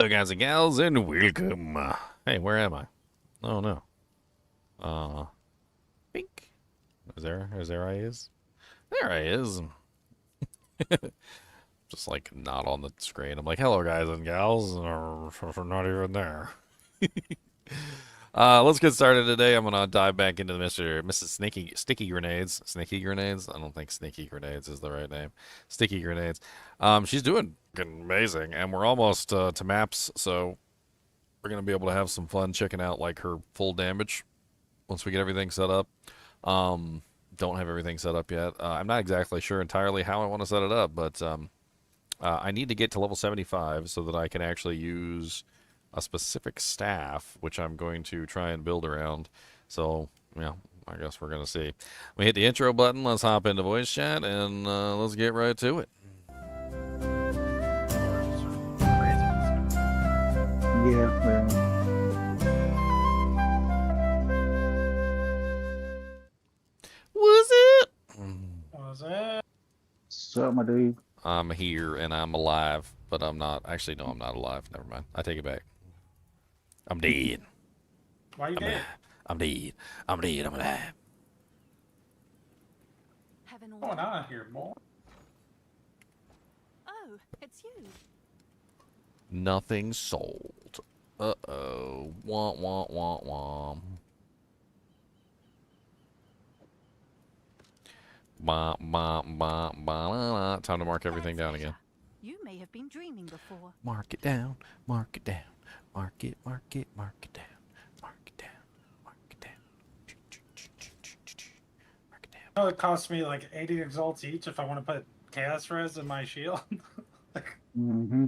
Hello, guys and gals, and welcome. Hey, where am I? Oh no. Pink. Is there I is? There I is. Just like not on the screen. I'm like, hello, guys and gals, or not even there. Let's get started today. I'm gonna dive back into Mrs. Sticky Grenades. Sneaky Grenades? I don't think Sneaky Grenades is the right name. Sticky Grenades. She's doing amazing, and we're almost to maps, so we're gonna be able to have some fun checking out like her full damage once we get everything set up. Don't have everything set up yet. I'm not exactly sure entirely how I want to set it up, but I need to get to level 75 so that I can actually use a specific staff, which I'm going to try and build around. So, yeah, I guess we're going to see. We hit the intro button. Let's hop into voice chat and let's get right to it. Yeah, well, Was it? Was it? so my dude. I'm here and I'm alive, but I'm not. Actually, no, I'm not alive. Never mind. I take it back. I'm dead. Why you I'm, dead? I'm dead. I'm dead. I'm alive. What's going on here, boy? Oh, it's you. Nothing sold. Uh-oh. Wah, wah, wah, wah. Bah, bah, bah, bah, la, la. Time to mark everything down again. You may have been dreaming before. Mark it down. Mark it down. Mark it, mark it, mark it down. Mark it down. Mark it down. Mark it down. Oh, it costs me like 80 exalts each if I want to put chaos res in my shield. Like, Mm-hmm.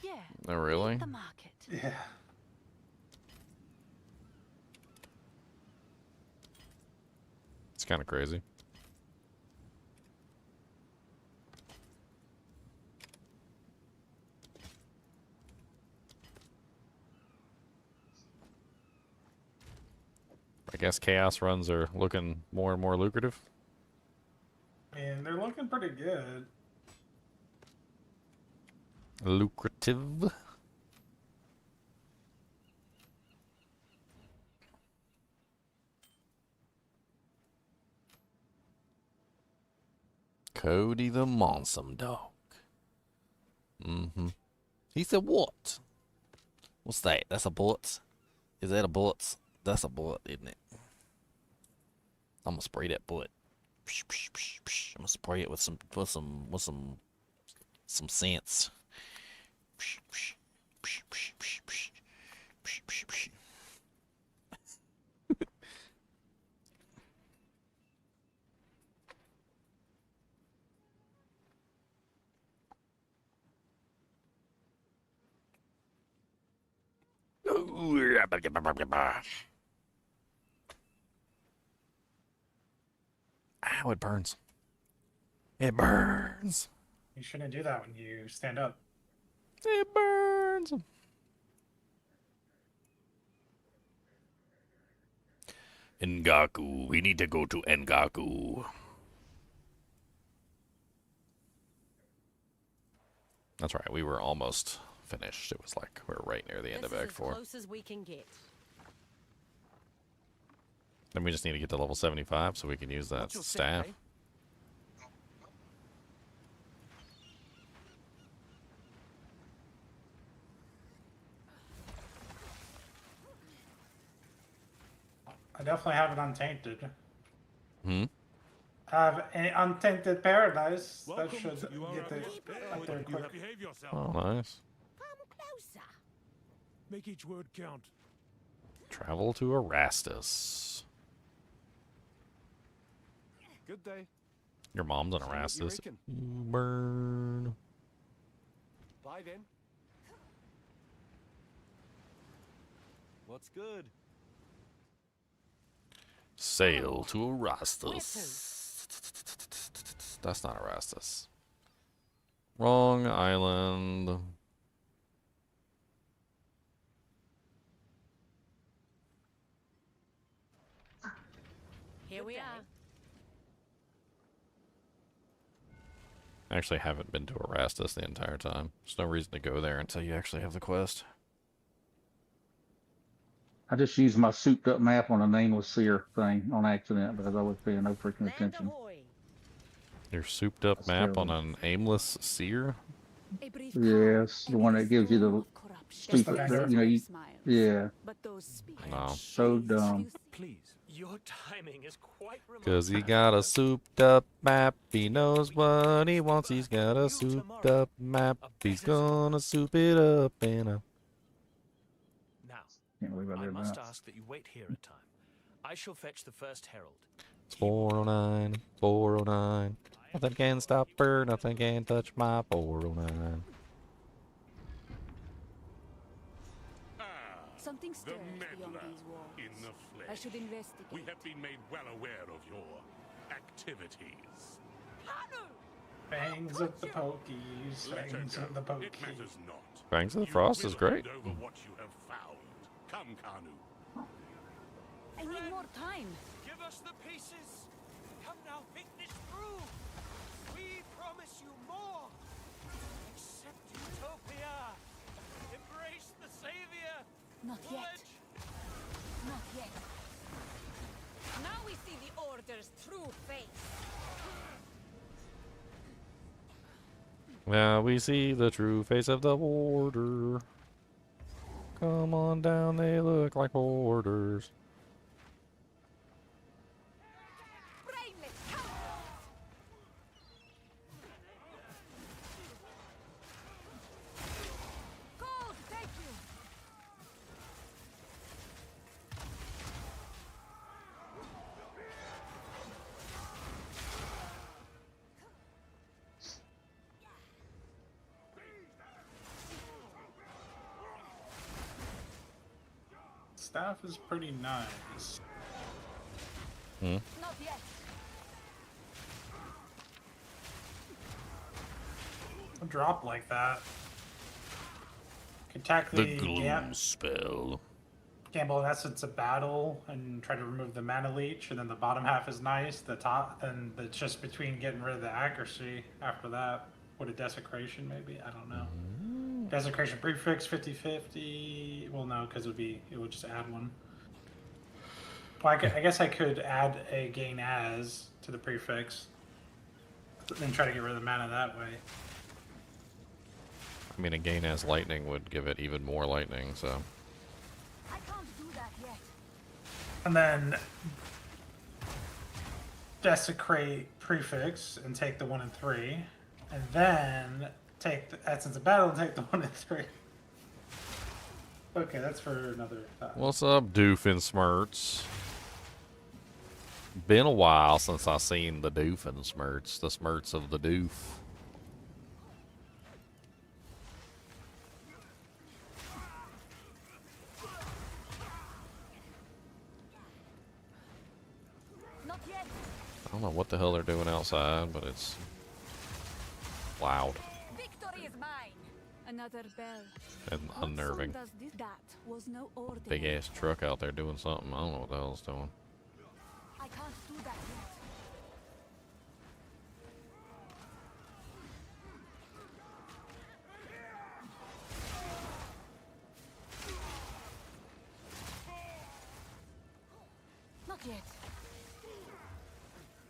Yeah. Oh, really? The market. yeah. It's kind of crazy. I guess chaos runs are looking more and more lucrative. And they're looking pretty good. Lucrative. Cody the Monsum Dog. Mm-hmm. He said, what? What's that? That's a bullet? Is that a bullet? That's a bullet, isn't it? I'm gonna spray that bullet. I'm gonna spray it with some scents. Ow, it burns. It burns. You shouldn't do that when you stand up. It burns. Ngaku. We need to go to Ngaku. That's right. We were almost finished. It was like we were right near the end of Act 4. Close as we can get. Then we just need to get to level 75 so we can use that staff. I definitely have it untainted. Hmm? I have an untainted paradise. Welcome That should to- you are get there up there You quick. behave yourself. Oh, nice. Come closer. Make each word count. Travel to Erastus. Good day. Your mom's in See what you Erastus. reckon. Burn. Bye then. What's good? Sail to Erastus. That's not Erastus. Wrong island. Here we are. I actually haven't been to Erastus the entire time. There's no reason to go there until you actually have the quest. I just used my souped up map on a nameless seer thing on accident because I was paying no freaking Land attention. ahoy. Your souped up That's map on terrible. an aimless seer? A brief Yes, calm, the a one that gives you the storm of corruption. Just the stupid, vendor. you know, you, Smiles. yeah, But those speakers. No. so dumb. Please. Your timing is quite remarkable. Because he got a souped up map. He knows what he wants. He's got a souped up map. He's gonna soup it up in a... Now, Can't believe I I did must that. ask that you wait here a time. I shall fetch the first herald. It's 409, 409. Nothing can stop her. Nothing can touch my 409. Something The stirs beyond meddler these walls. in the I flesh. should investigate. We have been made well aware of your activities. Fangs of the Pokies. Let her Fangs go. of the It Pokies. matters not. Fangs of the You Frost will is great. hand over what you have found. Come, Kanu. I need more time. Give us the pieces. Come now, think this through. We promise you more. Accept utopia. Embrace the savior. Not yet. Pledge. Not yet. Now we see the Order's true face. Now we see the true face of the Order. Come on down, they look like hoarders. Brainless cowards! Gold, thank you. Staff is pretty nice. Not yet. A drop like that. Could attack The the glue spell. gamble in essence a battle and try to remove the mana leech, and then the bottom half is nice. The top, and it's just between getting rid of the accuracy after that. Would a desecration maybe? I don't know. Desecration prefix 50/50. Well, no, because it would just add one. Well, I guess I could add a gain as to the prefix, and try to get rid of the mana that way. I mean, a gain as lightning would give it even more lightning, so. I can't do that yet. And then desecrate prefix and take the 1 and 3, and then take the essence of battle and take the 1 and 3. Okay, that's for another time. What's up, Doofensmirts? Been a while since I seen the Doofensmirts, the smirts of the doof. Not yet. I don't know what the hell they're doing outside, but it's loud Victory is mine. Another bell. and What unnerving. song does this? That was no order. Big ass truck out there doing something. I don't know what the hell it's doing. I can't do that yet. Not yet.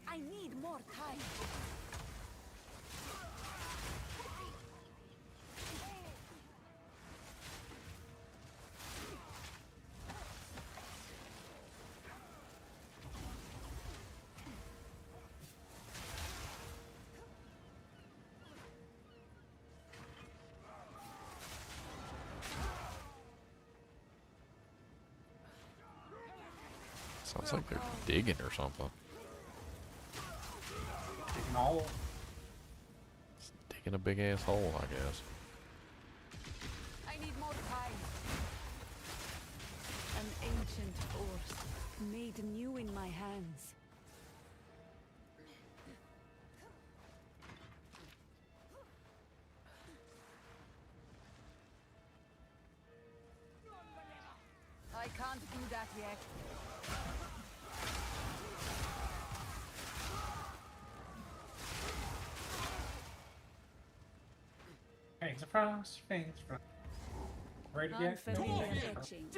I need more time. Sounds like they're digging or something. Taking all. Digging a big ass hole, I guess. I need more time. An ancient force made new in my hands. I can't do that yet. frost, fingers frost. Ready to get? Unfamiliar etchings,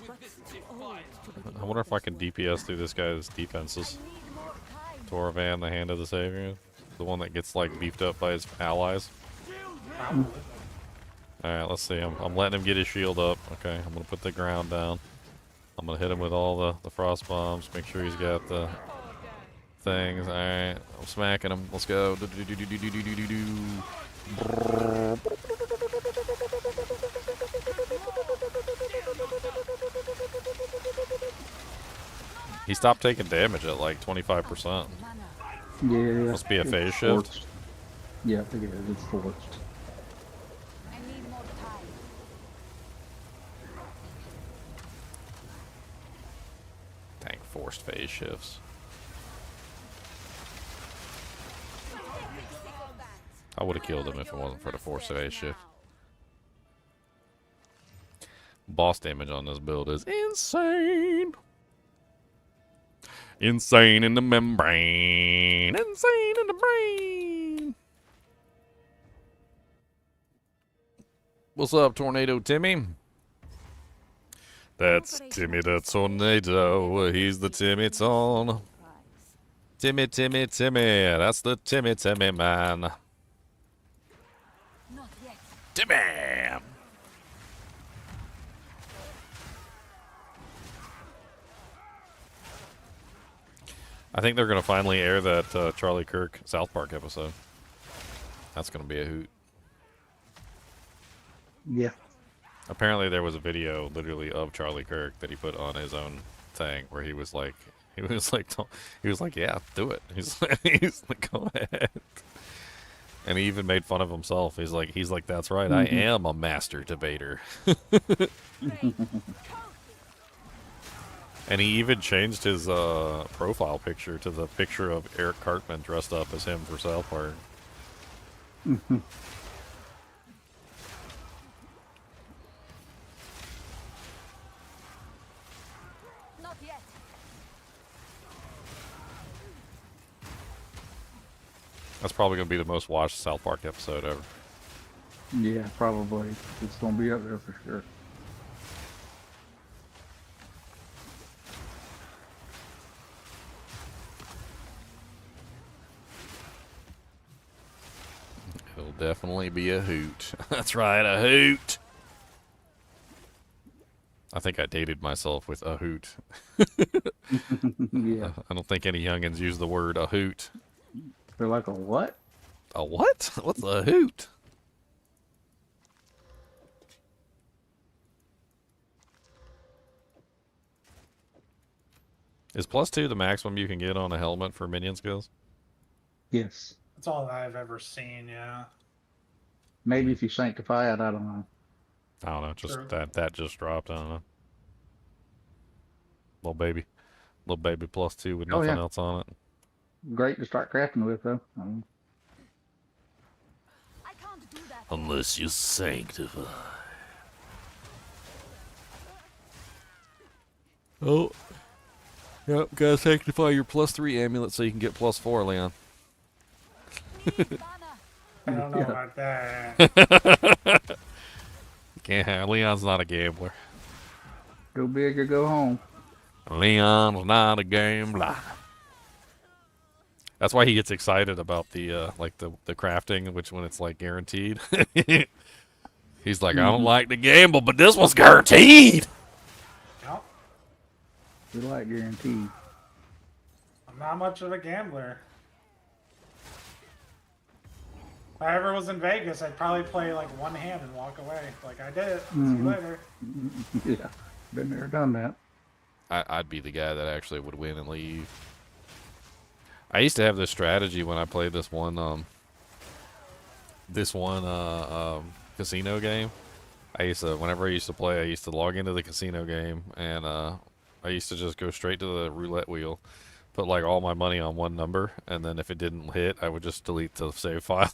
but too old to be I wonder if I can DPS through this guy's defenses. I need more time. Torvan, the Hand of the Savior. The one that gets, like, beefed up by his allies. Probably. Alright, let's see. I'm letting him get his shield up. Okay, I'm gonna put the ground down. I'm gonna hit him with all the frost bombs. Make sure he's got the things. Alright, I'm smacking him. Let's go. He stopped taking damage at like 25%. Yeah. Must be a it's phase shift. forced. Yeah, it is. It's forced. I need more time. Dang, forced phase shifts. I would have killed him if it wasn't for the forced phase shift. Boss damage on this build is insane. Insane in the membrane. Insane in the brain. What's up, Tornado Timmy? That's Timmy the Tornado. He's the Timmy Ton. Timmy, Timmy, Timmy. That's the Timmy, Timmy man. Not yet. Timmy! I think they're going to finally air that Charlie Kirk South Park episode. That's going to be a hoot. Yeah. Apparently there was a video literally of Charlie Kirk that he put on his own thing where he was like, yeah, do it. He's like, go ahead. And he even made fun of himself. He's like, that's right. I am a master debater. And he even changed his profile picture to the picture of Eric Cartman dressed up as him for South Park. Not yet. That's probably going to be the most watched South Park episode ever. Yeah, probably. It's gonna be up there for sure. It'll definitely be a hoot. That's right, a hoot. I think I dated myself with a hoot. Yeah. I don't think any youngins use the word a hoot. They're like a what? A what? What's a hoot? Is +2 the maximum you can get on a helmet for minion skills? Yes. That's all I've ever seen, yeah. Maybe if you sanctify it, I don't know. I don't know. Just True. that just dropped. I don't know. Little baby +2 with Oh, nothing yeah. else on it. Great to start crafting with, though. I can't do that. Unless you sanctify. Oh. Yep, gotta sanctify your +3 amulet so you can get +4, Leon. Please, Banner. I don't know Yeah. about that. Yeah, Leon's not a gambler. Go big or go home. Leon's not a gambler. That's why he gets excited about the like the crafting, which when it's like guaranteed. He's like, I don't like to gamble, but this one's guaranteed. Yep. We like guaranteed. I'm not much of a gambler. If I ever was in Vegas, I'd probably play like one hand and walk away. Like, I did it. See you later. Yeah. Been there, done that. I'd be the guy that actually would win and leave. I used to have this strategy when I played this one casino game. Whenever I used to play, I used to log into the casino game and I used to just go straight to the roulette wheel, put like all my money on one number, and then if it didn't hit, I would just delete the save file,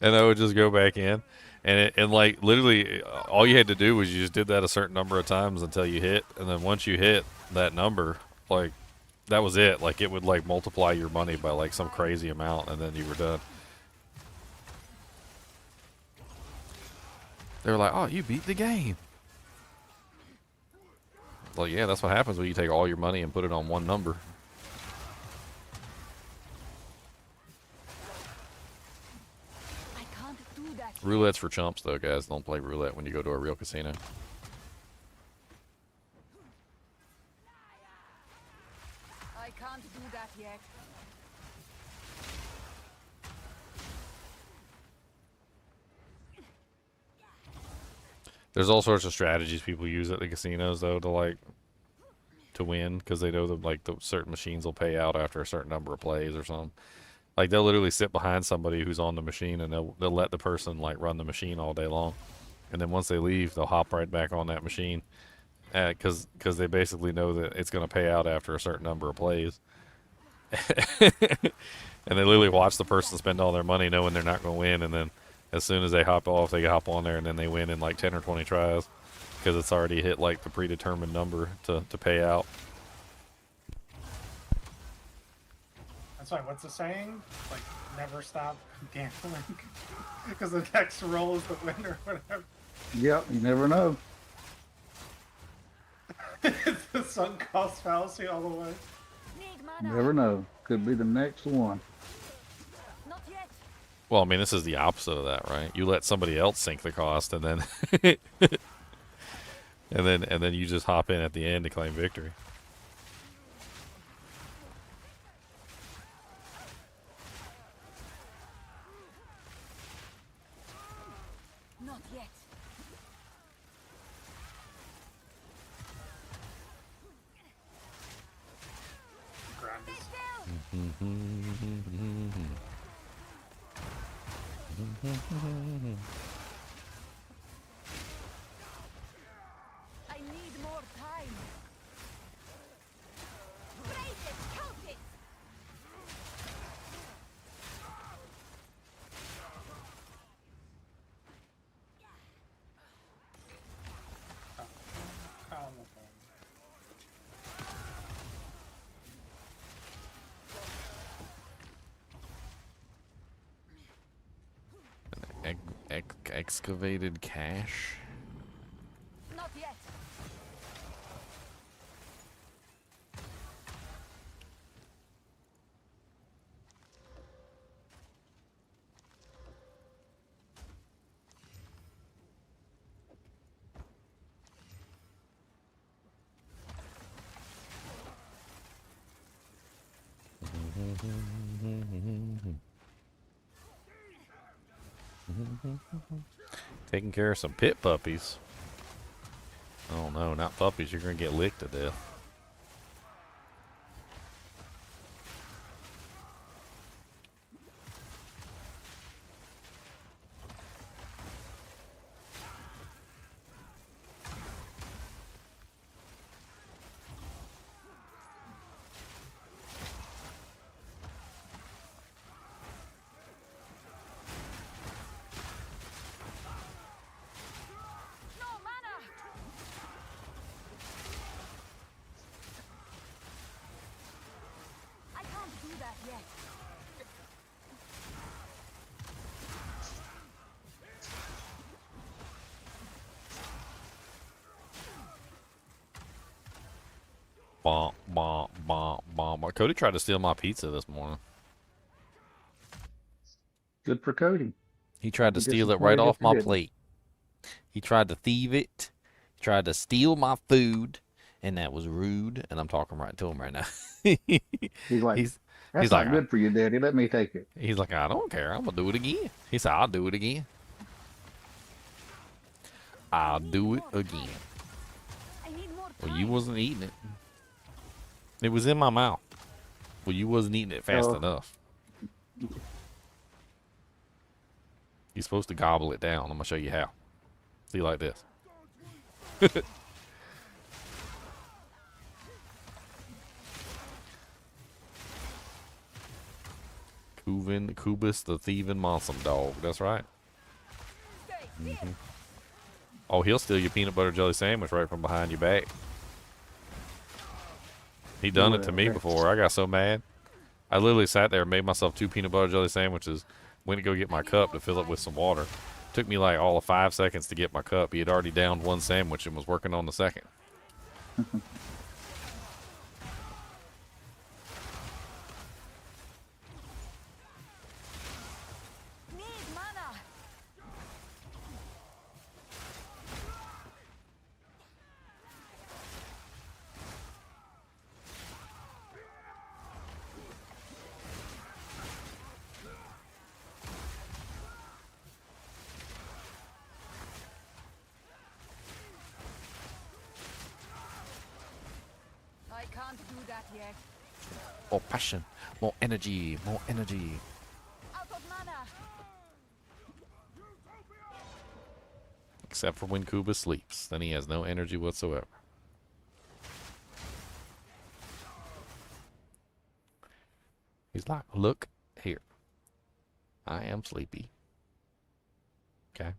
and I would just go back in, and like literally all you had to do was you just did that a certain number of times until you hit, and then once you hit that number, like that was it. Like it would like multiply your money by like some crazy amount, and then you were done. They were like, "Oh, you beat the game." Well, yeah, that's what happens when you take all your money and put it on one number. I can't do that. Roulette's for chumps, though, guys. Don't play roulette when you go to a real casino. I can't do that yet. There's all sorts of strategies people use at the casinos, though, to win, because they know that the certain machines will pay out after a certain number of plays or something. Like they'll literally sit behind somebody who's on the machine, and they'll let the person run the machine all day long, and then once they leave, they'll hop right back on that machine, because they basically know that it's going to pay out after a certain number of plays. And they literally watch the person spend all their money knowing they're not going to win, and then as soon as they hop off, they hop on there, and then they win in 10 or 20 tries because it's already hit the predetermined number to pay out. That's right. What's the saying? Never stop gambling because the next roll is the winner, or whatever. Yep, you never know. It's the sunk cost fallacy all the way. Need mana. Never know. Could be the next one. Not yet. Well, I mean, this is the opposite of that, right? You let somebody else sink the cost, and then and then you just hop in at the end to claim victory. Not yet. Grand is I need more time. Break it, count it. Excavated cache. Not yet. Taking care of some pit puppies. Oh no, not puppies. You're gonna get licked to death. No mana. I can't do that yet. Bonk, bonk, bonk, bonk, bonk. Cody tried to steal my pizza this morning. Good for Cody. He tried to He steal it right disappointed off if he my didn't. plate. He tried to thieve it. He tried to steal my food, and that was rude. And I'm talking right to him right now. He's like, he's that's he's not like, good for you, Daddy. Let me take it. he's like, I don't care. I'm gonna do it again. He said, I'll do it again. I'll do it again. I need more time. Well, you wasn't eating it. It was in my mouth. Well, you wasn't eating it fast Oh. enough. You're supposed to gobble it down. I'm gonna show you how. See, like this. Kubus the thieving Monsum dog. That's right. Stay here. Oh, he'll steal your peanut butter jelly sandwich right from behind your back. He done it to me before. I got so mad. I literally sat there and made myself 2 peanut butter jelly sandwiches. Went to go get my cup to fill it with some water. Took me like all of 5 seconds to get my cup. He had already downed one sandwich and was working on the second. Need mana. I can't do that yet. More passion, more energy, more energy. Out of mana. Except for when Kuba sleeps. Then he has no energy whatsoever. He's like, look here. I am sleepy. Okay.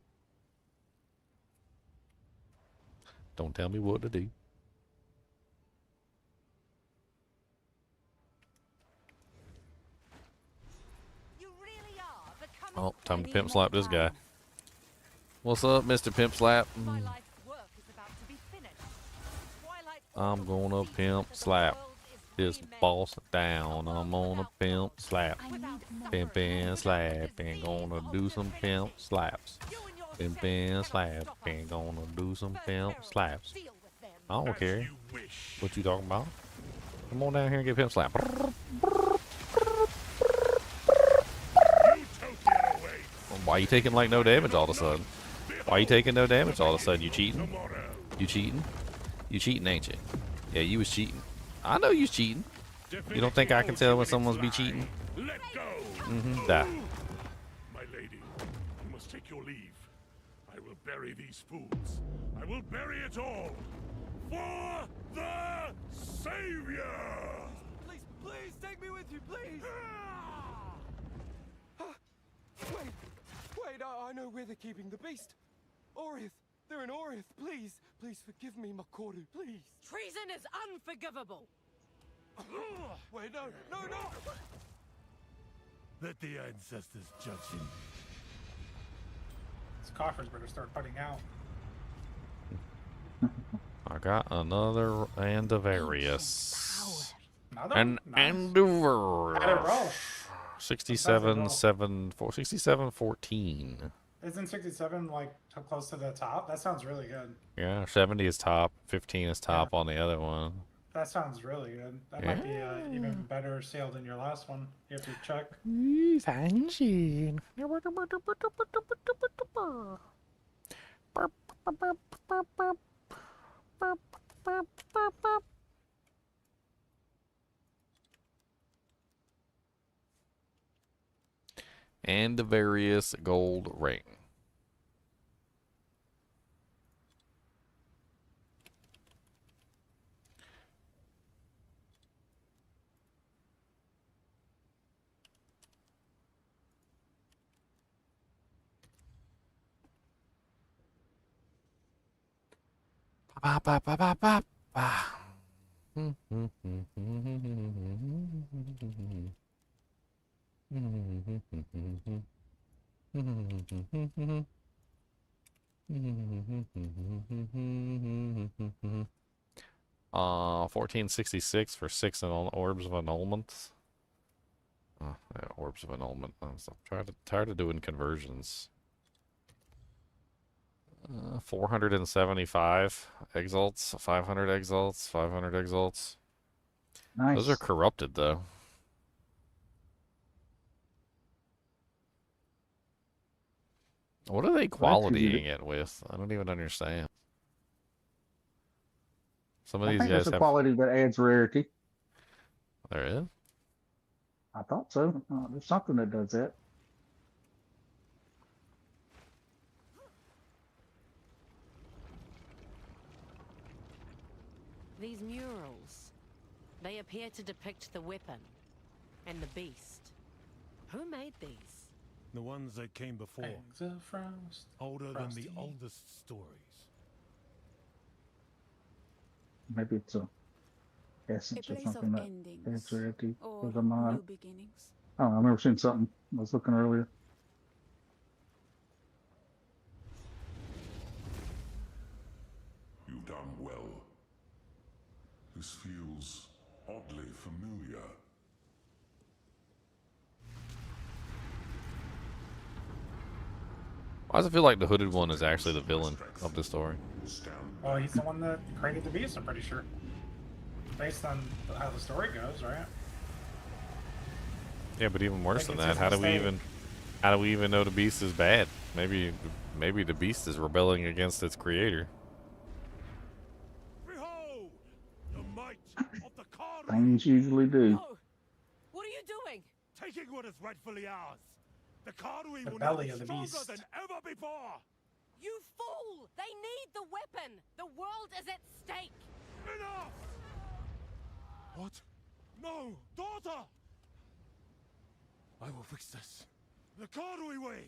Don't tell me what to do. You really are becoming Oh, time to I pimp need slap more this guy. time. What's up, Mr. Pimp Slap? My life's work is about to be finished. Twilight I'm Order gonna sees pimp that the slap world this is remade. boss down. I'm gonna pimp slap. Without Pimpin' suffering, slap. without Ain't the gonna disease do of some divinity. pimp slaps. You and your Pimpin' cannot slap. stop us. Ain't gonna do some First pimp herald, slaps. deal with them. I don't As care. you wish. What you talking about? Come on down here and get pimp slap. Utopia awaits. Why you taking like no damage all of a sudden? Why you taking no damage all of a sudden? You cheating? Tomorrow. You cheating? You cheating, ain't you? Yeah, you was cheating. I know you was cheating. You don't think I can tell when someone's be cheating? Let go. Mm-hmm. Die. My lady, you must take your leave. I will bury these fools. I will bury it all. For the Savior! Please, please take me with you, please. Wait, I know where they're keeping the beast. Orith, they're in Orith. Please, please forgive me, Makoru, please. Treason is unforgivable. Wait, no. Let the ancestors judge him. These coffers better start putting out. I got another Andavarius. Another An one? Nice. Had a Andavarius. roll. 6714. Isn't 67 like close to the top? That sounds really good. Yeah, 70 is top, 15 is top on the other one. That sounds really good. That might be even better sale than your last one. You have to check. Fancy. And the various gold ring. Ba, ba, ba, ba, ba, ba. Uh, 1466 for 6 orbs of annulment. Oh, yeah, orbs of annulment. I'm tired of doing conversions. 475 exalts, 500 exalts, 500 exalts. Nice. Those are corrupted though. What are they qualitying it with? I don't even understand. Some of I these think guys it's a have. quality that adds rarity. There is. I thought so. There's something that does that. These murals, they appear to depict the weapon and the beast. Who made these? The ones that came before. Fangs of Frost. Older than the Frosty. oldest stories. Maybe it's a A essence or place of something that endings adds rarity. or Because I'm not. new beginnings. I don't know. I remember seeing something. I was looking earlier. done well. This feels oddly familiar. Why does it feel like the hooded one is actually the villain of the story? Well, he's the one that created the beast, I'm pretty sure. Based on how the story goes, right? Yeah, but even worse than Like, it's that, his how do we mistake. even know the beast is bad? Maybe the beast is rebelling against its creator. Behold, the might of the card. Things usually do. Oh, what are you doing? Taking what is rightfully ours. The Cardui The will now belly be of the stronger beast. than ever before. You fool! They need the weapon! The world is at stake! Enough! What? No, daughter! I will fix this. The Cardui way.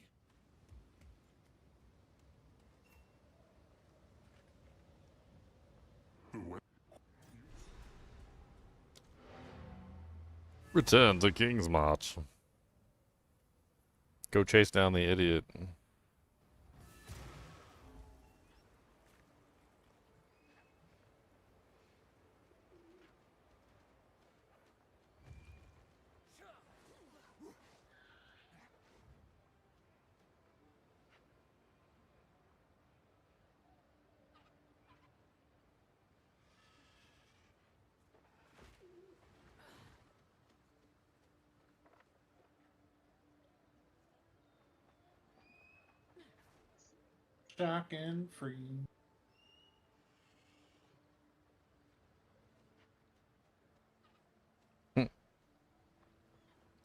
Return to King's March. Go chase down the idiot. Shock and free.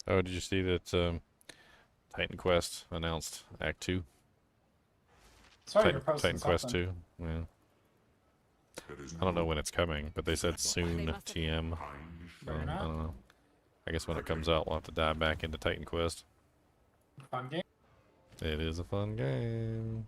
Oh, did you see that Titan Quest announced Act 2? Sorry, you're posting Titan Quest something. 2. Yeah. I don't know when it's coming, but they said soon, TM. Fair I enough. don't know. I guess when it comes out, we'll have to dive back into Titan Quest. Fun game. It is a fun game.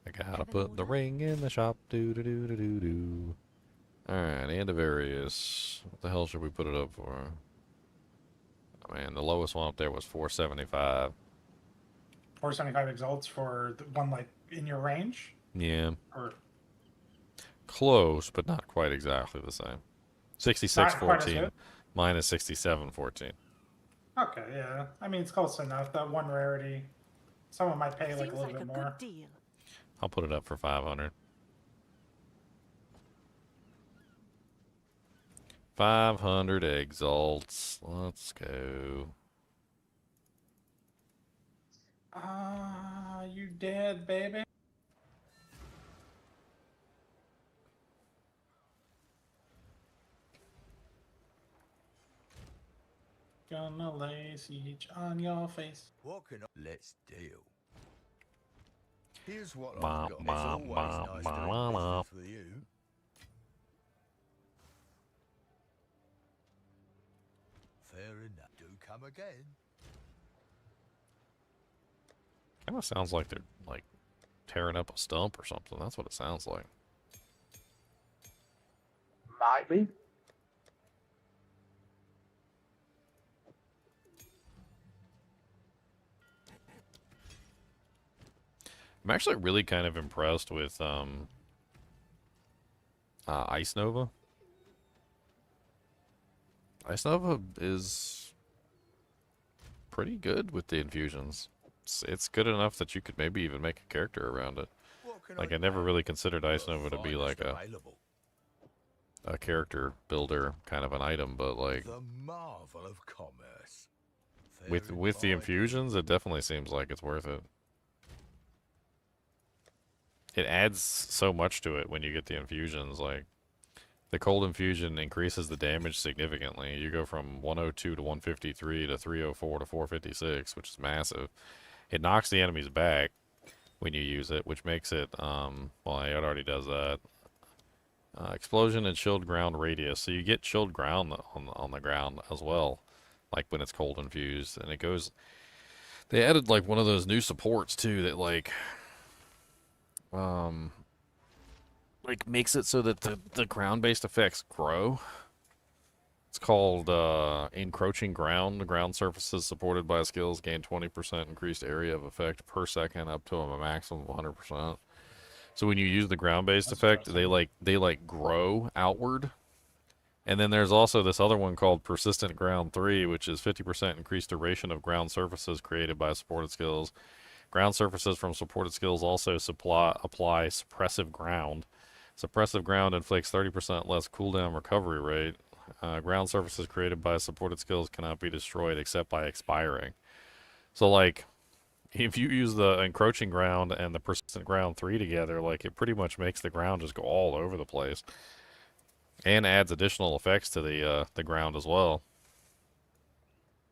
I gotta put the ring in the shop. Do do do do do do. Alright, end of areas. What the hell should we put it up for? I mean, the lowest one up there was 475. 475 exalts for the one like in your range? Yeah. Or Close, but not quite exactly the same. Not quite as 6614. good? Mine is 6714. okay, yeah. I mean it's close enough. That one rarity. Someone might pay like Seems a little like a bit good more. deal. I'll put it up for 500. 500 exalts. Let's go. Ah, you dead, baby. Gonna lay siege on your face. What can I... Let's deal. Here's what Bah, I've got. bah, It's always bah, nice bah, doing bah. business with you. Fair enough. Do come again. Kind of sounds like they're like tearing up a stump or something. That's what it sounds like. Might be. I'm actually really kind of impressed with Ice Nova. Ice Nova is pretty good with the infusions. It's good enough that you could maybe even make a character around it. What can Like I never do? really considered Ice The Nova to be finest like available. a character builder kind of an item, but like The marvel of commerce. with Fair the inviting. infusions, it definitely seems like it's worth it. It adds so much to it when you get the infusions. Like the cold infusion increases the damage significantly. You go from 102 to 153 to 304 to 456, which is massive. It knocks the enemies back when you use it, which makes it well, it already does that. Explosion and chilled ground radius, so you get chilled ground on the ground as well. like when it's cold infused, and it goes. They added like one of those new supports too that like makes it so that the ground-based effects grow. It's called encroaching ground. The ground surfaces supported by skills gain 20% increased area of effect per second, up to a maximum of 100%. So when you use the ground-based effect, they like grow outward. And then there's also this other one called Persistent Ground 3, which is 50% increased duration of ground surfaces created by supported skills. Ground surfaces from supported skills also apply suppressive ground. Suppressive ground inflicts 30% less cooldown recovery rate. Ground surfaces created by supported skills cannot be destroyed except by expiring. So, like, if you use the encroaching ground and the persistent ground 3 together, like, it pretty much makes the ground just go all over the place. And adds additional effects to the ground as well.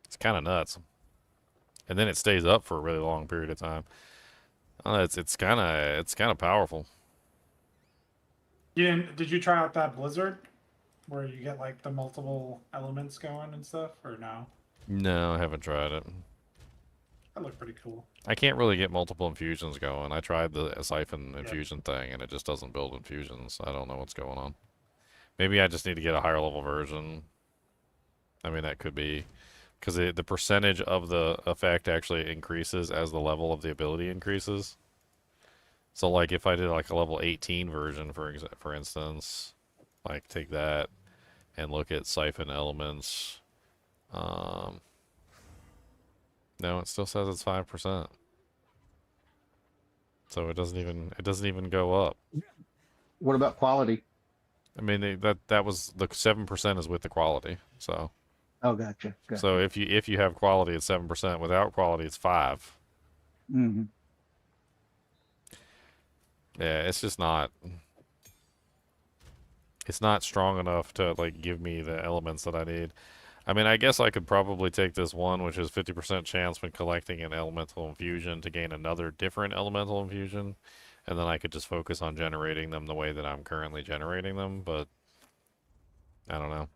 It's kind of nuts. And then it stays up for a really long period of time. It's kind of powerful. Did you try out that blizzard where you get like the multiple elements going and stuff, or no? No, I haven't tried it. That looked pretty cool. I can't really get multiple infusions going. I tried the siphon infusion thing, and it just doesn't build infusions. I don't know what's going on. Maybe I just need to get a higher level version. I mean, that could be because the percentage of the effect actually increases as the level of the ability increases. So, like, if I did like a level 18 version, for instance, like take that and look at siphon elements. No, it still says it's 5%. So it doesn't even go up. What about quality? I mean, that was the 7% is with the quality. So. Oh, gotcha. So if you have quality, it's 7%. Without quality, it's 5. Mm-hmm. Yeah, it's just not. It's not strong enough to like give me the elements that I need. I mean, I guess I could probably take this one, which is 50% chance when collecting an elemental infusion to gain another different elemental infusion, and then I could just focus on generating them the way that I'm currently generating them, but I don't know.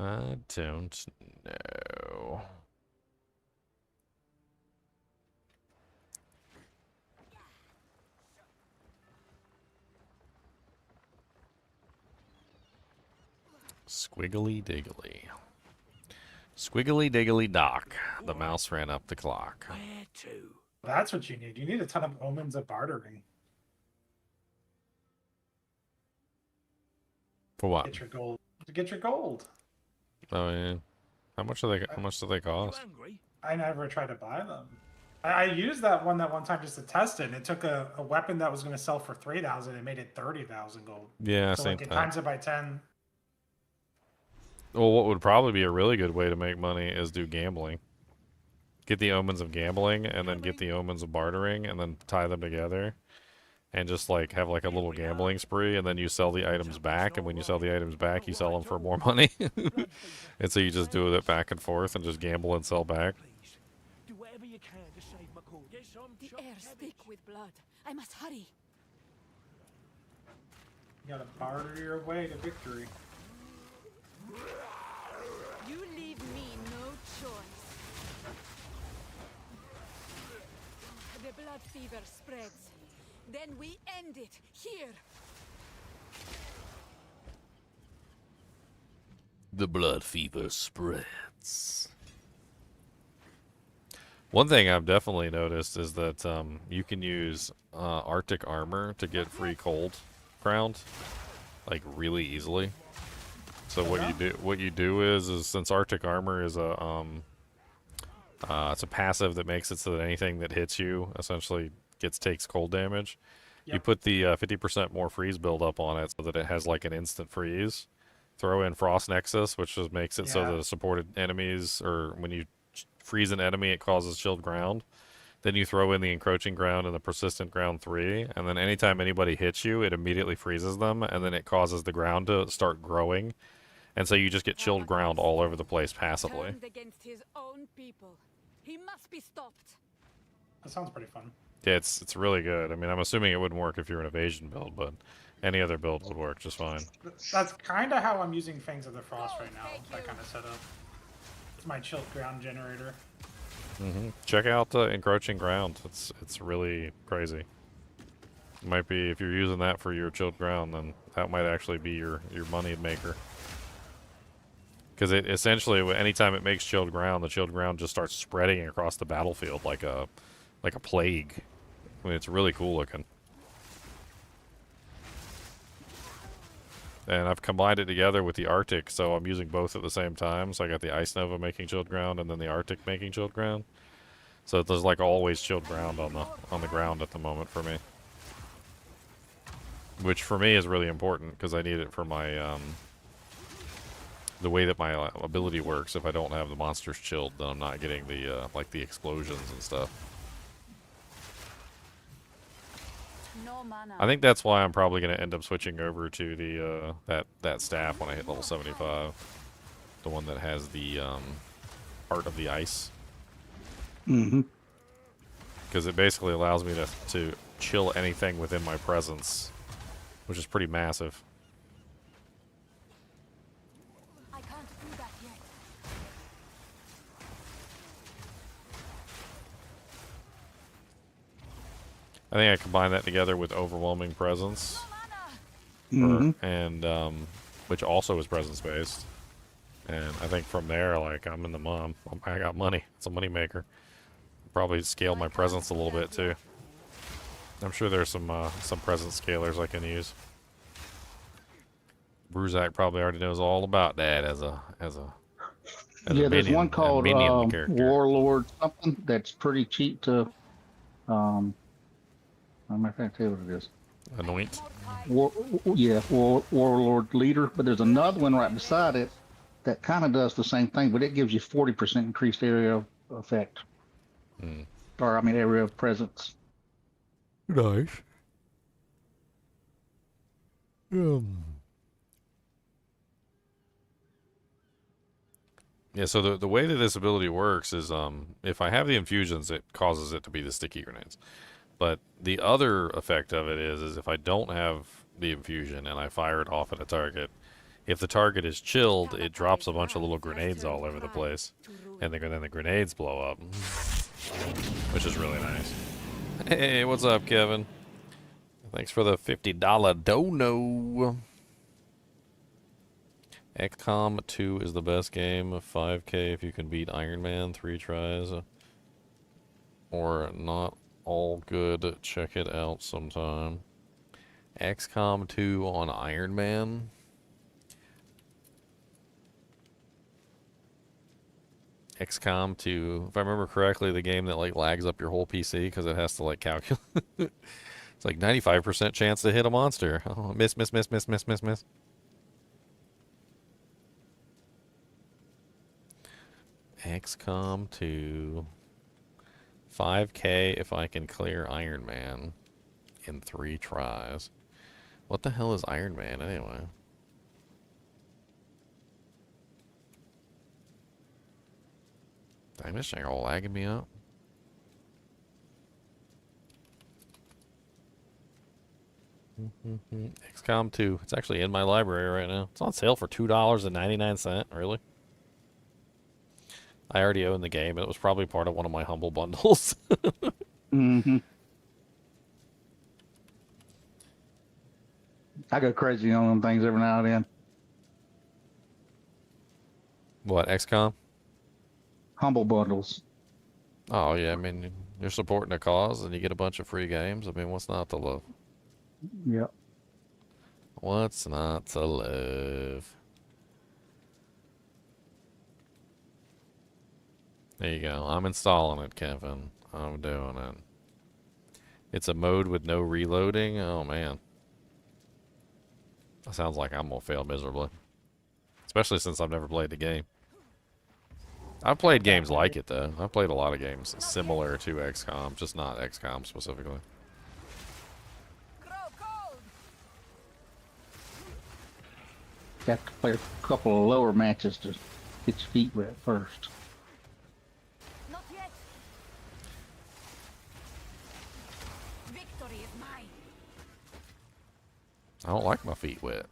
I don't know. Squiggly diggly. Squiggly diggly dock. The mouse ran up the clock. Where to? That's what you need. You need a ton of omens of bartering. For what? Get your gold. To get your gold. Oh yeah. How much do they cost? You hungry? I never tried to buy them. I used that one time just to test it. And it took a weapon that was going to sell for 3,000 and made it 30,000 gold. Yeah, so same like it time. times it by 10. Well, what would probably be a really good way to make money is do gambling. Get the omens of gambling, and then get the omens of bartering, and then tie them together. And just like have like a little gambling spree, and then you sell the items back, and when you sell the items back, you sell them for more money. And so you just do it back and forth and just gamble and sell back. Please, do whatever you can to save my cause. Get some The air's thick with blood. I must hurry. You gotta barter your way to victory. You leave me no choice. The blood fever spreads. Then we end it here. The blood fever spreads. One thing I've definitely noticed is that you can use Arctic armor to get free cold ground, like really easily. So what you do is since Arctic armor is it's a passive that makes it so that anything that hits you essentially takes cold damage. Yep. You put the 50% more freeze build up on it so that it has like an instant freeze. Throw in Frost Nexus, which just makes it so that the supported enemies, or when you freeze an enemy, it causes chilled ground. Then you throw in the encroaching ground and the persistent ground 3, and then anytime anybody hits you, it immediately freezes them, and then it causes the ground to start growing. And so you just get chilled ground all over the place passively. Turned against his own people. He must be stopped. That sounds pretty fun. Yeah, it's really good. I mean, I'm assuming it wouldn't work if you're an evasion build, but any other build would work just fine. That's kind of how I'm using Fangs of the Frost right now. That kind of setup. It's my chilled ground generator. Check out encroaching ground. It's really crazy. It might be, if you're using that for your chilled ground, then that might actually be your money maker. Because it essentially, anytime it makes chilled ground, the chilled ground just starts spreading across the battlefield like a plague. I mean, it's really cool looking. And I've combined it together with the Arctic, so I'm using both at the same time. So I got the Ice Nova making chilled ground, and then the Arctic making chilled ground. So there's like always chilled ground on the ground at the moment for me. Which for me is really important because I need it for my the way that my ability works. If I don't have the monsters chilled, then I'm not getting the like the explosions and stuff. No mana. I think that's why I'm probably going to end up switching over to the that staff when I hit level 75, the one that has the Heart of the Ice. Because it basically allows me to chill anything within my presence, which is pretty massive. I can't do that yet. I think I combine that together with Overwhelming Presence, and which also is presence based. And I think from there, like, I'm in the mom. I got money. It's a money maker. Probably scale my presence a little bit too. I'm sure there's some presence scalers I can use. Bruzak probably already knows all about that as a Yeah, there's minion, one called a minion character. Warlord something that's pretty cheap to. I'm not gonna tell you what it is. Anoint. Warlord leader. But there's another one right beside it that kind of does the same thing, but it gives you 40% increased area effect. Or I mean, area of presence. Nice. Yeah, so the way that this ability works is if I have the infusions, it causes it to be the sticky grenades. But the other effect of it is if I don't have the infusion and I fire it off at a target, if the target is chilled, it drops a bunch of little grenades all over the place. And then the grenades blow up. Which is really nice. Hey, what's up, Kevin? Thanks for the $50 dono. XCOM 2 is the best game. 5K if you can beat Iron Man 3 tries. Or not all good. Check it out sometime. XCOM 2 on Iron Man. XCOM 2, if I remember correctly, the game that like lags up your whole PC because it has to like calculate. It's like 95% chance to hit a monster. Oh, miss. XCOM 2. 5K if I can clear Iron Man in 3 tries. What the hell is Iron Man anyway? Dang, this thing all lagging me up. XCOM 2. It's actually in my library right now. It's on sale for $2.99. Really? I already own the game, and it was probably part of one of my humble bundles. I go crazy on them things every now and then. What, XCOM? Humble bundles. Oh, yeah, I mean, you're supporting a cause, and you get a bunch of free games. I mean, what's not to love? Yep. What's not to love? There you go. I'm installing it, Kevin. I'm doing it. It's a mode with no reloading. Oh, man. That sounds like I'm going to fail miserably. Especially since I've never played the game. I've played games like it, though. I've played a lot of games similar to XCOM, just not XCOM specifically. You have to play a couple of lower matches to get your feet wet first. Not yet. mine. I don't like my feet wet.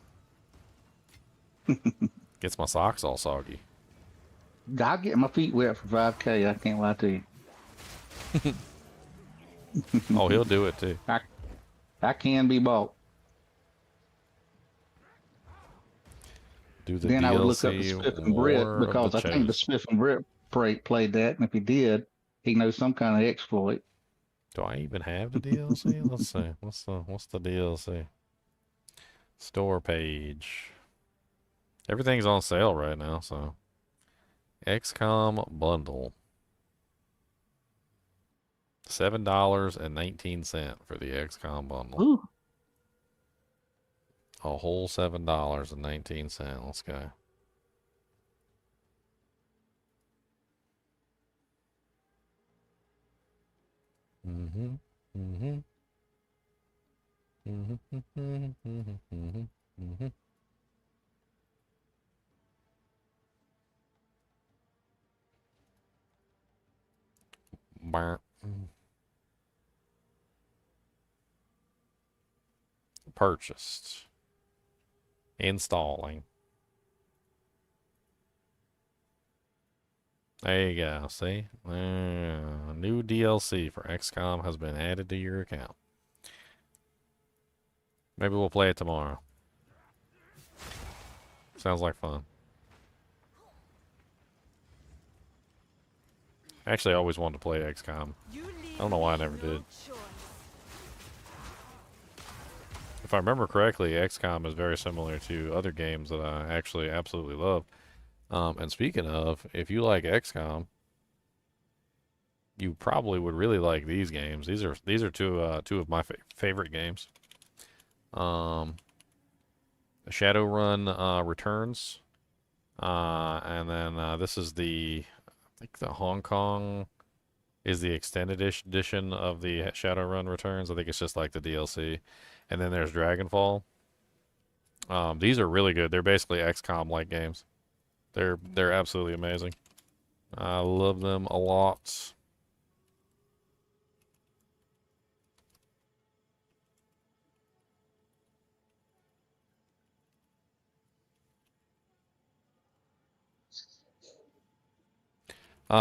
Gets my socks all soggy. I'll get my feet wet for 5K. I can't lie to you. Oh, he'll do it too. I can be bought. Do the Then DLC I would look up the Smith and Britt War of because the I think the Chase. Smith and Britt played that, and if he did, he knows some kind of exploit. Do I even have the DLC? Let's see. What's the DLC? Store page. Everything's on sale right now, so XCOM bundle. $7.19 for the XCOM bundle. Ooh. A whole $7.19. Let's go. Mm-hmm. Mm-hmm. Mm-hmm. Mm-hmm. Mm-hmm. Mm-hmm. Bah. Purchased. Installing. There you go. See? New DLC for XCOM has been added to your account. Maybe we'll play it tomorrow. Sounds like fun. Actually, I always wanted to play XCOM. I don't know why I never did. If I remember correctly, XCOM is very similar to other games that I actually absolutely love. And speaking of, if you like XCOM, you probably would really like these games. These are two of my favorite games. Shadowrun Returns, and then this is I think the Hong Kong is the extended edition of the Shadowrun Returns. I think it's just like the DLC. And then there's Dragonfall. These are really good. They're basically XCOM-like games. They're absolutely amazing. I love them a lot.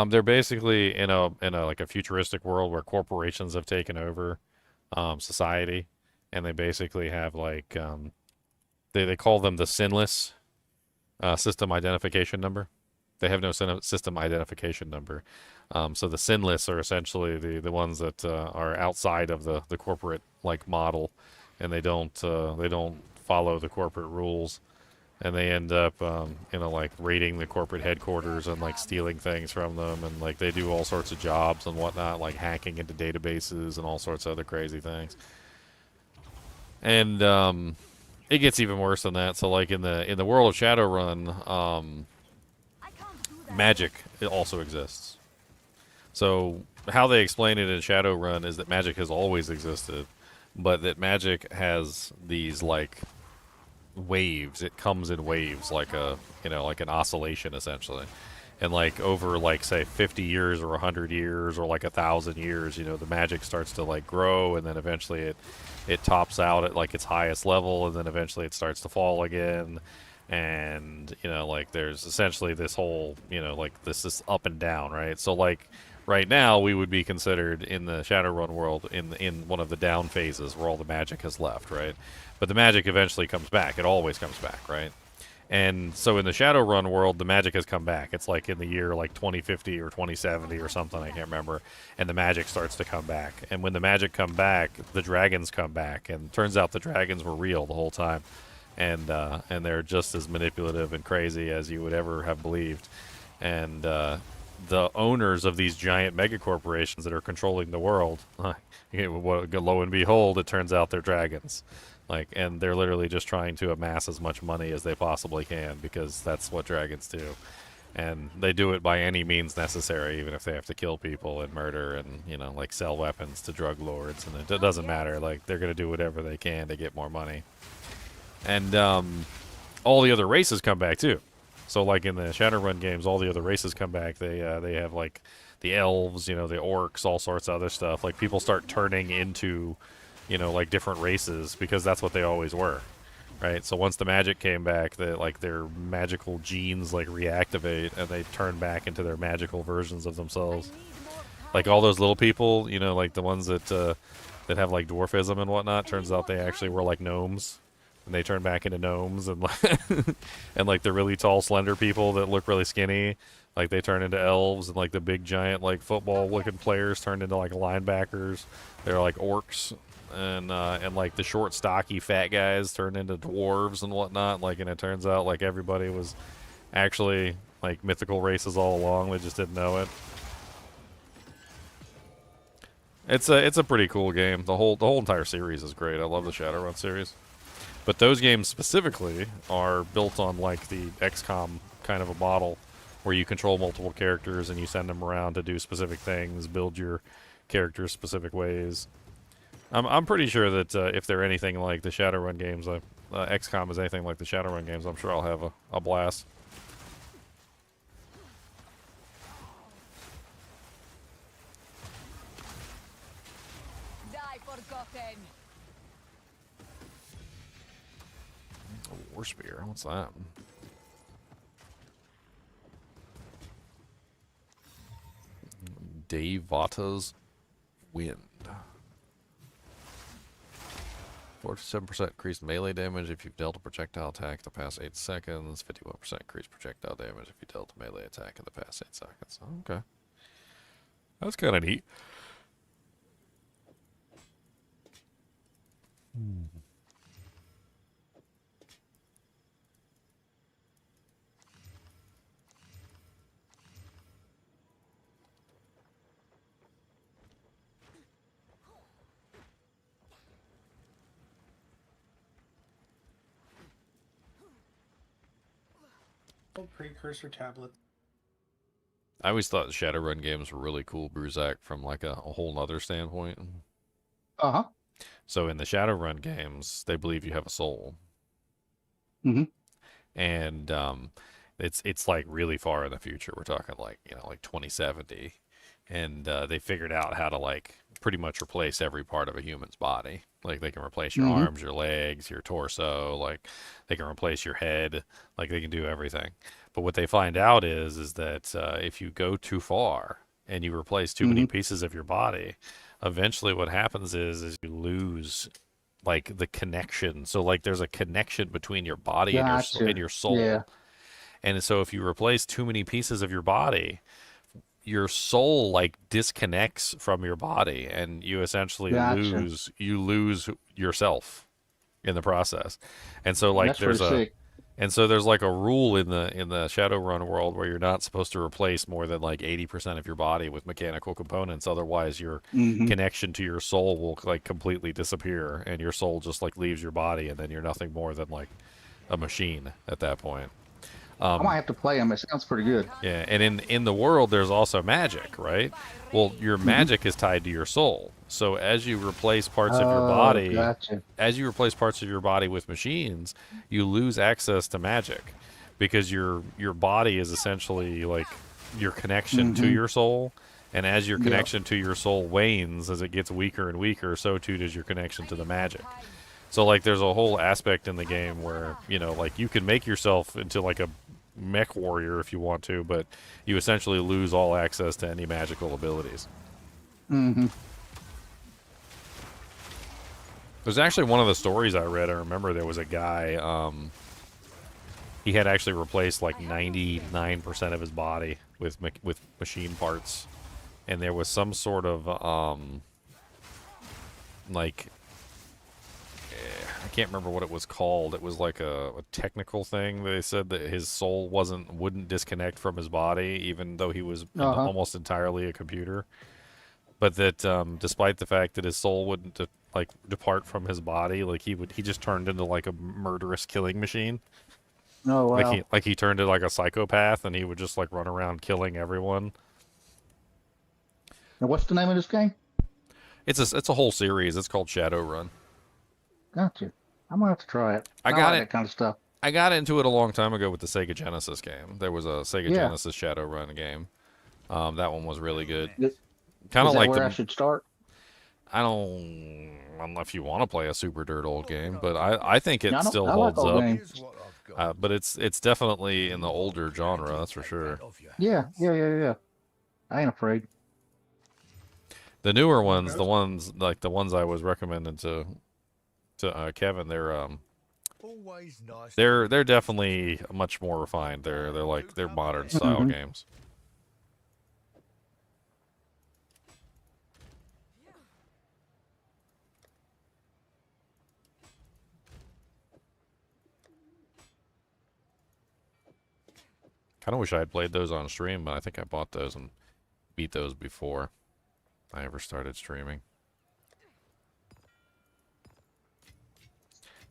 They're basically in a like a futuristic world where corporations have taken over society, and they basically have like they call them the sinless system identification number. They have no system identification number. So the sinless are essentially the ones that are outside of the corporate like model, and they don't follow the corporate rules. And they end up, like raiding the corporate headquarters and like stealing things from them, and like they do all sorts of jobs and whatnot, like hacking into databases and all sorts of other crazy things. And it gets even worse than that. So like in the world of Shadowrun, magic it also exists. So how they explain it in Shadowrun is that magic has always existed, but that magic has these like waves. It comes in waves, like like an oscillation essentially. And like over like say 50 years or 100 years or like 1,000 years, the magic starts to like grow, and then eventually it tops out at like its highest level, and then eventually it starts to fall again. And like there's essentially this whole like this up and down, right? So like right now we would be considered in the Shadowrun world in one of the down phases where all the magic has left, right? But the magic eventually comes back. It always comes back, right? And so in the Shadowrun world, the magic has come back. It's like in the year like 2050 or 2070 or something, I can't remember. And the magic starts to come back. And when the magic come back, the dragons come back. And turns out the dragons were real the whole time. And they're just as manipulative and crazy as you would ever have believed. And the owners of these giant mega corporations that are controlling the world, lo and behold, it turns out they're dragons. And they're literally just trying to amass as much money as they possibly can, because that's what dragons do. And they do it by any means necessary, even if they have to kill people and murder and, like sell weapons to drug lords. And it doesn't matter. Like, they're going to do whatever they can to get more money. And all the other races come back, too. So, like, in the Shadowrun games, all the other races come back. They have, like, the elves, the orcs, all sorts of other stuff. Like, people start turning into you know, like different races because that's what they always were, right? So once the magic came back, that like their magical genes like reactivate and they turn back into their magical versions of themselves. Like all those little people, you know, like the ones that that have like dwarfism and whatnot. Turns out they actually were like gnomes, and they turn back into gnomes, and like and like the really tall, slender people that look really skinny, like they turn into elves, and like the big giant like football-looking players turned into like linebackers. They're like orcs, and like the short, stocky, fat guys turned into dwarves and whatnot. Like, and it turns out like everybody was actually like mythical races all along. They just didn't know it. It's a pretty cool game. The whole entire series is great. I love the Shadowrun series. But those games specifically are built on like the XCOM kind of a model where you control multiple characters and you send them around to do specific things, build your characters specific ways. I'm pretty sure that if they're anything like the Shadowrun games, XCOM is anything like the Shadowrun games, I'm sure I'll have a blast. War Spear, what's that? Devata's Wind. 47% increased melee damage if you've dealt a projectile attack in the past 8 seconds. 51% increased projectile damage if you dealt a melee attack in the past 8 seconds. Okay. That's kind of neat. Precursor tablet. I always thought the Shadowrun games were really cool, Bruzak, from like a whole nother standpoint. Uh-huh. So in the Shadowrun games, they believe you have a soul. Mm-hmm. And it's like really far in the future. We're talking like, you know, like 2070. And they figured out how to like pretty much replace every part of a human's body. Like they can replace your arms, your legs, your torso, like they can replace your head, like they can do everything. But what they find out is that if you go too far and you replace too many pieces of your body, eventually what happens is you lose like the connection. So like there's a connection between your body and your soul. Yeah. And so if you replace too many pieces of your body, your soul like disconnects from your body, and you essentially lose yourself in the process. And so like there's like a rule in the Shadowrun world where you're not supposed to replace more than like 80% of your body with mechanical components, otherwise your connection to your soul will like completely disappear, and your soul just like leaves your body, and then you're nothing more than like a machine at that point. I might have to play them. It sounds pretty good. Yeah, and in the world, there's also magic, right? Well, your magic is tied to your soul. So as you replace parts of your body, with machines, you lose access to magic because your body is essentially like your connection to your soul. And as your connection to your soul wanes, as it gets weaker and weaker, so too does your connection to the magic. So like there's a whole aspect in the game where, you know, like you can make yourself into like a mech warrior if you want to, but you essentially lose all access to any magical abilities. There's actually one of the stories I read, I remember there was a guy, he had actually replaced like 99% of his body with machine parts, and there was some sort of like I can't remember what it was called. It was like a technical thing. They said that his soul wouldn't disconnect from his body, even though he was almost entirely a computer. But that despite the fact that his soul wouldn't depart from his body, like he just turned into like a murderous killing machine. Oh wow! Like he turned into like a psychopath, and he would just like run around killing everyone. Now, what's the name of this game? It's a whole series. It's called Shadowrun. Gotcha. I'm gonna have to try it. I got like it. That kind of stuff. I got into it a long time ago with the Sega Genesis game. There was a Sega Genesis Shadowrun game. That one was really good. Is Kind of that like where I should start? I don't know if you want to play a super dirt old game, but I think Yeah, it still I like holds old up. games. Here's what I've got. But it's definitely in the older genre, that's for Take sure. that off your Yeah, hands. yeah. I ain't afraid. The newer ones, Okay. the ones like the ones I was recommending to Kevin, Always nice to they're meet you. definitely much more refined. They're like they're come modern again. style Hmm. games. Kind of wish I had played those on stream, but I think I bought those and beat those before I ever started streaming.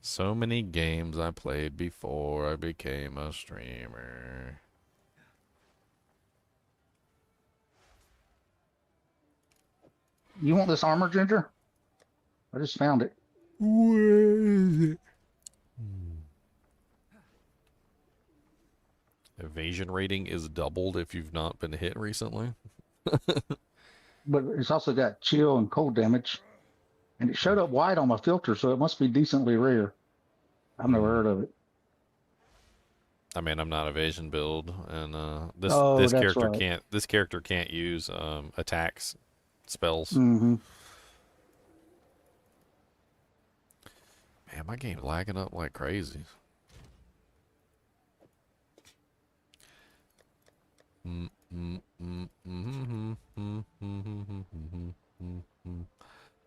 So many games I played before I became a streamer. You want this armor, Ginger? I just found it. Where is it? Evasion rating is doubled if you've not been hit recently. But it's also got chill and cold damage. And it showed up white on my filter, so it must be decently rare. I've never heard of it. I mean, I'm not evasion build, and Oh, that's right. this character can't use attacks spells. Mm-hmm. Man, my game's lagging up like crazy.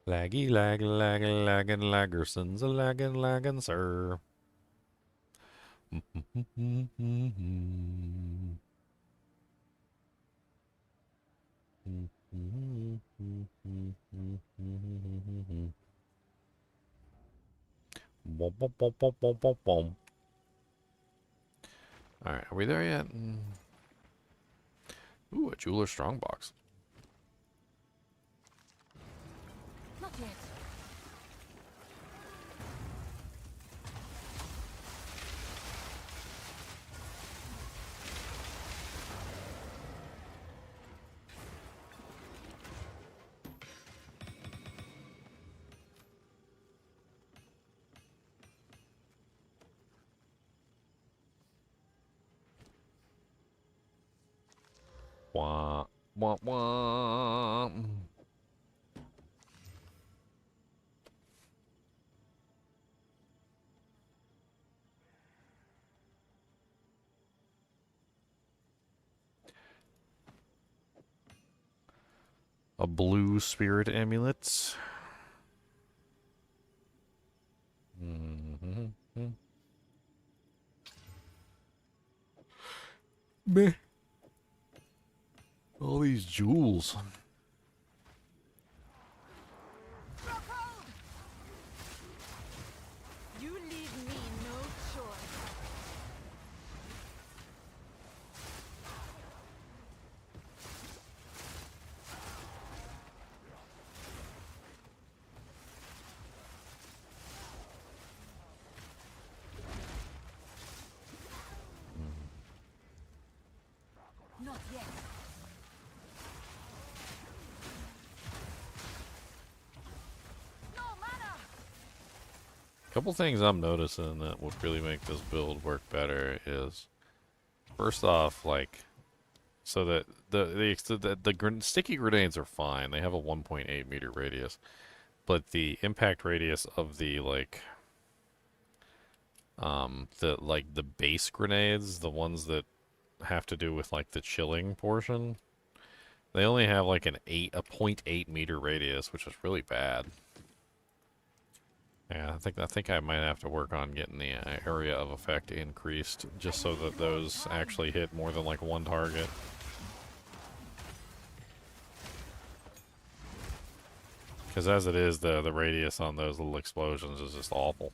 Laggy, lag, lag, laggin', laggersons, a laggin', laggin', sir. Bom, bom, bom, bom, bom, bom, bom. All right, are we there yet? Ooh, a jeweler's strongbox. Not yet. Wah, wah, wah. A blue spirit amulet. Meh. All these jewels. You leave me no choice. Not yet. No mana. Couple things I'm noticing that would really make this build work better is, first off, like, so that the sticky grenades are fine. They have a 1.8 meter radius, but the impact radius of the the base grenades, the ones that have to do with like the chilling portion, they only have like a 0.8 meter radius, which is really bad. Yeah, I think I might have to work on getting the area of effect increased just so that those actually hit more than like one target. Because as it is, the radius on those little explosions is just awful.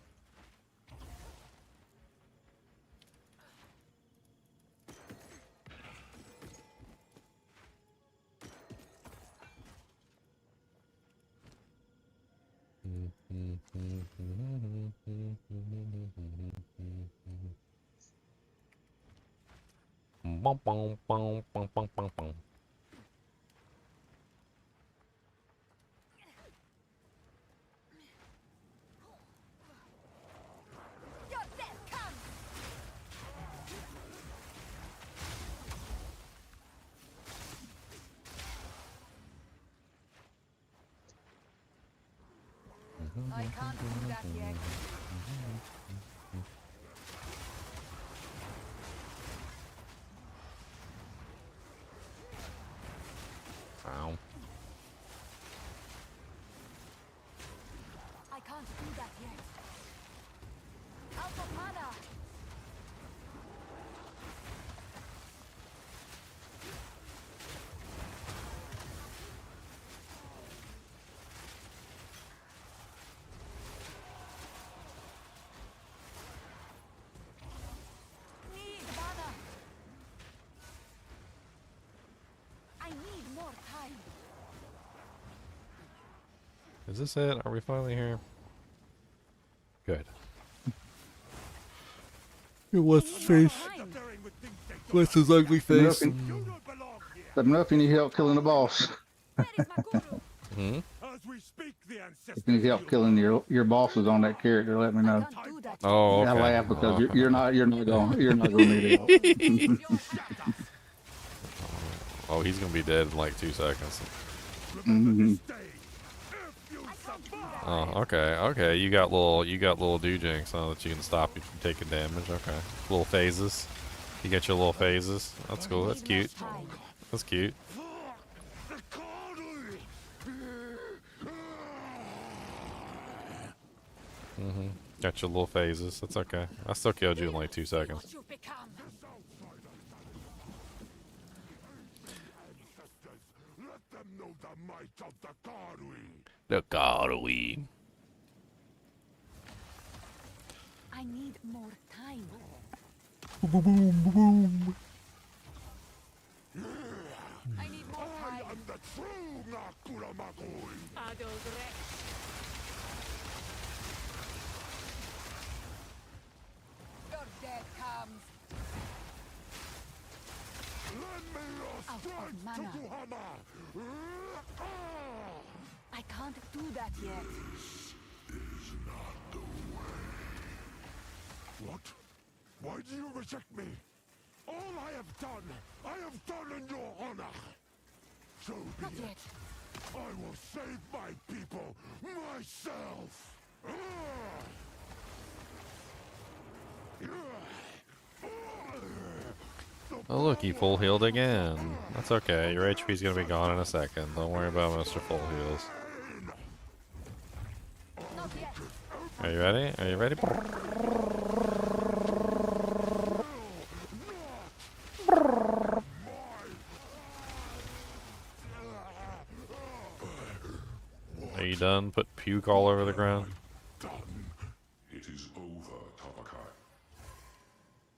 Bum, bum, bum, bum, bum, bum, bum. I can't do that yet. Ow. I can't do that yet. Out of mana. Need mana. I need more time. Is this it? Are we finally here? Good. What's his face? What's his ugly face? Let me know if you need help killing the boss. Where is my guru? Hmm? As we speak, the ancestors. If you need help killing your bosses on that character, let me know. Can't do that. Oh, okay. I laugh because Oh. you're not gonna need help. Oh, he's gonna be dead in like 2 seconds. Mhm. Oh, okay, okay. You got little dojinks so that you can stop you from taking damage. Okay, little phases. You got your little phases. That's cool. That's cute. That's cute. Got your little phases. That's okay. I still killed you in like 2 seconds. What you've become. Let them know the might of the Karui. The Goldeneye. I need more time. I need more I time. am the true Nakuramagui. Adult Rex. Your death comes. Lend me your Out of strength, mana. Tokuhama. I can't do that yet. What? Why do you reject me? All I have done in your honor. So Not be yet. it. I will save my people myself. Oh look, he full healed again. That's okay. Your HP's gonna be gone in a second. Don't worry about Mr. Full Heals. Not yet. Are you ready? Are you ready? Are you done? Put puke all over the ground. Done. It is over, Tabakai.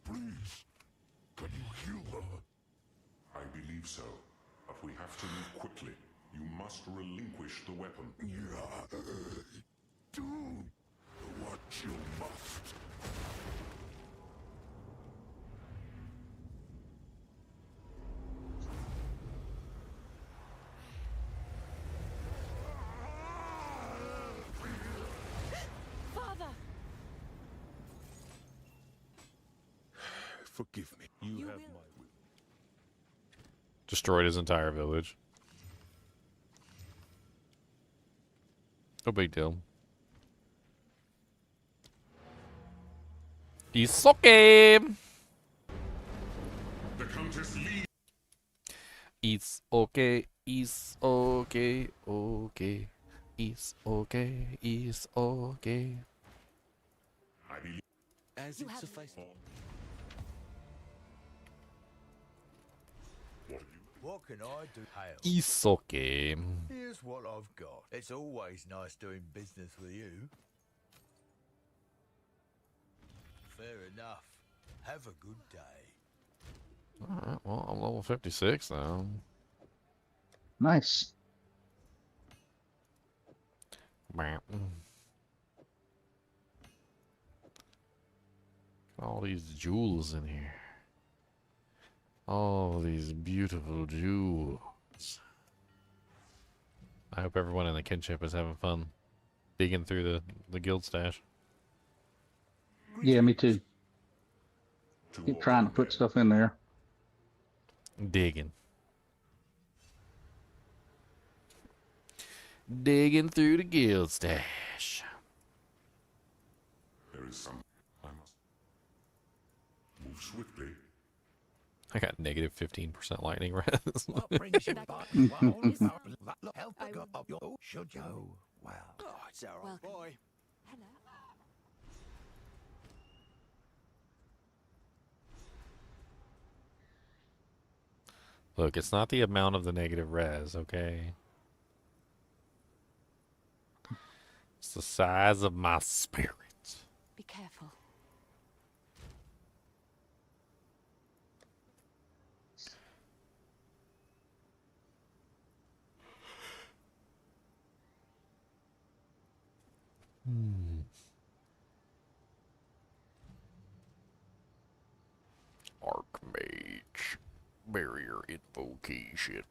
Please, can you heal her? I believe so, but we have to move quickly. You must relinquish the weapon. Do what you must. Father. Forgive me. You You have will- my will. Destroyed his entire village. No big deal. It's okay. The Countess leaves. It's okay. It's okay. Okay. It's okay. It's okay. I believe. As You it have- suffices. What can I do? Hail. It's okay. Here's what I've got. It's always nice doing business with you. Fair enough. Have a good day. Alright, well, I'm level 56 now. Nice. All these jewels in here. All these beautiful jewels. I hope everyone in the kinship is having fun digging through the guild stash. Yeah, me too. Keep trying to put stuff in there. Digging. Digging through the guild stash. trash. There is some. I must move swiftly. I got negative 15% lightning res. What brings you back? Should you? Well, Oh, it's our old boy. Hello. Look, it's not the amount of the negative res, okay? It's the size of my spirit. Be careful. Archmage. Barrier invocation.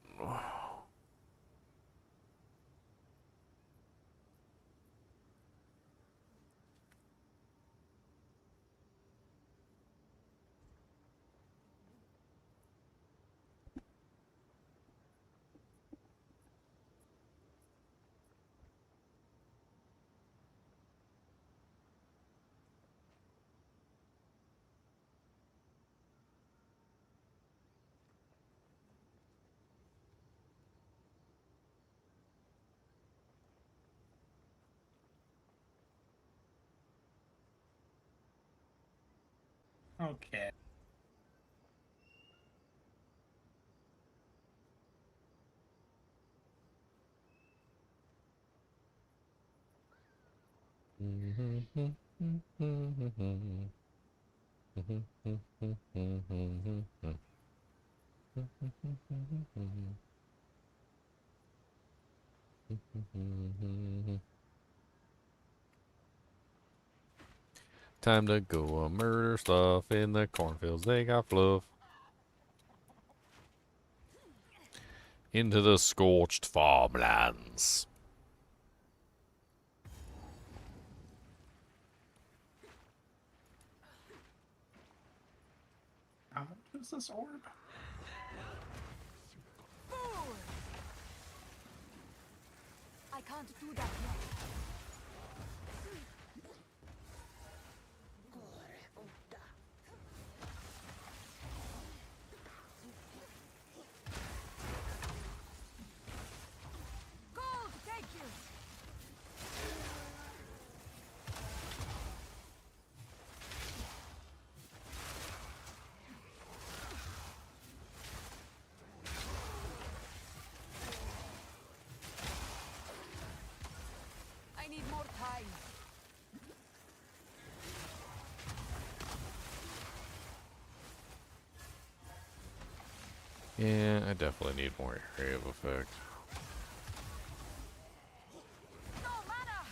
Okay. Time to go murder stuff in the cornfields. They got fluff. Into the scorched farmlands. How much is this orb? I can't do that yet. Gold, thank you. I need more time. Yeah, I definitely need more area of effect. No mana.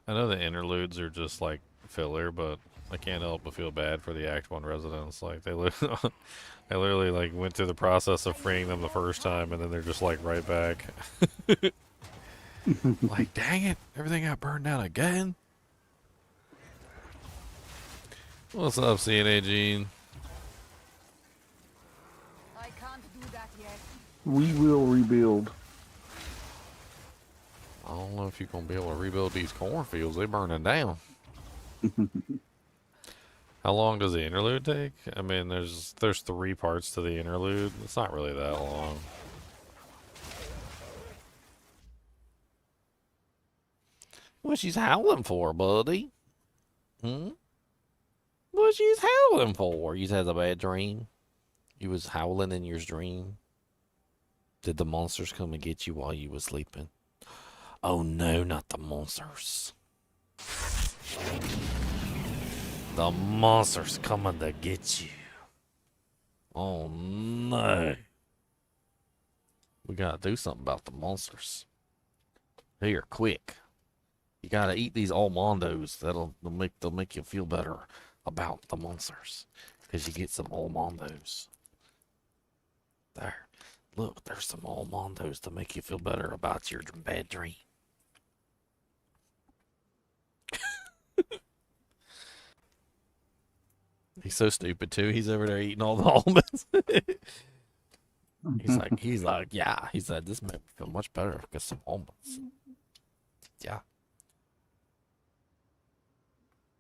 I know the interludes are just like filler, but I can't help but feel bad for the Act 1 residents. Like they I literally like went through the process of freeing them the first time and then they're just like right back. Like, dang it, everything got burned down again. What's up, CNA Gene? I can't do that yet. We will rebuild. I don't know if you're gonna be able to rebuild these cornfields. They're burning down. How long does the interlude take? I mean, there's 3 parts to the interlude. It's not really that long. What she's howling for, buddy? What she's howling for? You had a bad dream? You was howling in your dream? Did the monsters come and get you while you was sleeping? Oh no, not the monsters. The monster's coming to get you. Oh no. We gotta do something about the monsters. Here, quick. You gotta eat these almondos. They'll make you feel better about the monsters. Because you get some almondos. There. Look, there's some almondos to make you feel better about your bad dream. He's so stupid too. He's over there eating all the almonds. He's like, yeah. He said this made me feel much better because some moments. Yeah.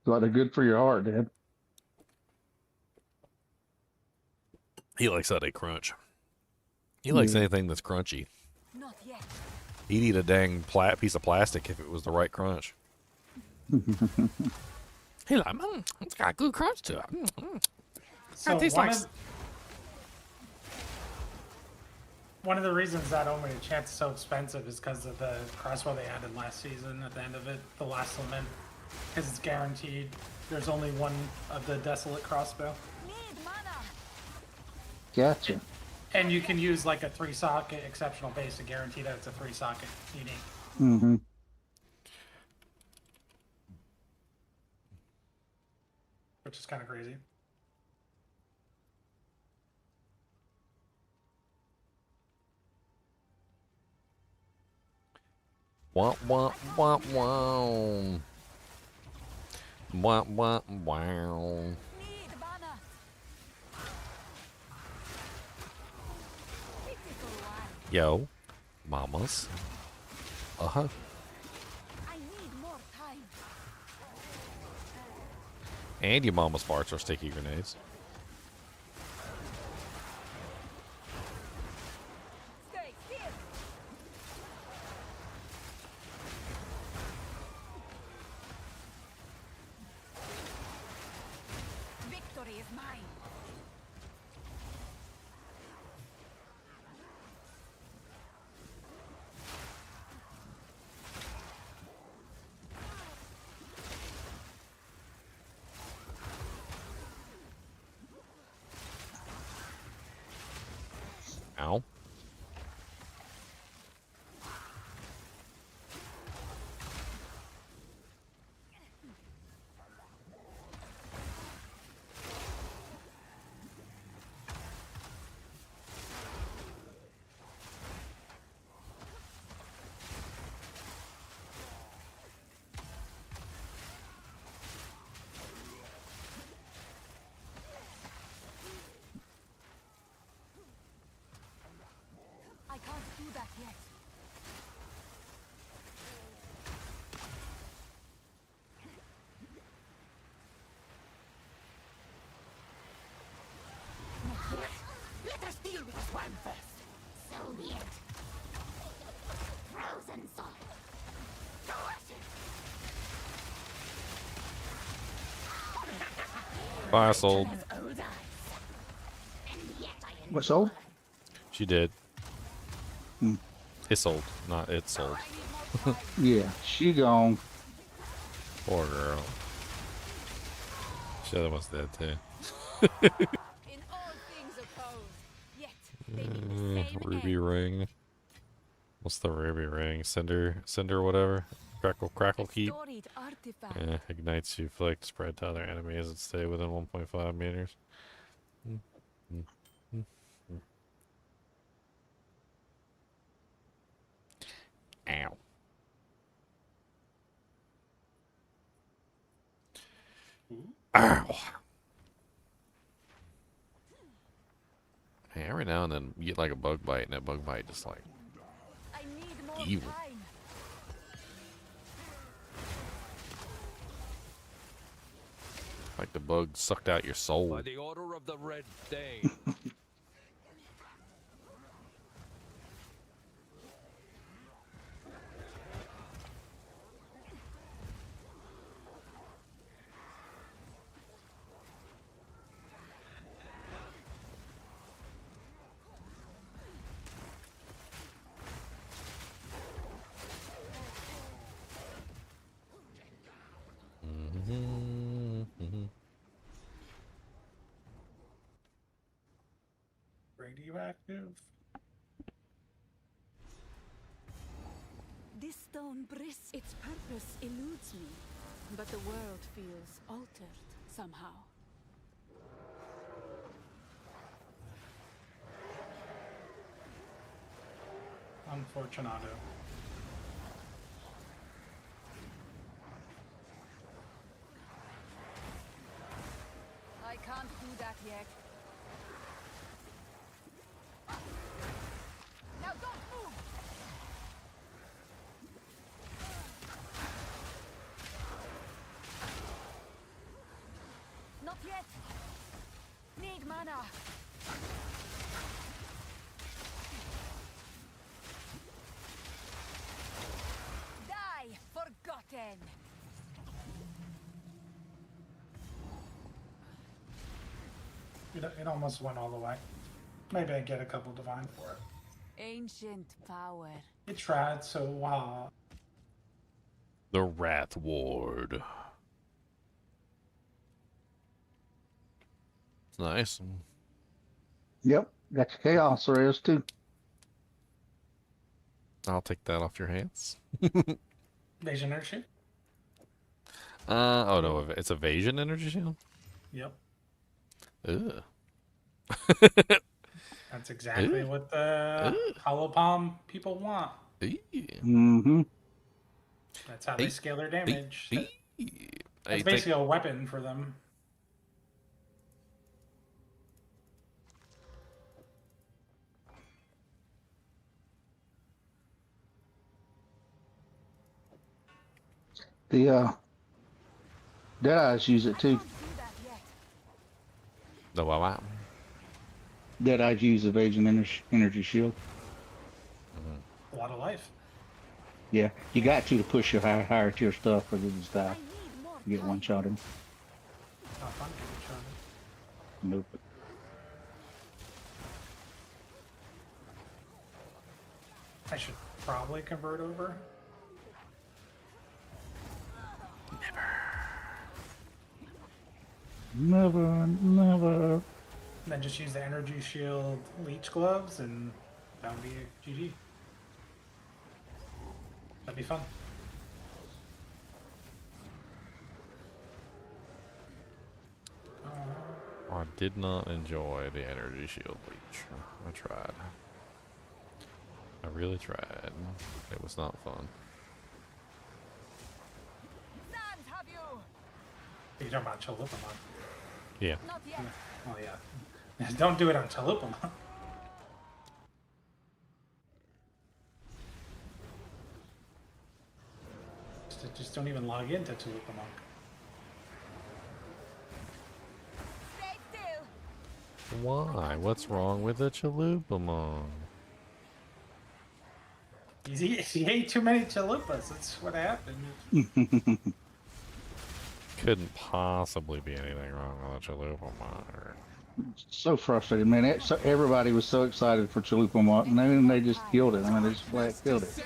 Like they're good for your heart, Dad. He likes how they crunch. He likes Yeah. anything that's crunchy. Not yet. He'd eat a dang piece of plastic if it was the right crunch. He like, it's got a good crunch to it. So tastes one, like of, one of the reasons that Only a Chance is so expensive is because of the crossbow they added last season at the end of it, the last lament. Because it's guaranteed. There's only one of the Desolate crossbow. Need mana. Gotcha. And you can use like a 3-socket exceptional base to guarantee that it's a 3-socket unique. Mm-hmm. Which is kind of crazy. Wah, wah, wah, wah. Wah, wah, wow. Need mana. Pitiful one. Yo, mamas. Uh-huh. I need more time. And your mama's farts are sticky grenades. Stay still. Victory is mine. Ow. I can't do that yet. Not yet. Let us deal with this one first. So be it. Frozen solid. Bye, sold. What's old? She did. Hmm. It sold, not it sold. Yeah, she gone. Poor girl. She was dead too. In all things opposed, yet they need the same Ruby end. ring. What's the ruby ring? Cinder whatever? Crackle keep? Storied artifact. Yeah, ignites you, flick, spread to other enemies and stay within 1.5 meters. Ow. Ow. Hey, every now and then you get like a bug bite, and that bug bite just like I need more evil. time. Like the bug sucked out your soul. By the order of the Red Day. Radioactive. This stone brisk. Its purpose eludes me, but the world feels altered somehow. Unfortunato. I can't do that yet. yet. Need mana. Die, forgotten. It almost went all the way. Maybe I get a couple divine for it. Ancient power. It tried, so The Wrath Ward. It's nice. Yep, got your chaos rares too. I'll take that off your hands. Evasion energy. Oh no, it's evasion energy shield. Yep. Ugh. That's exactly what the Hollow Palm people want. Mm-hmm. That's how they scale their damage. It's I basically a weapon for them. The Deadeyes use it too. The what? Deadeyes use evasion energy shield. A lot of life. Yeah, you got to push your higher tier stuff, or they just die. You get one shot in. Not fun to get shot at. Nope. I should probably convert over. Never. Then just use the energy shield leech gloves, and that would be a GG. That'd be fun. I did not enjoy the energy shield leech. I tried. I really tried. It was not fun. You're talking about Chalupamon. Yeah. Oh yeah. Don't do it on Chalupamon. Just don't even log into Chalupamon. Why? What's wrong with the Chalupamon? He ate too many chalupas. That's what happened. Couldn't possibly be anything wrong with a Chalupamon. So frustrated, man. Everybody was so excited for Chalupamon, and then they just killed it. I mean, they just flat killed it.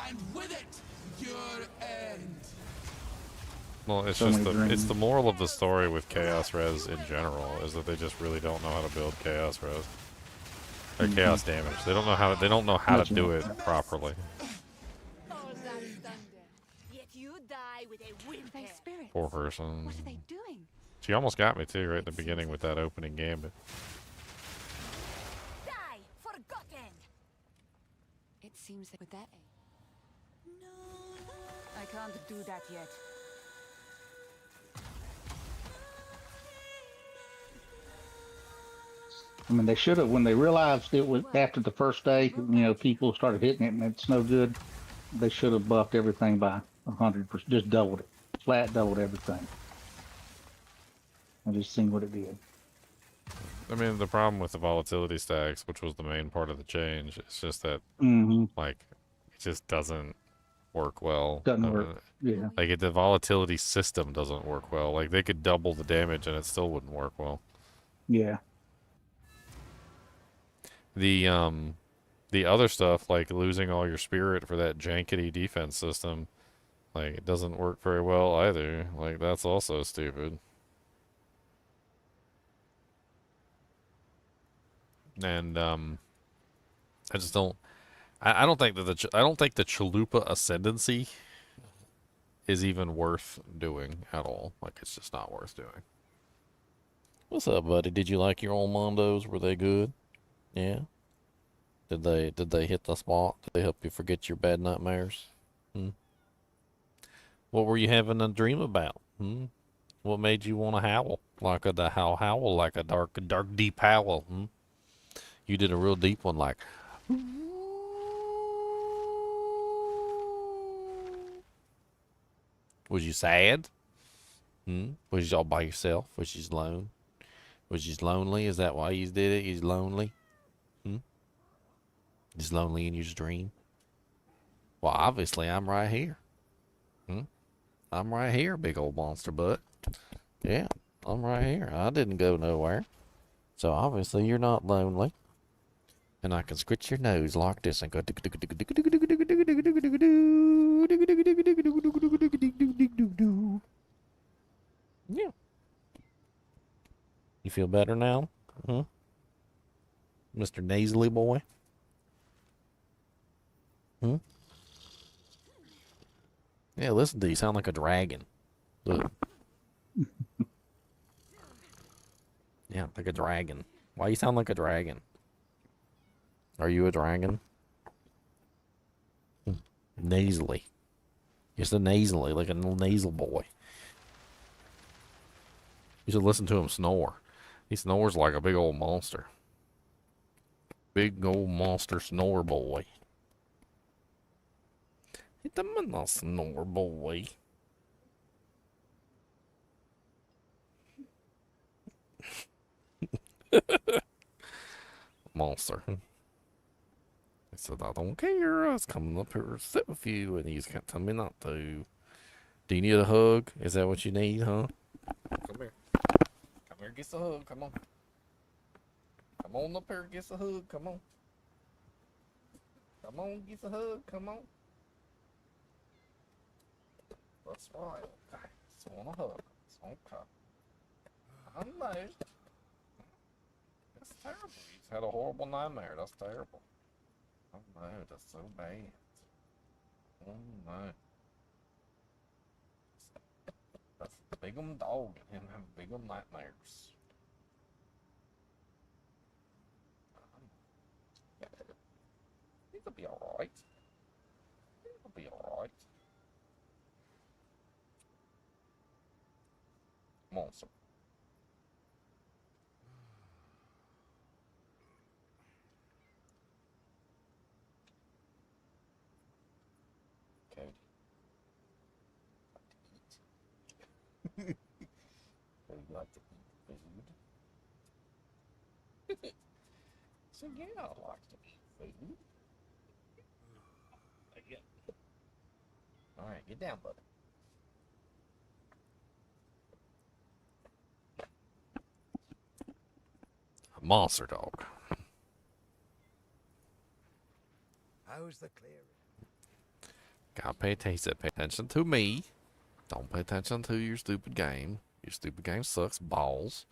And with it, your end. Well, it's So just many it's dreams. the moral of the story with Chaos Res in general is that they just really don't know how to build Chaos Res or Chaos damage. They don't know how to do it properly. Yet you die with a whimper. Spirits. Poor person. What are they doing? She almost got me too right at the beginning with that opening gambit. Die, forgotten. It seems that with that I can't do that yet. I mean, they should have, when they realized it was after the first day, people started hitting it and it's no good. They should have buffed everything by 100%, just doubled it, flat doubled everything. I just seen what it did. I mean, the problem with the volatility stacks, which was the main part of the change, it's just that like it just doesn't work well. Doesn't work. Yeah. Like the volatility system doesn't work well. Like they could double the damage and it still wouldn't work well. Yeah. The other stuff, like losing all your spirit for that jankety defense system, like it doesn't work very well either. Like that's also stupid. And I just don't. I don't think that I don't think the Chalupa Ascendancy is even worth doing at all. Like it's just not worth doing. What's up, buddy? Did you like your old Mondos? Were they good? Yeah. Did they hit the spot? Did they help you forget your bad nightmares? What were you having a dream about? What made you want to howl like a howl like a dark deep howl? You did a real deep one, like. Was you sad? Was y'all by yourself? Was you alone? Was you lonely? Is that why you did it? You lonely? Just lonely in your dream? Well, obviously I'm right here. I'm right here, big old monster butt. Yeah, I'm right here. I didn't go nowhere. So obviously you're not lonely. And I can scratch your nose like this and go. Yeah. You feel better now? Mr. Nasally boy? Yeah, listen to you. Sound like a dragon. Look. Yeah, like a dragon. Why you sound like a dragon? Are you a dragon? Nasally. You're so nasally, like a little nasal boy. You should listen to him snore. He snores like a big old monster. Big old monster snore boy. Hit them in the snore boy. Monster. He said, I don't care. I was coming up here to sit with you, and you just can't tell me not to. Do you need a hug? Is that what you need, huh? Come here. Come here, get a hug. Come on. Come on up here, get a hug. Come on. Come on, get a hug. Come on. That's right. Okay. Just want a hug. It's okay. I know. That's terrible. You just had a horrible nightmare. That's terrible. Oh no, that's so bad. Oh no. That's the big dog and him having big nightmares. It'll be alright. It'll be alright. Monster. So you like to eat food? So yeah, I like to eat food. Yeah. Alright, get down, buddy. A monster dog. How's the clearing? Gotta pay attention. Pay attention to me. Don't pay attention to your stupid game. Your stupid game sucks balls.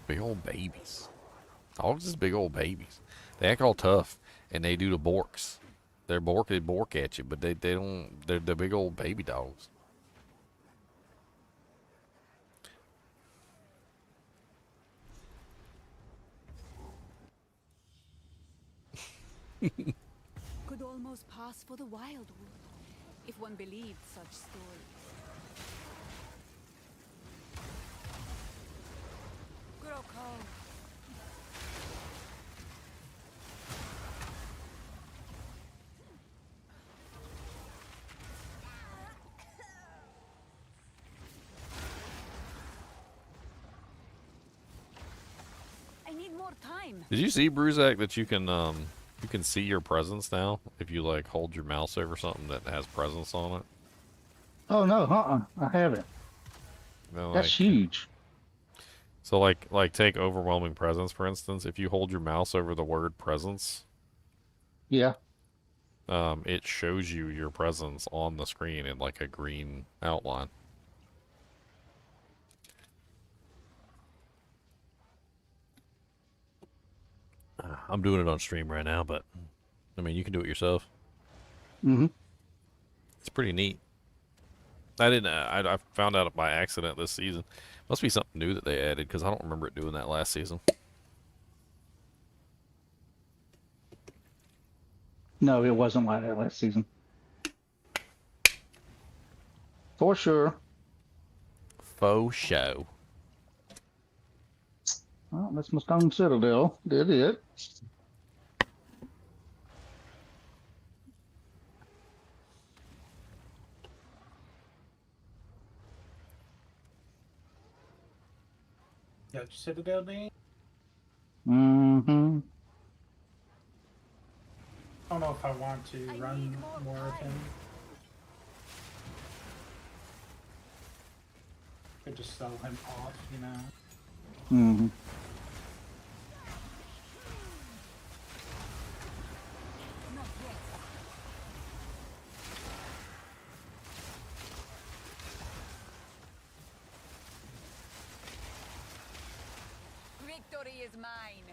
Big old babies. All just big old babies. They act all tough, and they do the borks. They bork at you, but they don't. They're big old baby dogs. Could almost pass for the Wildwood, if one believed such stories. Grow cold. I need more time. Did you see, Bruzak, that you can see your presence now if you like hold your mouse over something that has presence on it? Oh no, I haven't. No, That's huge. So like take overwhelming presence for instance. If you hold your mouse over the word presence, Yeah. it shows you your presence on the screen in like a green outline. I'm doing it on stream right now, but I mean you can do it yourself. Mm-hmm. It's pretty neat. I didn't. I found out by accident this season. Must be something new that they added because I don't remember it doing that last season. No, it wasn't like that last season. For sure. Faux show. Well, that's my Stone Citadel. Did it. Yeah, Citadel name? Mm-hmm. I don't know if I want to run more of him. Could just sell him off, you know. Mm-hmm. Victory is mine.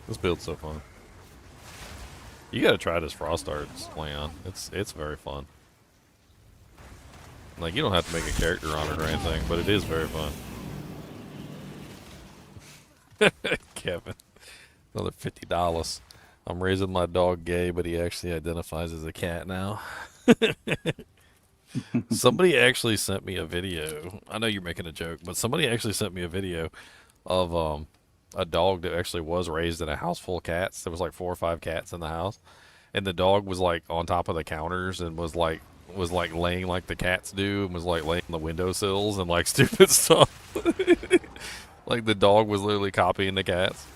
This build's so fun. You gotta try this Frost Arts, Leon. It's very fun. Like, you don't have to make a character on it or anything, but it is very fun. Kevin, another $50. I'm raising my dog gay, but he actually identifies as a cat now. Somebody actually sent me a video. I know you're making a joke, but somebody actually sent me a video of a dog that actually was raised in a house full of cats. There was like 4 or 5 cats in the house, and the dog was like on top of the counters and was like laying like the cats do, and was like laying on the windowsills and like stupid stuff. Like the dog was literally copying the cats.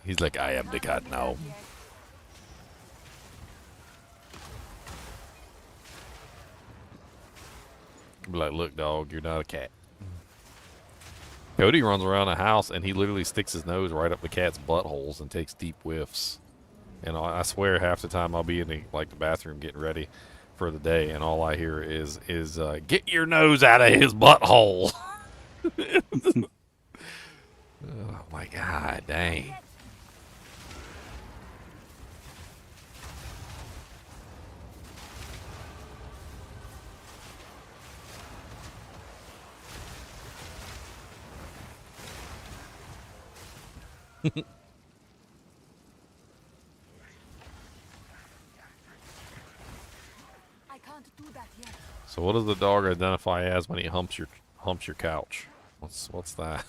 He's like, I am the cat now. Be like, look, dog, you're not a cat. Cody runs around the house and he literally sticks his nose right up the cat's buttholes and takes deep whiffs. And I swear, half the time I'll be in the bathroom getting ready for the day, and all I hear is get your nose out of his butthole. Oh my God, dang. I can't do that yet. So what does the dog identify as when he humps your couch? What's that?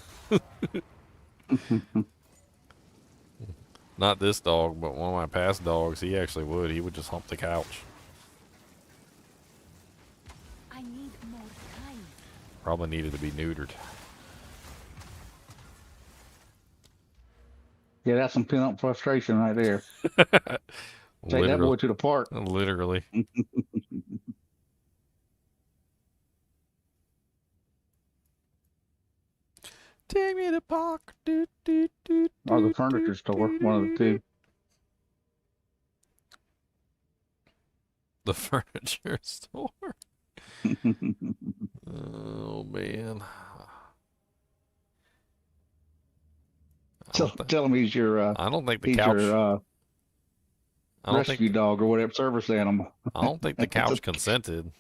Not this dog, but one of my past dogs. He actually would. He would just hump the couch. I need more time. Probably needed to be neutered. Yeah, that's some pin-up frustration right there. Take that boy to the park. Literally. Take me to the park. Do, do, do, Or the furniture store, one of the two. The furniture store. Oh man. Tell him he's your. I don't think the he's couch. Your, rescue dog or whatever, service animal. I don't think the couch consented.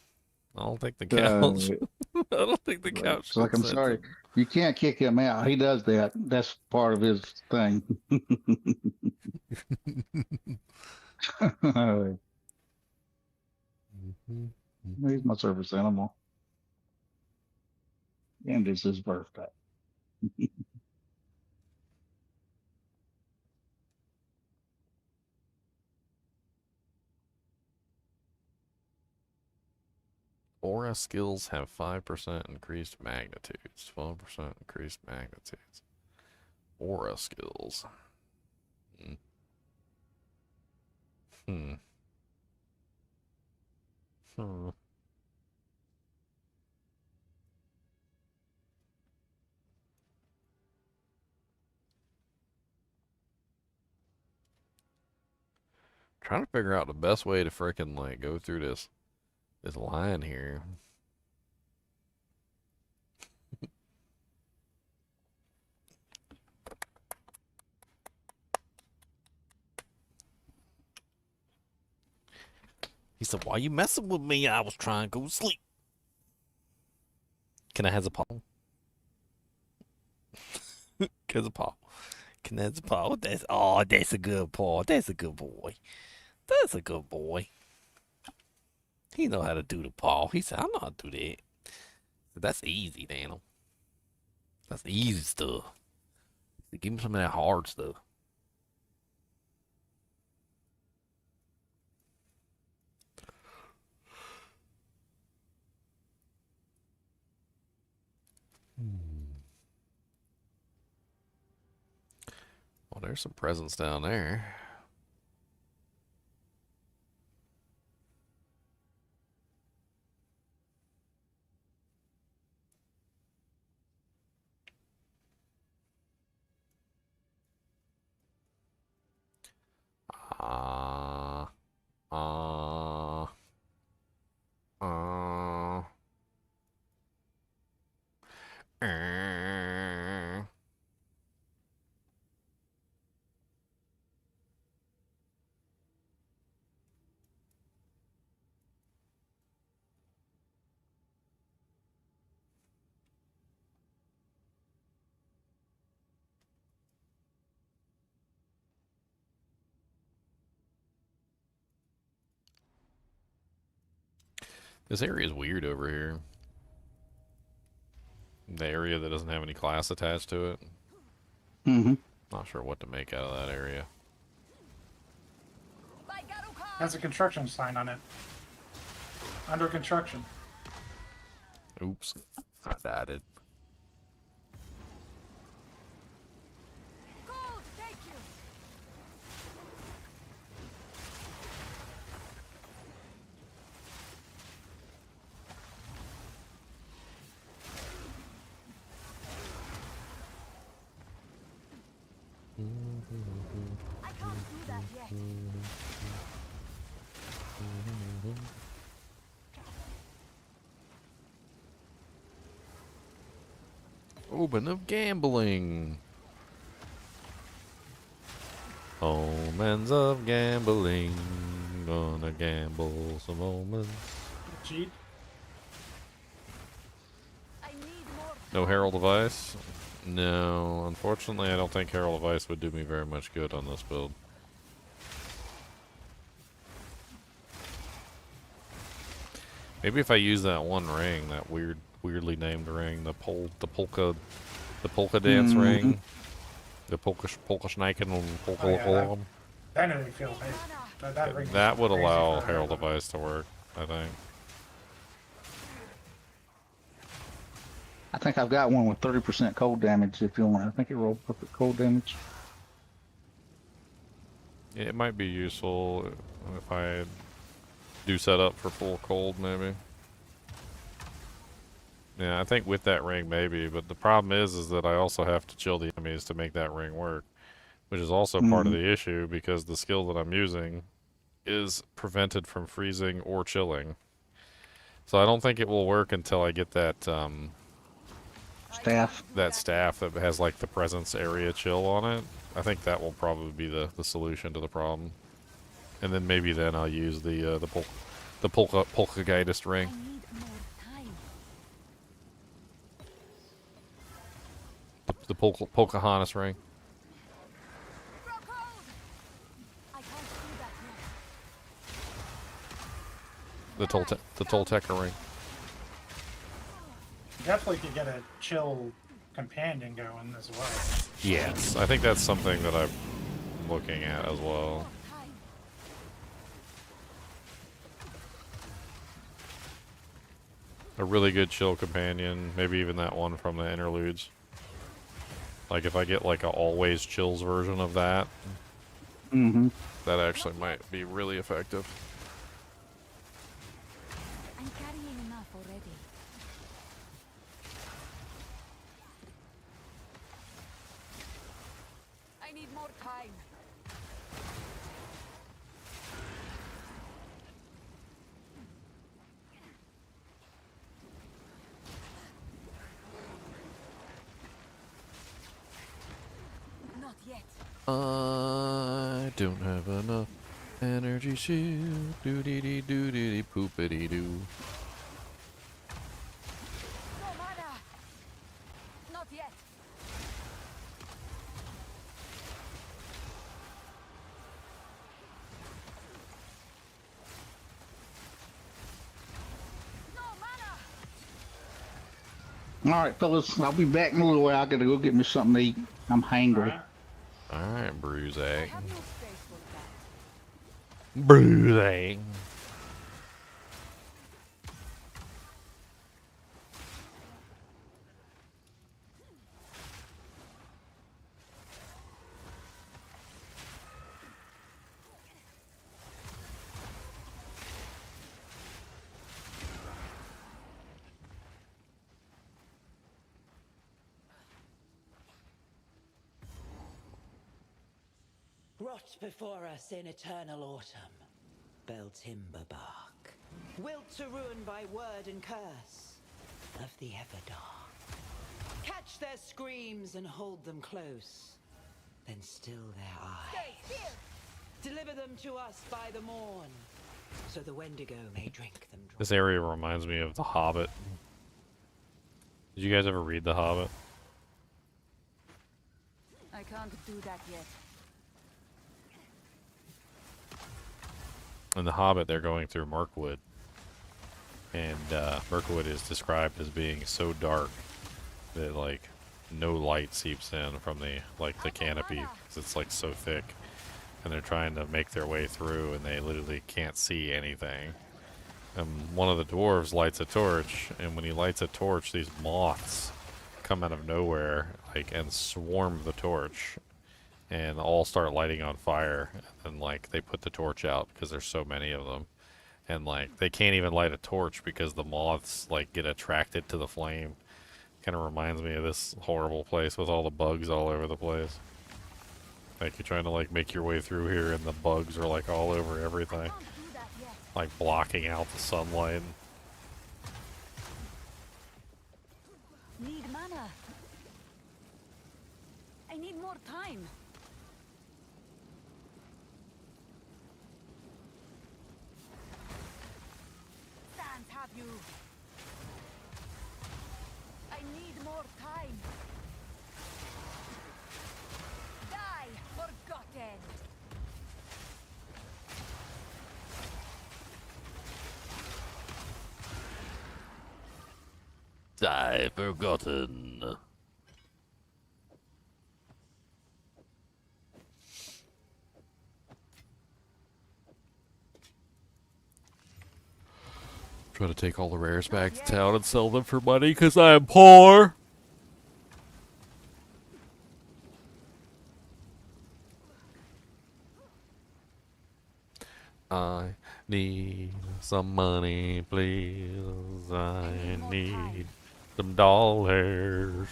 I don't think the couch. I don't think the couch. It's like, I'm sorry, you can't kick him out. He does that. That's part of his thing. He's my service animal. And it's his birthday. Aura skills have 5% increased magnitudes, 12% increased magnitudes. Aura skills. Hmm. Trying to figure out the best way to frickin' like go through this line here. He said, "Why you messing with me? I was trying to go to sleep." Can I have a paw? Can I have a paw? Can I have a paw? That's a good paw. That's a good boy. That's a good boy. He know how to do the paw. He said, "I know how to do that." That's easy, Daniel. That's easy stuff. Give him some of that hard stuff. Well, there's some presents down there. Uh, uh, uh, uh. This area is weird over here. The area that doesn't have any class attached to it. Mm-hmm. Not sure what to make out of that area. Has a construction sign on it. Under construction. Oops. I died it. I can't do that yet. Open of gambling. Omens of gambling. Gonna gamble some omens. Cheat. No Herald of Ice? No, unfortunately I don't think Herald of Ice would do me very much good on this build. Maybe if I use that one ring, that weirdly named ring, the polka dance ring, the polka schnaken and polka Oh, yeah, that really feels nice. that would crazy allow for Herald of Ice to work, I think. I think I've got one with 30% cold damage if you want. I think it rolled perfect cold damage. It might be useful if I do set up for full cold, maybe. Yeah, I think with that ring, maybe. But the problem is that I also have to chill the enemies to make that ring work, which is also part of the issue because the skill that I'm using is prevented from freezing or chilling. So I don't think it will work until I get that staff. That staff that has like the presence area chill on it. I think that will probably be the solution to the problem. And then maybe then I'll use the polka-geist ring. The Pocahontas ring. The Tolteca ring. Definitely could get a chill companion going as well. Yes, I think that's something that I'm looking at as well. A really good chill companion, maybe even that one from the interludes. Like if I get like a always chills version of that, that actually might be really effective. I'm carrying enough already. I need more time. Not yet. I don't have enough Energy shield, doo-dee-dee, doo-dee-dee, poopity-doo. No mana! Not yet. No mana! All right, fellas, I'll be back in a little while. I gotta go get me something to eat. I'm hangry. Alright, Bruise. I have no space for that. Bruise. Rot before us in eternal autumn, bell timber bark, wilt to ruin by word and curse of the Everdark. Catch their screams and hold them close, then still their eyes. Deliver them to us by the morn, so the Wendigo may drink them dry. This area reminds me of The Hobbit. Did you guys ever read The Hobbit? I can't do that yet. In The Hobbit, they're going through Mirkwood. And Mirkwood is described as being so dark that, like, no light seeps in from the, like, the canopy, because it's, like, so thick. And they're trying to make their way through, and they literally can't see anything. And one of the dwarves lights a torch, and when he lights a torch, these moths come out of nowhere, like, and swarm the torch, and all start lighting on fire. And like, they put the torch out because there's so many of them, and like, they can't even light a torch because the moths like get attracted to the flame. Kind of reminds me of this horrible place with all the bugs all over the place. Like, you're trying to like make your way through here, and the bugs are like all over everything, like blocking out the sunlight. Need mana. I need more time. Sans have you. I need more time. Die, forgotten. Die, forgotten. Try to take all the rares back to town and sell them for money because I am poor. I need some money, please. I need some dollars.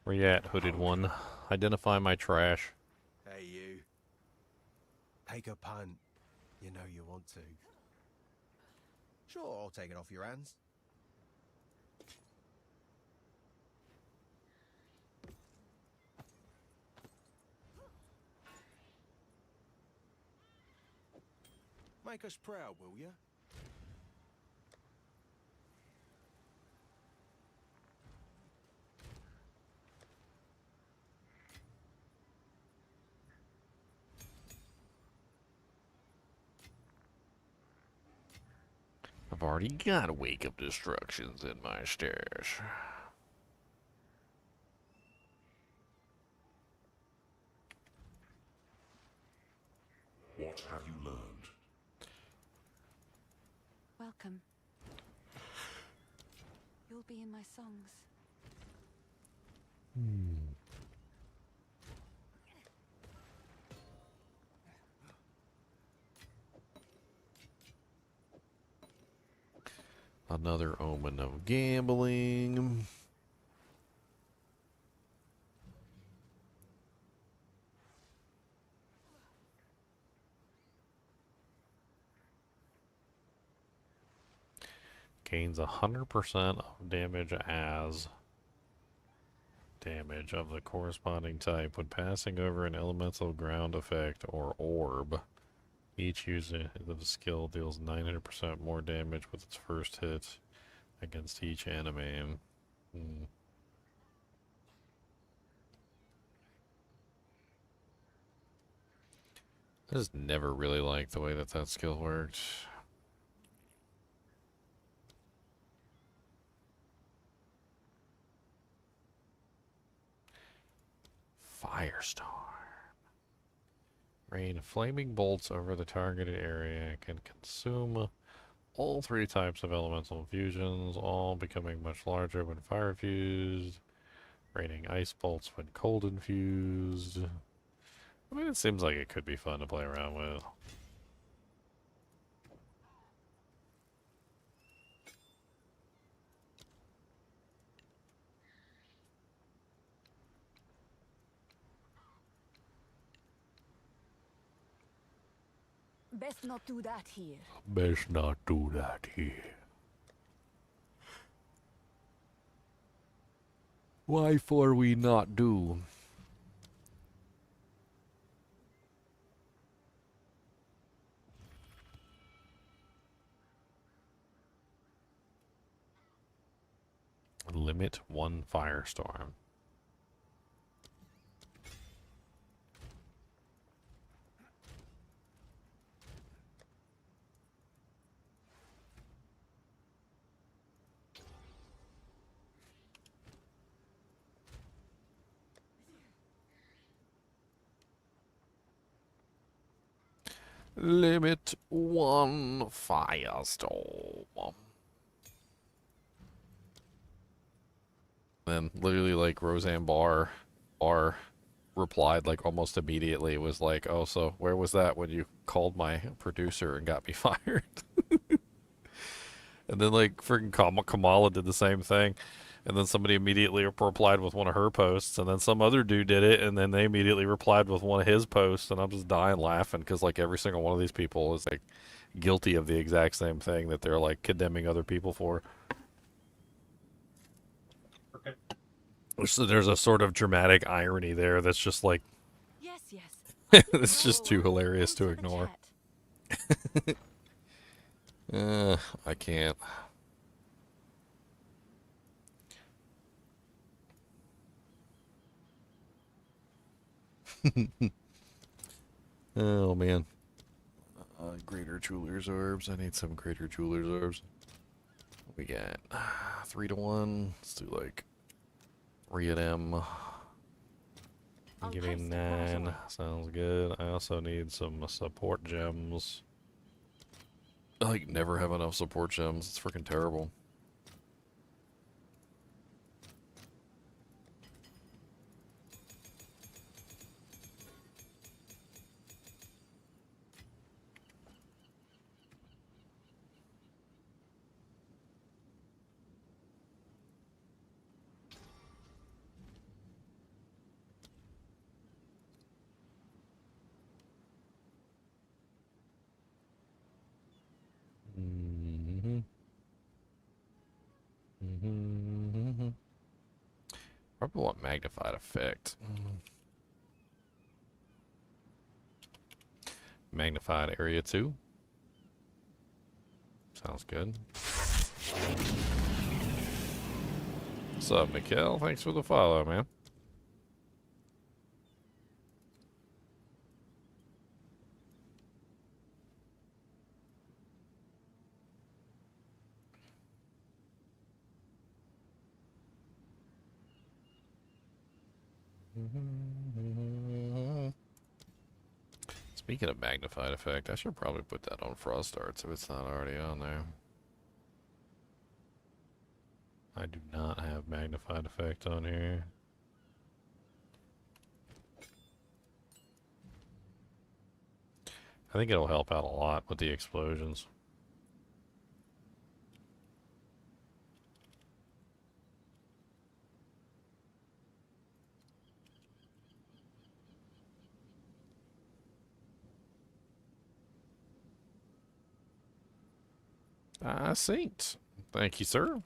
Where you at, hooded one? Identify my trash. Hey, you. Take a punt. You know you want to. Sure, I'll take it off your hands. Make us proud, will you? I've already got a Wake of Destructions in my stash. What have you learned? Welcome. You'll be in my songs. Another omen of gambling. Gains 100% of damage as damage of the corresponding type when passing over an elemental ground effect or orb. Each user of the skill deals 900% more damage with its first hit against each enemy. I just never really liked the way that that skill worked. Firestorm. Rain flaming bolts over the targeted area can consume all 3 types of elemental fusions, all becoming much larger when fire infused. Raining ice bolts when cold infused. I mean, it seems like it could be fun to play around with. Best not do that here. Best not do that here. Why for we not do? Limit 1 firestorm. Limit 1 firestorm. Then literally like Roseanne Barr replied like almost immediately. It was like, oh, so where was that when you called my producer and got me fired? And then like freaking Kamala did the same thing. And then somebody immediately replied with one of her posts, and then some other dude did it, and then they immediately replied with one of his posts, and I'm just dying laughing because like every single one of these people is like guilty of the exact same thing that they're like condemning other people for. Okay. So there's a sort of dramatic irony there that's just like, Yes, yes. it's just too hilarious to ignore. I can't. Oh man. Greater Jeweler's Orbs. I need some Greater Jeweler's Orbs. We got 3 to 1. Let's do like 3 of them. Give me 9. Sounds good. I also need some support gems. I like never have enough support gems. It's freaking terrible. Probably want magnified effect. Magnified area 2. Sounds good. What's up, Mikkel? Thanks for the follow, man. Speaking of magnified effect, I should probably put that on Frost Arts if it's not already on there. I do not have magnified effect on here. I think it'll help out a lot with the explosions. Saint. Thank you, sir.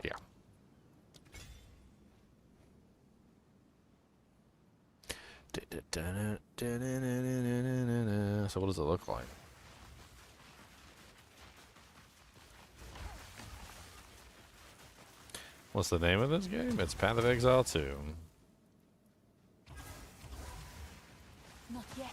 Yeah. So what does it look like? What's the name of this game? It's Path of Exile 2. Not yet.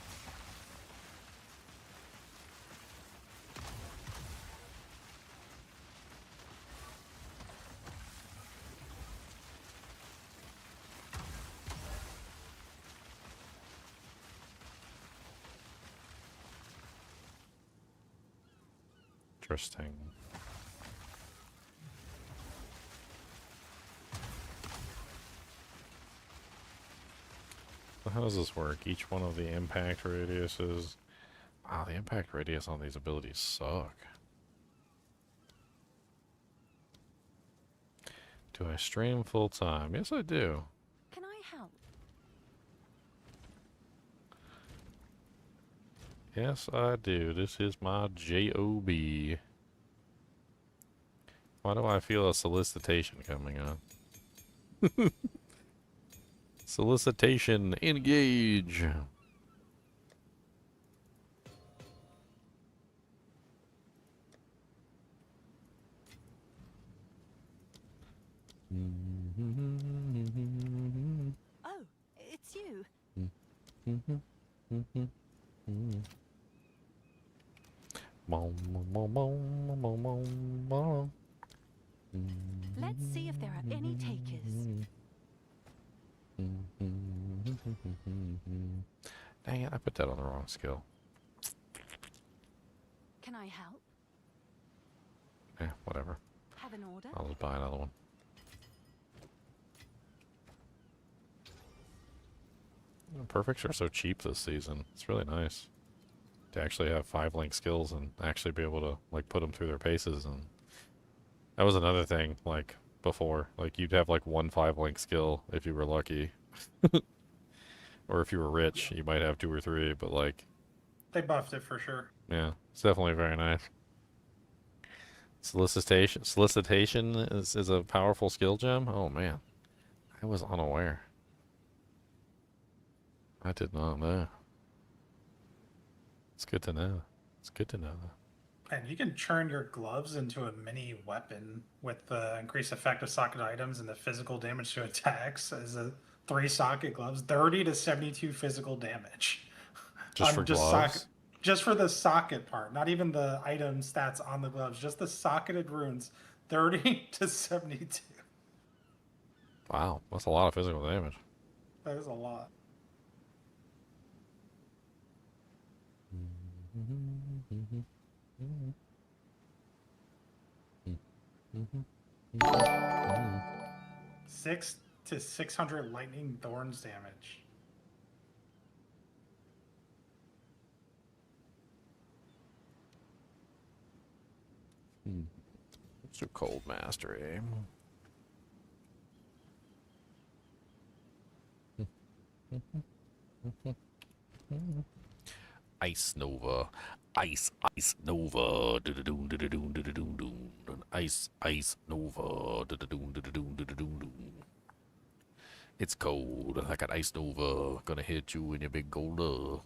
Interesting. So how does this work? Each one of the impact radiuses. Wow, the impact radius on these abilities suck. Do I stream full time? Yes, I do. Can I help? Yes, I do. This is my JOB. Why do I feel a solicitation coming on? Solicitation, engage. Oh, it's you. Let's see if there are any takers. Dang it, I put that on the wrong skill. Can I help? Whatever. Have an order? I'll just buy another one. Perfects are so cheap this season. It's really nice to actually have 5-link skills and actually be able to like put them through their paces. And that was another thing like before, like you'd have like 1 5-link skill if you were lucky. Or if you were rich, you might have 2 or 3, but like They buffed it for sure. yeah, it's definitely very nice. Solicitation is a powerful skill gem. Oh man, I was unaware. I did not know. It's good to know. It's good to know. And you can turn your gloves into a mini weapon with the increased effect of socket items and the physical damage to attacks as a 3 socket gloves, 30 to 72 physical damage. Just for gloves? Just for the socket part, not even the item stats on the gloves, just the socketed runes, 30 to 72. Wow, that's a lot of physical damage. That is a lot. Six to 600 lightning thorns damage. What's your cold mastery? Ice Nova. Ice Nova. Ice Nova. It's cold. I got Ice Nova. Gonna hit you in your big gold.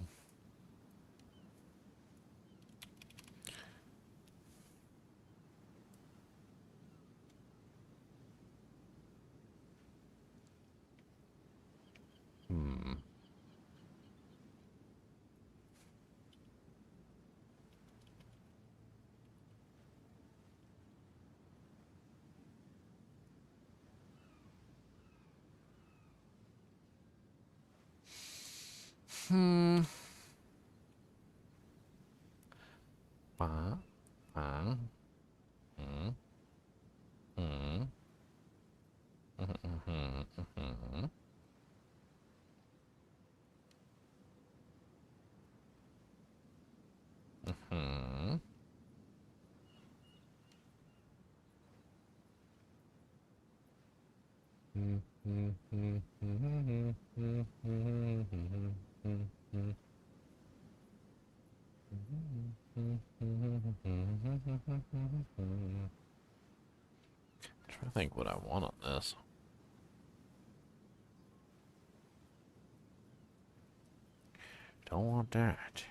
Trying to think what I want on this. Don't want that.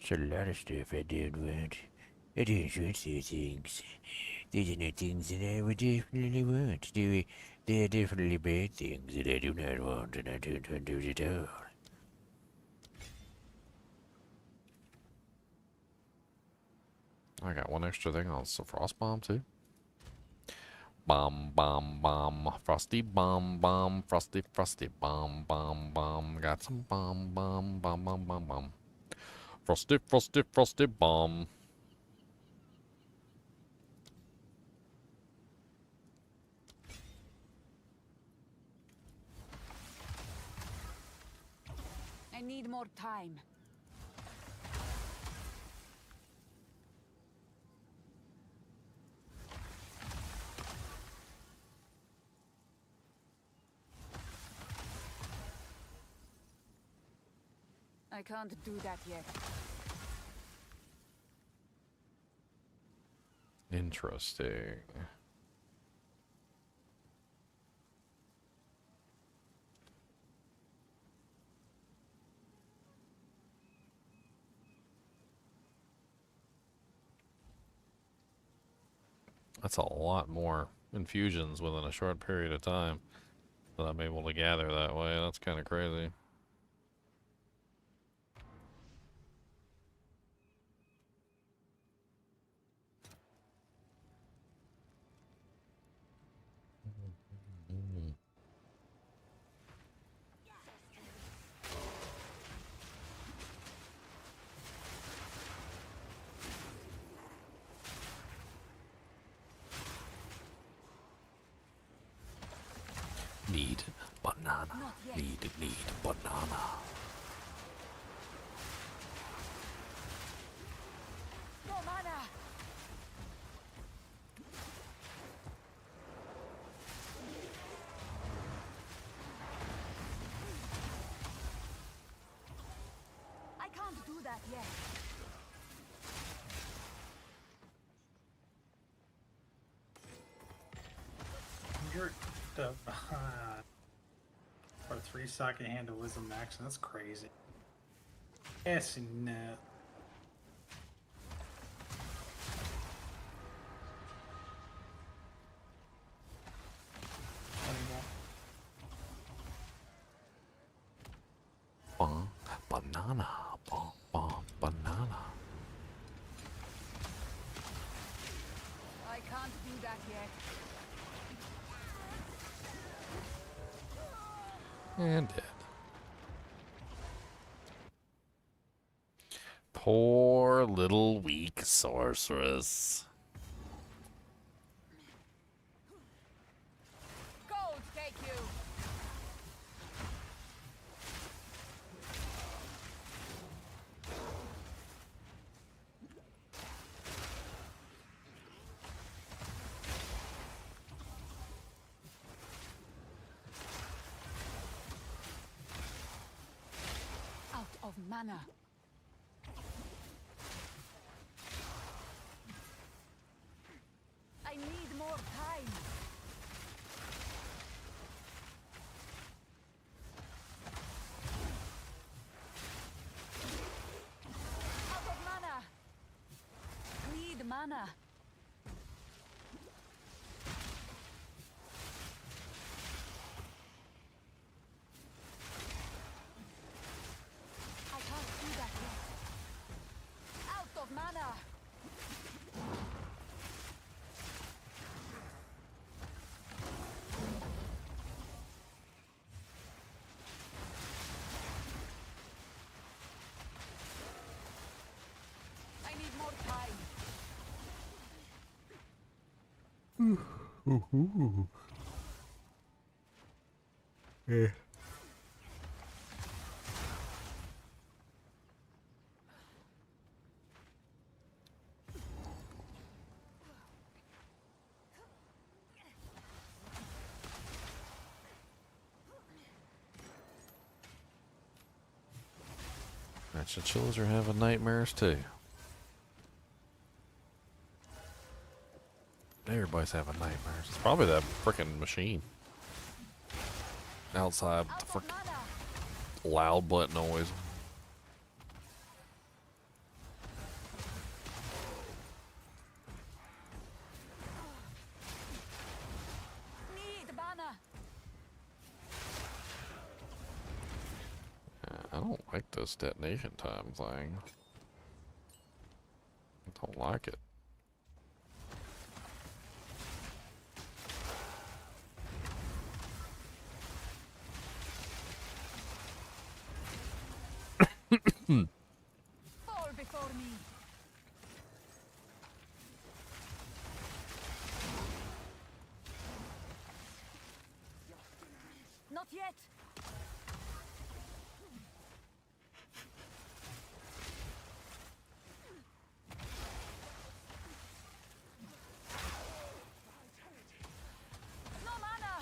There's a lot of stuff I did want. I didn't want those things. These are not things that I would definitely want. They are definitely bad things that I do not want, and I don't want those at all. I got one extra thing on the frost bomb too. Bomb, bomb, bomb, frosty bomb, bomb, frosty, frosty bomb, bomb, bomb. Got some bomb, bomb, bomb, bomb, bomb, bomb. Frosty, frosty, frosty bomb. I need more time. I can't do that yet. Interesting. That's a lot more infusions within a short period of time that I'm able to gather that way. That's kind of crazy. Need banana. Need banana. No mana. I can't do that yet. You're the for 3 second handle wisdom max. That's crazy. Yes, no. Banana. Banana. I can't do that yet. And dead. Poor little weak sorceress. Gold take you. Out of mana. I need more time. Out of mana. Need mana. I can't do that yet. Out of mana. I need more time. Yeah. Chinchillas are having nightmares too. Everybody's having nightmares. It's probably that freaking machine outside. The freaking loud butt noise. I don't like this detonation time thing. I don't like it. Fall before me. Not yet. No mana.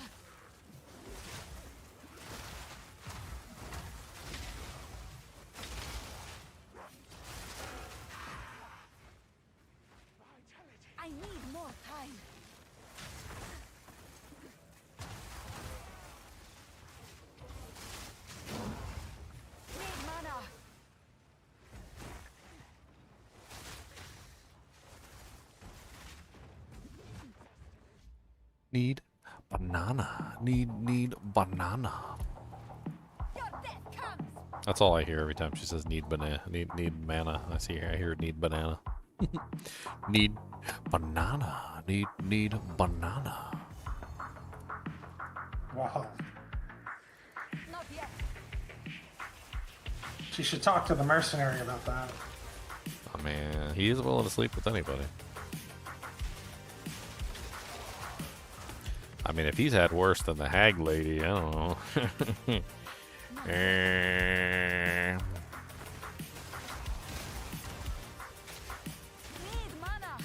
I need more time. Need mana. Need banana. Need banana. Your death comes. That's all I hear every time she says need banana. Need mana. I hear need banana. Need banana. Need banana. Wow. Not yet. She should talk to the mercenary about that. I mean, he is willing to sleep with anybody. I mean, if he's had worse than the hag lady, I don't know. Need mana.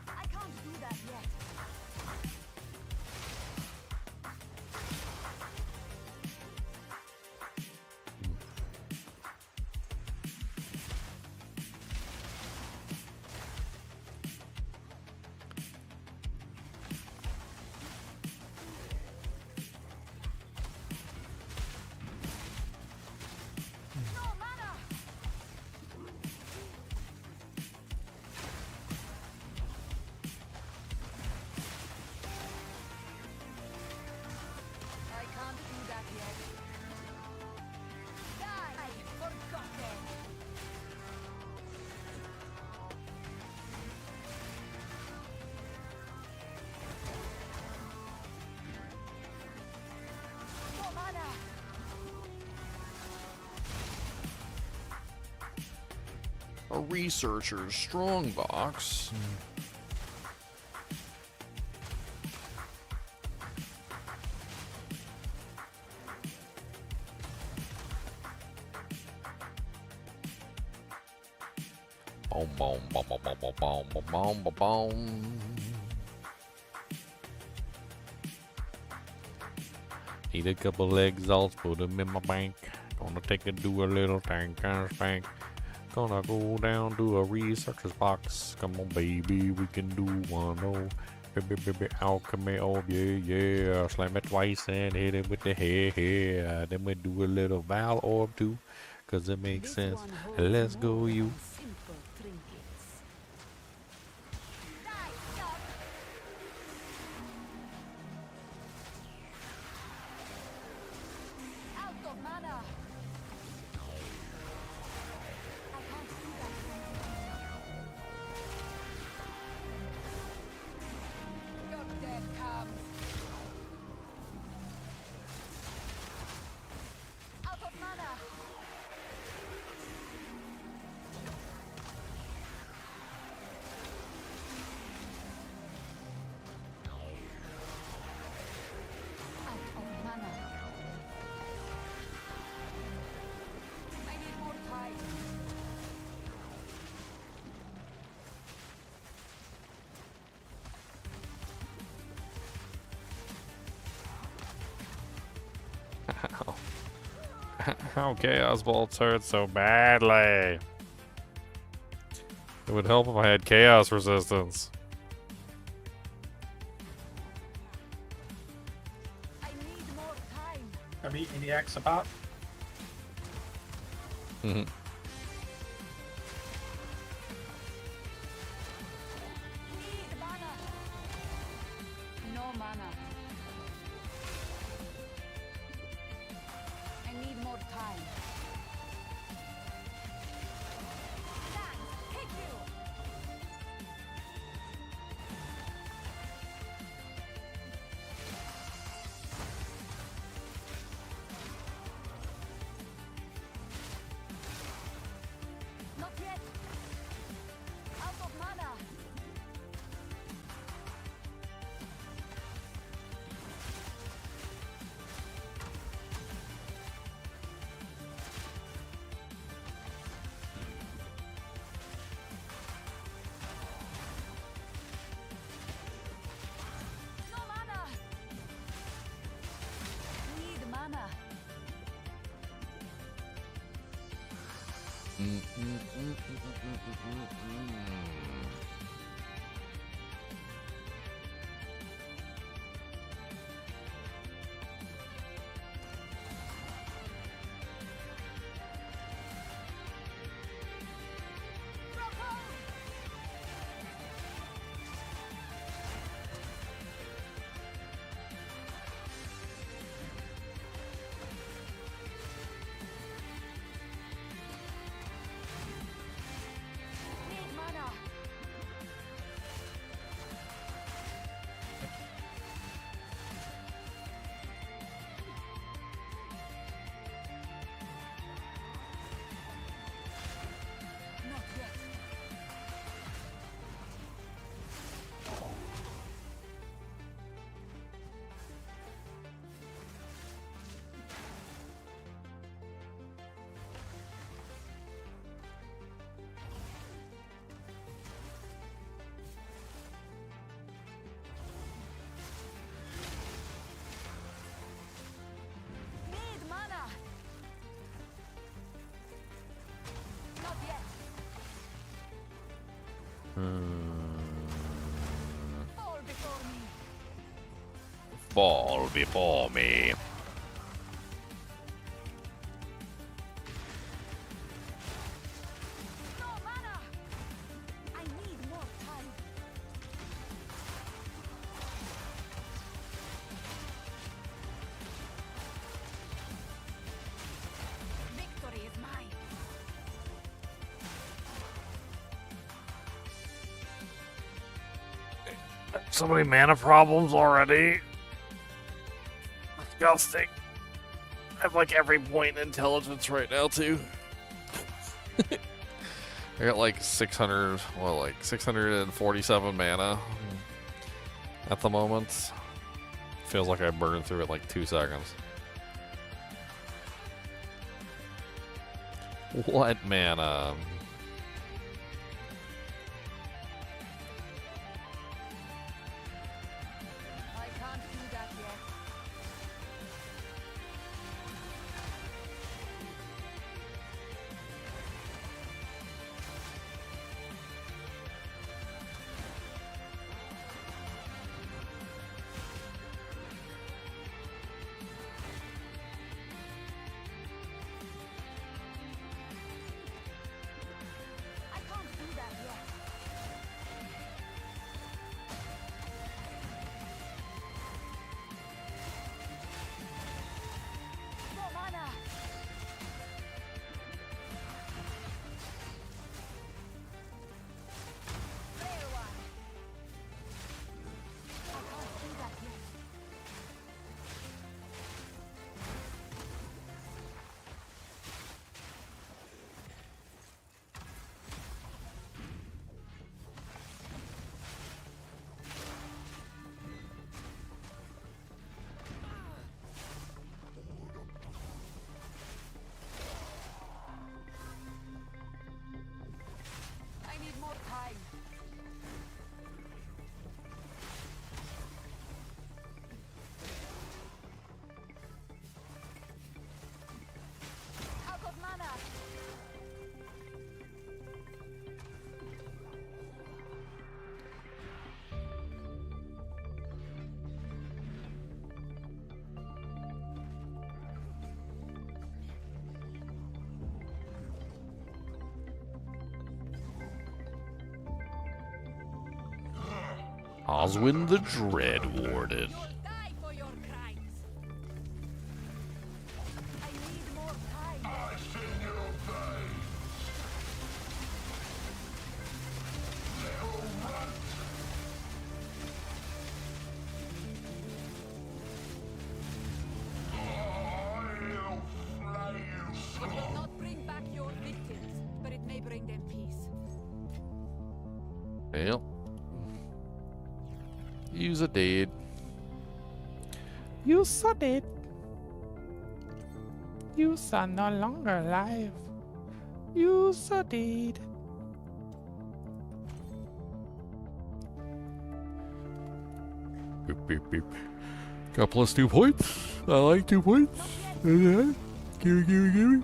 I can't do that yet. No mana. I can't do that yet. Die! I forgot it. No mana. A researcher's strongbox. Boom, boom, boom, boom, boom, boom, boom, boom, boom, boom. Need a couple exalts, put them in my bank. Gonna take and do a little tank and spank. Gonna go down to a researcher's box. Come on, baby, we can do one. Oh, baby, alchemy. Oh, yeah. Slam it twice and hit it with the head. Then we do a little Val orb too, cause it makes sense. Let's go, you. Simple trinkets. Out of mana. I can't do that. Your death comes. Out of mana. Out of mana. How Chaos Bolts hurt so badly. It would help if I had Chaos Resistance. I'm eating the Exapop. Mm-hmm. No mana. I need more time. Kick you. Not yet. Out of mana. No mana. Need mana. Need mana. Not yet. Need mana. Not yet. Fall before me. Fall before me. No mana. I need more time. Victory is mine. So many mana problems already. Disgusting. I have like every point in intelligence right now too. I got like 600, well, like 647 mana at the moment. Feels like I burned through it like 2 seconds. What mana? I can't do that yet. Oswin the Dread Warden. Die for your crimes. I need more time. It will not bring back your victims, but it may bring them peace. Well, you's a dead. You so dead. You are no longer alive. You so dead. Beep, beep, beep. Got plus 2 points. I like 2 points. Gimme, gimme, gimme.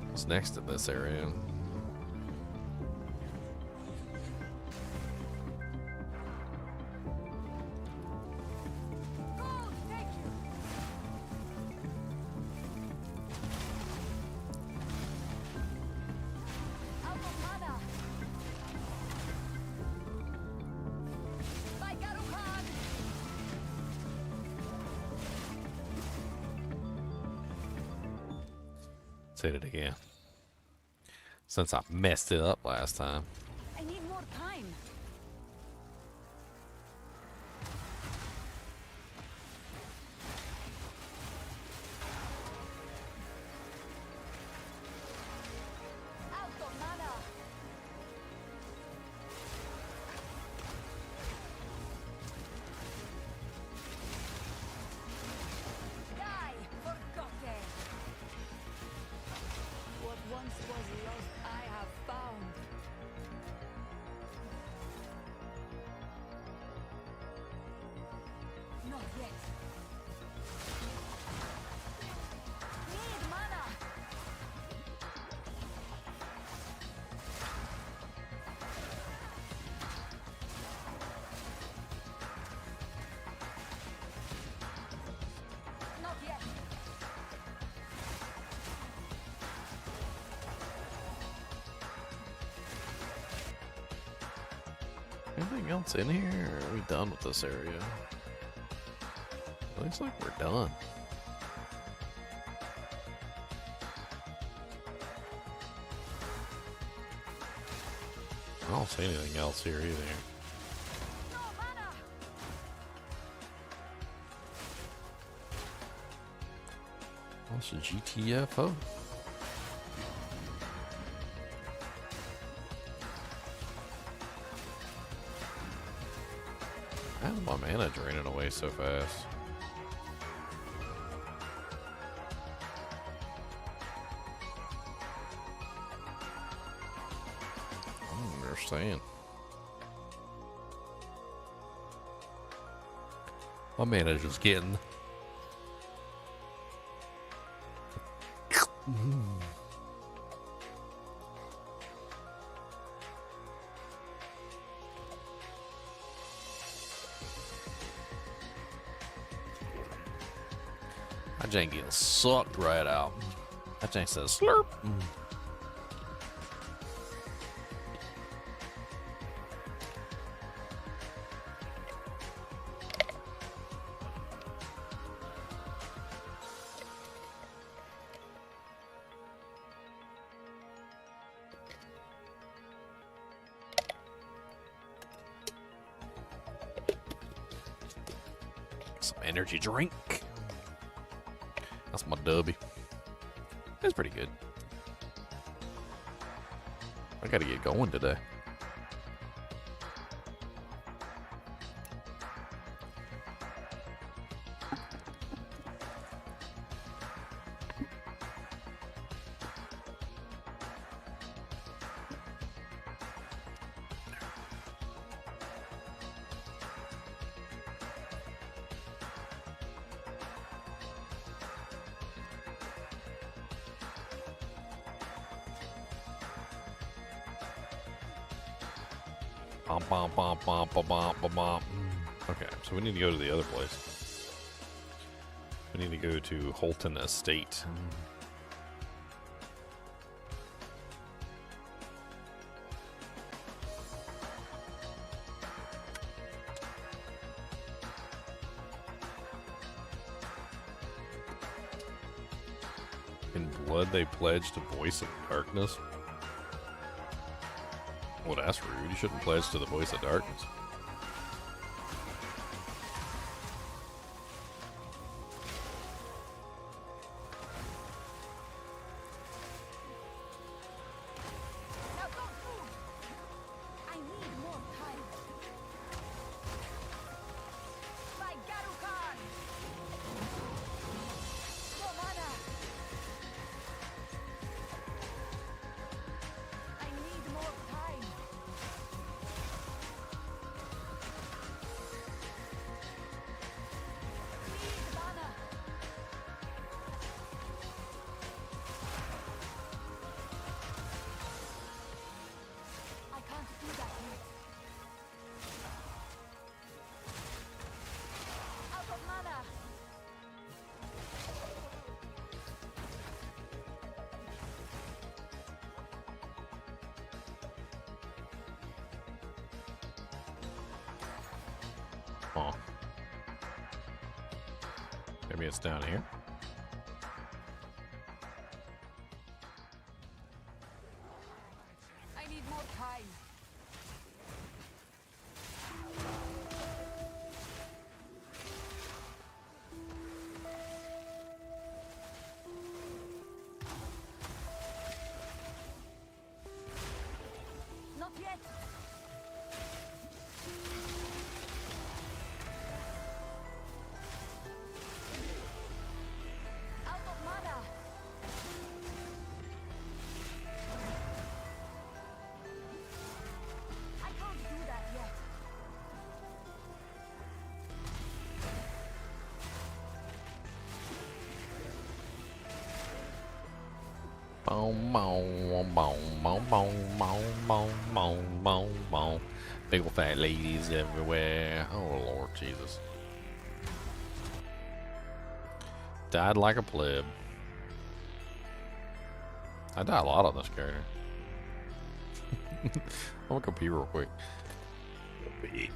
What's next in this area? Hit it again. Since I messed it up last time. I need more time. Out of mana. Die, forgotten. What once was lost, I have found. Not yet. Need mana. Not yet. Anything else in here? Or are we done with this area? Looks like we're done. I don't see anything else here either. What's a GTFO? How's my mana draining away so fast? I don't understand. My mana just getting. That jank getting sucked right out. That jank says slurp. Some energy drink. That's my dubby. That's pretty good. I gotta get going today. Okay, so we need to go to the other place. We need to go to Holton Estate. In blood, they pledge to voice of darkness. Well, that's rude. You shouldn't pledge to the voice of darkness. Now don't move! I need more time. My Garukan! No mana! I need more time. Please, mana! I can't do that yet. Out of mana! Oh. Maybe it's down here. I need more time. Not yet. Out of mana. I can't do that yet. Boom, boom, boom, boom, boom, boom, boom, boom, boom, boom. Big ol' fat ladies everywhere. Oh, Lord Jesus. Died like a pleb. I die a lot on this character. I'm gonna go pee real quick. Go pee.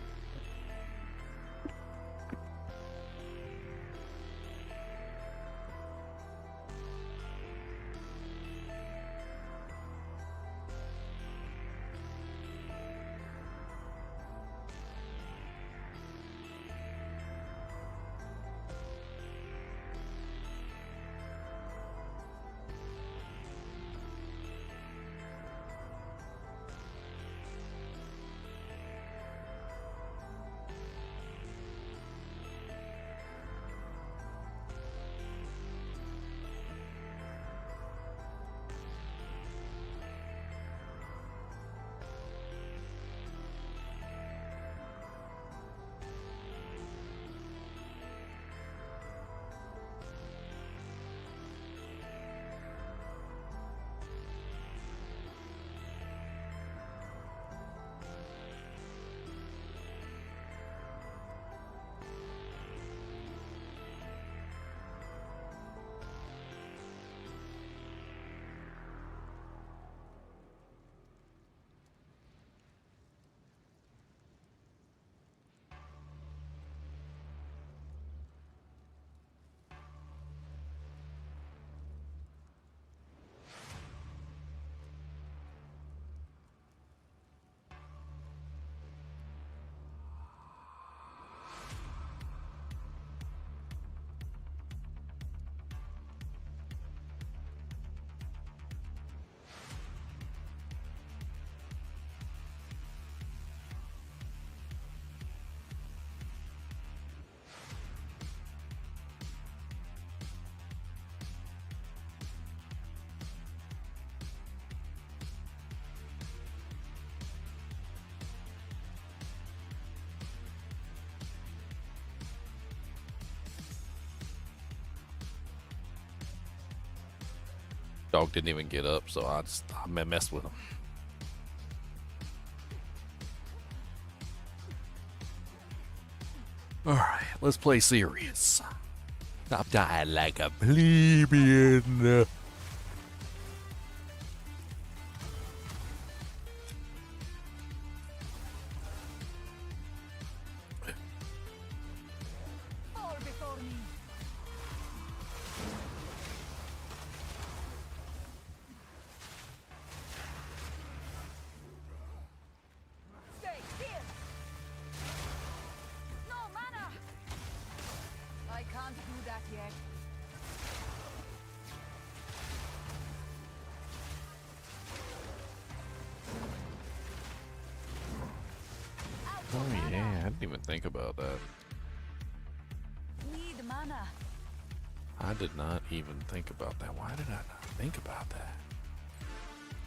Dog didn't even get up, so I messed with him. Alright, let's play serious. Stop dying like a plebeian. Fall before me. that yet. Oh yeah, I didn't even think about that. Need mana. I did not even think about that. Why did I not think about that?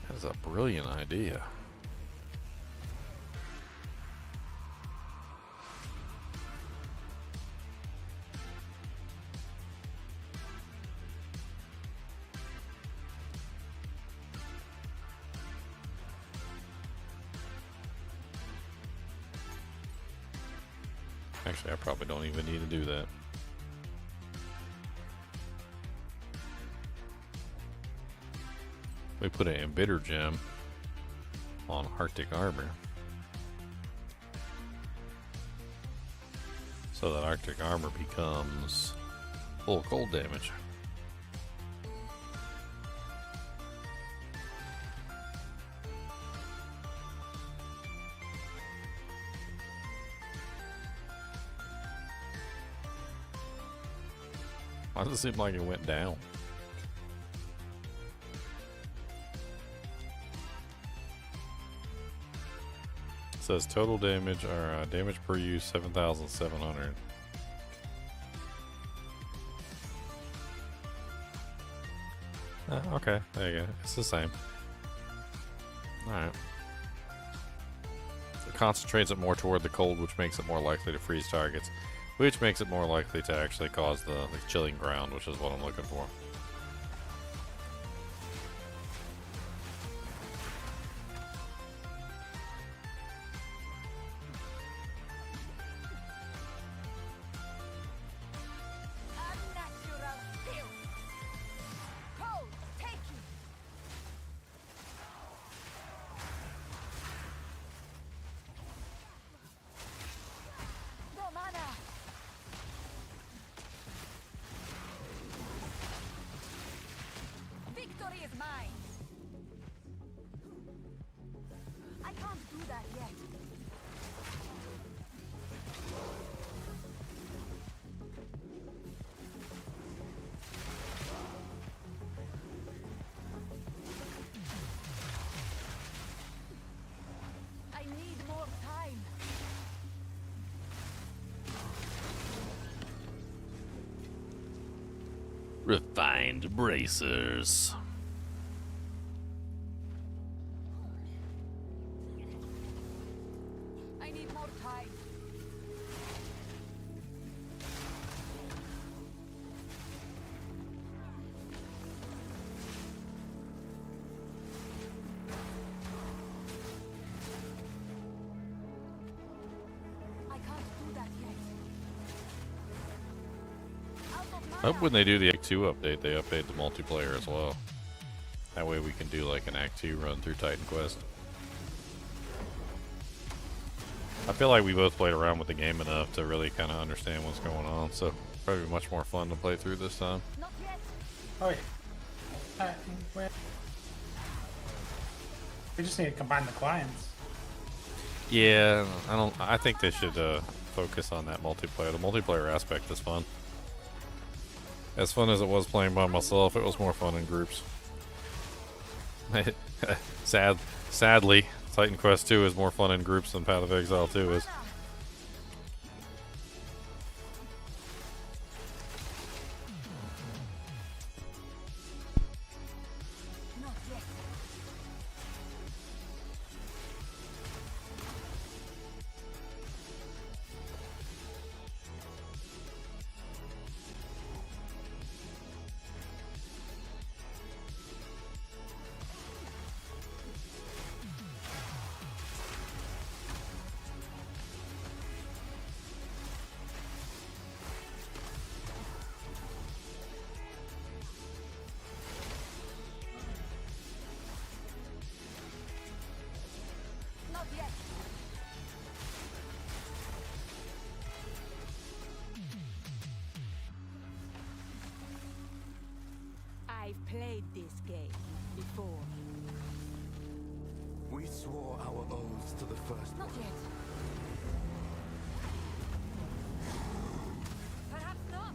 That is a brilliant idea. Actually, I probably don't even need to do that. We put an embittered gem on Arctic armor, so that Arctic armor becomes full cold damage. Why does it seem like it went down? It says total damage or damage per use 7,700. Okay, there you go. It's the same. Alright. So it concentrates it more toward the cold, which makes it more likely to freeze targets, which makes it more likely to actually cause the chilling ground, which is what I'm looking for. Unnatural skill. Cold, take you. No mana. Victory is mine. I can't do that yet. I need more time. Refined bracers. I need more time. I can't do that yet. Out of I hope when they do the Act 2 update, they update the multiplayer as well. That way we can do like an Act 2 run through Titan Quest. I feel like we both played around with the game enough to really kind of understand what's going on, so probably much more fun to play through this time. Not yet. Oh yeah. We just need to combine the clients. Yeah, I think they should focus on that multiplayer. The multiplayer aspect is fun. As fun as it was playing by myself, it was more fun in groups. Sadly, Titan Quest 2 is more fun in groups than Path of Exile 2 is. Not yet. Not yet. I've played this game before. We swore our oaths to the first Not one. yet. Perhaps not.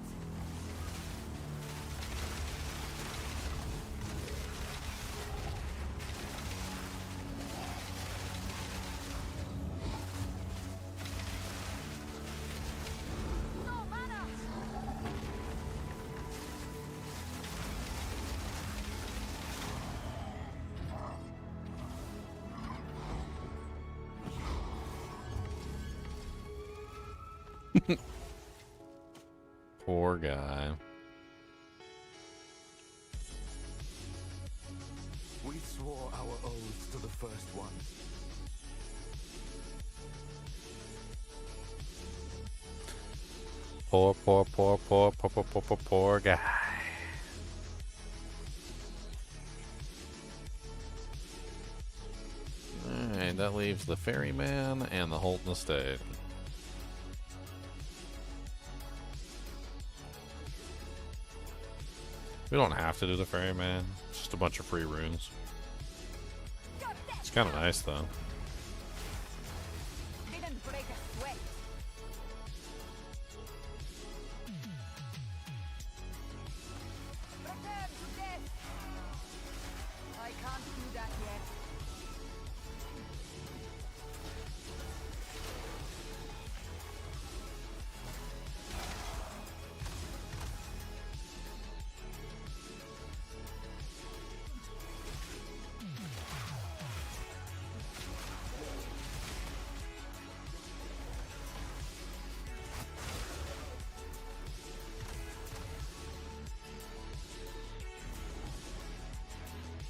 Poor guy. We swore our oaths to the first one. Poor guy. Alright, that leaves the ferryman and the Holton estate. We don't have to do the ferryman. It's just a bunch of free runes. It's kind of nice though. Didn't break a sweat. Prepare to death. I can't do that yet.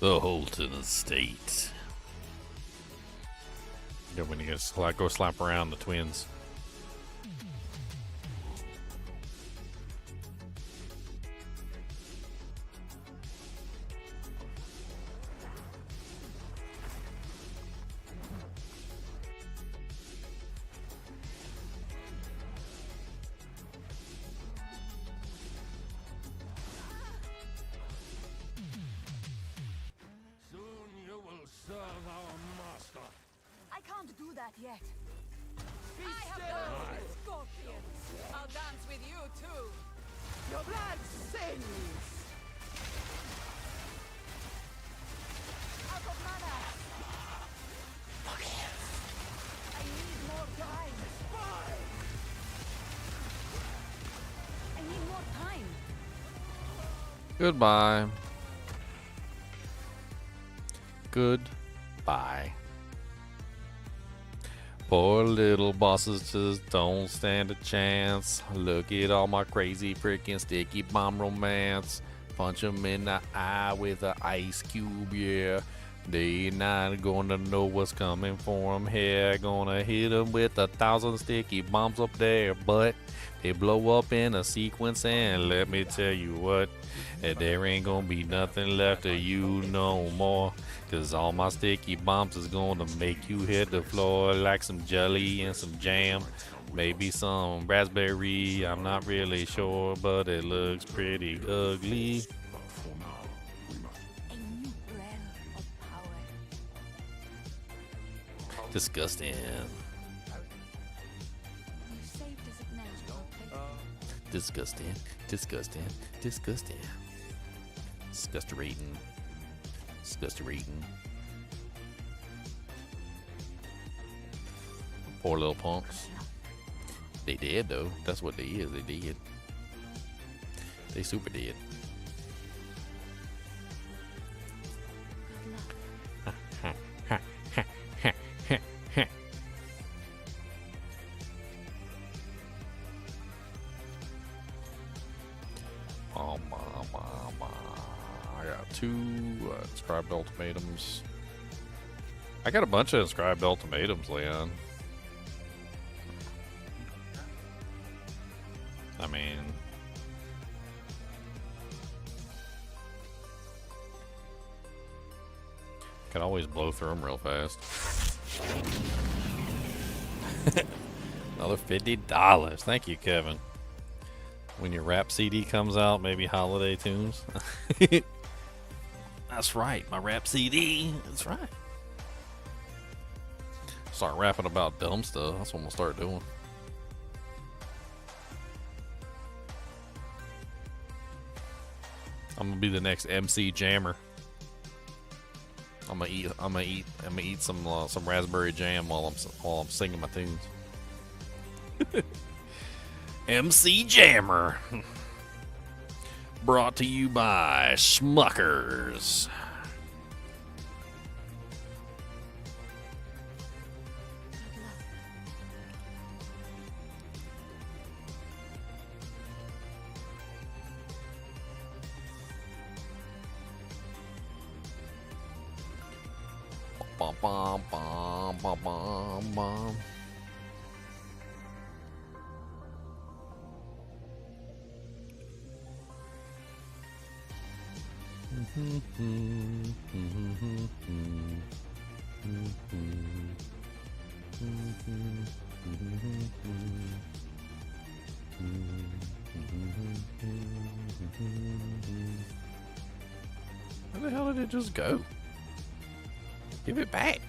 The Holton estate. Yeah, when you go slap around the twins. Serve our master. I can't do that yet. Be I have still. danced with scorpions. I'll dance with you too. Your blood sings. Out of mana. I need more time. I need more time. Goodbye. Goodbye. Poor little bosses just don't stand a chance. Look at all my crazy freaking sticky bomb romance. Punch 'em in the eye with an ice cube, yeah. They not gonna know what's coming for 'em here. Gonna hit 'em with 1,000 sticky bombs up there, but they blow up in a sequence, and let me tell you what, there ain't gonna be nothing left of you no more. 'Cause all my sticky bombs is gonna make you hit the floor like some jelly and some jam. Maybe some raspberry, I'm not really sure, but it looks pretty ugly. A new realm of power. Disgusting. You saved designation of place. Disgusting. Disgusting. Disgusting. Disgusterating. Disgusterating. Poor little punks. They did though. That's what they is. They did. They super did. I got 2 inscribed ultimatums. I got a bunch of inscribed ultimatums, Leon. I mean, can always blow through them real fast. Another $50. Thank you, Kevin. When your rap CD comes out, maybe holiday tunes. That's right, my rap CD. That's right. Start rapping about dumb stuff. That's what I'm gonna start doing. I'm gonna be the next MC Jammer. I'm gonna eat some raspberry jam while I'm singing my tunes. MC Jammer. Brought to you by Schmuckers. bum, bum, bum, bum, bum, bum. Where the hell did it just go? Give it back.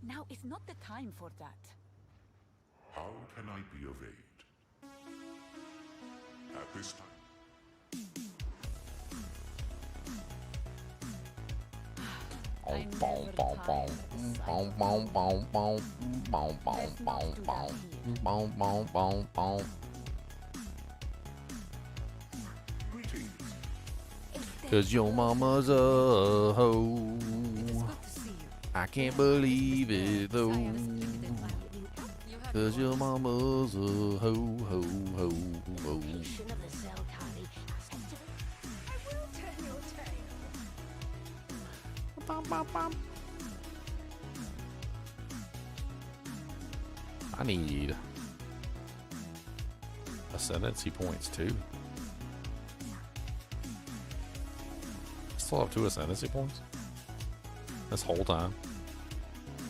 Now is not the time for that. How can I be of aid? At this time. Cause your mama's a hoe. I can't believe it though. Cause your mama's a hoe, hoe, hoe, hoe. I need ascendancy points too. I still have 2 ascendancy points this whole time.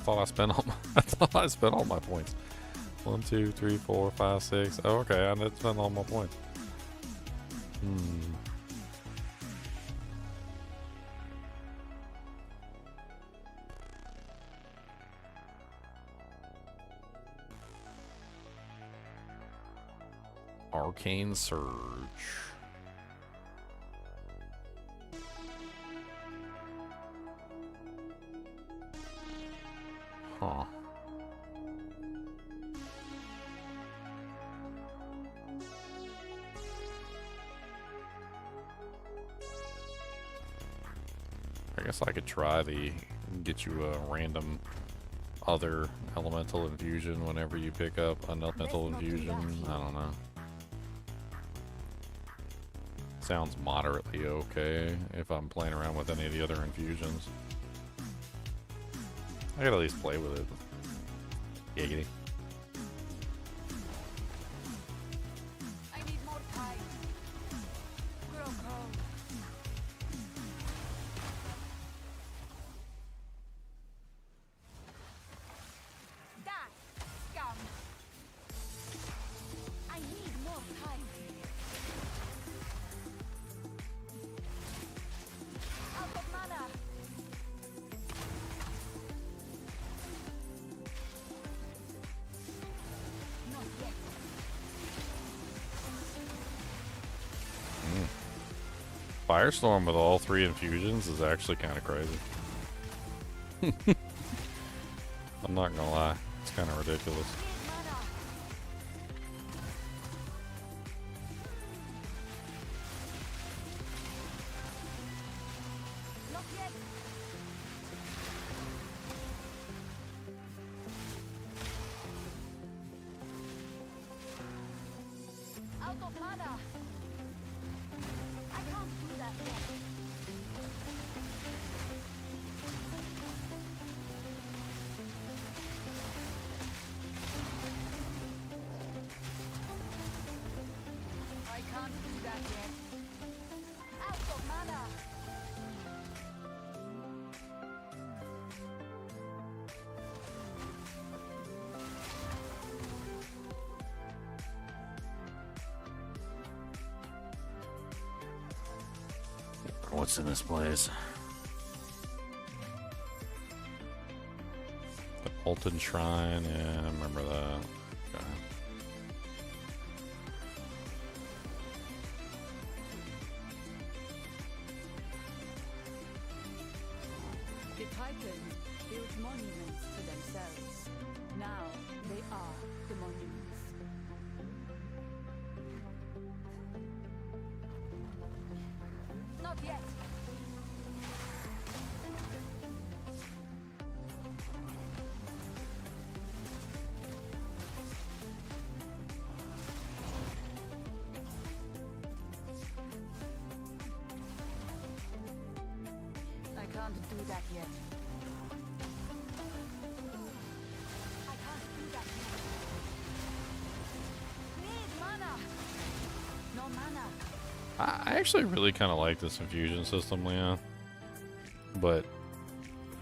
I thought I spent all my points. 1, 2, 3, 4, 5, 6. Oh, okay, I did spend all my points. Arcane Surge. Huh. I guess I could try get you a random other elemental infusion whenever you pick up an elemental infusion. I don't know. Sounds moderately okay if I'm playing around with any of the other infusions. I gotta at least play with it. Giggity. I need more time. Grow cold. Die, scum. I need more time. Out of mana. Not yet. Firestorm with all 3 infusions is actually kind of crazy. I'm not gonna lie, it's kind of ridiculous. Not yet. Out of mana. I can't do that yet. I can't do that yet. Out of mana. What's in this place? The Bolton Shrine, yeah, I remember that. Okay. The Titans built monuments to themselves. Now they are the monuments. Not yet. can't do that yet. I can't do that yet. Need mana. No mana. I actually really kind of like this infusion system, Leon. But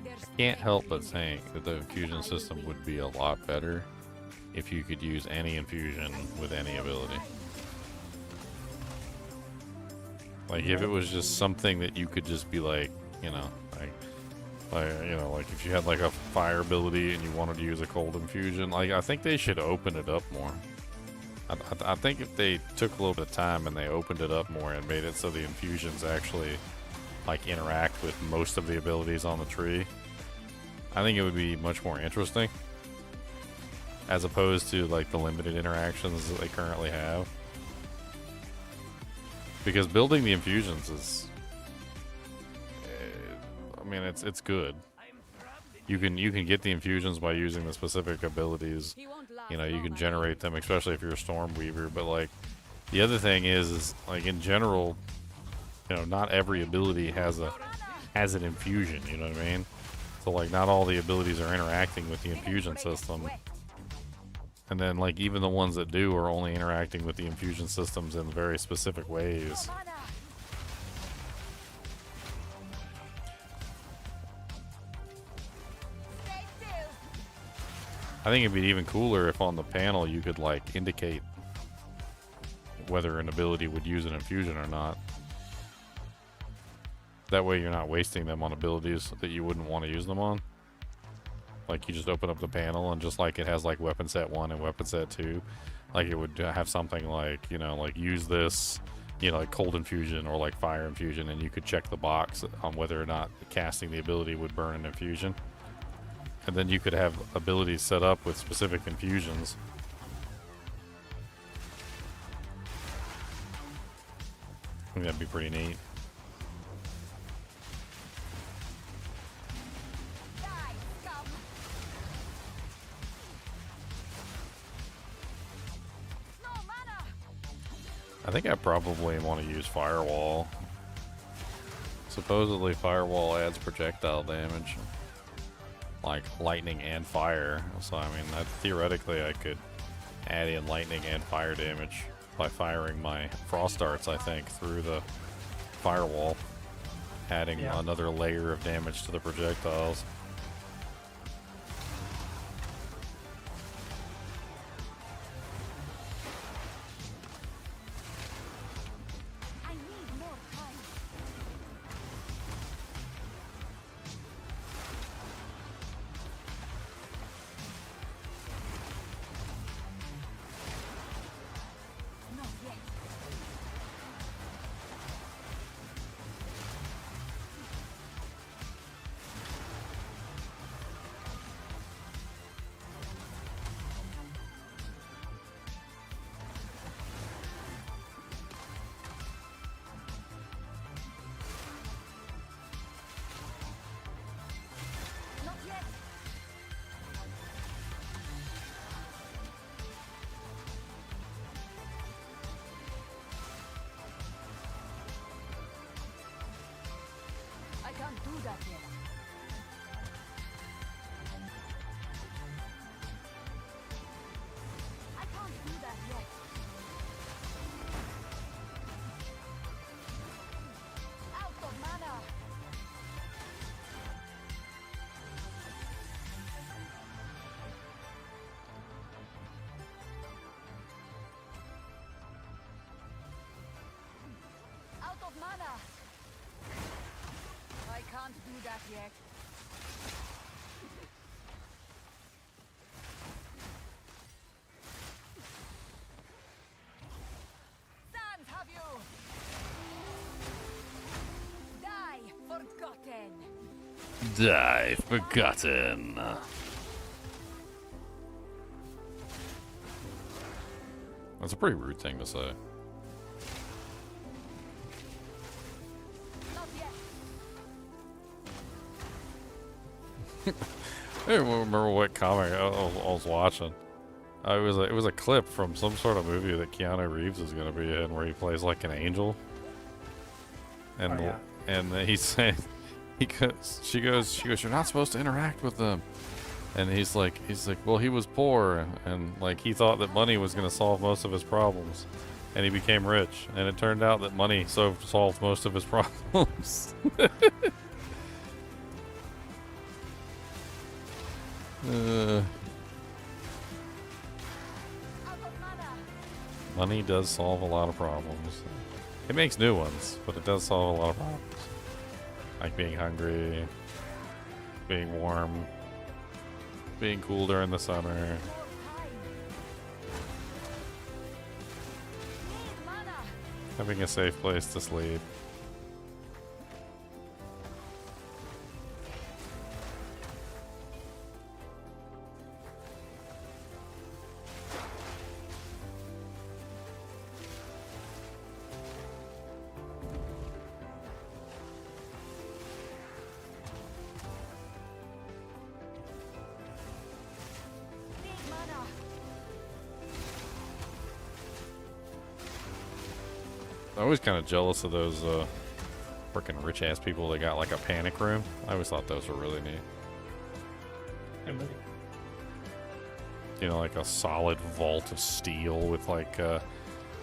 I can't help but think that the infusion system would be a lot better if you could use any infusion with any ability. Like if it was just something that you could just be like, you know, like if you had like a fire ability and you wanted to use a cold infusion, like I think they should open it up more. I think if they took a little bit of time and they opened it up more and made it so the infusions actually like interact with most of the abilities on the tree, I think it would be much more interesting as opposed to like the limited interactions that they currently have. Because building the infusions is, I mean, it's good. You can get the infusions by using the specific abilities. You know, you can generate them, especially if you're a Stormweaver. But like, the other thing is like in general, you know, not every ability has an infusion. You know what I mean? So like, not all the abilities are interacting with the infusion system. And then like, even the ones that do are only interacting with the infusion systems in very specific ways. I think it'd be even cooler if on the panel you could like indicate whether an ability would use an infusion or not. That way you're not wasting them on abilities that you wouldn't want to use them on. Like you just open up the panel and just like it has like weapon set 1 and weapon set 2, like it would have something like, you know, like use this, you know, like cold infusion or like fire infusion, and you could check the box on whether or not casting the ability would burn an infusion. And then you could have abilities set up with specific infusions. I think that'd be pretty neat. I think I probably want to use Firewall. Supposedly Firewall adds projectile damage. Like lightning and fire. So I mean, theoretically I could add in lightning and fire damage by firing my frost darts, I think, through the firewall, adding another layer of damage to the projectiles. Can't do that yet. I can't do that yet. Out of mana. Out of mana. I can't do that yet. Sands have you! Die, forgotten! Die, forgotten. That's a pretty rude thing to say. I don't remember what comic I was watching. It was a clip from some sort of movie that Keanu Reeves is going to be in, where he plays like an angel, and and he's saying she goes, you're not supposed to interact with them. And he's like, well, he was poor, and like he thought that money was gonna solve most of his problems, and he became rich, and it turned out that money solved most of his problems. Money does solve a lot of problems. It makes new ones, but it does solve a lot of problems. Like being hungry, being warm, being cool during the summer. Having a safe place to sleep. I'm always kind of jealous of those freaking rich ass people that got like a panic room. I always thought those were really neat. You know, like a solid vault of steel with like, you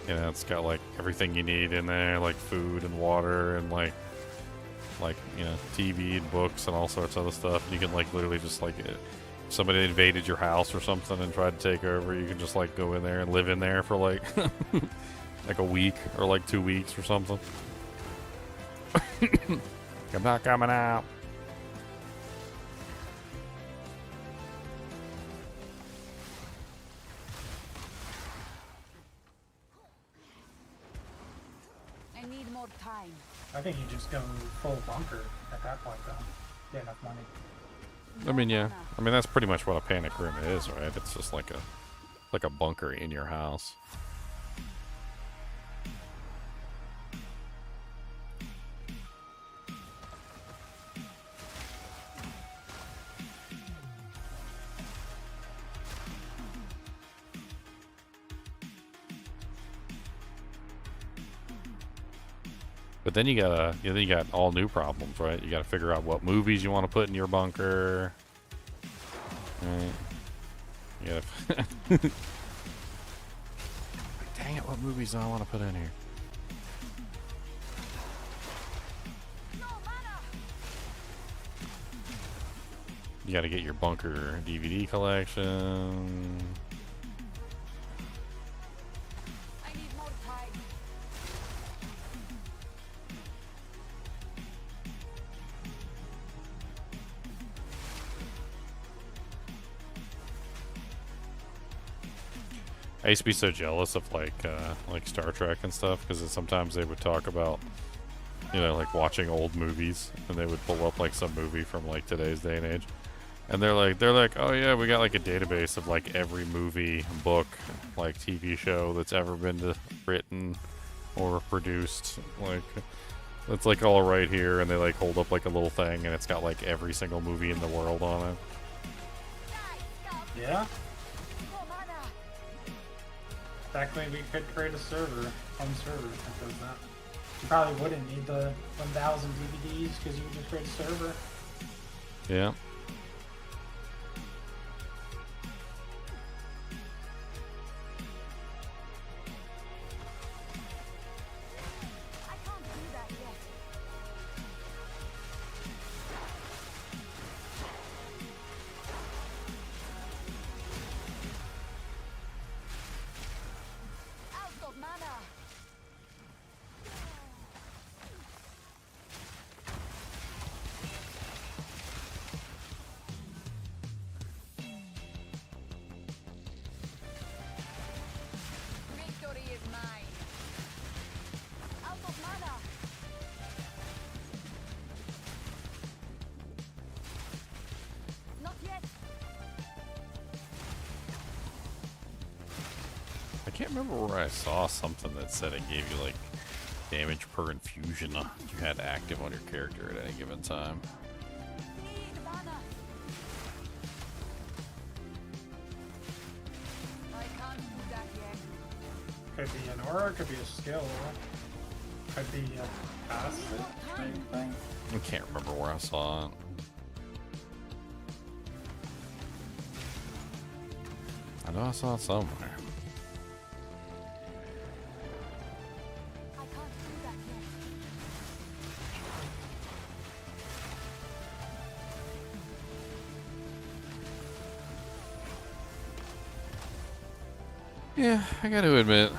know, it's got like everything you need in there, like food and water and like you know, TV and books and all sorts of other stuff. And you can like literally just like, if somebody invaded your house or something and tried to take over, you can just like go in there and live in there for like. Like a week or like 2 weeks or something. I'm not coming out. I need more time. I think you just go full bunker at that point, though. Get enough money. I mean, yeah. I mean, that's pretty much what a panic room is, right? It's just like a bunker in your house. But then you got all new problems, right? You gotta figure out what movies you want to put in your bunker. Right. You gotta dang it, what movies do I want to put in here? You gotta get your bunker DVD collection. I used to be so jealous of like Star Trek and stuff because sometimes they would talk about, you know, like watching old movies and they would pull up like some movie from like today's day and age, and they're like, oh yeah, we got like a database of like every movie, book, like TV show that's ever been written or produced. Like it's like all right here, and they like hold up like a little thing, and it's got like every single movie in the world on it. Yeah. Technically, we could create a server, home server that does that. You probably wouldn't need the 1,000 DVDs because you would just create a server. Yeah. I can't remember where I saw something that said it gave you like damage per infusion you had active on your character at any given time. Could be an aura, could be a skill. Could be past it, maybe thing. I can't remember where I saw it. I know I saw it somewhere. Yeah, I gotta admit,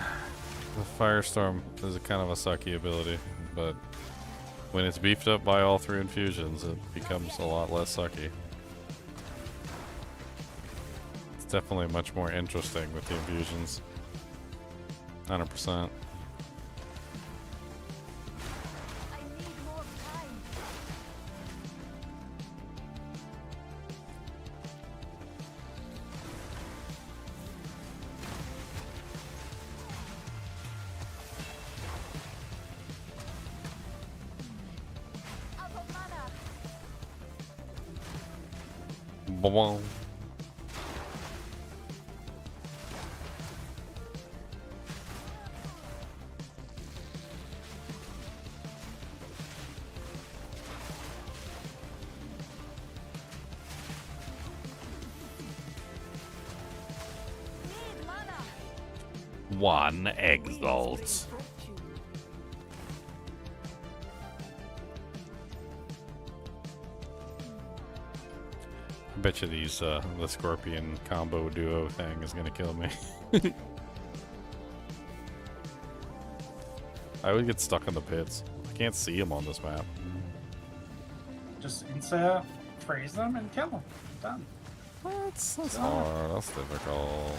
the Firestorm is a kind of a sucky ability, but when it's beefed up by all 3 infusions, it becomes a lot less sucky. It's definitely much more interesting with the infusions. 100%. Boom. One exalt. I bet you these the scorpion combo duo thing is gonna kill me. I always get stuck in the pits. I can't see them on this map. Just insert, freeze them, and kill them. Done. That's hard. That's difficult.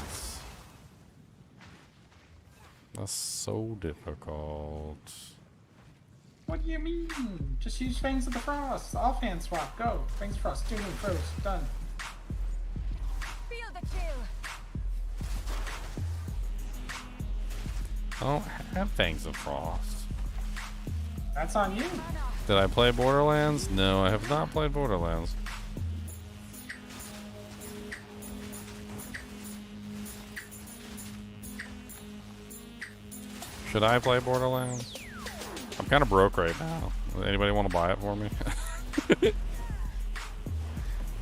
That's so difficult. What do you mean? Just use Fangs of the Frost. Offhand swap. Go. Fangs of Frost. 2 new first. Done. Feel the chill. I don't have Fangs of Frost. That's on you. Did I play Borderlands? No, I have not played Borderlands. Should I play Borderlands? I'm kind of broke right now. Anybody want to buy it for me?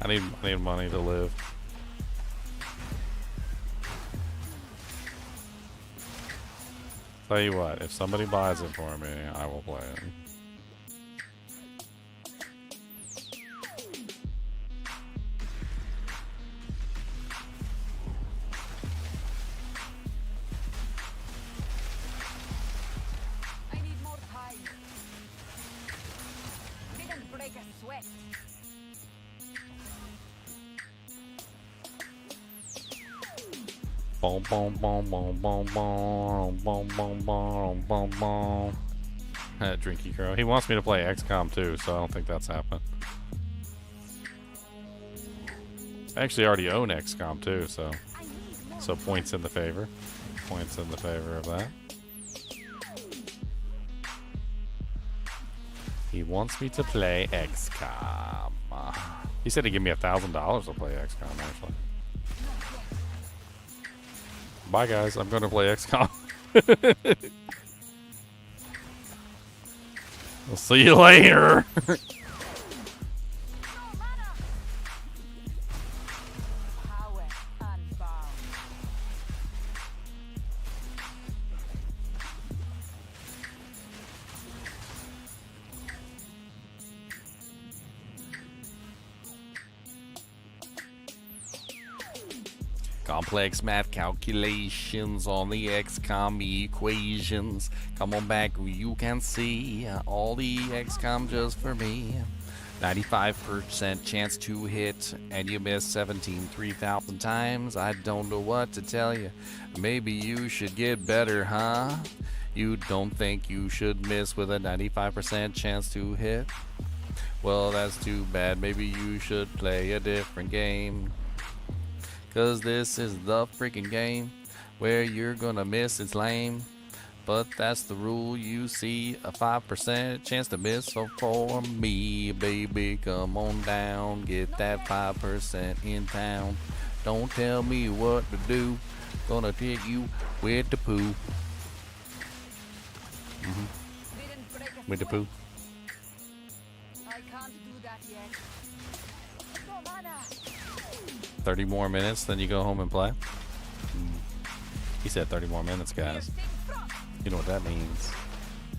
I need money to live. Tell you what, if somebody buys it for me, I will play it. Boom, boom, boom, boom, boom, boom, boom, boom, boom, boom, boom. Drinky Crow. He wants me to play XCOM too, so I don't think that's happening. I actually already own XCOM too, so points in the favor. Points in the favor of that. He wants me to play XCOM. He said he'd give me $1,000 to play XCOM, actually. Bye, guys. I'm going to play XCOM. We'll see you later. Complex math calculations on the XCOM equations. Come on back, you can see all the XCOM just for me. 95% chance to hit, and you miss 3,000 times. I don't know what to tell you. Maybe you should get better, huh? You don't think you should miss with a 95% chance to hit? Well, that's too bad. Maybe you should play a different game. Cause this is the freaking game where you're gonna miss, it's lame. But that's the rule, you see, a 5% chance to miss. So for me, baby, come on down, get that 5% in town. Don't tell me what to do, gonna take you with the poo. Winnie the Pooh. I can't do that yet. No mana. 30 more minutes, then you go home and play? He said 30 more minutes, guys. You know what that means.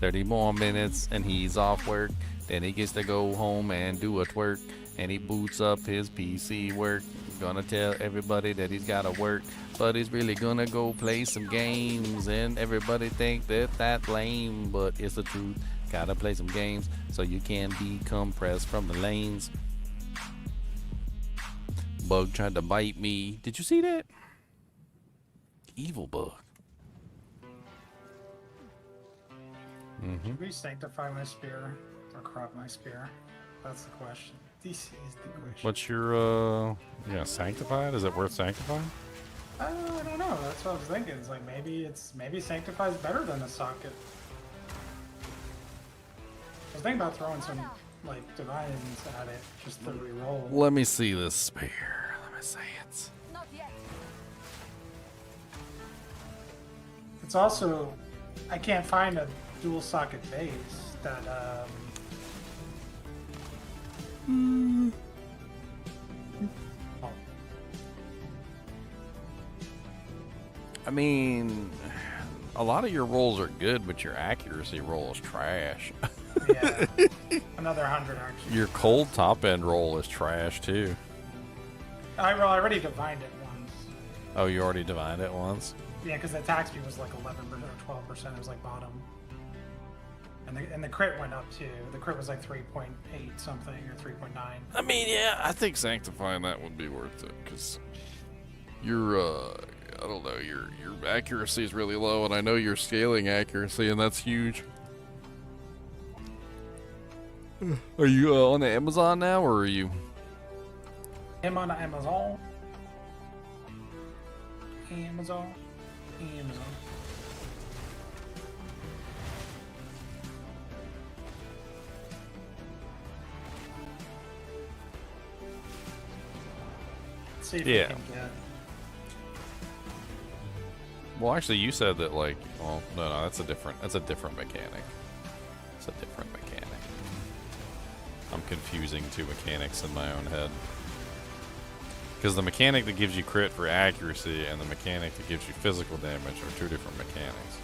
30 more minutes and he's off work. Then he gets to go home and do a twerk. And he boots up his PC work. Gonna tell everybody that he's gotta work. But he's really gonna go play some games. And everybody think that that's lame. But it's the truth. Gotta play some games so you can be compressed from the lanes. Bug tried to bite me. Did you see that? Evil bug. Should we sanctify my spear or crop my spear? That's the question. This is the question. What's your, yeah, sanctified? Is it worth sanctifying? I don't know. That's what I was thinking. It's like maybe sanctify is better than a socket. I was thinking about throwing some like divines at it just to reroll. Let me see this spear. Let me see it. Not yet. It's also, I can't find a dual socket base that I mean, a lot of your rolls are good, but your accuracy roll is trash. Yeah, another 100 actually. Your cold top end roll is trash too. I already divined it once. Oh, you already divined it once? Yeah, because the attack speed was like 11% or 12%. It was like bottom. And the crit went up too. The crit was like 3.8 something or 3.9. I mean, yeah, I think sanctifying that would be worth it because your I don't know, your accuracy is really low, and I know your scaling accuracy, and that's huge. Are you on the Amazon now, or are you? I'm on Amazon. Amazon. Let's see if we Yeah. can get. Well, actually, you said that like, well, no, that's a different mechanic. It's a different mechanic. I'm confusing two mechanics in my own head. Because the mechanic that gives you crit for accuracy and the mechanic that gives you physical damage are two different mechanics.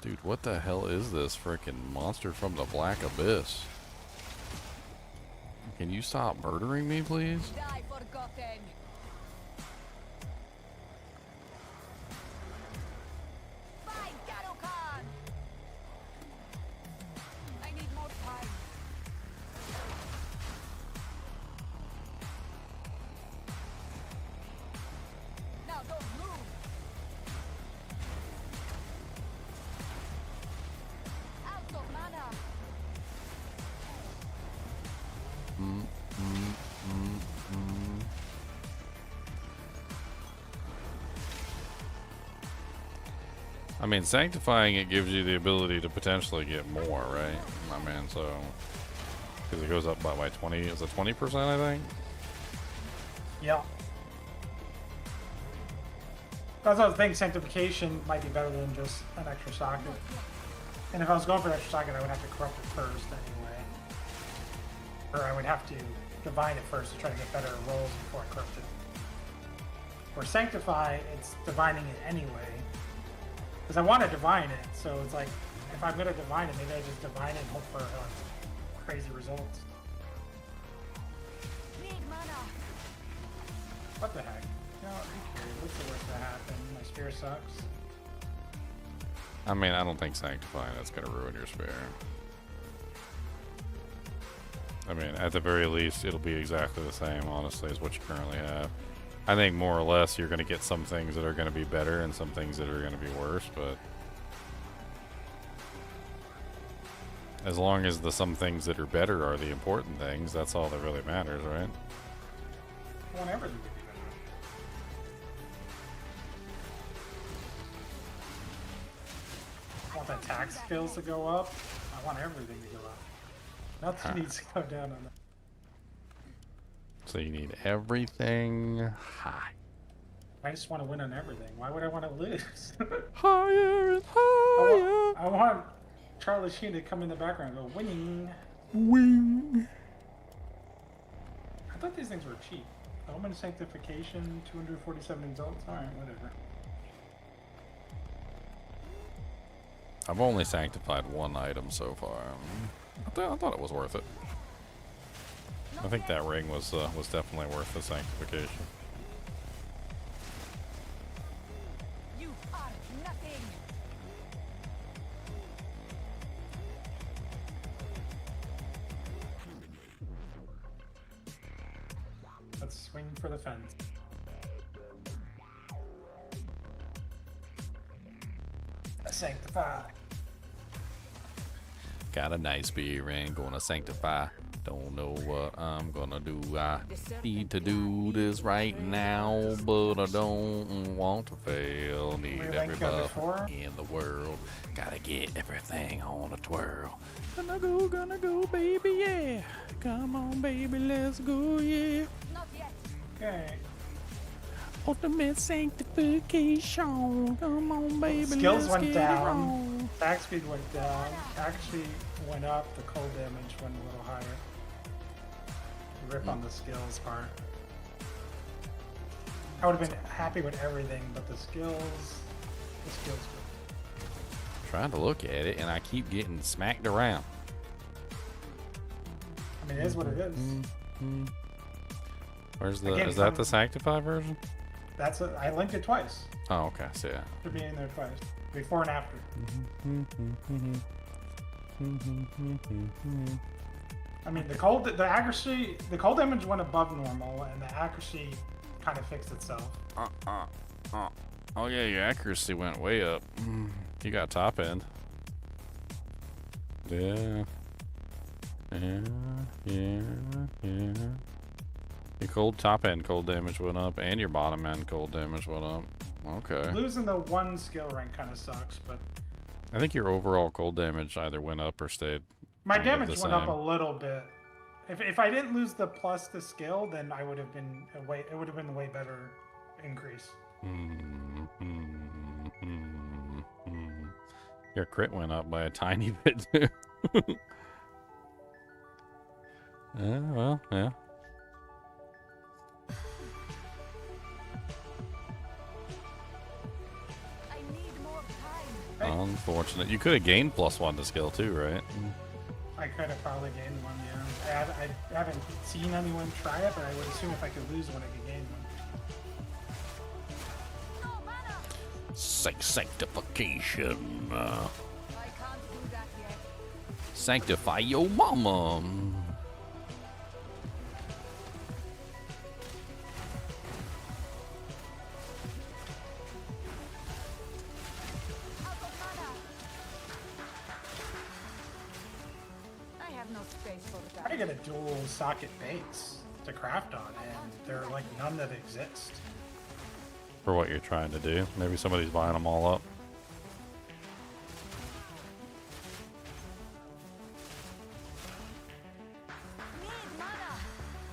Dude, what the hell is this freaking monster from the Black Abyss? Can you stop murdering me, please? Die forgotten. Find Garokan. I need more time. Now don't move. Out of mana. I mean, sanctifying it gives you the ability to potentially get more, right? I mean, so because it goes up by like 20, is it 20%? I think. Yeah. That's what I was thinking. Sanctification might be better than just an extra socket. And if I was going for an extra socket, I would have to corrupt it first anyway. Or I would have to divine it first to try to get better rolls before I corrupt it. Or sanctify, it's divining it anyway. Because I want to divine it, so it's like, if I'm going to divine it, maybe I just divine it and hope for crazy results. Need mana. What the heck? You know, what's the worst that happened? My spear sucks. I mean, I don't think sanctifying it's going to ruin your spear. I mean, at the very least, it'll be exactly the same, honestly, as what you currently have. I think more or less you're going to get some things that are going to be better and some things that are going to be worse, but as long as the some things that are better are the important things, that's all that really matters, right? I want everything to be better. I want the attack skills to go up. I want everything to go up. Nothing needs to go down on that. So you need everything high. I just want to win on everything. Why would I want to lose? Higher and higher. I want Charlie Sheen to come in the background and go, winning. Wing. I thought these things were cheap. Omen Sanctification, 247 results. Alright, whatever. I've only sanctified one item so far. I thought it was worth it. I think that ring was definitely worth the sanctification. You are nothing. Let's swing for the fence. Sanctify. Got a nice B ring, gonna sanctify. Don't know what I'm gonna do. I need to do this right now, but I don't want to fail. Need every buff in the world. Gotta get everything on a twirl. Gonna go, baby, yeah. Come on, baby, let's go, yeah. Not yet. Okay. Ultimate sanctification. Come on, baby, Skills let's went get down. it on. Attack speed went down. Actually went up. The cold damage went a little higher. Rip on the skills part. I would have been happy with everything, but the skills good. Trying to look at it, and I keep getting smacked around. I mean, it is what it is. Where's the? Again, Is that the sanctify version? That's it. I linked it twice. Oh, okay. So yeah. Should be in there twice, before and after. I mean, the cold damage went above normal, and the accuracy kind of fixed itself. Oh yeah, your accuracy went way up. You got top end. Yeah. Your cold top end cold damage went up, and your bottom end cold damage went up. Okay. Losing the one skill rank kind of sucks, but I think your overall cold damage either went up or stayed. my kind of damage the went up same. a little bit. If I didn't lose the plus the skill, then I would have been it would have been a way better increase. Your crit went up by a tiny bit too. Well, yeah. I need more time. Unfortunate. You could have gained +1 to skill too, right? I could have probably gained one, yeah. I haven't seen anyone try it, but I would assume if I could lose one, I could gain one. Sanctification. I can't do that yet. Sanctify your mama. I have no space for that. I get a dual socket base to craft on, and there are like none that exist. For what you're trying to do. Maybe somebody's buying them all up.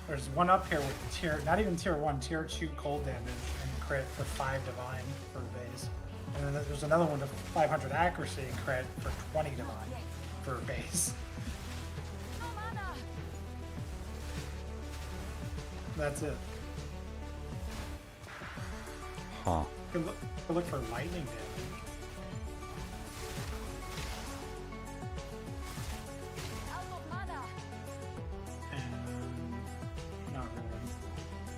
There's one up here with not even tier 1, tier 2 cold damage and crit for 5 divine for base. And then there's another one with 500 accuracy and crit for 20 divine for base. That's it. Huh. You can look for lightning damage. Not really.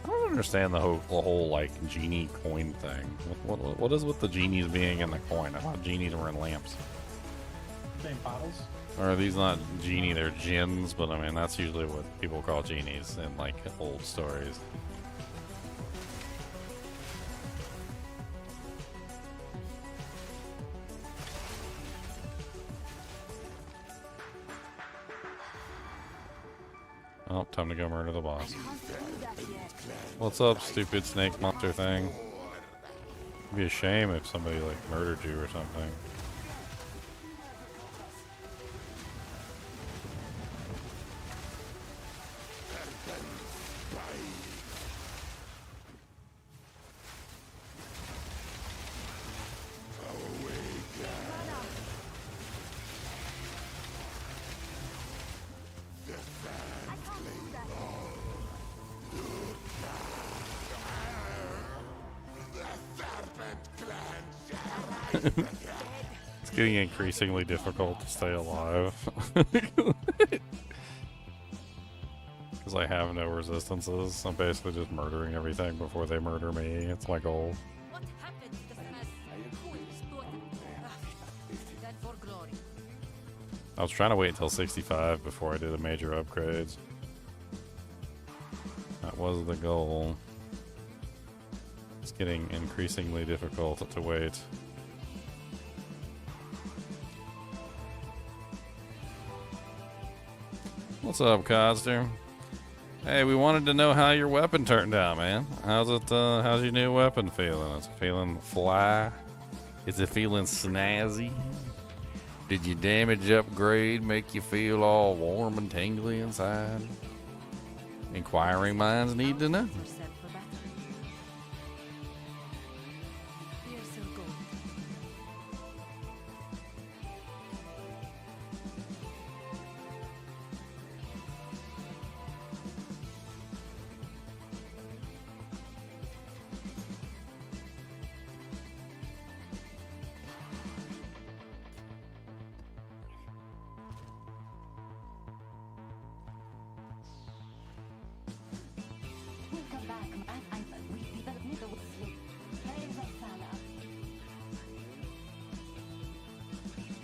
I don't understand the whole like genie coin thing. What is with the genies being in the coin? I thought genies were in lamps. Same bottles. Or are these not genie? They're djinns, but I mean that's usually what people call genies in like old stories. Oh, time to go murder the boss. What's up, stupid snake monster thing? It'd be a shame if somebody like murdered you or something. It's getting increasingly difficult to stay alive. Because I have no resistances. I'm basically just murdering everything before they murder me. It's my goal. What happened to the Who is dead for glory? I was trying to wait until 65 before I did the major upgrades. That was the goal. It's getting increasingly difficult to wait. What's up, Codster? Hey, we wanted to know how your weapon turned out, man. How's it? How's your new weapon feeling? Is it feeling fly? Is it feeling snazzy? Did your damage upgrade make you feel all warm and tingly inside? Inquiring minds need to know.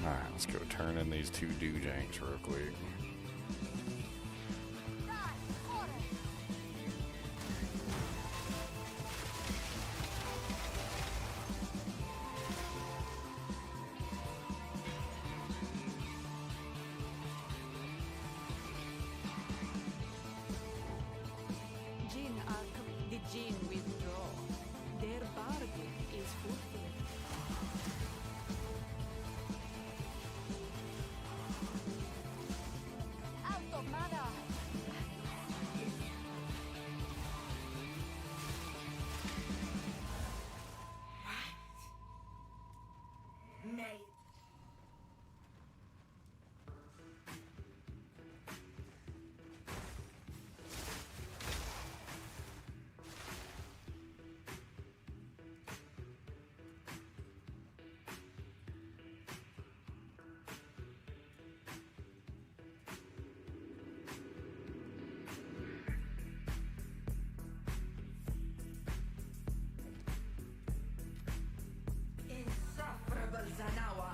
Alright, let's go turn in these 2 doojanks real quick. The Jinn withdraw. Their bargain is fulfilled. Out of mana! Mate. Insufferable Zanawa.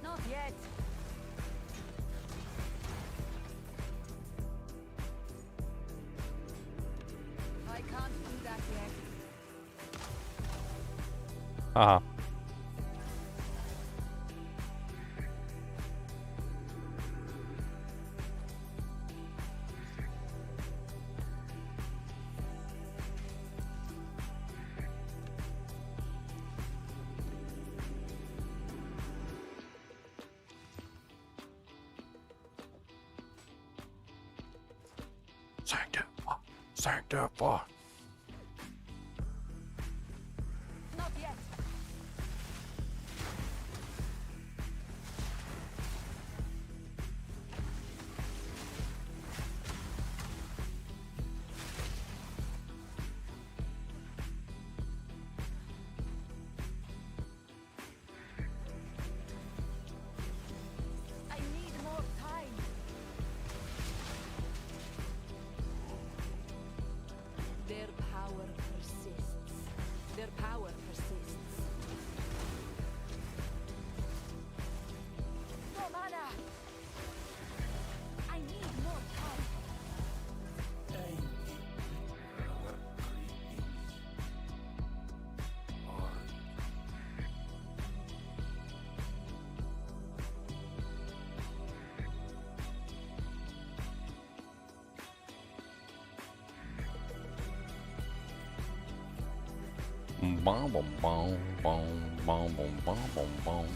Not yet. I can't do that yet. Haha. Sanctify. Not yet. I need more time. Their power persists. Their power persists. No mana. I need more time. Bom bom bom bom bom bom bom bom bom.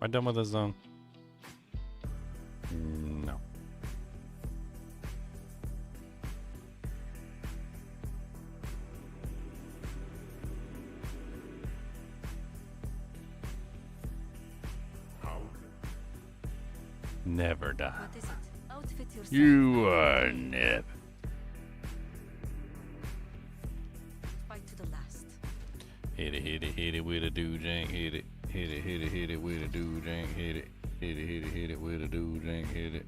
I done with this zone? No. Never die. What is it? Outfit yourself. You are never. Fight to the last. Hit it with a doojang, hit it with a doojang, hit it with a doojang, hit it.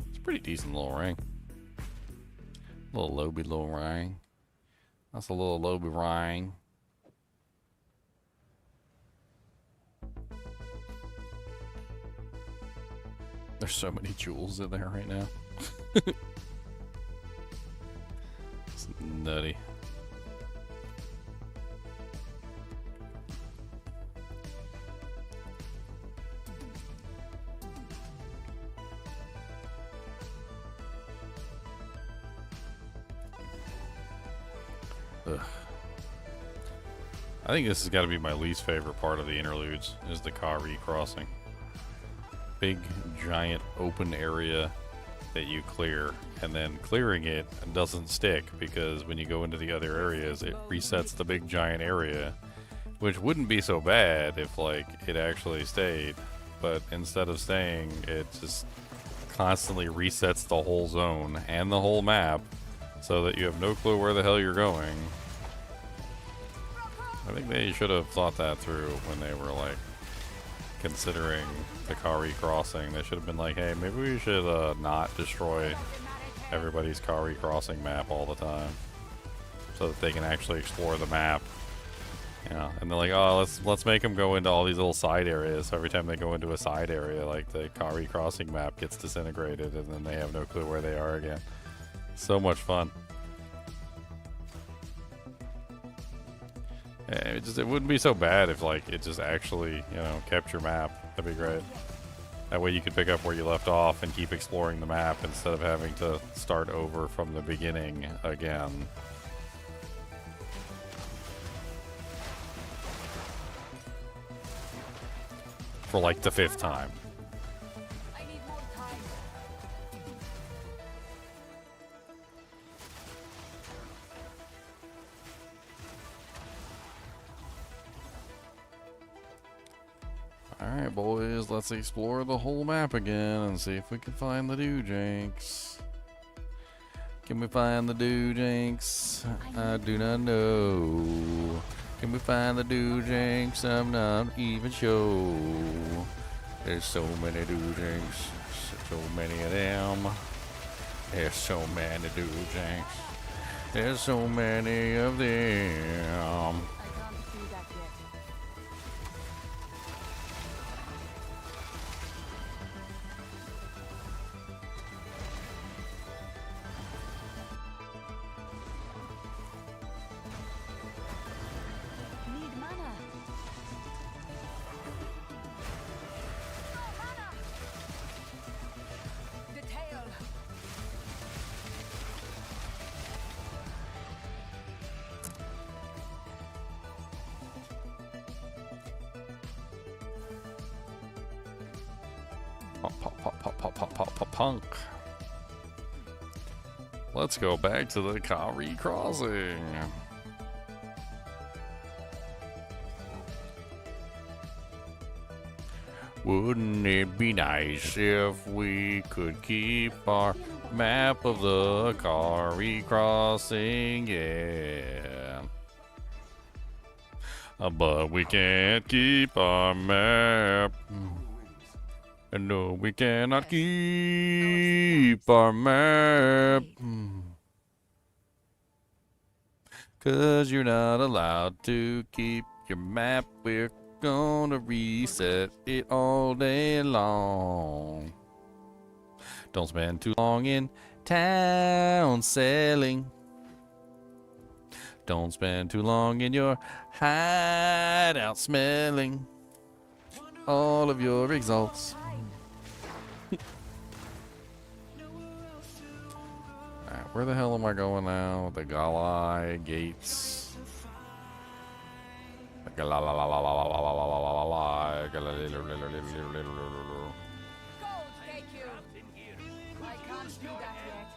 It's a pretty decent little ring. Little Lobby little ring. That's a little Lobby ring. There's so many jewels in there right now. It's nutty. Ugh. I think this has got to be my least favorite part of the interludes, is the Kari crossing. Big, giant, open area that you clear, and then clearing it doesn't stick, because when you go into the other areas, it resets the big, giant area, which wouldn't be so bad if, like, it actually stayed, but instead of staying, it just constantly resets the whole zone and the whole map, so that you have no clue where the hell you're going. I think they should have thought that through when they were, like, considering the Kari crossing. They should have been like, hey, maybe we should not destroy everybody's Kari crossing map all the time, so that they can actually explore the map. Yeah, and they're like, oh, let's make them go into all these little side areas. So every time they go into a side area, like, the Kari crossing map gets disintegrated, and then they have no clue where they are again. So much fun. It wouldn't be so bad if, like, it just actually, you know, kept your map. That'd be great. That way you could pick up where you left off and keep exploring the map instead of having to start over from the beginning again. For, like, the 5th time. Alright, boys, let's explore the whole map again and see if we can find the Doojanks. Can we find the Doojanks? I do not know. Can we find the Doojanks? I'm not even sure. There's so many Doojanks. So many of them. There's so many Doojanks. There's so many of them. Punk. Let's go back to the Kari crossing. Wouldn't it be nice if we could keep our map of the Kari crossing? Yeah. But we can't keep our map. And no, we cannot keep our map. 'Cause you're not allowed to keep your map. We're gonna reset it all day long. Don't spend too long in town selling. Don't spend too long in your hideout smelling all of your exalts. Alright, where the hell am I going now? The Goldeneye gates. take you. I can't do that yet.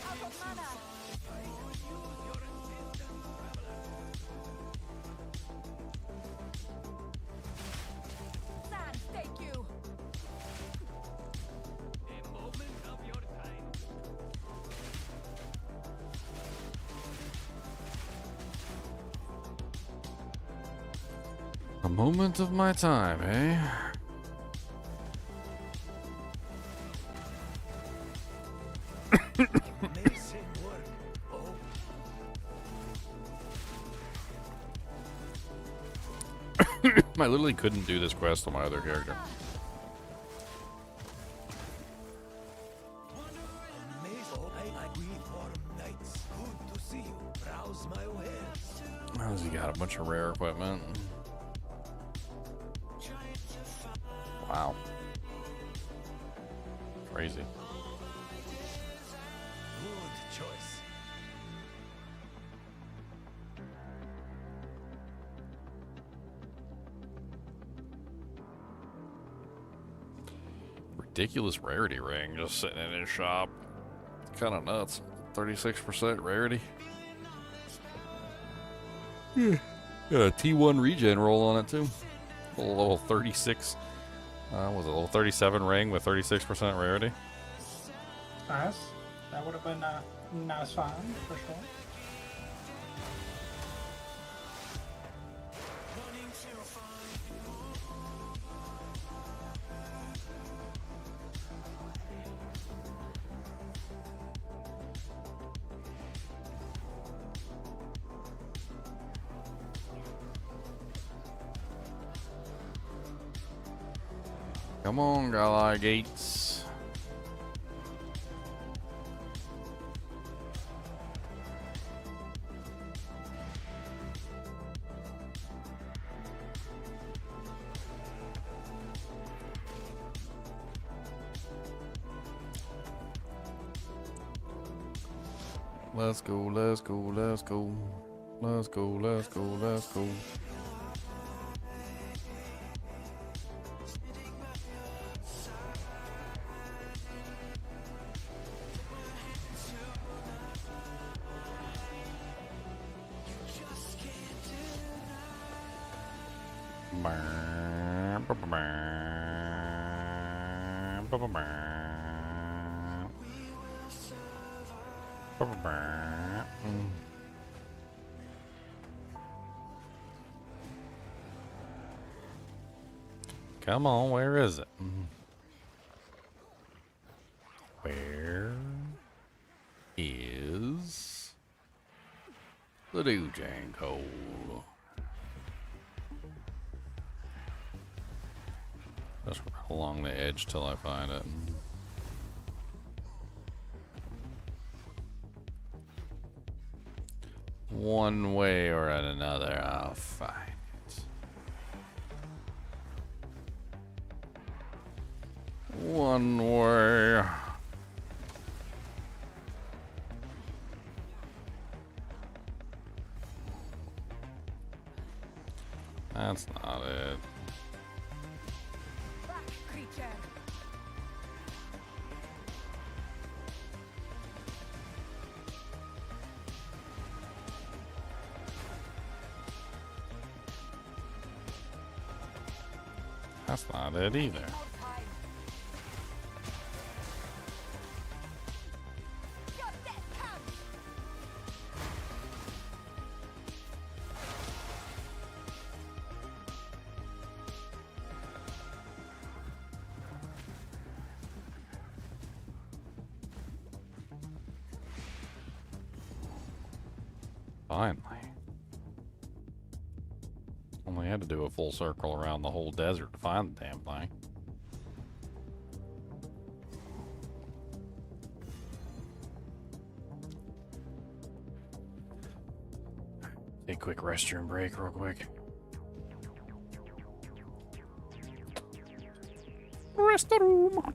Out of mana. Sand, take you. A moment of your time. A moment of my time, eh? Amazing work. Oh, I literally couldn't do this quest on my other character. amazing. We form knights. Good to see you. Browse my wares. How's he got a bunch of rare equipment? Wow. Crazy. Good choice. Ridiculous rarity ring just sitting in his shop. Kind of nuts. 36% rarity. Yeah. Got a T1 regen roll on it too. A level 36. Was it a level 37 ring with 36% rarity? Nice. That would have been a nice find for sure. Come on, Goldeneye Gates. Let's go, let's go, let's go. Let's go, let's go, let's go. Come on, where is it? Where is the Dojang hole? Just run along the edge till I find it. One way or another, I'll find it. One way. That's not it. Creature. That's not it either. Finally. Only had to do a full circle around the whole desert to find the damn thing. Take a quick restroom break, real quick. Restroom.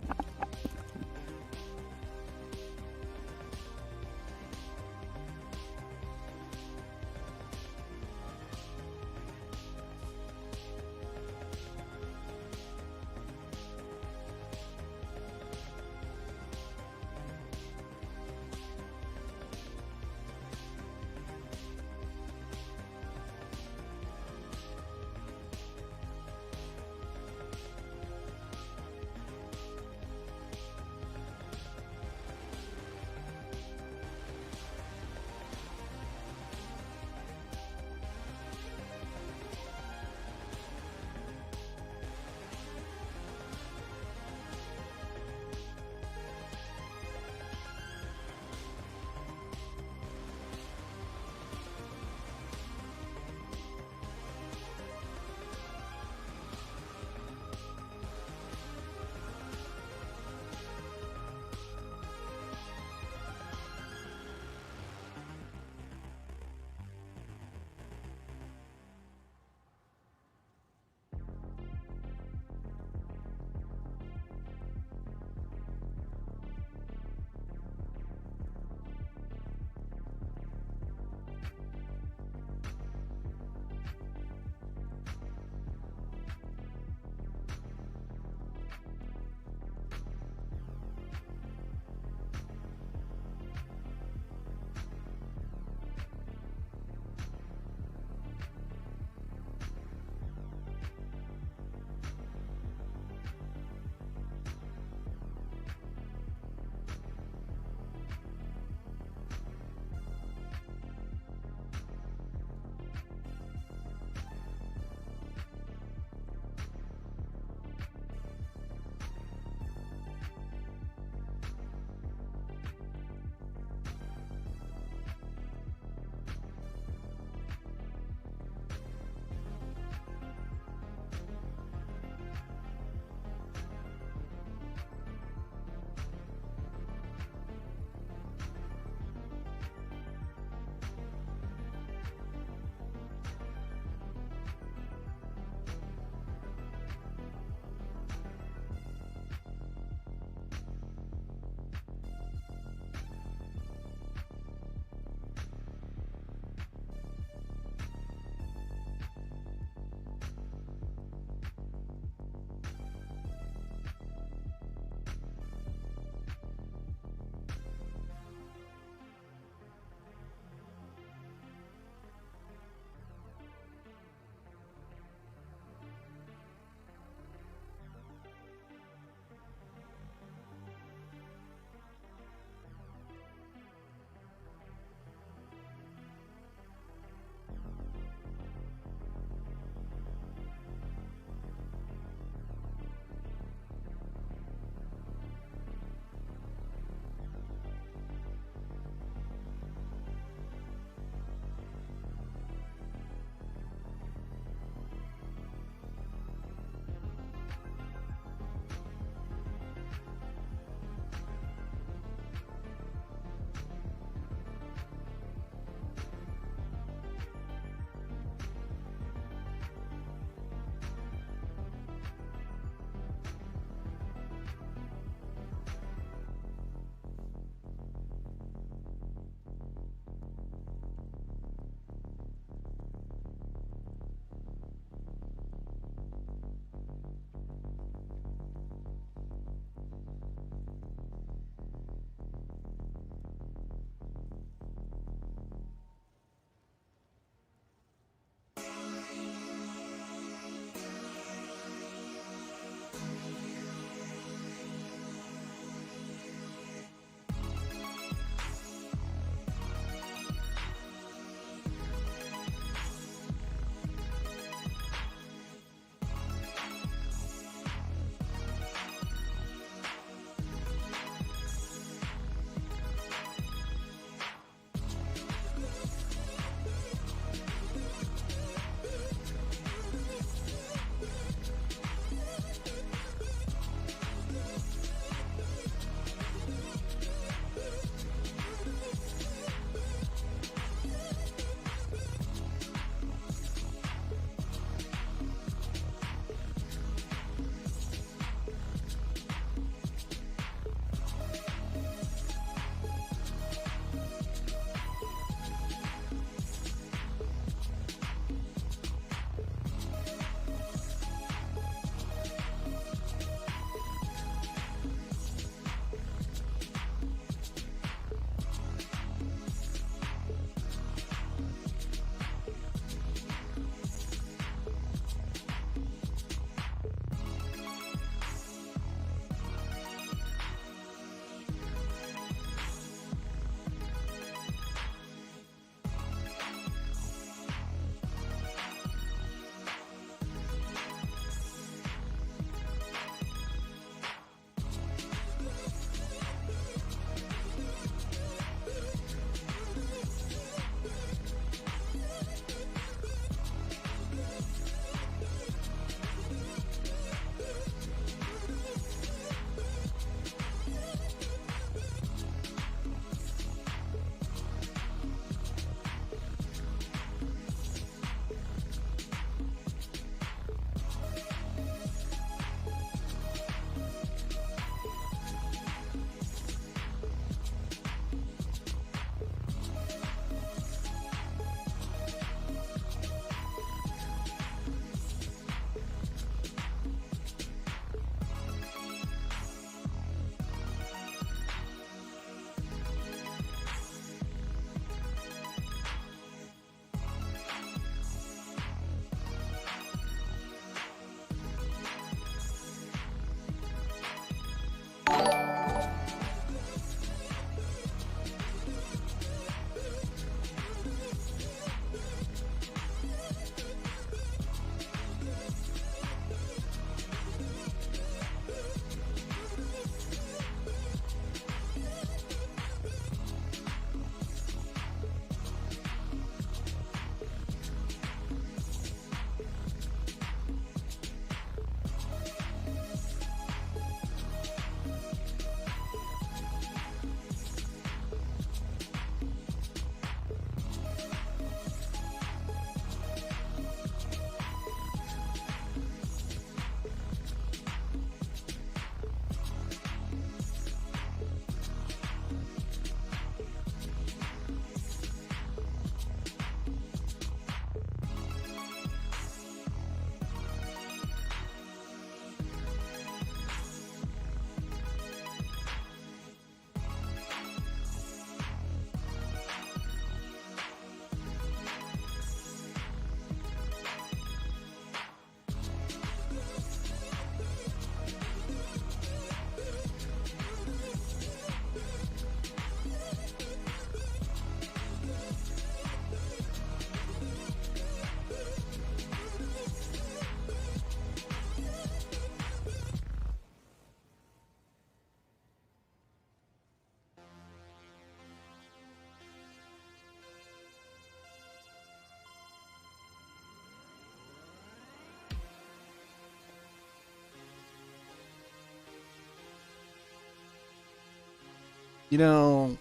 You know,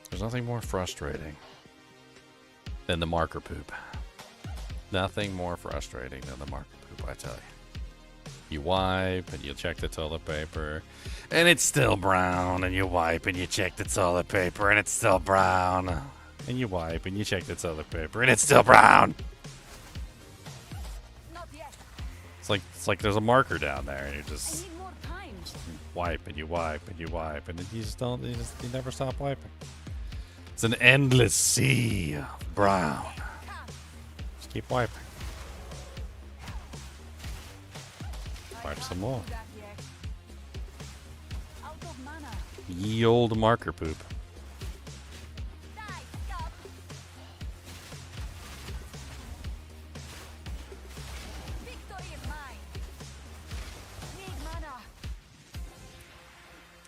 there's nothing more frustrating than the marker poop. Nothing more frustrating than the marker poop, I tell you. You wipe and you check the toilet paper and it's still brown, and you wipe and you check the toilet paper and it's still brown, and you wipe and you check the toilet paper and it's still brown. It's like there's a marker down there and you just wipe and you wipe and you wipe and you just don't, you never stop wiping. It's an endless sea of brown. Just keep wiping. Wipe some more. Ye old marker poop.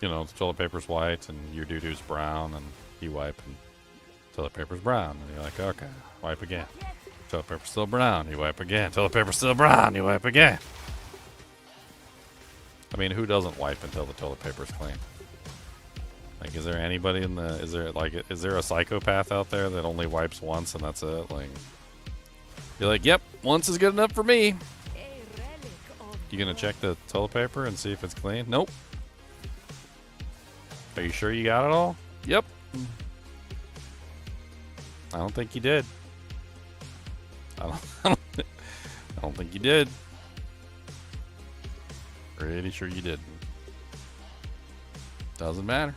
You know, the toilet paper's white and your doo-doo's brown, and you wipe and toilet paper's brown, and you're like, okay, wipe again. Toilet paper's still brown, you wipe again. Toilet paper's still brown, you wipe again. I mean, who doesn't wipe until the toilet paper's clean? Like, is there anybody in the, is there a psychopath out there that only wipes once and that's it? Like, you're like, yep, once is good enough for me. You gonna check the toilet paper and see if it's clean? Nope. Are you sure you got it all? Yep. I don't think you did. I don't think you did. Pretty sure you didn't. Doesn't matter.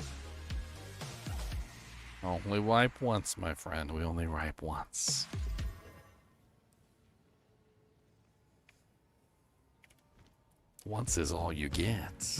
Only wipe once, my friend. We only wipe once. Once is all you get.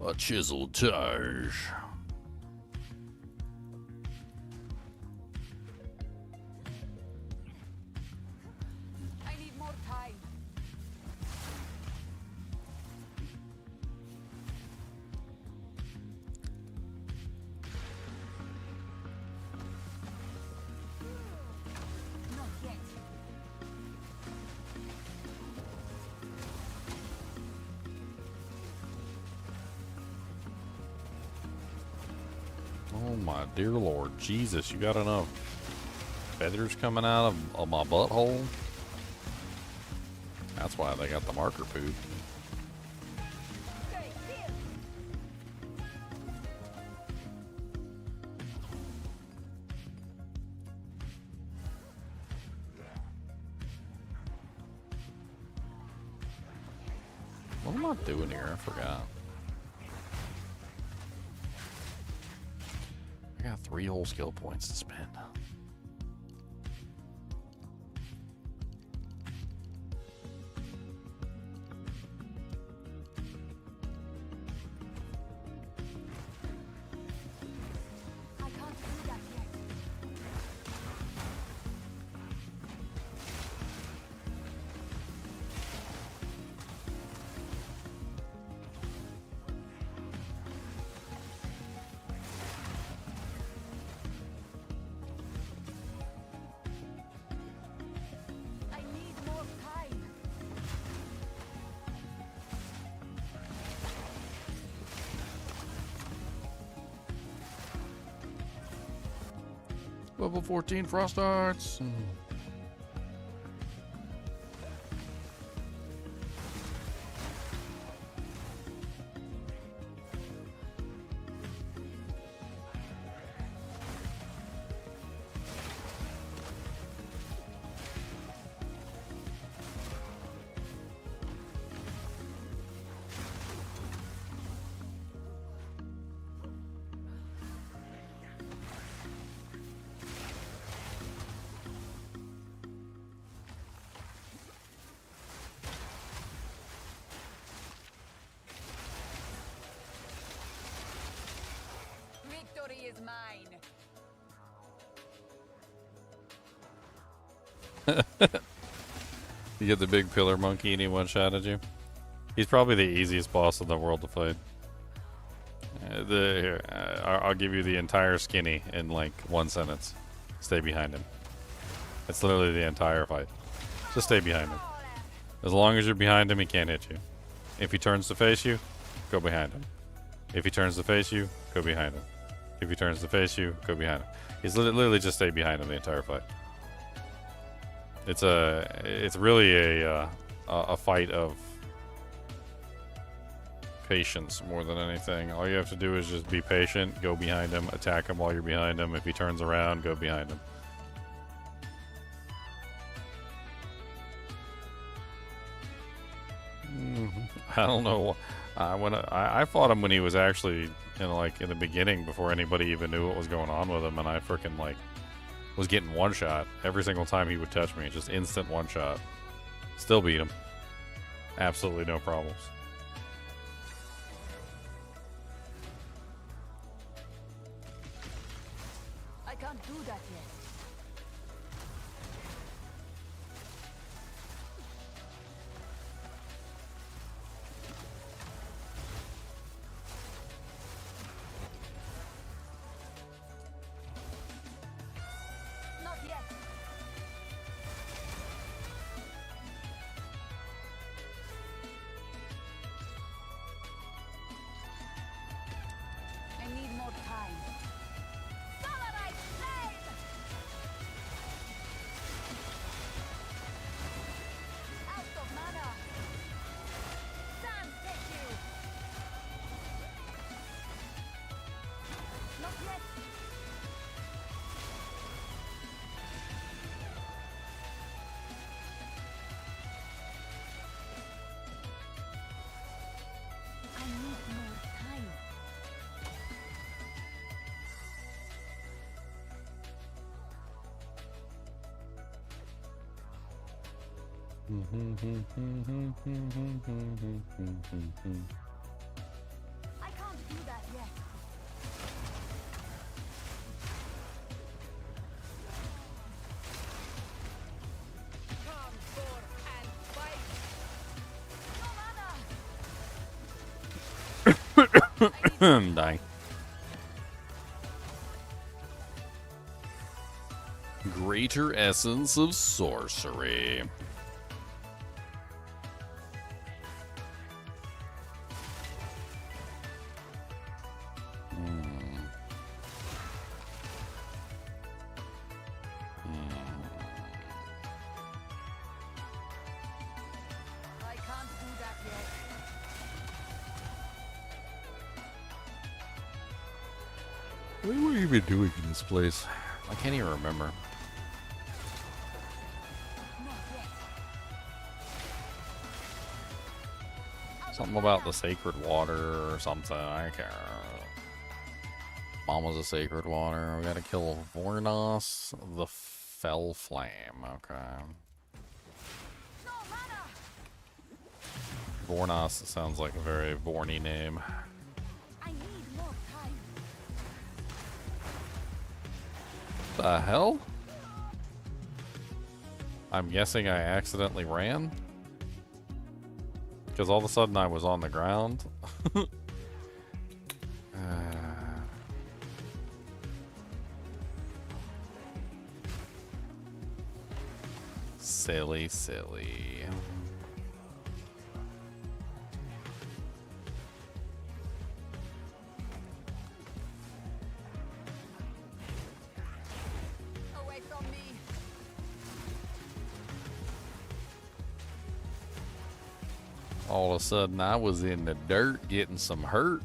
A chiseled Taj. I need more time. Not yet. Oh my dear Lord Jesus, you got enough feathers coming out of my butthole? That's why they got the marker poop. What am I doing here? I forgot. I got 3 whole skill points to spend. I can't do that yet. I need more time. Level 14 frost arts. Victory is mine. You get the big pillar monkey and he one-shotted you. He's probably the easiest boss in the world to fight. I'll give you the entire skinny in like one sentence. Stay behind him. It's literally the entire fight. Just stay behind him. As long as you're behind him, he can't hit you. If he turns to face you, go behind him. If he turns to face you, go behind him. If he turns to face you, go behind him. He's literally just stay behind him the entire fight. It's really a fight of patience more than anything. All you have to do is just be patient, go behind him, attack him while you're behind him. If he turns around, go behind him. I don't know. When I fought him when he was actually in the beginning before anybody even knew what was going on with him, and I freaking was getting one shot every single time he would touch me. Just instant one shot. Still beat him. Absolutely no problems. I can't do that yet. Not yet. I need more time. Solarite flame! Out of mana! Sand take you! Not yet! I need more time. I can't do that yet. Come forth and fight. No mana. I'm dying. Greater essence of sorcery. I can't do that yet. What have you been doing in this place? I can't even remember. Something about the sacred water or something. I can't remember. Mama's a sacred water. We gotta kill Vornos, the Fell Flame. Okay. Vornos sounds like a very Vorny name. I need more time. The hell? I'm guessing I accidentally ran? Because all of a sudden I was on the ground. Silly, silly. Away from me. All of a sudden I was in the dirt getting some hurt.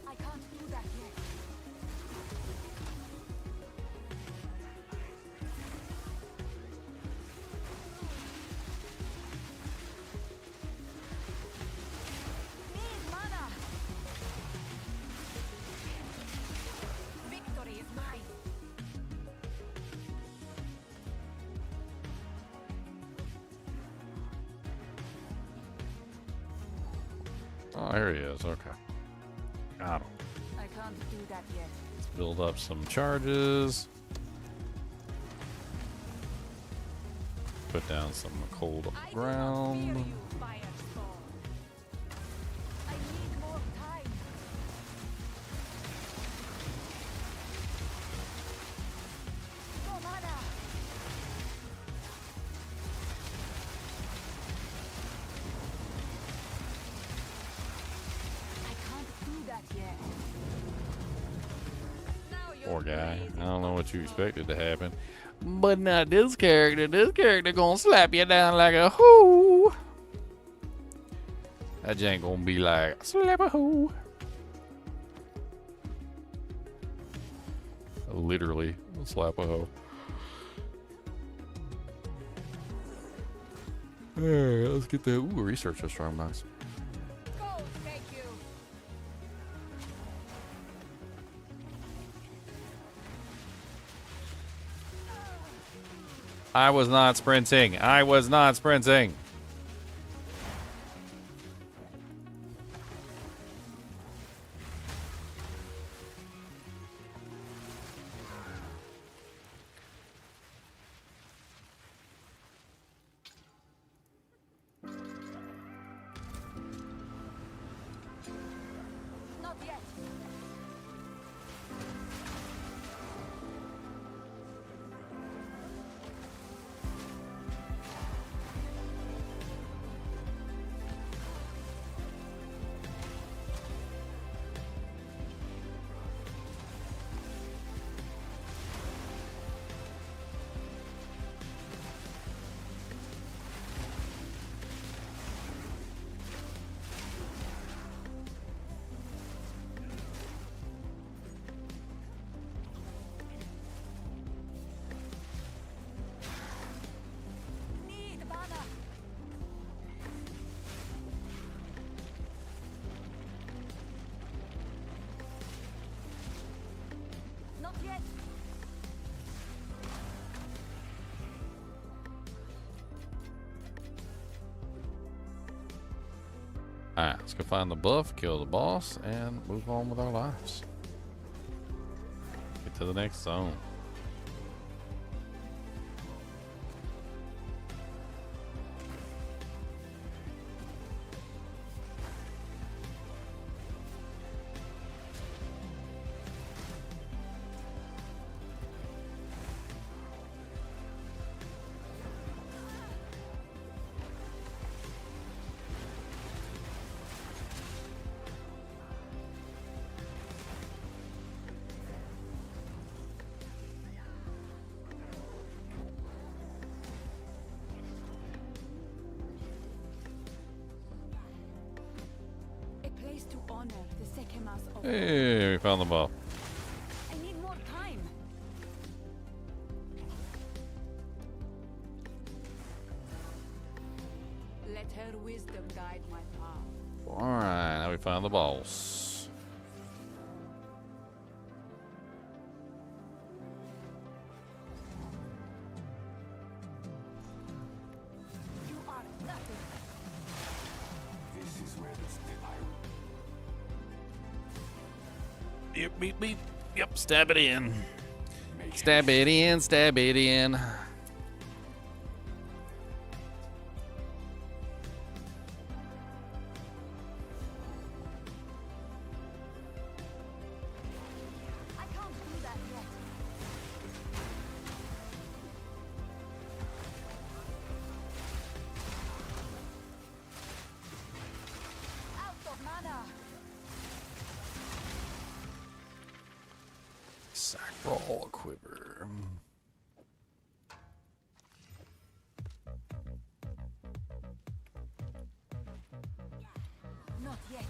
I can't do that yet. Need mana. Victory is mine. Oh, here he is. Okay. Got him. I can't do that yet. Let's build up some charges. Put down some cold ground. Poor guy. I don't know what you expected to happen. But not this character. This character gonna slap you down like a hoe. That jank gonna be like, slap a hoe. Literally, slap a hoe. Alright, let's get that. Ooh, research is strong, nice. I was not sprinting. I was not sprinting. Not yet. Not yet. Alright, let's go find the buff, kill the boss, and move on with our lives. Get to the next zone. To honor the second mass of Hey, we found the buff. I need more time. Let her wisdom guide my path. Alright, now we found the boss. You are nothing. This is where the Yep, beep, beep. Yep, stab it in. Stab it in, stab it in. I can't do that yet. Out of mana. Sacral quiver. Not yet.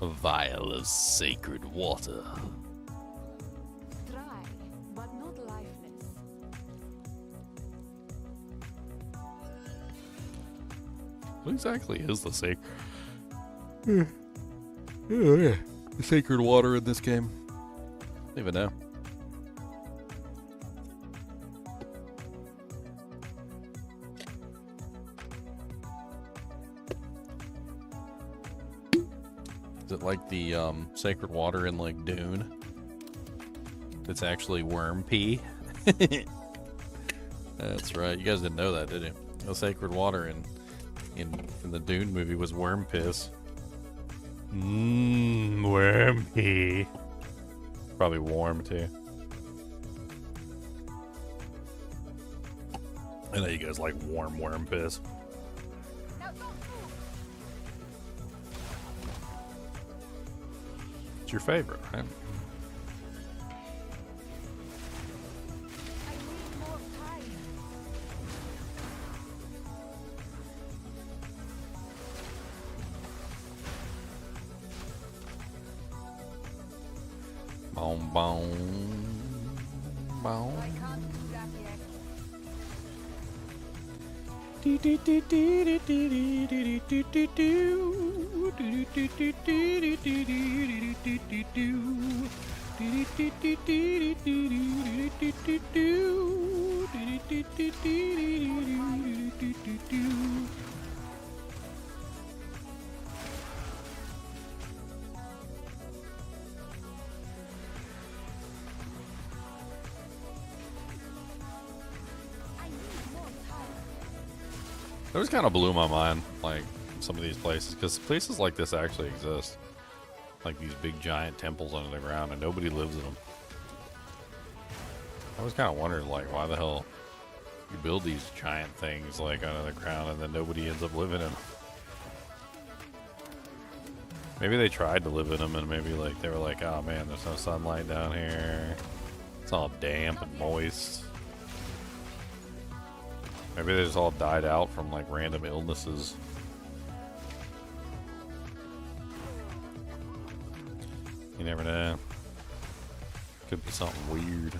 A vial of sacred water. Dry, but not lifeless. What exactly is the sacred water in this game? I don't even know. Is it like the sacred water in like Dune? It's actually worm pee. That's right. You guys didn't know that, did you? The sacred water in the Dune movie was worm piss. Worm pee. Probably warm too. I know you guys like warm worm piss. It's your favorite, right? Boom, boom, boom. It was kind of blew my mind, like some of these places, because places like this actually exist, like these big giant temples under the ground, and nobody lives in them. I was kind of wondering, like, why the hell you build these giant things like under the ground, and then nobody ends up living in them. Maybe they tried to live in them, and maybe like they were like, oh man, there's no sunlight down here. It's all damp and moist. Maybe they just all died out from like random illnesses. You never know. Could be something weird.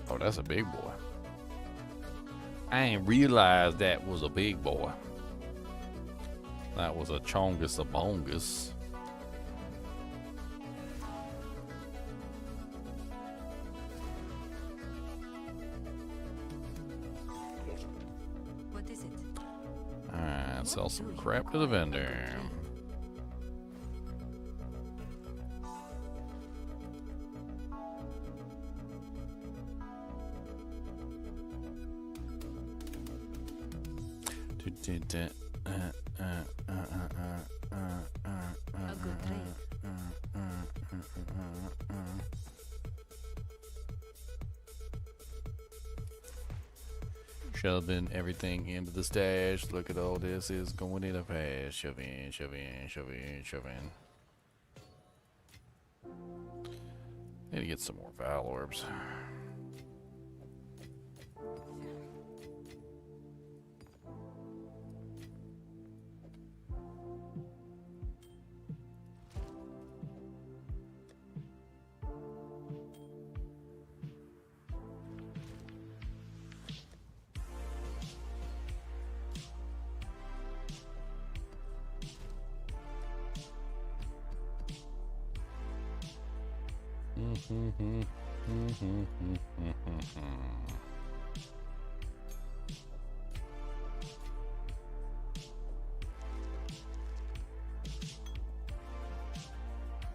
Oh, that's a big boy. I ain't realized that was a big boy. That was a chongus, a bongus. What is it? Alright, sell some crap to the vendor. Shoving everything into the stash. Look at all this is going in a fast. Shove in, shove in, shove in, shove in. Need to get some more Val orbs.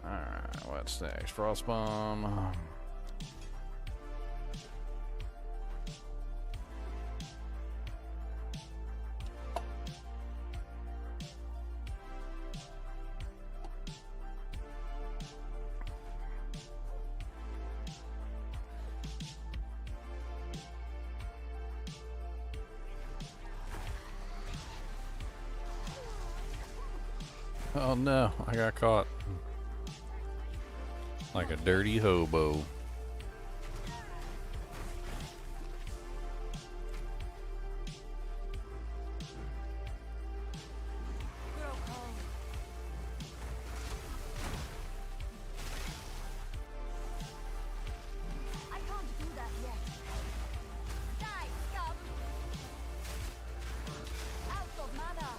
Alright, what's next? Frostbomb. Oh no, I got caught. Like a dirty hobo. I can't do that yet. Die, scum! Out of mana.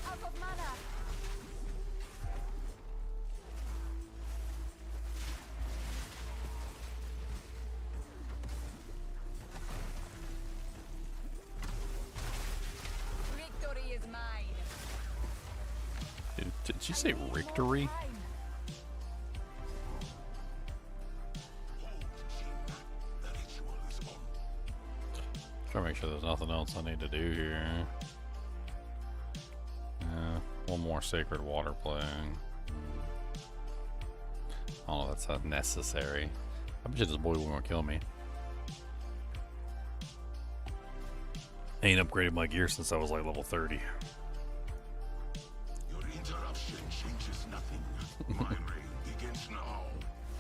Out of mana. Victory is mine. Did she say victory? Trying to make sure there's nothing else I need to do here. One more sacred water play. I don't know if that's necessary. I bet you this boy won't kill me. I ain't upgraded my gear since I was like level 30. Your interruption changes nothing. My reign begins now.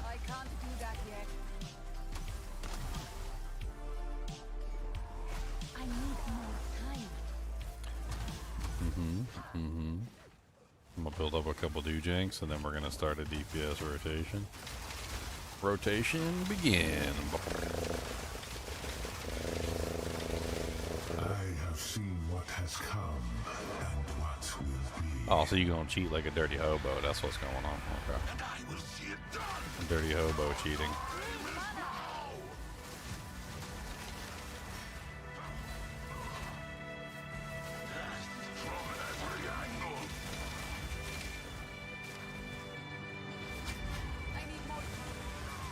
I can't do that yet. I need more time. I'm gonna build up a couple doojanks and then we're gonna start a DPS rotation. Rotation begin. I have seen what has come and what will be. Oh, so you gonna cheat like a dirty hobo? That's what's going on. Okay. Dirty hobo cheating.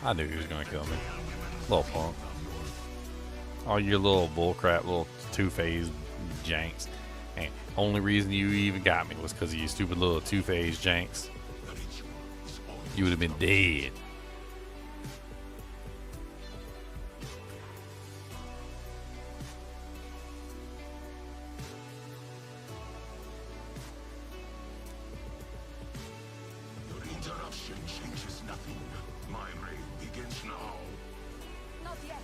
I knew he was gonna kill me. Little punk. Oh, your little bullcrap, little two-phase janks. And only reason you even got me was because of you stupid little two-phase janks. You would have been dead. Your interruption changes nothing. My reign begins now. Not yet.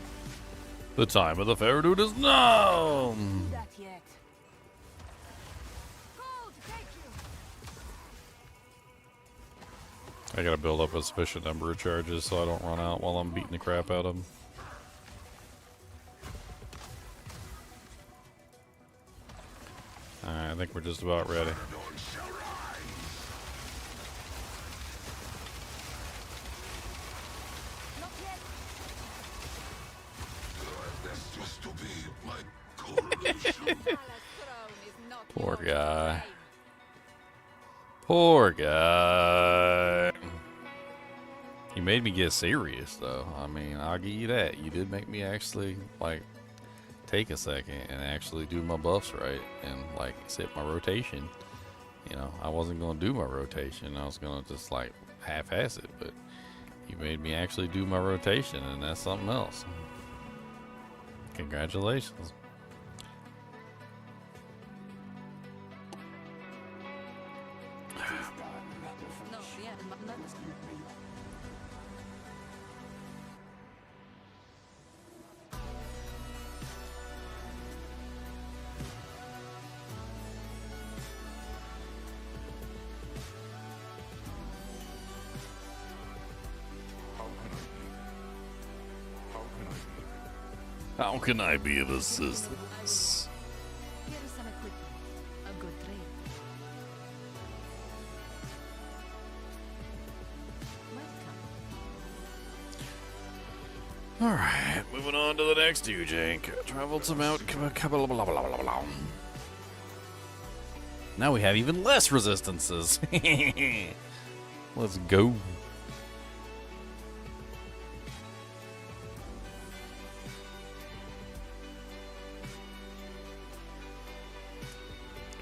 The time of the Fair-Dude is now! Do that yet. Gold, take you. I gotta build up a sufficient number of charges so I don't run out while I'm beating the crap out of them. Alright, I think we're just about ready. Not yet. That's just to be my coronation. Throne is not Poor yours. guy. Poor guy. You made me get serious, though. I mean, I'll give you that. You did make me actually, like, take a second and actually do my buffs right and, like, set my rotation. You know, I wasn't going to do my rotation. I was going to just, like, half-ass it, but you made me actually do my rotation, and that's something else. Congratulations. No, yeah, not. How can I be of assistance? Here is some equipment. A good trade. Welcome. Alright, moving on to the next Jank. Travel to Mount Now we have even less resistances. Let's go.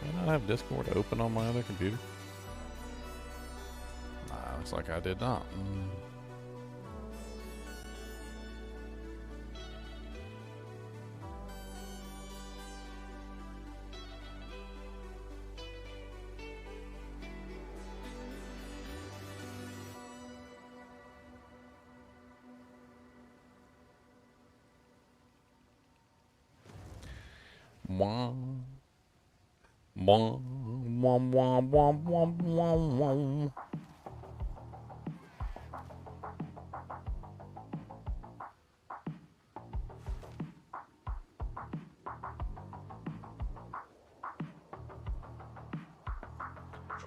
Can I not have Discord open on my other computer? Nah, looks like I did not. Wah. Wah, wah, wah, wah, wah, wah, wah.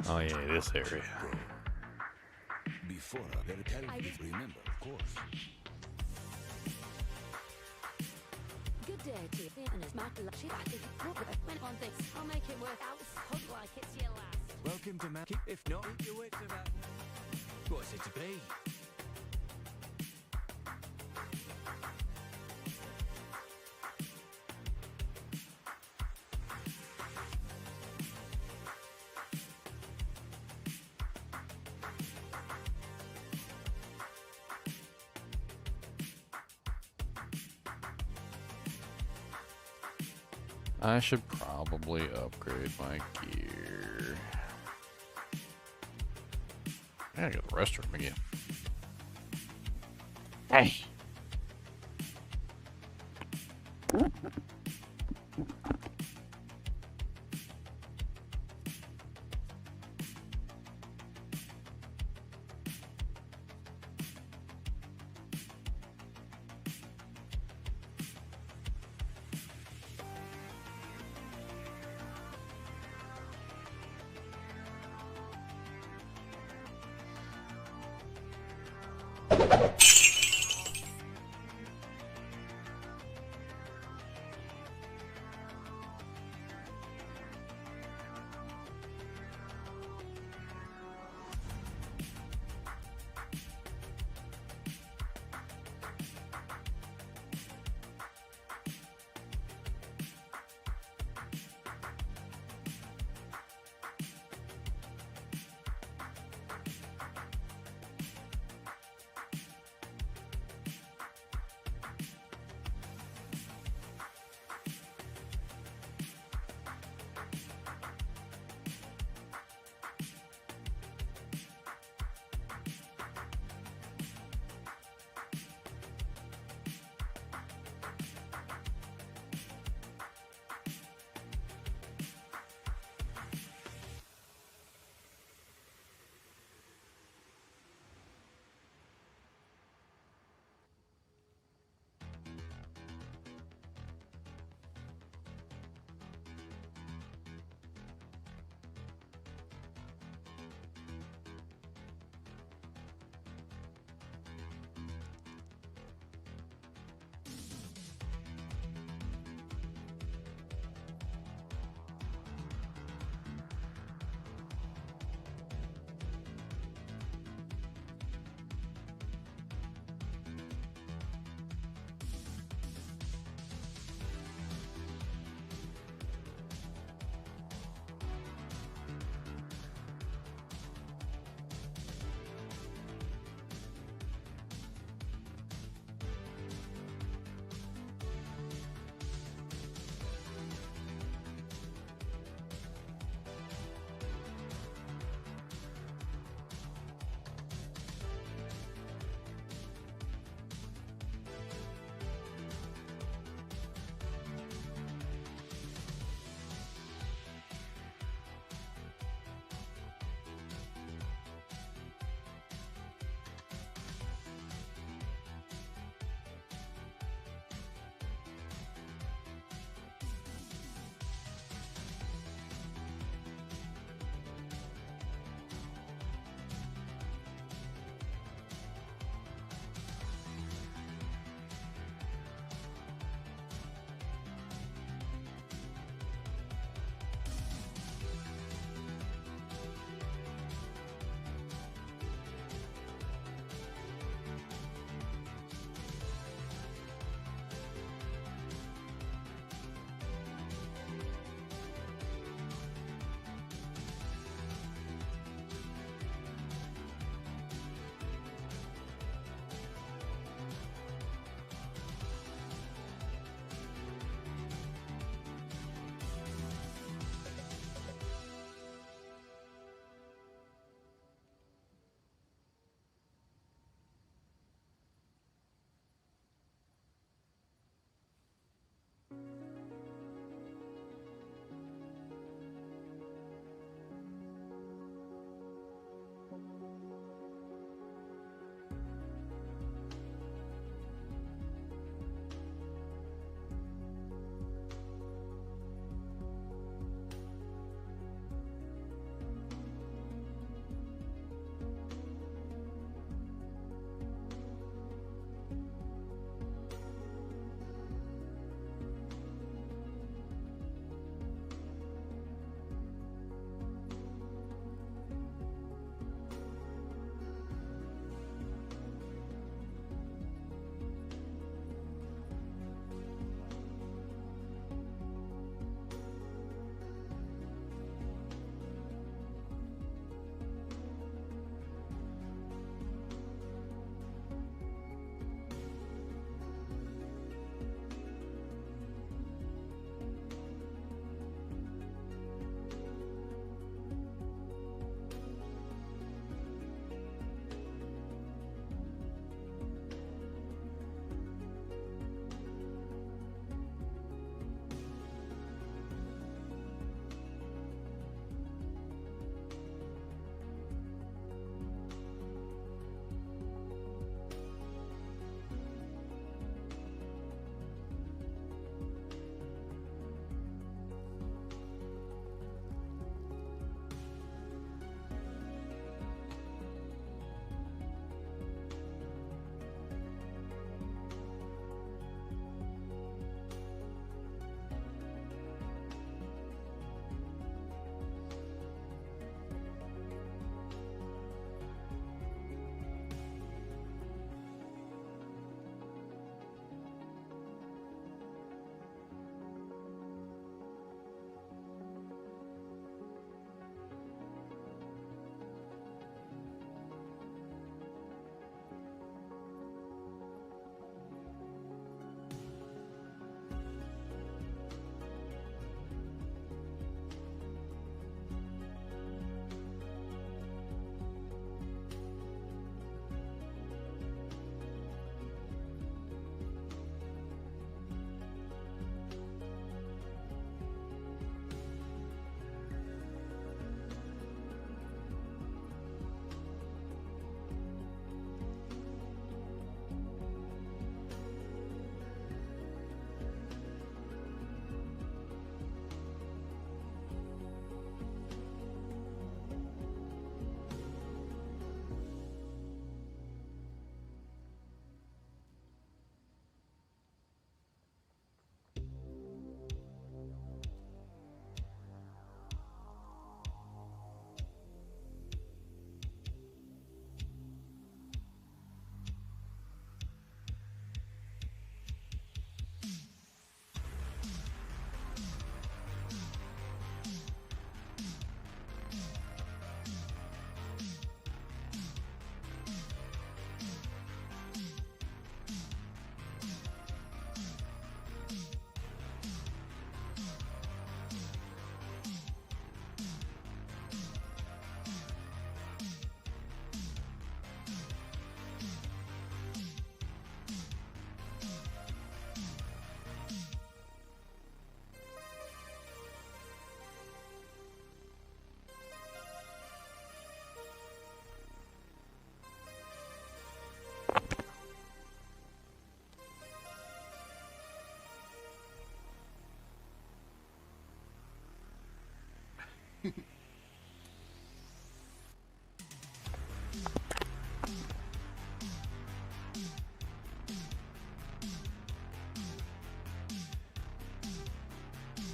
Oh yeah, this area. Before they'll tell you, remember, of course. Good day to you, and it's my lucky went on this. I'll make it work out. Hug like it's your last. Welcome to Mackie. If not, you wait to that. What's it to be? I should probably upgrade my gear. I gotta go to the restroom again. Hey.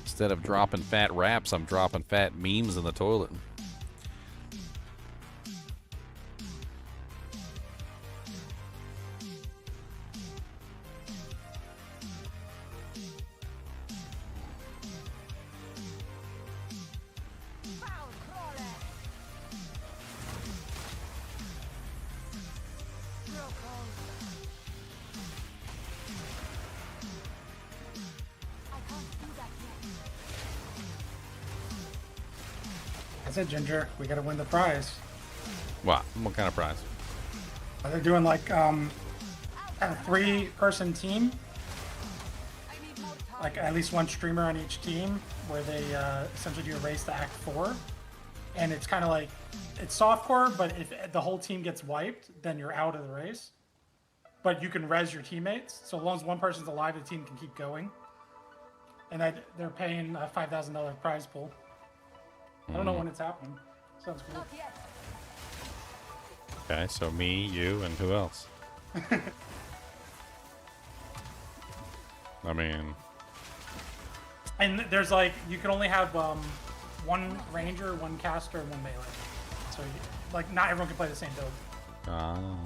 Instead of dropping fat raps, I'm dropping fat memes in the toilet. That's it, Ginger. We gotta win the prize. What kind of prize? They're doing like a 3-person team. Like at least one streamer on each team, where they essentially do a race to Act 4. And it's kind of like, it's softcore, but if the whole team gets wiped, then you're out of the race. But you can res your teammates. So as long as one person's alive, the team can keep going. And they're paying a $5,000 prize pool. I don't know when it's happening. Sounds cool. Okay, so me, you, and who else? I mean... And there's like, you can only have one ranger, one caster, and one melee. So, like, not everyone can play the same build. Oh.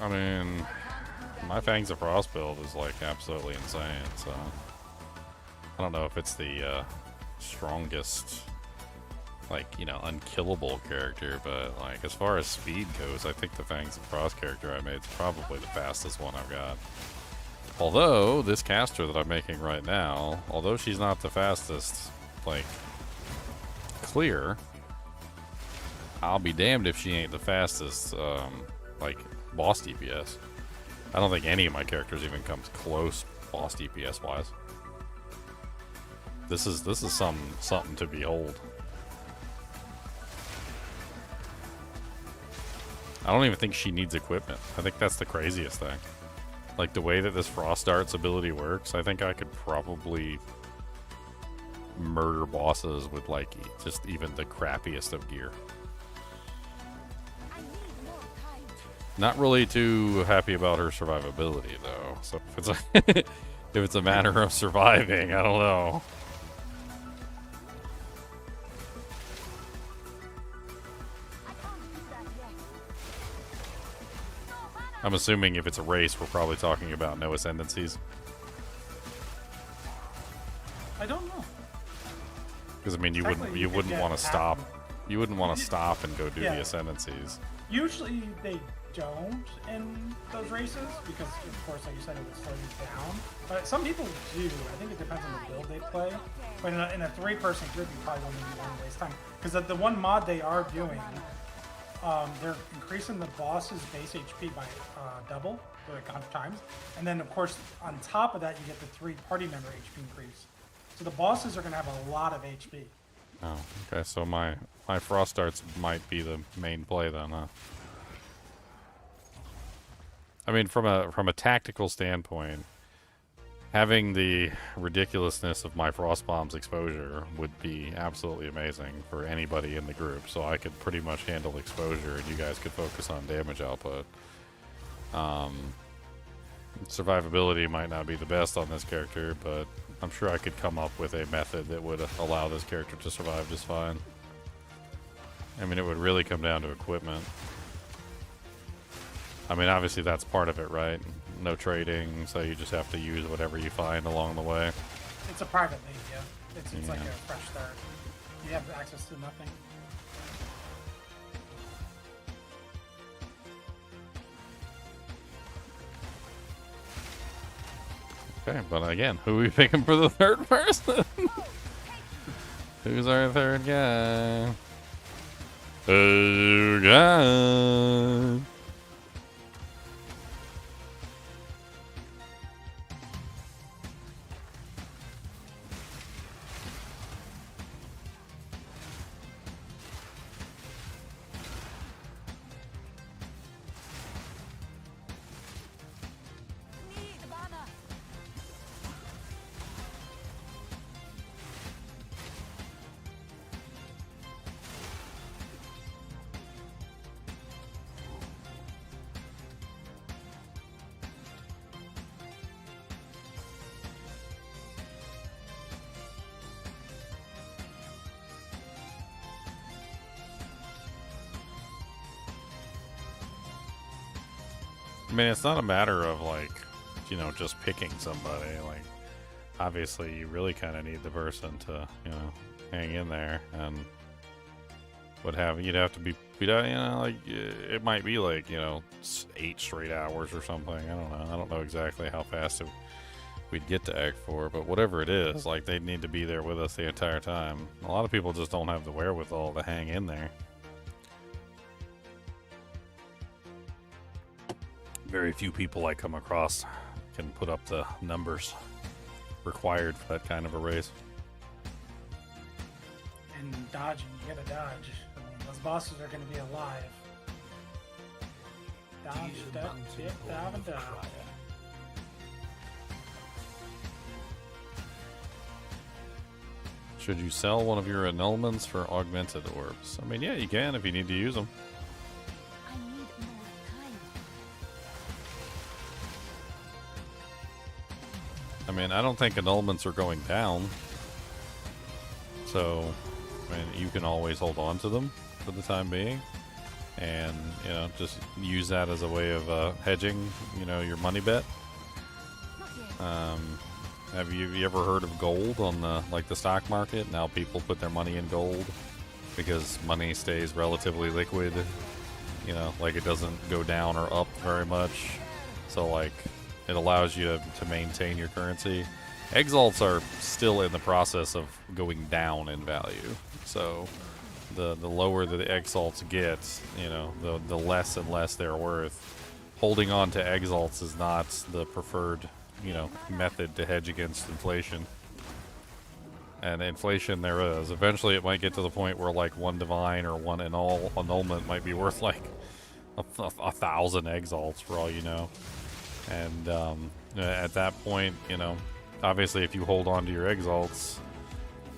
I mean, my Fangs of Frost build is like absolutely insane, so I don't know if it's the strongest, like, you know, unkillable character, but like as far as speed goes, I think the Fangs of Frost character I made is probably the fastest one I've got. Although this caster that I'm making right now, although she's not the fastest, like, clear, I'll be damned if she ain't the fastest, like, boss DPS. I don't think any of my characters even comes close boss DPS wise. This is something to behold. I don't even think she needs equipment. I think that's the craziest thing. Like the way that this Frost Darts ability works, I think I could probably murder bosses with like just even the crappiest of gear. Not really too happy about her survivability though. So if it's a if it's a matter of surviving, I don't know. I'm assuming if it's a race, we're probably talking about no ascendancies. I don't know. Because I mean, you wouldn't want to stop. You wouldn't want to stop and go do the ascendancies. Usually they don't in those races because, of course, like you said, it would slow you down. But some people do. I think it depends on the build they play. But in a 3-person group, you probably won't even want to waste time. Because the one mod they are doing, they're increasing the boss's base HP by double, like 100 times. And then, of course, on top of that, you get the 3 party member HP increase. So the bosses are going to have a lot of HP. Oh, okay. So my Frost Darts might be the main play then, huh? I mean, from a tactical standpoint, having the ridiculousness of my Frost Bomb's exposure would be absolutely amazing for anybody in the group. So I could pretty much handle exposure, and you guys could focus on damage output. Survivability might not be the best on this character, but I'm sure I could come up with a method that would allow this character to survive just fine. I mean, it would really come down to equipment. I mean, obviously that's part of it, right? No trading, so you just have to use whatever you find along the way. It's a private league, yeah. It's like a fresh start. You have access to nothing. Okay, but again, who are we picking for the third person? Who's our third guy? Oh, God. I mean, it's not a matter of like, you know, just picking somebody. Like, obviously, you really kind of need the person to, you know, hang in there, and you'd have to be, you know, like it might be like, you know, 8 straight hours or something. I don't know. I don't know exactly how fast we'd get to Act 4, but whatever it is, like they'd need to be there with us the entire time. A lot of people just don't have the wherewithal to hang in there. Very few people I come across can put up the numbers required for that kind of a race. And dodging, you gotta dodge. I mean, those bosses are gonna be alive. Dodge, duck, dip, dive, and dive. Should you sell one of your annulments for augmented orbs? I mean, yeah, you can if you need to use them. I mean, I don't think annulments are going down. So, I mean, you can always hold on to them for the time being. And, you know, just use that as a way of hedging, you know, your money bet. Have you ever heard of gold on the, like, the stock market? Now people put their money in gold because money stays relatively liquid. You know, like it doesn't go down or up very much. So, like, it allows you to maintain your currency. Exalts are still in the process of going down in value. So the lower the exalts get, you know, the less and less they're worth. Holding on to exalts is not the preferred, you know, method to hedge against inflation. And inflation there is. Eventually it might get to the point where like one divine or one annulment might be worth like a 1,000 exalts for all you know. And at that point, you know, obviously if you hold on to your exalts,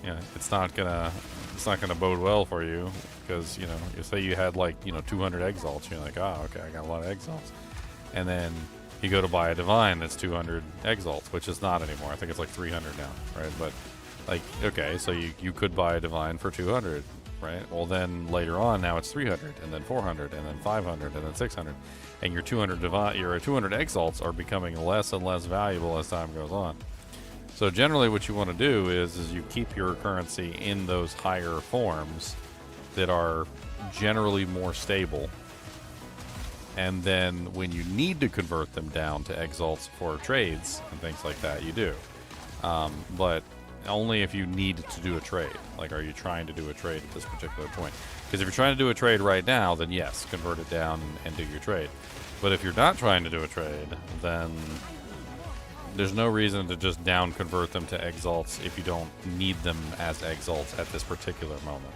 you know, it's not gonna bode well for you, because, you know, you say you had like, you know, 200 exalts, you're like, oh, okay, I got a lot of exalts, and then you go to buy a divine that's 200 exalts, which is not anymore. I think it's like 300 now, right? But like, okay, so you could buy a divine for 200, right? Well, then later on, now it's 300, and then 400, and then 500, and then 600. And your 200 exalts are becoming less and less valuable as time goes on. So generally what you want to do is you keep your currency in those higher forms that are generally more stable. And then when you need to convert them down to exalts for trades and things like that, you do. But only if you need to do a trade. Like, are you trying to do a trade at this particular point? Because if you're trying to do a trade right now, then yes, convert it down and do your trade. But if you're not trying to do a trade, then there's no reason to just down convert them to exalts if you don't need them as exalts at this particular moment.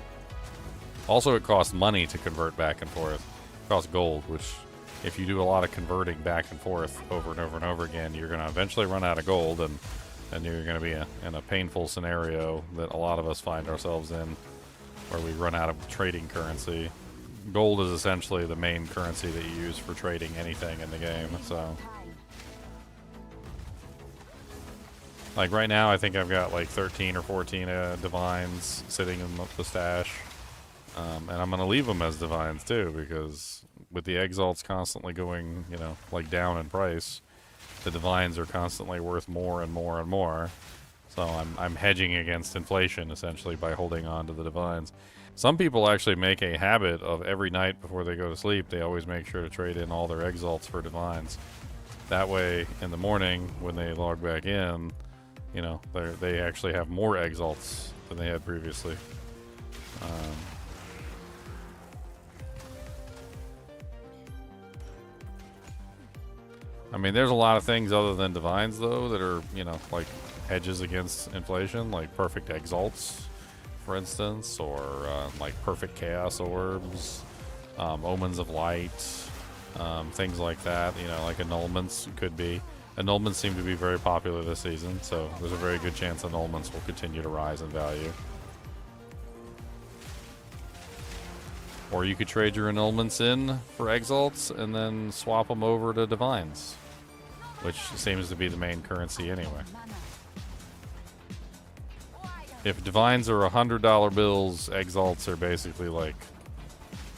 Also, it costs money to convert back and forth. It costs gold, which if you do a lot of converting back and forth over and over and over again, you're going to eventually run out of gold, and you're going to be in a painful scenario that a lot of us find ourselves in, where we run out of trading currency. Gold is essentially the main currency that you use for trading anything in the game, so... Like right now, I think I've got like 13 or 14 divines sitting in the stash. And I'm going to leave them as divines too, because with the exalts constantly going, you know, like down in price, the divines are constantly worth more and more and more. So I'm hedging against inflation essentially by holding on to the divines. Some people actually make a habit of every night before they go to sleep, they always make sure to trade in all their exalts for divines. That way, in the morning, when they log back in, you know, they actually have more exalts than they had previously. I mean, there's a lot of things other than divines, though, that are, you know, like hedges against inflation, like perfect exalts, for instance, or like perfect chaos orbs, omens of light, things like that. You know, like annulments could be. Annulments seem to be very popular this season, so there's a very good chance annulments will continue to rise in value. Or you could trade your annulments in for exalts and then swap them over to divines, which seems to be the main currency anyway. If divines are $100 bills, exalts are basically like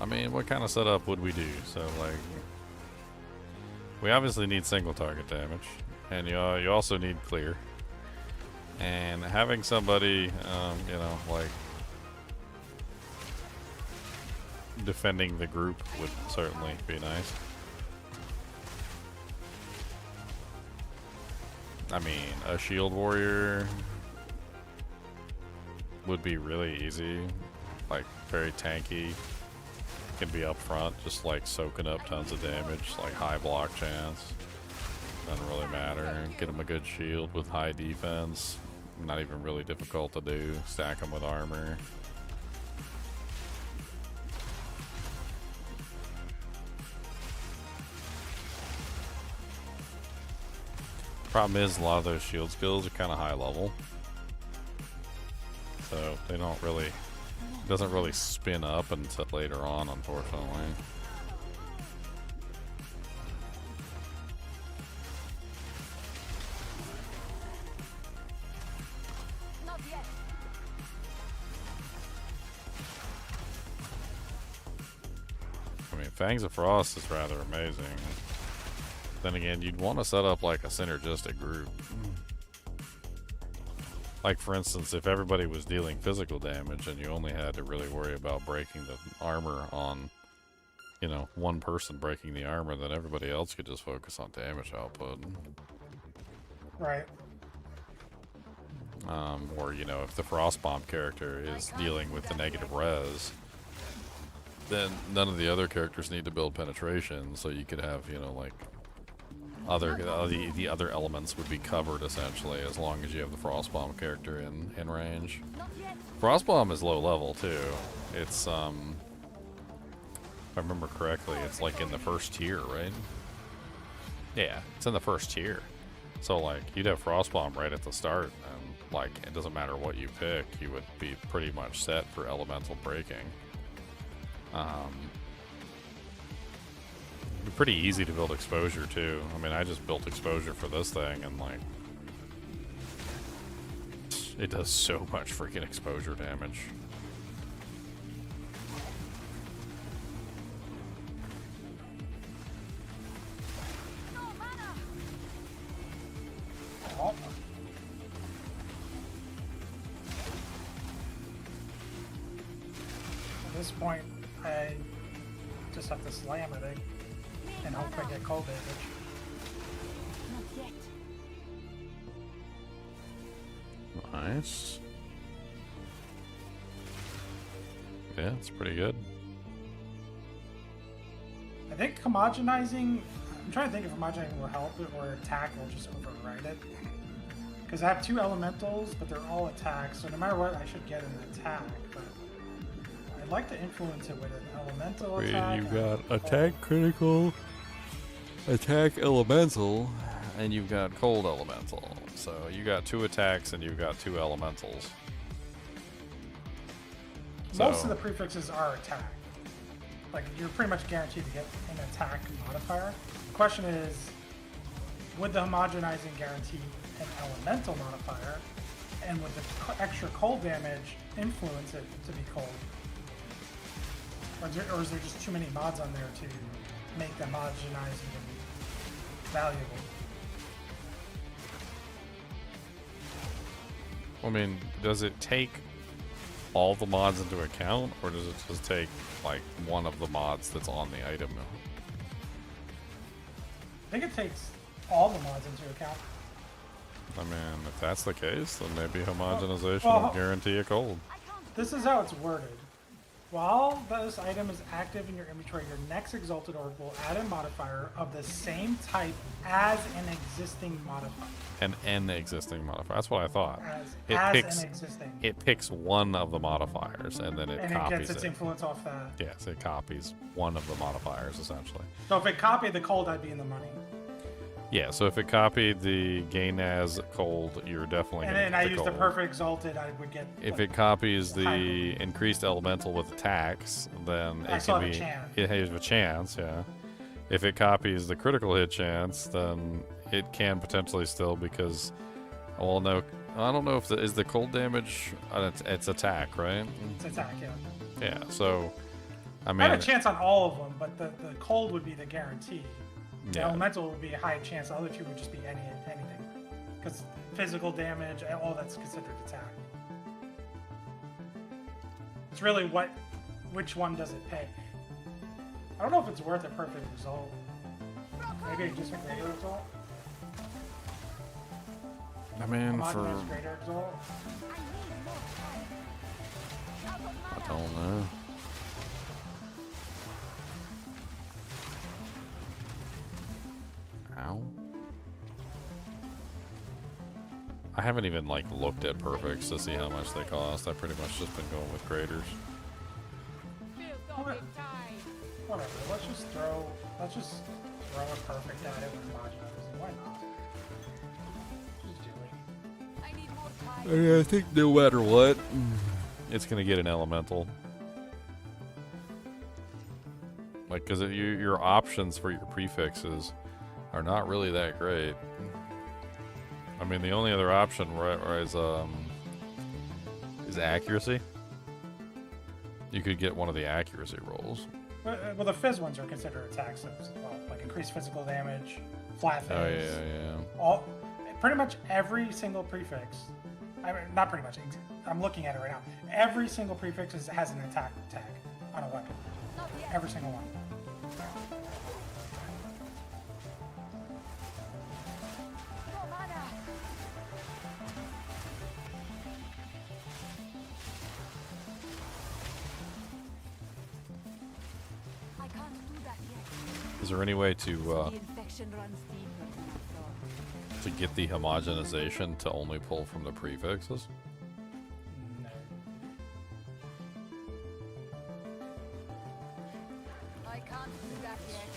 I mean, what kind of setup would we do? So, like, we obviously need single target damage, and you also need clear. And having somebody, you know, like, defending the group would certainly be nice. I mean, a shield warrior would be really easy, like very tanky, can be up front, just like soaking up tons of damage, like high block chance, doesn't really matter. Get him a good shield with high defense, not even really difficult to do, stack him with armor. Problem is, a lot of those shield skills are kind of high level, so they don't really, it doesn't really spin up until later on, unfortunately. Not yet. I mean, Fangs of Frost is rather amazing. Then again, you'd want to set up like a synergistic group. Like, for instance, if everybody was dealing physical damage and you only had to really worry about breaking the armor on, you know, one person breaking the armor, then everybody else could just focus on damage output. Right. Or, you know, if the Frostbomb character is dealing with the negative res, then none of the other characters need to build penetration, so you could have, you know, like, the other elements would be covered essentially, as long as you have the Frostbomb character in range. Frostbomb is low level too. It's if I remember correctly, it's like in the first tier, right? Yeah, it's in the first tier. So like you'd have Frostbomb right at the start, and like it doesn't matter what you pick, you would be pretty much set for elemental breaking. Pretty easy to build exposure too. I mean, I just built exposure for this thing, and like it does so much freaking exposure damage. At this point, I just have to slam it. And hope I get cold damage. Not yet. Nice. Yeah, it's pretty good. I think homogenizing, I'm trying to think if homogenizing will help it or attack will just override it. Because I have two elementals, but they're all attacks, so no matter what, I should get an attack. But I'd like to influence it with an elemental attack. You've got attack critical, attack elemental, and you've got cold elemental. So you got 2 attacks and you've got 2 elementals. Most of the prefixes are attack. Like, you're pretty much guaranteed to get an attack modifier. The question is, would the homogenizing guarantee an elemental modifier? And would the extra cold damage influence it to be cold? Or is there just too many mods on there to make the homogenizing valuable? I mean, does it take all the mods into account, or does it just take like one of the mods that's on the item? I think it takes all the mods into account. I mean, if that's the case, then maybe homogenization will guarantee a cold. This is how it's worded. While this item is active in your inventory, your next Exalted Orb will add a modifier of the same type as an existing modifier. An existing modifier. That's what I thought. It picks one of the modifiers, and then it copies gets its influence off that. Yes, it copies one of the modifiers, essentially. So if it copied the cold, I'd be in the money. Yeah, so if it copied the gain as cold, you're definitely going to get the I use cold. the perfect Exalted, I would get... If it copies the increased elemental with attacks, then it can be... It has a chance, yeah. If it copies the critical hit chance, then it can potentially still, because... Well, no, I don't know if is the cold damage... It's attack, right? It's attack, yeah. Yeah, so... I I mean, have a chance on all of them, but the cold would be the guarantee. The Yeah. elemental would be a high chance. The other two would just be anything, because physical damage, all that's considered attack. It's really which one does it pay. I don't know if it's worth a perfect result. Maybe just a greater result. I mean, for Homogeneous greater result. I don't know. Ow. I haven't even like looked at perfects to see how much they cost. I've pretty much just been going with graders. Whatever. Let's just throw a perfect at it with homogenizing. Why not? Just do it. I think no matter what, it's gonna get an elemental. Like, because your options for your prefixes are not really that great. I mean, the only other option is accuracy. You could get one of the accuracy rolls. Well, the fizz ones are considered attacks as well, like increased physical damage, flat fizz. Oh yeah. All, pretty much every single prefix. I mean, not pretty much. I'm looking at it right now. Every single prefix has an attack tag on a weapon. Every single one. Is there any way to get the homogenization to only pull from the prefixes? No. I can't do that yet.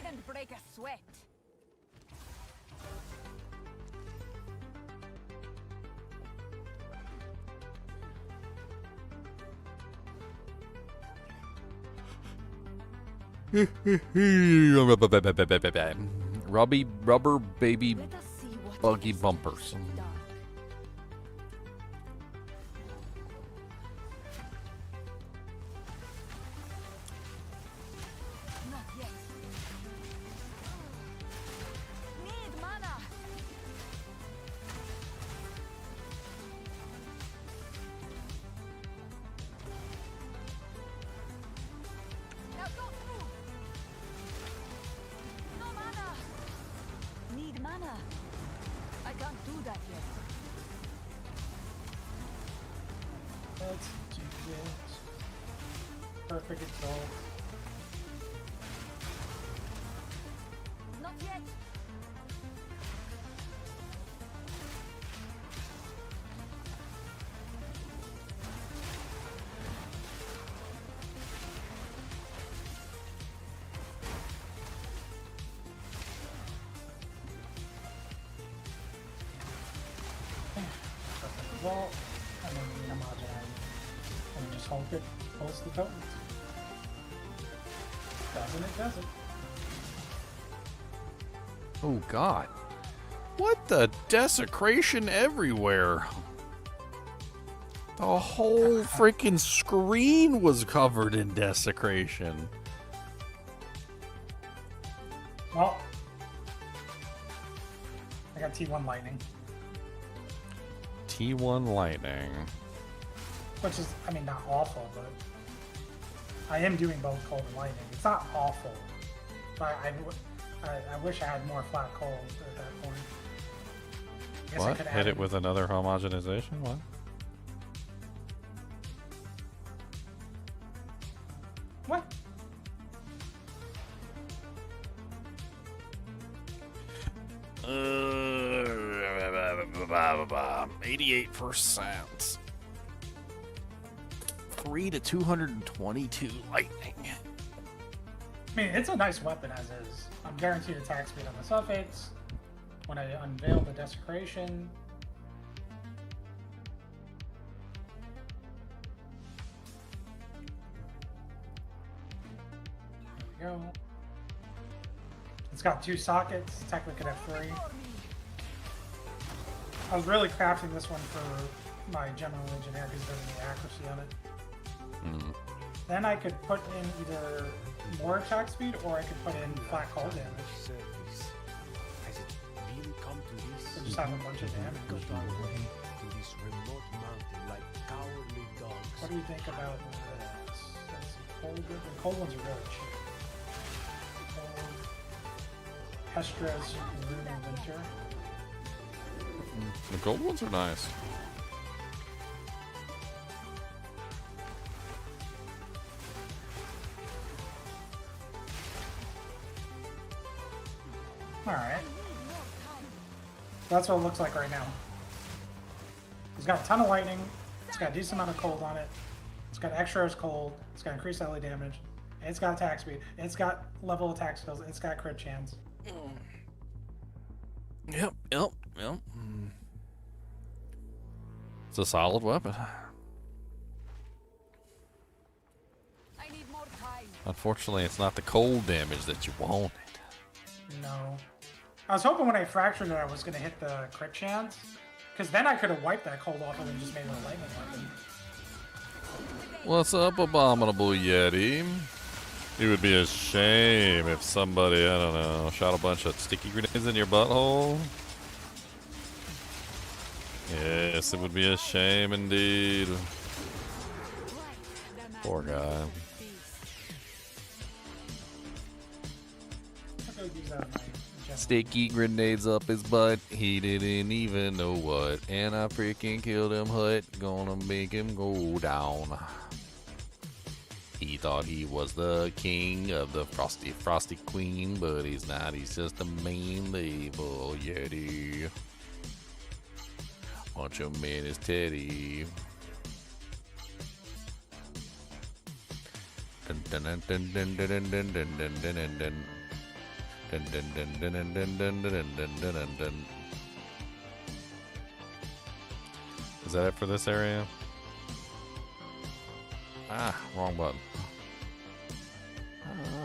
Didn't break a sweat. Rubber baby buggy bumpers. Not yet. Need mana. Now go through. No mana. Need mana. I can't do that yet. Let's do it. Perfect result. Not yet. Perfect result. And then we homogenize. And we just hope it pulls the totals. Doesn't it? Does it? Oh god. What the desecration everywhere? The whole freaking screen was covered in desecration. Well, I got T1 lightning, T1 lightning. which is, I mean, not awful, but I am doing both cold and lightning. It's not awful, but I wish I had more flat cold at that point. I guess I What? could Hit add it with another homogenization? What? What? Uh, 88%. 3 to 222 lightning. I mean, it's a nice weapon as is. I'm guaranteed attack speed on the suffix. When I unveil the desecration. There we go. It's got 2 sockets. Technically could have 3. I was really crafting this one for my general engineer because there's the accuracy on it. then I could put in either more attack speed or I could put in flat cold damage. Service. Has it really come to this? So just have a bunch of damage. Got our way to this remote mountain like cowardly dogs. What do you think about this? Let's see, cold? The cold ones are really cheap. Cold. Hestra's Rune and Winter. The gold ones are nice. Alright. That's what it looks like right now. It's got a ton of lightning. It's got a decent amount of cold on it. It's got extra as cold. It's got increased ally damage. It's got attack speed. It's got level attack skills. It's got crit chance. Yep. It's a solid weapon. I need more time. Unfortunately, it's not the cold damage that you wanted. No. I was hoping when I fractured it I was going to hit the crit chance. Because then I could have wiped that cold off and then just made it a lightning weapon. What's up, Abominable Yeti? It would be a shame if somebody, I don't know, shot a bunch of sticky grenades in your butthole. Yes, it would be a shame indeed. Poor guy. Sticky grenades up his butt, he didn't even know what. And I freaking killed him, Hut. Gonna make him go down. He thought he was the king of the frosty queen, but he's not. He's just a main label Yeti. Punch him in his teddy. Dun dun dun dun dun dun dun dun dun dun dun dun. Dun dun dun dun dun dun dun dun dun dun dun dun. Is that it for this area? Ah, wrong button.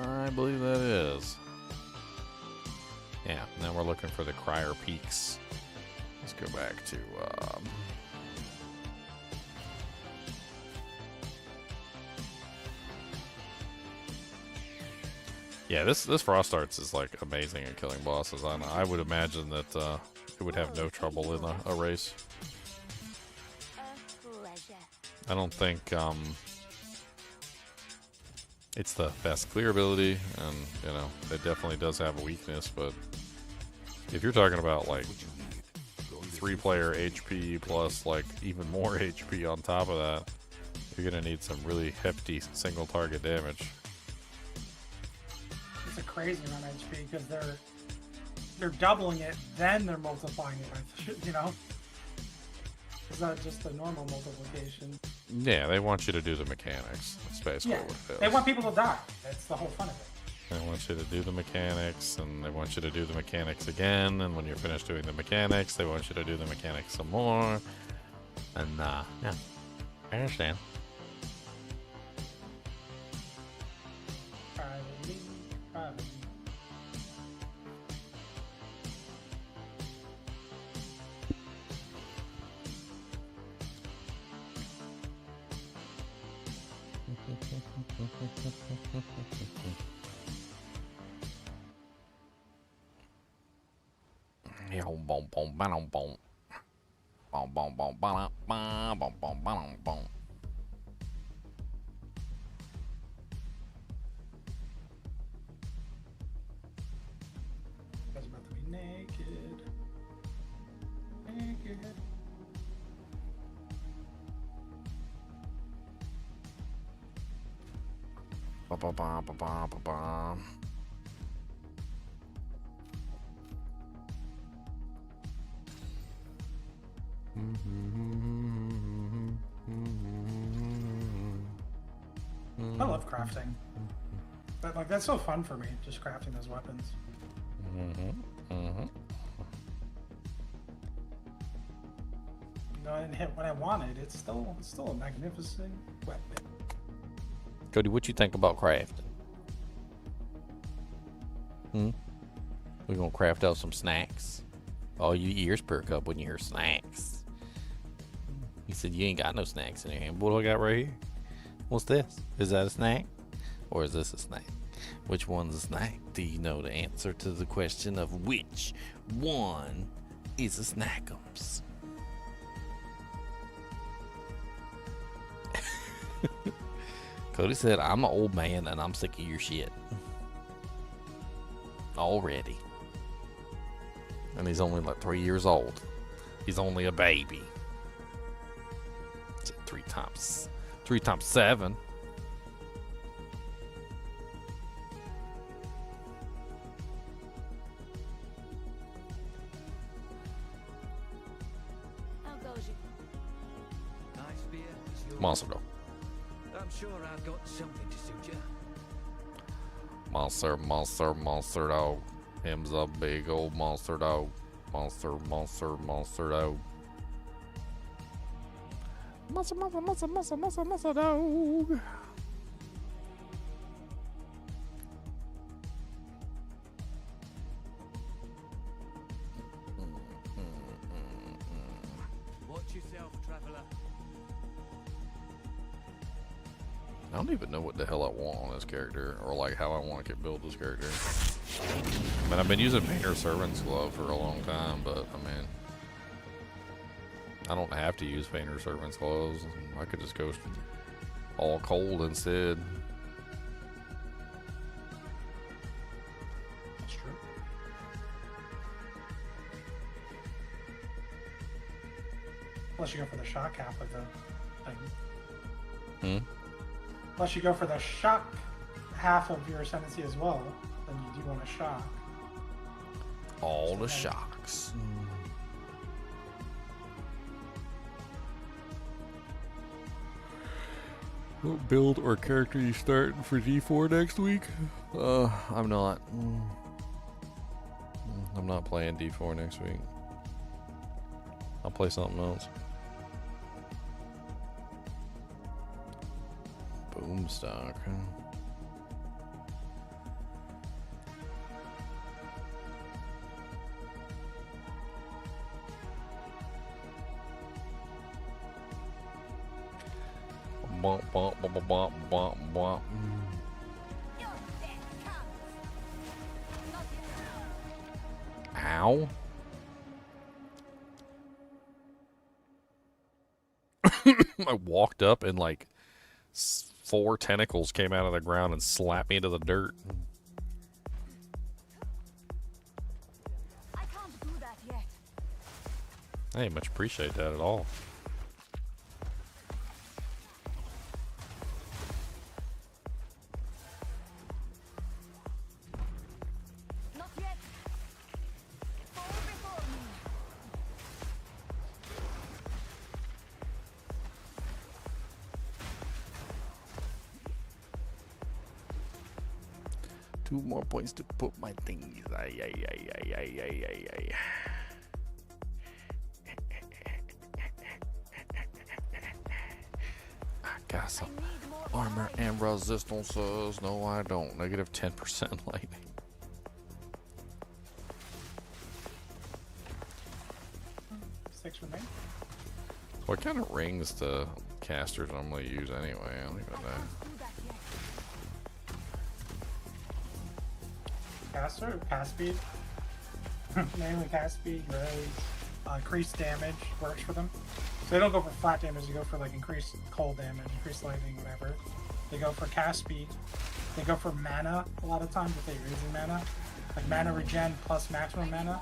I believe that is. Yeah, now we're looking for the Crier Peaks. Let's go back to yeah, this Frost Arts is like amazing at killing bosses. I would imagine that it would have no trouble in a race. I don't think it's the best clear ability, and you know it definitely does have a weakness. But if you're talking about like 3-player HP plus like even more HP on top of that, you're gonna need some really hefty single target damage. It's a crazy amount of HP because they're doubling it, then they're multiplying it by, you know? It's not just the normal multiplication. Yeah, they want you to do the mechanics. That's basically Yeah, what it is. they want people to die. That's the whole fun of it. They want you to do the mechanics, and they want you to do the mechanics again, and when you're finished doing the mechanics, they want you to do the mechanics some more. And, yeah, I understand. Privately. Guys about to be naked. Naked. I love crafting. That's so fun for me, just crafting those weapons. No, I didn't hit what I wanted. It's still a magnificent weapon. Cody, what you think about crafting? We're gonna craft out some snacks. All your ears perk up when you hear snacks. He said you ain't got no snacks in your hand. What do I got right here? What's this? Is that a snack? Or is this a snack? Which one's a snack? Do you know the answer to the question of which one is a snackums? Cody said, I'm an old man and I'm sick of your shit. Already. And he's only like 3 years old. He's only a baby. 3 times 7. How goes you? Nice beer. Is yours? Monster go. I'm sure I've got something to suit you. Monster dog. Him's a big old monster dog. Monster dog. Monster dog. Watch yourself, traveler. I don't even know what the hell I want on this character, or like how I want to build this character. I mean, I've been using Painter Servant's Glove for a long time, but I mean, I don't have to use Painter Servant's Gloves. I could just go all cold instead. That's true. Unless you go for the shock half of the thing. Unless you go for the shock half of your ascendancy as well, then you do want to shock. All the shocks. What build or character you starting for D4 next week? I'm not. I'm not playing D4 next week. I'll play something else. Boomstock. Bump, bump, bump, bump, bump, bump. Ow. I walked up and like 4 tentacles came out of the ground and slapped me into the dirt. I can't do that yet. I didn't much appreciate that at all. Not yet. Fall before me. Two more points to put my thingies. Ay, ay, ay, ay, ay, ay, ay, ay. I got some armor and resistances. No, I don't. Negative 10% lightning. Six remain. What kind of rings do casters normally use anyway? I don't even know. Caster, cast speed. Mainly cast speed, raise, increased damage works for them. So they don't go for flat damage, they go for like increased cold damage, increased lightning, whatever. They go for cast speed. They go for mana a lot of times if they're using mana. Like mana regen plus maximum mana.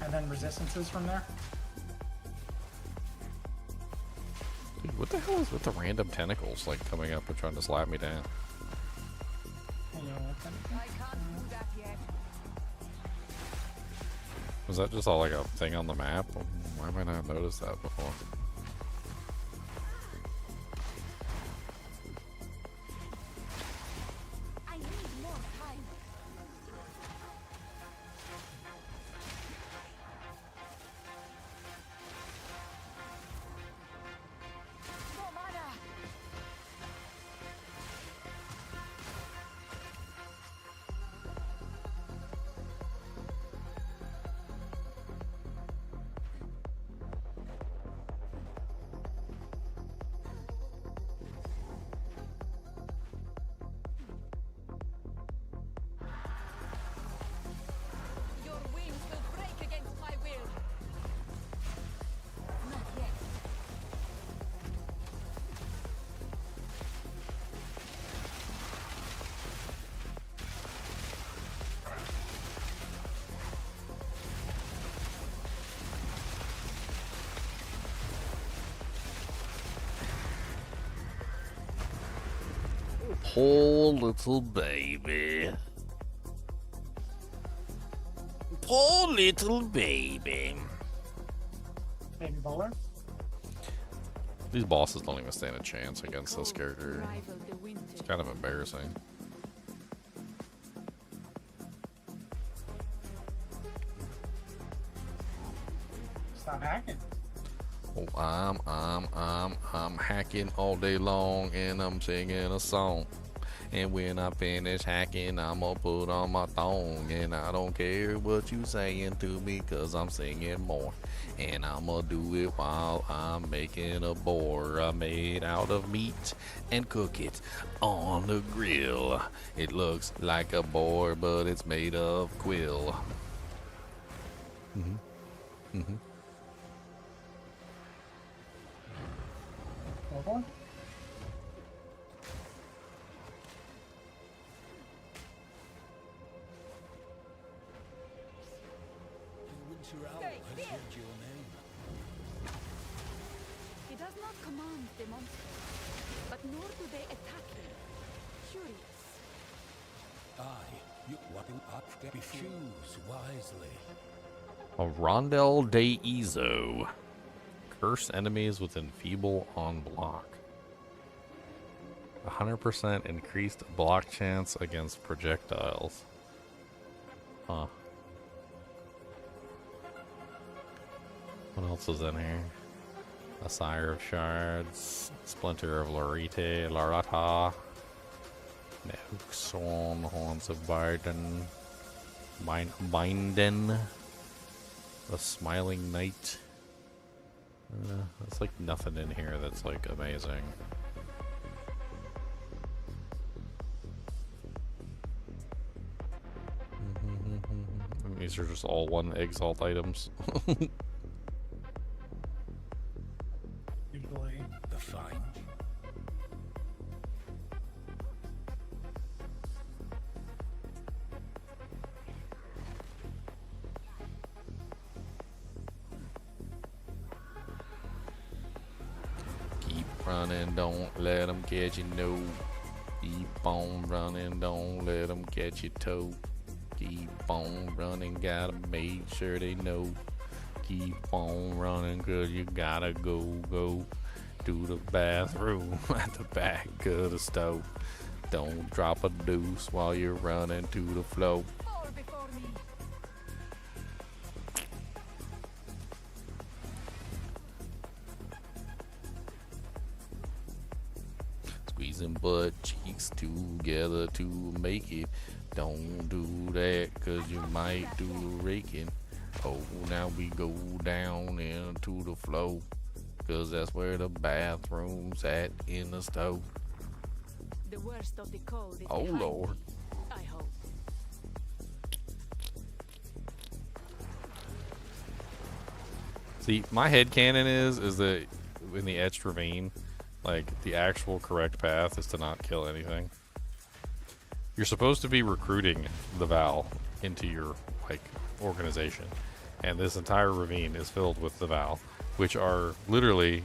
And then resistances from there. Dude, what the hell is with the random tentacles like coming up and trying to slap me down? You know, Was that just all like a thing on the map? Why have I not noticed that before? I need more time. No mana. Poor little baby. Poor little baby. Baby bowler. These bosses don't even stand a chance against this character. It's kind of embarrassing. Stop hacking. Oh, I'm hacking all day long and I'm singing a song. And when I finish hacking, I'ma put on my thong. And I don't care what you saying to me, cause I'm singing more. And I'ma do it while I'm making a boar made out of meat and cook it on the grill. It looks like a boar, but it's made of quill. Over. He does not command the monster, but nor do they attack him. Curious. You want to choose wisely. A Rondel de Izo. Curse enemies with enfeeble on block. 100% increased block chance against projectiles. Huh. What else is in here? A Sire of Shards, Splinter of Larata, Swan, Horns of Barden, Binden, The Smiling Knight. There's like nothing in here that's like amazing. These are just all one Exalt items. Usually the fine. Keep running, don't let them catch you, no. Keep on running, don't let them catch you, toe. Keep on running, gotta make sure they know. Keep on running, cause you gotta go to the bathroom at the back of the stove. Don't drop a deuce while you're running to the floor. Squeezing butt cheeks together to make it. Don't do that, cause you might do the raking. Oh, now we go down into the flow, cause that's where the bathroom's at in the stove. The worst of the cold is Oh, behind Lord. me, I hope. See, my headcanon is that in the Etched Ravine, like, the actual correct path is to not kill anything. You're supposed to be recruiting the Val into your, like, organization. And this entire ravine is filled with the Val, which are literally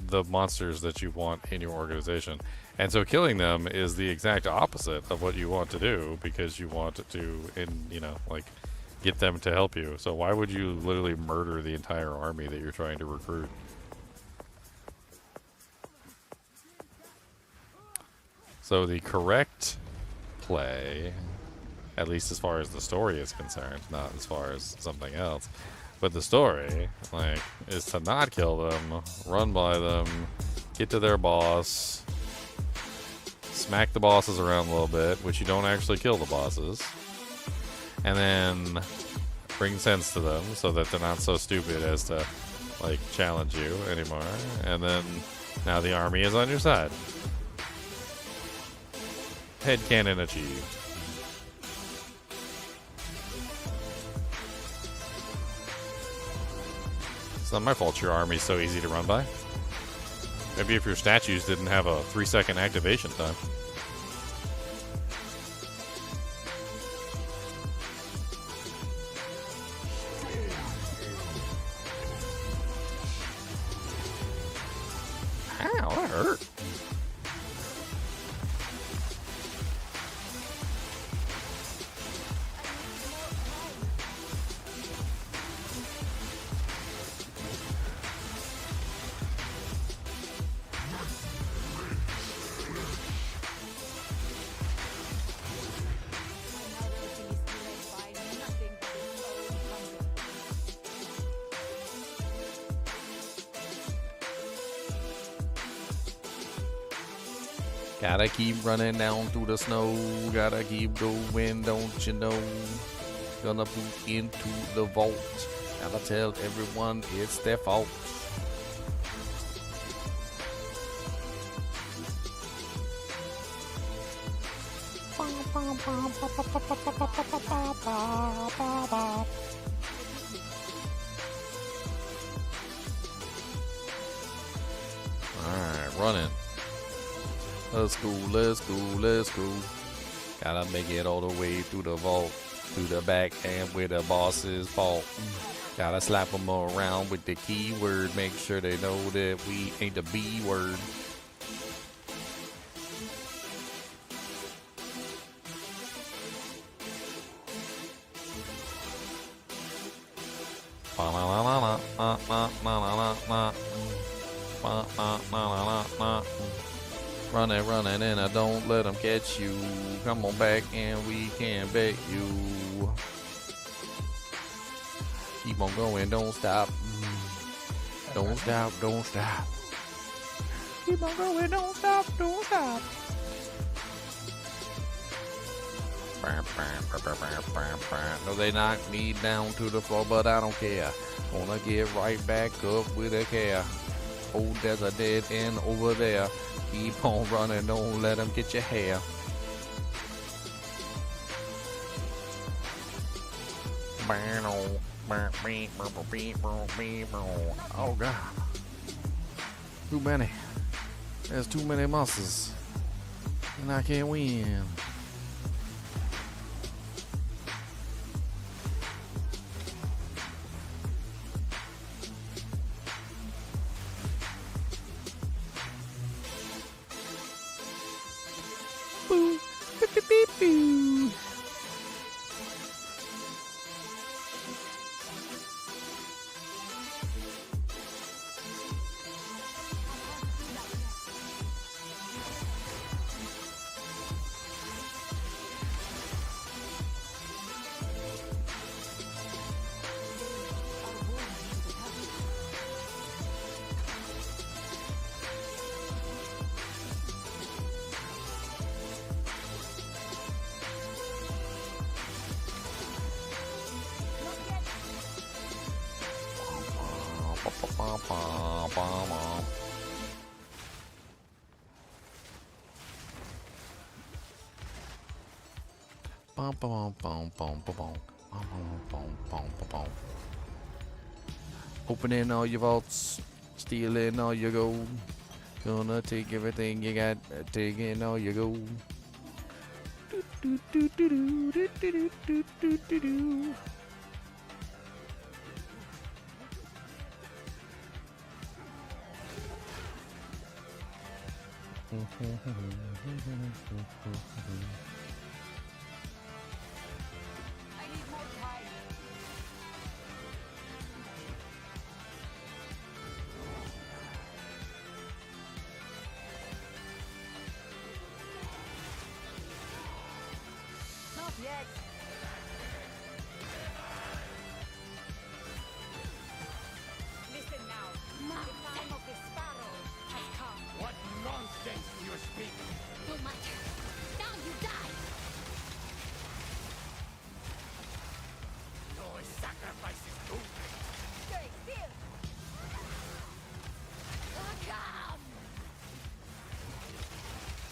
the monsters that you want in your organization. And so killing them is the exact opposite of what you want to do, because you want to, get them to help you. So why would you literally murder the entire army that you're trying to recruit? So the correct play, at least as far as the story is concerned, not as far as something else, but the story, like, is to not kill them, run by them, get to their boss, smack the bosses around a little bit, which you don't actually kill the bosses, and then bring sense to them so that they're not so stupid as to, like, challenge you anymore, and then now the army is on your side. Headcanon achieved. It's not my fault your army's so easy to run by. Maybe if your statues didn't have a 3-second activation time. Ow, that hurt. Gotta keep running down through the snow. Gotta keep going, don't you know? Gonna move into the vault. Gotta tell everyone it's their fault. Alright, running. Let's go, let's go, let's go. Gotta make it all the way through the vault, through the back and where the boss's fault. Gotta slap them around with the keyword, make sure they know that we ain't the B word. Running, running, and I don't let them catch you. Come on back and we can bet you. Keep on going, don't stop. Don't stop, don't stop. Keep on going, don't stop, don't stop. No, they knocked me down to the floor, but I don't care. Gonna get right back up with a care. Oh, there's a dead end over there. Keep on running, don't let them get your hair. Oh, God. Too many. There's too many monsters. And I can't win. Boo. Beep, beep, beep, boo. Opening all your vaults, stealing all your gold. Gonna take everything you got, taking all your gold. I need more time. Not yet. Listen now. The time of the sparrow has come. What nonsense do you speak? Too much. Now you die. No sacrifice is due. Stay still. Come.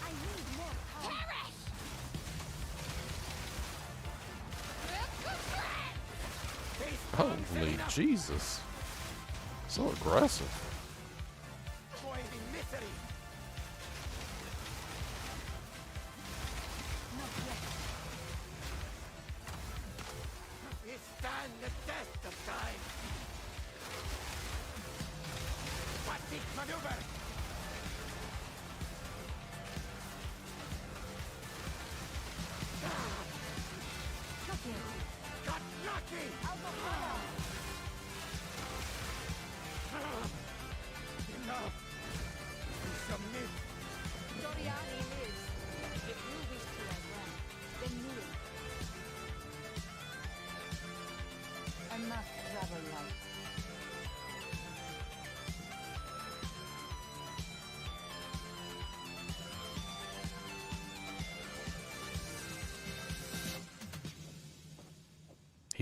I need more time. Perish. Holy Jesus. So aggressive. Toil in misery. Not yet. We stand the test of time. Tactic maneuver. Not yet. Got lucky. Out of mana.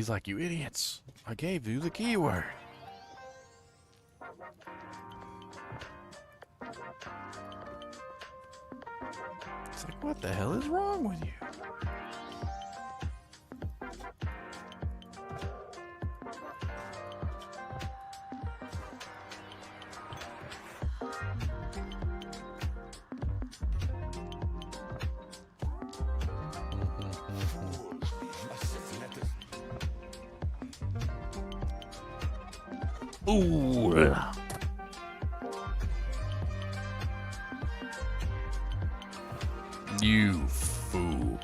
He's like, you idiots. I gave you the keyword. It's like, what the hell is wrong with you? Ooh. You fool.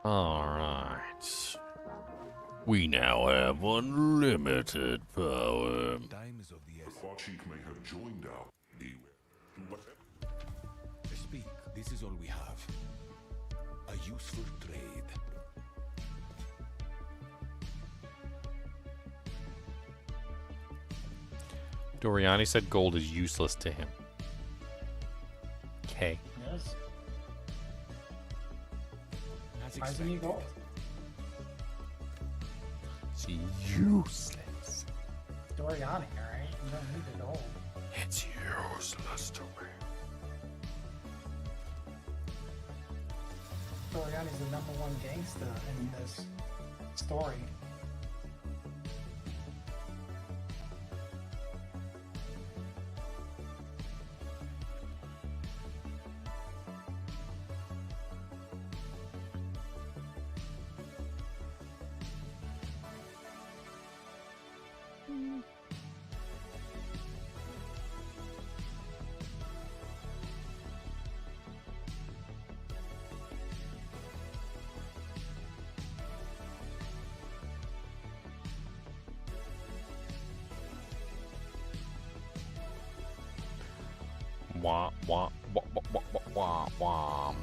Alright. We now have unlimited power. Times of the Farchik may have joined our Speak. This is all we have. A useful trade. Doriani said gold is useless to him. Okay. Yes. Why does he need gold? It's useless. Doriani, alright? You don't need the gold. It's useless to me. Doriani's the #1 gangsta in this story. Wah, wah, wah, wah, wah, wah, wah.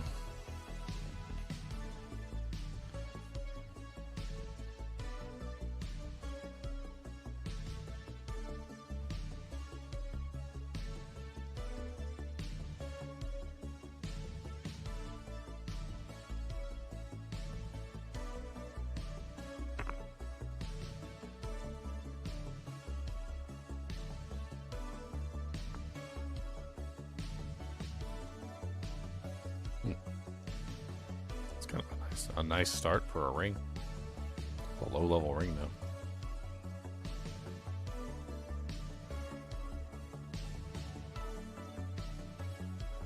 It's kind of a nice start for a ring. A low-level ring, though.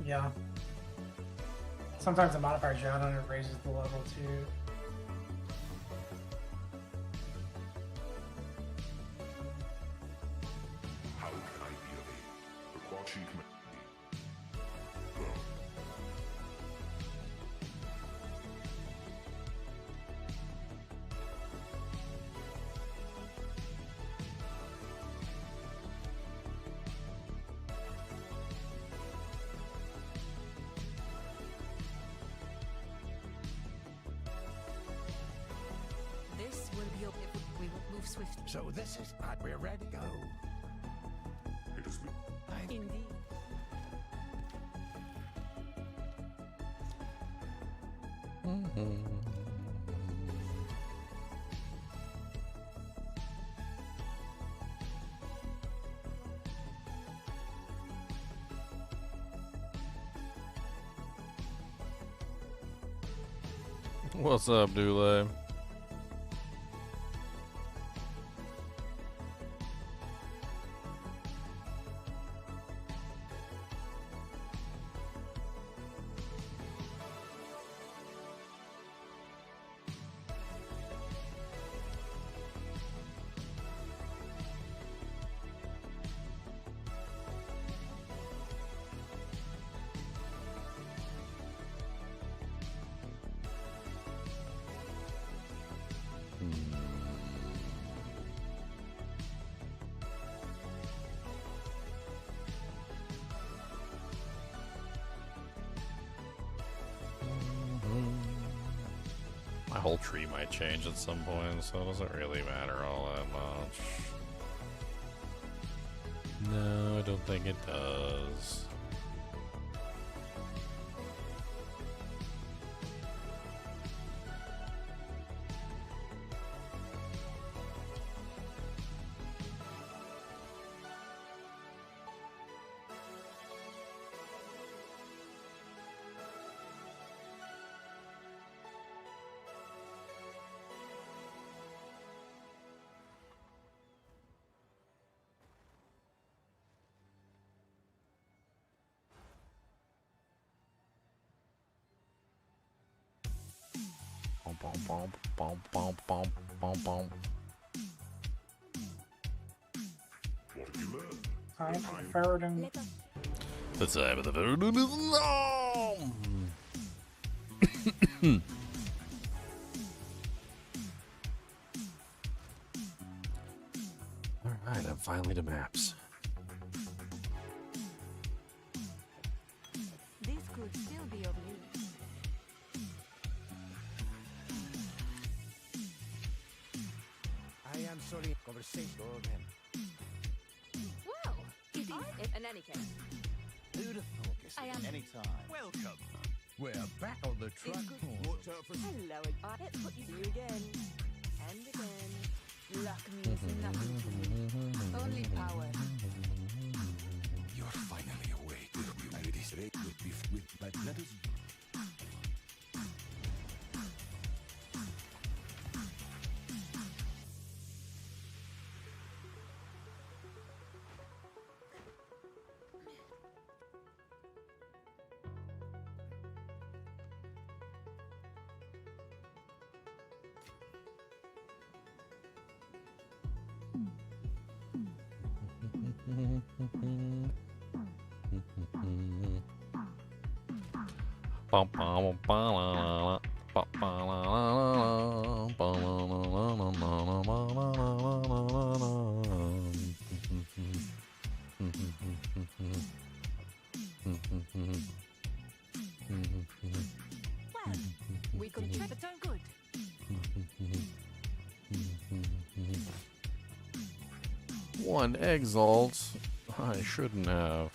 Yeah. Sometimes the modifier down on it raises the level too. How can I be of aid? The Farchik may go. This will be up if we will move swiftly. So this is it. We're ready to go. It has been. Indeed. What's up, Dule? My whole tree might change at some point, so it doesn't really matter all that much. No, I don't think it does. Bom, bom, bom, bom, bom, bom. What have you learned? Time for ferreting. The time of the Verdun is long. Alright, I'm finally to maps. This could still be of use. I am sorry. Conversation. Go again. Well, it is in any case. Who'd have thought this I at am- any time? Welcome. We're back on the track. Watch out for Hello, let's put you again and again. Luck means nothing to me. Only power. You're finally awake. I this rate with my letters. We could check the turn good. One exalt. I shouldn't have.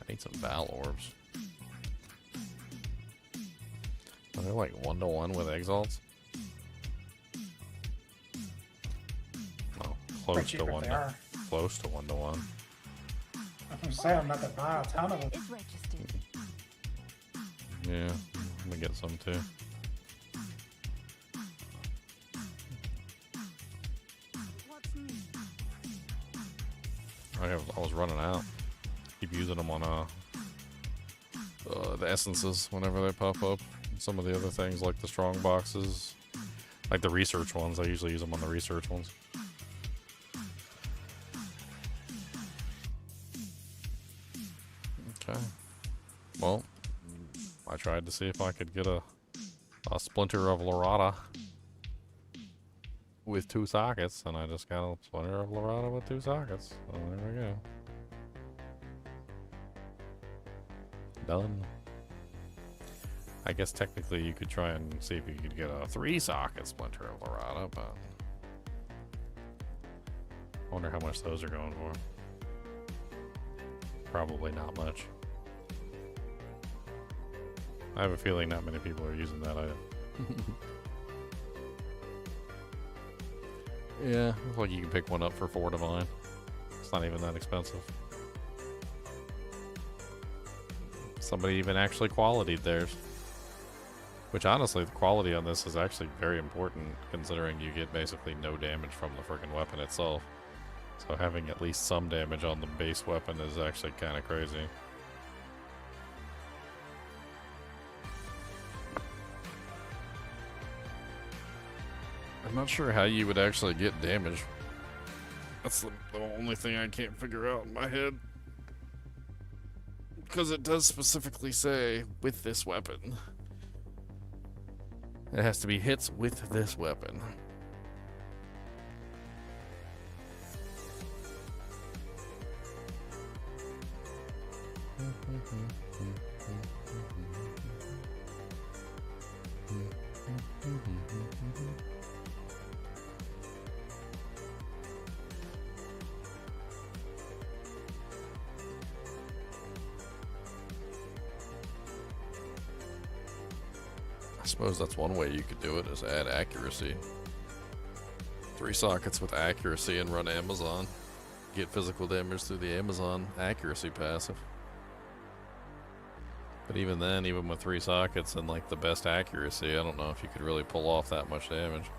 I need some Val orbs. Are they like 1-to-1 with exalts? Oh, close Pretty to cheap if 1 they to are. close to 1-to-1. I'm saying I'm not gonna buy a ton of them. It's registered. Yeah, I'm gonna get some too. What's new? I was running out. Keep using them on the essences whenever they pop up. Some of the other things like the strong boxes, like the research ones. I usually use them on the research ones. Okay. Well, I tried to see if I could get a splinter of Lorata with 2 sockets, and I just got a splinter of Lorata with 2 sockets. So there we go. Done. I guess technically you could try and see if you could get a 3-socket splinter of Lorata, but I wonder how much those are going for. Probably not much. I have a feeling not many people are using that item. Yeah, looks like you can pick one up for 4 divine. It's not even that expensive. Somebody even actually quality'd theirs. Which honestly, the quality on this is actually very important, considering you get basically no damage from the freaking weapon itself. So having at least some damage on the base weapon is actually kind of crazy. I'm not sure how you would actually get damage. That's the only thing I can't figure out in my head. Because it does specifically say, with this weapon. It has to be hits with this weapon. I suppose that's one way you could do it, is add accuracy. 3 sockets with accuracy and run Amazon. Get physical damage through the Amazon accuracy passive. But even then, even with 3 sockets and like the best accuracy, I don't know if you could really pull off that much damage.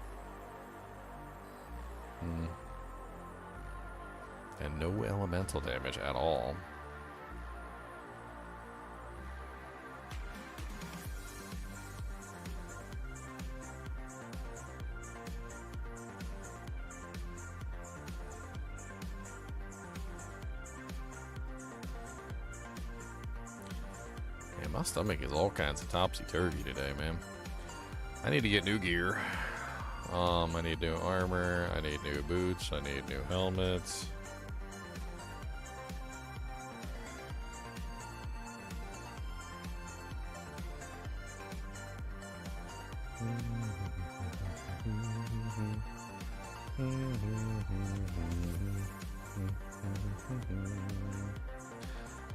And no elemental damage at all. My stomach is all kinds of topsy-turvy today, man. I need to get new gear. I need new armor. I need new boots. I need new helmets.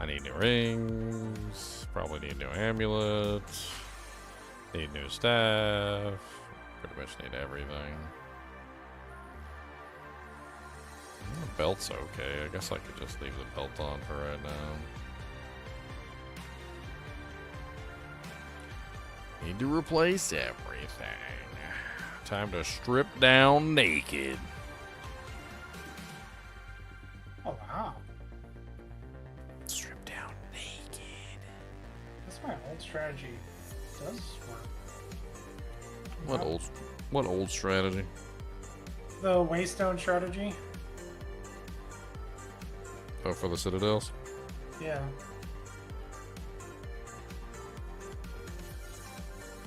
I need new rings, probably need new amulets, need new staff, pretty much need everything. The belt's okay, I guess I could just leave the belt on for right now. Need to replace everything. Time to strip down naked. Oh, wow. Strip down naked. That's my old strategy. Does work. What old strategy? The Waystone strategy. Oh, for the Citadels? Yeah.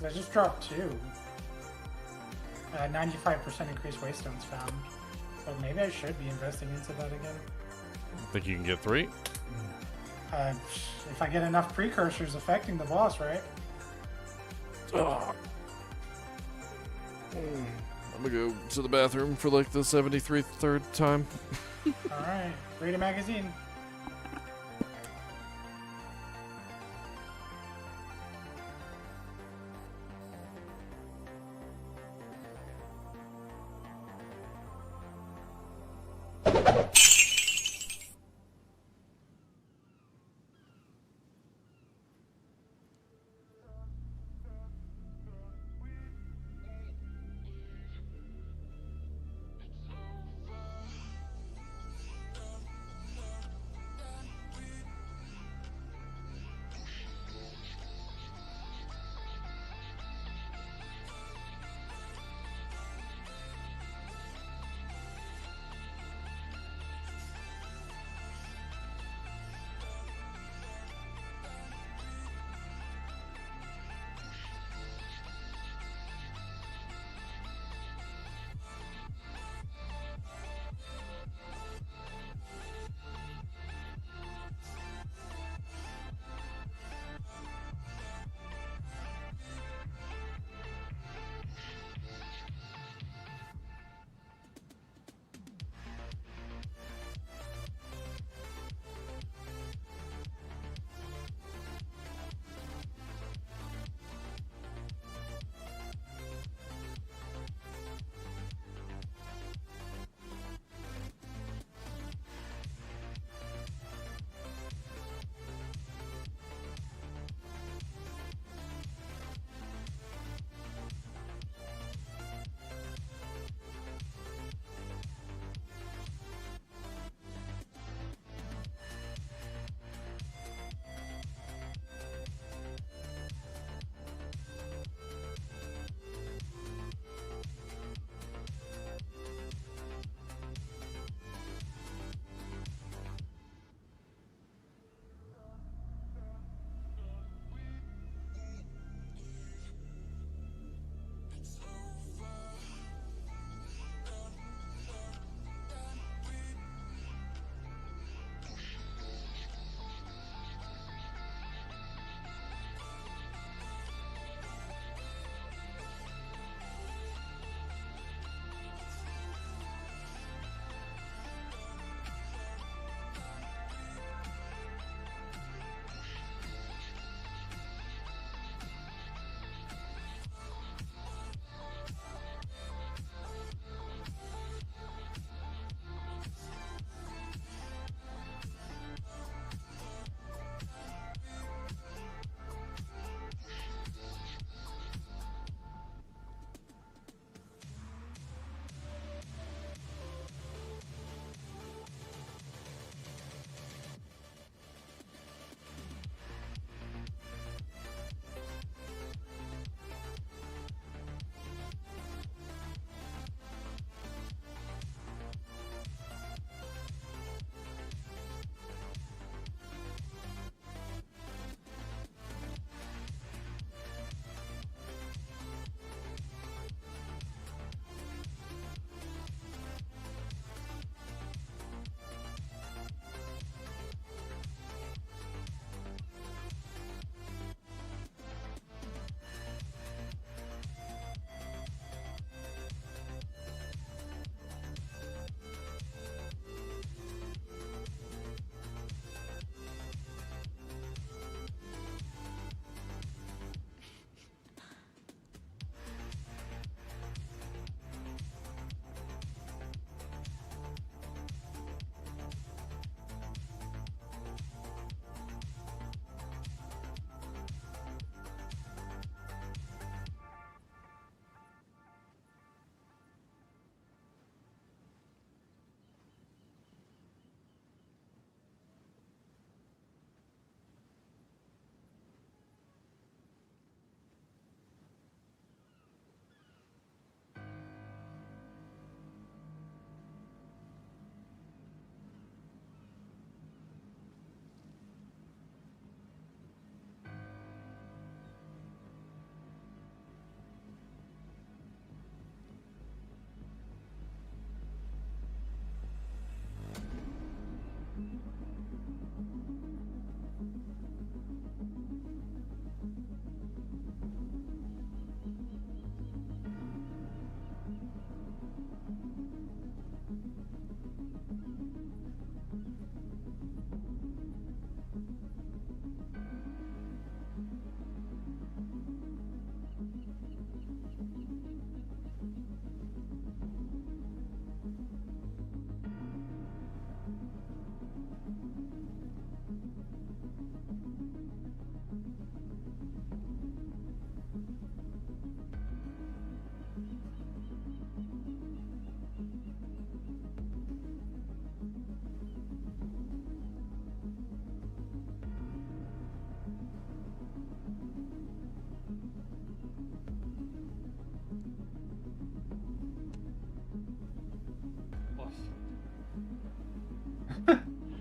I just dropped 2. 95% increased waystones found. So maybe I should be investing into that again. Think you can get 3? If I get enough precursors affecting the boss, right? Oh. I'm gonna go to the bathroom for like the 73rd time. Alright, read a magazine.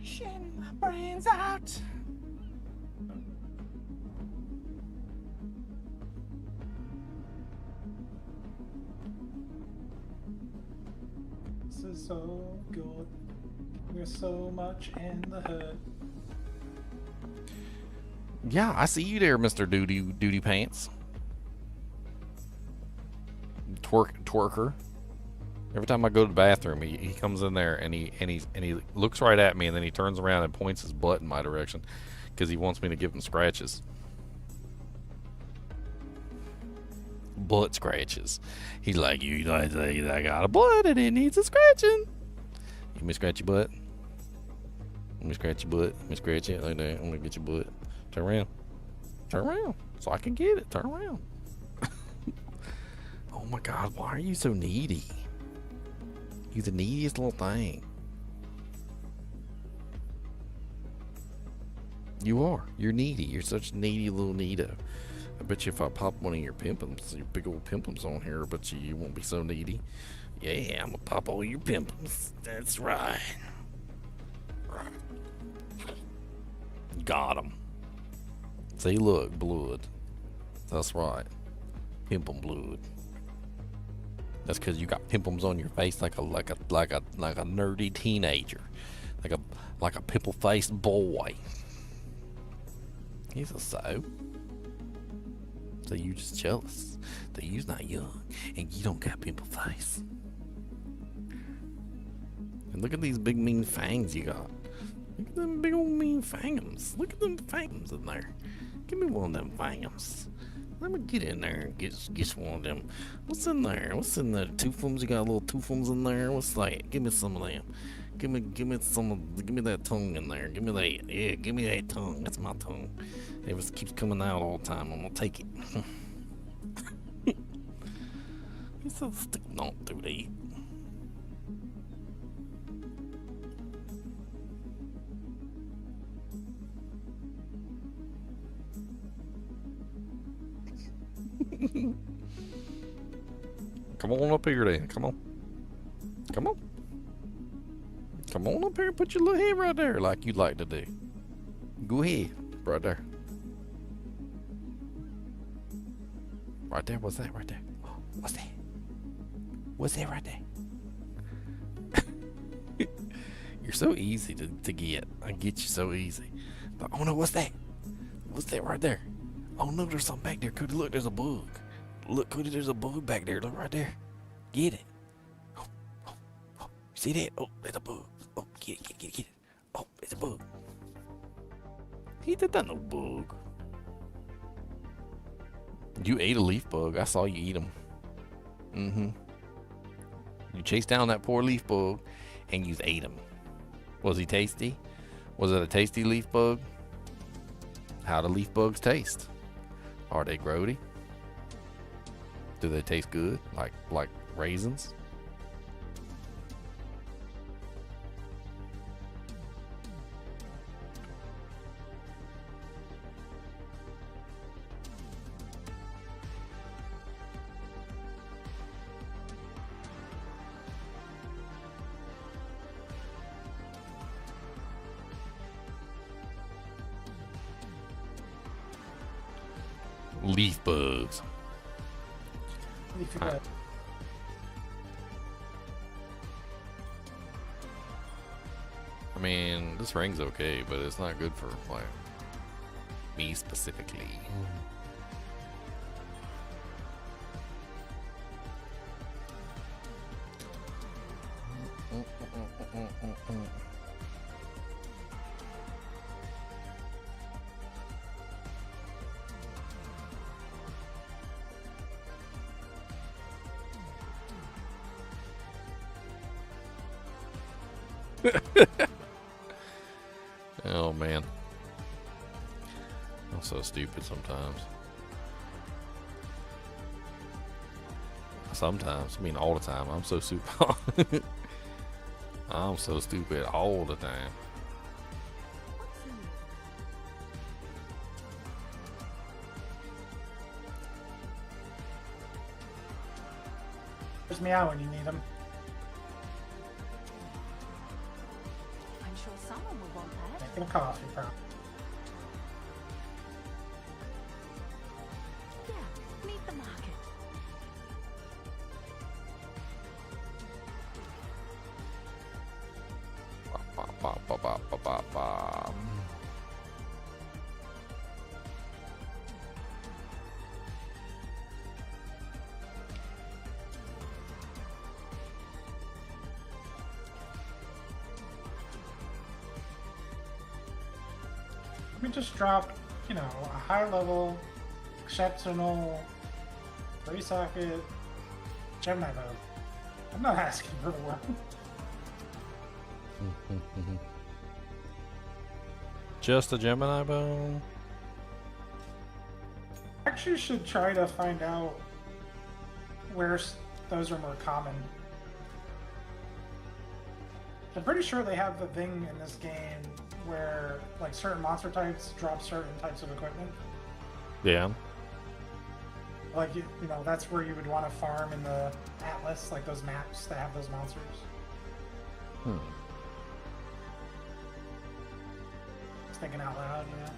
Shitting my brains out. This is so good. We're so much in the hood. Yeah, I see you there, Mr. Duty Pants. Twerker. Every time I go to the bathroom, he comes in there and he looks right at me, and then he turns around and points his butt in my direction because he wants me to give him scratches. Butt scratches. He's like, you know, I got a butt and it needs a scratching. Let me scratch your butt. Let me scratch your butt. Let me scratch it like that. I'm gonna get your butt. Turn around. Turn around so I can get it. Turn around. Oh my God, why are you so needy? You're the neediest little thing. You are. You're needy. You're such a needy little neato. I bet you if I pop one of your pimpums, your big old pimpums on here, I bet you won't be so needy. Yeah, I'm gonna pop all your pimpums. That's right. Got him. See, look, blood. That's right. Pimpum blood. That's because you got pimpums on your face like a nerdy teenager, like a pimple-faced boy. He's a so you just jealous that you's not young and you don't got pimple face. And look at these big mean fangs you got. Look at them big old mean fangums. Look at them fangums in there. Give me one of them fangums. Let me get in there and get one of them. What's in there? What's in there? Toothums? You got little toothums in there? What's that? Give me some of them. Give me that tongue in there. Give me that. Yeah, give me that tongue. That's my tongue. It just keeps coming out all the time. I'm gonna take it. He's so sticking on through there. Come on up here then. Come on. Come on. Come on up here and put your little head right there like you'd like to do. Go ahead. Right there. Right there. What's that right there? What's that? What's that right there? You're so easy to get. I get you so easy. But oh no, what's that? What's that right there? Oh no, there's something back there. Cody, look, there's a bug. Look, Cody, there's a bug back there. Look right there. Get it. Oh. You see that? Oh, there's a bug. Oh, get it. Oh, it's a bug. He did that no bug. You ate a leaf bug. I saw you eat them. Mm-hmm. You chased down that poor leaf bug and you ate him. Was he tasty? Was it a tasty leaf bug? How do leaf bugs taste? Are they grody? Do they taste good? Like raisins? Leaf bugs. Leafy bug. I mean, this ring's okay, but it's not good for like me specifically. Oh man, I'm so stupid sometimes. Sometimes, I mean all the time. I'm so super. I'm so stupid all the time. Where's Meow when you need him? I'm sure someone will want that. Making a coffee, probably. Yeah, meet the market. Ba-ba-ba-ba-ba-ba. Let me just drop, you know, a high level, exceptional, 3-socket Gemini mode. I'm not asking for the world. Just a Gemini bone? Actually, should try to find out where those are more common. I'm pretty sure they have the thing in this game where like certain monster types drop certain types of equipment. Yeah. Like you know, that's where you would want to farm in the Atlas, like those maps that have those monsters. Hmm. Just thinking out loud, you know.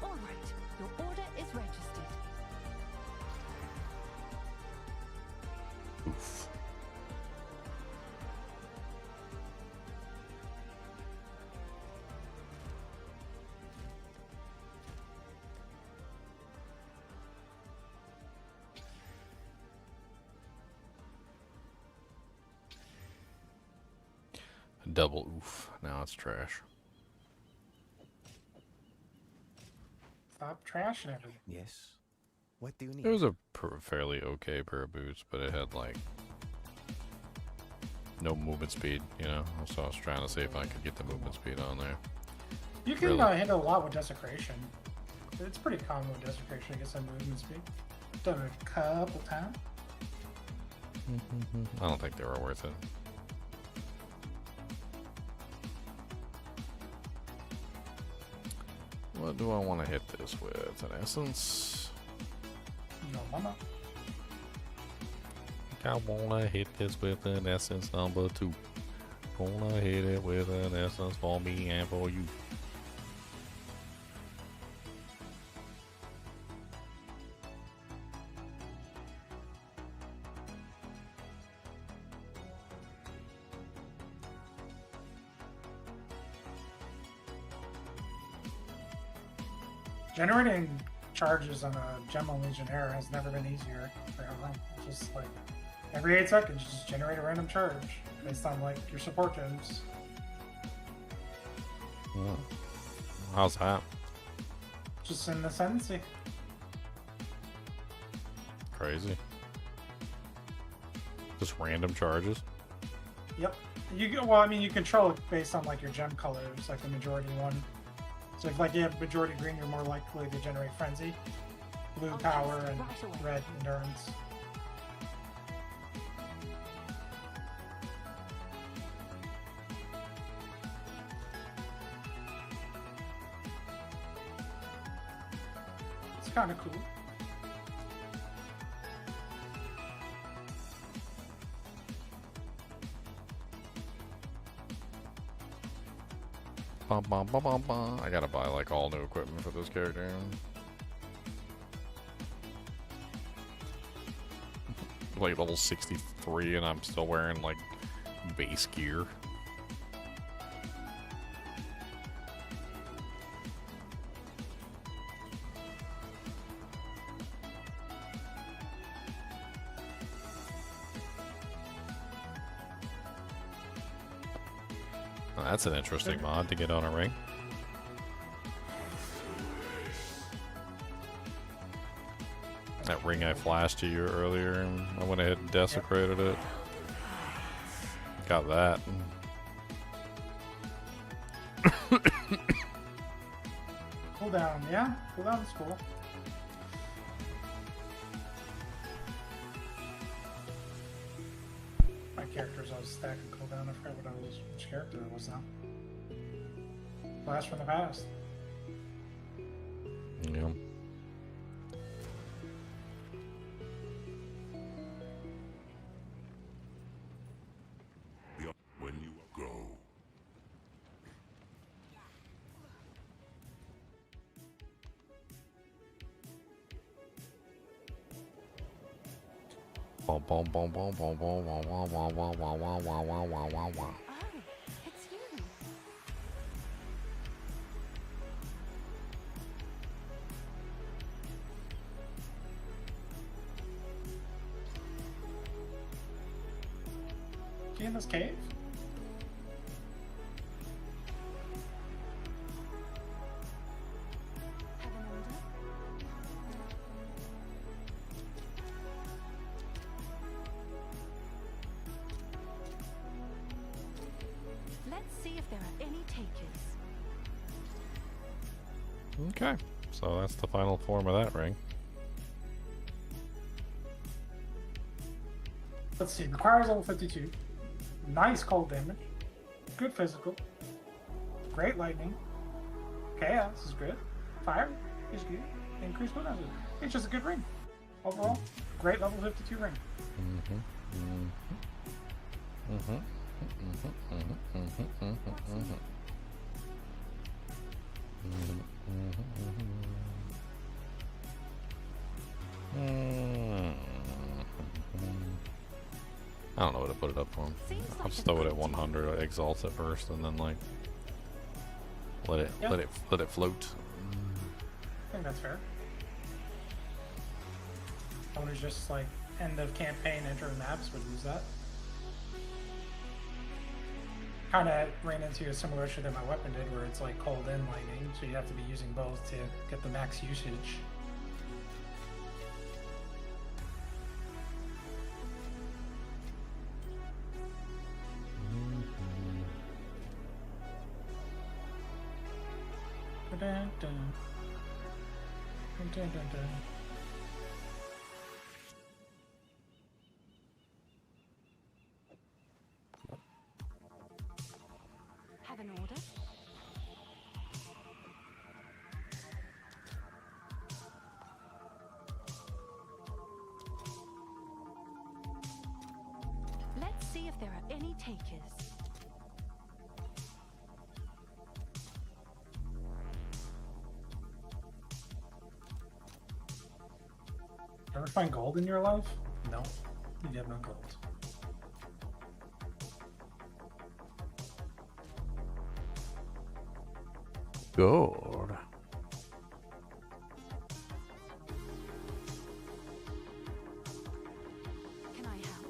All right, your order is registered. Oof. A double oof. Now it's trash. Stop trashing everything. Yes. What do you need? It was a fairly okay pair of boots, but it had like no movement speed, you know. So I was trying to see if I could get the movement speed on there. You can Really? hit a lot with desecration. It's pretty common with desecration to get some movement speed. Done it a couple times. I don't think they were worth it. What do I want to hit this with? An essence? No, mama. I wanna hit this with an essence number 2. Gonna hit it with an essence for me and for you. Generating charges on a Gem Legionnaire has never been easier. I don't know. It's just like every 8 seconds, just generate a random charge based on like your support gems. Oh. How's that? Just in the Ascendancy. Crazy. Just random charges? Yep. Well, I mean, you control it based on like your gem colors, like the majority one. So if like you have majority green, you're more likely to generate frenzy, blue power, and red endurance. It's kind of cool. Bum, bum, bum, bum, bum. I gotta buy like all new equipment for this character. Like level 63 and I'm still wearing like base gear. Well, that's an interesting mod to get on a ring. That ring I flashed to you earlier, and I went ahead and desecrated it. Got that. Cooldown, yeah? Cooldown is cool. characters I was stacking cooldown. I forgot which character it was now. Blast from the past. Yeah. When you go. Boom, boom, boom, boom, boom, boom, wah, wah, wah, wah, wah, wah, wah, wah, wah, wah, wah. Oh, it's you. She in this cave? Have an order? Let's see if there are any takers. Okay, so that's the final form of that ring. Let's see. Requires level 52. Nice cold damage. Good physical. Great lightning. Chaos is good. Fire is good. Increased cooldown is good. It's just a good ring. Overall, great level 52 ring. I don't know what to put it up for. I'll just throw it at 100. I exalt it first, and then like let it float. I think that's fair. Someone who's just like end of campaign entering maps would use that. Kind of ran into a similar issue that my weapon did, where it's like cold and lightning, so you have to be using both to get the max usage. Dun, dun. Dun, dun, dun, dun. Have an order? Let's see if there are any takers. Ever find gold in your life? No, you have no gold. Gold. Can I help?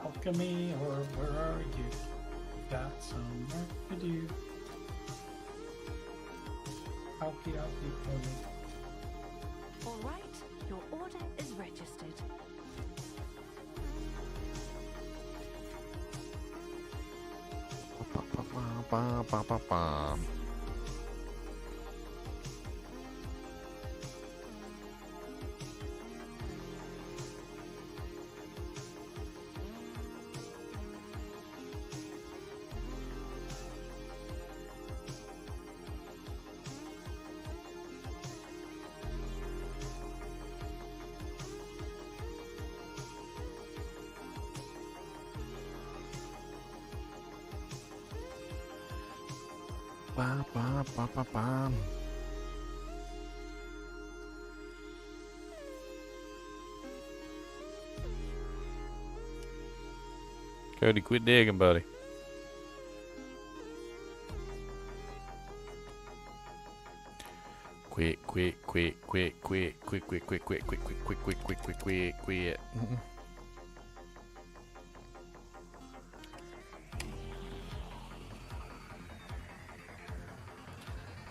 Alchemy, or where are you? Got some work to do. Alky, pony. All right, your order is registered. Ba, ba, ba, ba. Ba, ba, ba, ba, ba. Cody, quit digging, buddy. Quit.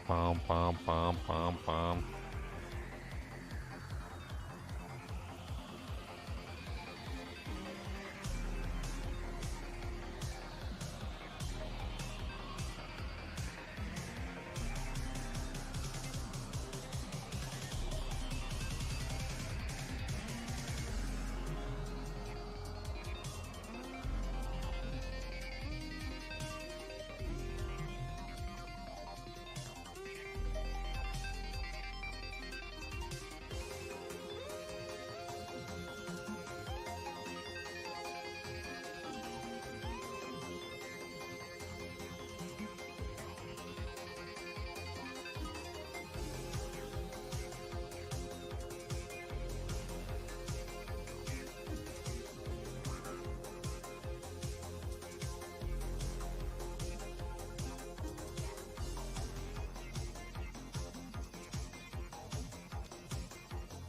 Pom, pom, pom, pom, pom.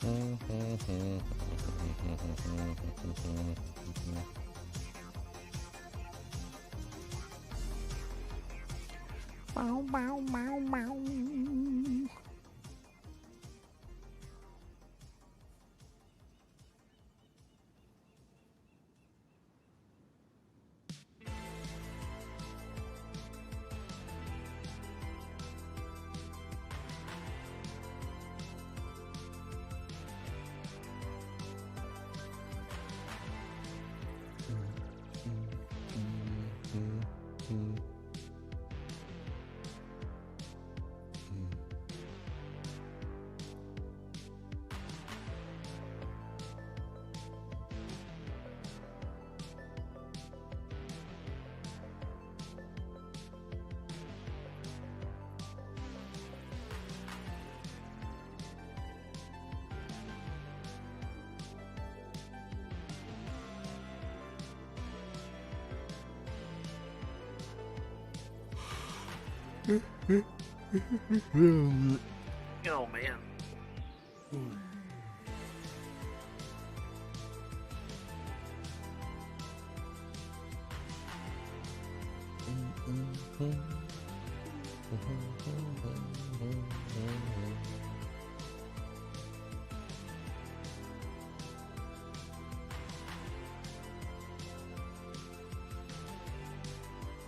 Bow, bow, bow, bow. Oh man.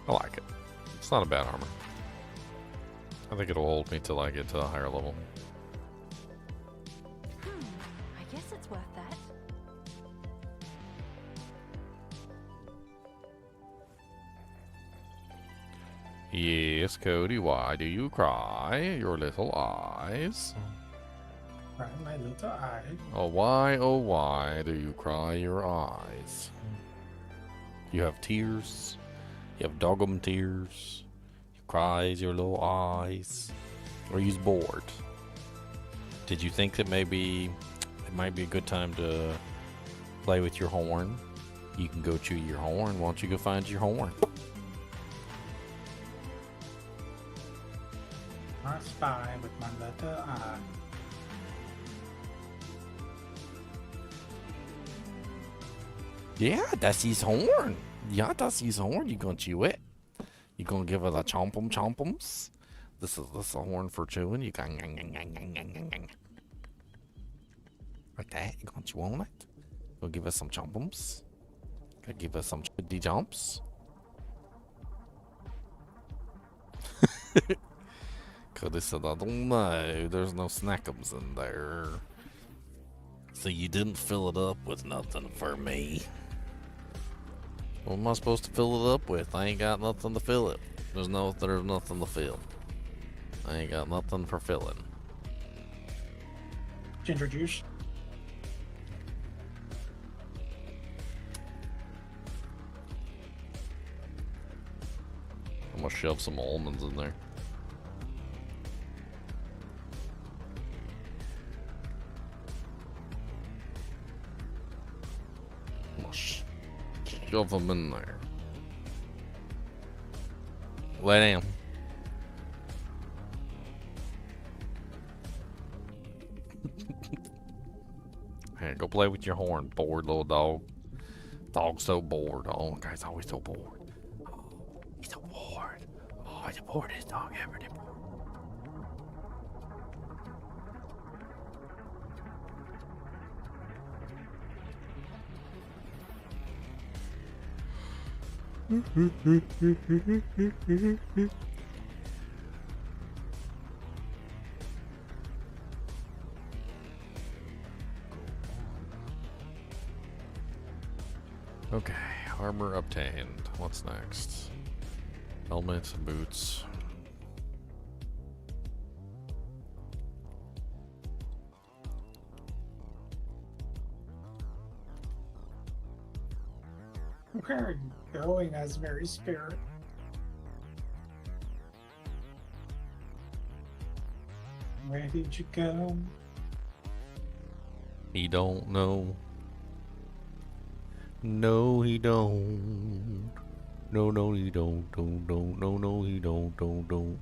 I like it. It's not a bad armor. I think it'll hold me till I get to a higher level. I guess it's worth that. Yes, Cody, why do you cry? Your little eyes. Right, my little eye. Oh, why do you cry your eyes? You have tears. You have doggum tears. You cries your little eyes. Or you's bored. Did you think that maybe it might be a good time to play with your horn? You can go chew your horn. Why don't you go find your horn? I spy with my little eye. Yeah, that's his horn. Yeah, that's his horn. You gonna chew it? You gonna give it a chompum chompums? This is a horn for chewing. You can like that. You gonna chew on it? Gonna give us some chompums? Gonna give us some chitty jumps? Cody said, I don't know. There's no snackums in there. So you didn't fill it up with nothing for me. What am I supposed to fill it up with? I ain't got nothing to fill it. There's nothing to fill. I ain't got nothing for filling. Ginger juice. I'm gonna shove some almonds in there. I'm gonna shove them in there. Lay down. Hey, go play with your horn, bored little dog. Dog's so bored. Oh, guy's always so bored. Oh, he's so bored. Oh, he's the boredest dog ever. Okay, armor obtained. What's next? Helmet, boots. Where are you going, Asbury Spirit? Where did you go? He don't know. No, he don't. No, he don't. Don't. No, he don't. Don't.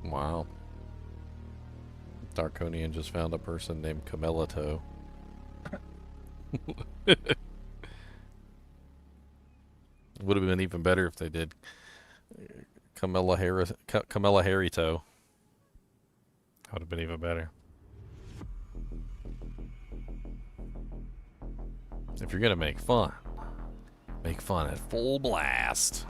Wow. Darkonian just found a person named Camelito. Would have been even better if they did Camilla Harito. That would have been even better. If you're gonna make fun at full blast.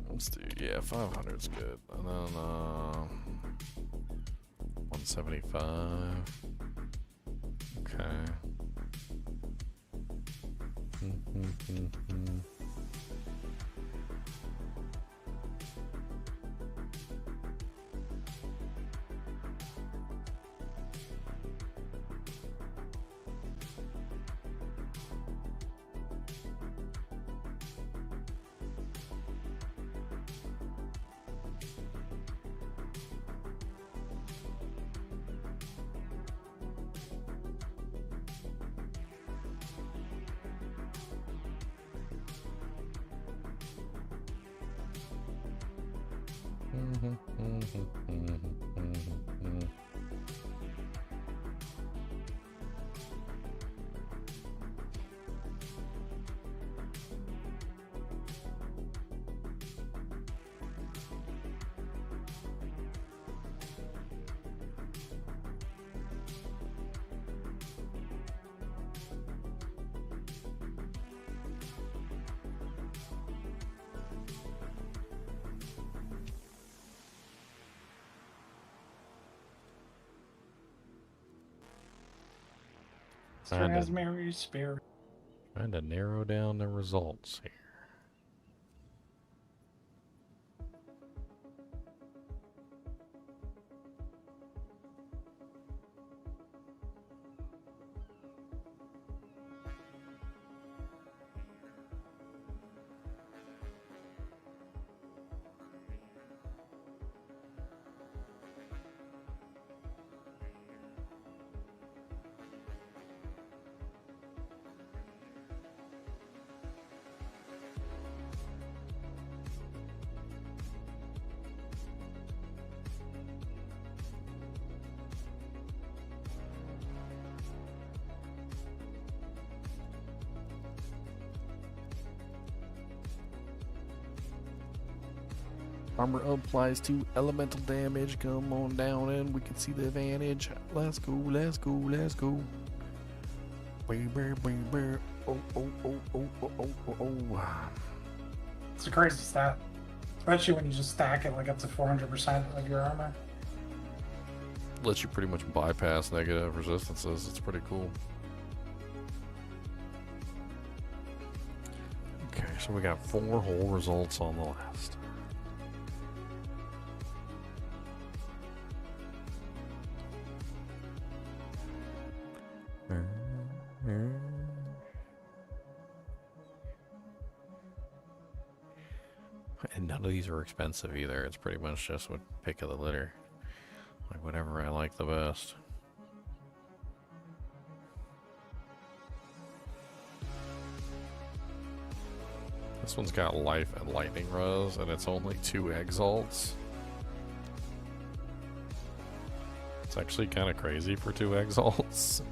Let's do, yeah, 500's good. And then 175. Okay. Raspberry Spirit. Trying to narrow down the results here. Armor applies to elemental damage. Come on down and we can see the advantage. Let's go, let's go, let's go. Oh, oh, oh, oh, oh, oh, oh. It's a crazy stat. Especially when you just stack it like up to 400% of your armor. Lets you pretty much bypass negative resistances. It's pretty cool. Okay, so we got 4 whole results on the list. And none of these are expensive either. It's pretty much just what pick of the litter. Like whatever I like the best. This one's got life and lightning res, and it's only 2 exalts. It's actually kind of crazy for 2 exalts.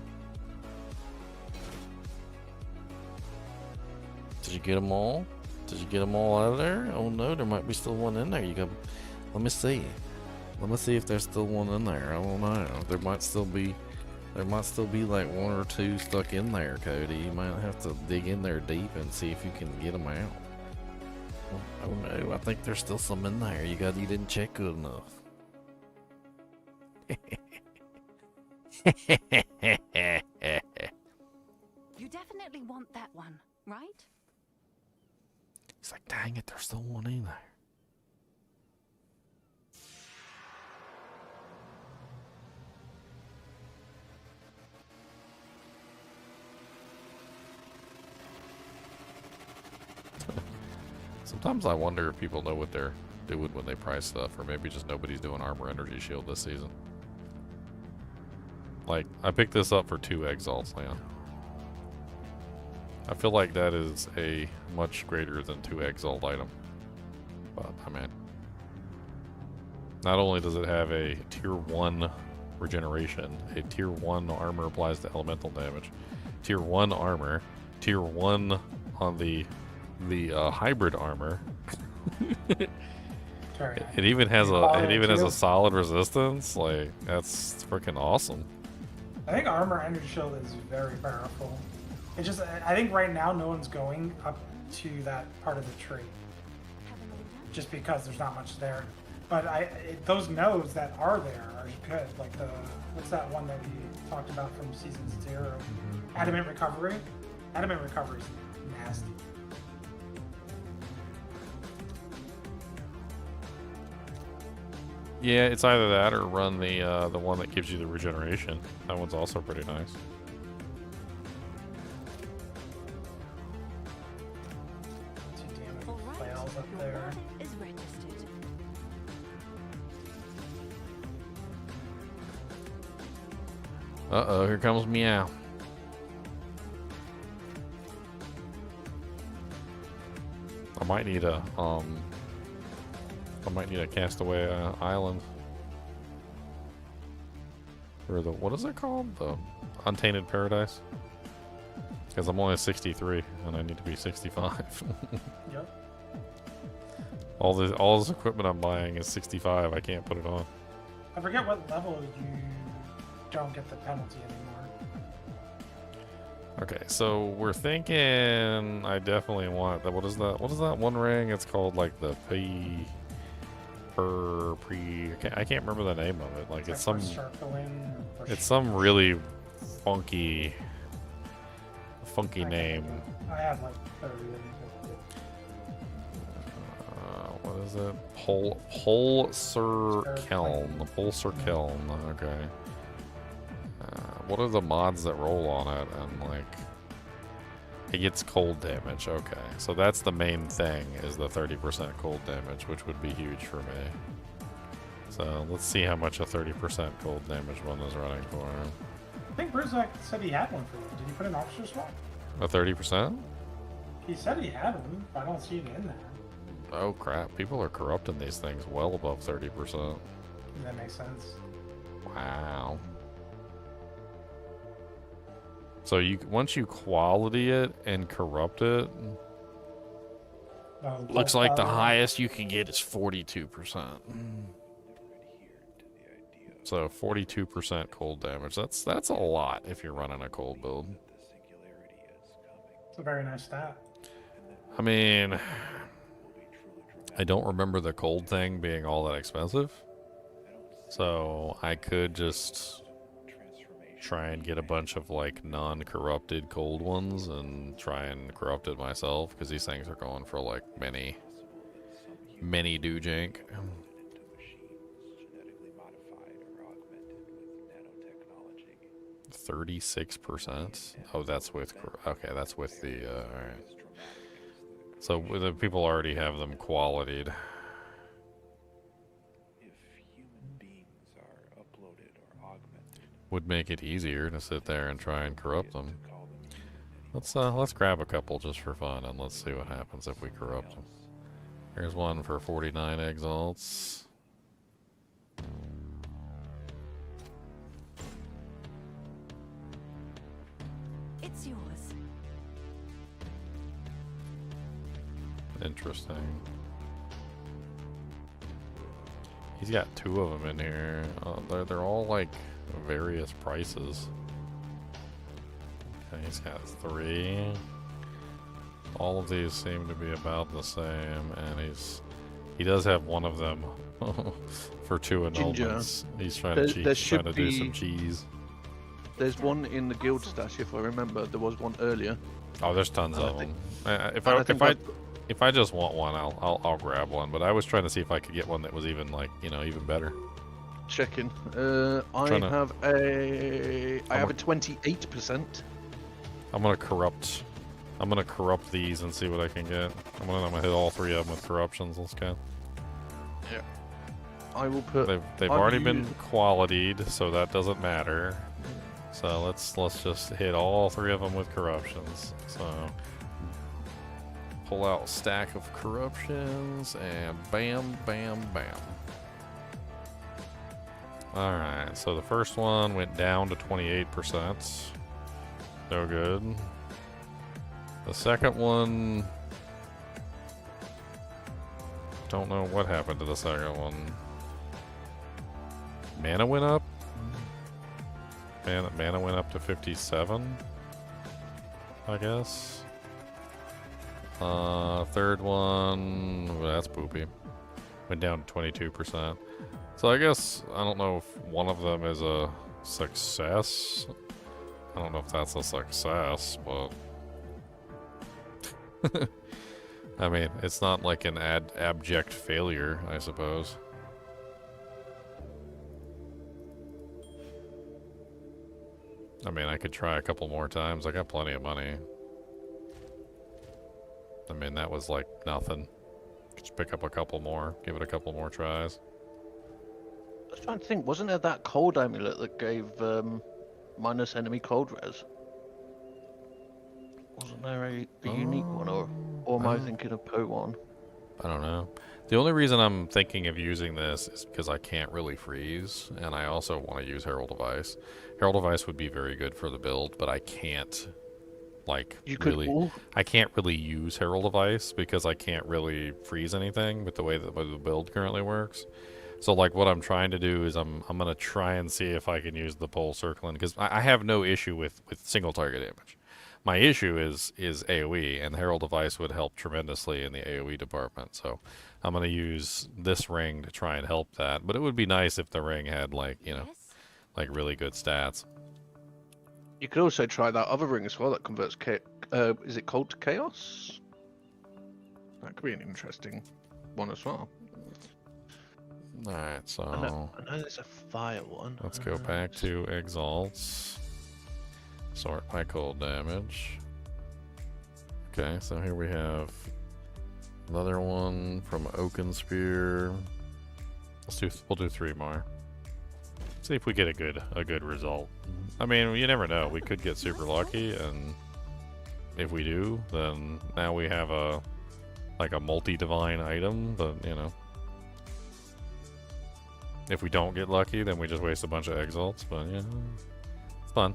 Did you get them all? Did you get them all out of there? Oh no, there might be still one in there. You got. Let me see. Let me see if there's still one in there. I don't know. There might still be like 1 or 2 stuck in there, Cody. You might have to dig in there deep and see if you can get them out. Oh no, I think there's still some in there. You didn't check good enough. You definitely want that one, right? He's like, dang it, there's still one in there. Sometimes I wonder if people know what they're doing when they price stuff, or maybe just nobody's doing Armor Energy Shield this season. Like, I picked this up for 2 exalts, man. I feel like that is a much greater than 2 exiled item. But, I mean, not only does it have a tier 1 regeneration, a tier 1 armor applies to elemental damage, tier 1 armor, tier 1 on the hybrid armor. It even has a solid resistance. Like, that's freaking awesome. I think armor energy shield is very powerful. It's just, I think right now no one's going up to that part of the tree, just because there's not much there. But those nodes that are there are good. Like what's that one that we talked about from season 0? Adamant recovery. Adamant recovery is nasty. Yeah, it's either that or run the one that gives you the regeneration. That one's also pretty nice. Flails up there. Is registered. Uh-oh, here comes Meow. I might need a Castaway Island. Or the, what is it called? The Untainted Paradise? Because I'm only 63 and I need to be 65. Yep. All this equipment I'm buying is 65. I can't put it on. I forget what level you don't get the penalty anymore. Okay, so we're thinking I definitely want that. What is that? What is that one ring? It's called like the I can't remember the name of it. Like it's some really funky name. I have like 30 of them. What is it? Pulsar Kelm. Pulsar Kelm. Okay. What are the mods that roll on it? And like, it gets cold damage. Okay, so that's the main thing, is the 30% cold damage, which would be huge for me. So let's see how much a 30% cold damage one is running for. I think Brzak said he had one for you. Did he put an officer swap? A 30%? He said he had one, but I don't see it in there. Oh crap! People are corrupting these things well above 30%. That makes sense. Wow. So once you quality it and corrupt it, looks like the highest you can get is 42%. So 42% cold damage. That's a lot if you're running a cold build. It's a very nice stat. I mean, I don't remember the cold thing being all that expensive, so I could just try and get a bunch of like non-corrupted cold ones and try and corrupt it myself, because these things are going for like many do jank. 36%. Oh, that's with, okay, that's with the all right. So the people already have them qualitied. Would make it easier to sit there and try and corrupt them. Let's grab a couple just for fun and let's see what happens if we corrupt them. Here's one for 49 exalts. It's yours. Interesting. He's got 2 of them in here. They're all like various prices. Okay, he's got 3. All of these seem to be about the same, and he does have one of them for 2 annulments. He's trying to do some cheese. There's one in the guild stash, if I remember. There was one earlier. Oh, there's tons of them. If I just want one, I'll grab one. But I was trying to see if I could get one that was even like, you know, even better. Checking. I have a 28%. I'm gonna corrupt these and see what I can get. I'm gonna hit all 3 of them with corruptions. Let's go. Yeah. I will put. They've already been qualitied, so that doesn't matter. So let's just hit all 3 of them with corruptions. So pull out a stack of corruptions and bam, bam, bam. Alright, so the first one went down to 28%. No good. The second one, don't know what happened to the second one. Mana went up? Mana went up to 57, I guess. Third one, well, that's poopy. Went down to 22%. So I guess, I don't know if one of them is a success. I don't know if that's a success, but... I mean, it's not like an abject failure, I suppose. I mean, I could try a couple more times. I got plenty of money. I mean, that was like nothing. Just pick up a couple more. Give it a couple more tries. I was trying to think, wasn't there that cold amulet that gave minus enemy cold res? Wasn't there a unique one, or am I thinking of PoE one? I don't know. The only reason I'm thinking of using this is because I can't really freeze, and I also want to use Herald of Ice. Herald of Ice would be very good for the build, but I can't, like, I can't really use Herald of Ice because I can't really freeze anything with the way that the build currently works. So, like, what I'm trying to do is I'm going to try and see if I can use the pole circling, because I have no issue with single target damage. My issue is AoE, and Herald of Ice would help tremendously in the AoE department. So I'm going to use this ring to try and help that. But it would be nice if the ring had, like, you know, like really good stats. You could also try that other ring as well that converts is it cold to chaos? That could be an interesting one as well. Alright, so... I know there's a fire one. Let's go back to Exalts. Sort by cold damage. Okay, so here we have another one from Oaken Spear. We'll do 3 more. See if we get a good result. I mean, you never know. We could get super lucky, and if we do, then now we have a multi-divine item. But you know, if we don't get lucky, then we just waste a bunch of exalts. But yeah, it's fun.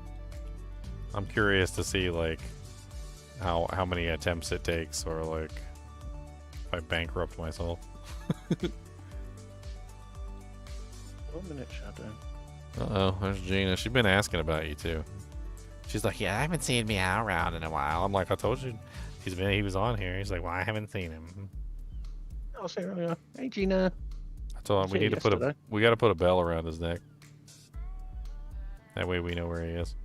I'm curious to see like how many attempts it takes, or like if I bankrupt myself. 1 minute, Shadow. Uh-oh, there's Gina. She's been asking about you too. She's like, yeah, I haven't seen Meow around in a while. I'm like, I told you he was on here. He's like, well, I haven't seen him. I'll say earlier. Hey Gina. I told him we need to we gotta put a bell around his neck. That way we know where he is.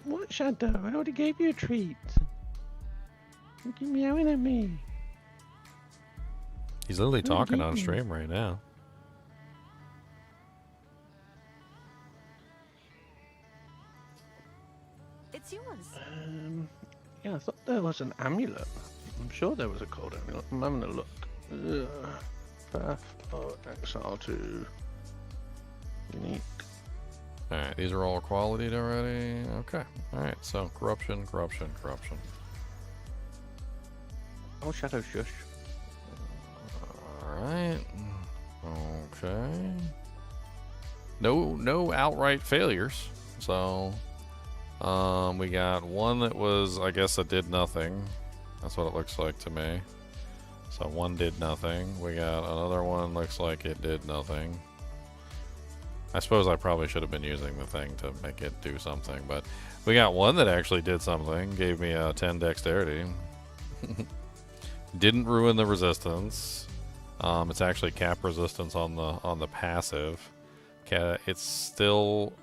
What, Shadow? I already gave you a treat. You keep meowing at me. He's literally talking on stream right now. It's yours. Yeah, I thought there was an amulet. I'm sure there was a cold amulet. I'm having a look. Raft, Exile 2. Unique. Alright, these are all qualityed already. Okay. Alright, so corruption. Oh, Shadow shush. Alright. Okay. No outright failures. So we got one that was, I guess, it did nothing. That's what it looks like to me. So one did nothing. We got another one looks like it did nothing. I suppose I probably should have been using the thing to make it do something, but we got one that actually did something. Gave me a 10 dexterity. Didn't ruin the resistance. It's actually cap resistance on the passive. It's still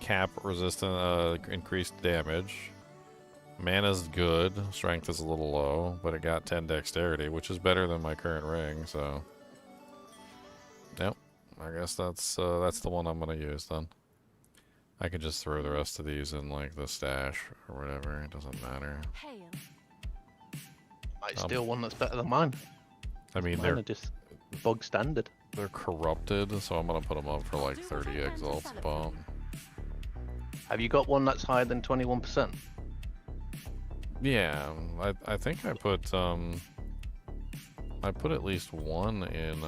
cap resistant, increased damage. Mana's good. Strength is a little low, but it got 10 dexterity, which is better than my current ring. So, yep. I guess that's the one I'm gonna use then. I can just throw the rest of these in like the stash or whatever. It doesn't matter. I steal one that's better than mine. I mean, mine are just bog standard. they're corrupted, so I'm gonna put them up for like 30 exalts above. Have you got one that's higher than 21%? Yeah, I think I put at least one in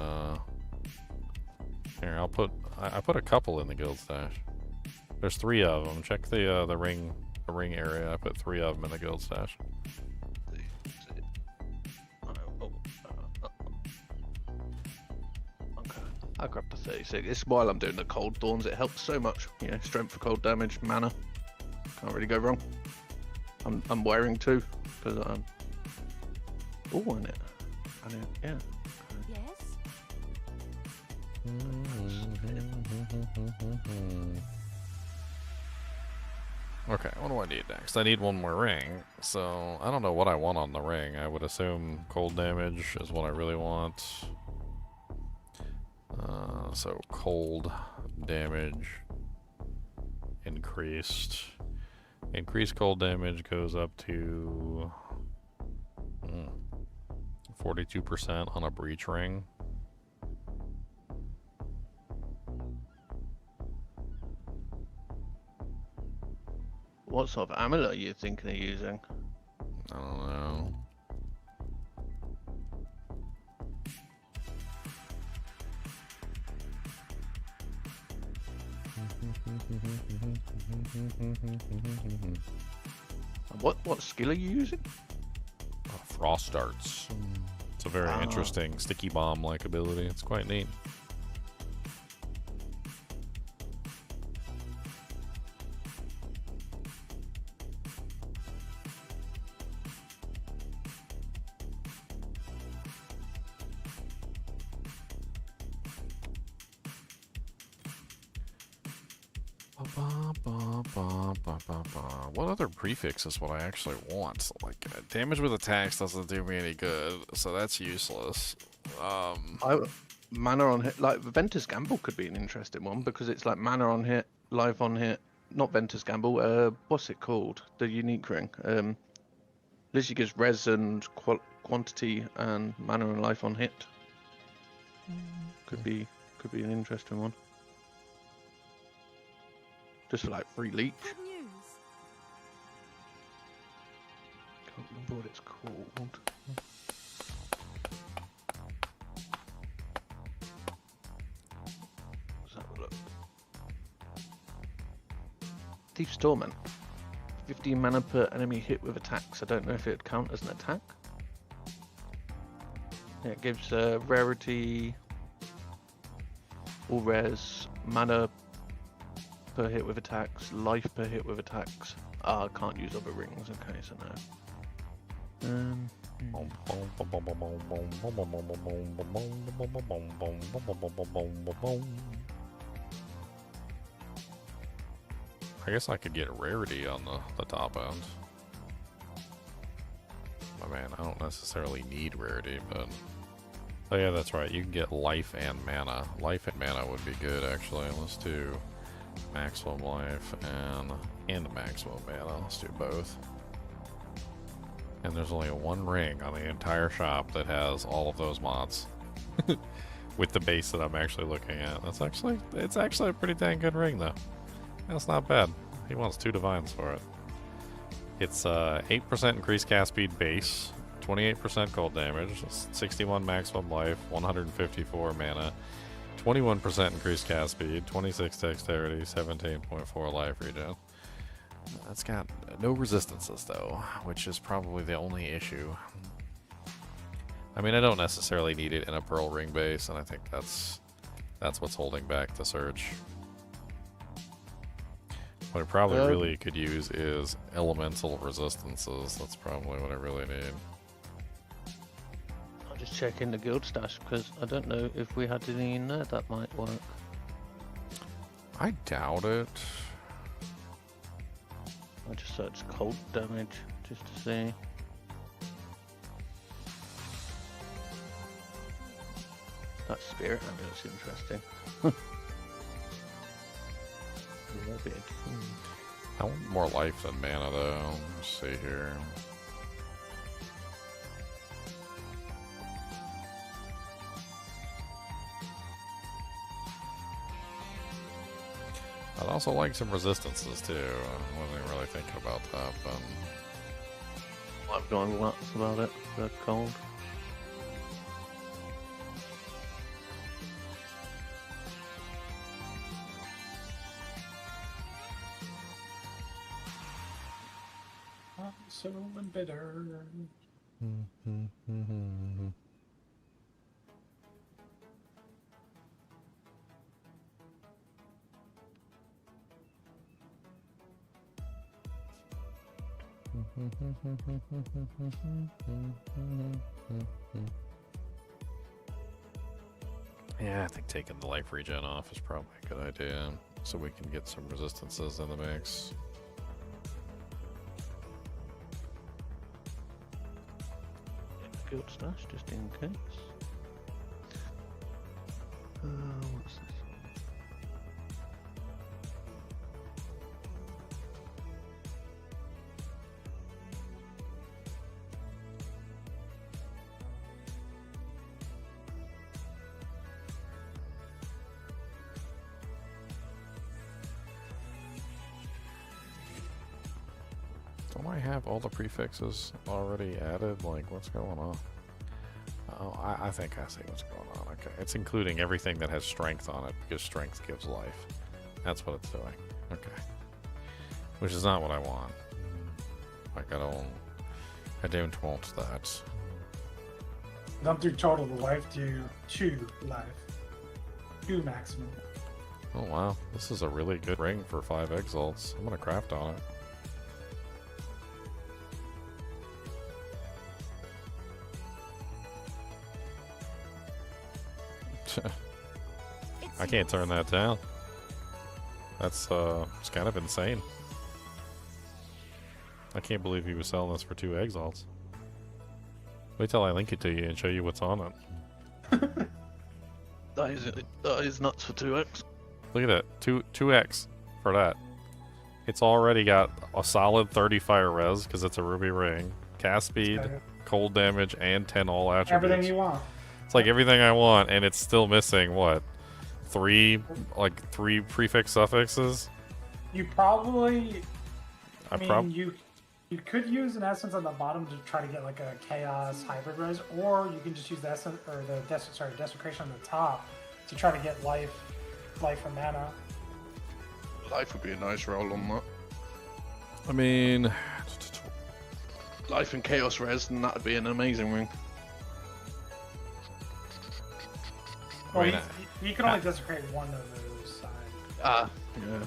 here. I put a couple in the guild stash. There's 3 of them. Check the ring area. I put 3 of them in the guild stash. Okay, I'll grab the 36. It's while I'm doing the cold thorns. It helps so much. You know, strength for cold damage, mana. Can't really go wrong. I'm wearing 2 because I'm. Oh, in it. Yeah. Yes. Okay, what do I need next? I need one more ring, so I don't know what I want on the ring. I would assume cold damage is what I really want. So cold damage increased. Increased cold damage goes up to 42% on a breach ring. What sort of amulet are you thinking of using? I don't know. What skill are you using? Frost darts. It's a very interesting sticky bomb-like ability. It's quite neat. What other prefixes would I actually want? Like, damage with attacks doesn't do me any good, so that's useless. Mana on hit, like Ventus Gamble could be an interesting one because it's like mana on hit, life on hit. Not Ventus Gamble. What's it called? The unique ring. Literally gives res and quantity and mana and life on hit. Could be an interesting one. Just for like free leech. Good news. Can't remember what it's called. Let's have a look. Thief's Torment. 15 mana per enemy hit with attacks. I don't know if it would count as an attack. Yeah, it gives rarity, all rares, mana per hit with attacks, life per hit with attacks. I can't use other rings. Okay, so no. I guess I could get rarity on the top end. I mean, I don't necessarily need rarity, but... Oh yeah, that's right. You can get life and mana. Life and mana would be good, actually. Let's do maximum life and maximum mana. Let's do both. And there's only one ring on the entire shop that has all of those mods. With the base that I'm actually looking at. It's actually a pretty dang good ring, though. That's not bad. He wants 2 divines for it. It's 8% increased cast speed base, 28% cold damage, 61 maximum life, 154 mana, 21% increased cast speed, 26 dexterity, 17.4 life regen. That's got no resistances though, which is probably the only issue. I mean, I don't necessarily need it in a pearl ring base, and I think that's what's holding back the surge. What I probably really could use is elemental resistances. That's probably what I really need. I'll just check in the guild stash because I don't know if we had any in there that might work. I doubt it. I'll just search cold damage just to see. That spirit amulet's interesting. Morbid. I want more life than mana though. Let's see here. also like some resistances too. I wasn't really thinking about that, but I've got lots about it. They're cold. So bitter. Yeah, I think taking the life regen off is probably a good idea, so we can get some resistances in the mix. Guild stash just in case. What's this? Don't I have all the prefixes already added? Like, what's going on? Oh, I think I see what's going on. Okay, it's including everything that has strength on it because strength gives life. That's what it's doing. Okay, which is not what I want. Like, I don't want that. Don't do total life, do 2 life. 2 maximum. Oh wow, this is a really good ring for 5 exalts. I'm gonna craft on it. I can't turn that down. That's it's kind of insane. I can't believe he was selling this for 2 exalts. Wait till I link it to you and show you what's on it. That is nuts for 2x. Look at that, 2x for that. It's already got a solid 30 fire res because it's a ruby ring, cast speed, cold damage, and 10 all attributes. Everything you want. It's like everything I want, and it's still missing what? 3 prefix suffixes? You probably... I mean, you could use an essence on the bottom to try to get like a chaos hybrid res, or you can just use the essence or the desecration on the top to try to get life and mana. Life would be a nice roll on that. I mean, life and chaos res, and that would be an amazing ring. Well, he can only desecrate one of those sides. Yeah.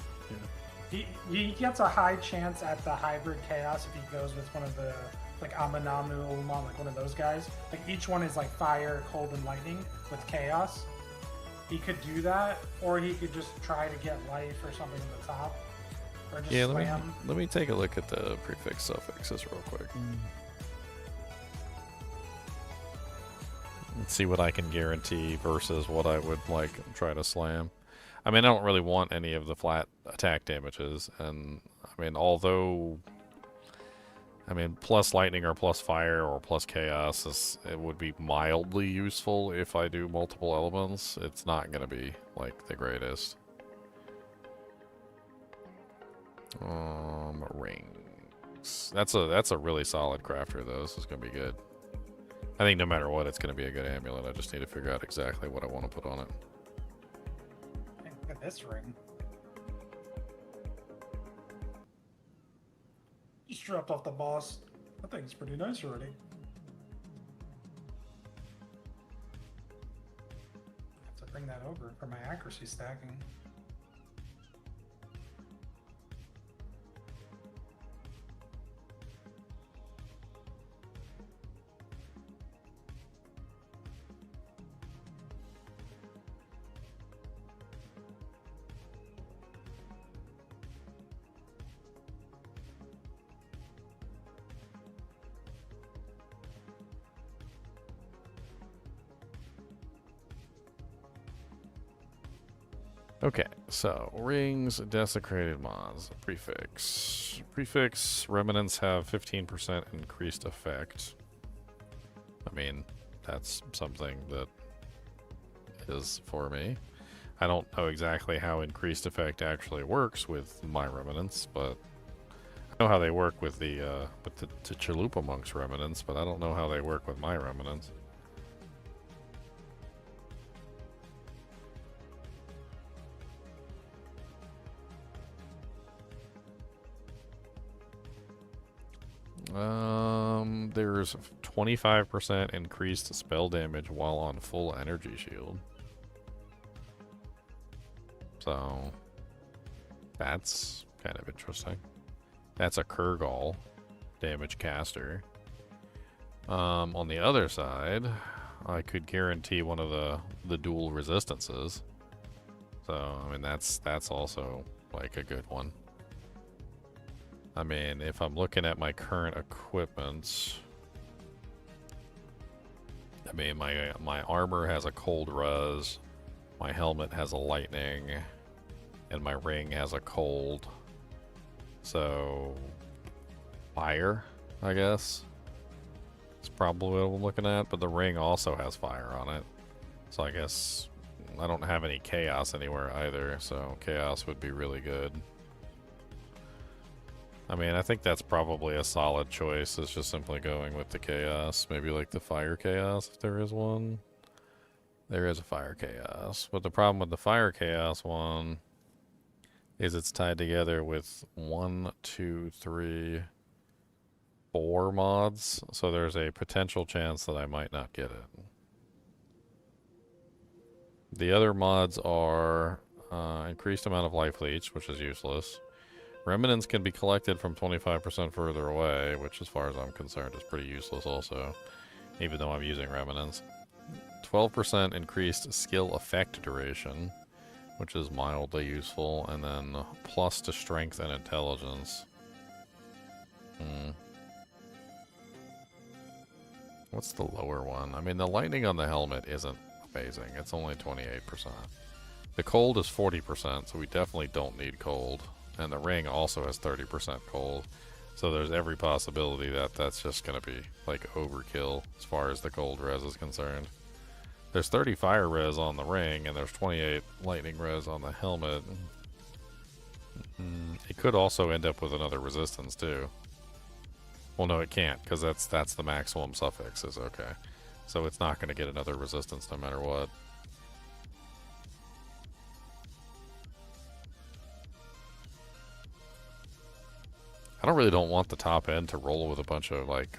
He gets a high chance at the hybrid chaos if he goes with one of the like Amanamu Ulman, like one of those guys. Like each one is like fire, cold, and lightning with chaos. He could do that, or he could just try to get life or something in the top, or just slam. Let me take a look at the prefix suffixes real quick. Let's see what I can guarantee versus what I would like try to slam. I mean, I don't really want any of the flat attack damages, and I mean, although plus lightning or plus fire or plus chaos it would be mildly useful if I do multiple elements. It's not going to be like the greatest. Rings. That's a really solid crafter though. This is going to be good. I think no matter what, it's going to be a good amulet. I just need to figure out exactly what I want to put on it. Look at this ring. Just dropped off the boss. I think it's pretty nice already. Have to bring that over for my accuracy stacking. Okay, so rings, desecrated mods, prefix. Prefix remnants have 15% increased effect. I mean, that's something that is for me. I don't know exactly how increased effect actually works with my remnants, but I know how they work with the Chalupa monk's remnants, but I don't know how they work with my remnants. There's 25% increased spell damage while on full energy shield. So that's kind of interesting. That's a Kurgal damage caster. On the other side, I could guarantee one of the dual resistances. So I mean that's also like a good one. I mean, if I'm looking at my current equipment, I mean, my armor has a cold res, my helmet has a lightning, and my ring has a cold. So, fire, I guess, is probably what I'm looking at, but the ring also has fire on it. So I guess I don't have any chaos anywhere either, so chaos would be really good. I mean, I think that's probably a solid choice, is just simply going with the chaos. Maybe like the fire chaos, if there is one. There is a fire chaos. But the problem with the fire chaos one is it's tied together with 1, 2, 3, 4 mods. So there's a potential chance that I might not get it. The other mods are increased amount of life leech, which is useless. Remnants can be collected from 25% further away, which as far as I'm concerned is pretty useless also, even though I'm using remnants. 12% increased skill effect duration, which is mildly useful, and then plus to strength and intelligence. What's the lower one? I mean, the lightning on the helmet isn't amazing. It's only 28%. The cold is 40%, so we definitely don't need cold. And the ring also has 30% cold. So there's every possibility that that's just going to be like overkill as far as the cold res is concerned. There's 30 fire res on the ring and there's 28 lightning res on the helmet. It could also end up with another resistance too. Well, no, it can't, because that's the maximum suffixes. Okay. So it's not going to get another resistance no matter what. I don't want the top end to roll with a bunch of like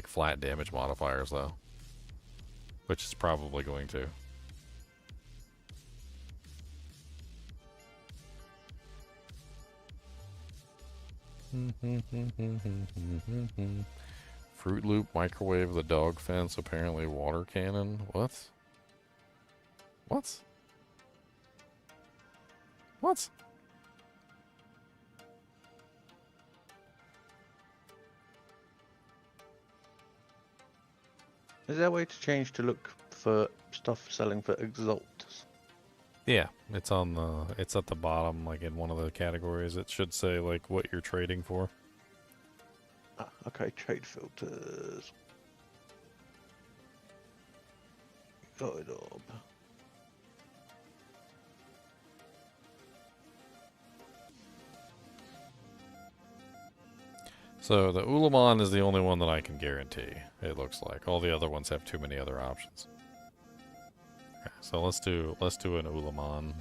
flat damage modifiers though, which is probably going to. Fruit Loop, microwave, the dog fence, apparently water cannon. What? What? What? Is there a way to change to look for stuff selling for exalts? Yeah, it's on the, it's at the bottom, like in one of the categories. It should say like what you're trading for. Ah, okay, trade filters. Guide orb. So the Ulamon is the only one that I can guarantee, it looks like. All the other ones have too many other options. Okay, so let's do an Ulamon.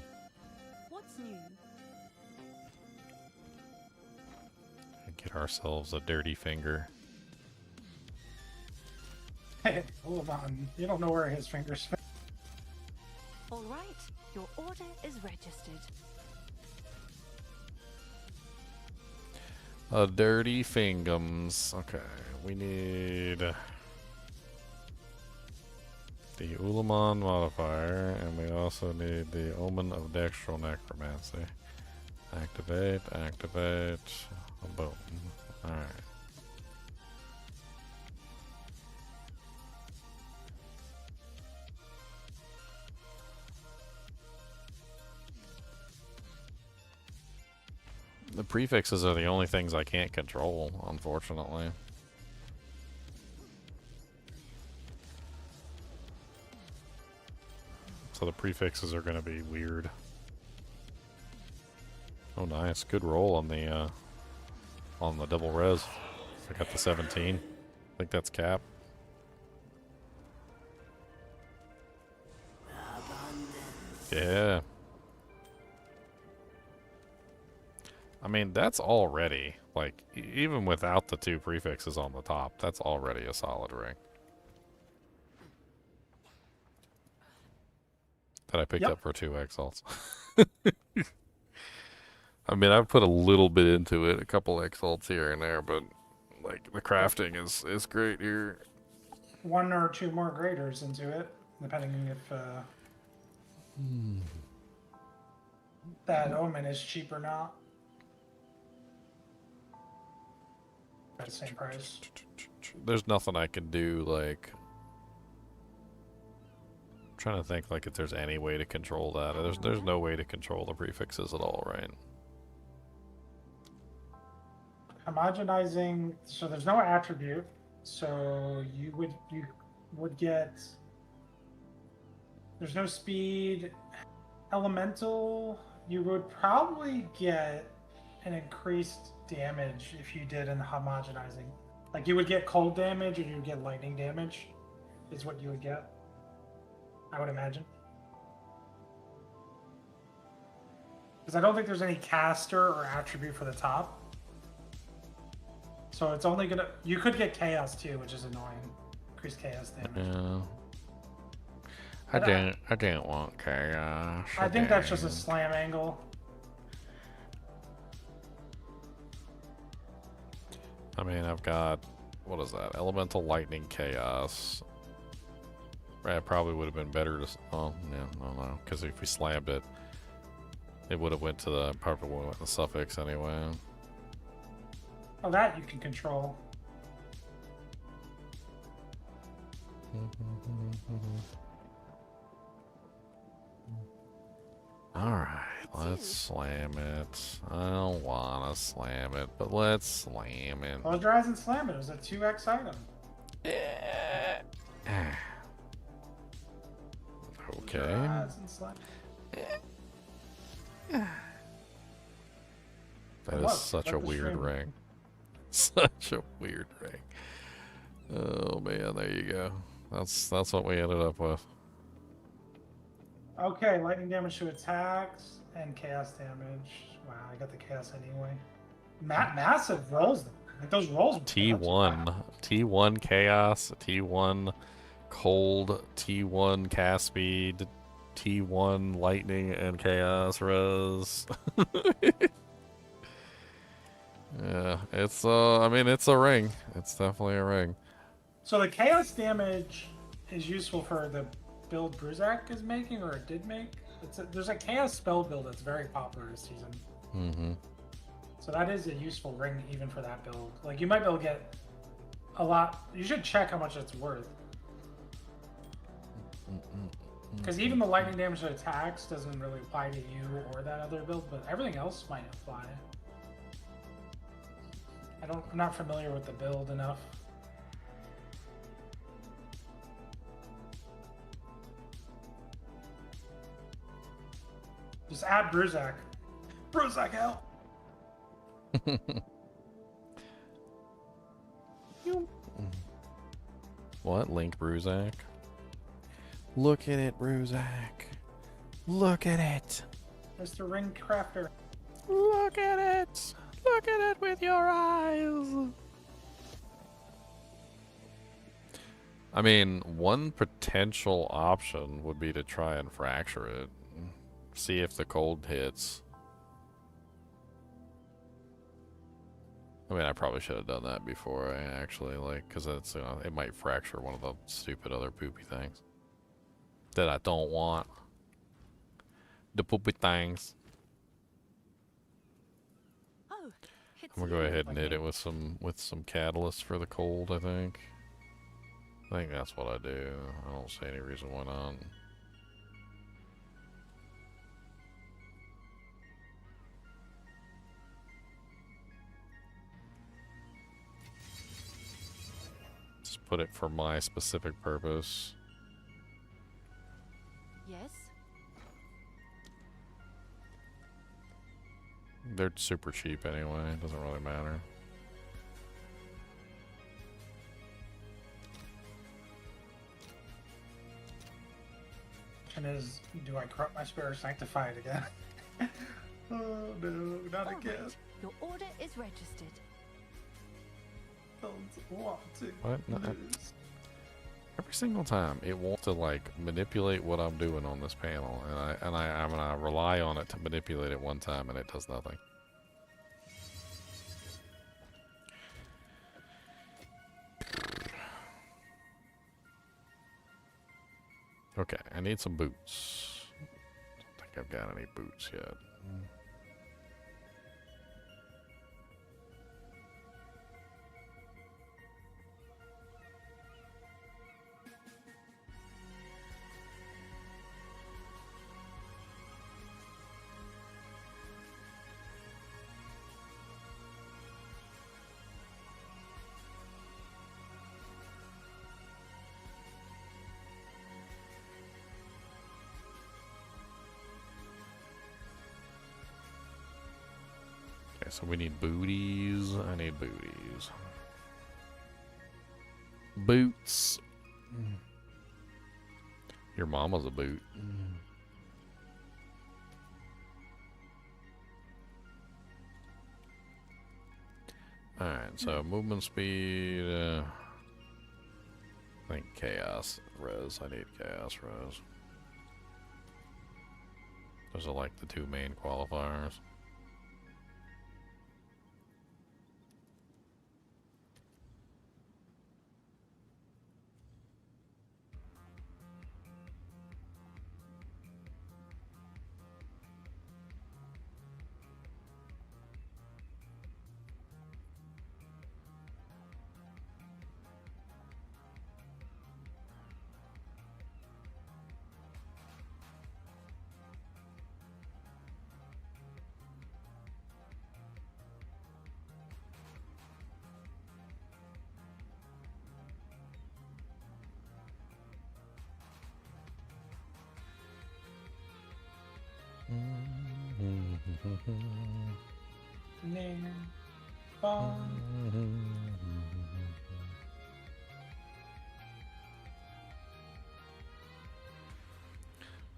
What's new? And get ourselves a dirty finger. Hey, Ulamon, you don't know where his fingers fit. All right, your order is registered. A dirty fingums. Okay, we need the Ulamon modifier, and we also need the Omen of Dextral Necromancy. Activate, activate, boom. Alright. The prefixes are the only things I can't control, unfortunately. so the prefixes are going to be weird. Oh, nice. Good roll on the double res. I got the 17. I think that's cap. Yeah. I mean, that's already, like, even without the 2 prefixes on the top, that's already a solid ring. That I picked up for 2 Exiles. I mean, I've put a little bit into it, a couple Exiles here and there, but, like, the crafting is great here. 1 or 2 more graders into it, depending if that omen is cheap or not. At the same price. There's nothing I can do, like... I'm trying to think, like, if there's any way to control that. There's no way to control the prefixes at all, right? Homogenizing, so there's no attribute, so you would get, there's no speed. Elemental, you would probably get an increased damage if you did in homogenizing. Like, you would get cold damage or you would get lightning damage is what you would get, I would imagine. Because I don't think there's any caster or attribute for the top. So it's only gonna, you could get chaos too, which is annoying. Increased chaos damage. Yeah. I didn't want chaos. I think that's just a slam angle. I mean, I've got, what is that? Elemental Lightning Chaos. Right, it probably would have been better to, oh, yeah, no, because if we slammed it, it would have went to the, probably would have went to the suffix anyway. Oh, that you can control. Alright, let's slam it. I don't want to slam it, but let's slam it. Close your eyes and slam it. It was a 2x item. Okay. Close your eyes and slam it. That is Look, such a let the weird stream. ring. Such a weird ring. Oh man, there you go. That's what we ended up with. Okay, lightning damage to attacks and chaos damage. Wow, I got the chaos anyway. Massive rolls. Like those rolls. T1 chaos, T1 cold, T1 cast speed, T1 lightning and chaos res. Yeah, it's I mean, it's a ring. It's definitely a ring. So the chaos damage is useful for the build Bruzak is making, or it did make. There's a chaos spell build that's very popular this season. Mm-hmm. So that is a useful ring even for that build. Like, you might be able to get a lot. You should check how much it's worth. Because even the lightning damage to attacks doesn't really apply to you or that other build, but everything else might apply. I'm not familiar with the build enough. Just add Bruzak. Bruzak, help! What? Link Bruzak? Look at it, Bruzak. Look at it. Mr. Ring Crafter. Look at it. Look at it with your eyes. I mean, one potential option would be to try and fracture it. See if the cold hits. I mean, I probably should have done that before I actually, like, because it's, it might fracture one of the stupid other poopy things that I don't want. The poopy things. I'm gonna go ahead and hit it with some catalyst for the cold, I think. I think that's what I do. I don't see any reason why not. Just put it for my specific purpose. Yes? They're super cheap anyway. It doesn't really matter. And do I corrupt my spirit or sanctify it again? Oh no, not again. Your order is registered. Don't want to What? No, lose. every single time it wants to like manipulate what I'm doing on this panel, and I'm gonna rely on it to manipulate it one time, and it does nothing. Okay, I need some boots. Don't think I've got any boots yet. Okay, so we need booties. I need booties. Boots. Your mama's a boot. Alright, so movement speed. I think chaos res. I need chaos res. Those are like the two main qualifiers.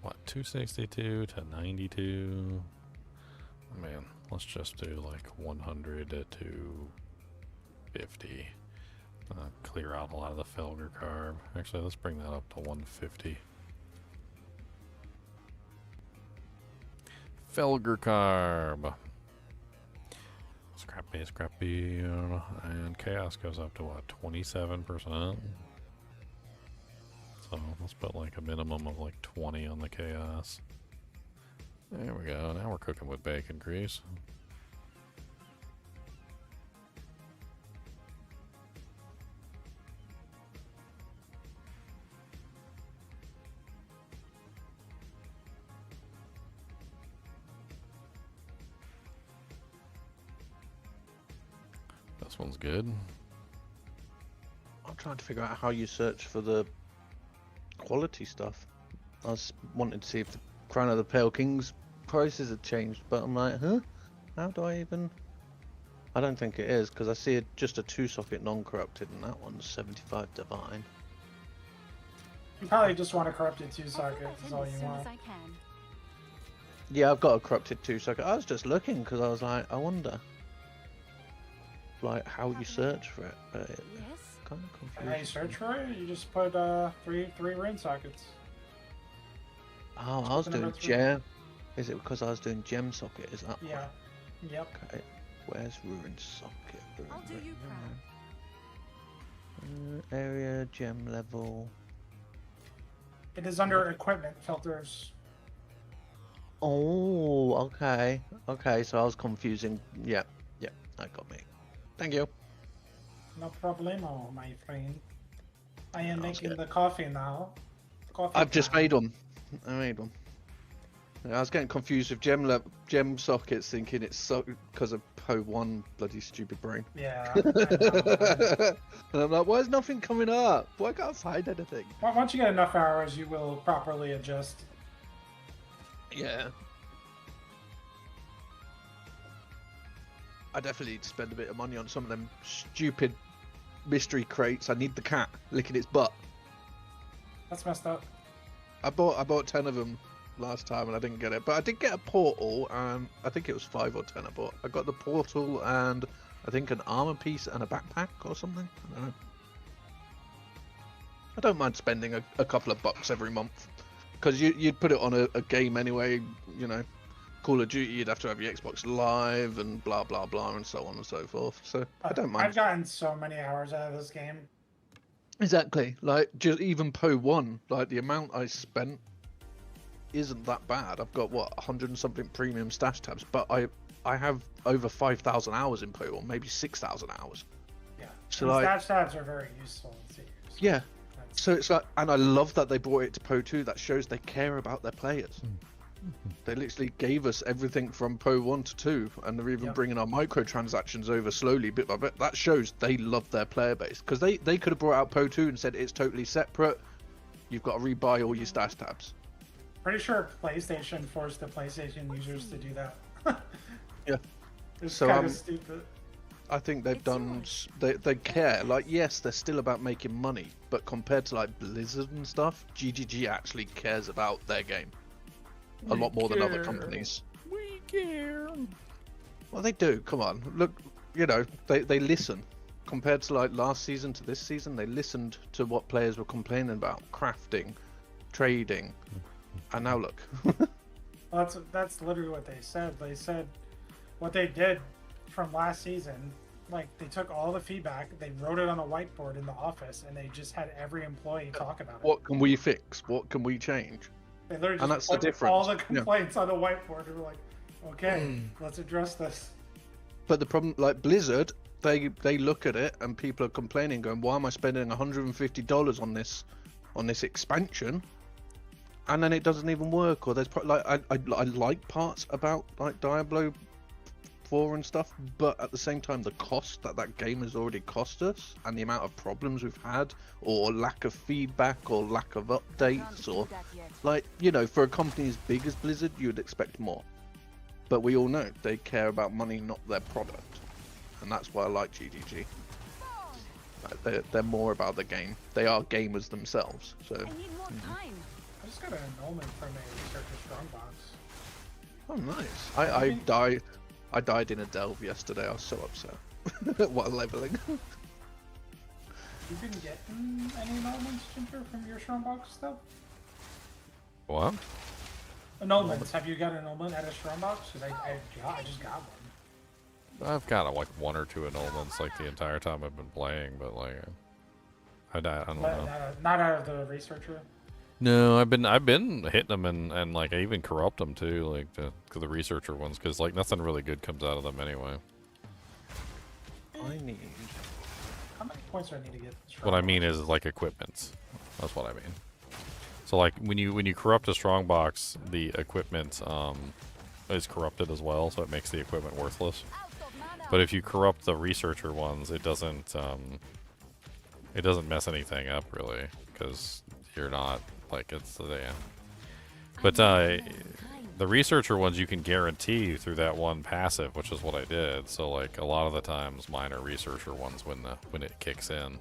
What, 262 to 92? Man, let's just do like 100 to 250. Clear out a lot of the Felger carb. Actually, let's bring that up to 150. Felger carb. Scrappy, and chaos goes up to what, 27%? So let's put like a minimum of like 20 on the chaos. There we go. Now we're cooking with bacon grease. This one's good. I'm trying to figure out how you search for the quality stuff. I was wanting to see if the Crown of the Pale King's prices had changed, but I'm like, huh? How do I even... I don't think it is, because I see just a 2-socket non-corrupted, and that one's 75 divine. You probably just want a corrupted 2-socket, is all you want. Yeah, I've got a corrupted 2-socket. I was just looking, because I was like, I wonder like how you search for it, but it kind of confusing. How you search for it? You just put three rune sockets. Oh, I was doing gem. Is it because I was doing gem socket? Is that yeah? Right? Yep. Okay. Where's ruin socket? I'll do you proud. Area gem level. It is under equipment filters. Oh, okay. Okay, so I was confusing. Yeah, that got me. Thank you. No problemo, my friend. I am making the coffee now. I've just made one. I made one. I was getting confused with gem sockets, thinking it's because of PoE1 bloody stupid brain. Yeah. And I'm like, why is nothing coming up? Why can't I find anything? Well, once you get enough hours, you will properly adjust. Yeah. I definitely need to spend a bit of money on some of them stupid mystery crates. I need the cat licking its butt. That's messed up. I bought 10 of them last time and I didn't get it, but I did get a portal, and I think it was 5 or 10 I bought. I got the portal and I think an armor piece and a backpack or something. I don't know. I don't mind spending a couple of bucks every month, because you'd put it on a game anyway. You know, Call of Duty, you'd have to have your Xbox Live and blah blah blah and so on and so forth. So I don't mind. I've gotten so many hours out of this game. Exactly, like just even PoE 1, like the amount I spent isn't that bad. I've got what 100 and something premium stash tabs, but I have over 5,000 hours in PoE 1, maybe 6,000 hours. Yeah, so and like stash tabs are very useful. yeah. So it's like, and I love that they brought it to PoE 2. That shows they care about their players. They literally gave us everything from PoE 1 to 2, and they're even bringing our microtransactions over slowly, bit by bit. That shows they love their player base, because they could have brought out PoE 2 and said it's totally separate. You've got to rebuy all your stash tabs. Pretty sure PlayStation forced the PlayStation users to do that. Yeah. It's So kind of stupid. I think they've done. They care. Like, yes, they're still about making money, but compared to like Blizzard and stuff, GGG actually cares about their game a lot more than other companies. We care. Well, they do. Come on, look. You know, they listen. Compared to like last season to this season, they listened to what players were complaining about: crafting, trading, and now look. Well, that's literally what they said. They said what they did from last season, like they took all the feedback, they wrote it on a whiteboard in the office, and they just had every employee talk about it. What can we fix? What can we change? They literally And just that's the put difference. all the complaints on the whiteboard and were like, okay, let's address this. But the problem, like Blizzard, they look at it and people are complaining, going, "Why am I spending $150 on this expansion?" And then it doesn't even work. Or there's like I like parts about like Diablo 4 and stuff, but at the same time, the cost that game has already cost us, and the amount of problems we've had, or lack of feedback, or lack of updates, or like, you know, for a company as big as Blizzard, you would expect more. But we all know they care about money, not their product, and that's why I like GGG. Like, they're more about the game. They are gamers themselves. So. I need more time. I just got an enrollment from a researcher strongbox. Oh, nice. I died in a delve yesterday. I was so upset while leveling. You been getting any annulments, Ginger, from your strongbox stuff? What? Annulments. Have you got an annulment at a strongbox? Because I just got one. I've got like 1 or 2 annulments like the entire time I've been playing, but like I don't know. Not out of the researcher. No, I've been hitting them and like I even corrupt them too, like the researcher ones, because like nothing really good comes out of them anyway. I need. How many points do I need to get? What I mean is like equipment. That's what I mean. So like when you corrupt a strong box, the equipment is corrupted as well, so it makes the equipment worthless. But if you corrupt the researcher ones, it doesn't mess anything up really, because you're not like it's but the researcher ones you can guarantee through that one passive, which is what I did. So like a lot of the times mine are researcher ones when it kicks in.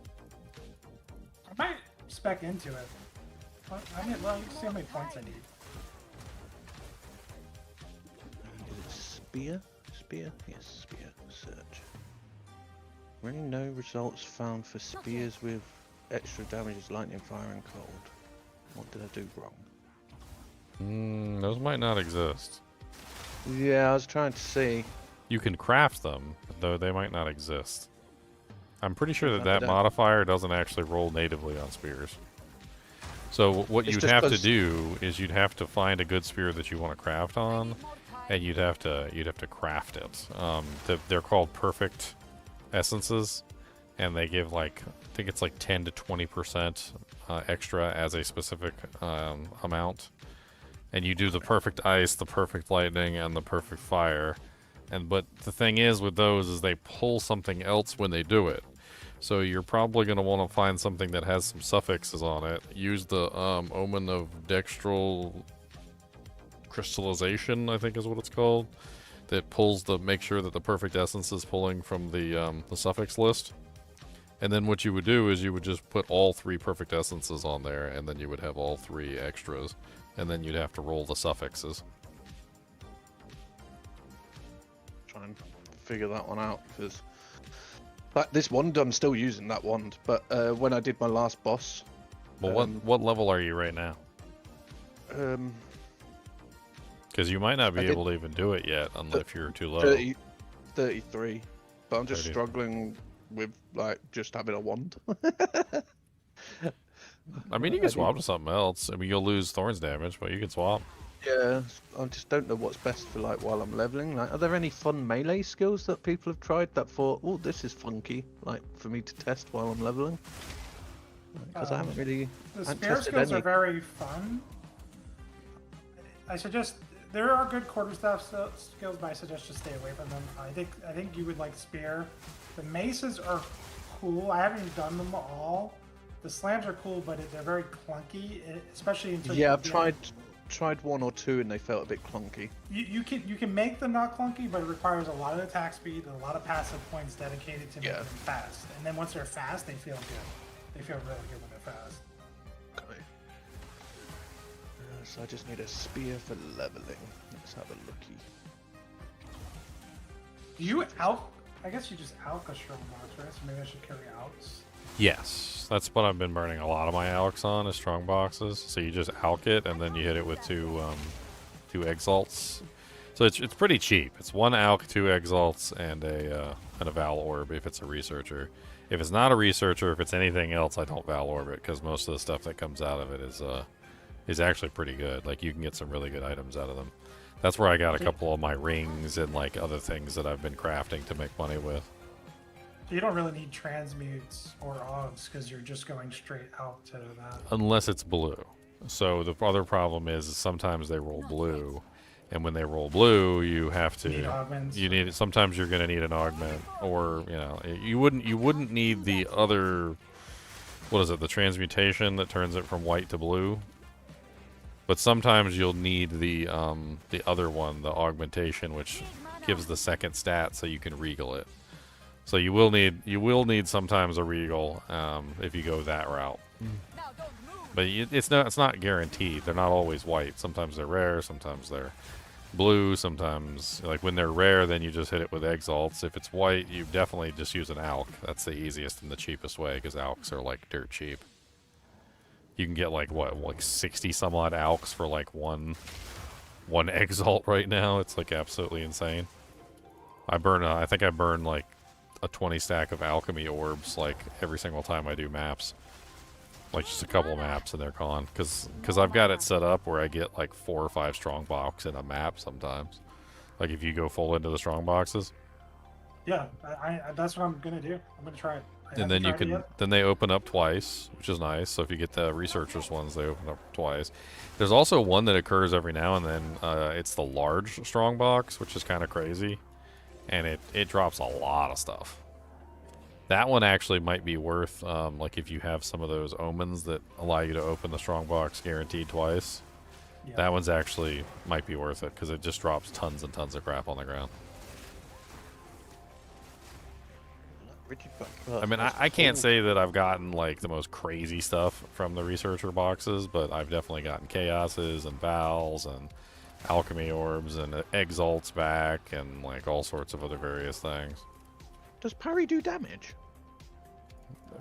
I might spec into it. I mean, well, see how many points I need. Spear? Yes, spear. Search. Really no results found for spears with extra damage as lightning, fire, and cold. What did I do wrong? Those might not exist. Yeah, I was trying to see. You can craft them, though they might not exist. I'm pretty sure that Maybe modifier doesn't actually roll natively on spears. So what It's you'd just have to 'cause- do is you'd have to find a good spear that you want to craft on, and you'd have to craft it. They're called perfect essences, and they give like I think it's like 10 to 20% extra as a specific amount. And you do the perfect ice, the perfect lightning, and the perfect fire. But the thing is with those is they pull something else when they do it. So you're probably going to want to find something that has some suffixes on it. Use the Omen of Dextral Crystallization, I think is what it's called, that pulls make sure that the perfect essence is pulling from the suffix list. And then what you would do is you would just put all 3 perfect essences on there, and then you would have all 3 extras, and then you'd have to roll the suffixes. Try and figure that one out, because like this wand, I'm still using that wand, but when I did my last boss. Well, what level are you right now? Because you might not be able to even do it yet, unless if you're too low. 33, but I'm just 30. struggling with like just having a wand. I mean, you can swap to something else. I mean, you'll lose thorns damage, but you can swap. Yeah, I just don't know what's best for like while I'm leveling. Like, are there any fun melee skills that people have tried that thought, oh, this is funky, like for me to test while I'm leveling? Because I haven't really. The spear skills are very fun. I suggest there are good quarterstaff skills, but I suggest just stay away from them. I think you would like spear. The maces are cool. I haven't even done them all. The slams are cool, but they're very clunky, especially until yeah, I've tried 1 or 2 and they felt a bit clunky. You can make them not clunky, but it requires a lot of attack speed and a lot of passive points dedicated to making them fast. And then once they're fast, they feel good. They feel really good when they're fast. Okay. So I just need a spear for leveling. Let's have a looky. Do you out? I guess you just alch a strong box, right? So maybe I should carry outs. Yes, that's what I've been burning a lot of my alchs on, is strong boxes. So you just alch it, and then you hit it with 2 exalts. So it's pretty cheap. It's 1 alch, 2 exalts, and a Val orb if it's a researcher. If it's not a researcher, if it's anything else, I don't Val orb it, because most of the stuff that comes out of it is actually pretty good. Like, you can get some really good items out of them. That's where I got a couple of my rings and like other things that I've been crafting to make money with. You don't really need transmutes or ogs because you're just going straight out to that. Unless it's blue. So the other problem is sometimes they roll blue, and when they roll blue, you have to. Need augments. You need. Sometimes you're going to need an augment, or you wouldn't need the other. What is it? The transmutation that turns it from white to blue. But sometimes you'll need the other one, the augmentation, which gives the second stat, so you can regal it. So you will need sometimes a regal if you go that route. But it's not guaranteed. They're not always white. Sometimes they're rare. Sometimes they're blue. Sometimes, like when they're rare, then you just hit it with exalts. If it's white, you definitely just use an alch. That's the easiest and the cheapest way, because alchs are like dirt cheap. You can get like 60 some odd alchs for like one exalt right now. It's like absolutely insane. I think I burn like a 20 stack of alchemy orbs like every single time I do maps. Like just a couple of maps and they're gone. Because I've got it set up where I get like 4 or 5 strong box in a map sometimes. Like if you go full into the strong boxes. Yeah, that's what I'm gonna do. I'm gonna try it. And then you can, then they open up twice, which is nice. So if you get the researchers ones, they open up twice. There's also one that occurs every now and then. It's the large strong box, which is kind of crazy, and it drops a lot of stuff. That one actually might be worth, like if you have some of those omens that allow you to open the strong box guaranteed twice. Yeah. That one's actually might be worth it because it just drops tons and tons of crap on the ground. I mean, I can't say that I've gotten like the most crazy stuff from the researcher boxes, but I've definitely gotten chaoses and vowels and alchemy orbs and exalts back and like all sorts of other various things. Does parry do damage?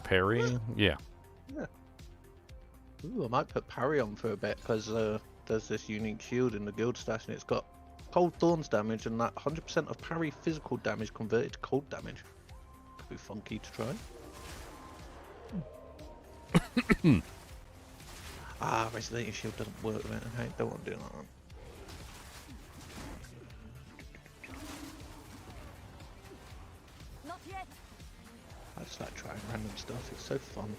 Parry? Yeah. Ooh, I might put parry on for a bit because there's this unique shield in the guild stash and it's got cold thorns damage and that 100% of parry physical damage converted to cold damage. Be funky to try. Resident Shield doesn't work with it. Okay, don't want to do that one. Not yet. I just like trying random stuff. It's so fun.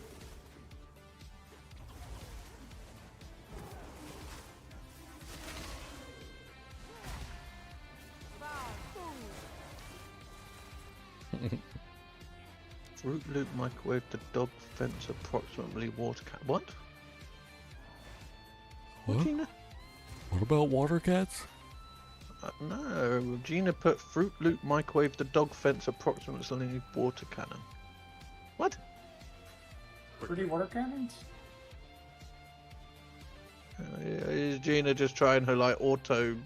Fruit Loop microwave the dog fence approximately water cat. What? What? What about water cats? No, Gina put Fruit Loop microwave the dog fence approximately water cannon. What? Pretty water cannons? Is Gina just trying her like auto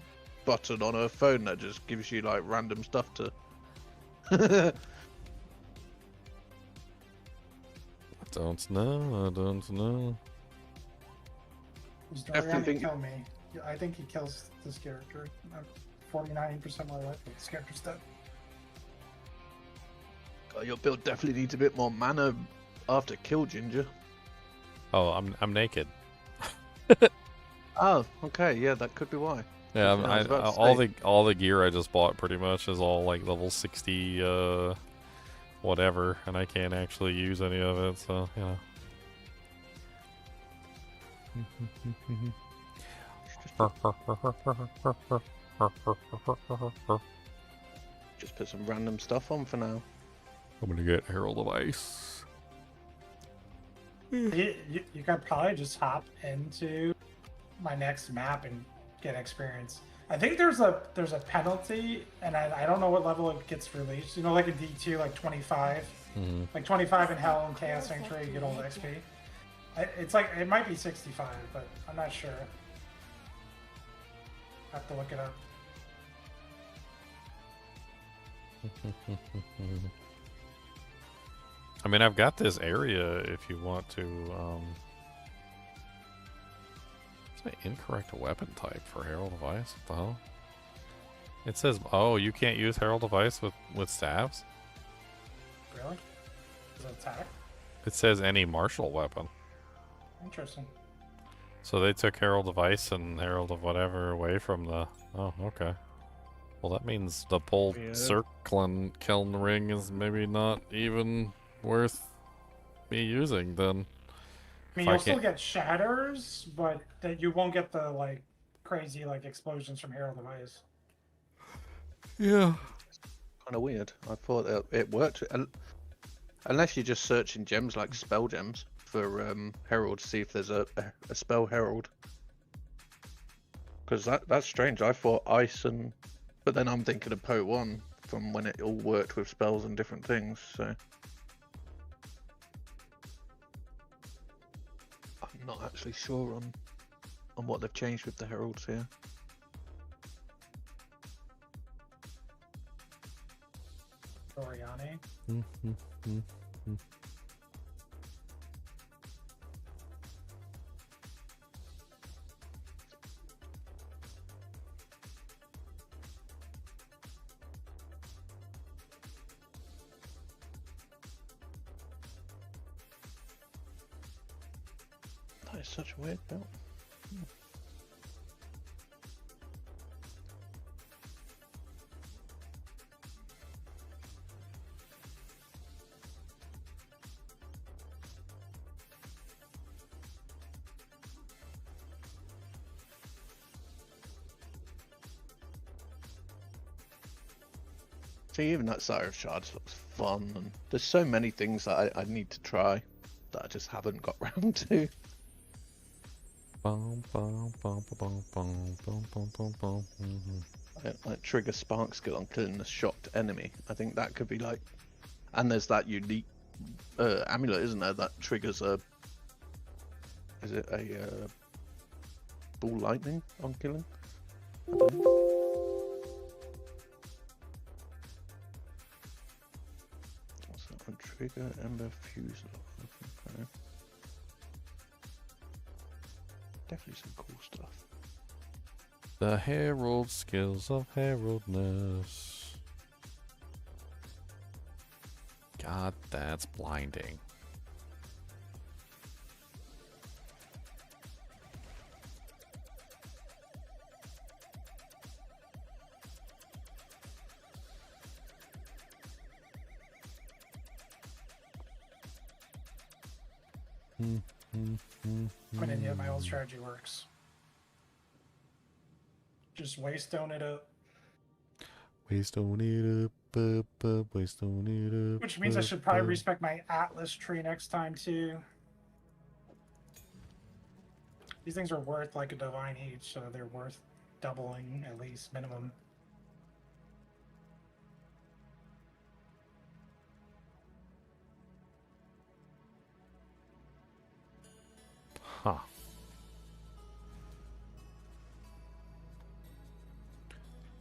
button on her phone that just gives you like random stuff to? I don't know. I don't know. Does Dorian kill me? I think he kills this character. 49% of my life, but this character's dead. God, your build definitely needs a bit more mana after kill, Ginger. Oh, I'm naked. Oh, okay, yeah, that could be why. Yeah, I was about to say. all the gear I just bought pretty much is all like level 60 whatever, and I can't actually use any of it, so you know. Just put some random stuff on for now. I'm gonna get Herald of Ice. You could probably just hop into my next map and get experience. I think there's a penalty, and I don't know what level it gets released. You know, like a D2, like 25, like 25 in Hell and Chaos Sanctuary, you get all the XP. It's like it might be 65, but I'm not sure. I have to look it up. I mean, I've got this area if you want to. It's an incorrect weapon type for Herald of Ice. What the hell? It says, oh, you can't use Herald of Ice with staves? Really? Does it attack? It says any martial weapon. Interesting. So they took Herald of Ice and Herald of whatever away from the... Oh, okay. Well, that means the pull circling kiln ring is maybe not even worth me using then. I mean, you'll still get shatters, but that you won't get the like crazy like explosions from Herald of Ice. Yeah. Kind of weird. I thought it worked. Unless you're just searching gems like spell gems for Herald to see if there's a spell Herald. Because that's strange. I thought Ice and... But then I'm thinking of PoE 1 from when it all worked with spells and different things, so... I'm not actually sure on what they've changed with the Heralds here. Oriane. That is such a weird build. See, even that Sire of Shards looks fun, and there's so many things that I need to try that I just haven't got round to. Like trigger spark skill on killing a shocked enemy. I think that could be like, and there's that unique amulet, isn't there? That triggers a, is it a ball lightning on killing? I don't know. What's that one? Trigger Ember Fuse. Okay. Definitely some cool stuff. The Herald skills of Heraldness. God, that's blinding. I mean, yeah, my old strategy works. Just waystone it up. Waystone it up, waystone it up. Which means I should probably respec my Atlas tree next time too. These things are worth like a divine each, so they're worth doubling at least minimum. Huh.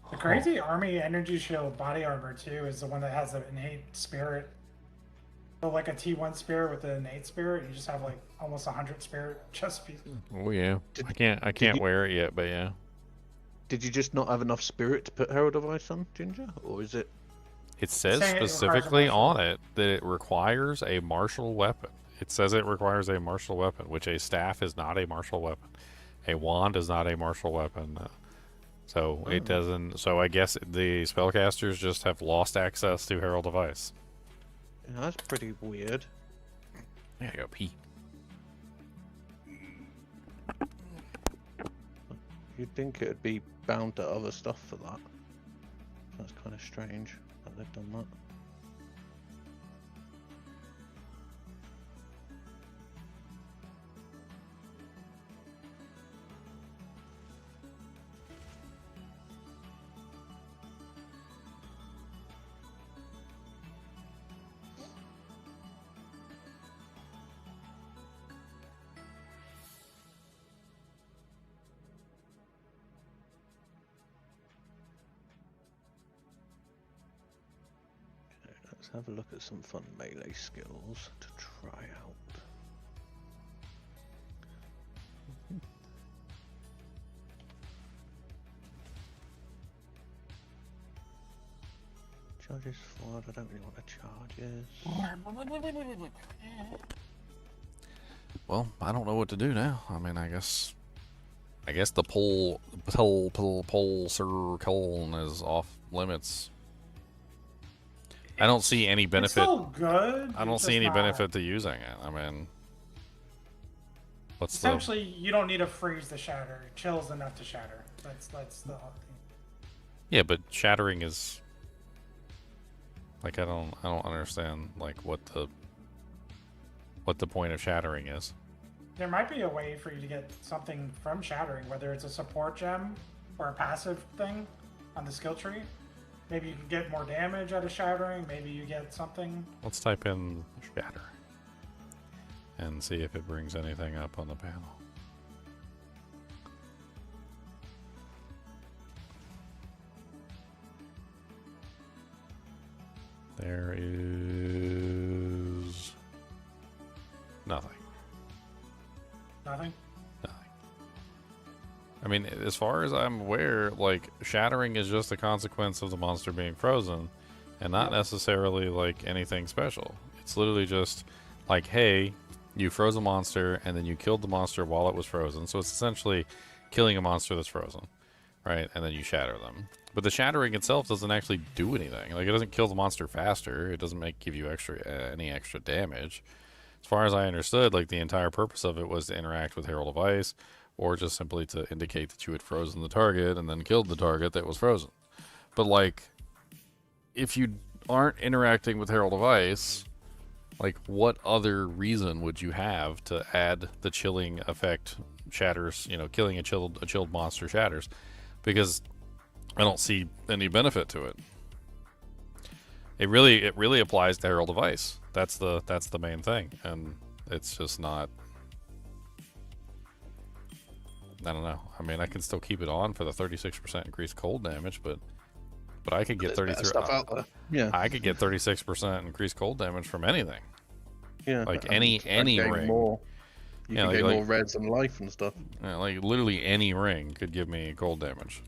The crazy army energy shield body armor too is the one that has an innate spirit. So like a T1 spirit with an innate spirit, you just have like almost 100 spirit chest pieces. Oh yeah. I can't wear it yet, but yeah. Did you just not have enough spirit to put Herald of Ice on, Ginger? Or is it... It says saying it requires a specifically martial. on it that it requires a martial weapon. It says it requires a martial weapon, which a staff is not a martial weapon. A wand is not a martial weapon. So it doesn't. So I guess the spellcasters just have lost access to Herald of Ice. Yeah, that's pretty weird. Yeah, I go pee. You'd think it'd be bound to other stuff for that. That's kind of strange that they've done that. Let's have a look at some fun melee skills to try out. Charges forward, I don't really want to charges. Well, I don't know what to do now. I mean, I guess the pole circle is off limits. I don't see any benefit. It's still good. I don't it's see any just benefit to using it. I mean, what's essentially you don't need to freeze the shatter. Chill's enough to shatter. That's the whole thing. Yeah, but shattering is like I don't understand like what the point of shattering is. There might be a way for you to get something from shattering, whether it's a support gem or a passive thing on the skill tree. Maybe you can get more damage out of shattering. Maybe you get something. Let's type in shatter and see if it brings anything up on the panel. There is nothing. Nothing? I mean, as far as I'm aware, like, shattering is just a consequence of the monster being frozen and not necessarily, like, anything special. It's literally just like, hey, you froze a monster and then you killed the monster while it was frozen. So it's essentially killing a monster that's frozen, right? And then you shatter them. But the shattering itself doesn't actually do anything. Like, it doesn't kill the monster faster. It doesn't give you any extra damage. As far as I understood, like, the entire purpose of it was to interact with Herald of Ice, or just simply to indicate that you had frozen the target and then killed the target that was frozen. But, like, if you aren't interacting with Herald of Ice, like, what other reason would you have to add the chilling effect shatters, you know, killing a chilled monster shatters? Because I don't see any benefit to it. It really applies to Herald of Ice. That's the main thing, and it's just not. I don't know. I mean, I can still keep it on for the 36% increased cold damage, but I could get 33. Stuff out there. Yeah, I could get 36% increased cold damage from anything. Yeah, like any ring. More. You can like, get more reds and life and stuff. Yeah, like literally any ring could give me cold damage.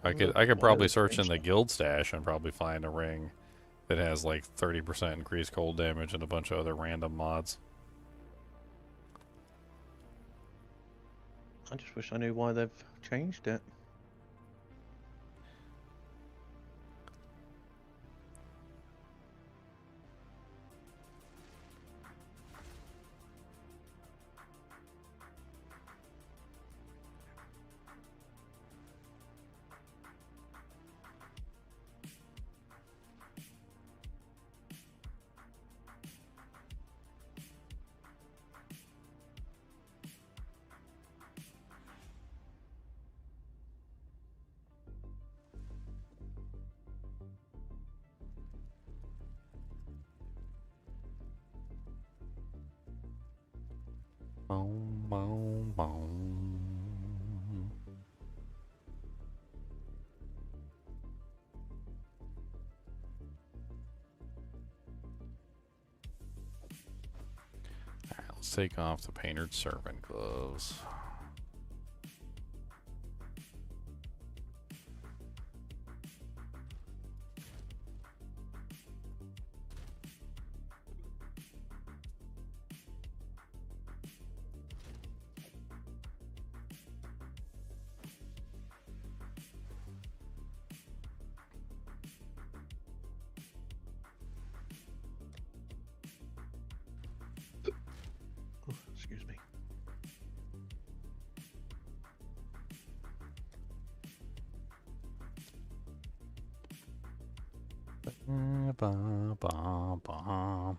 I could probably search in the guild stash and probably find a ring that has like 30% increased cold damage and a bunch of other random mods. I just wish I knew why they've changed it. Boom, boom, boom. Alright, let's take off the painted servant gloves. Excuse me. Ba, ba, ba.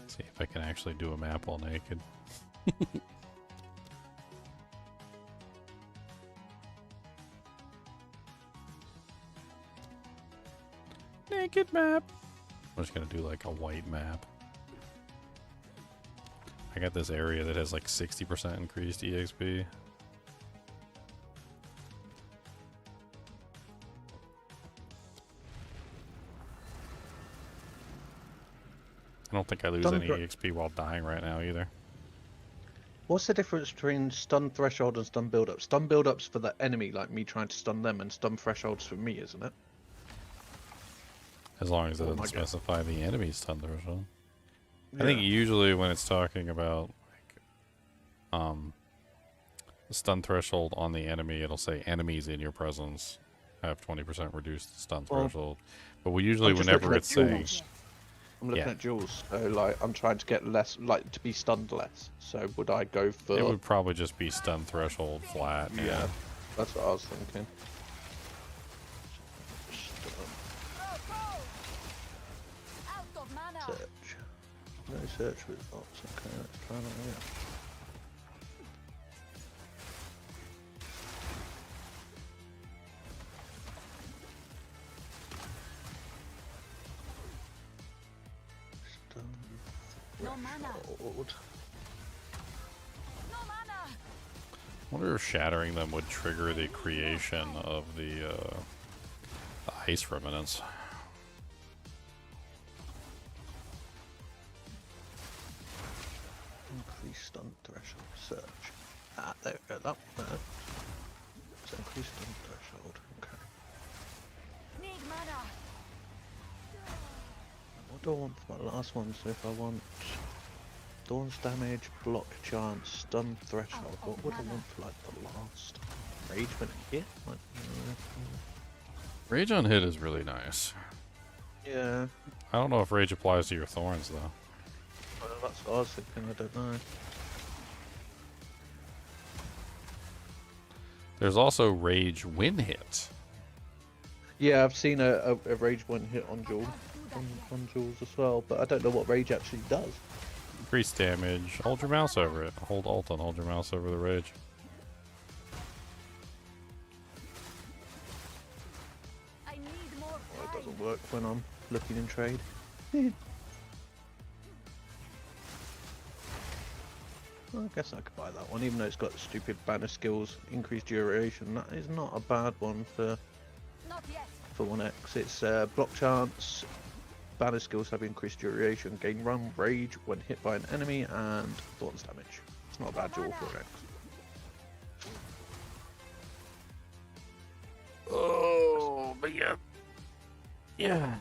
See if I can actually do a map all naked. Naked map. I'm just gonna do like a white map. I got this area that has like 60% increased EXP. I don't think I lose any EXP while dying right now either. What's the difference between stun threshold and stun build-up? Stun build-up's for the enemy, like me trying to stun them, and stun threshold's for me, isn't it? As long as it doesn't specify the enemy's stun threshold. Yeah. I think usually when it's talking about like, the stun threshold on the enemy, it'll say enemies in your presence have 20% reduced stun threshold. But we usually, whenever it's saying... I'm looking at duels, so like I'm trying to get less, like to be stunned less. So would I go for? It would probably just be stun threshold flat. Yeah, that's what I was thinking. Search. No search with bots. Okay, let's try that again. No mana. No mana. I wonder if shattering them would trigger the creation of the ice remnants. Increase stun threshold. Search. Ah, there we go. That one there. So increase stun threshold. Okay. Need mana. What do I want for my last one? So if I want Dawn's damage, block chance, stun threshold, what would I want for like the last? Rage when it hit? Like, Rage on hit is really nice. yeah. I don't know if rage applies to your thorns though. Well, that's what I was thinking, I don't know. There's also rage when hit. Yeah, I've seen a rage when hit on Jules, on Jules as well, but I don't know what rage actually does. Increase damage. Hold your mouse over it. Hold Alt and hold your mouse over the rage. work when I'm looking in trade. Well, I guess I could buy that one, even though it's got stupid banner skills, increased duration. That is not a bad one for 1x. It's block chance, banner skills have increased duration, gain run, rage when hit by an enemy, and thorns damage. It's not a bad duel for 1x. Oh, but yeah. Yeah.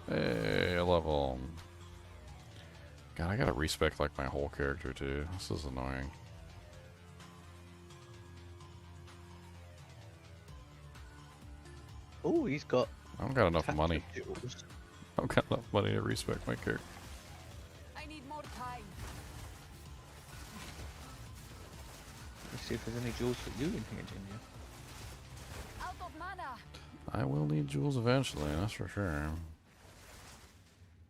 Hey, level. God, I gotta respec like my whole character too. This is annoying. Oh, he's got. I don't got enough money. Duels. I don't got enough money to respec my character. I need more time. Let's see if there's any jewels for you in here, Ginger. Out of mana. I will need jewels eventually, that's for sure.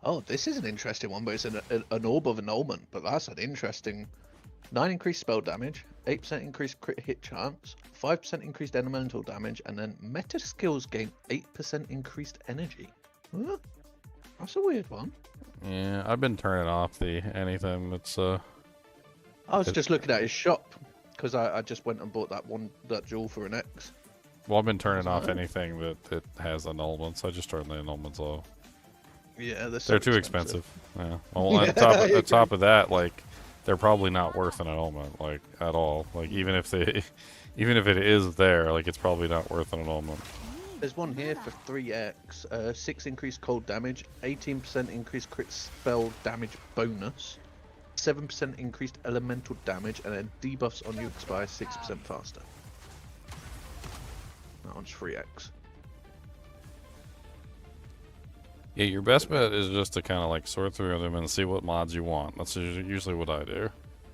Oh, this is an interesting one, but it's an orb of annulment. But that's an interesting. 9 increased spell damage, 8% increased crit hit chance, 5% increased elemental damage, and then meta skills gain 8% increased energy. Huh? That's a weird one. Yeah, I've been turning off the anything that's I was just looking at his shop because I just went and bought that jewel for an X. Well, I've been turning off anything that has annulments. I just turn the annulments off. Yeah, they're too expensive. Yeah. Well, on top of that, like, they're probably not worth an annulment, like, at all. Like, even if it is there, like, it's probably not worth an annulment. There's one here for 3x, 6 increased cold damage, 18% increased crit spell damage bonus, 7% increased elemental damage, and then debuffs on you expire 6% faster. That one's 3x. Yeah, your best bet is just to kind of like sort through them and see what mods you want. That's usually what I do.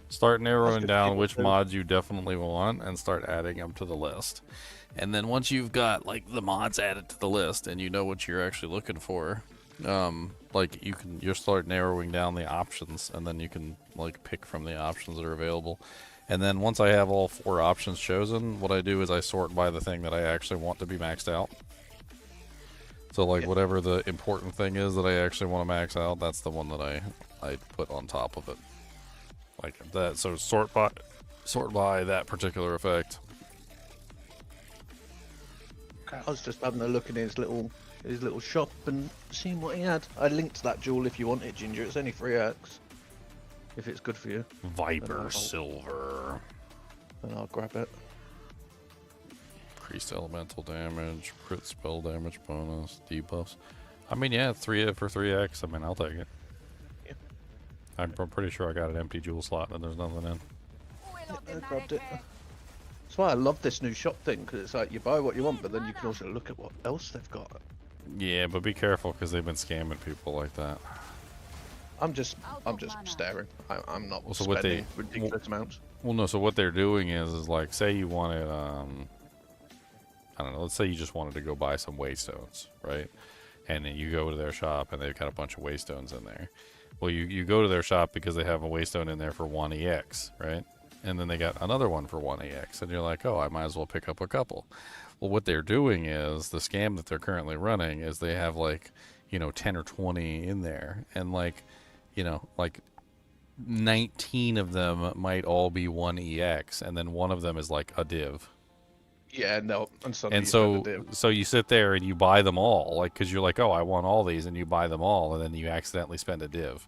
Start narrowing down which mods you definitely want and start adding them to the list. And then once you've got like the mods added to the list and you know what you're actually looking for, like you'll start narrowing down the options, and then you can like pick from the options that are available. And then once I have all 4 options chosen, what I do is I sort by the thing that I actually want to be maxed out. So like whatever the important thing is that I actually want to max out, that's the one that I put on top of it. Like that. So sort by that particular effect. I was just having a look at his little shop and seeing what he had. I linked that jewel if you want it, Ginger. It's only 3x. If it's good for you. Viper Silver. Then I'll grab it. Increased elemental damage, crit spell damage bonus, debuffs. I mean, yeah, 3 for 3x. I mean, I'll take it. Yeah. I'm pretty sure I got an empty jewel slot and there's nothing in. Yeah, I grabbed it. That's why I love this new shop thing, because it's like you buy what you want, but then you can also look at what else they've got. Yeah, but be careful because they've been scamming people like that. I'm just staring. I'm not spending ridiculous amounts. Well, no. So what they're doing is like, say you wanted, I don't know. Let's say you just wanted to go buy some waystones, right? And then you go to their shop and they've got a bunch of waystones in there. Well, you go to their shop because they have a waystone in there for 1EX, right? And then they got another one for 1EX, and you're like, oh, I might as well pick up a couple. Well, what they're doing is, the scam that they're currently running is they have like, 10 or 20 in there, and like, like 19 of them might all be 1EX, and then one of them is like a div. Yeah, no, and so you sit there and you buy them all, like, because you're like, oh, I want all these, and you buy them all, and then you accidentally spend a div.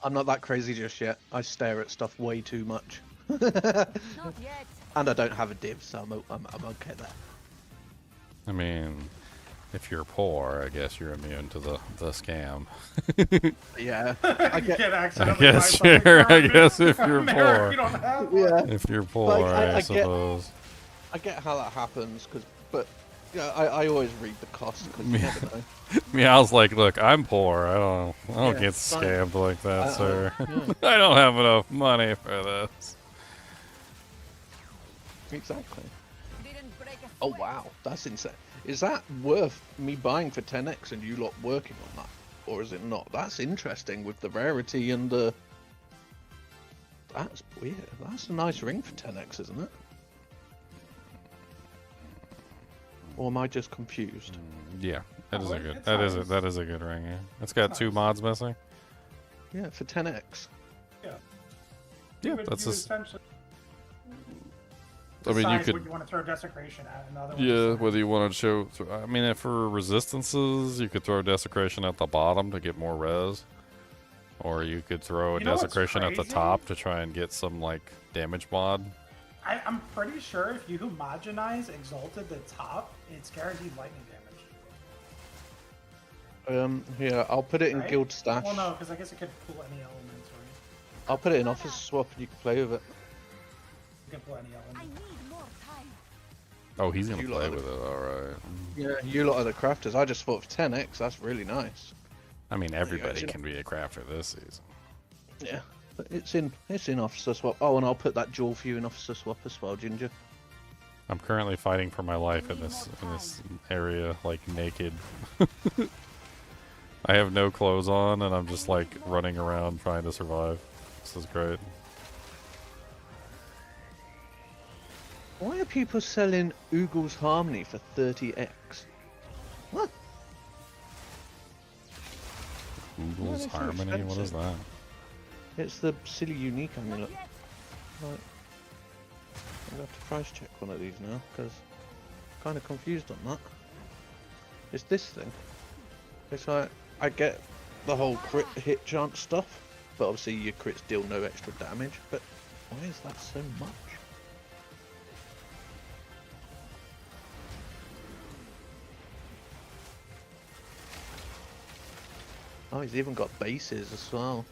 I'm not that crazy just yet. I stare at stuff way too much. And I don't have a div, so I'm okay there. I mean, if you're poor, I guess you're immune to the scam. Yeah. I guess if you're poor. If you're poor, I suppose. I get how that happens, but yeah, I always read the cost, because you never know. Yeah, I was like, look, I'm poor. I don't get scammed like that, sir. I don't have enough money for this. Exactly. Oh wow, that's insane. Is that worth me buying for 10x and you lot working on that, or is it not? That's interesting with the rarity and the That's weird. That's a nice ring for 10x, isn't it? Or am I just confused? Yeah, that is a good. It's That is a good ring. Yeah, it's got two mods missing. Yeah, for 10x. Yeah. Yeah, that's just. essentially. I mean, you decide could. what you want to throw desecration at, and the other one Yeah, is whether you want to show. I mean, if for resistances, you could throw desecration at the bottom to get more res, or you could throw a You know what's desecration at the crazy? top to try and get some like damage mod. I'm pretty sure if you homogenize Exalted the top, it's guaranteed lightning damage. Here, I'll put it in Right? guild stash. Well, no, because I guess it could pull any elements, right? I'll put it in officer swap and you can play with it. You can pull any element. Oh, he's gonna You play lot with it. All right. Yeah, you lot are the crafters. I just thought for 10x, that's really nice. I mean, everybody you know- can be a crafter this season. Yeah, but it's in officer swap. Oh, and I'll put that jewel for you in officer swap as well, Ginger. I'm currently fighting for my life in this area, like naked. I have no clothes on, and I'm just like running around trying to survive. This is great. Why are people selling Oogle's Harmony for 30x? What? Google's that's so Harmony? What is expensive. that? It's the silly unique amulet. Right. I'm going to have to price check one of these now, because I'm kind of confused on that. It's this thing. It's like, I get the whole crit hit chance stuff, but obviously your crits deal no extra damage, but why is that so much? Oh, he's even got bases as well.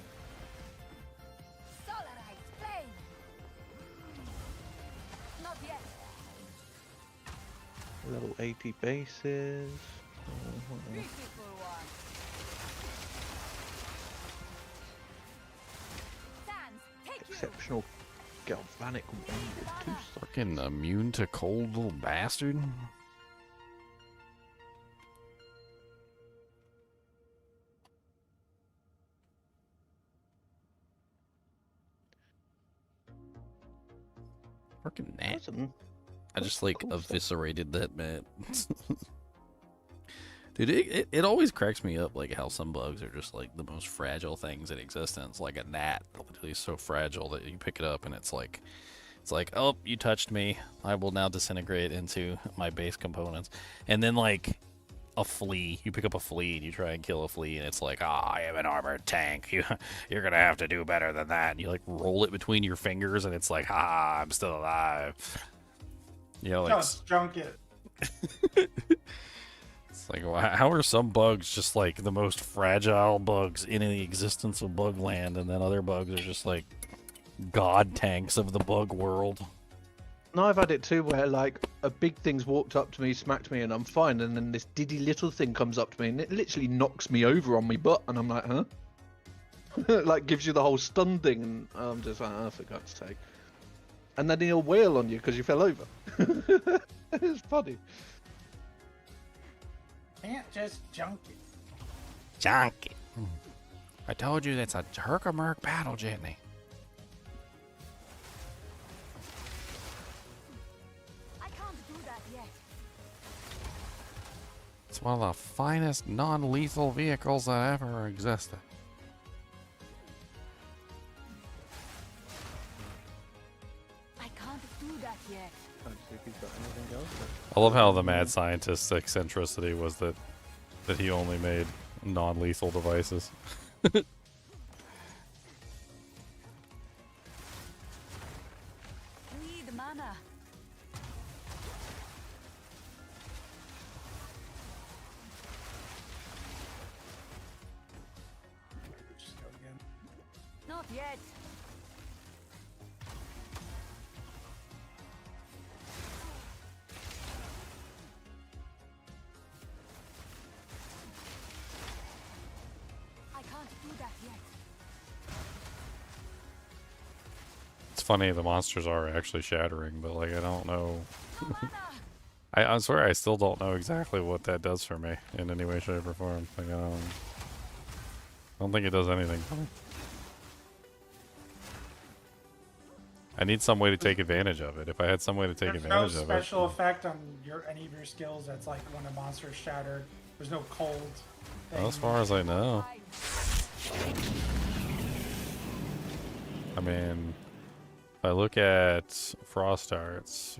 Level 80 bases. What else? Exceptional galvanic wind with 2 stars. Fucking immune to cold little bastard. Fucking that. I just like eviscerated that man. Dude, it always cracks me up like how some bugs are just like the most fragile things in existence. Like a gnat, literally so fragile that you pick it up and it's like, oh, you touched me. I will now disintegrate into my base components. And then like a flea, you pick up a flea and you try and kill a flea and it's like, I am an armored tank. You're gonna have to do better than that. And you like roll it between your fingers and it's like, I'm still alive. You know, like Just junk it. it's like, how are some bugs just like the most fragile bugs in the existence of bug land, and then other bugs are just like god tanks of the bug world? No, I've had it too, where like a big thing's walked up to me, smacked me, and I'm fine, and then this diddy little thing comes up to me and it literally knocks me over on my butt, and I'm like, huh? Like gives you the whole stun thing, and I'm just like, oh, for God's sake. And then he'll wail on you because you fell over. It's funny. Can't just junk it. Junk it. I told you that's a Herkimerk battle, Jitney. I can't do that yet. It's one of the finest non-lethal vehicles that ever existed. I can't do that yet. I love how the mad scientist's eccentricity was that he only made non-lethal devices. Need mana. Just go again. Not yet. I can't do that yet. It's funny, the monsters are actually shattering, but like I don't know. I swear I still don't know exactly what that does for me in any way, shape, or form. Like I don't think it does anything for me. I need some way to take advantage of it. If I had some way to take There's no advantage of it. special effect on any of your skills that's like when a monster is shattered. There's no cold thing. Well, as far as I know. I mean, if I look at Frost Arts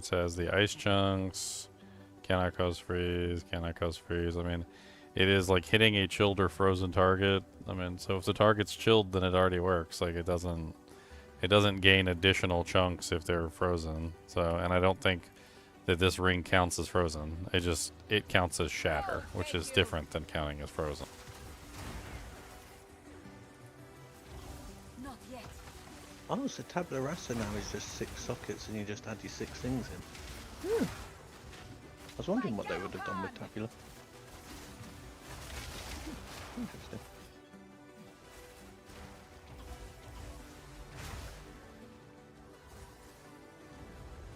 has the ice chunks, cannot cause freeze, cannot cause freeze. I mean, it is like hitting a chilled or frozen target. I mean, so if the target's chilled, then it already works. Like, it doesn't gain additional chunks if they're frozen. So, and I don't think that this ring counts as frozen. It counts as shatter, which is different than counting as frozen. Not yet. Oh, so tabula rasa now is just 6 sockets and you just add your 6 things in. I was wondering what they would have done with tabula. Interesting.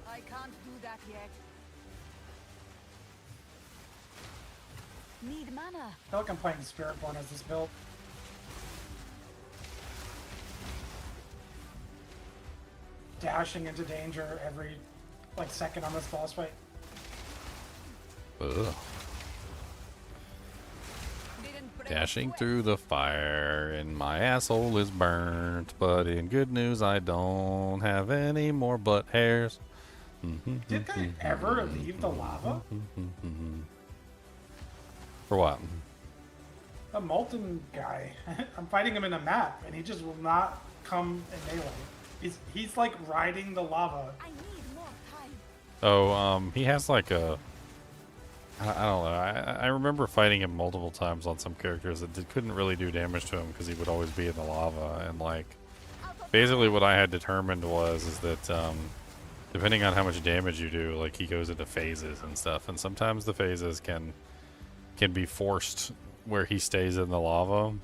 I can't do that yet. Need mana. I feel like I'm playing Spiritborn as this build. Dashing into danger every like second on this boss fight. Ugh. Dashing through the fire and my asshole is burnt, but in good news I don't have any more butt hairs. Did they ever leave the lava? For what? The molten guy. I'm fighting him in a map and he just will not come and melee. He's like riding the lava. Oh, he has like a... I don't know. I remember fighting him multiple times on some characters that couldn't really do damage to him because he would always be in the lava. And like, basically what I had determined is that depending on how much damage you do, like he goes into phases and stuff. And sometimes the phases can be forced where he stays in the lava.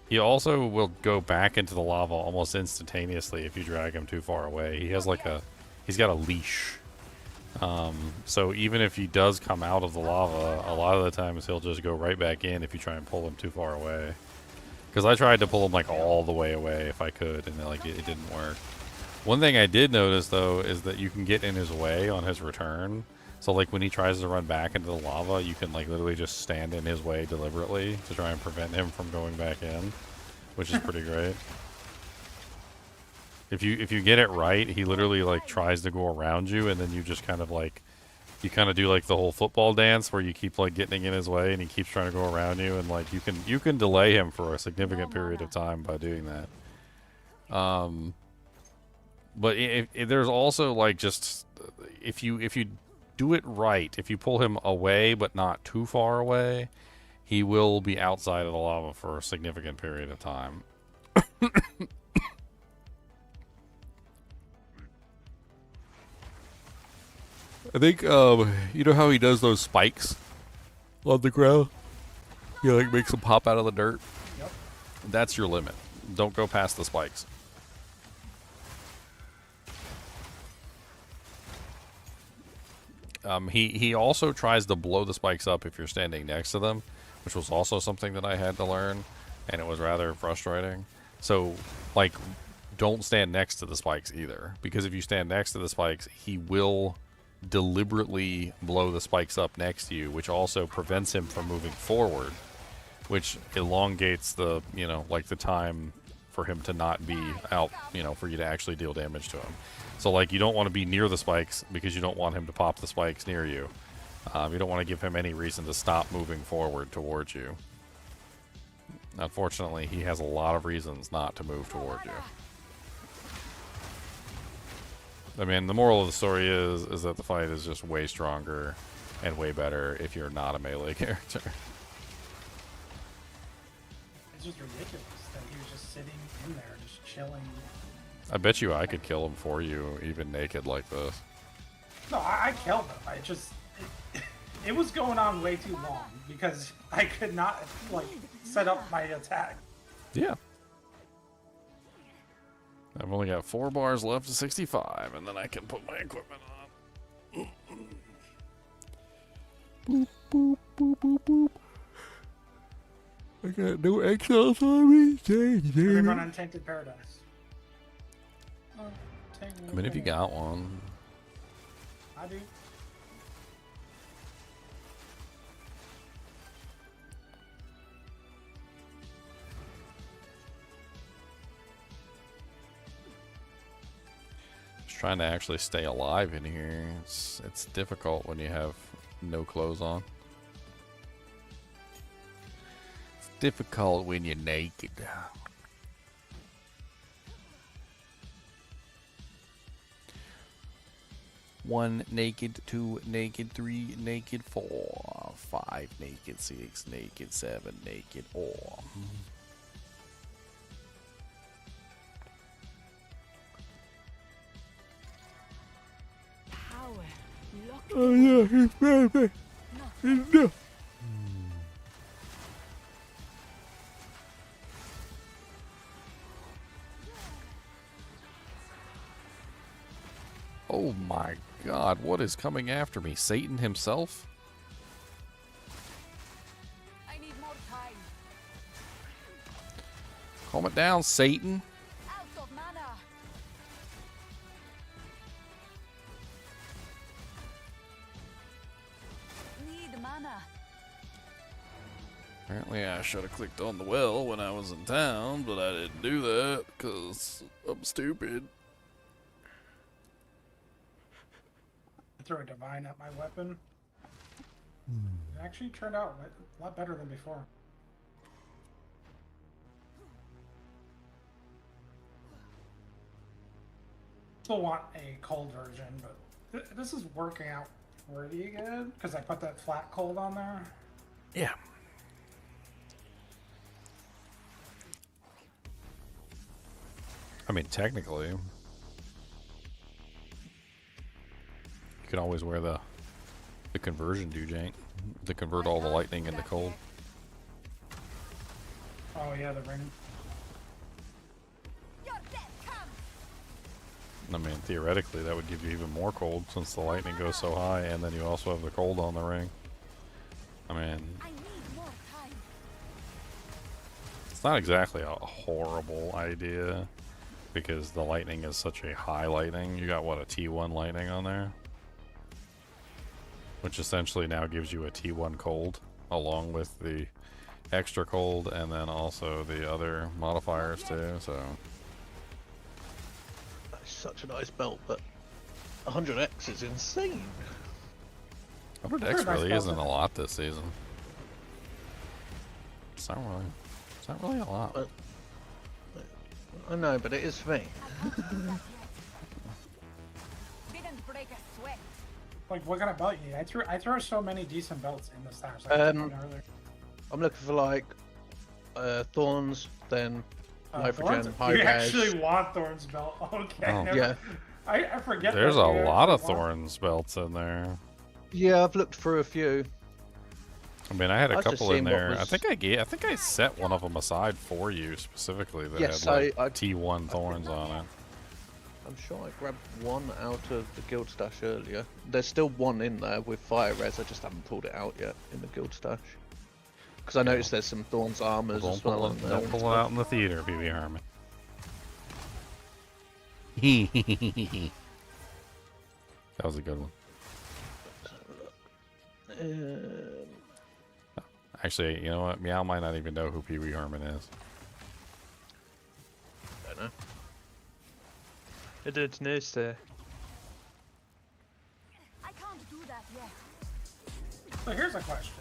He also will go back into the lava almost instantaneously if you drag him too far away. He has like he's got a leash. So even if he does come out of the lava, a lot of the times he'll just go right back in if you try and pull him too far away. Because I tried to pull him like all the way away if I could, and like it didn't work. One thing I did notice though is that you can get in his way on his return. So like when he tries to run back into the lava, you can like literally just stand in his way deliberately to try and prevent him from going back in, which is pretty great. If you get it right, he literally like tries to go around you, and then you just kind of like you kind of do like the whole football dance where you keep like getting in his way, and he keeps trying to go around you, and like you can delay him for a significant period of time by doing that. But if there's also like just if you do it right, if you pull him away but not too far away, he will be outside of the lava for a significant period of time. I think, you know how he does those spikes on the ground? He like makes them pop out of the dirt? Yep. That's your limit. Don't go past the spikes. He also tries to blow the spikes up if you're standing next to them, which was also something that I had to learn, and it was rather frustrating. So, like, don't stand next to the spikes either, because if you stand next to the spikes, he will deliberately blow the spikes up next to you, which also prevents him from moving forward, which elongates the, you know, like the time for him to not be out, you know, for you to actually deal damage to him. So like you don't want to be near the spikes because you don't want him to pop the spikes near you. You don't want to give him any reason to stop moving forward towards you. Unfortunately, he has a lot of reasons not to move toward you. I mean, the moral of the story is that the fight is just way stronger and way better if you're not a melee character. It's just ridiculous that he was just sitting in there, just chilling. I bet you I could kill him for you, even naked like this. No, I killed him. I just... It was going on way too long because I could not, like, set up my attack. Yeah. I've only got 4 bars left to 65, and then I can put my equipment on. Boop, boop, boop, boop, boop. I got no exiles on me. We run Untainted Paradise. I mean, if you got one. I do. Just trying to actually stay alive in here. It's difficult when you have no clothes on. It's difficult when you're naked. 1 naked, 2 naked, 3 naked, 4, 5 naked, 6 naked, 7 naked, or. Power. Lock Oh yeah, he's baby. He's no. Oh my god, what is coming after me? Satan himself? I need more time. Calm it down, Satan. Out of mana. Need mana. Apparently I should have clicked on the well when I was in town, but I didn't do that because I'm stupid. Throw a divine at my weapon. It actually turned out a lot better than before. Still want a cold version, but this is working out pretty good because I put that flat cold on there. Yeah. I mean, technically, you can always wear the conversion Jank to convert all the lightning into cold. Oh yeah, the ring. I mean, theoretically, that would give you even more cold since the lightning goes so high, and then you also have the cold on the ring. I mean, it's not exactly a horrible idea because the lightning is such a high lightning. You got, what, a T1 lightning on there? Which essentially now gives you a T1 cold along with the extra cold and then also the other modifiers too, so. That's such a nice belt, but 100x is insane. 100x really isn't a lot this season. It's not really a lot. But, I know, but it is for me. Didn't break a sweat. Like, what kind of belt you need? I throw so many decent belts in the stash. Like I'm looking for like thorns, then life Thorns? regen, high You res. actually want Thorns belt? Okay. Oh. Yeah. I forget. There's that a you lot of actually want- Thorns belts in there. Yeah, I've looked through a few. I mean, I had a was just couple in seeing what there. was- I think I set one of them aside for you specifically that Yes, had like I T1 Thorns on it. I'm sure I grabbed one out of the guild stash earlier. There's still one in there with fire res. I just haven't pulled it out yet in the guild stash. Because I noticed there's some Thorns armors Don't as well. pull in it, there don't and pull it stuff. out in the theater, BB Harmon. That was a good one. Actually, you know what? Meow might not even know who Pee Wee Herman is. Don't know. I don't know, sir. I can't do that yet. So here's a question.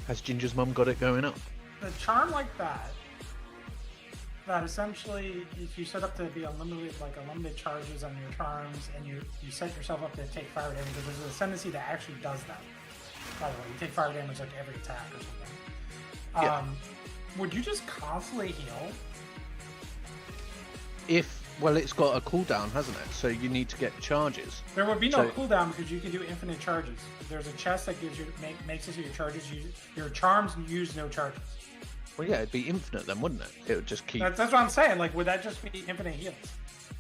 Has Ginger's mum got it going up? The charm like that essentially, if you set up to be unlimited, like unlimited charges on your charms, and you set yourself up to take fire damage, because there's a tendency that actually does that. By the way, you take fire damage like every attack or something. Yeah. Would you just constantly heal? Well, it's got a cooldown, hasn't it? So you need to get charges. There would be no So- cooldown because you can do infinite charges. There's a chest that gives you makes it so your charges your charms use no charges. Well, yeah, it'd be infinite then, wouldn't it? It would just keep. That's what I'm saying. Like, would that just be infinite heals?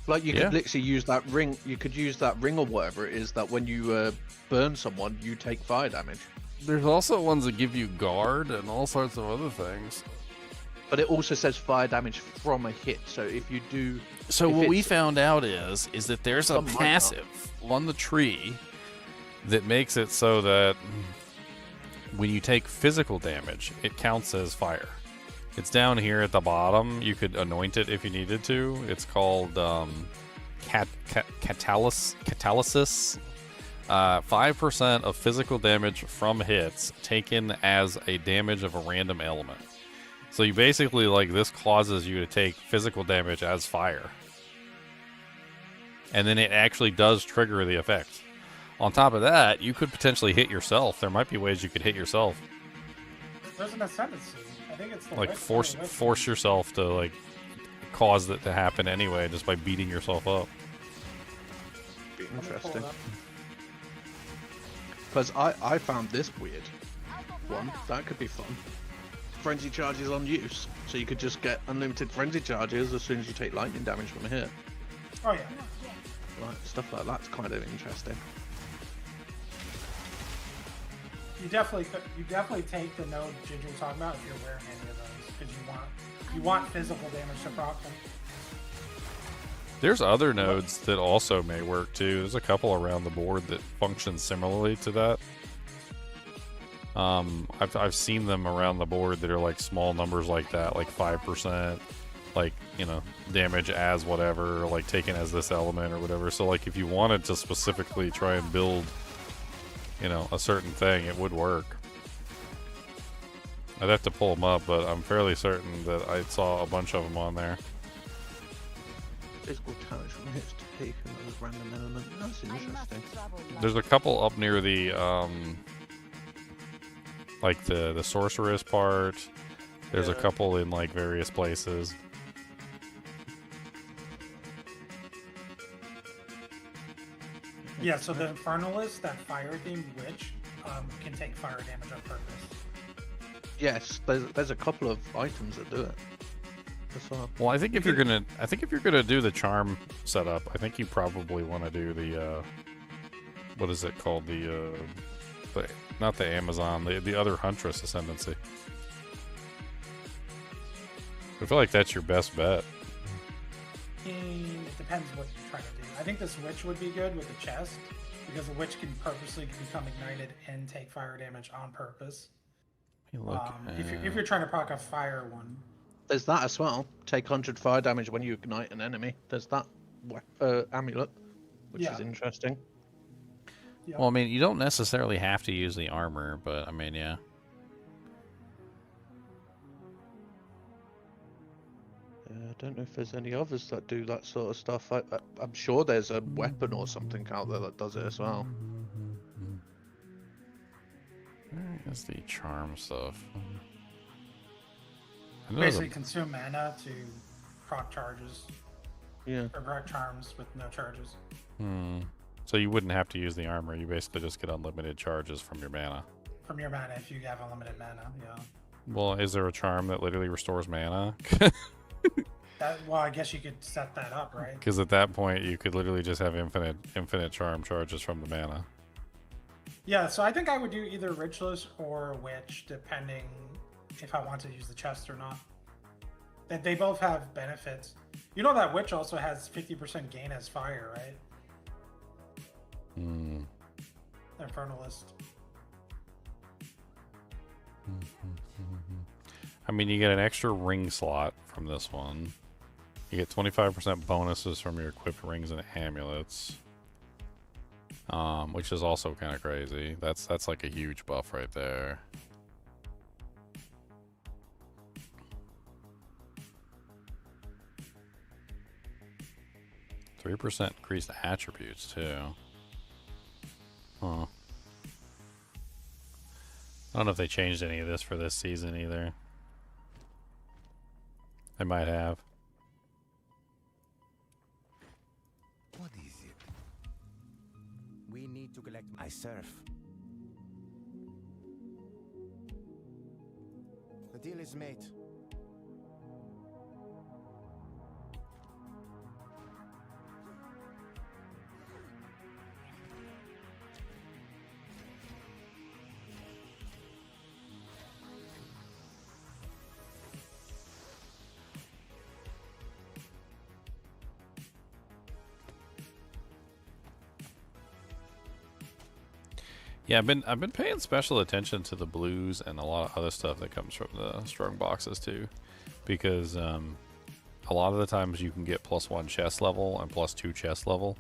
Like you Yeah. could literally use that ring. You could use that ring or whatever it is that when you burn someone, you take fire damage. There's also ones that give you guard and all sorts of other things. But it also says fire damage from a hit. So if you do, So if what we it's- found out is that there's a Some might not. passive on the tree that makes it so that when you take physical damage, it counts as fire. It's down here at the bottom. You could anoint it if you needed to. It's called catalysis. 5% of physical damage from hits taken as a damage of a random element. So you basically, like, this causes you to take physical damage as fire. And then it actually does trigger the effect. On top of that, you could potentially hit yourself. There might be ways you could hit yourself. There's an ascendancy. I think it's the Like witch- force yourself to, like, cause it to happen anyway, just by beating yourself up. Be interesting. Because I found this weird one. That could be fun. Frenzy charges on use. So you could just get unlimited frenzy charges as soon as you take lightning damage from a hit. Oh yeah. Like, stuff like that's kind of interesting. You definitely take the node Ginger was talking about if you're wearing any of those, because you want physical damage to proc them. There's other nodes that also may work too. There's a couple around the board that function similarly to that. I've seen them around the board that are like small numbers like that, like 5%, like, you know, damage as whatever, or like taken as this element or whatever. So like if you wanted to specifically try and build, you know, a certain thing, it would work. I'd have to pull them up, but I'm fairly certain that I saw a bunch of them on there. Physical damage from hits taken as random element. That's interesting. There's a couple up near the like the sorceress part. There's a couple in like various places. Yeah, so the Infernalist, that fire-themed witch, can take fire damage on purpose. Yes, there's a couple of items that do it. As well. Well, I think if you're gonna do the charm setup, I think you probably want to do the what is it called, the not the Amazon, the other Huntress Ascendancy. I feel like that's your best bet. It depends what you're trying to do. I think this witch would be good with the chest, because the witch can purposely become ignited and take fire damage on purpose. If you're trying to proc a fire one. There's that as well. Take 100 fire damage when you ignite an enemy. There's that amulet, which is interesting. Yeah. Well, I mean, you don't necessarily have to use the armor, but I mean, yeah. I don't know if there's any others that do that sort of stuff. I'm sure there's a weapon or something out there that does it as well. Where's the charm stuff? I know there's Basically consume mana to proc charges. Yeah. Or proc charms with no charges. So you wouldn't have to use the armor. You basically just get unlimited charges from your mana. From your mana, if you have unlimited mana, yeah. Well, is there a charm that literally restores mana? Well, I guess you could set that up, right? Because at that point, you could literally just have infinite charm charges from the mana. Yeah, so I think I would do either Ritualist or Witch, depending if I want to use the chest or not. They both have benefits. You know that Witch also has 50% gain as fire, right? Infernalist. I mean, you get an extra ring slot from this one. You get 25% bonuses from your equipped rings and amulets. Which is also kind of crazy. That's like a huge buff right there. %3 increased attributes too. Huh. I don't know if they changed any of this for this season either. They might have. What is it? We need to collect my surf. The deal is made. Yeah, I've been paying special attention to the blues and a lot of other stuff that comes from the strong boxes too, because a lot of the times you can get +1 chest level and +2 chest level,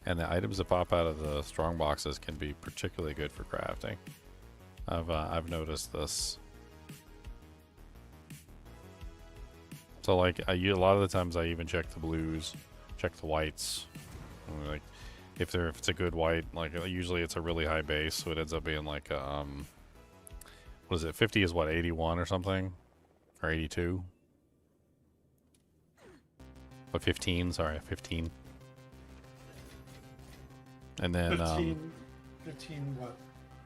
and the items that pop out of the strong boxes can be particularly good for crafting. I've noticed this. So like a lot of the times I even check the blues, check the whites, like if it's a good white, like usually it's a really high base, so it ends up being like what is it? 50 is what, 81 or something, or 82? But 15, sorry, 15. And then 15 what?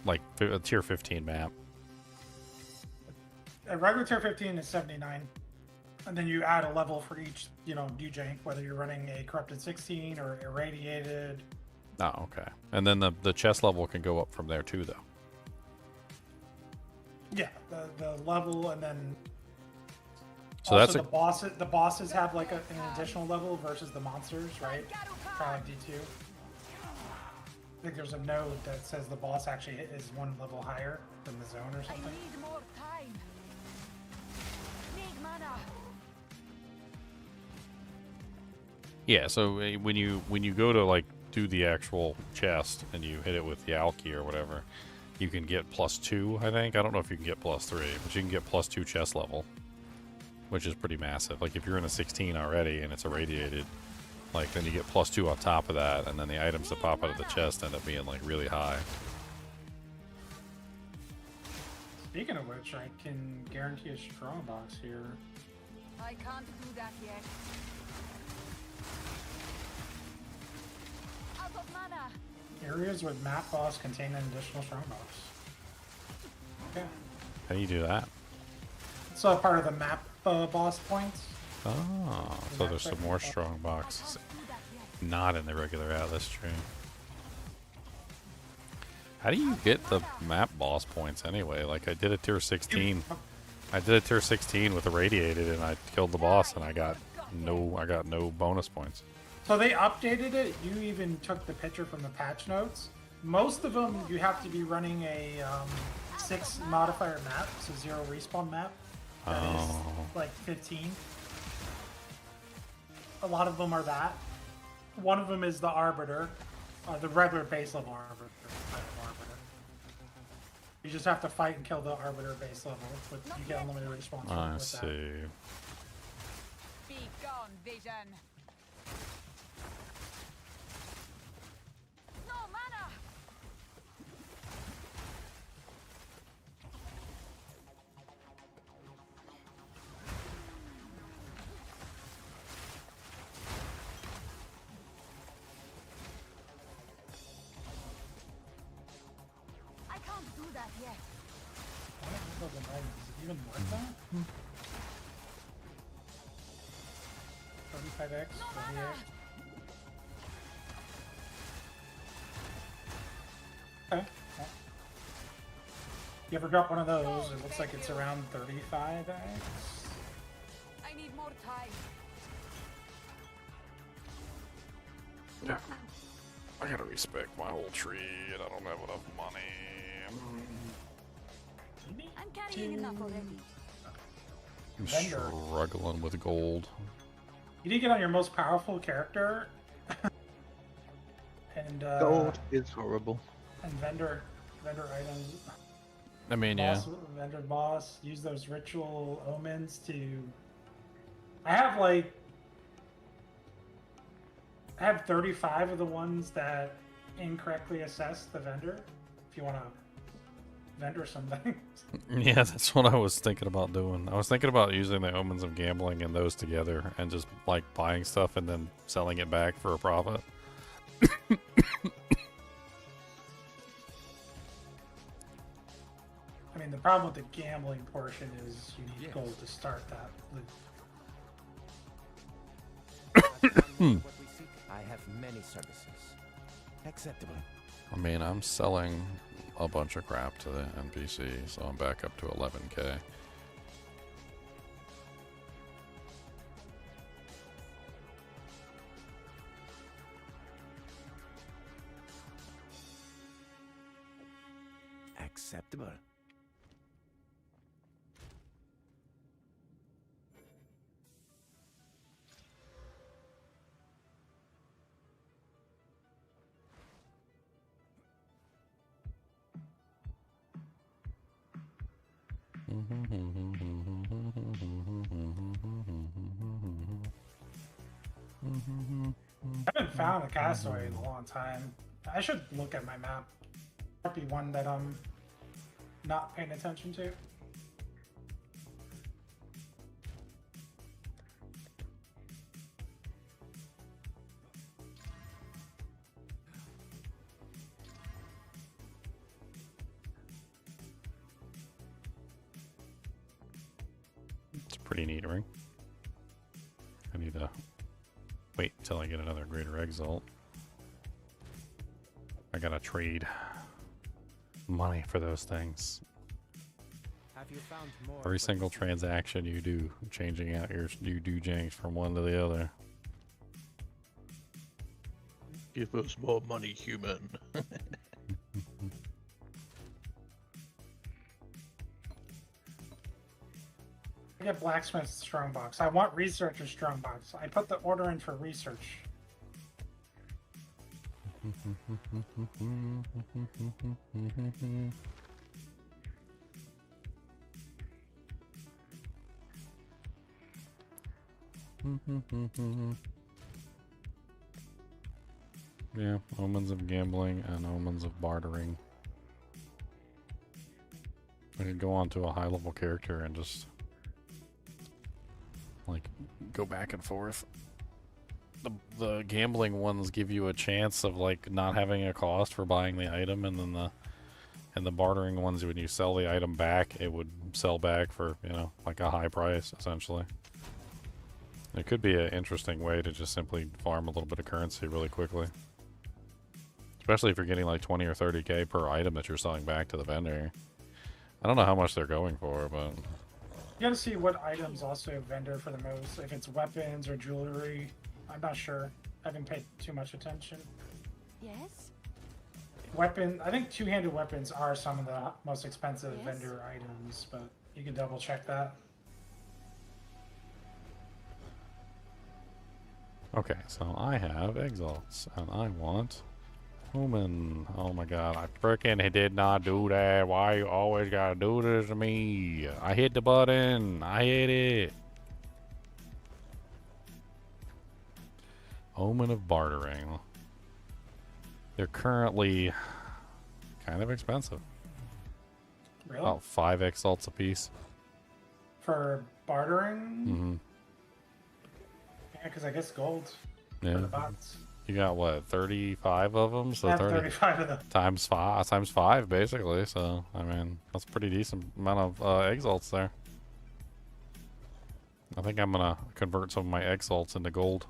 Like a tier 15 map. A regular tier 15 is 79. And then you add a level for each, UJ, whether you're running a corrupted 16 or irradiated. Oh, okay. And then the chest level can go up from there too, though. Yeah, the level, and then so also that's the bosses have like an additional level versus the monsters, right? Kind of like D2. I think there's a node that says the boss actually is one level higher than the zone or something. I need more time. Need mana. Yeah, so when you go to like do the actual chest and you hit it with the alky or whatever, you can get +2, I think. I don't know if you can get +3, but you can get +2 chest level, which is pretty massive. Like if you're in a 16 already and it's irradiated, like then you get +2 on top of that, and then the items that pop out of the chest end up being like really high. Speaking of which, I can guarantee a strong box here. I can't do that yet. Out of mana. Areas with map boss contain an additional strong box. Okay. How do you do that? It's a part of the map boss points. Oh, so there's some more strong boxes. Not in the regular Atlas tree. How do you get the map boss points anyway? Like I did a tier 16. I did a tier 16 with irradiated and I killed the boss and I got no bonus points. So they updated it. You even took the picture from the patch notes. Most of them you have to be running a 6 modifier map, so 0 respawn map. That is like 15. A lot of them are that. One of them is the Arbiter, the regular base level Arbiter. You just have to fight and kill the Arbiter base level, but you get unlimited respawn. I see. Be gone, vision. No mana. I can't do that yet. Is it even worth that? 35x, 38. Okay. Well, you ever got one of those? It looks like it's around 35x. I need more time. Yeah. I gotta respec my whole tree and I don't have enough money. I'm carrying enough already. I'm struggling with gold. You didn't get on your most powerful character. And Gold is horrible. And vendor items. I mean, boss, yeah. Vendor boss. Use those ritual omens to. I have 35 of the ones that incorrectly assess the vendor. If you want to vendor something. Yeah, that's what I was thinking about doing. I was thinking about using the omens of gambling and those together and just like buying stuff and then selling it back for a profit. I mean, the problem with the gambling portion is you need gold to start that. I have many services. Acceptable. I mean, I'm selling a bunch of crap to the NPC, so I'm back up to 11k. acceptable. I haven't found a castaway in a long time. I should look at my map. Might be one that I'm not paying attention to. It's a pretty neat ring. I need to wait until I get another greater exalt. I gotta trade money for those things. Have you found more? Every single transaction you do, changing out you do change from one to the other. Give us more money, human. I get blacksmith's strongbox. I want researcher's strongbox. I put the order in for research. Yeah, omens of gambling and omens of bartering. I could go on to a high level character and just like go back and forth. The gambling ones give you a chance of like not having a cost for buying the item, and then the bartering ones, when you sell the item back, it would sell back for, you know, like a high price essentially. It could be an interesting way to just simply farm a little bit of currency really quickly. Especially if you're getting like 20 or 30k per item that you're selling back to the vendor. I don't know how much they're going for, but You gotta see what items also vendor for the most. If it's weapons or jewelry, I'm not sure. I haven't paid too much attention. Yes? I think two-handed weapons are some of the most expensive vendor items, but you can double check that. okay, so I have exalts and I want Omen. Oh my god, I frickin' did not do that. Why you always gotta do this to me? I hit the button. I hit it. Omen of bartering. They're currently kind of expensive. Really? About 5 exalts a piece. For bartering? Mm-hmm. Yeah, because I guess gold Yeah. for the bots. You got what, 35 of them? So I have 35 of them. times five basically. So I mean, that's a pretty decent amount of exalts there. I think I'm gonna convert some of my exalts into gold.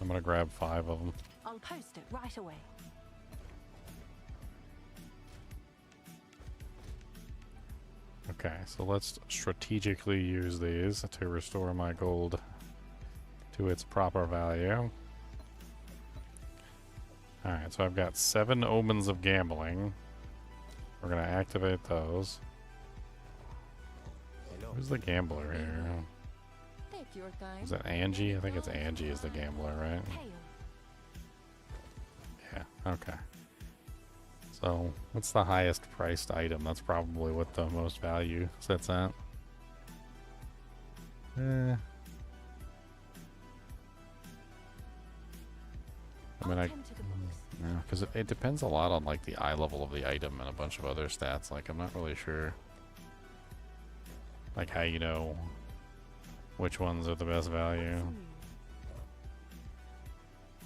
I'm gonna grab 5 of them. I'll post it right away. Okay, so let's strategically use these to restore my gold to its proper value. Alright, so I've got 7 omens of gambling. We're gonna activate those. Who's the gambler here? Take your time. Is it Angie? I think it's Angie is the gambler, right? Yeah, okay. So, what's the highest priced item? That's probably what the most value sits at. I mean, because it depends a lot on like the eye level of the item and a bunch of other stats. Like, I'm not really sure, like how you know which ones are the best value.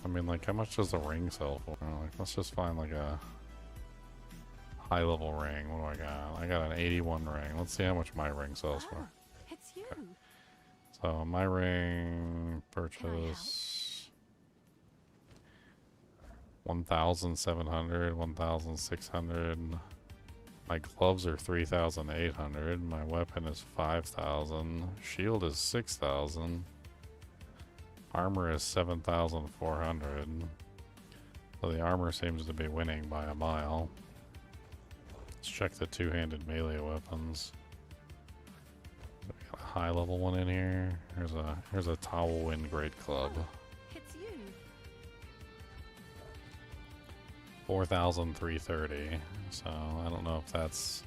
I mean, like, how much does the ring sell for? Like, let's just find like a high level ring. What do I got? I got an 81 ring. Let's see how much my ring sells for. It's you. Okay. So my ring purchase 1,700, 1,600. My gloves are 3,800. My weapon is 5,000. Shield is 6,000. Armor is 7,400. So the armor seems to be winning by a mile. Let's check the two-handed melee weapons. We got a high level one in here. Here's a Tailwind Great Club. It's you. 4,330. So I don't know if that's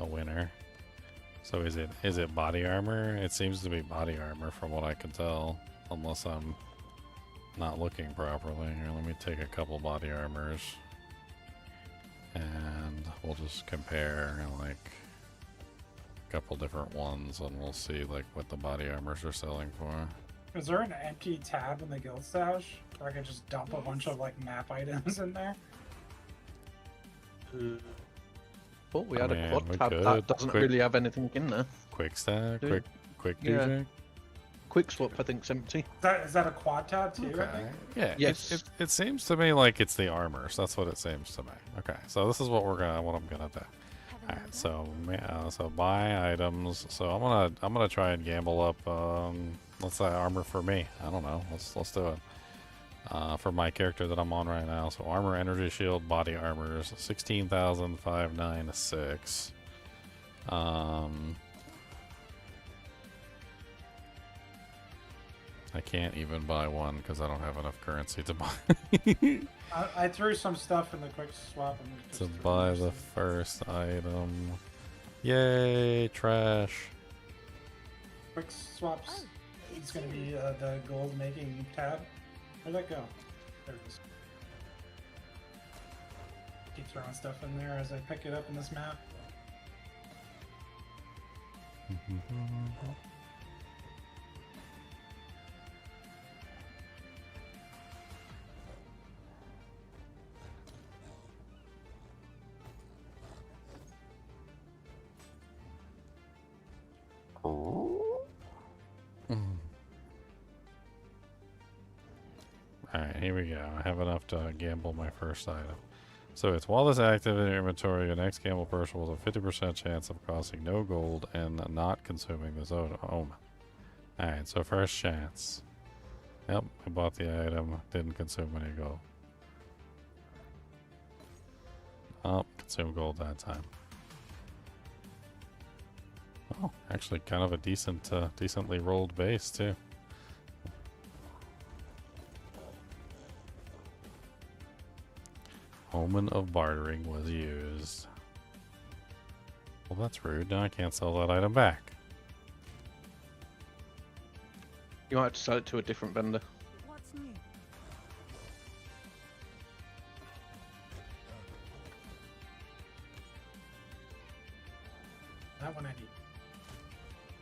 a winner. So is it body armor? It seems to be body armor from what I can tell, unless I'm not looking properly. Here, let me take a couple body armors and we'll just compare like a couple different ones and we'll see like what the body armors are selling for. Is there an empty tab in the guild stash where I could just dump a bunch of like map items in there? Oh, we had a quad we tab could. that doesn't really have anything in there. Quick stack, Do it. quick Yeah. DJ. Quick swap, I think's empty. Is that a quad tab too? I think? Yeah. Yes. It seems to me like it's the armors. That's what it seems to me. Okay. So this is what I'm gonna do. All right. So so buy items. So I'm gonna try and gamble up. Let's say armor for me. I don't know. Let's do it. For my character that I'm on right now. So armor, energy shield, body armors, 16,596. I can't even buy one because I don't have enough currency to buy. I threw some stuff in the quick swap and To buy the first item. Yay, trash. quick swaps. It's gonna be the gold making tab. Where'd that go? There it is. Keep throwing stuff in there as I pick it up in this map. Alright, here we go. I have enough to gamble my first item. So it's while this active in your inventory, your next gamble purchase will have a 50% chance of costing no gold and not consuming this omen. Alright, so first chance. Yep, I bought the item, didn't consume any gold. Oh, consume gold that time. Oh, actually kind of a decently rolled base too. Omen of bartering was used. Well, that's rude. Now I can't sell that item back. You might have to sell it to a different vendor. What's new? That one I need.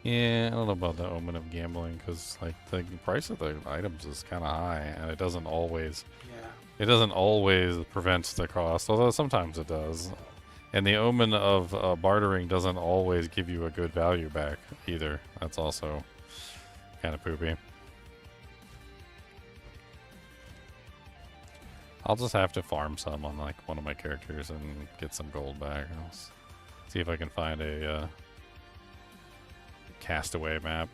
Yeah, I don't know about the omen of gambling because like the price of the items is kind of high, and it doesn't always. Yeah. It doesn't always prevent the cost, although sometimes it does. And the omen of bartering doesn't always give you a good value back either. That's also kind of poopy. I'll just have to farm some on like one of my characters and get some gold back. I'll see if I can find a castaway map.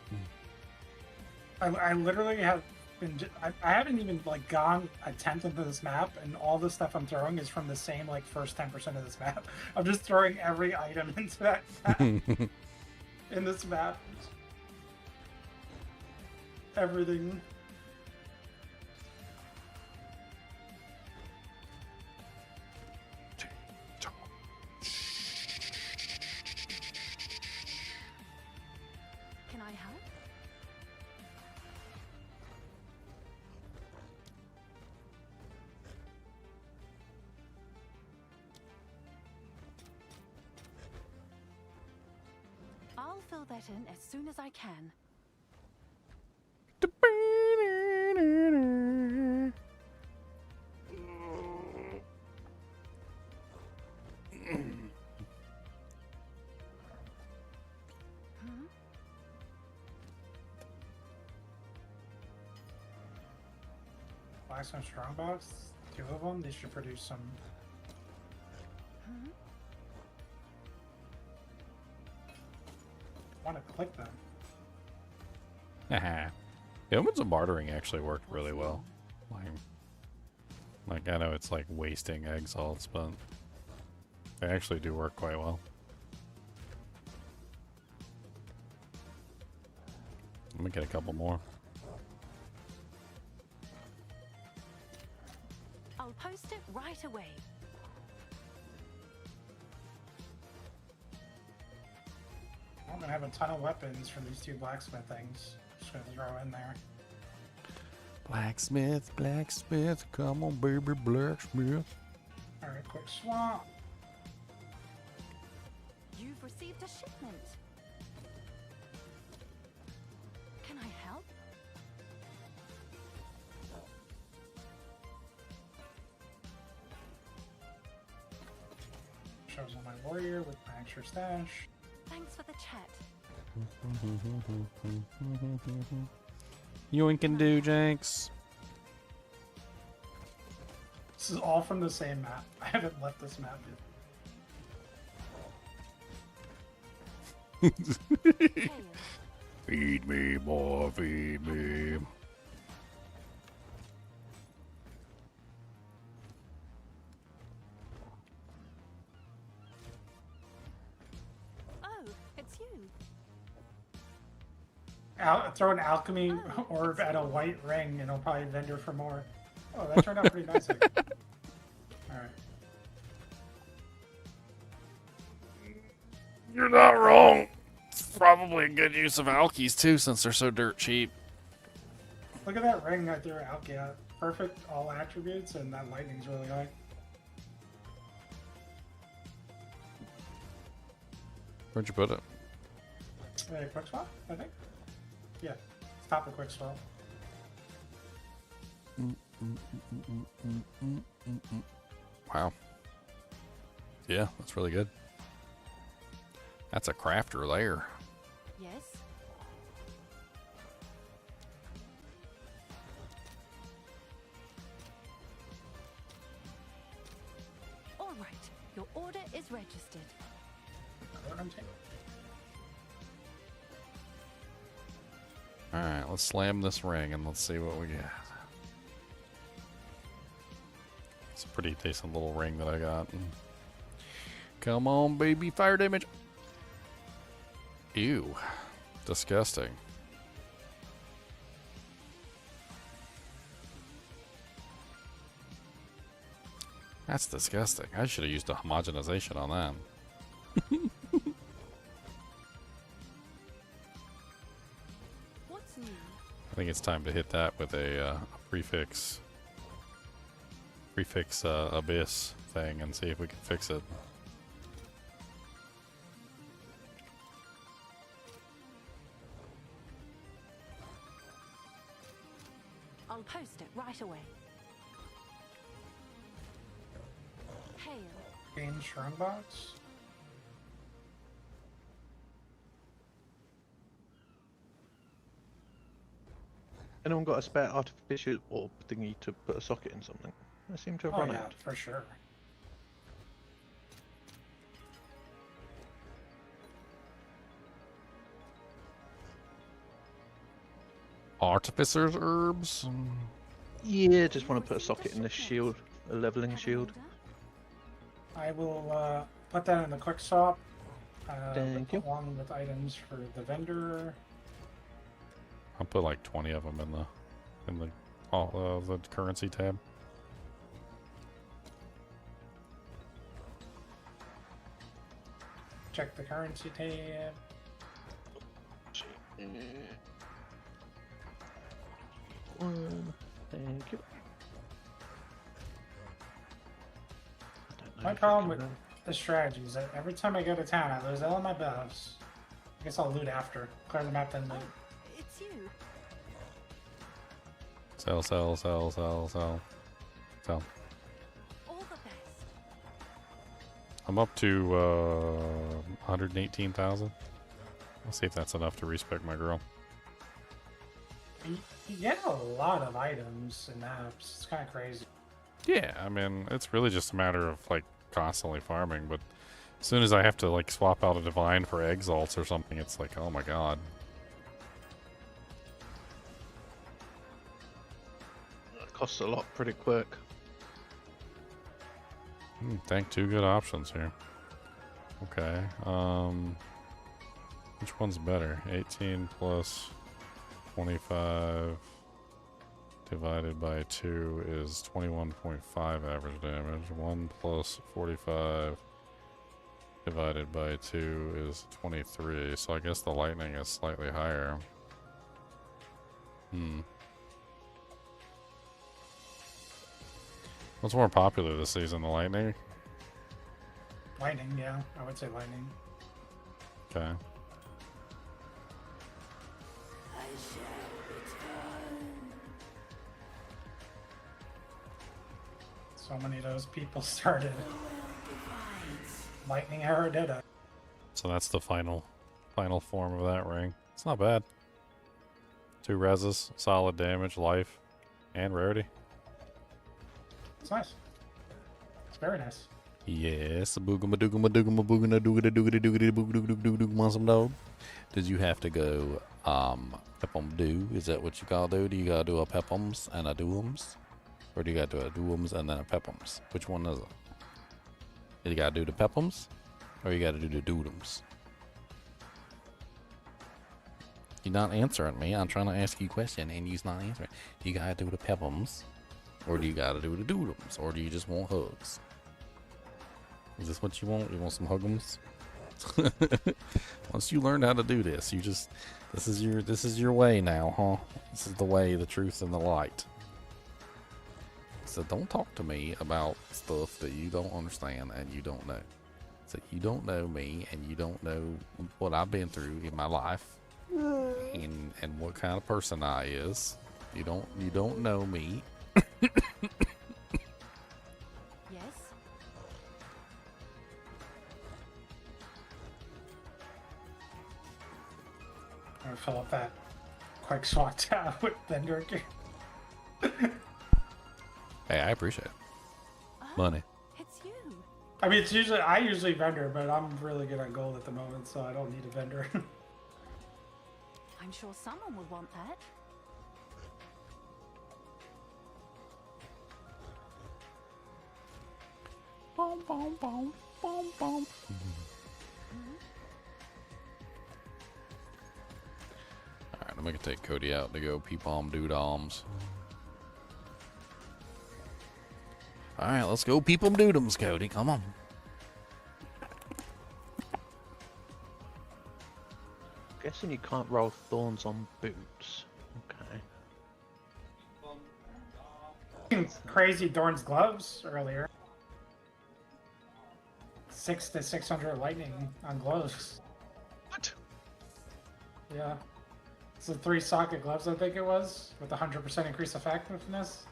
I literally have been. I haven't even like gone a tenth into this map, and all the stuff I'm throwing is from the same like first 10% of this map. I'm just throwing every item into that map. In this map. Everything. Can I help? I'll fill that in as soon as I can. Buy some strongbox. 2 of them. They should produce some. I want to click them. Haha. The omens of bartering actually worked really well. Like, Like, I know it's like wasting exalts, but they actually do work quite well. Let me get a couple more. I'll post it right away. I'm gonna have a ton of weapons from these two blacksmith things. Just gonna throw in there. Blacksmith, blacksmith, come on, baby, blacksmith. Alright, quick swap. You've received a shipment. Can I help? Shows on my warrior with my extra stash. Thanks for the chat. You can do, Jenks. This is all from the same map. I haven't left this map yet. Feed me, boy, feed me. Oh, it's you. Throw an alchemy orb at a white ring and it'll probably vendor for more. Oh, that turned out pretty nice. Alright. You're not wrong. It's probably a good use of alkies too, since they're so dirt cheap. Look at that ring I threw alky at. Perfect all attributes, and that lightning's really high. Where'd you put it? Quick swap, I think? Yeah, stop the quick swap. Wow. Yeah, that's really good. That's a crafter layer. Yes. All right, your order is registered. Alright, let's slam this ring and let's see what we get. It's a pretty decent little ring that I got. Come on, baby, fire damage. Ew. Disgusting. That's disgusting. I should have used a homogenization on that. What's new? I think it's time to hit that with a prefix abyss thing and see if we can fix it. I'll post it right away. Hail. Game shrine box. Anyone got a spare artificial orb thingy to put a socket in something? I seem to have Oh run yeah, out. for sure. Artificer's herbs? Yeah, just want to put a socket in this shield, a leveling shield. I will put that in the quick swap. Thank you. Along with items for the vendor. I'll put like 20 of them in the currency tab. Check the currency tab. Thank you. My problem with the strategy is that every time I go to town, I lose all my buffs. I guess I'll loot after. Clear the map, then loot. It's you. Sell, sell, sell, sell, sell. Sell. All the best. I'm up to 118,000. Let's see if that's enough to respec my girl. You get a lot of items and maps. It's kind of crazy. Yeah, I mean, it's really just a matter of like constantly farming, but as soon as I have to like swap out a divine for exalts or something, it's like, oh my god. That costs a lot pretty quick. Think two good options here. Okay. Which one's better? 18 plus 25 divided by 2 is 21.5 average damage. 1 plus 45 divided by 2 is 23. So I guess the lightning is slightly higher. What's more popular this season, the lightning? Lightning, yeah. I would say lightning. Okay. So many of those people started lightning arrow did it. So that's the final form of that ring. It's not bad. 2 reses, solid damage, life, and rarity. It's nice. It's very nice. Yes, want some dog? Did you have to go pepum do? Is that what you gotta do? Do you gotta do a pepums and a doums? Or do you gotta do a doums and then a pepums? Which one is it? You gotta do the pepums or you gotta do the doodums? You're not answering me. I'm trying to ask you a question and you're not answering. Do you gotta do the pepums or do you gotta do the doodums? Or do you just want hugs? Is this what you want? You want some huggums? Once you learn how to do this, you just this is your way now, huh? This is the way, the truth, and the light. So don't talk to me about stuff that you don't understand and you don't know. So you don't know me and you don't know what I've been through in my life and what kind of person I is. You don't know me. I'm gonna fill up that quick swat tab with vendor gear. Hey, I appreciate it. Money. It's you. I mean, I usually vendor, but I'm really good at gold at the moment, so I don't need a vendor. I'm sure someone would want that. Boom, boom, boom, boom, boom. Alright, I'm gonna take Cody out to go peep-om doodoms. Alright, let's go peep-om doodums, Cody. Come on. Guessing you can't roll thorns on boots. Okay. Crazy Dorn's gloves earlier. 6 to 600 lightning on gloves. What? Yeah. So 3 socket gloves, I think it was, with 100% increased effectiveness.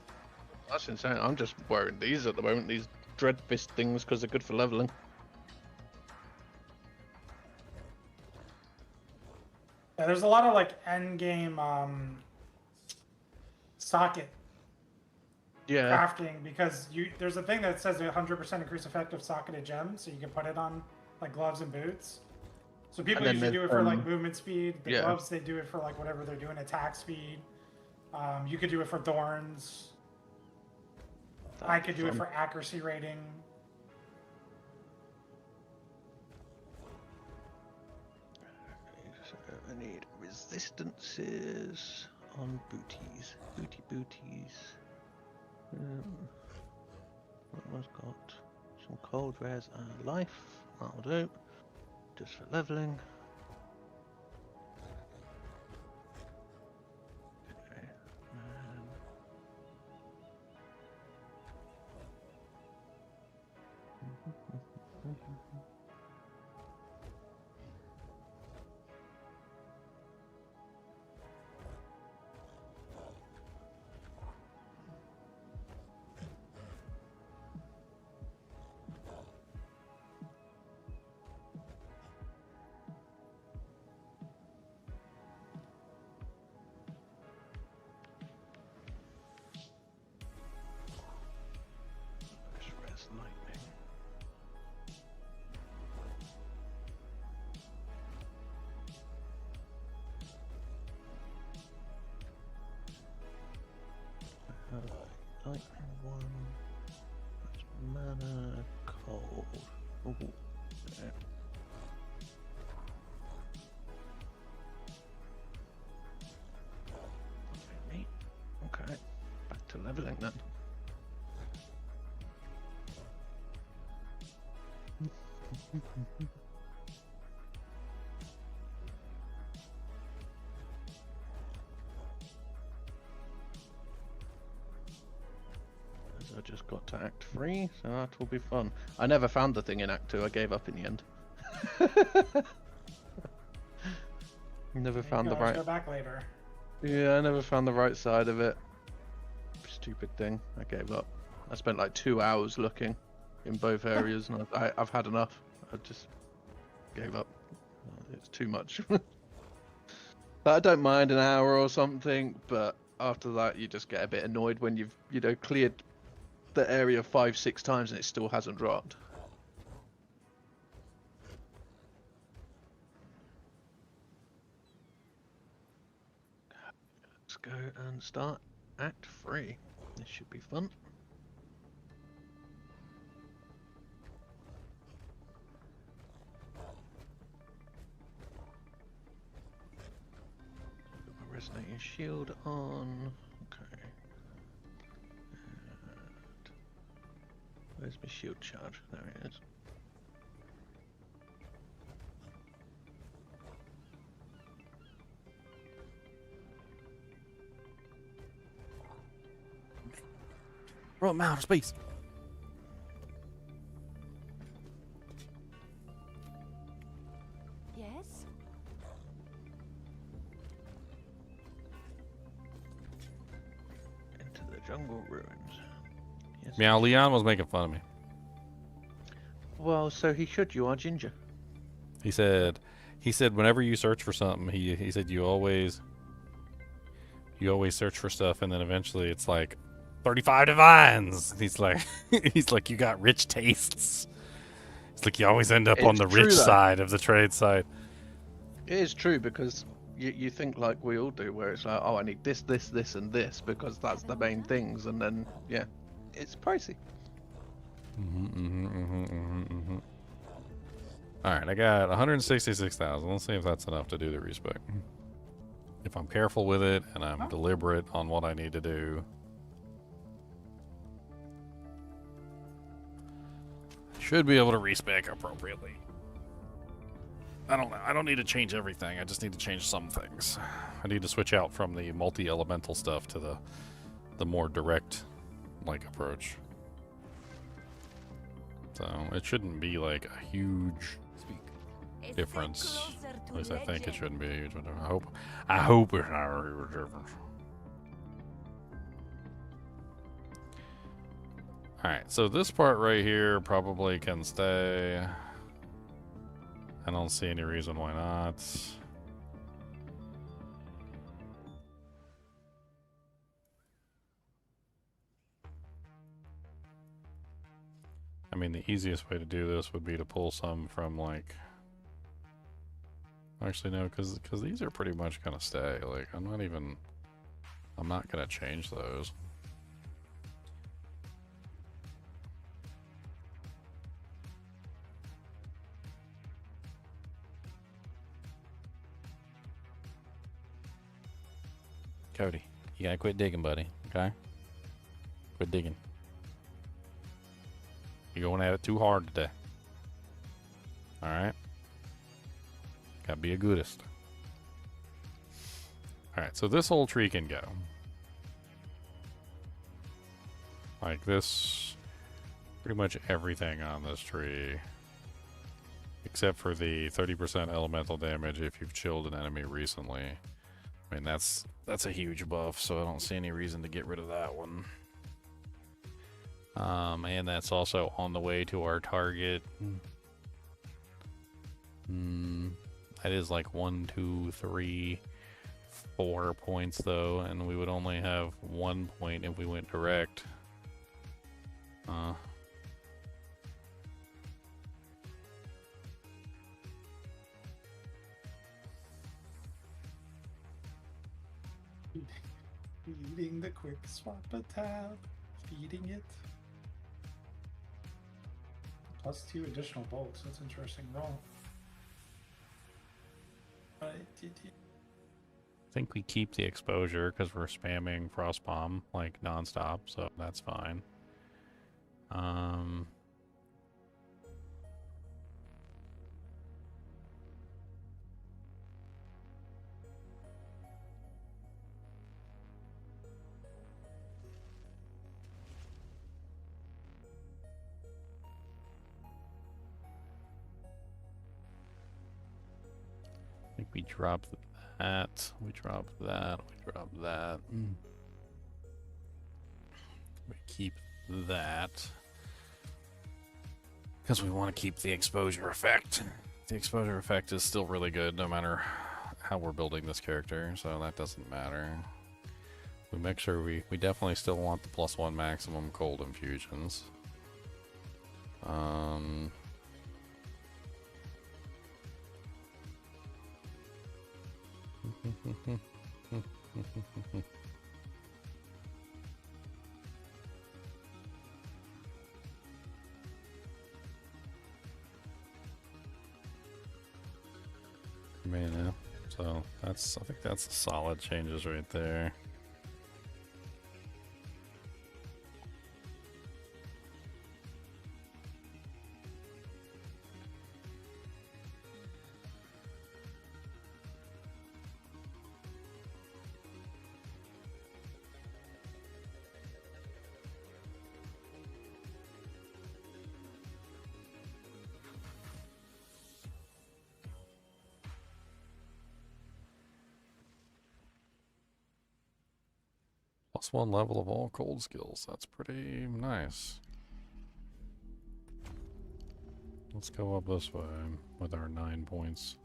That's insane. I'm just wearing these at the moment, these dread fist things, because they're good for leveling. Yeah, there's a lot of like end game socket crafting because there's a thing that says 100% increase effective socketed gems, so you can put it on like gloves and boots. So people usually do it for like movement speed. The gloves, they do it for like whatever they're doing, attack speed. You could do it for thorns. I could do it for accuracy rating. I need resistances on booties. Booties. What one's got some cold res and life. That'll do. Just for leveling. Okay. Lightning. Lightning one. That's mana. Ooh, yeah. Okay, back to leveling then. I just got to Act 3, so that will be fun. I never found the thing in Act 2, I gave up in the end. Never found the right... Go back later. Yeah, I never found the right side of it. Stupid thing, I gave up. I spent like 2 hours looking in both areas, and I've had enough. I just gave up. It's too much. But I don't mind an hour or something, but after that you just get a bit annoyed when you've, you know, cleared the area 5-6 times and it still hasn't dropped. Let's go and start Act 3. This should be fun. Resonating shield on. Okay. And where's my shield charge? There it is. Run out of space. Yes? Into the jungle ruins. Yes. Meow, Leon was making fun of me. Well, so he should. You are ginger. He said whenever you search for something, he said you always search for stuff, and then eventually it's like 35 divines. He's like you got rich tastes. It's like you always end up on the rich side of the trade side. It is true, because you think like we all do, where it's like, oh, I need this, this, this, and this, because that's the main things, and then yeah, it's pricey. All right, I got 166,000. Let's see if that's enough to do the respec. If I'm careful with it and I'm deliberate on what I need to do. Should be able to respec appropriately. I don't know. I don't need to change everything. I just need to change some things. I need to switch out from the multi-elemental stuff to the more direct like approach. So it shouldn't be like a huge difference. At least I think it shouldn't be a huge one. I hope it's not a huge difference. Alright, so this part right here probably can stay. I don't see any reason why not. I mean, the easiest way to do this would be to pull some from, like... Actually, no, because these are pretty much going to stay. Like, I'm not going to change those. Cody, you gotta quit digging, buddy, okay? Quit digging. You're going at it too hard today. Alright? Gotta be a goodist. Alright, so this whole tree can go. Like this, pretty much everything on this tree. Except for the 30% elemental damage if you've chilled an enemy recently. I mean, that's a huge buff, so I don't see any reason to get rid of that one. And that's also on the way to our target. That is like 1, 2, 3, 4 points though, and we would only have 1 point if we went direct. Feeding the quick swap tab. Feeding it. Plus 2 additional bolts. That's interesting roll. I think we keep the exposure because we're spamming Frostbomb like nonstop, so that's fine. I think we drop that, we drop that, we drop that. We keep that. Because we want to keep the exposure effect. The exposure effect is still really good no matter how we're building this character, so that doesn't matter. We make sure we definitely still want the +1 maximum cold infusions. Mana. So I think that's solid changes right there. +1 level of all cold skills. That's pretty nice. Let's go up this way with our 9 points.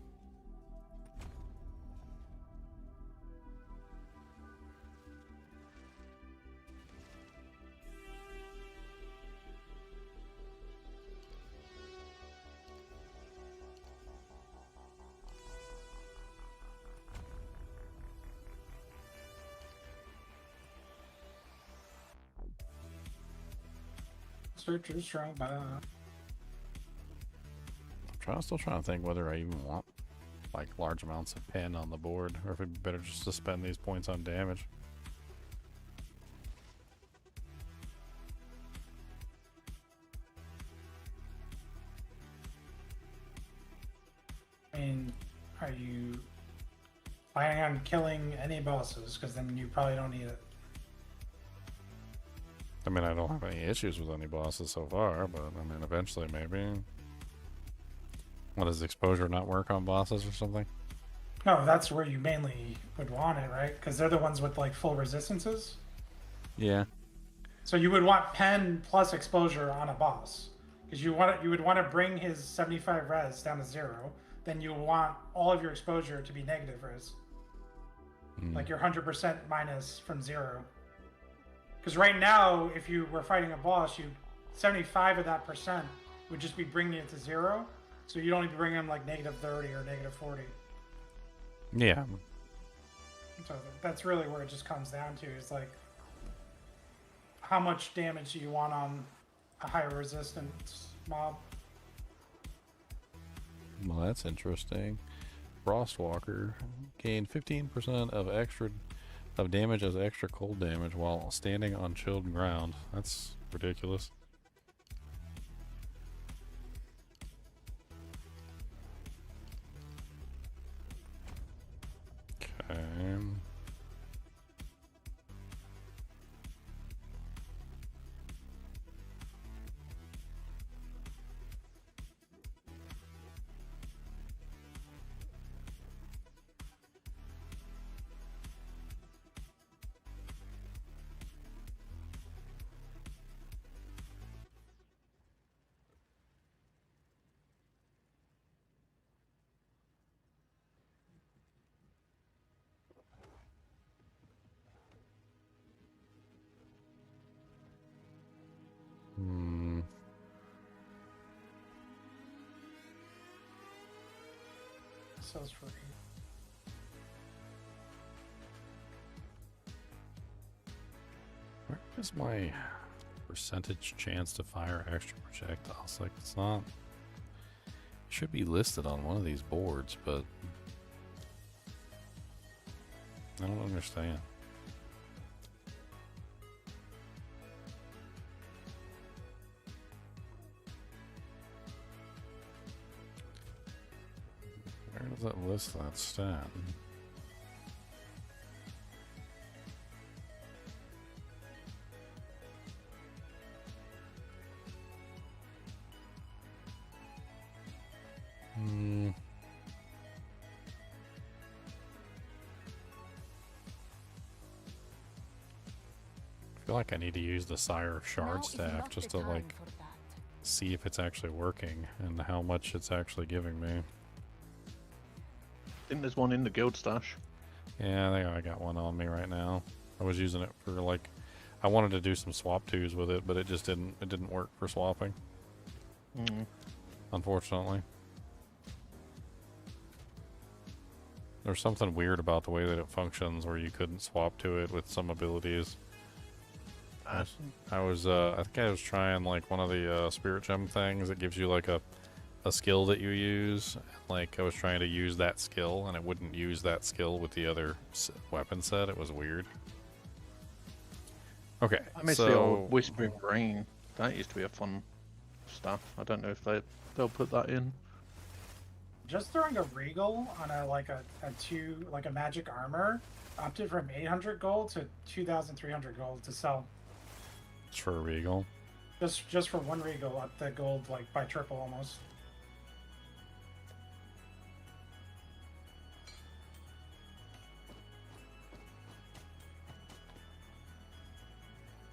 Search is strong by. Still trying to think whether I even want like large amounts of pen on the board, or if it'd be better just to spend these points on damage. I mean, are you planning on killing any bosses? Because then you probably don't need it. I mean, I don't have any issues with any bosses so far, but I mean, eventually maybe. What, does exposure not work on bosses or something? No, that's where you mainly would want it, right? Because they're the ones with like full resistances. Yeah. So you would want pen plus exposure on a boss, because you would want to bring his 75 res down to 0. Then you want all of your exposure to be negative res, like your 100% minus from 0. Because right now, if you were fighting a boss, 75 of that percent would just be bringing it to 0. So you'd only be bringing them like -30 or -40. Yeah. So that's really where it just comes down to, is like, how much damage do you want on a higher resistance mob? Well, that's interesting. Frostwalker gained 15% of damage as extra cold damage while standing on chilled ground. That's ridiculous. Okay. Sells for 8. Where is my Percentage chance to fire extra projectiles. Like, it's not. It should be listed on one of these boards, but I don't understand. Where does it list that stat? I feel like I need to use the Sire of Shard staff just to like see if it's actually working and how much it's actually giving me. I think there's one in the guild stash. Yeah, I think I got one on me right now. I was using it for like, I wanted to do some swap twos with it, but it just didn't work for swapping. Unfortunately. There's something weird about the way that it functions where you couldn't swap to it with some abilities. I think I was trying like one of the spirit gem things that gives you like a skill that you use. Like I was trying to use that skill and it wouldn't use that skill with the other weapon set. It was weird. Okay, I miss the old Whispering Rain. That used to be a fun stuff. I don't know if they'll put that in. Just throwing a regal on a magic armor upped it from 800 gold to 2,300 gold to sell. It's for a regal. Just for one regal, up the gold like by triple almost.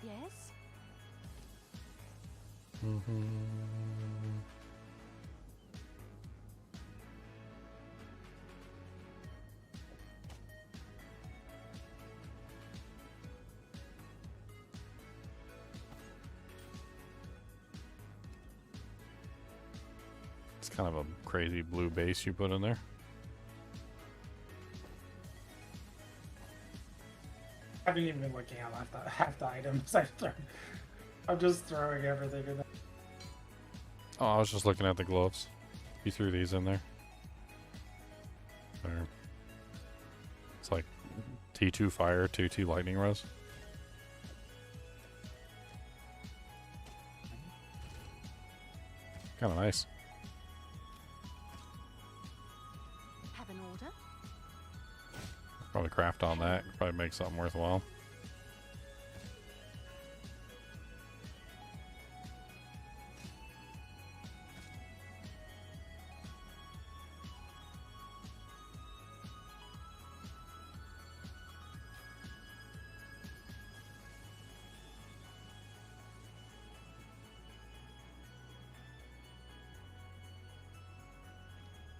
Yes? It's kind of a crazy blue base you put in there. I haven't even been looking at half the items. I'm just throwing everything in there. Oh, I was just looking at the gloves. You threw these in there. There. It's like T2 fire, T2 lightning res. Kind of nice. Have an order? Probably craft on that. Probably make something worthwhile.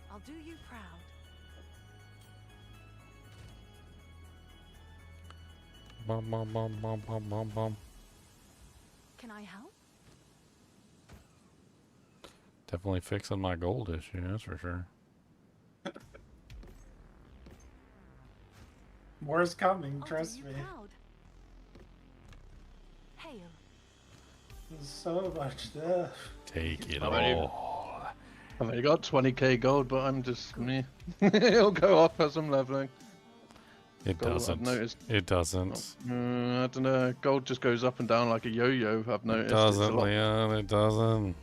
I'll do you proud. Bum, bum, bum, bum, bum, bum, bum. Can I help? Definitely fixing my gold issue, that's for sure. More is coming, trust me. Proud. Hail. There's so much stuff. Take it I've only all. got 20k gold, but I'm just me. It'll go up as I'm leveling. It doesn't. It doesn't. I don't know. Gold just goes up and down like a yo-yo. I've noticed. It doesn't, Leon. It doesn't.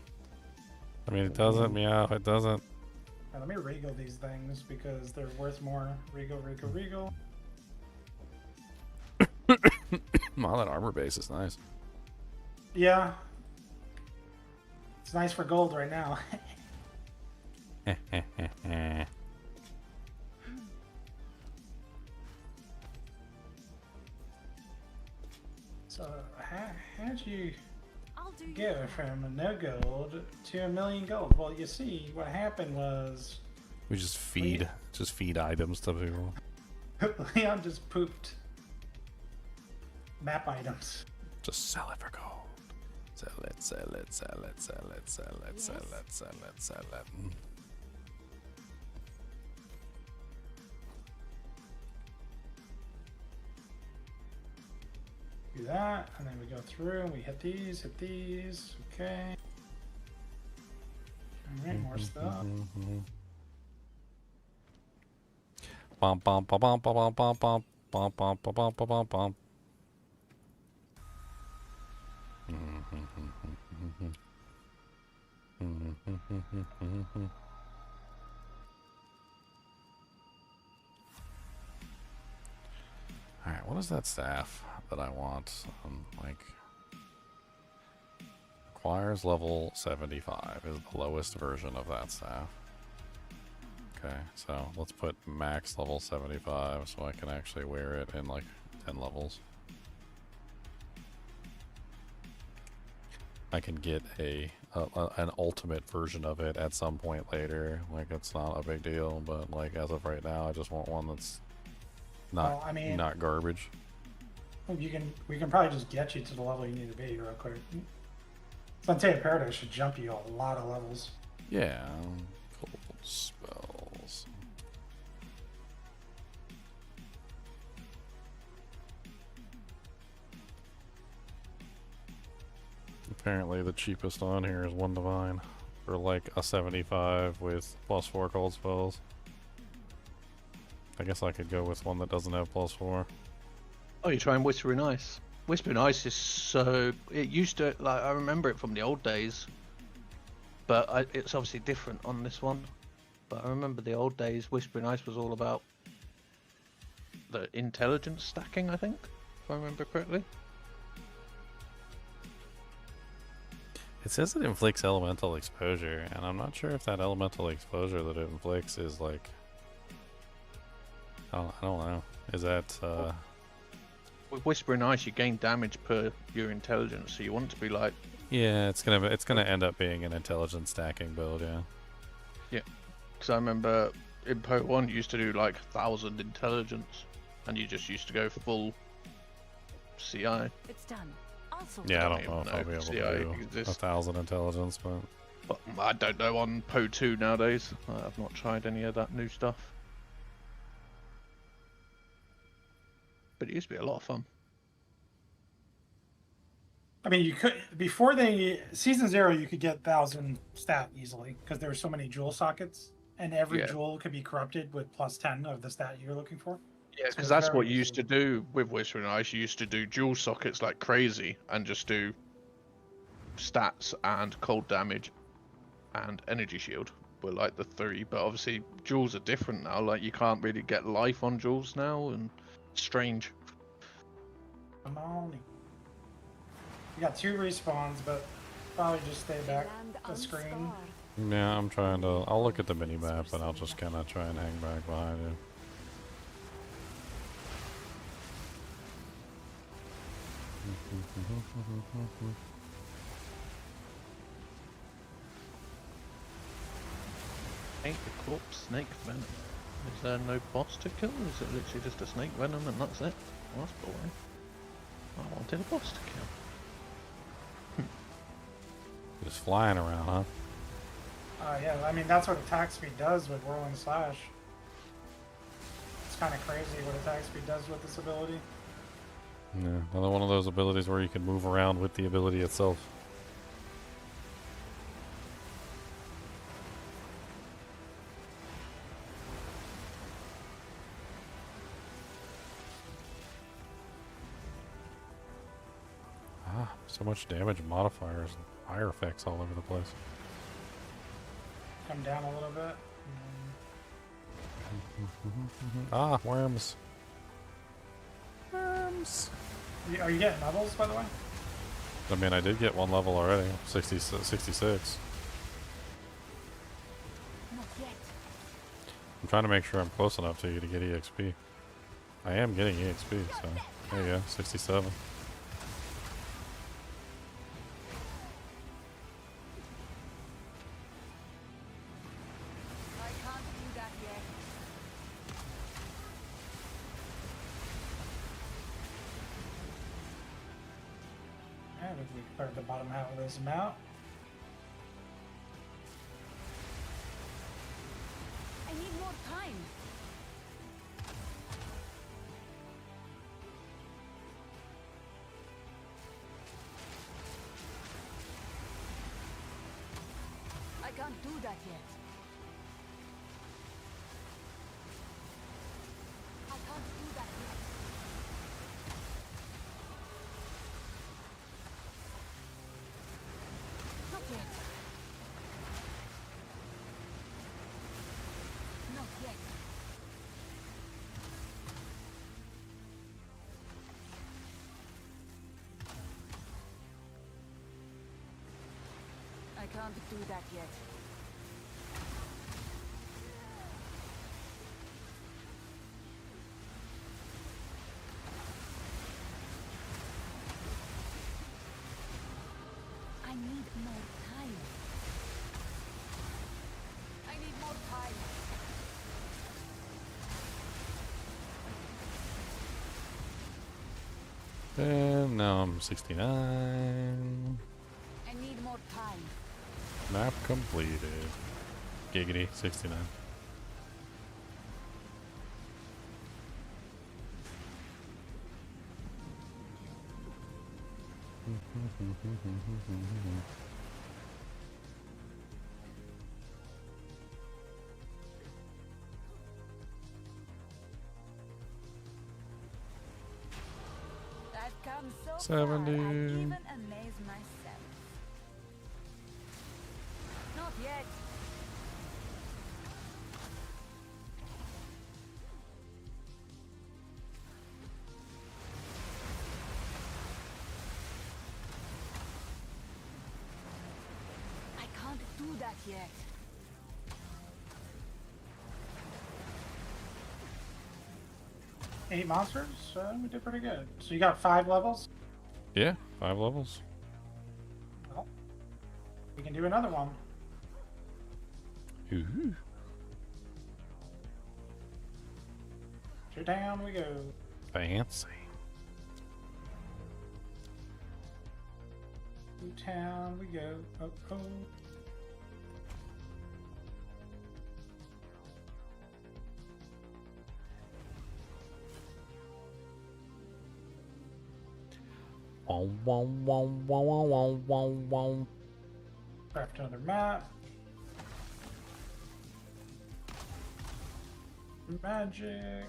I mean, it doesn't. Meow. It doesn't. Now, let me regal these things because they're worth more. Regal, regal, regal. Wow, that armor base is nice. Yeah. It's nice for gold right now. So, how'd you get from no gold to 1,000,000 gold? Well, you see, what happened was... We just feed items to people. Leon just pooped map items. Just sell it for gold. Sell it, sell it, sell it, sell it, sell it, sell it, sell it, sell it. Do that, and then we go through and we hit these, okay. Alright, more stuff. Bum bum bum bum bum bum bum bum bum bum bum bum bum. Alright, what is that staff that I want? Like, requires level 75 is the lowest version of that staff. Okay, so let's put max level 75 so I can actually wear it in like 10 levels. I can get an ultimate version of it at some point later. Like, it's not a big deal, but like as of right now, I just want one that's not Well, I mean, not garbage. we can probably just get you to the level you need to be real quick. Sunset Paradise should jump you a lot of levels. Yeah, cold spells. Apparently the cheapest on here is one divine for like a 75 with +4 cold spells. I guess I could go with one that doesn't have +4. Oh, you're trying Whispering Ice. Whispering Ice is so... It used to... Like, I remember it from the old days. But it's obviously different on this one. But I remember the old days, Whispering Ice was all about the intelligence stacking, I think, if I remember correctly. It says it inflicts elemental exposure, and I'm not sure if that elemental exposure that it inflicts is like... I don't know. Is that... With Whispering Ice, you gain damage per your intelligence, so you want it to be like... Yeah, it's gonna end up being an intelligence stacking build, yeah. Yeah, because I remember in PoE 1 you used to do like 1,000 intelligence, and you just used to go full CI. It's done. Also Yeah, I don't know if I'll be able to do 1,000 intelligence, but I don't know on PoE 2 nowadays. I've not tried any of that new stuff. But it used to be a lot of fun. I mean, you could before season 0, you could get 1,000 stat easily because there were so many jewel sockets, and every jewel could be corrupted with +10 of the stat you're looking for. Yeah, because that's what you used to do with Whispering Ice. You used to do jewel sockets like crazy and just do stats and cold damage and energy shield were like the 3. But obviously jewels are different now. Like, you can't really get life on jewels now, and it's strange. Come on. You got 2 respawns, but probably just stay back the screen. yeah, I'm trying to... I'll look at the mini-map, and I'll just kind of try and hang back behind you. Ain't the corpse snake venom? Is there no boss to kill? Is it literally just a snake venom and that's it? Well, that's boring. I wanted a boss to kill. Just flying around, huh? Yeah, I mean, that's what attack speed does with Rolling Slash. It's kind of crazy what attack speed does with this ability. Yeah, another one of those abilities where you can move around with the ability itself. So much damage modifiers and fire effects all over the place. Come down a little bit. Ah, worms. Worms. Are you getting levels, by the way? I mean, I did get 1 level already. 66. Not yet. I'm trying to make sure I'm close enough to you to get EXP. I am getting EXP, so there you go, 67. We cleared the bottom half of this map. I need more time. can't do that yet. I can't do that yet. Not yet. Not yet. I can't do that yet. I need more time. I need more time. And now I'm 69. I need more time. Map completed. Giggity, 69. I've come so 70. far, I even amaze myself. Not yet. I can't do that yet. Eight monsters? We did pretty good. So you got 5 levels? Yeah, 5 levels. Well, we can do another one. Ooh. To down we go. Fancy. To town we go. Oh, oh. Wow, wow, wow, wow, wow, wow, wow. Craft another map. Magic.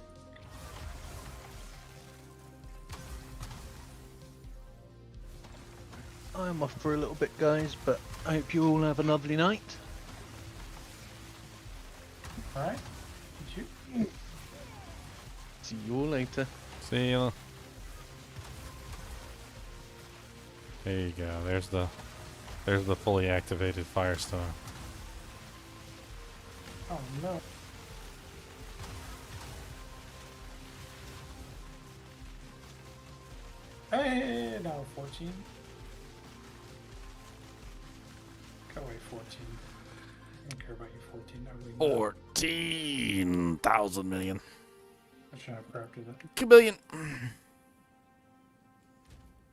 I'm off for a little bit, guys, but I hope you all have a lovely night. Alright. You too. See you all later. See ya. There you go. There's the fully activated Firestorm. Oh no. Hey, no, 14. Go away, 14. I don't care about you, 14. Ugly nut. 14,000 million. I should have corrupted it. 2 billion.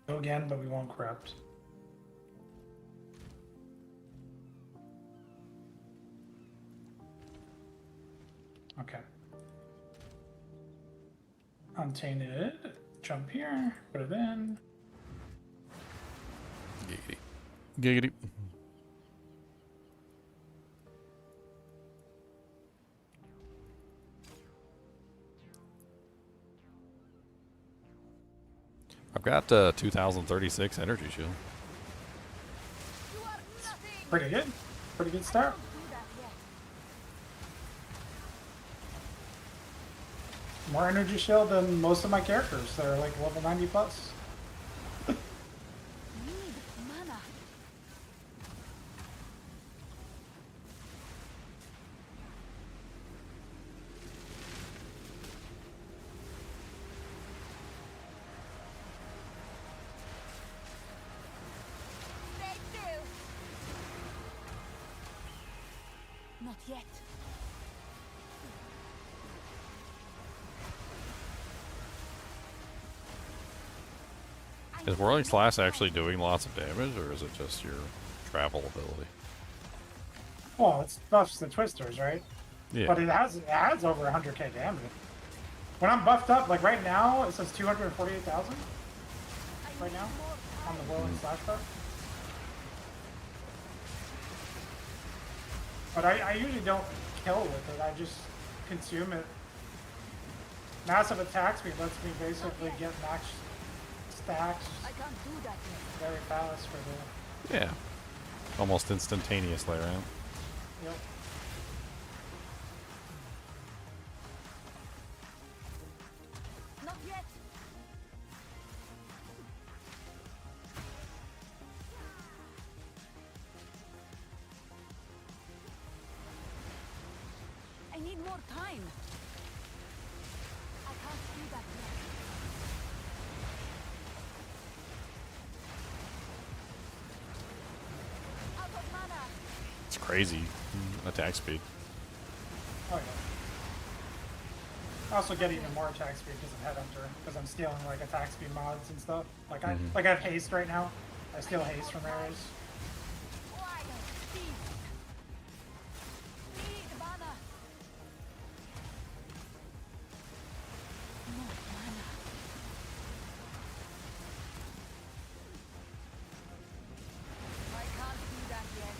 Go again, but we won't corrupt. Okay. Untainted. Jump here. Put it in. Giggity. Giggity. I've got 2036 energy shield. Pretty good. Pretty good start. More energy shield than most of my characters. They're like level 90 plus. Need mana. They do. Not yet. Is Whirling Slash actually doing lots of damage, or is it just your travel ability? Well, it's buffs the twisters, right? Yeah. But it has over 100k damage. When I'm buffed up, like right now, it says 248,000. Right now, on the Whirling Slash buff. But I usually don't kill with it, I just consume it. Massive attack speed lets me basically get max stacks very fast for the... Yeah. Almost instantaneously, right? Yep. Not yet. I need more time. I can't do that yet. Out of mana. It's crazy attack speed. Oh yeah. I also get even more attack speed because of Headhunter, because I'm stealing like attack speed mods and stuff. Like I have haste right now. I steal haste from areas. Need mana. More mana. I can't do that yet.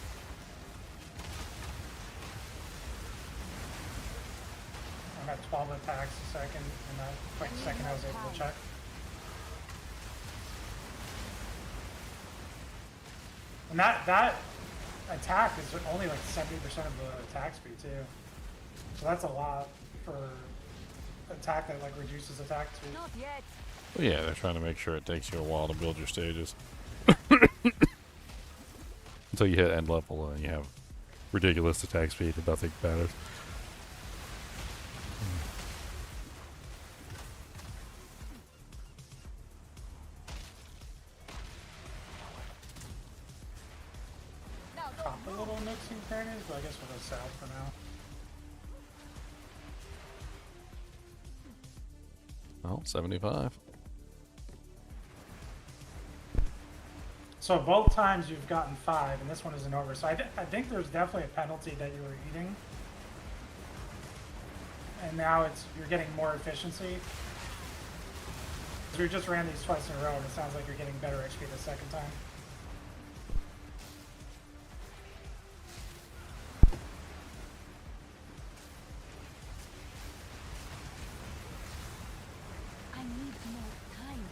I'm at 12 attacks a second, and that quick second I was able to check. And that attack is only like 70% of the attack speed too. So that's a lot for attack that like reduces attack speed. Not yet. Well, yeah, they're trying to make sure it takes you a while to build your stages. Until you hit end level and you have ridiculous attack speed and nothing matters. Pop a little nooks and crannies, but I guess we'll go south for now. Well, 75. So both times you've gotten 5, and this one isn't over. So I think there's definitely a penalty that you were eating. And now you're getting more efficiency. We just ran these twice in a row, and it sounds like you're getting better XP the second time. I need more time.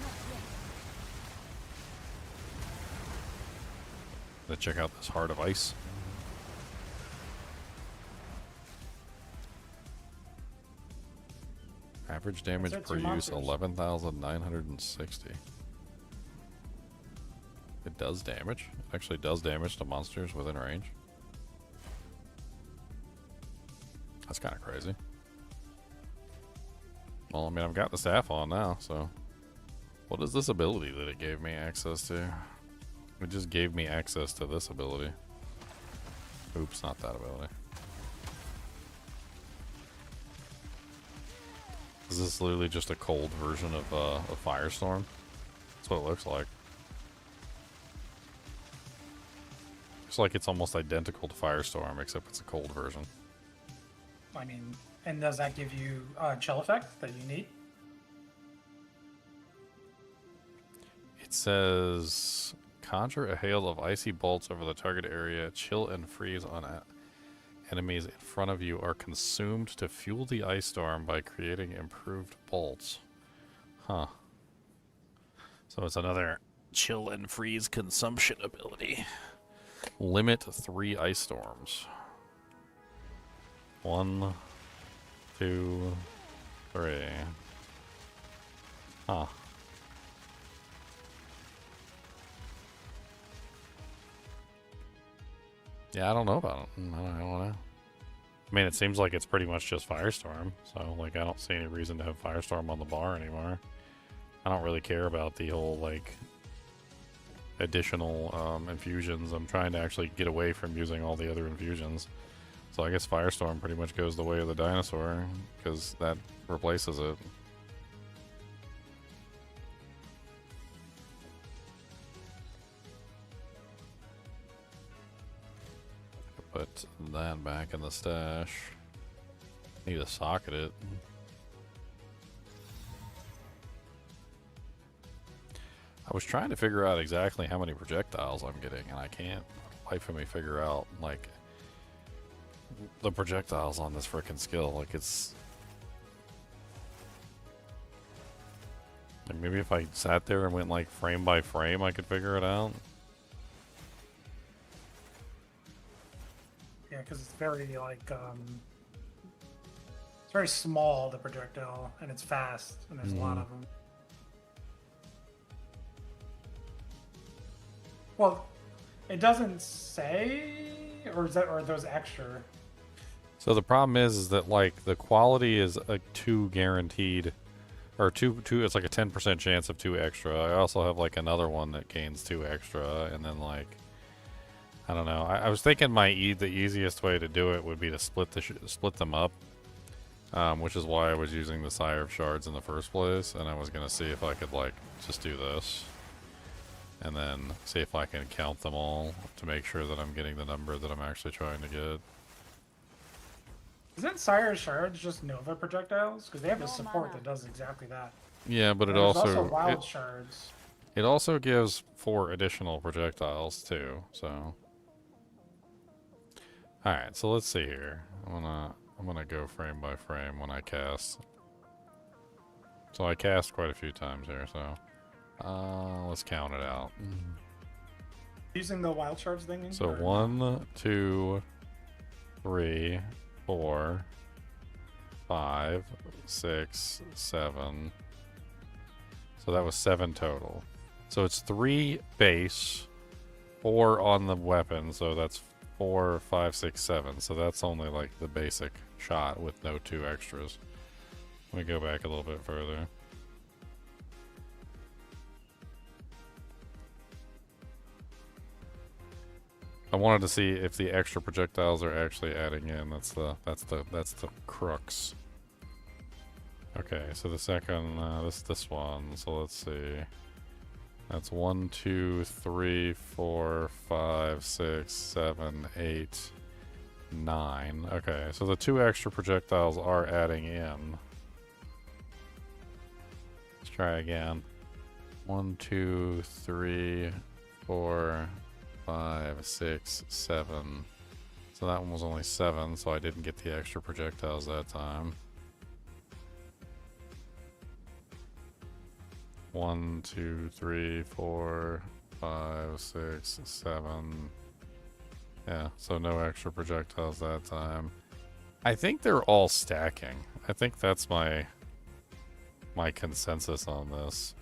Not yet. Let's check out this Heart of Ice. Average damage That's per two use, monsters. 11,960. It does damage. It actually does damage to monsters within range. That's kind of crazy. Well, I mean, I've got the staff on now, so... What is this ability that it gave me access to? It just gave me access to this ability. Oops, not that ability. Is this literally just a cold version of Firestorm? That's what it looks like. Looks like it's almost identical to Firestorm, except it's a cold version. I mean, and does that give you chill effect that you need? It says, conjure a hail of icy bolts over the target area. Chill and freeze on enemies in front of you are consumed to fuel the ice storm by creating improved bolts. Huh. So it's another chill and freeze consumption ability. Limit 3 ice storms. 1, 2, 3. Huh. Yeah, I don't know about it. I don't know. I mean, it seems like it's pretty much just Firestorm, so, like, I don't see any reason to have Firestorm on the bar anymore. I don't really care about the whole, like, additional infusions. I'm trying to actually get away from using all the other infusions. So I guess Firestorm pretty much goes the way of the dinosaur, because that replaces it. Put that back in the stash. Need to socket it. I was trying to figure out exactly how many projectiles I'm getting, and I can't quite for me figure out, like, the projectiles on this frickin' skill. Like, it's... Like, maybe if I sat there and went, like, frame by frame, I could figure it out. Yeah, because it's very, like, it's very small, the projectile, and it's fast, and there's a lot of them. Well, it doesn't say, or are those extra? So the problem is that, like, the quality is a 2 guaranteed, or two. It's like a 10% chance of 2 extra. I also have like another one that gains 2 extra, and then like, I don't know. I was thinking the easiest way to do it would be to split them up, which is why I was using the Sire of Shards in the first place, and I was gonna see if I could like just do this. And then see if I can count them all to make sure that I'm getting the number that I'm actually trying to get. Isn't Sire Shards just Nova projectiles? Because they have a support that does exactly that. Yeah, but There's also Wild Shards. It also gives 4 additional projectiles too. So, all right. So let's see here. I'm gonna go frame by frame when I cast. So I cast quite a few times here. So. Let's count it out. Using the wild shards thing? So 1, 2, 3, 4, 5, 6, 7. So that was 7 total. So it's 3 base, 4 on the weapon. So that's 4, 5, 6, 7. So that's only like the basic shot with no 2 extras. Let me go back a little bit further. I wanted to see if the extra projectiles are actually adding in. That's the crux. Okay, so the second this one. So let's see. That's 1, 2, 3, 4, 5, 6, 7, 8, 9. Okay, so the 2 extra projectiles are adding in. Let's try again. 1, 2, 3, 4, 5, 6, 7. So that one was only 7, so I didn't get the extra projectiles that time. 1, 2, 3, 4, 5, 6, 7. Yeah, so no extra projectiles that time. I think they're all stacking. I think that's my consensus on this.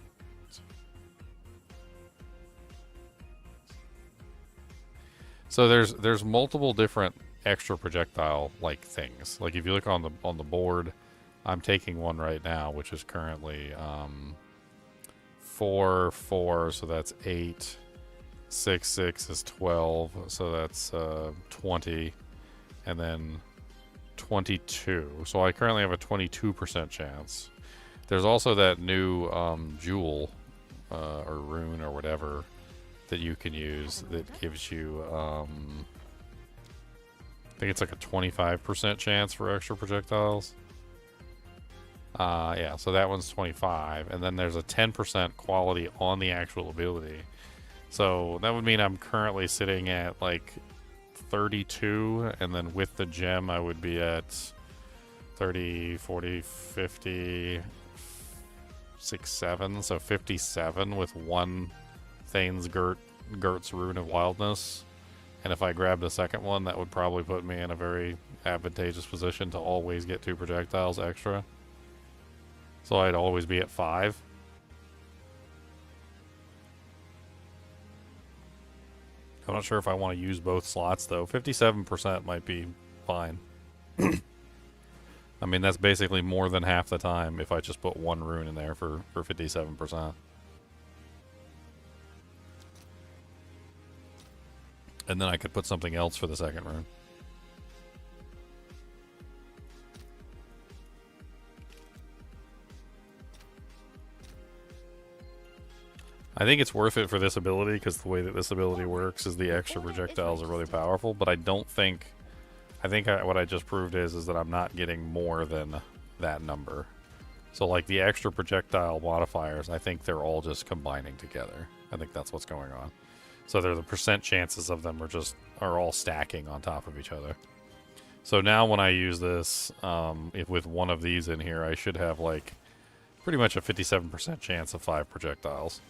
So there's multiple different extra projectile like things. Like if you look on the board, I'm taking one right now, which is currently 4, 4, so that's 8. 6, 6 is 12, so that's 20, and then 22. So I currently have a 22% chance. There's also that new jewel or rune or whatever that you can use that gives you I think it's like a 25% chance for extra projectiles. Yeah, so that one's 25, and then there's a 10% quality on the actual ability. So that would mean I'm currently sitting at like 32, and then with the gem I would be at 30, 40, 50, 6, 7, so 57 with one Thane's Gert's Rune of Wildness. And if I grabbed a second one, that would probably put me in a very advantageous position to always get 2 projectiles extra. So I'd always be at 5. I'm not sure if I want to use both slots, though. 57% might be fine. I mean, that's basically more than half the time if I just put one rune in there for 57%. And then I could put something else for the second rune. I think it's worth it for this ability because the way that this ability works is the extra projectiles are really powerful, but I don't think... what I just proved is that I'm not getting more than that number. So like the extra projectile modifiers, I think they're all just combining together. I think that's what's going on. So the percent chances of them are all stacking on top of each other. So now when I use this, if with one of these in here, I should have like pretty much a 57% chance of 5 projectiles.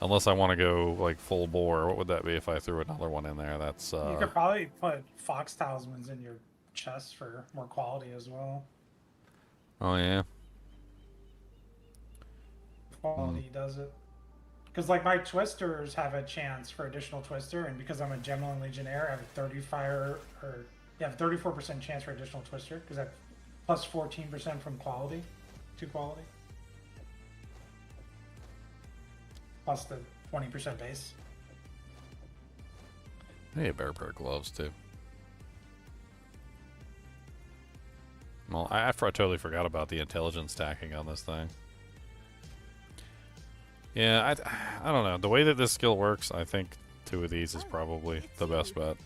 Unless I want to go like full bore. What would that be if I threw another one in there? That's You could probably put fox talismans in your chest for more quality as well. Oh yeah. Quality does it. Because like my twisters have a chance for additional twister, and because I'm a Gemini Legionnaire, I have a 34% chance for additional twister because I have plus 14% from quality, to quality, plus the 20% base. I need a bear pair of gloves too. Well, I totally forgot about the intelligence stacking on this thing. Yeah, I don't know. The way that this skill works, I think 2 of these is probably the best bet.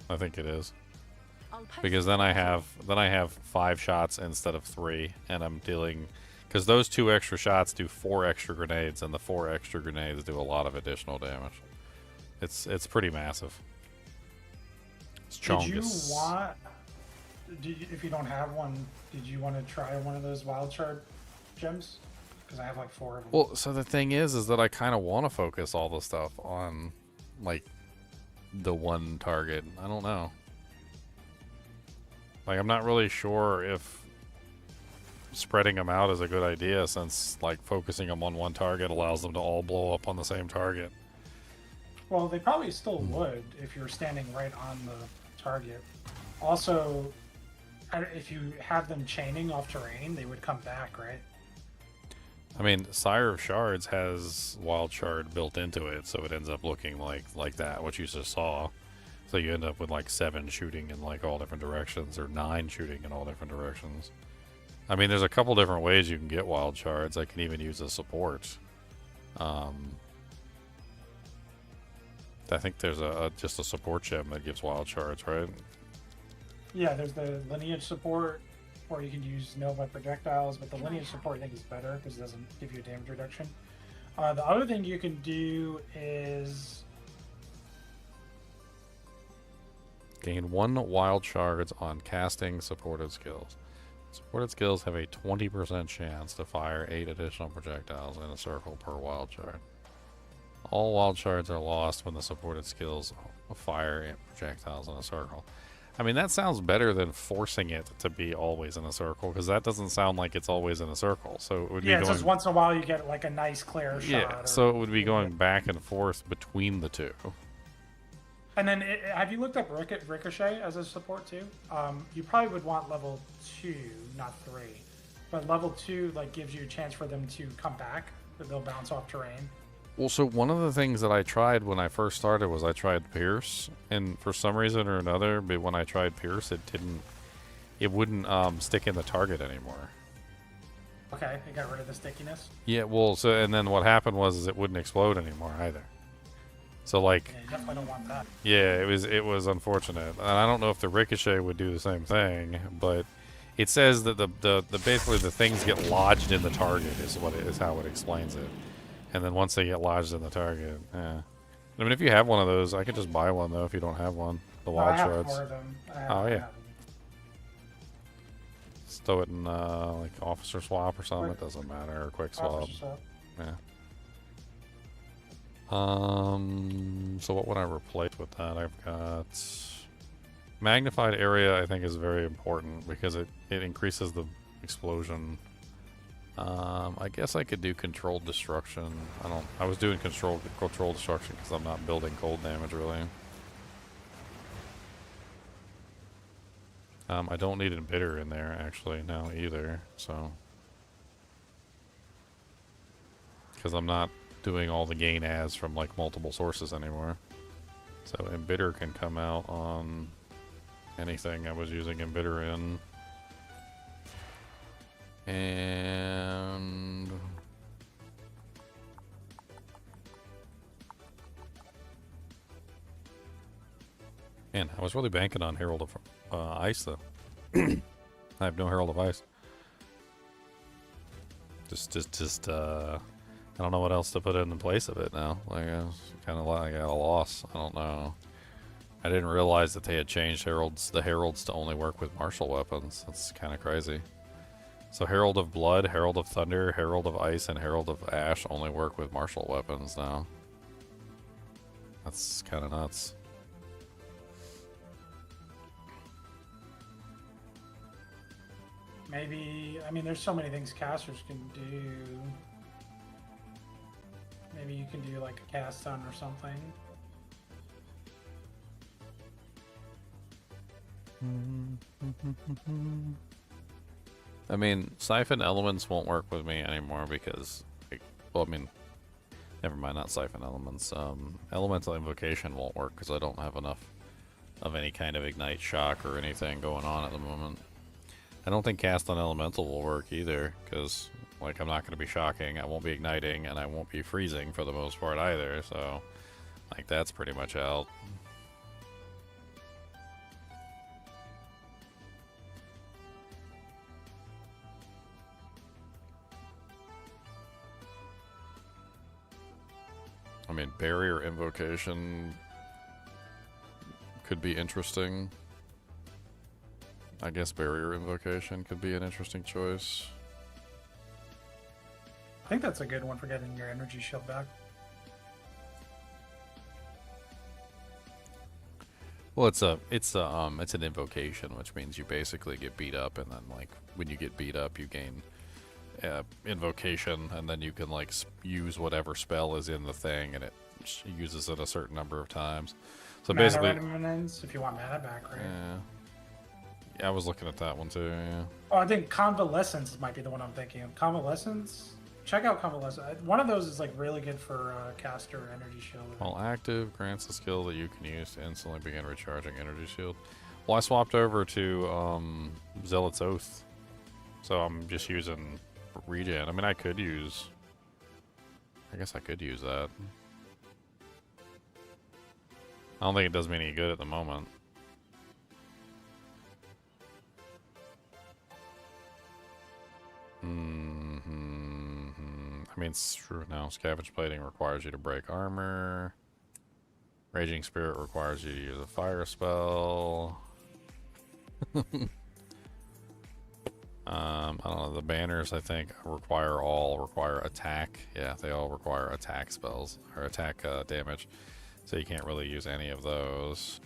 I think it is. Because then I have 5 shots instead of 3, and I'm dealing, because those 2 extra shots do 4 extra grenades, and the 4 extra grenades do a lot of additional damage. It's pretty massive. It's chongus. If you don't have one, did you want to try one of those wild shard gems? Because I have like 4 of them. Well, so the thing is that I kind of want to focus all the stuff on, like, the one target. I don't know. Like, I'm not really sure if spreading them out is a good idea, since, like, focusing them on one target allows them to all blow up on the same target. Well, they probably still would if you're standing right on the target. Also, if you have them chaining off terrain, they would come back, right? I mean, Sire of Shards has Wild Shard built into it, so it ends up looking like that, what you just saw. So you end up with like 7 shooting in like all different directions, or 9 shooting in all different directions. I mean, there's a couple different ways you can get Wild Shards. I can even use a support. I think there's just a support gem that gives Wild Shards, right? Yeah, there's the lineage support, or you can use Nova projectiles, but the lineage support I think is better because it doesn't give you a damage reduction. The other thing you can do is gain 1 wild shards on casting supported skills. Supported skills have a 20% chance to fire 8 additional projectiles in a circle per wild shard. All wild shards are lost when the supported skills fire projectiles in a circle. I mean, that sounds better than forcing it to be always in a circle, because that doesn't sound like it's always in a circle. So it would be it's just once in a while you get like a nice clear shot. Yeah, so it would be going back and forth between the 2. And then, have you looked up Ricochet as a support too? You probably would want level 2, not 3. But level 2 like gives you a chance for them to come back, that they'll bounce off terrain. Well, so one of the things that I tried when I first started was I tried Pierce, and for some reason or another, but when I tried Pierce, it wouldn't stick in the target anymore. Okay, it got rid of the stickiness. Yeah, well, so and then what happened was it wouldn't explode anymore either. So like, yeah, you definitely don't want that. Yeah, it was unfortunate, and I don't know if the Ricochet would do the same thing, but it says that the basically the things get lodged in the target is how it explains it. And then once they get lodged in the target, I mean, if you have one of those, I could just buy one, though, if you don't have one. The wild shards. I have 4 of them. Oh, yeah. Just throw it in, like, officer swap or something. It doesn't matter. Or quick swap. Yeah. So what would I replace with that? I've got... Magnified area, I think, is very important, because it increases the explosion. I guess I could do controlled destruction. I was doing controlled destruction because I'm not building cold damage really. I don't need Embitter in there actually now either, so because I'm not doing all the gain as from like multiple sources anymore. So Embitter can come out on anything I was using Embitter in. And man, I was really banking on Herald of Ice though. I have no Herald of Ice. Just I don't know what else to put in place of it now. Like, kind of like at a loss. I don't know. I didn't realize that they had changed the heralds to only work with martial weapons. That's kind of crazy. So Herald of Blood, Herald of Thunder, Herald of Ice, and Herald of Ash only work with martial weapons now. That's kind of nuts. Maybe, I mean, there's so many things casters can do. Maybe you can do like a cast on or something. I mean, Siphon Elements won't work with me anymore because, well, I mean, never mind, not Siphon Elements. Elemental Invocation won't work because I don't have enough of any kind of Ignite Shock or anything going on at the moment. I don't think Cast on Elemental will work either because, like, I'm not going to be shocking, I won't be igniting, and I won't be freezing for the most part either, so, like, that's pretty much out. I mean, Barrier Invocation could be interesting. I guess Barrier Invocation could be an interesting choice. I think that's a good one for getting your energy shield back. Well, it's an invocation, which means you basically get beat up, and then, like, when you get beat up, you gain invocation, and then you can, like, use whatever spell is in the thing, and it uses it a certain number of times. So Mana basically, remnants, if you want mana back, right? Yeah, I was looking at that one too. Yeah. Oh, I think Convalescence might be the one I'm thinking of. Convalescence. Check out Convalescence. One of those is like really good for caster energy shield. While active, grants a skill that you can use to instantly begin recharging energy shield. Well, I swapped over to Zealot's Oath, so I'm just using regen. I mean, I guess I could use that. I don't think it does me any good at the moment. I mean, it's true now. Scavenge Plating requires you to break armor. Raging Spirit requires you to use a fire spell. I don't know. The banners, I think, require attack. Yeah, they all require attack spells or attack damage. So you can't really use any of those.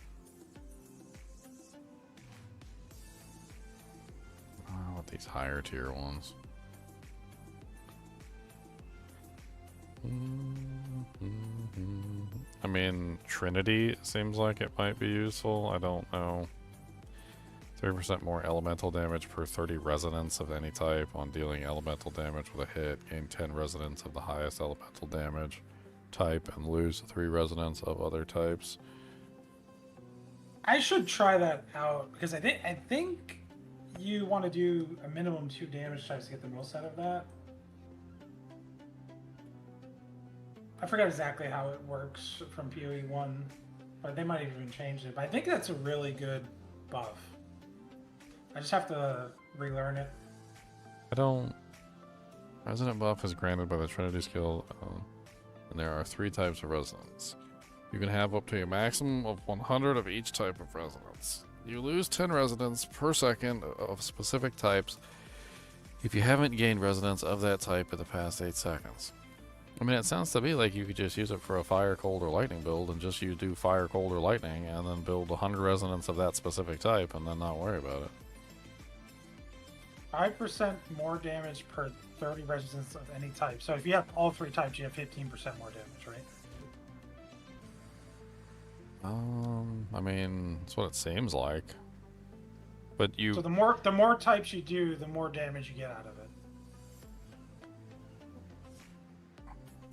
Oh, what these higher tier ones. I mean, Trinity seems like it might be useful. I don't know. 3% more elemental damage per 30 resonance of any type on dealing elemental damage with a hit. Gain 10 resonance of the highest elemental damage type and lose 3 resonance of other types. I should try that out because I think you want to do a minimum 2 damage types to get the most out of that. I forgot exactly how it works from PoE 1, but they might have even changed it. But I think that's a really good buff. I just have to relearn it. Resonant buff is granted by the Trinity skill, and there are 3 types of resonance. You can have up to a maximum of 100 of each type of resonance. You lose 10 resonance per second of specific types if you haven't gained resonance of that type in the past 8 seconds. I mean, it sounds to me like you could just use it for a fire, cold, or lightning build, and just you do fire, cold, or lightning, and then build 100 resonance of that specific type, and then not worry about it. 5% more damage per 30 resistance of any type. So if you have all 3 types, you have 15% more damage, right? I mean, that's what it seems like. But you... So the more types you do, the more damage you get out of it.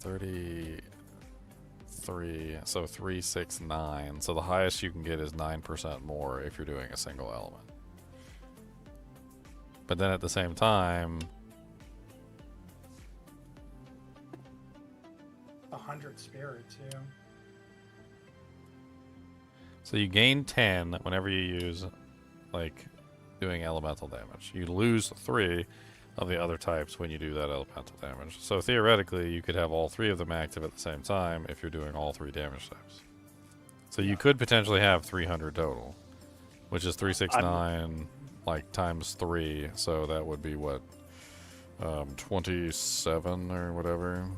33, so 3, 6, 9. So the highest you can get is 9% more if you're doing a single element. But then at the same time, 100 spirit too. So you gain 10 whenever you use, like, doing elemental damage. You lose 3, of the other types when you do that elemental damage. So theoretically, you could have all 3 of them active at the same time if you're doing all 3 damage types. So you could potentially have 300 total, which is 369 like times 3. So that would be what, 27 or whatever.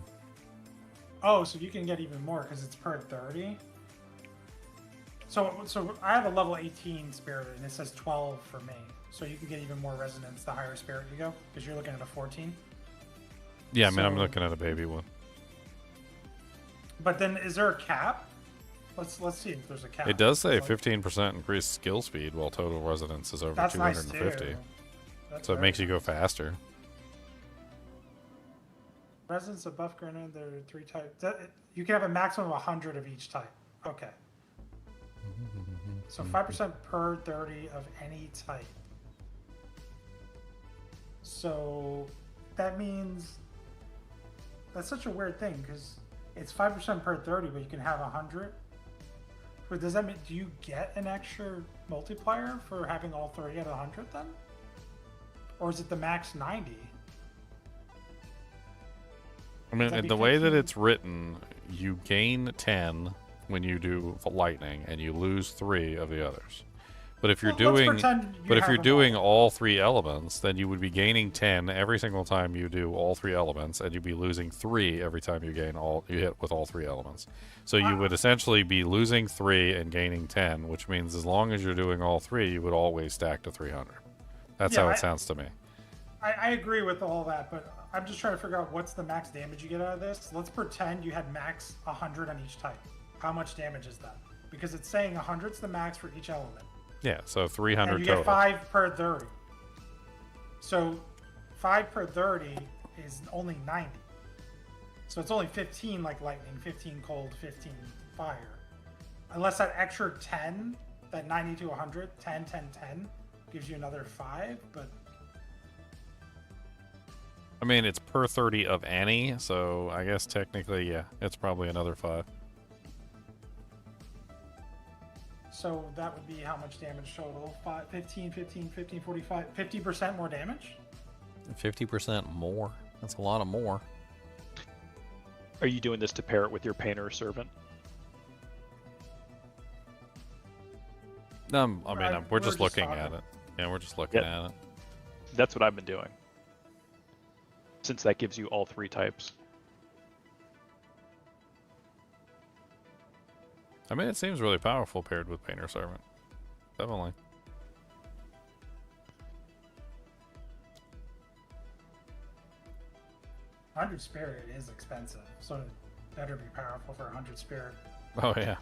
Oh, so you can get even more because it's per 30. So I have a level 18 spirit and it says 12 for me. So you can get even more resonance the higher spirit you go because you're looking at a 14. Yeah, I mean, I'm looking at a baby one. But then, is there a cap? Let's see if there's a cap. It does say 15% increased skill speed while total resonance is over That's 250. nice too. So it makes you go faster. Resonance of buff granted, there are 3 types. You can have a maximum of 100 of each type. Okay. So 5% per 30 of any type. So that means that's such a weird thing because it's 5% per 30, but you can have 100. But does that mean, do you get an extra multiplier for having all 30 out of 100 then? Or is it the max 90? I mean, the way that it's written, you gain 10 when you do lightning, and you lose 3 of the others. But if you're doing all 3 elements, then you would be gaining 10 every single time you do all 3 elements, and you'd be losing 3 every time you hit with all 3 elements. So you would essentially be losing 3 and gaining 10, which means as long as you're doing all 3, you would always stack to 300. That's how it sounds to me. I agree with all that, but I'm just trying to figure out what's the max damage you get out of this. Let's pretend you had max 100 on each type. How much damage is that? Because it's saying 100's the max for each element. Yeah, so 300 and you total. get 5 per 30. So 5 per 30 is only 90. So it's only 15 like lightning, 15 cold, 15 fire. Unless that extra 10, that 90 to 100, 10, 10, 10, gives you another 5, but... I mean, it's per 30 of any, so I guess technically, yeah, it's probably another 5. So that would be how much damage total? 5, 15, 15, 15, 45, 50% more damage? 50% more? That's a lot of more. Are you doing this to pair it with your painter servant? I mean, we're just looking at it. Yeah, we're just looking at it. That's what I've been doing. Since that gives you all 3 types. I mean, it seems really powerful paired with Painter Servant. Definitely. $100 spirit is expensive, so it better be powerful for 100 spirit. Oh, yeah.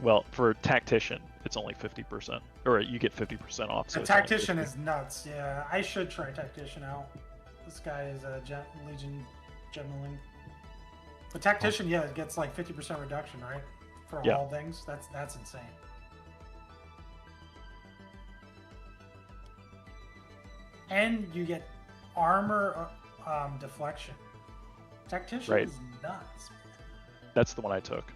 Well, for Tactician, it's only 50%. Or you get 50% off. So the Tactician is nuts, yeah. I should try Tactician out. This guy is a Legion Generalling. But Tactician, yeah, it gets like 50% reduction, right? For all things. That's insane. And you get armor deflection. Tactician is nuts. That's the one I took.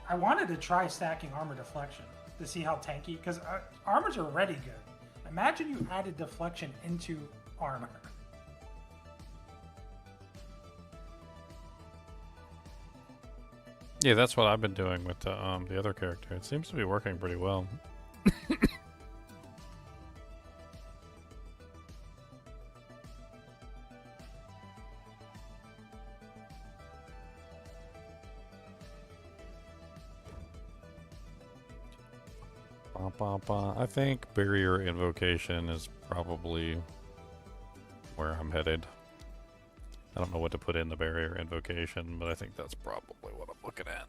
I wanted to try stacking armor deflection to see how tanky, because armors are already good. Imagine you added deflection into armor. Yeah, that's what I've been doing with the other character. It seems to be working pretty well. I think Barrier Invocation is probably where I'm headed. I don't know what to put in the Barrier Invocation, but I think that's probably what I'm looking at.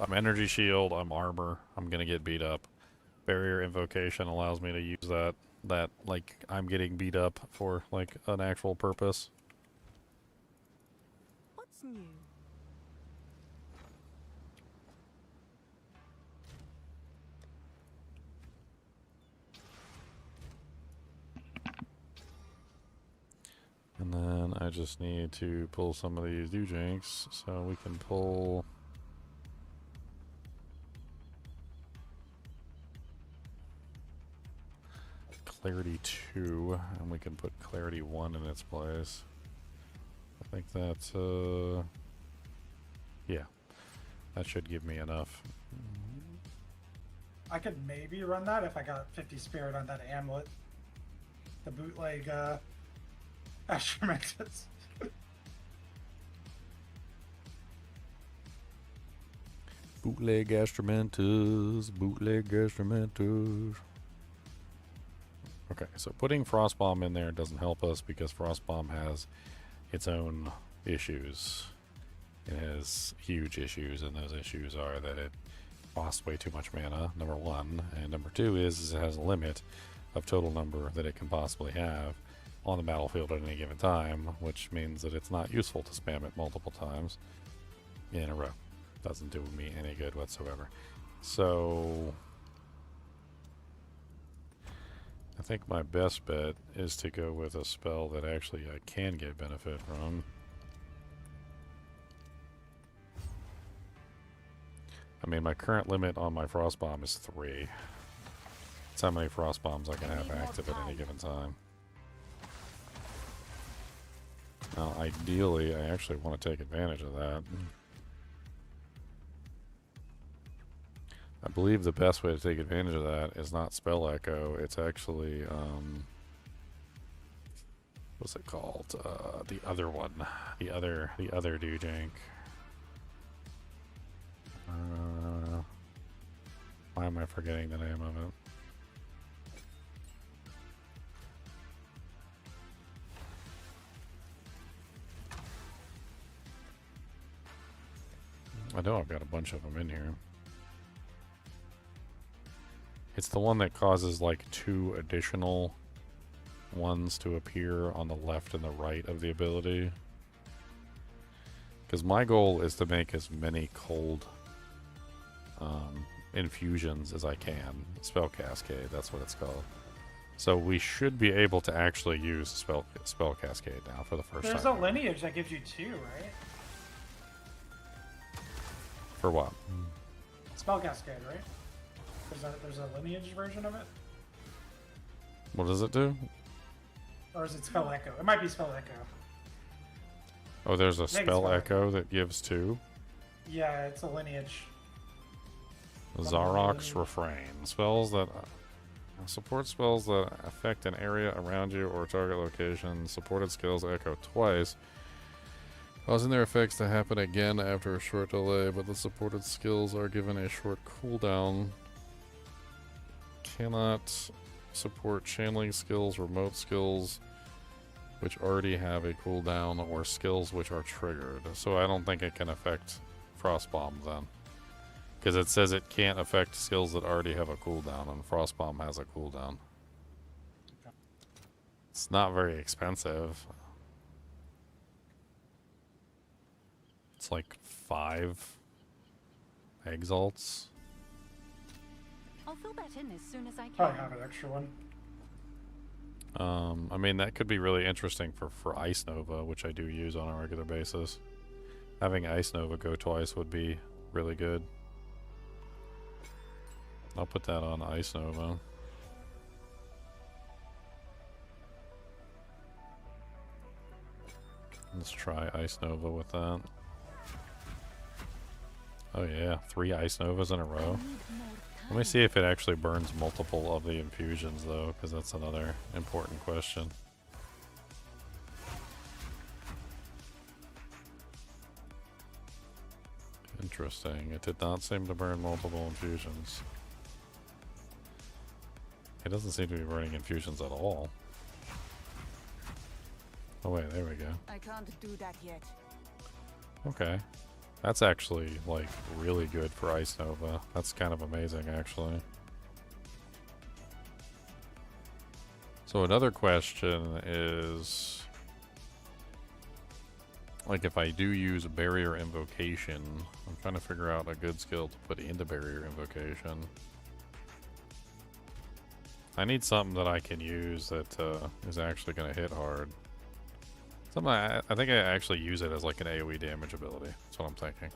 I'm Energy Shield, I'm Armor, I'm gonna get beat up. Barrier Invocation allows me to use that like I'm getting beat up for like an actual purpose. What's new? And then I just need to pull some of these Dujinks so we can pull... Clarity 2, and we can put Clarity 1 in its place. I think that's, yeah. That should give me enough. I could maybe run that if I got 50 spirit on that amulet. The bootleg, Astromantis. Bootleg Astromantis, bootleg Astromantis. Okay, so putting Frostbomb in there doesn't help us because Frostbomb has its own issues. It has huge issues, and those issues are that it costs way too much mana, number one, and number two is it has a limit of total number that it can possibly have on the battlefield at any given time, which means that it's not useful to spam it multiple times in a row. Doesn't do me any good whatsoever. So I think my best bet is to go with a spell that actually I can get benefit from. I mean, my current limit on my Frost Bomb is 3. That's how many Frost Bombs I can have active at any given time. Now, ideally, I actually want to take advantage of that. I believe the best way to take advantage of that is not Spell Echo. It's actually, what's it called? The other one. The other Doojank. Why am I forgetting the name of it? I know I've got a bunch of them in here. It's the one that causes like 2 additional ones to appear on the left and the right of the ability. Because my goal is to make as many cold infusions as I can. Spell Cascade, that's what it's called. So we should be able to actually use spell Cascade now for the first time. There's a lineage that gives you 2, right? For what? Spell Cascade, right? There's a lineage version of it? What does it do? Or is it Spell Echo? It might be Spell Echo. Oh, there's a think Spell Spell Echo that gives 2? Yeah, it's a lineage. Zarok's Refrain. Spells that support spells that affect an area around you or target location. Supported skills echo twice, causing their effects to happen again after a short delay, but the supported skills are given a short cooldown. Cannot support channeling skills, remote skills, which already have a cooldown, or skills which are triggered. So I don't think it can affect Frostbomb then. Because it says it can't affect skills that already have a cooldown, and Frostbomb has a cooldown. It's not very expensive. It's like 5 exalts. I'll fill that in as soon as I can. Probably have an extra one. I mean, that could be really interesting for Ice Nova, which I do use on a regular basis. Having Ice Nova go twice would be really good. I'll put that on Ice Nova. Let's try Ice Nova with that. Oh yeah, 3 Ice Novas in a row. Let me see if it actually burns multiple of the infusions though, because that's another important question. Interesting. It did not seem to burn multiple infusions. It doesn't seem to be burning infusions at all. Oh wait, there we go. I can't do that yet. Okay. That's actually, like, really good for Ice Nova. That's kind of amazing, actually. So another question is, like, if I do use Barrier Invocation, I'm trying to figure out a good skill to put into Barrier Invocation. I need something that I can use that is actually going to hit hard. Something I think I actually use it as like an AoE damage ability. That's what I'm thinking.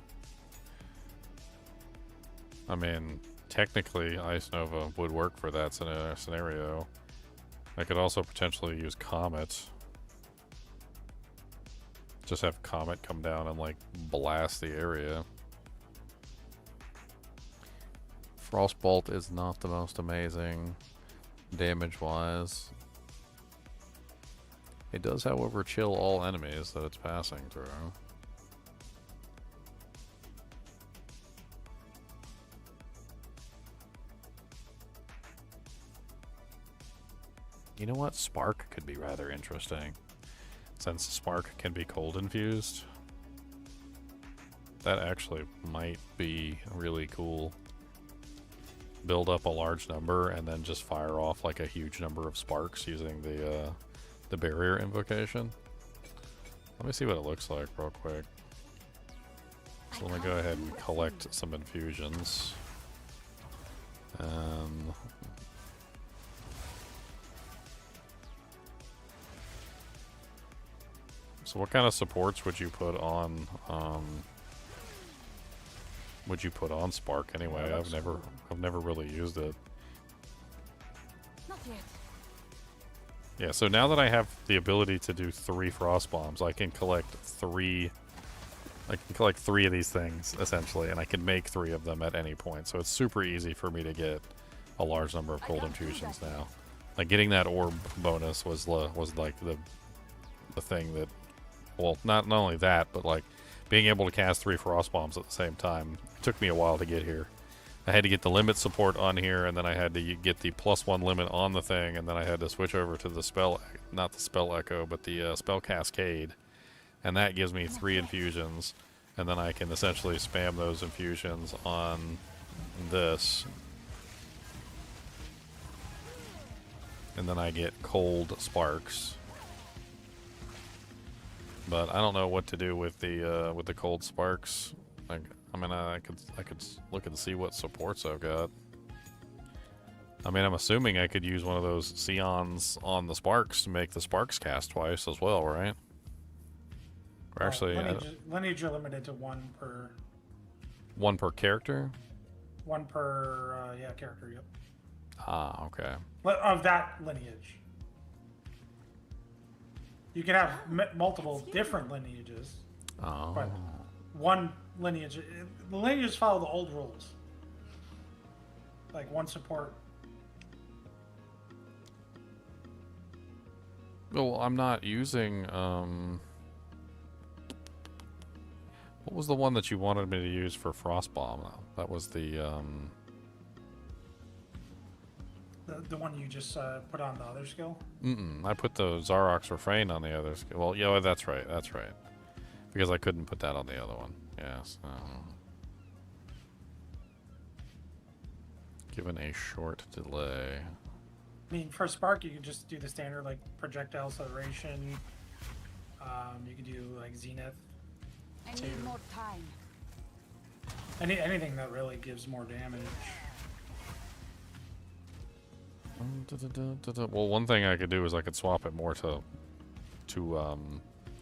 I mean, technically Ice Nova would work for that scenario. I could also potentially use Comet. Just have Comet come down and like blast the area. Frostbolt is not the most amazing damage-wise. It does, however, chill all enemies that it's passing through. You know what? Spark could be rather interesting. Since Spark can be cold infused. That actually might be really cool. Build up a large number and then just fire off like a huge number of sparks using the barrier invocation. Let me see what it looks like real quick. So let me go ahead and collect some infusions. So what kind of supports would you put on Spark anyway? Yeah, I've never really used it. Not yet. Yeah, so now that I have the ability to do 3 frost bombs, I can collect 3 of these things essentially, and I can make 3 of them at any point. So it's super easy for me to get a large number of cold infusions now. Like getting that orb bonus was like the thing that, well, not only that, but like being able to cast 3 frost bombs at the same time. It took me a while to get here. I had to get the limit support on here, and then I had to get the +1 limit on the thing, and then I had to switch over to the spell, not the spell echo, but the spell cascade, and that gives me 3 infusions, and then I can essentially spam those infusions on this, and then I get cold sparks. But I don't know what to do with the cold sparks. I mean, I could look and see what supports I've got. I mean, I'm assuming I could use one of those Scions on the sparks to make the sparks cast twice as well, right? Or actually, lineage are limited to 1 per. 1 per character. 1 per character. Yep. Ah, okay. Of that lineage. You can have multiple different lineages. Oh. But 1 lineage. The lineages follow the old rules. Like 1 support. Well, I'm not using. What was the one that you wanted me to use for Frostbomb? Though? That was the one you just put on the other skill? I put the Zarok's Refrain on the other skill. Well, yeah, that's right. Because I couldn't put that on the other one. Yes. Given a short delay. I mean, for Spark, you can just do the standard, like, projectile acceleration. You can do, like, Zenith. I need more time. Anything that really gives more damage. Well, one thing I could do is I could swap it more to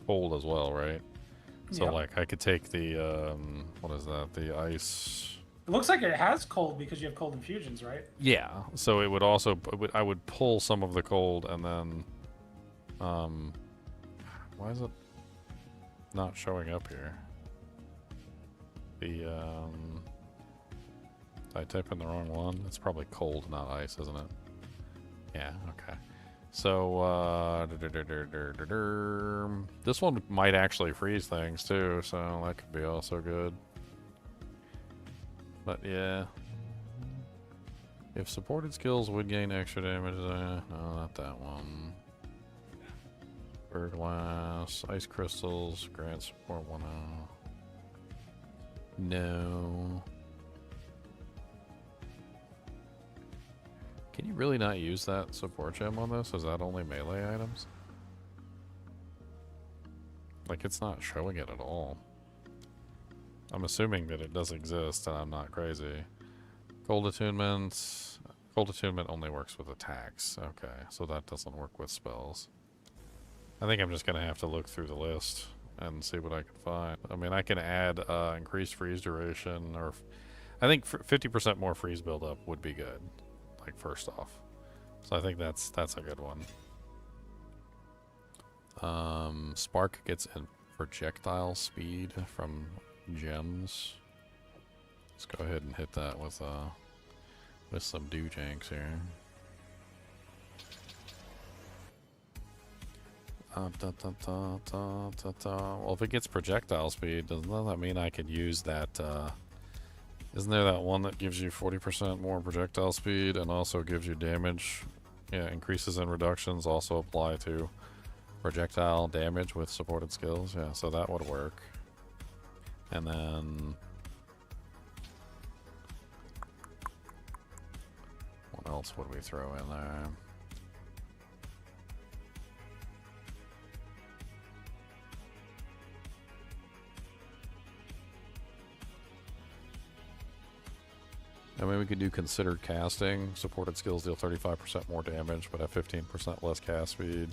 hold as well, right? So Yep. like I could take the what is that? The ice. It looks like it has cold because you have cold infusions, right? Yeah. So it would also I would pull some of the cold and then why is it not showing up here? The I type in the wrong one. It's probably cold, not ice, isn't it? Yeah, okay. So, this one might actually freeze things too, so that could be also good. But yeah. If supported skills would gain extra damage, no, not that one. Bird glass, ice crystals, grant support 1-0. No. Can you really not use that support gem on this? Is that only melee items? Like, it's not showing it at all. I'm assuming that it does exist, and I'm not crazy. Cold attunement. Cold attunement only works with attacks. Okay, so that doesn't work with spells. I think I'm just going to have to look through the list and see what I can find. I mean, I can add increased freeze duration, or I think 50% more freeze buildup would be good. Like, first off. So I think that's a good one. Spark gets in projectile speed from gems. Let's go ahead and hit that with some doojanks here. Well, if it gets projectile speed, doesn't that mean I could use that? Isn't there that one that gives you 40% more projectile speed and also gives you damage? Yeah, increases and reductions also apply to projectile damage with supported skills. Yeah, so that would work. And then what else would we throw in there? I mean, we could do considered casting. Supported skills deal 35% more damage, but have 15% less cast speed.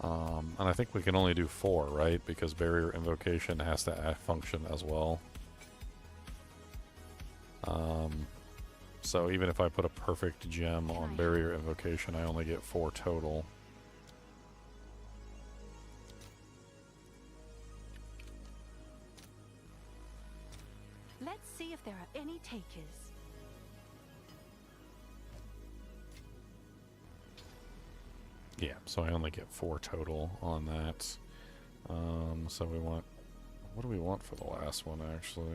And I think we can only do 4, right? Because barrier invocation has to function as well. So even if I put a perfect gem on barrier invocation, I only get 4 total. Let's see if there are any takers. Yeah, so I only get 4 total on that. So we want... What do we want for the last one, actually?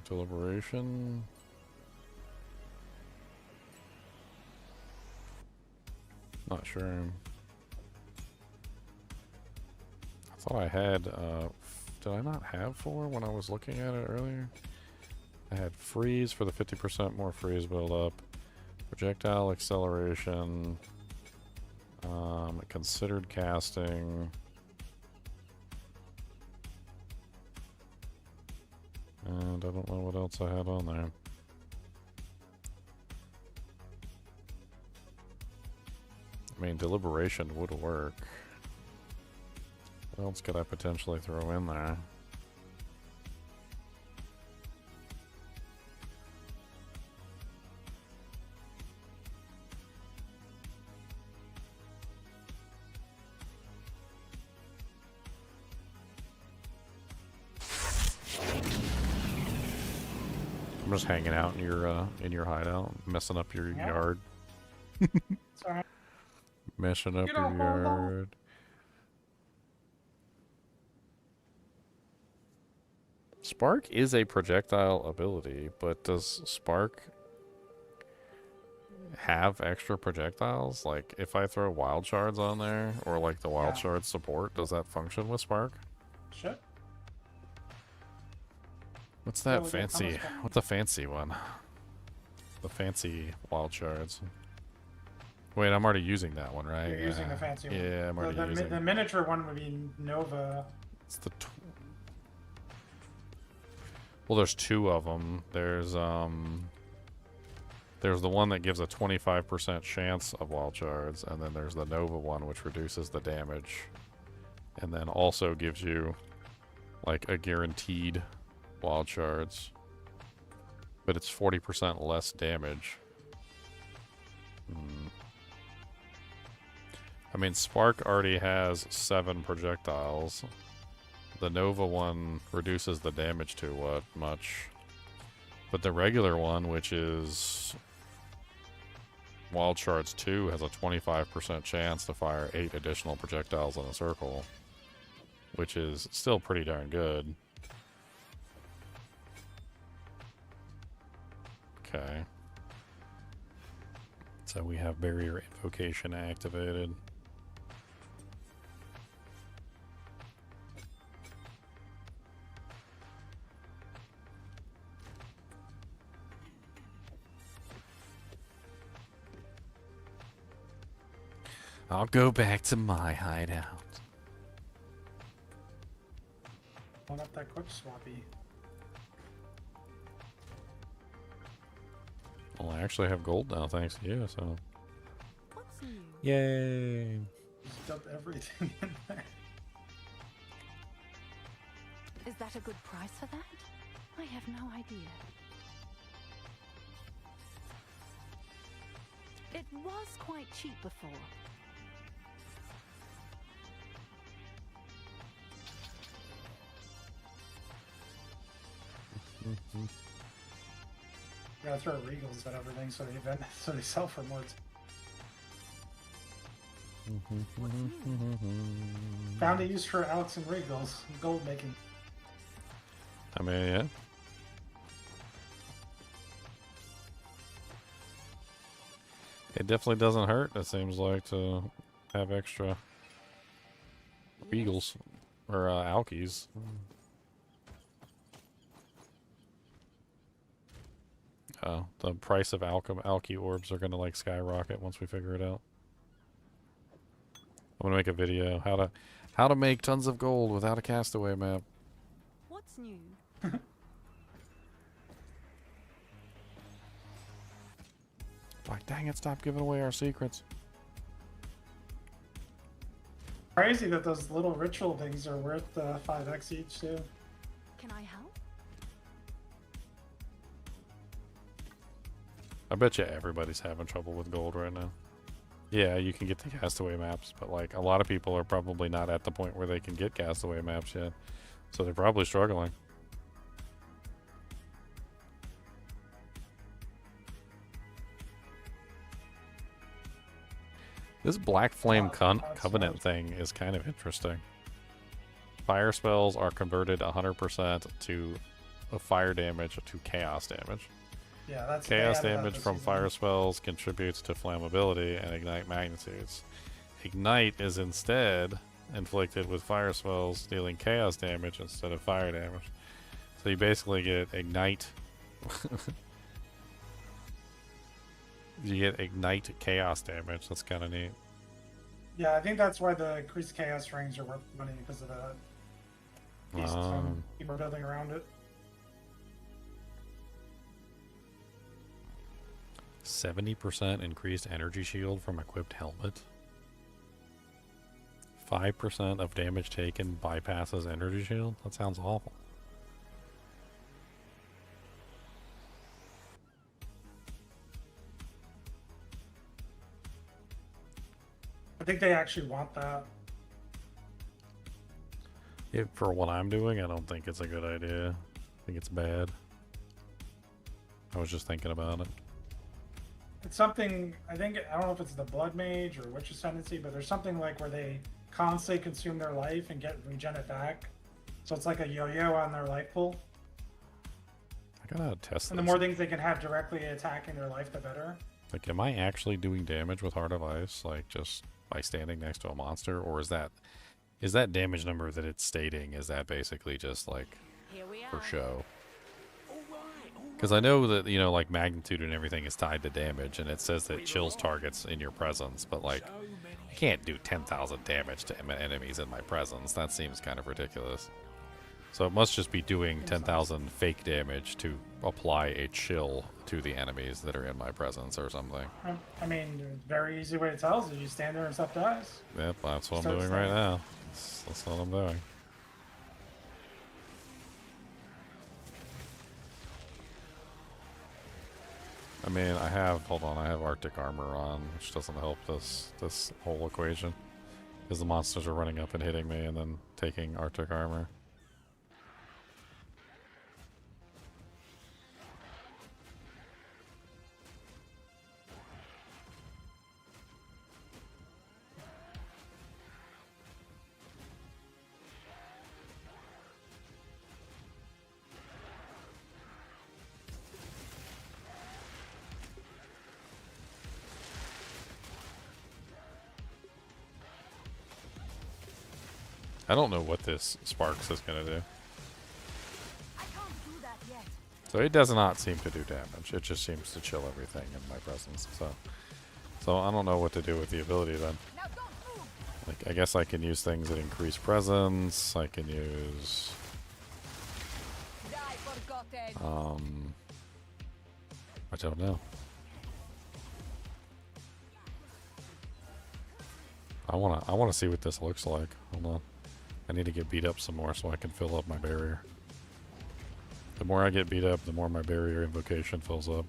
Deliberation? Not sure. I thought I had... did I not have 4 when I was looking at it earlier? I had freeze for the 50% more freeze build up, projectile acceleration, considered casting, and I don't know what else I had on there. I mean, deliberation would work. What else could I potentially throw in there? I'm just hanging out in your hideout, messing up your yard. Sorry. Messing up You your don't hold on. yard. Spark is a projectile ability, but does Spark have extra projectiles? Like, if I throw wild shards on there, or like the wild shard support, does that function with Spark? Shit. What's that Oh, fancy? What's the fancy one? The fancy wild shards. Wait, I'm already using that one, right? You're using the fancy one. Yeah, I'm already using. The miniature one would be Nova. It's the. Well, there's 2 of them. There's the one that gives a 25% chance of wild shards, and then there's the Nova one, which reduces the damage, and then also gives you like a guaranteed wild shards, but it's 40% less damage. I mean, Spark already has 7 projectiles. The Nova one reduces the damage to what much, but the regular one, which is Wild Shards 2, has a 25% chance to fire 8 additional projectiles in a circle, which is still pretty darn good. Okay. So we have barrier invocation activated. I'll go back to my hideout. One up that quick swappy. Well, I actually have gold now, thanks to you, so. What's new? Yay! Just dump everything in there. Is that a good price for that? I have no idea. It was quite cheap before. Gotta throw regals at everything so they sell for more. Found a use for Alex and regals, gold making. I mean, yeah. It definitely doesn't hurt, it seems like, to have extra regals or alkies. Oh, the price of alky orbs are gonna like skyrocket once we figure it out. I'm gonna make a video how to make tons of gold without a castaway map. What's new? Like, dang it! Stop giving away our secrets. Crazy that those little ritual things are worth 5x each too. Can I help? I bet you everybody's having trouble with gold right now. Yeah, you can get the castaway maps, but like a lot of people are probably not at the point where they can get castaway maps yet. So they're probably struggling. This Black Flame Covenant thing is kind of interesting. Fire spells are converted 100% to fire damage to chaos damage. Yeah, that's chaos damage from fire spells contributes to flammability and ignite magnitudes. Ignite is instead inflicted with fire spells, dealing chaos damage instead of fire damage. So you basically get ignite. You get ignite chaos damage. That's kind of neat. Yeah, I think that's why the increased chaos rings are worth money because of that. People are building around it. 70% increased energy shield from equipped helmet. 5% of damage taken bypasses energy shield. That sounds awful. I think they actually want that. For what I'm doing, I don't think it's a good idea. I think it's bad. I was just thinking about it. It's something, I don't know if it's the Blood Mage or Witch Ascendancy, but there's something like where they constantly consume their life and regen it back. So it's like a yo-yo on their life pool. I gotta test And the more things they can have directly attacking their life, the better. Like, am I actually doing damage with Heart of Ice, like, just by standing next to a monster? Or is that damage number that it's stating, is that basically just, like, for show? Because I know that, you know, like, magnitude and everything is tied to damage, and it says that it chills targets in your presence, but, like, I can't do 10,000 damage to enemies in my presence. That seems kind of ridiculous. So it must just be doing 10,000 fake damage to apply a chill to the enemies that are in my presence or something. I mean, very easy way to tell is if you stand there and stuff dies. Yep, that's what I'm doing right now. That's what I'm doing. I mean, I have Arctic armor on, which doesn't help this whole equation. Because the monsters are running up and hitting me and then taking Arctic armor. I don't know what this Sparks is going to do. So it does not seem to do damage. It just seems to chill everything in my presence. So I don't know what to do with the ability then. Like, I guess I can use things that increase presence. I can use... I don't know. I wanna see what this looks like. Hold on. I need to get beat up some more so I can fill up my barrier. The more I get beat up, the more my barrier invocation fills up.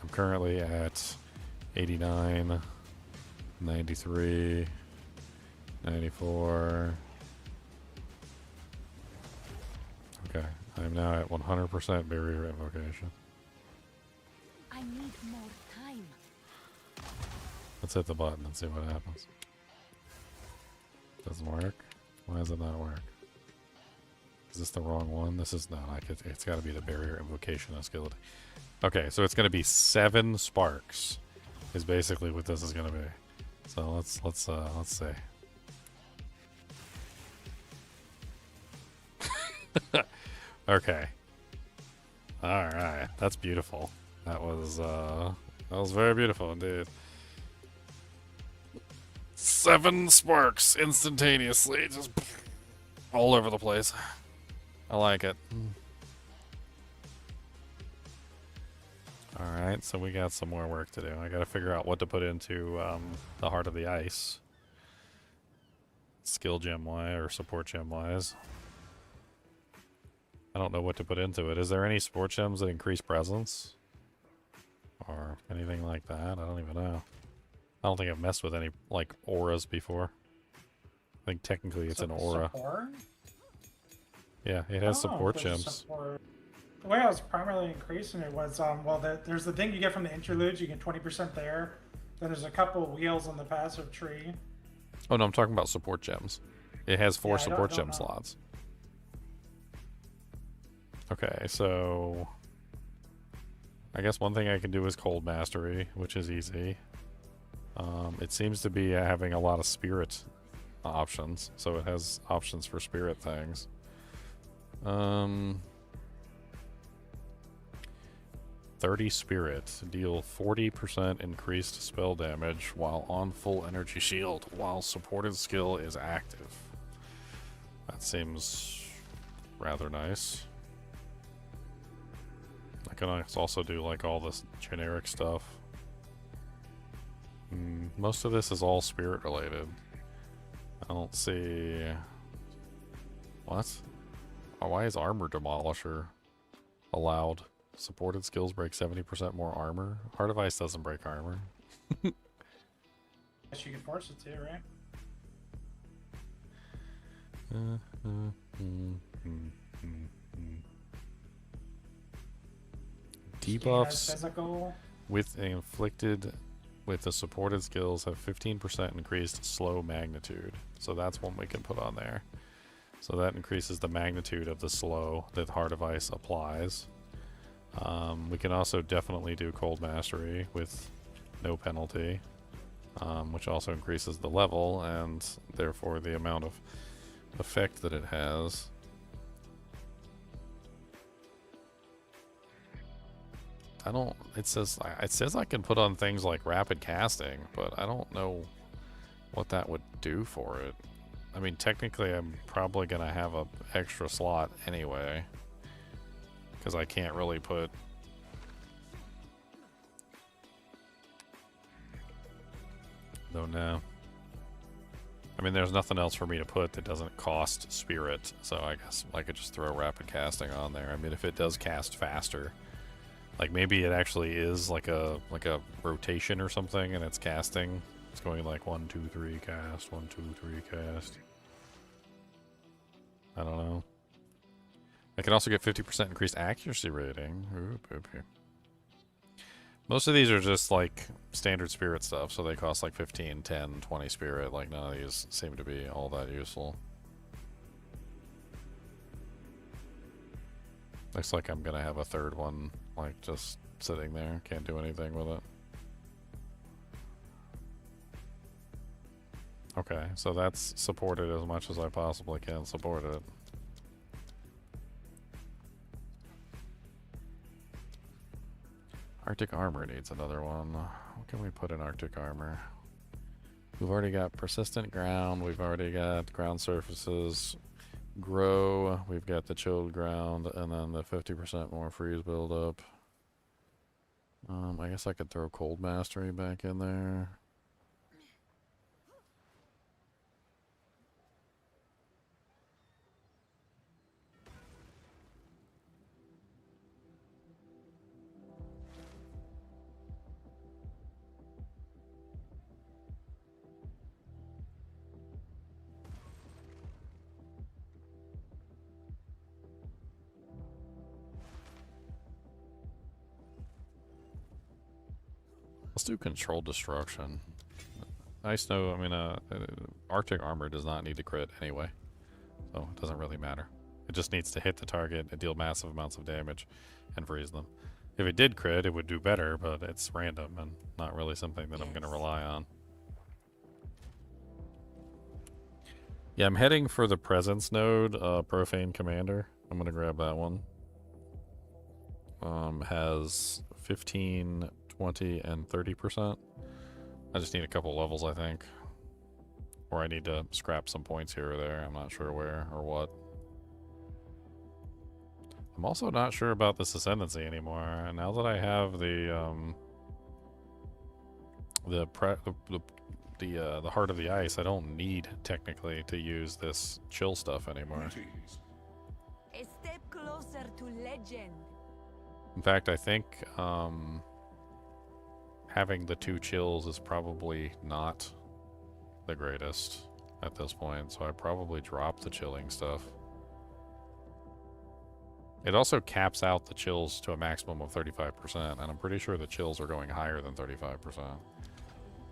I'm currently at 89, 93, 94. Okay, I'm now at 100% barrier invocation. I need more time. Let's hit the button and see what happens. Doesn't work? Why does it not work? Is this the wrong one? This is not. It's got to be the barrier invocation ability. Okay, so it's going to be 7 sparks. Is basically what this is going to be. So let's see. Okay. All right, that's beautiful. That was very beautiful indeed. 7 sparks instantaneously, just all over the place. I like it. Alright, so we got some more work to do. I gotta figure out what to put into the Heart of the Ice. Skill gem wise or support gem wise. I don't know what to put into it. Is there any support gems that increase presence? Or anything like that? I don't even know. I don't think I've messed with any, like, auras before. I think technically it's an aura. Support? Yeah, it has Oh, support there's gems. support. The way I was primarily increasing it was, well, there's the thing you get from the interludes, you get 20% there. Then there's a couple wheels on the passive tree. Oh no, I'm talking about support gems. It has 4 Yeah, support I gem don't know. slots. Okay, so I guess one thing I can do is Cold Mastery, which is easy. It seems to be having a lot of spirit options, so it has options for spirit things. 30 spirit, deal 40% increased spell damage while on full energy shield, while supported skill is active. That seems rather nice. I can also do like all this generic stuff. Most of this is all spirit related. I don't see... What? Oh, why is Armor Demolisher allowed? Supported skills break 70% more armor. Heart of Ice doesn't break armor. Guess you can force it to, right? Debuffs Physical. with inflicted with the supported skills have 15% increased slow magnitude. So that's one we can put on there. So that increases the magnitude of the slow that Heart of Ice applies. We can also definitely do Cold Mastery with no penalty, which also increases the level and therefore the amount of effect that it has. It says I can put on things like rapid casting, but I don't know what that would do for it. I mean, technically I'm probably gonna have a extra slot anyway, because I can't really put... Don't know. I mean, there's nothing else for me to put that doesn't cost spirit, so I guess I could just throw rapid casting on there. I mean, if it does cast faster, like maybe it actually is like a rotation or something, and it's casting. It's going like 1, 2, 3 cast, 1, 2, 3 cast. I don't know. I can also get 50% increased accuracy rating. Oop. Most of these are just like standard spirit stuff, so they cost like 15, 10, 20 spirit. Like none of these seem to be all that useful. Looks like I'm gonna have a third one, like just sitting there. Can't do anything with it. Okay, so that's supported as much as I possibly can support it. Arctic Armor needs another one. What can we put in Arctic Armor? We've already got Persistent Ground, we've already got Ground Surfaces, Grow, we've got the Chilled Ground, and then the 50% more freeze buildup. I guess I could throw Cold Mastery back in there. Let's do controlled destruction. Ice snow, I mean, Arctic armor does not need to crit anyway, so it doesn't really matter. It just needs to hit the target and deal massive amounts of damage and freeze them. If it did crit, it would do better, but it's random and not really something that I'm going to rely on. Yeah, I'm heading for the presence node, Profane Commander. I'm going to grab that one. Has 15, 20, and 30%. I just need a couple levels, I think. Or I need to scrap some points here or there. I'm not sure where or what. I'm also not sure about this ascendancy anymore. And now that I have the Heart of the Ice, I don't need technically to use this chill stuff anymore. A step closer to legend. In fact, I think having the 2 chills is probably not the greatest at this point, so I probably drop the chilling stuff. It also caps out the chills to a maximum of 35%, and I'm pretty sure the chills are going higher than 35%.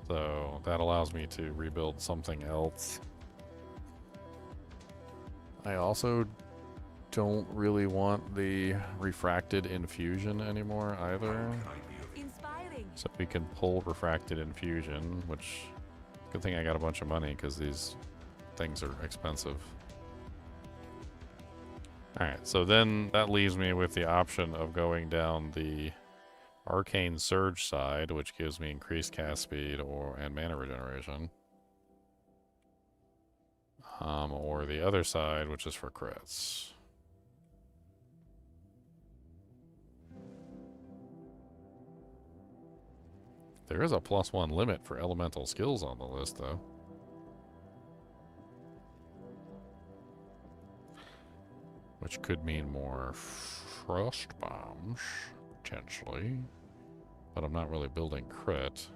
So that allows me to rebuild something else. I also don't really want the refracted infusion anymore either. So we can pull refracted infusion, which good thing I got a bunch of money because these things are expensive. Alright, so then that leaves me with the option of going down the Arcane Surge side, which gives me increased cast speed and mana regeneration. Or the other side, which is for crits. There is a +1 limit for elemental skills on the list, though. Which could mean more frost bombs, potentially. But I'm not really building crit.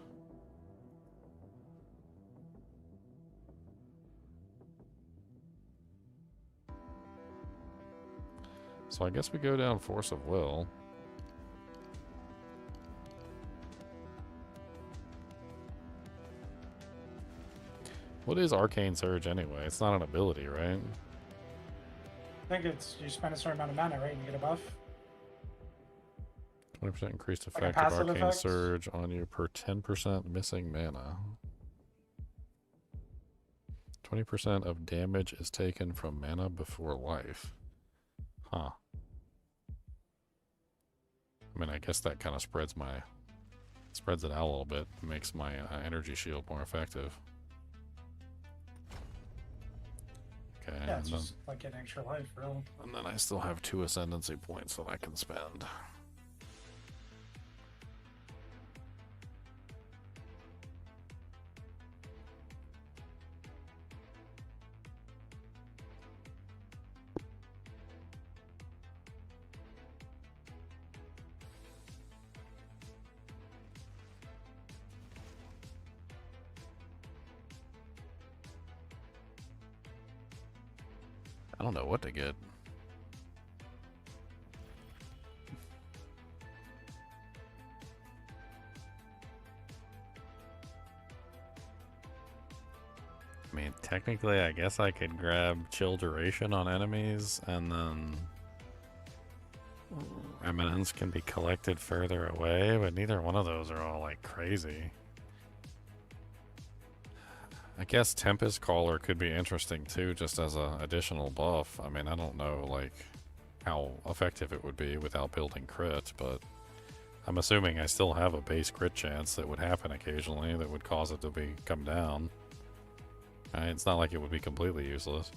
So I guess we go down Force of Will. What is Arcane Surge anyway? It's not an ability, right? I think it's you spend a certain amount of mana, right? And you get a buff. 20% increased Like a effect of passive Arcane effect? Surge on you per 10% missing mana. 20% of damage is taken from mana before life. Huh. I mean, I guess that kind of spreads it out a little bit, makes my energy shield more effective. Okay, Yeah, it's just like getting extra life, really. and then I still have 2 ascendancy points that I can spend. I don't know what to get. I mean, technically, I guess I could grab chill duration on enemies, and then eminence can be collected further away, but neither one of those are all like crazy. I guess Tempest Caller could be interesting too, just as an additional buff. I mean, I don't know like how effective it would be without building crit, but I'm assuming I still have a base crit chance that would happen occasionally that would cause it to come down. It's not like it would be completely useless.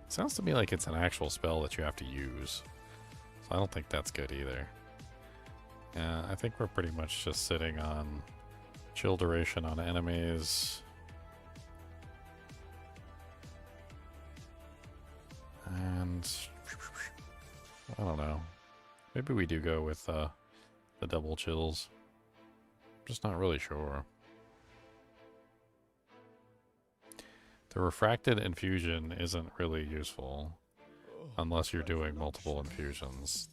Sounds to me like it's an actual spell that you have to use. So I don't think that's good either. Yeah, I think we're pretty much just sitting on chill duration on enemies. And I don't know. Maybe we do go with the double chills. Just not really sure. The refracted infusion isn't really useful unless you're doing multiple infusions.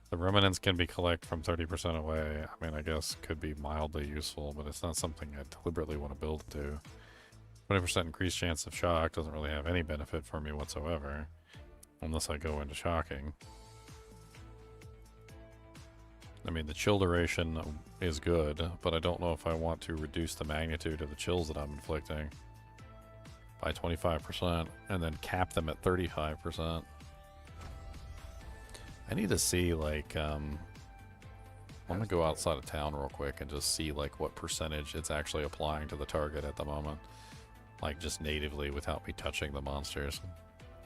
The remnants can be collect from 30% away. I mean, I guess could be mildly useful, but it's not something I deliberately want to build to. 20% increased chance of shock doesn't really have any benefit for me whatsoever, unless I go into shocking. I mean, the chill duration is good, but I don't know if I want to reduce the magnitude of the chills that I'm inflicting by 25% and then cap them at 35%. I need to see, like, I'm gonna go outside of town real quick and just see, like, what percentage it's actually applying to the target at the moment. Like, just natively without me touching the monsters.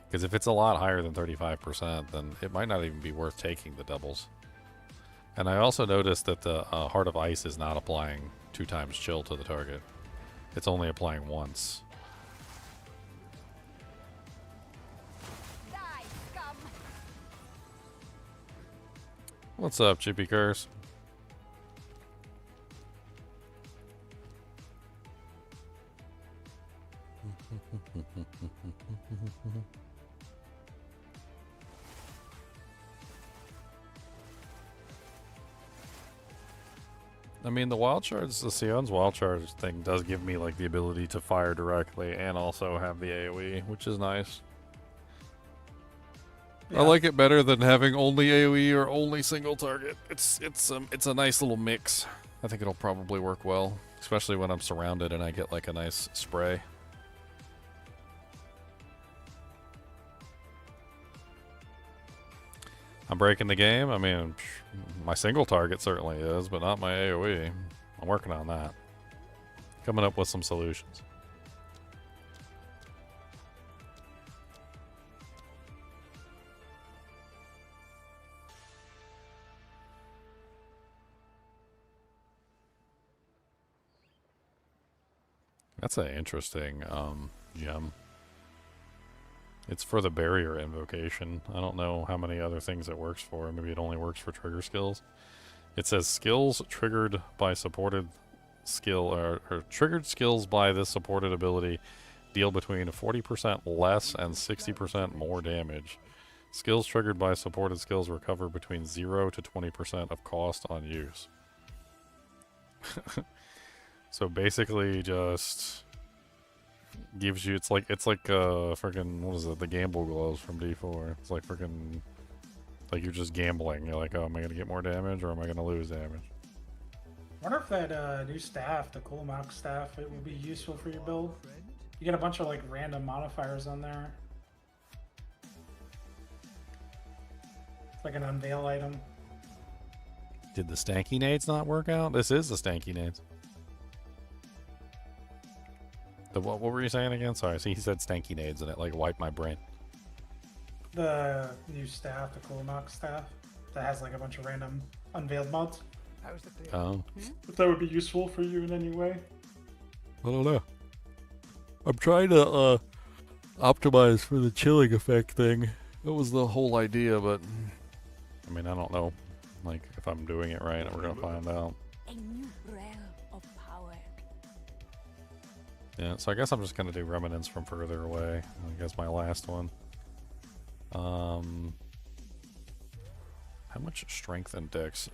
Because if it's a lot higher than 35%, then it might not even be worth taking the doubles. And I also noticed that the Heart of Ice is not applying 2 times chill to the target. It's only applying once. What's up, Chippy Curse? I mean, the wild charge, the Sion's wild charge thing does give me, like, the ability to fire directly and also have the AoE, which is nice. Yeah. I like it better than having only AoE or only single target. It's a nice little mix. I think it'll probably work well, especially when I'm surrounded and I get, like, a nice spray. I'm breaking the game. I mean, my single target certainly is, but not my AoE. I'm working on that. Coming up with some solutions. That's an interesting gem. It's for the barrier invocation. I don't know how many other things it works for. Maybe it only works for trigger skills. It says skills triggered by supported skill or triggered skills by this supported ability deal between 40% less and 60% more damage. Skills triggered by supported skills recover between 0 to 20% of cost on use. So basically just gives you, it's like freaking, what is it, the gamble gloves from D4. It's like freaking, like you're just gambling. You're like, oh, am I going to get more damage or am I going to lose damage? I wonder if that new staff, the climax staff, it would be useful for your build. You get a bunch of like random modifiers on there. It's like an unveil item. Did the stanky nades not work out? This is the stanky nades. What were you saying again? Sorry, see, he said stanky nades and it like wiped my brain. The new staff, the climax staff, that has like a bunch of random unveiled mods. Oh. If that would be useful for you in any way. I don't know. I'm trying to optimize for the chilling effect thing. That was the whole idea, but I mean, I don't know, like, if I'm doing it right. We're gonna find out. A new realm of power. Yeah, so I guess I'm just gonna do remnants from further away. I guess my last one. How much strength and dex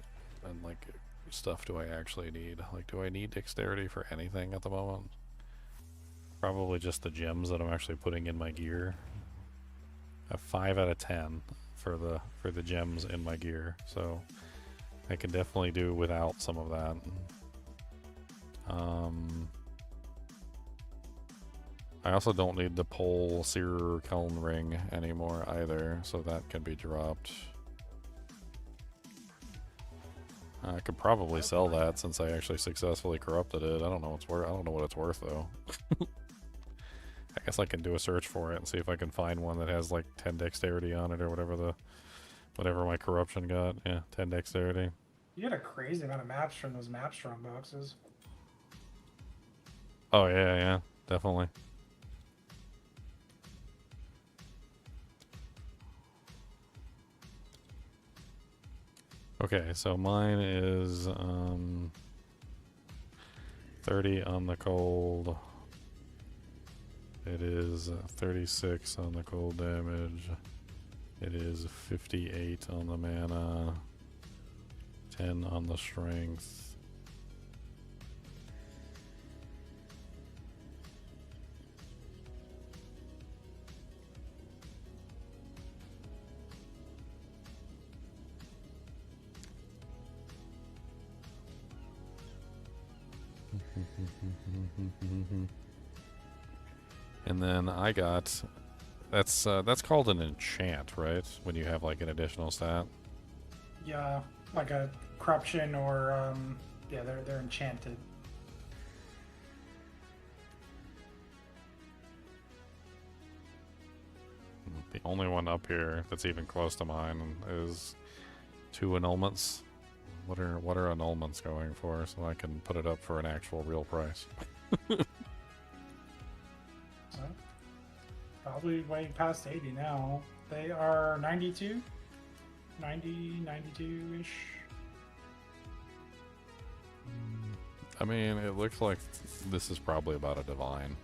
and like stuff do I actually need? Like, do I need dexterity for anything at the moment? Probably just the gems that I'm actually putting in my gear. I have 5 out of 10 for the gems in my gear, so I can definitely do without some of that. I also don't need the pole seer Keln ring anymore either, so that can be dropped. I could probably sell that since I actually successfully corrupted it. I don't know what's worth. I don't know what it's worth though. I guess I can do a search for it and see if I can find one that has like 10 dexterity on it or whatever my corruption got. Yeah, 10 dexterity. You get a crazy amount of maps from those map strong boxes. Oh yeah, definitely. Okay, so mine is 30 on the cold. It is 36 on the cold damage. It is 58 on the mana. 10 on the strength. And then I got that's called an enchant, right? When you have like an additional stat. Yeah, like a corruption or yeah, they're enchanted. The only one up here that's even close to mine is 2 annulments. What are annulments going for, so I can put it up for an actual real price? Probably way past 80 now. They are 92, 90, 92-ish. I mean, it looks like this is probably about a divine.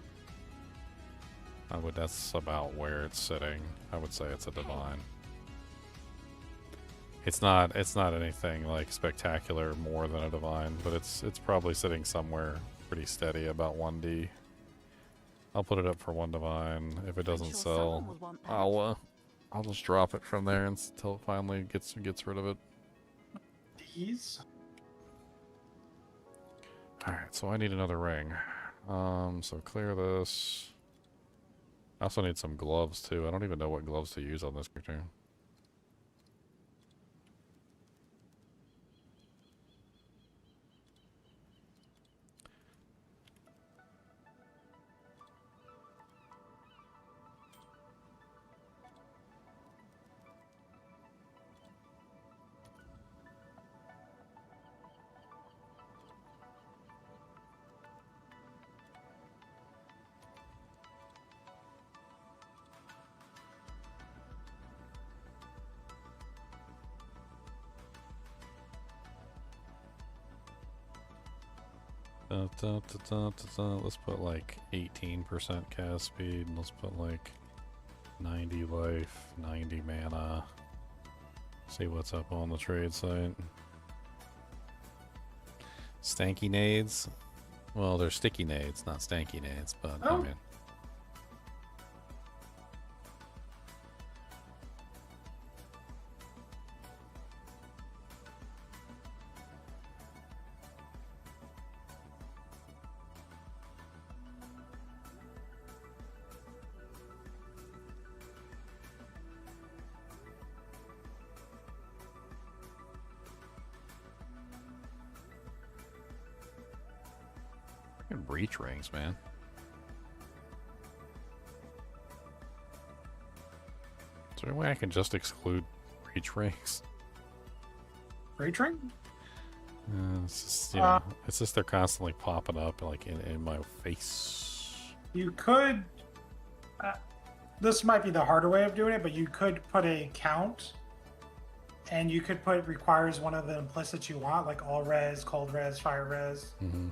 That's about where it's sitting. I would say it's a divine. It's not anything like spectacular more than a divine, but it's probably sitting somewhere pretty steady about 1D. I'll put it up for 1 divine. If it doesn't sell, I'll just drop it from there until it finally gets rid of it. These? Alright, so I need another ring. So clear this. I also need some gloves too. I don't even know what gloves to use on this character. Let's put like 18% cast speed. Let's put like 90 life, 90 mana. See what's up on the trade site. Stanky nades. Well, they're sticky nades, not stanky nades, but I mean. Breach rings, man. Is there any way I can just exclude breach rings? Breach ring? It's just, you know, it's just they're constantly popping up like in my face. You could. This might be the harder way of doing it, but you could put a count, and you could put requires one of the implicits you want, like all res, cold res, fire res. Mm-hmm.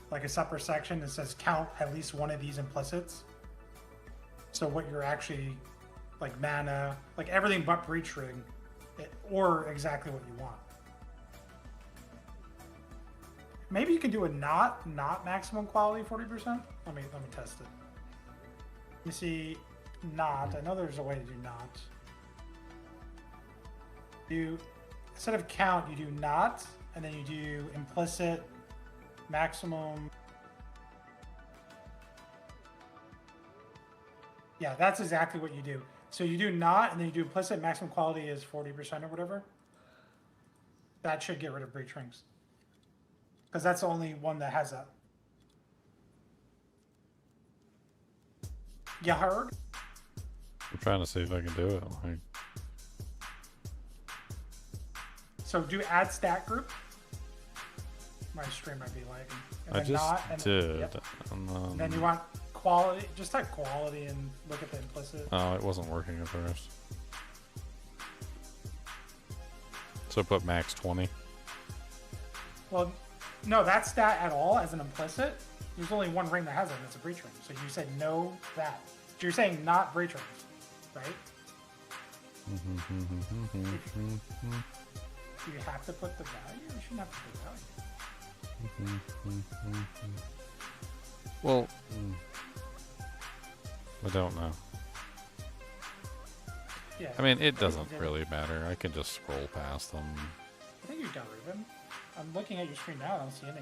Like a separate section that says count at least one of these implicits. So what you're actually, like mana, like everything but breach ring, or exactly what you want. Maybe you can do a not maximum quality 40%. Let me test it. You see, not. I know there's a way to do not. Instead of count, you do not, and then you do implicit. Maximum. Yeah, that's exactly what you do. So you do not, and then you do implicit. Maximum quality is 40% or whatever. That should get rid of breach rings, because that's the only one that has that. You heard? I'm trying to see if I can do it. Like... So do add stat group. My stream might be lagging. And I just did. Yep. And then you want quality. Just type quality and look at the implicit. Oh, it wasn't working at first. So put max 20. Well, no, that stat at all as an implicit. There's only one ring that has it, and it's a breach ring. So you said no that. You're saying not breach rings, right? Do you have to put the value? You shouldn't have to put the value. Well, I don't know. Yeah, I mean, it doesn't really matter. I can just scroll past them. I think you got Ruben. I'm looking at your screen now. I don't see any.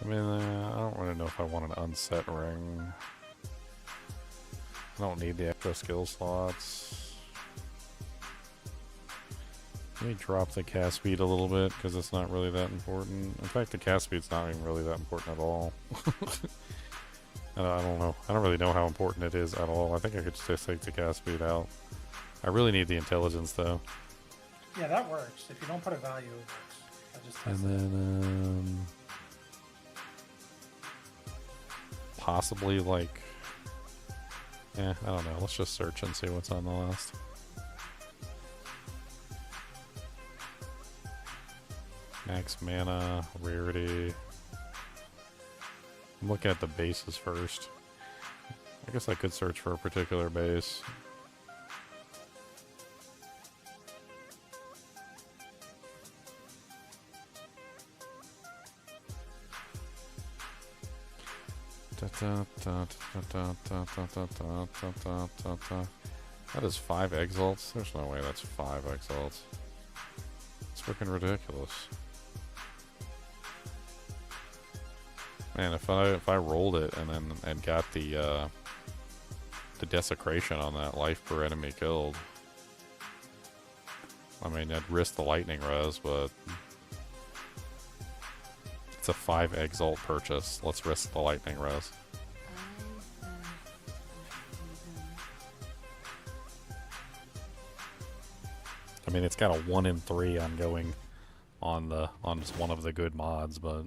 I mean, I don't really know if I want an unset ring. I don't need the extra skill slots. Let me drop the cast speed a little bit, because it's not really that important. In fact, the cast speed's not even really that important at all. I don't know. I don't really know how important it is at all. I think I could just take the cast speed out. I really need the intelligence, though. Yeah, that works. If you don't put a value, it works. I just And tested then, possibly, like... I don't know. Let's just search and see what's on the list. Max mana, rarity. I'm looking at the bases first. I guess I could search for a particular base. That is 5 exalts? There's no way that's 5 exalts. It's freaking ridiculous. Man, if I rolled it and got the desecration on that life per enemy killed, I mean, I'd risk the lightning res, but it's a 5 exalt purchase. Let's risk the lightning res. I mean, it's got a 1 in 3 ongoing on just one of the good mods, but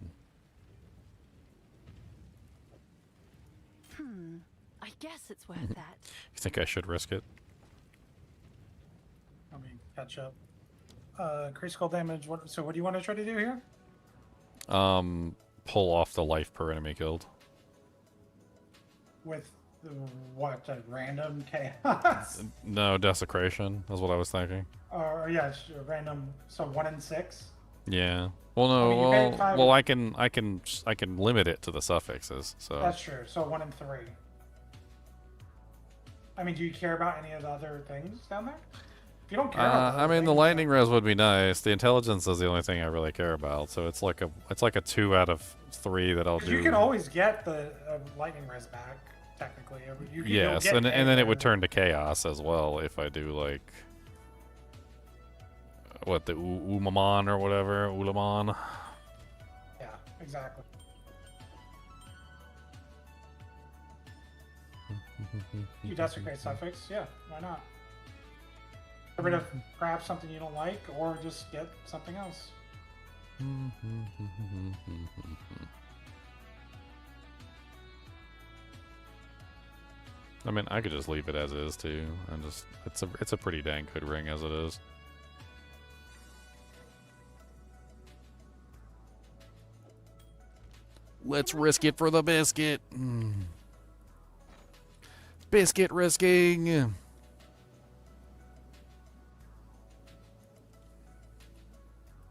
I guess it's worth that. you think I should risk it? Let me catch up. Increase skull damage. So what do you want to try to do here? Pull off the life per enemy killed. With what? A random chaos? No, desecration is what I was thinking. Or yeah, it's a random. So 1 in 6. Yeah. Well, no. I mean, you paid 5 well, I can limit it to the suffixes. So that's true. So 1 in 3. I mean, do you care about any of the other things down there? If you don't care about I mean, the lightning res would be nice. The intelligence is the only thing I really care about. So it's like a 2 out of 3 that I'll do. You can always get the lightning res back, technically. You can Yes, and then it would turn to chaos as well if I do like what, the Umaman or whatever, Ulaman. Yeah, exactly. You desecrate suffix, yeah, why not? Get rid of perhaps something you don't like, or just get something else. I mean, I could just leave it as is too, and just it's a pretty dang good ring as it is. Let's risk it for the biscuit. Biscuit risking.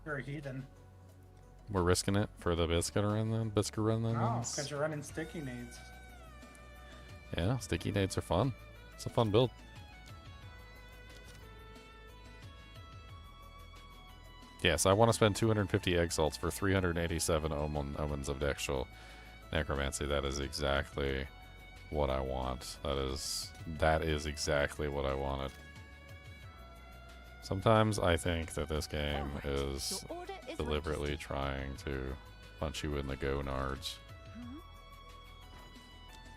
You're a heathen. We're risking it for the biscuit run then? Biscuit run then? No, because you're running sticky nades. Yeah, sticky nades are fun. It's a fun build. Yes, I want to spend 250 exalts for 387 omens of Dextral Necromancy. That is exactly what I want. That is exactly what I wanted. Sometimes I think that this game is deliberately trying to punch you in the gonards.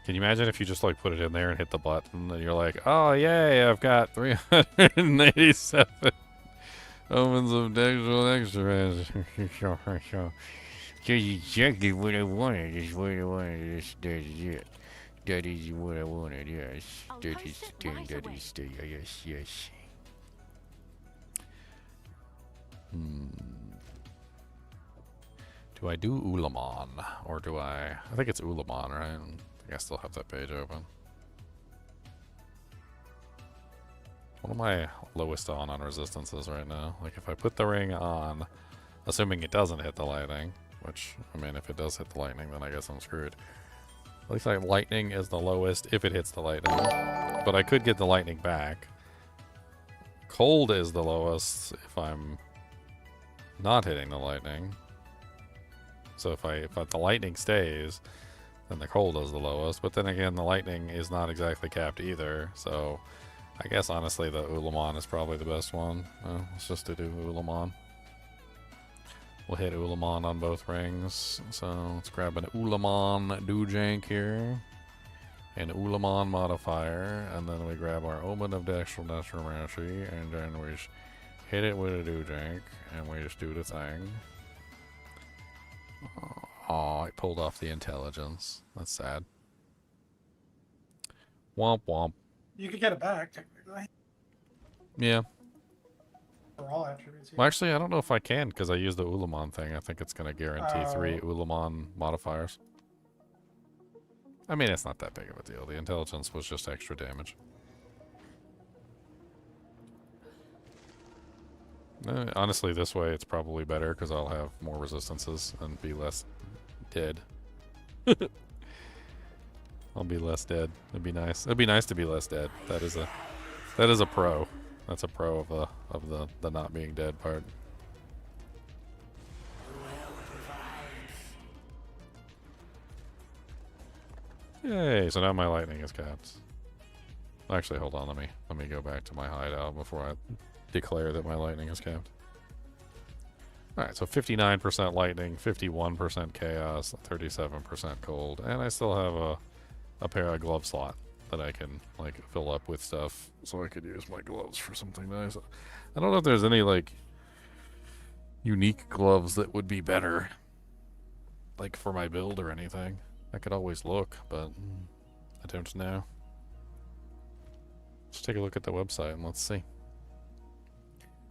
Can you imagine if you just like put it in there and hit the button and you're like, oh yay, I've got 387 omens of Dextral Necromancy. That's exactly what I wanted. Is what I wanted. That is it. That is what I wanted. Yes. That is the thing. That is the yes. Do I do Ulamon? Or do I think it's Ulamon, right? I think I still have that page open. What am I lowest on resistances right now? Like if I put the ring on, assuming it doesn't hit the lightning, which, I mean, if it does hit the lightning, then I guess I'm screwed. At least like lightning is the lowest if it hits the lightning. But I could get the lightning back. Cold is the lowest if I'm not hitting the lightning. So if the lightning stays, then the cold is the lowest. But then again, the lightning is not exactly capped either. So I guess honestly the Ulamon is probably the best one. Let's just do Ulamon. We'll hit Ulamon on both rings. So let's grab an Ulamon Dujank here. An Ulamon modifier. And then we grab our Omen of Necromancy. And then we just hit it with a Dujank. And we just do the thing. Oh, I pulled off the intelligence. That's sad. Womp womp. You could get it back, technically. Yeah. For all attributes. Well, actually, I don't know if I can because I used the Ulamon thing. I think it's going to guarantee 3 Ulamon modifiers. I mean, it's not that big of a deal. The intelligence was just extra damage. Honestly, this way it's probably better because I'll have more resistances and be less dead. I'll be less dead. It'd be nice. It'd be nice to be less dead. That is a pro. That's a pro of the not being dead part. Yay! So now my lightning is capped. Actually, hold on. Let me go back to my hideout before I declare that my lightning is capped. Alright, so 59% lightning, 51% chaos, 37% cold, and I still have a pair of glove slot that I can like fill up with stuff so I could use my gloves for something nice. I don't know if there's any like unique gloves that would be better like for my build or anything. I could always look, but I don't know. Let's take a look at the website and let's see.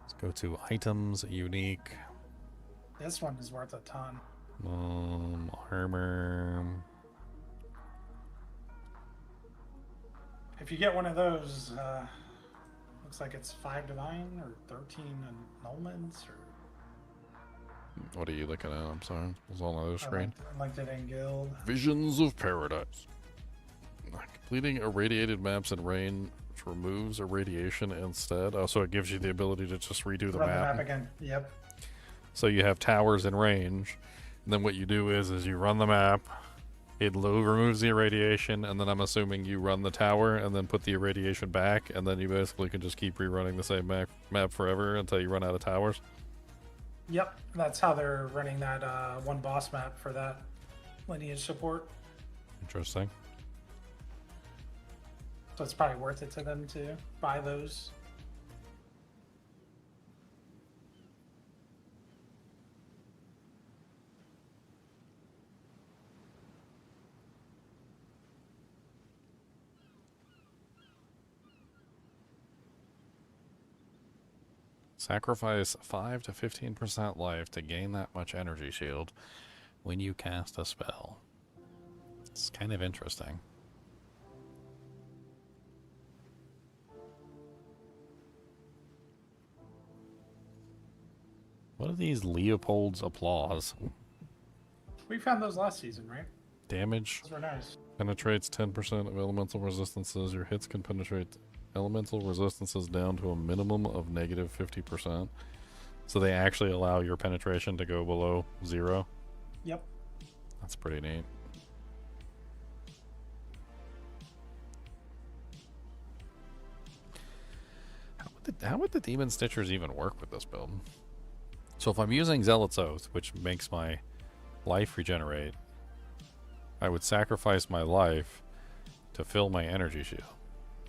Let's go to items, unique. This one is worth a ton. Armor. If you get one of those, looks like it's 5 divine or 13 annulments or. What are you looking at? I'm sorry. It was on the other screen. I liked it in guild. Visions of Paradise. Completing irradiated maps in rain, which removes irradiation instead. Oh, so it gives you the ability to just redo the Run map. the map again. Yep. So you have towers in range, and then what you do is you run the map, it removes the irradiation, and then I'm assuming you run the tower and then put the irradiation back, and then you basically can just keep rerunning the same map forever until you run out of towers. Yep, that's how they're running that one boss map for that lineage support. Interesting. So it's probably worth it to them to buy those. Sacrifice 5 to 15% life to gain that much energy shield when you cast a spell. It's kind of interesting. What are these Leopold's Applause? We found those last season, right? Damage. Those were nice. Penetrates 10% of elemental resistances. Your hits can penetrate elemental resistances down to a minimum of negative 50%. So they actually allow your penetration to go below 0. Yep. That's pretty neat. How would the Demon Stitchers even work with this build? So if I'm using Zealot's Oath, which makes my life regenerate, I would sacrifice my life to fill my energy shield.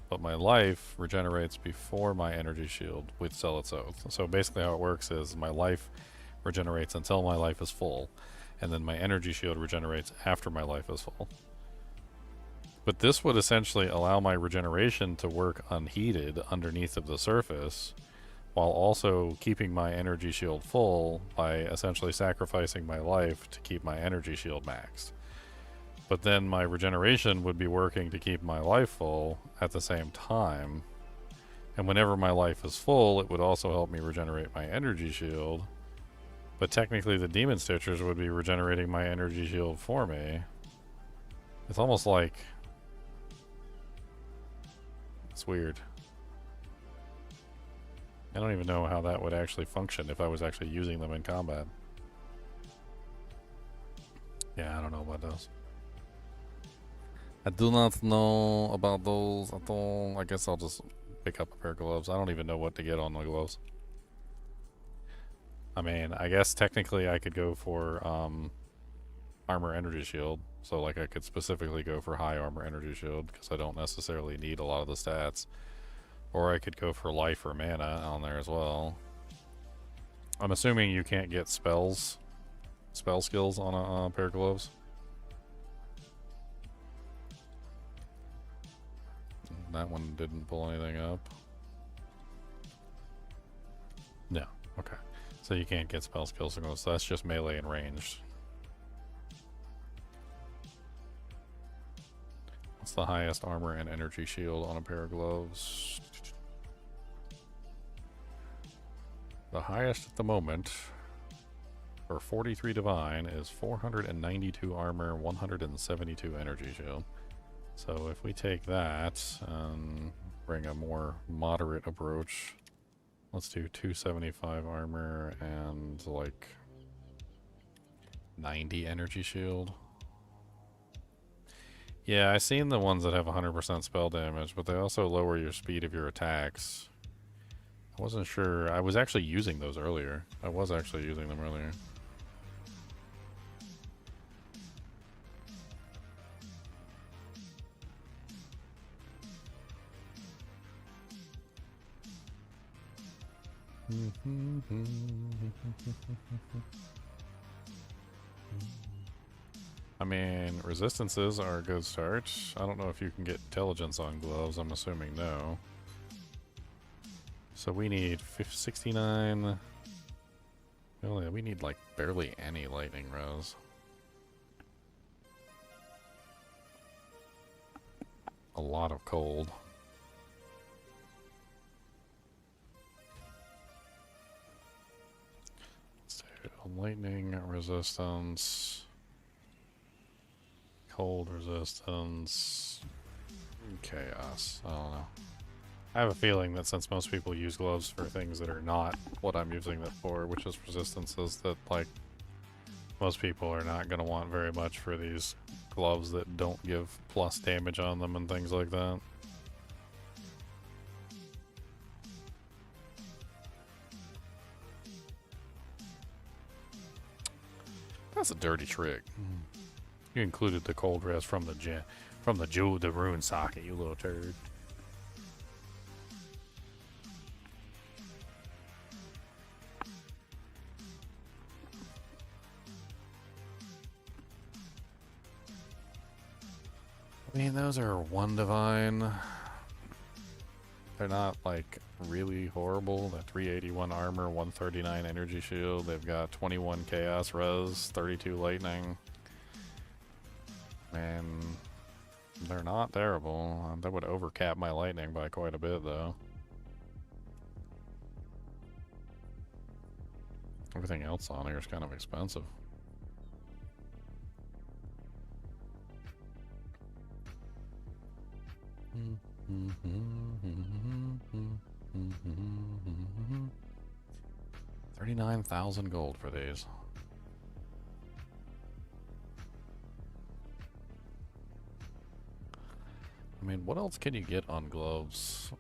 But my life regenerates before my energy shield with Zealot's Oath. So basically how it works is my life regenerates until my life is full, and then my energy shield regenerates after my life is full. But this would essentially allow my regeneration to work unheated underneath of the surface, while also keeping my energy shield full by essentially sacrificing my life to keep my energy shield maxed. But then my regeneration would be working to keep my life full at the same time. And whenever my life is full, it would also help me regenerate my energy shield. But technically the Demon Stitchers would be regenerating my energy shield for me. It's almost like... it's weird. I don't even know how that would actually function if I was actually using them in combat. Yeah, I don't know about those. I do not know about those at all. I guess I'll just pick up a pair of gloves. I don't even know what to get on the gloves. I mean, I guess technically I could go for armor energy shield. So like I could specifically go for high armor energy shield because I don't necessarily need a lot of the stats. Or I could go for life or mana on there as well. I'm assuming you can't get spell skills on a pair of gloves. That one didn't pull anything up. No. Okay. So you can't get spell skills on gloves. So that's just melee and ranged. What's the highest armor and energy shield on a pair of gloves? The highest at the moment for 43 divine is 492 armor, 172 energy shield. So if we take that and bring a more moderate approach, let's do 275 armor and like 90 energy shield. Yeah, I've seen the ones that have 100% spell damage, but they also lower your speed of your attacks. I wasn't sure. I was actually using those earlier. I was actually using them earlier. I mean, resistances are a good start. I don't know if you can get intelligence on gloves. I'm assuming no. So we need 69. Well, we need like barely any lightning rows. A lot of cold. Let's do lightning resistance. Cold resistance. Chaos. I don't know. I have a feeling that since most people use gloves for things that are not what I'm using that for, which is resistances, that like most people are not going to want very much for these gloves that don't give plus damage on them and things like that. That's a dirty trick. You included the cold rest from the rune socket, you little turd. I mean, those are 1 divine. They're not like really horrible. The 381 armor, 139 energy shield. They've got 21 chaos res, 32 lightning. Man, they're not terrible. That would overcap my lightning by quite a bit, though. Everything else on here is kind of expensive. $39,000 gold for these. I mean, what else can you get on gloves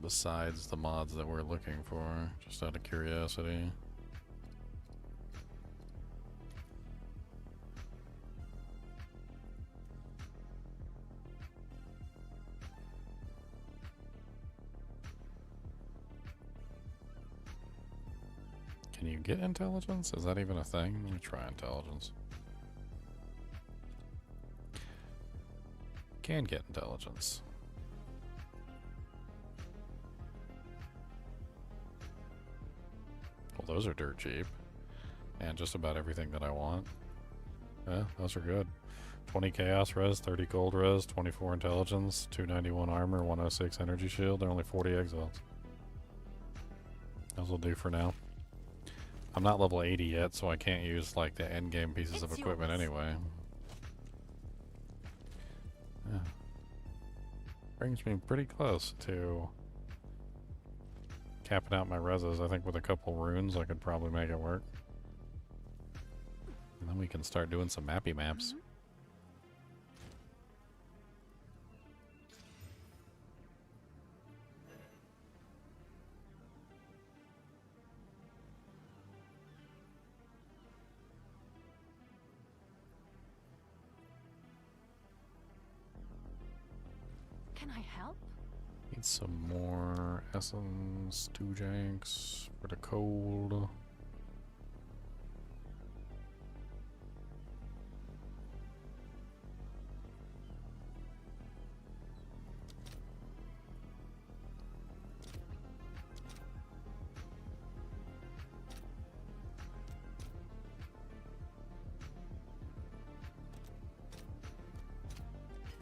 besides the mods that we're looking for? Just out of curiosity. Can you get intelligence? Is that even a thing? Let me try intelligence. Can get intelligence. Well, those are dirt cheap. And just about everything that I want. Yeah, those are good. 20 chaos res, 30 gold res, 24 intelligence, 291 armor, 106 energy shield. They're only 40 exiles. Those will do for now. I'm not level 80 yet, so I can't use like the end game pieces of equipment anyway. Yeah. Brings me pretty close to capping out my reses. I think with a couple runes I could probably make it work. And then we can start doing some mappy maps. Can I help? Need some more essence, 2 janks for the cold.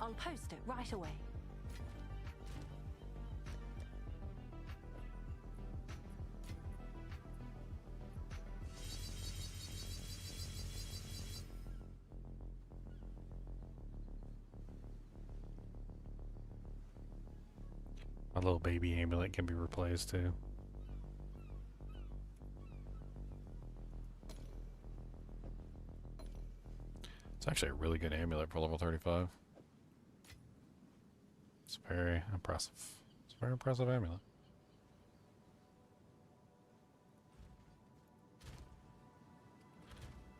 I'll post it right away. My little baby amulet can be replaced too. It's actually a really good amulet for level 35. It's very impressive. It's a very impressive amulet.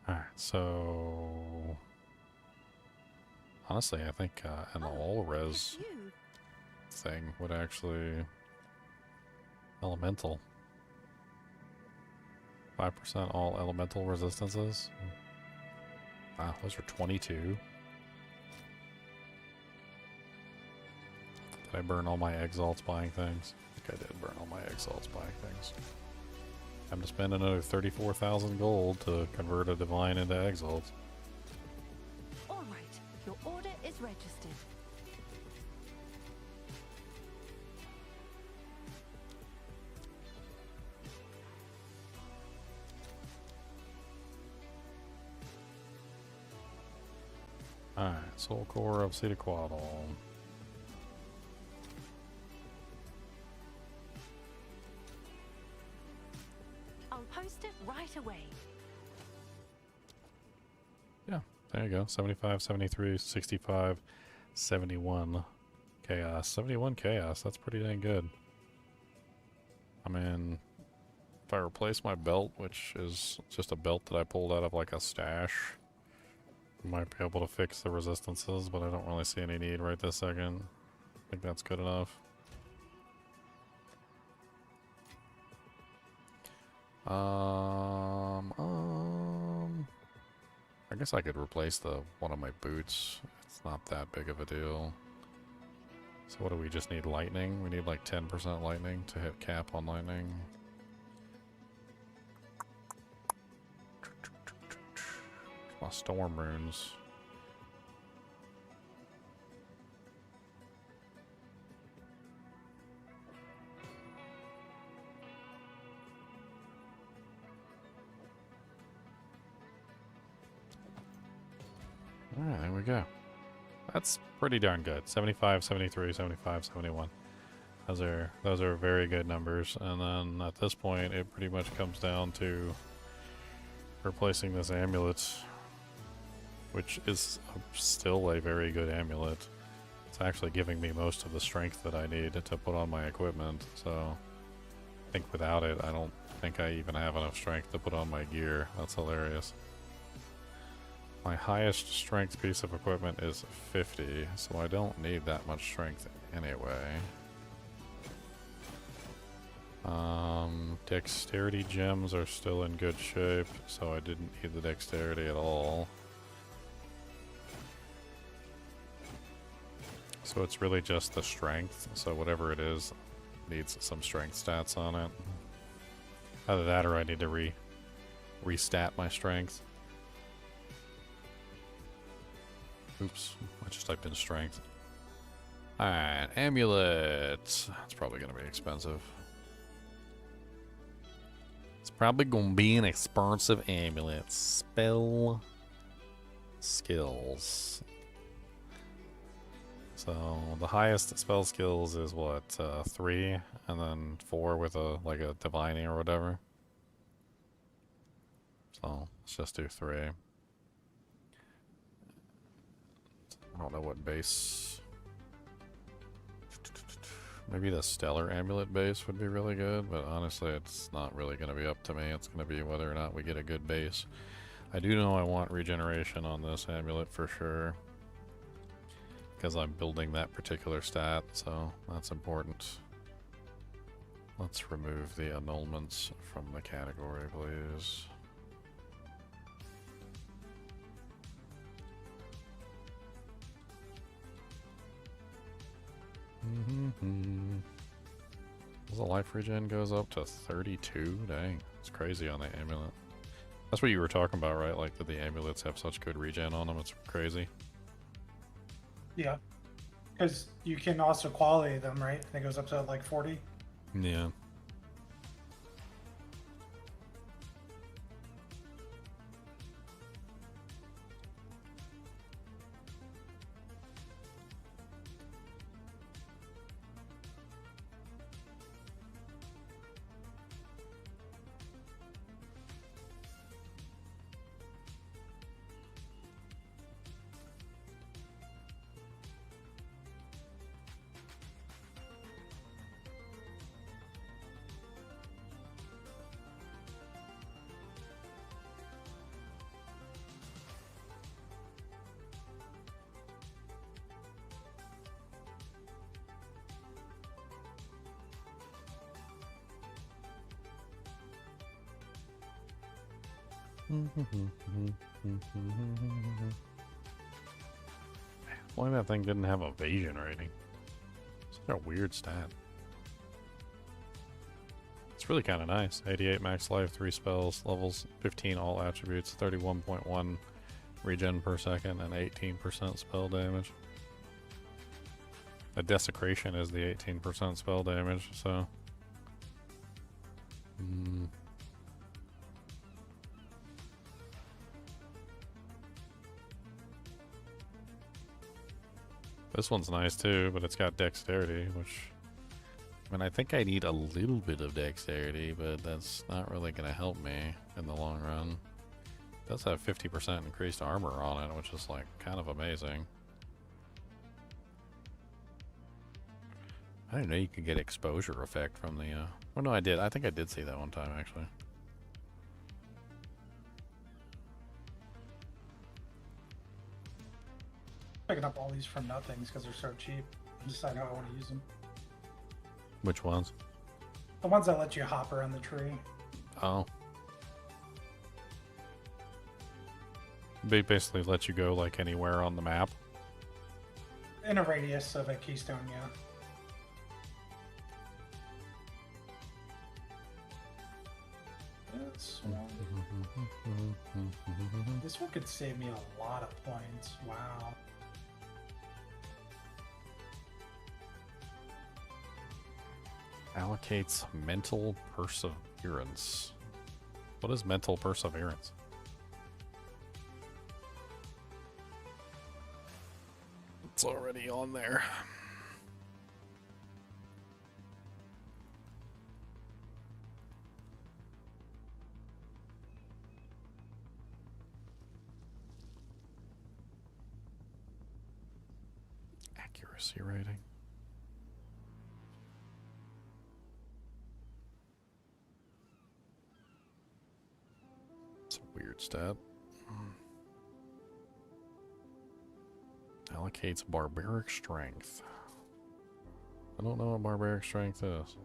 Alright, so honestly I think an all res thing would actually elemental. 5% all elemental resistances. Wow, those are 22. Did I burn all my exalts buying things? I think I did burn all my exalts buying things. Time to spend another 34,000 gold to convert a divine into exalts. All right, your order is registered. Alright, Soul Core of Cetaquaddle. I'll post it right away. Yeah, there you go. 75, 73, 65, 71 chaos. 71 chaos, that's pretty dang good. I mean, if I replace my belt, which is just a belt that I pulled out of like a stash, might be able to fix the resistances, but I don't really see any need right this second. I think that's good enough. I guess I could replace one of my boots. It's not that big of a deal. So what do we just need? Lightning? We need like 10% lightning to hit cap on lightning. My storm runes. Alright, there we go. That's pretty darn good. 75, 73, 75, 71. Those are very good numbers. And then at this point it pretty much comes down to replacing this amulet, which is still a very good amulet. It's actually giving me most of the strength that I need to put on my equipment, so I think without it, I don't think I even have enough strength to put on my gear. That's hilarious. My highest strength piece of equipment is 50, so I don't need that much strength anyway. Dexterity gems are still in good shape, so I didn't need the dexterity at all. So it's really just the strength, so whatever it is needs some strength stats on it. Either that or I need to restat my strength. Oops, I just typed in strength. Alright, amulet. It's probably gonna be expensive. It's probably gonna be an expensive amulet. Spell skills. So the highest spell skills is what, 3, and then 4 with a divining or whatever. So let's just do 3. I don't know what base. Maybe the stellar amulet base would be really good, but honestly it's not really going to be up to me. It's going to be whether or not we get a good base. I do know I want regeneration on this amulet for sure, because I'm building that particular stat, so that's important. Let's remove the annulments from the category, please. The life regen goes up to 32? Dang, it's crazy on the amulet. That's what you were talking about, right? Like that the amulets have such good regen on them, it's crazy. Yeah. Because you can also quality them, right? And it goes up to like 40. Yeah. Why that thing didn't have evasion rating? Such a weird stat. It's really kind of nice. 88 max life, 3 spells, levels 15 all attributes, 31.1 regen per second, and 18% spell damage. The desecration is the 18% spell damage, so... This one's nice too, but it's got dexterity, which... I mean, I think I need a little bit of dexterity, but that's not really going to help me in the long run. It does have 50% increased armor on it, which is like kind of amazing. I didn't know you could get exposure effect from the... Oh no, I did. I think I did see that one time, actually. Picking up all these for nothings because they're so cheap. I decide how I want to use them. Which ones? The ones that let you hop around the tree. Oh. They basically let you go like anywhere on the map. In a radius of a keystone, yeah. This one. This one could save me a lot of points. Wow. Allocates mental perseverance. What is mental perseverance? It's already on there. Accuracy rating. It's a weird stat. Allocates barbaric strength. I don't know what barbaric strength is.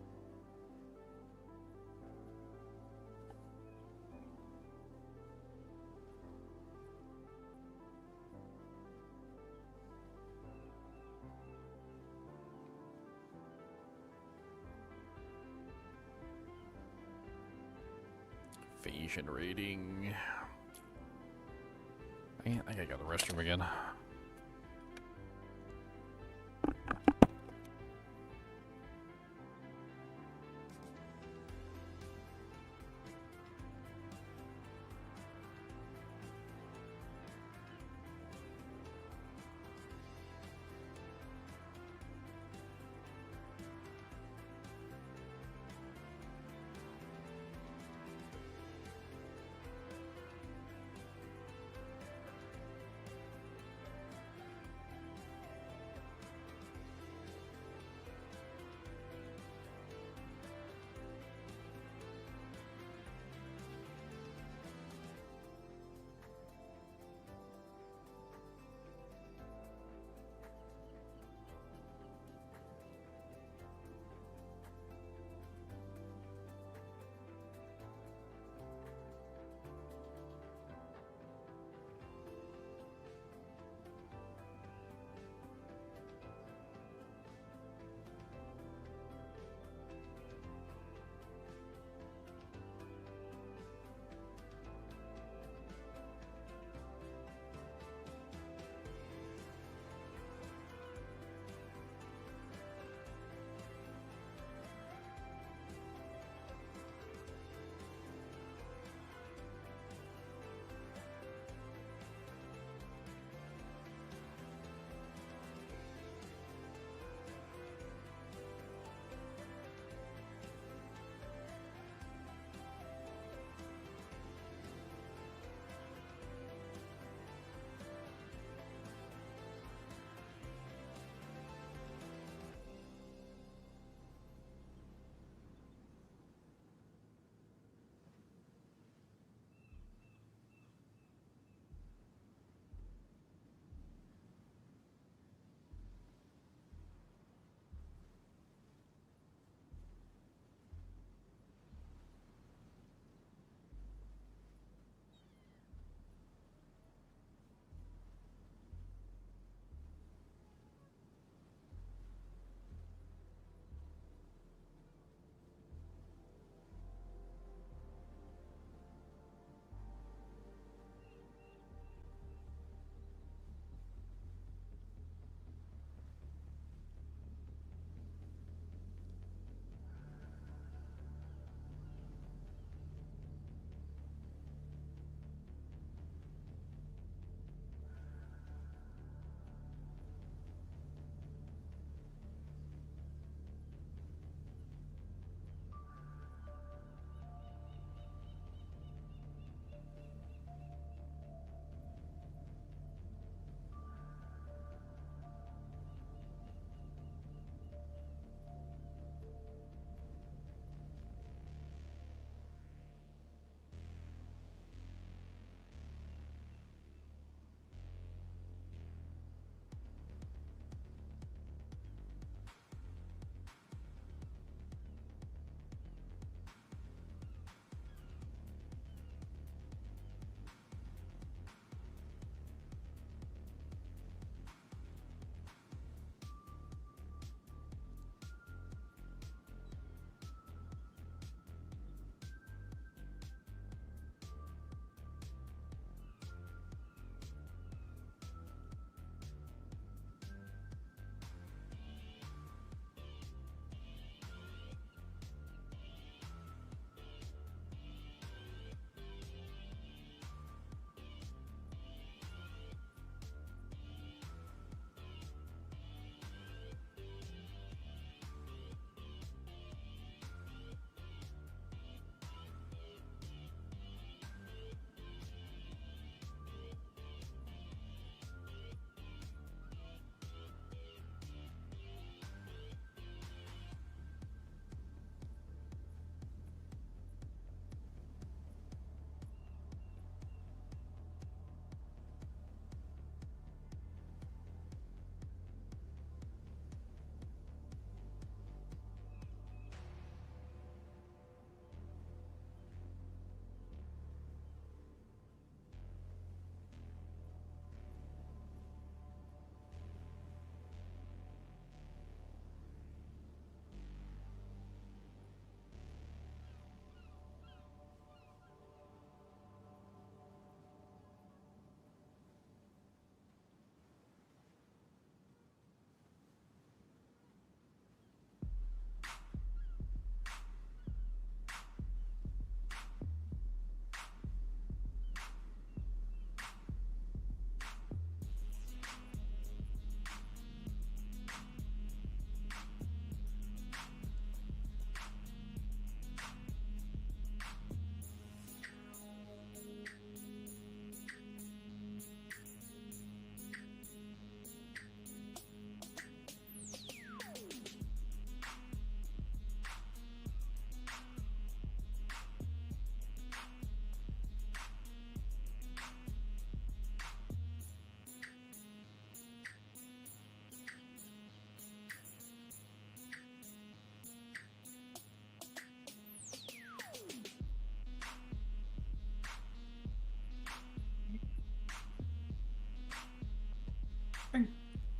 Invasion raiding. I think I got the restroom again.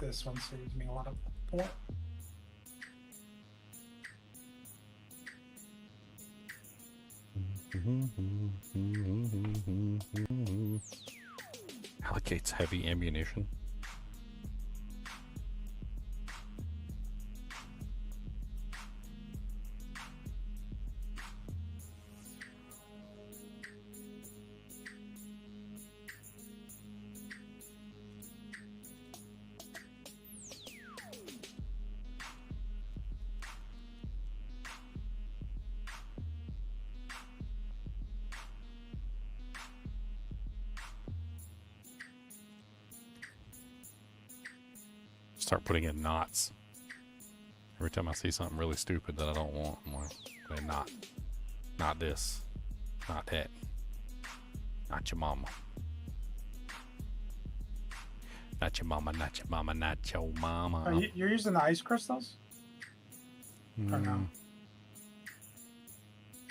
this one saves me a lot of points. Allocates heavy ammunition. Start putting in knots. Every time I see something really stupid that I don't want, I'm like, okay, not this, not that, not your mama, not your mama, not your mama, not your mama. Are you're using the ice crystals? Or no?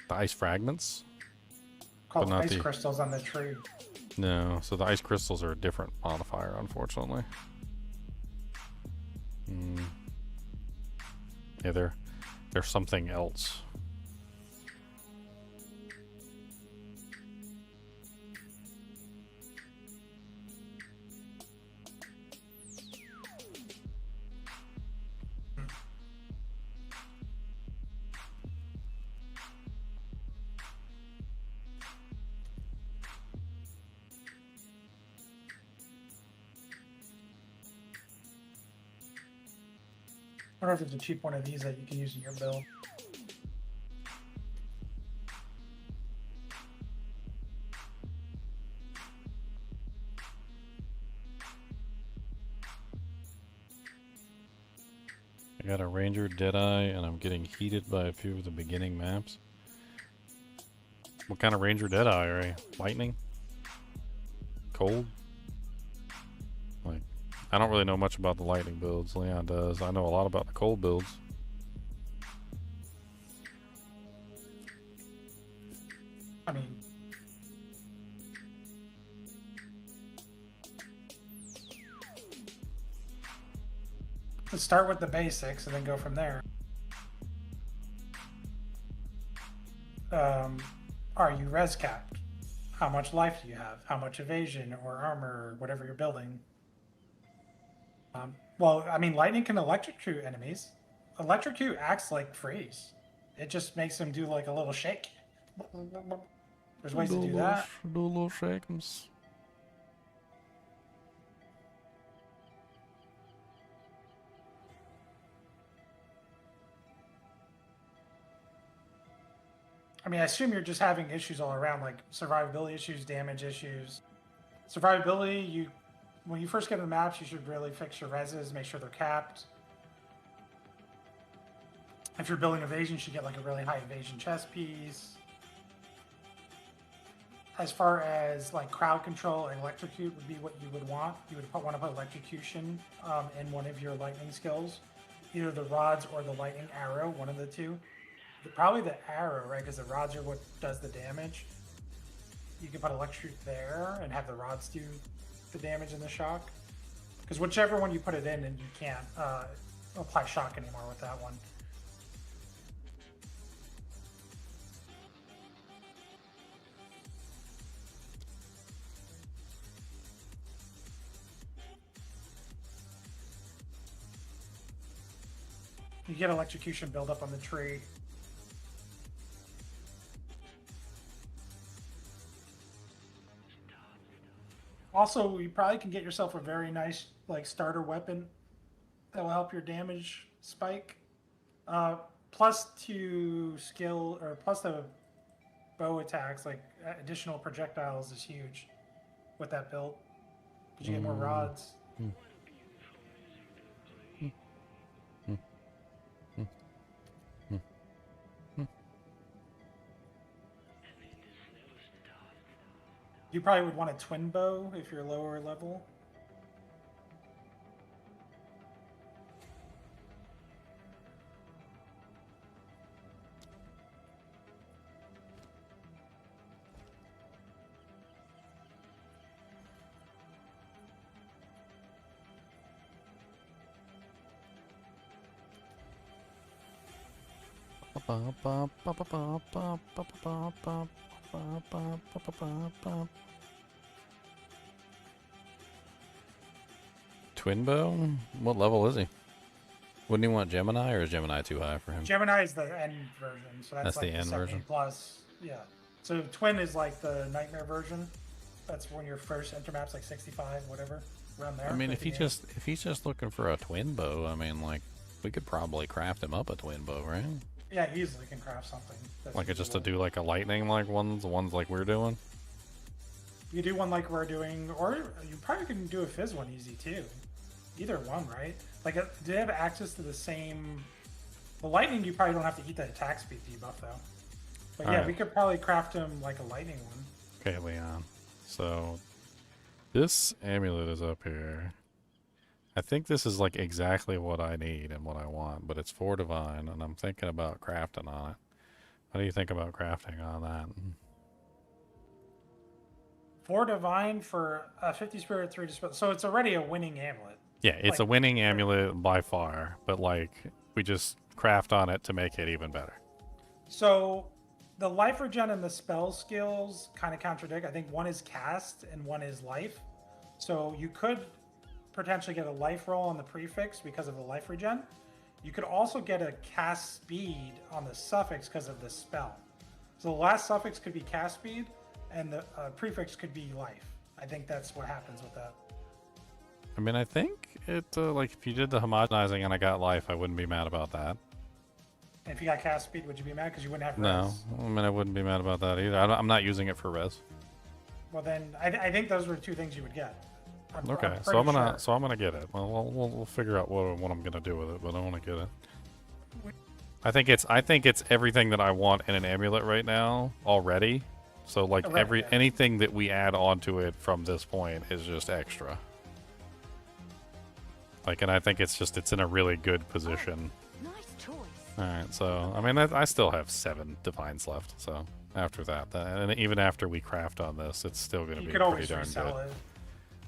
The ice fragments? Called But not ice the- crystals on the tree. No, so the ice crystals are a different modifier, unfortunately. Yeah, they're something else. I wonder if there's a cheap one of these that you can use in your build. I got a Ranger Deadeye, and I'm getting heated by a few of the beginning maps. What kind of Ranger Deadeye are you? Lightning? Cold? Like, I don't really know much about the lightning builds. Leon does. I know a lot about the cold builds. I mean, let's start with the basics and then go from there. Are you res capped? How much life do you have? How much evasion or armor or whatever you're building? Well, I mean, lightning can electrocute enemies. Electrocute acts like freeze. It just makes them do like a little shake. There's ways to do that. Do a little shakings. I mean, I assume you're just having issues all around, like survivability issues, damage issues. Survivability, when you first get to the maps, you should really fix your reses, make sure they're capped. If you're building evasion, you should get like a really high evasion chest piece. As far as like crowd control, electrocute would be what you would want. You would want to put electrocution in one of your lightning skills. Either the rods or the lightning arrow, one of the two. Probably the arrow, right? Because the rods are what does the damage. You can put electrocute there and have the rods do the damage and the shock. Because whichever one you put it in, and you can't apply shock anymore with that one. You get electrocution build up on the tree. Also, you probably can get yourself a very nice like starter weapon that will help your damage spike. Plus to skill, or plus the bow attacks, like additional projectiles is huge with that build. Because you get more rods. You probably would want a twin bow if you're lower level. Twin bow? What level is he? Wouldn't he want Gemini, or is Gemini too high for him? Gemini is the end version, so that's like the end 70 version? plus. Yeah. So Twin is like the nightmare version. That's when your first enter map's like 65, whatever, around there. I mean, if 58. he's just looking for a twin bow, I mean, like, we could probably craft him up a twin bow, right? Yeah, he easily can craft something. That's Like, just to usable. do like a lightning, like ones like we're doing. You do one like we're doing, or you probably can do a fizz one easy too. Either one, right? Like, do they have access to the same? The lightning, you probably don't have to eat the attack speed debuff though. But yeah, Alright. we could probably craft him like a lightning one. Okay, Leon. So this amulet is up here. I think this is like exactly what I need and what I want, but it's 4 divine, and I'm thinking about crafting on it. What do you think about crafting on that? 4 divine for 50 spirit, 3 dispel. So it's already a winning amulet. Yeah, it's Like, a winning amulet by far, but like we just craft on it to make it even better. So the life regen and the spell skills kind of contradict. I think one is cast and one is life. So you could potentially get a life roll on the prefix because of the life regen. You could also get a cast speed on the suffix because of the spell. So the last suffix could be cast speed, and the prefix could be life. I think that's what happens with that. I mean, I think it like if you did the homogenizing and I got life, I wouldn't be mad about that. And if you got cast speed, would you be mad because you wouldn't have res? No, I mean I wouldn't be mad about that either. I'm not using it for res. Well, then I think those were 2 things you would get. Okay, pretty so I'm gonna sure. get it. Well, we'll figure out what I'm gonna do with it, but I want to get it. I think it's everything that I want in an amulet right now already. So like Right, yeah. anything that we add onto it from this point is just extra. Like, and I think it's in a really good position. Nice choice. All right, so I mean I still have 7 divines left. So after that, and even after we craft on this, it's still gonna You be could pretty always darn resell good. it.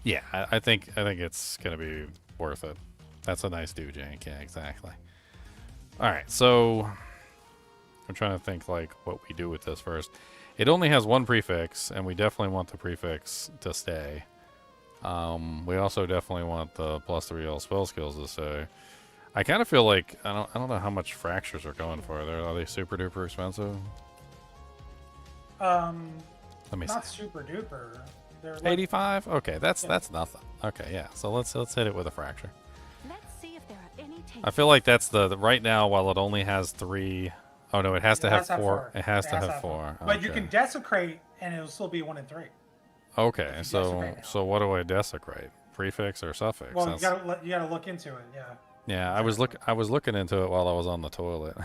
Yeah, I think it's gonna be worth it. That's a nice do, Jank. Yeah, exactly. All right, so I'm trying to think like what we do with this first. It only has 1 prefix, and we definitely want the prefix to stay. We also definitely want the +3 all spell skills to stay. I kind of feel like I don't know how much fractures are going for. Are they super duper expensive? Let me Not see. super duper. They're like, 85. Okay, that's Yeah. nothing. Okay, yeah. So let's hit it with a fracture. Let's see if there are any takers. I feel like that's the right now. While it only has 3. Oh no, it has to have 4. It has to have 4. But you Okay. can desecrate, and it'll still be 1 and 3. Okay, you so desecrate now. what do I desecrate? Prefix or suffix? Well, That's- you gotta look into it. Yeah. Yeah, I was looking into it while I was on the toilet.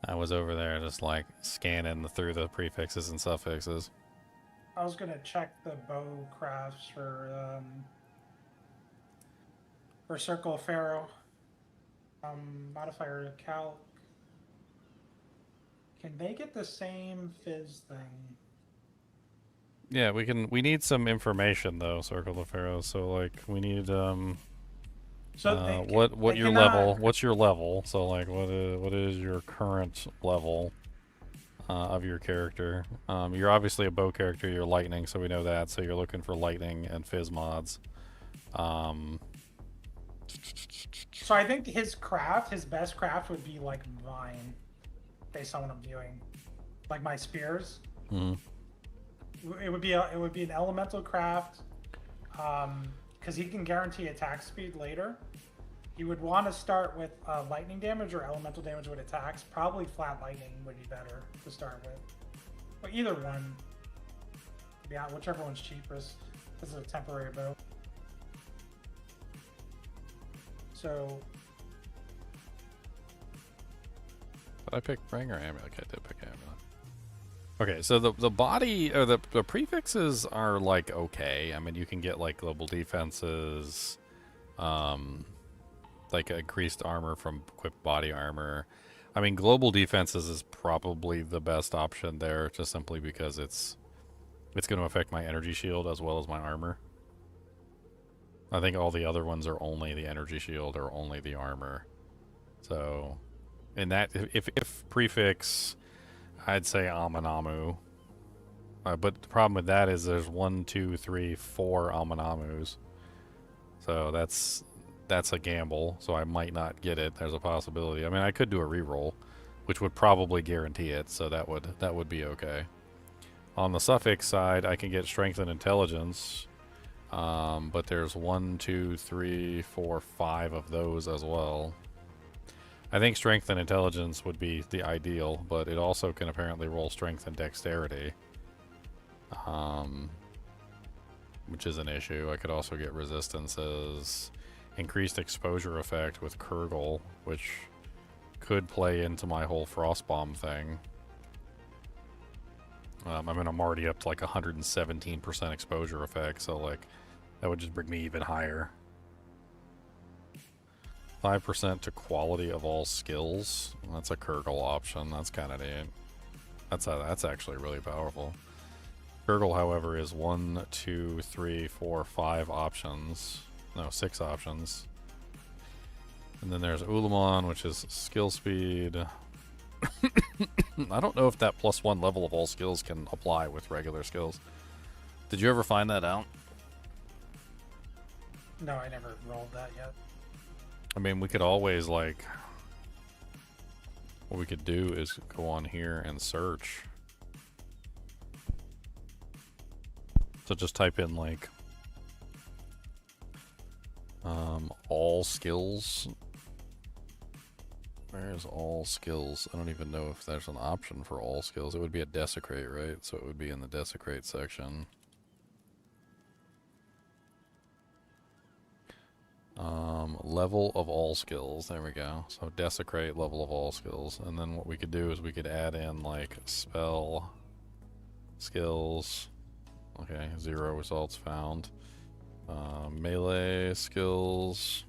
I was over there just like scanning through the prefixes and suffixes. I was gonna check the bow crafts for Circle of Pharaoh. Modifier calc. Can they get the same fizz thing? Yeah, we need some information though, Circle of Pharaoh. So like we need what your level? What's your level? So like what is your current level of your character? You're obviously a bow character. You're lightning, so we know that. So you're looking for lightning and fizz mods. So I think his best craft would be like mine, based on what I'm viewing, like my spears. It would be an elemental craft, because he can guarantee attack speed later. He would want to start with lightning damage or elemental damage with attacks. Probably flat lightning would be better to start with, but either one. Yeah, whichever one's cheapest. This is a temporary bow. So Did I pick ring or amulet? Okay, I did pick amulet. Okay, so the body or the prefixes are like okay. I mean, you can get like global defenses, like increased armor from equipped body armor. I mean, global defenses is probably the best option there, just simply because it's going to affect my energy shield as well as my armor. I think all the other ones are only the energy shield or only the armor. So And that, if prefix, I'd say Aminamu. But the problem with that is there's 1, 2, 3, 4 Aminamus. So that's a gamble. So I might not get it. There's a possibility. I mean, I could do a reroll, which would probably guarantee it. So that would be okay. On the suffix side, I can get strength and intelligence. But there's 1, 2, 3, 4, 5 of those as well. I think strength and intelligence would be the ideal, but it also can apparently roll strength and dexterity. Which is an issue. I could also get resistances, increased exposure effect with Kurgle, which could play into my whole Frostbomb thing. I mean, I'm already up to like 117% exposure effect, so like that would just bring me even higher. 5% to quality of all skills. That's a Kurgle option. That's kind of neat. That's actually really powerful. Kurgle, however, is 1, 2, 3, 4, 5 options. No, 6 options. And then there's Ulamon, which is skill speed. I don't know if that +1 level of all skills can apply with regular skills. Did you ever find that out? No, I never rolled that yet. I mean, we could always, like... What we could do is go on here and search. So just type in, like... all skills. Where's all skills? I don't even know if there's an option for all skills. It would be a desecrate, right? So it would be in the desecrate section. Level of all skills. There we go. So desecrate, level of all skills. And then what we could do is we could add in like spell, skills. Okay, 0 results found. Melee skills.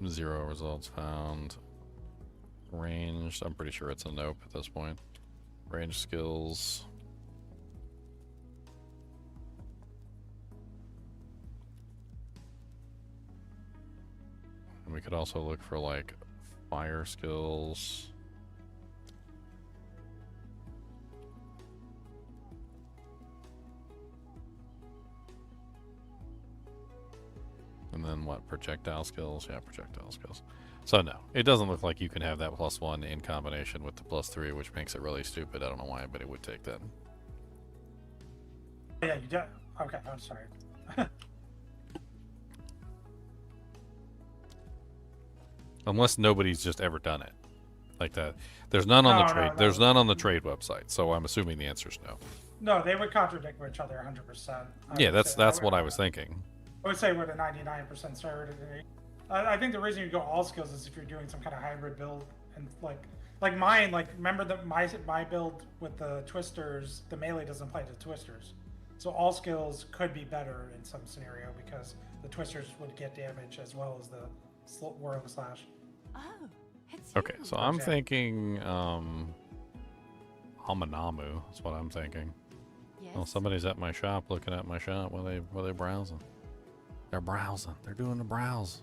0 results found. Ranged. I'm pretty sure it's a nope at this point. Range skills. And we could also look for like fire skills. And then what? Projectile skills? Yeah, projectile skills. So no, it doesn't look like you can have that +1 in combination with the +3, which makes it really stupid. I don't know why, but it would take that. Yeah, you do. Okay, I'm sorry. Unless nobody's just ever done it like that. There's none on the trade. No. There's none on the trade website. So I'm assuming the answer is no. No, they would contradict each other 100%. Yeah, that's what I was thinking. I would say with a 99% certainty. I think the reason you go all skills is if you're doing some kind of hybrid build, and like mine, like remember that my build with the twisters, the melee doesn't apply to twisters, so all skills could be better in some scenario because the twisters would get damage as well as the whirling slash. Oh, it's Okay, so I'm thinking Aminamu. That's what I'm thinking. Yes. Well, somebody's at my shop looking at my shop while they browsing. They're browsing. They're doing the browse.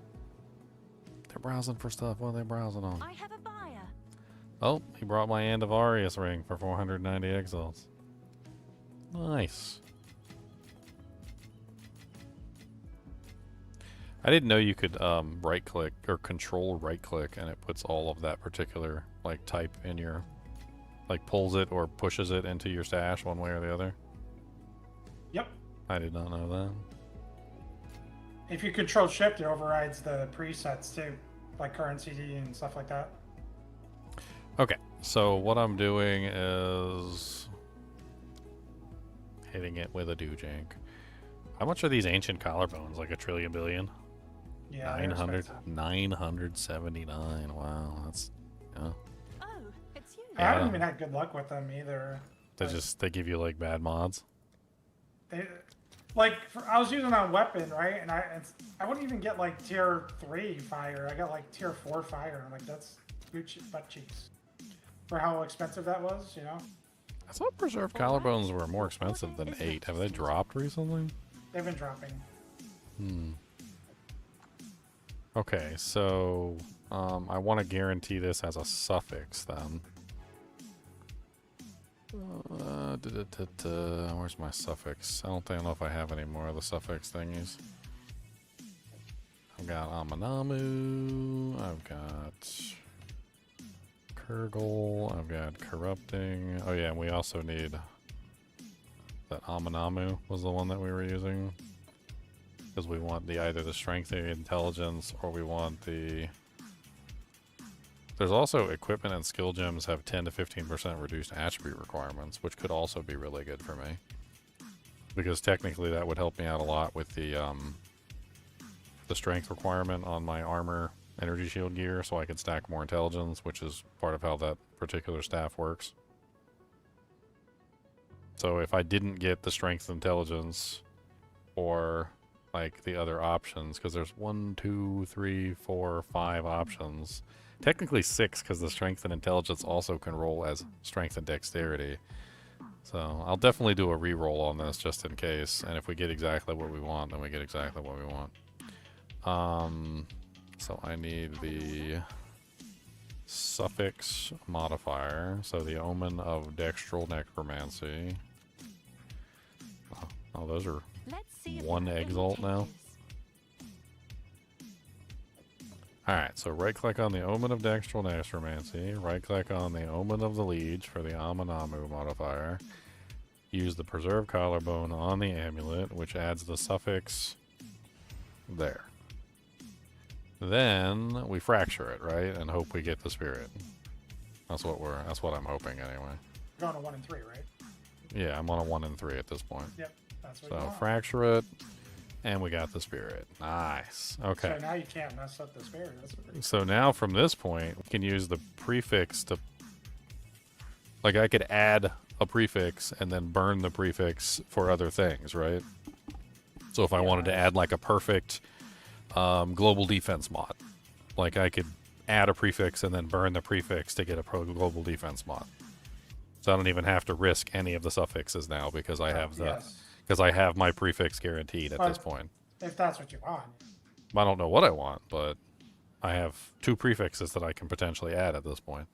They're browsing for stuff. What are they browsing on? I have a buyer. Oh, he brought my Andavarius ring for 490 exalts. Nice. I didn't know you could right click or control right click and it puts all of that particular like type in your, like pulls it or pushes it into your stash one way or the other. Yep. I did not know that. If you control shift, it overrides the presets too, like current CD and stuff like that. Okay, so what I'm doing is hitting it with a doojank. How much are these ancient collarbones? Like 1 trillion billion? Yeah, 979. Wow, that's yeah. Oh, it's you. I haven't even had good luck with them either. They give you like bad mods. I was using on weapon, right? And I wouldn't even get like tier 3 fire. I got like tier 4 fire. I'm like, that's butt cheeks for how expensive that was, you know? I thought preserved collarbones were more expensive than 8. Have they dropped recently? They've been dropping. Okay, so I want to guarantee this as a suffix then. Where's my suffix? I don't know if I have any more of the suffix thingies. I've got Amanamu, I've got Kurgle, I've got Corrupting. Oh yeah, and we also need that Amanamu was the one that we were using. Because we want either the strength and intelligence, or we want the... There's also equipment and skill gems have 10 to 15% reduced attribute requirements, which could also be really good for me. Because technically that would help me out a lot with the strength requirement on my armor energy shield gear, so I could stack more intelligence, which is part of how that particular staff works. So if I didn't get the strength intelligence, or like the other options, because there's 1, 2, 3, 4, 5 options. Technically 6, because the strength and intelligence also can roll as strength and dexterity. So I'll definitely do a re-roll on this just in case, and if we get exactly what we want, then we get exactly what we want. So I need the suffix modifier, so the omen of dextral necromancy. Oh, those are one exalt now. Alright, so right click on the omen of dextral necromancy, right click on the omen of the liege for the Amanamu modifier. Use the preserve collarbone on the amulet, which adds the suffix there. Then we fracture it, right? And hope we get the spirit. That's what I'm hoping anyway. You're going to 1 and 3, right? Yeah, I'm on a 1 and 3 at this point. Yep, that's what you So want. fracture it, and we got the spirit. Nice. Okay. So now you can't mess up the spirit. That's pretty So now from this point, we can use the prefix to... Like, I could add a prefix and then burn the prefix for other things, right? So if I wanted to add, like, a perfect global defense mod, like, I could add a prefix and then burn the prefix to get a global defense mod. So I don't even have to risk any of the suffixes now because I have the... Because I have my prefix guaranteed at this point. If that's what you want. I don't know what I want, but I have 2 prefixes that I can potentially add at this point.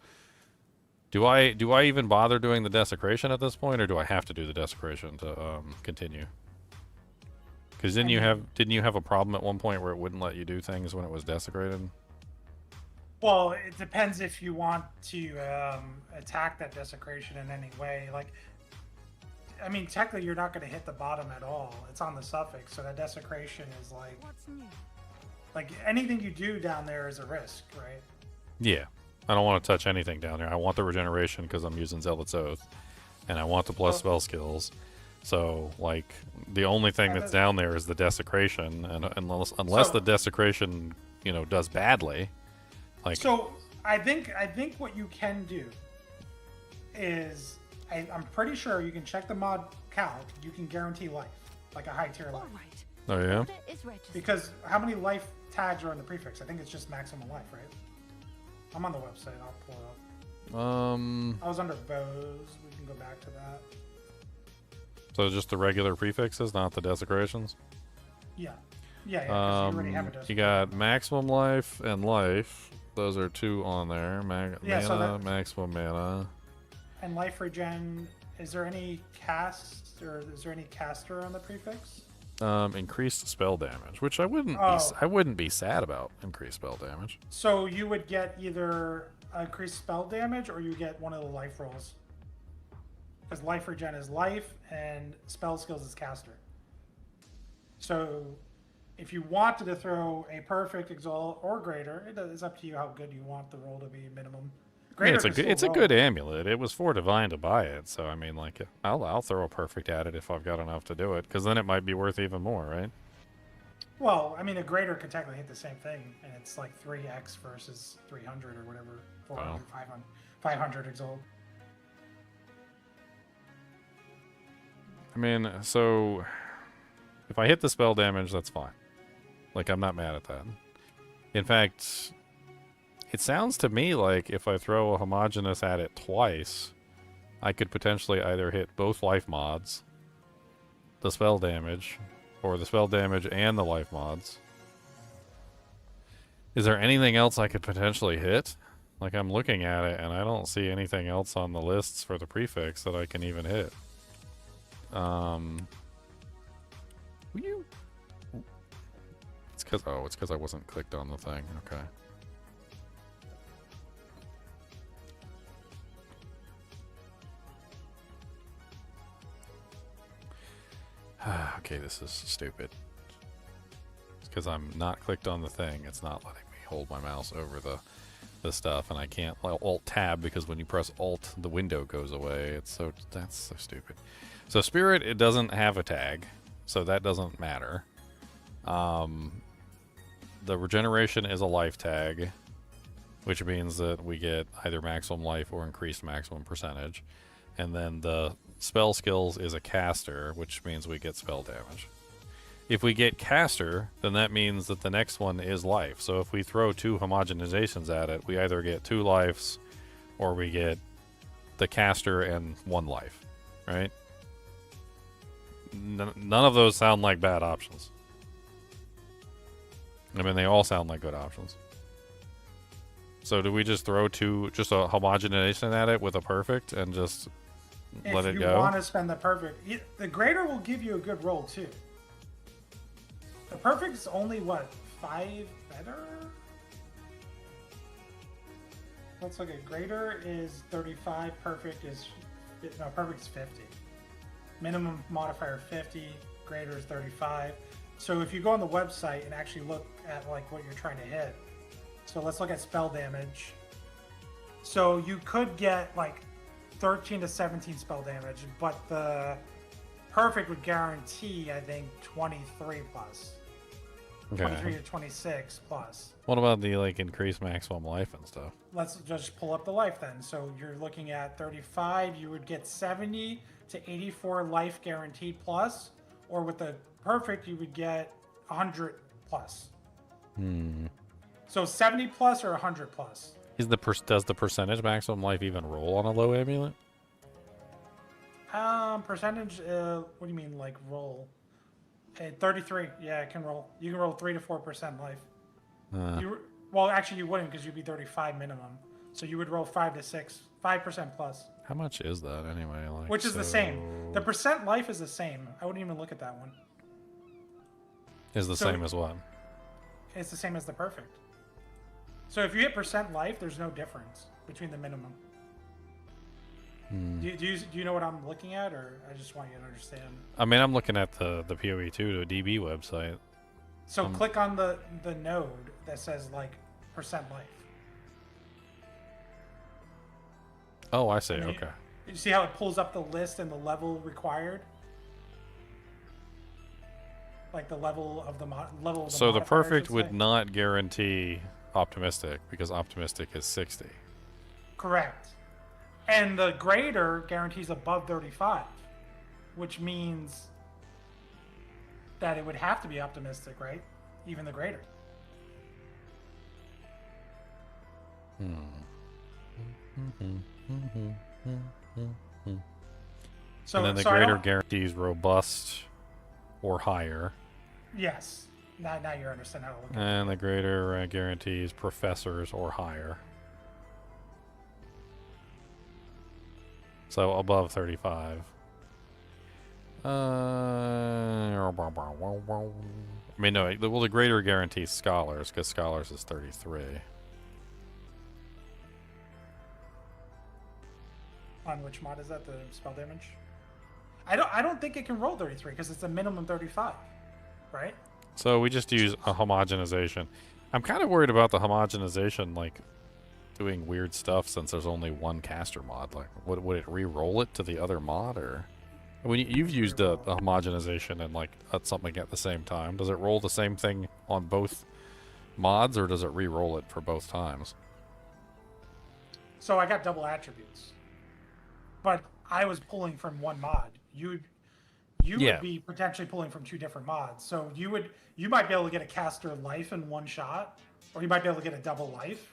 Do I even bother doing the desecration at this point, or do I have to do the desecration to continue? Because didn't you have a problem at one point where it wouldn't let you do things when it was desecrated? Well, it depends if you want to attack that desecration in any way. Like, I mean, technically, you're not going to hit the bottom at all. It's on the suffix, so that desecration is like... What's new? Like, anything you do down there is a risk, right? Yeah. I don't want to touch anything down there. I want the regeneration because I'm using Zelda Totk, and I want the plus spell skills. So, like, the only thing that's down there is the desecration, and unless the desecration, you know, does badly, like... So, I think what you can do is... I'm pretty sure you can check the mod calc. You can guarantee life, like a high tier life. Oh yeah. Because how many life tags are on the prefix? I think it's just maximum life, right? I'm on the website. I'll pull it up. I was under bows. We can go back to that. So just the regular prefixes, not the desecrations. Yeah. Yeah. 'Cause you already have a You desecration. got maximum life and life. Those are 2 on there. Maximum mana. And life regen, is there any cast, or is there any caster on the prefix? Increased spell damage, which I wouldn't be sad about increased spell damage. So you would get either increased spell damage, or you get one of the life rolls. Because life regen is life, and spell skills is caster. So if you wanted to throw a perfect exalt or greater, it's up to you how good you want the roll to be minimum. I mean, it's a good amulet. It was for Divine to buy it, so I mean, like, I'll throw a perfect at it if I've got enough to do it, because then it might be worth even more, right? Well, I mean, a greater could technically hit the same thing, and it's like 3x versus 300 or whatever, 400, 500 exalt. I mean, so if I hit the spell damage, that's fine. Like, I'm not mad at that. In fact, it sounds to me like if I throw a homogeneous at it twice, I could potentially either hit both life mods, the spell damage, or the spell damage and the life mods. Is there anything else I could potentially hit? Like, I'm looking at it, and I don't see anything else on the lists for the prefix that I can even hit. Will you... It's because I wasn't clicked on the thing. Okay. Okay, this is stupid. It's because I'm not clicked on the thing. It's not letting me hold my mouse over the stuff, and I can't Alt Tab because when you press Alt, the window goes away. That's so stupid. So Spirit, it doesn't have a tag, so that doesn't matter. The regeneration is a life tag, which means that we get either maximum life or increased maximum percentage. And then the spell skills is a caster, which means we get spell damage. If we get caster, then that means that the next one is life. So if we throw 2 homogenizations at it, we either get 2 lives or we get the caster and 1 life, right? None of those sound like bad options. I mean, they all sound like good options. So do we just throw just a homogenization at it with a perfect and just let it go? If you want to spend the perfect, the greater will give you a good roll too. The perfect is only what, 5 better? Let's look at greater is 35, perfect is 50. Minimum modifier 50, greater is 35. So if you go on the website and actually look at like what you're trying to hit, so let's look at spell damage. So you could get like 13 to 17 spell damage, but the perfect would guarantee, I think, 23 plus. Okay. 23 to 26 plus. What about the like increased maximum life and stuff? Let's just pull up the life then. So you're looking at 35, you would get 70 to 84 life guaranteed plus, or with the perfect you would get 100 plus. So 70 plus or 100 plus? Does the percentage maximum life even roll on a low amulet? Percentage, what do you mean, like roll? 33, yeah, it can roll. You can roll 3 to 4% life. Well, actually you wouldn't because you'd be 35 minimum. So you would roll 5 to 6, 5% plus. How much is that anyway? Like, which is the same. The percent life is the same. I wouldn't even look at that one. Is the same as what? It's the same as the perfect. So if you hit percent life, there's no difference between the minimum. Do you know what I'm looking at, or I just want you to understand? I mean, I'm looking at the PoE 2 to DB website. So click on the node that says like percent life. Oh, I see. Okay. You see how it pulls up the list and the level required? Like the level of the level of the So the modifier, perfect would not guarantee optimistic because optimistic is 60. Correct. And the greater guarantees above 35, which means that it would have to be optimistic, right? Even the greater. So, and then the greater guarantees robust or higher. Yes. Now you understand how to look at it. And the greater guarantees professors or higher. So above 35. I mean, no, well, the greater guarantees scholars, because scholars is 33. On which mod is that? The spell damage? I don't think it can roll 33 because it's a minimum 35, right? So we just use a homogenization. I'm kind of worried about the homogenization, like doing weird stuff since there's only one caster mod. Like, would it re-roll it to the other mod, or when you've used a homogenization and like something at the same time, does it roll the same thing on both mods, or does it re-roll it for both times? So I got double attributes, but I was pulling from one mod. You would be potentially pulling from 2 different mods. So you might be able to get a caster life in one shot, or you might be able to get a double life.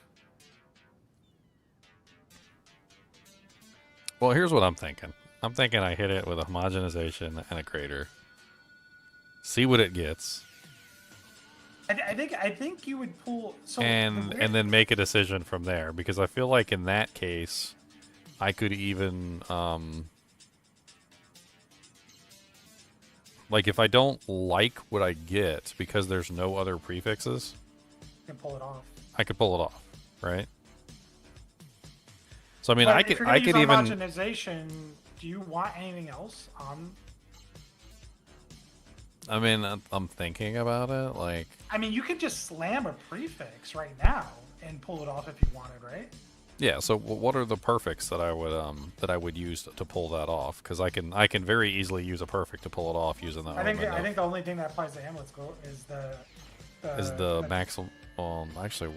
Well, here's what I'm thinking. I'm thinking I hit it with a homogenization and a greater. See what it gets. I think you would pull and then make a decision from there, because I feel like in that case, I could even like if I don't like what I get because there's no other prefixes, you can pull it off. I could pull it off, right? So I mean, But I if could you're gonna use even. homogenization. Do you want anything else on? I mean, I'm thinking about it. Like, I mean, you could just slam a prefix right now and pull it off if you wanted, right? yeah. So what are the perfects that I would use to pull that off? Because I can very easily use a perfect to pull it off using the. I think the only thing that applies to amulets is the maximum. Actually,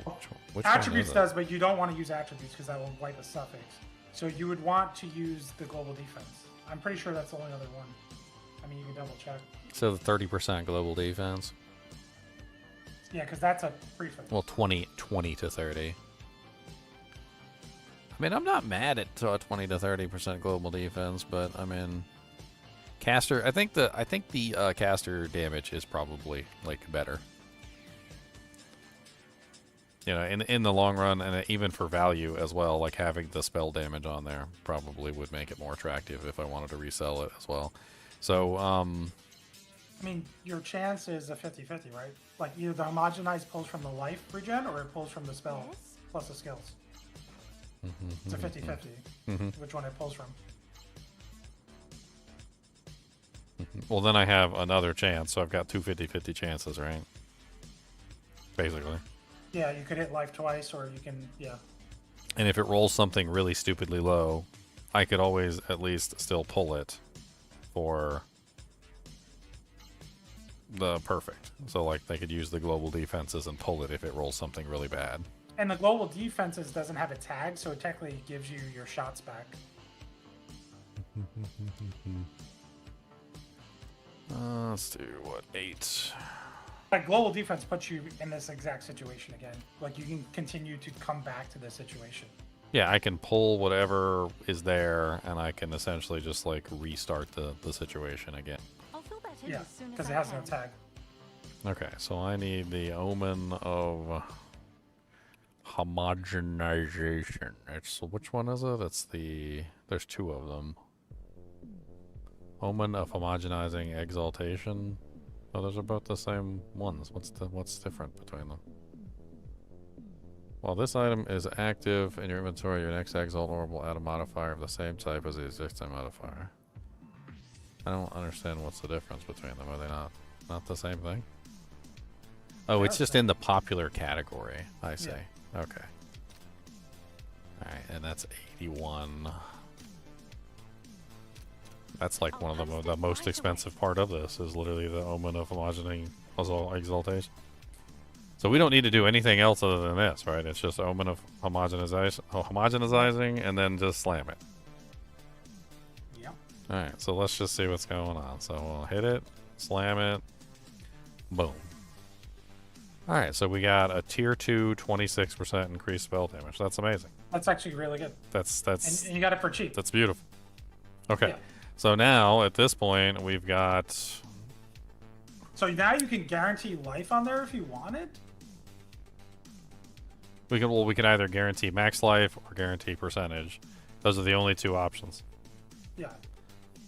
which attributes one is does, but you don't want to use attributes because that will wipe a suffix. So you would want to use the global defense. I'm pretty sure that's the only other one. I mean, you can double check. So the 30% global defense. Yeah, because that's a prefix. Well, 20 to 30. I mean, I'm not mad at 20 to 30% global defense, but I mean, caster. I think the caster damage is probably like better. You know, in the long run, and even for value as well, like having the spell damage on there probably would make it more attractive if I wanted to resell it as well. So, I mean, your chance is a 50-50, right? Like either the homogenized pulls from the life regen or it pulls from the spell plus the skills. It's a 50-50, which one it pulls from. Well, then I have another chance, so I've got two 50-50 chances, right? Basically. Yeah, you could hit life twice, or you can, yeah. And if it rolls something really stupidly low, I could always at least still pull it for the perfect. So, like, they could use the global defenses and pull it if it rolls something really bad. And the global defenses doesn't have a tag, so it technically gives you your shots back. Let's do, what, 8? Like, global defense puts you in this exact situation again. Like, you can continue to come back to this situation. Yeah, I can pull whatever is there, and I can essentially just, like, restart the situation again. I'll fill that in Yeah, as soon as because I it has can. no tag. Okay, so I need the Omen of Homogenization. So which one is it? It's there's two of them. Omen of Homogenizing Exaltation. Oh, those are both the same ones. What's different between them? While this item is active in your inventory, your next Exalt Orb will add a modifier of the same type as the existing modifier. I don't understand what's the difference between them. Are they not the same thing? Oh, it's just in the popular category. I see. Yeah. Okay. Alright, and that's 81. That's like one of the most expensive part of this is literally the Omen of Homogeneizing Exaltation. So we don't need to do anything else other than this, right? It's just Omen of Homogenizing and then just slam it. Yep. Alright, so let's just see what's going on. So we'll hit it, slam it, boom. Alright, so we got a tier 2 26% increased spell damage. That's amazing. That's actually really good. That's and you got it for cheap. That's beautiful. Okay. Yeah. So now at this point we've got, So now you can guarantee life on there if you wanted? we can either guarantee max life or guarantee percentage. Those are the only two options. Yeah.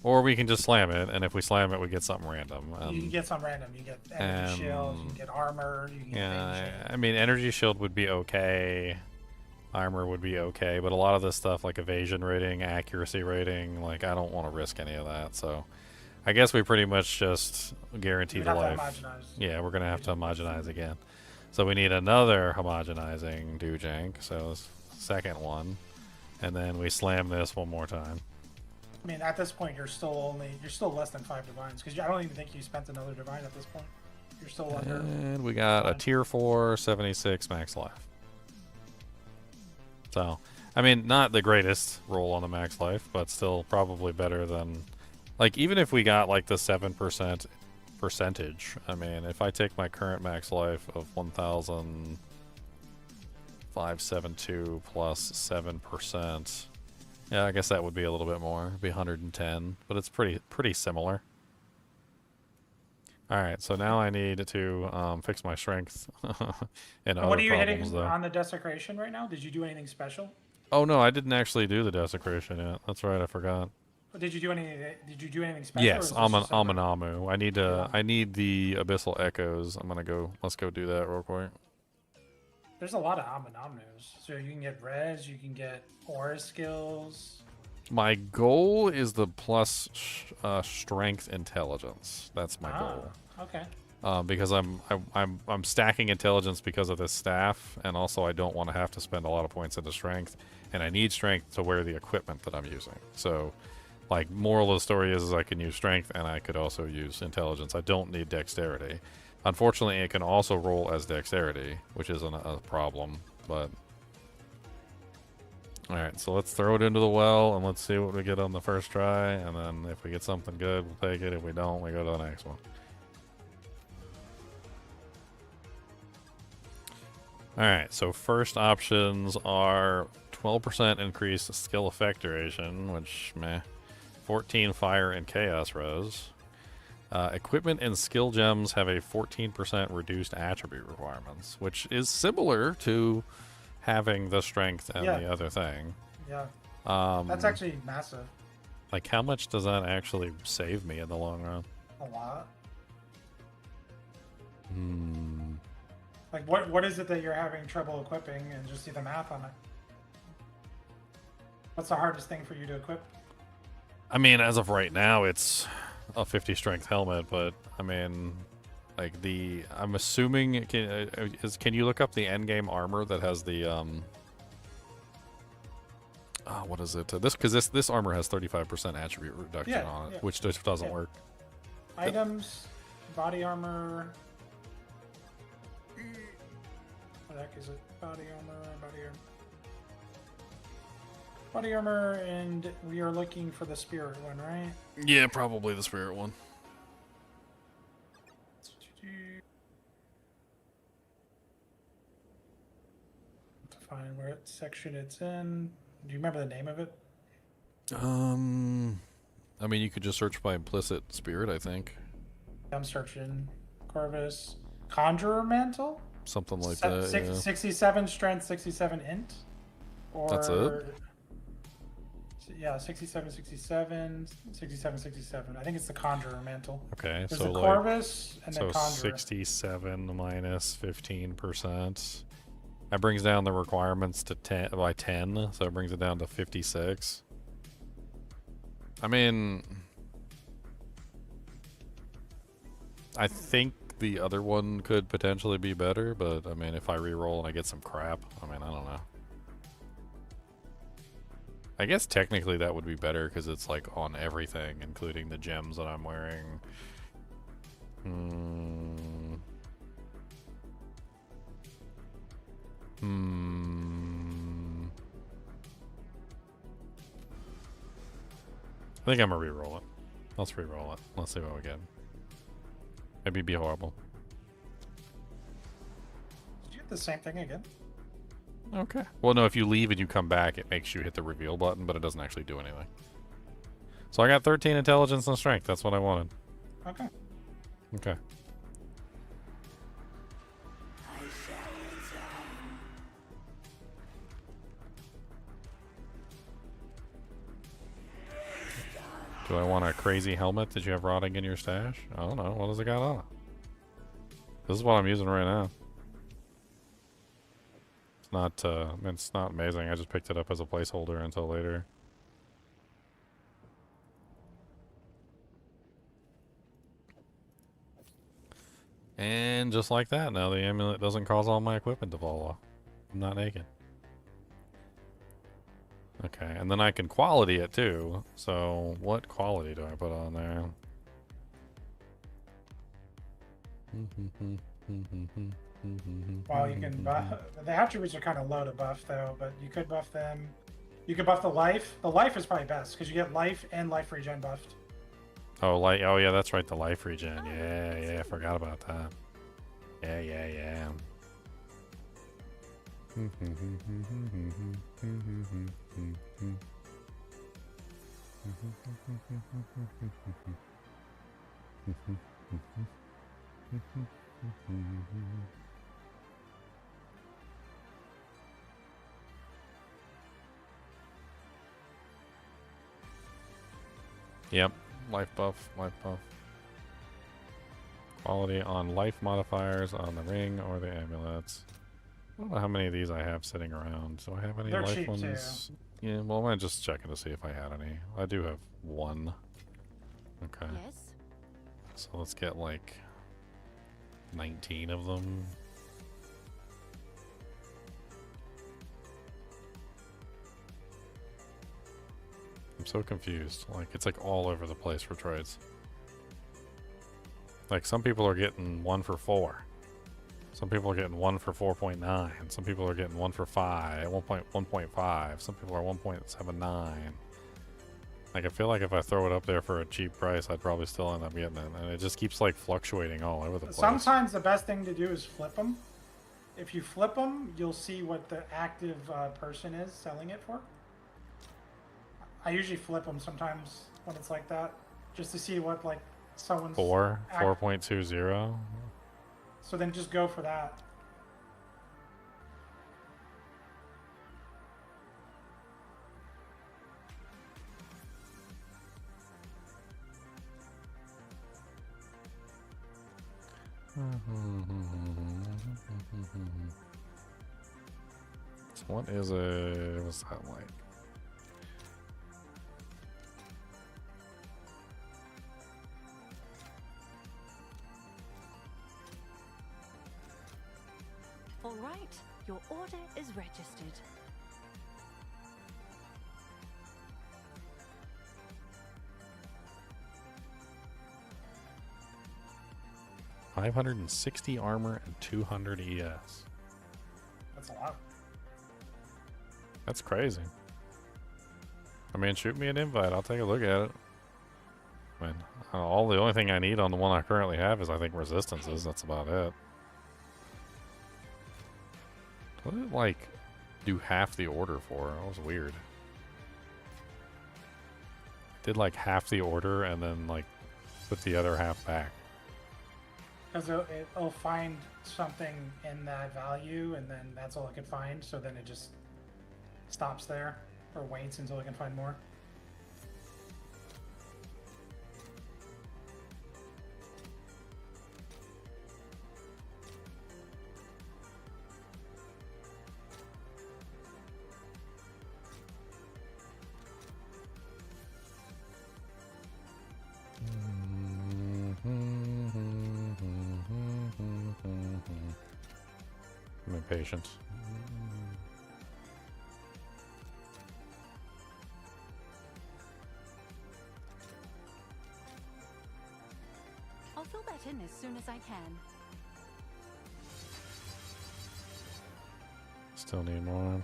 Or we can just slam it, and if we slam it we get something random. You can get some random. You get energy shield, you can get armor, you can get yeah, I mean energy shield would be okay. Armor would be okay, but a lot of this stuff like evasion rating, accuracy rating, like I don't want to risk any of that. So I guess we pretty much just guarantee the life. Yeah, we're going to have to homogenize again. So we need another homogenizing Doojank, so this second one. And then we slam this one more time. I mean, at this point, you're still less than 5 divines, because I don't even think you spent another divine at this point. You're still under. And we got a tier 4, 76 max life. So, I mean, not the greatest roll on the max life, but still probably better than, like, even if we got like the 7% percentage. I mean, if I take my current max life of 1,572 plus 7%, yeah, I guess that would be a little bit more. It'd be 110, but it's pretty similar. All right, so now I need to fix my strength and What other are you problems, hitting though. on the desecration right now? Did you do anything special? Oh no, I didn't actually do the desecration yet. That's right, I forgot. Did you do anything special? Yes, or is this just a- Amanamu. I need the Abyssal Echoes. Let's go do that real quick. There's a lot of Amanamus. So you can get res, you can get aura skills. My goal is the plus strength intelligence. That's my goal. Okay. Because I'm stacking intelligence because of this staff, and also I don't want to have to spend a lot of points into strength, and I need strength to wear the equipment that I'm using. So, like, moral of the story is I can use strength, and I could also use intelligence. I don't need dexterity. Unfortunately, it can also roll as dexterity, which isn't a problem, but... Alright, so let's throw it into the well, and let's see what we get on the first try, and then if we get something good, we'll take it. If we don't, we go to the next one. Alright, so first options are 12% increased skill effect duration, which, meh. 14 fire and chaos res. Equipment and skill gems have a 14% reduced attribute requirements, which is similar to having the strength and the other thing. Yeah. That's actually massive. Like, how much does that actually save me in the long run? A lot. Hmm. Like, what is it that you're having trouble equipping, and just see the math on it? What's the hardest thing for you to equip? I mean, as of right now, it's a 50 strength helmet, but I mean, like I'm assuming can you look up the end game armor that has the what is it? This armor has 35% attribute reduction on it, which just doesn't work. Items, body armor. What the heck is it? Body armor, and we are looking for the spirit one, right? Yeah, probably the spirit one. To find where section it's in. Do you remember the name of it? I mean, you could just search by implicit spirit, I think. I'm searching. Corvus. Conjurer Mantle? Something like that, yeah. 67 strength, 67 int? Or... That's it? Yeah, 67, 67, 67, 67. I think it's the Conjurer Mantle. Okay, There's so the like... Corvus and the Conjurer. 67 minus 15%. That brings down the requirements to 10 by 10, so it brings it down to 56. I mean... I think the other one could potentially be better, but I mean, if I re-roll and I get some crap, I mean, I don't know. I guess technically that would be better because it's like on everything, including the gems that I'm wearing. I think I'm gonna re-roll it. Let's re-roll it. Let's see what we get. Maybe be horrible. Did you hit the same thing again? Okay. Well, no, if you leave and you come back, it makes you hit the reveal button, but it doesn't actually do anything. So I got 13 intelligence and strength. That's what I wanted. Okay. Okay. Do I want a crazy helmet? Did you have rotting in your stash? I don't know. What does it got on it? This is what I'm using right now. It's not amazing. I just picked it up as a placeholder until later. And just like that, now the amulet doesn't cause all my equipment to fall off. I'm not naked. Okay, and then I can quality it too. So what quality do I put on there? Well, you can buff. The attributes are kind of low to buff though, but you could buff them. You could buff the life. The life is probably best because you get life and life regen buffed. Oh, oh yeah, that's right, the life regen. Yeah, I forgot about that. Yeah. Yep, life buff, life buff. Quality on life modifiers on the ring or the amulets. I don't know how many of these I have sitting around. Do I have any They're life cheap, ones? Yeah, well, I'm gonna just checking to see if I had any. I do have one. Okay. Yes? So let's get like 19 of them. I'm so confused. Like, it's like all over the place for trades. Like, some people are getting 1 for 4. Some people are getting 1 for 4.9. Some people are getting 1 for 5, 1.5. Some people are 1.79. Like, I feel like if I throw it up there for a cheap price, I'd probably still end up getting it. And it just keeps, like, fluctuating all over the place. Sometimes the best thing to do is flip them. If you flip them, you'll see what the active person is selling it for. I usually flip them sometimes when it's like that, just to see what, like, someone's... 4.20. So then just go for that. So what is it? What's that like? All right, your order is registered. $560 armor and 200 ES. That's a lot. That's crazy. I mean, shoot me an invite. I'll take a look at it. I mean, the only thing I need on the one I currently have is, I think, resistances. That's about it. What did it, like, do half the order for? That was weird. Did, like, half the order and then, like, put the other half back. Because it'll find something in that value, and then that's all it can find, so then it just stops there, or waits until it can find more. I'm impatient. I'll fill that in as soon as I can. Still need more.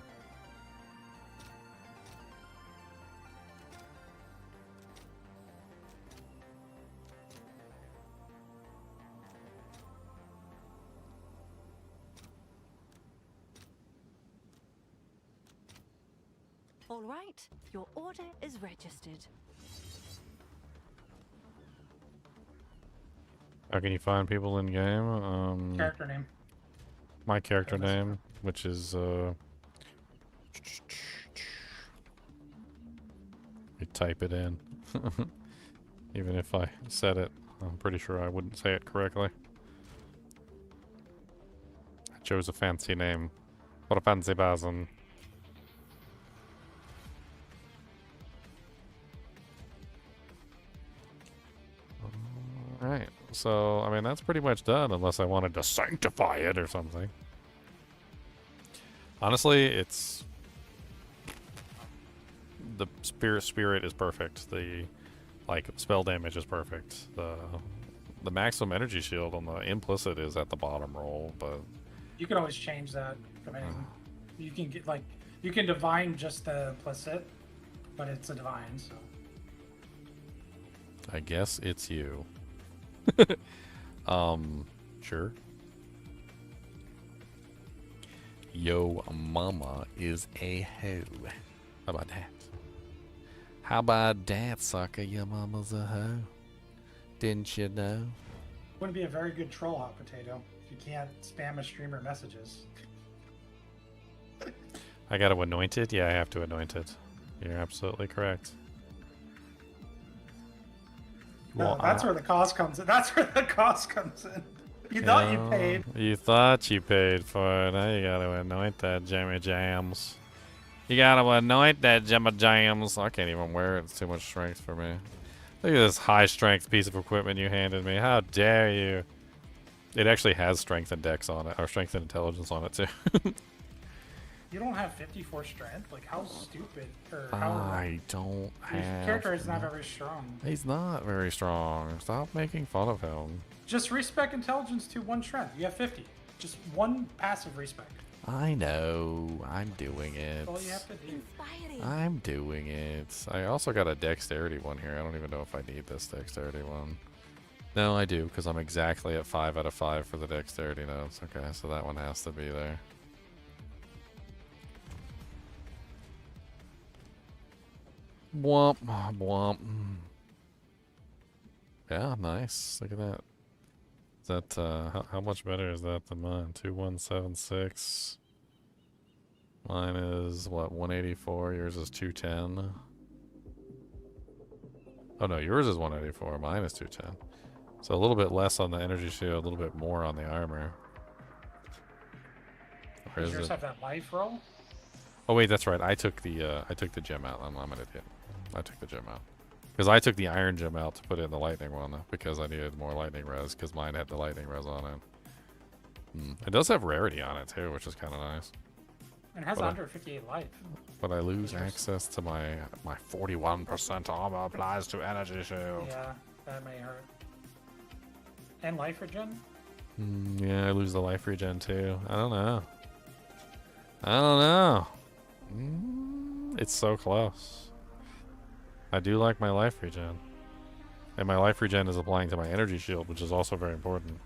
All right, your order is registered. How can you find people in game? Character name. My character name, which is you type it in. Even if I said it, I'm pretty sure I wouldn't say it correctly. I chose a fancy name. What a fancy person. Alright, so, I mean, that's pretty much done, unless I wanted to sanctify it or something. Honestly, it's... The spirit is perfect. The, like, spell damage is perfect. The maximum energy shield on the implicit is at the bottom roll, but... You can always change that. I mean, you can get, like, you can divine just the implicit, but it's a divine, so... I guess it's you. Sure. Yo mama is a hoe. How about that? How about that, sucker? Your mama's a hoe. Didn't you know? Wouldn't be a very good troll, hot potato, if you can't spam a streamer messages. I got to anoint it? Yeah, I have to anoint it. You're absolutely correct. No, that's where the cost comes in. That's where the cost comes in. You thought you paid. You thought you paid for it. Now you got to anoint that Jimmy Jams. You got to anoint that Jimmy Jams. I can't even wear it. It's too much strength for me. Look at this high strength piece of equipment you handed me. How dare you? It actually has strength and dex on it, or strength and intelligence on it too. You don't have 54 strength? Like, how stupid, or how... I don't Your have... character is not very strong. He's not very strong. Stop making fun of him. Just respec intelligence to 1 strength. You have 50. Just 1 passive respec. I know. I'm doing it. That's all you have to do. I'm doing it. I also got a dexterity one here. I don't even know if I need this dexterity one. No, I do, because I'm exactly at 5 out of 5 for the dexterity notes. Okay, so that one has to be there. Womp, womp. Yeah, nice. Look at that. Is that, how much better is that than mine? 2176. Mine is, what, 184? Yours is 210. Oh no, yours is 184. Mine is 210. So a little bit less on the energy shield, a little bit more on the armor. Where Does is yours it? have that life roll? Oh wait, that's right. I took the gem out. I'm an idiot. I took the gem out. Because I took the iron gem out to put in the lightning one because I needed more lightning res because mine had the lightning res on it. It does have rarity on it too, which is kind of nice. And it has But 158 life. But I lose access to my 41% armor applies to energy shield. Yeah, that may hurt. And life regen? Yeah, I lose the life regen too. I don't know. I don't know. It's so close. I do like my life regen. And my life regen is applying to my energy shield, which is also very important.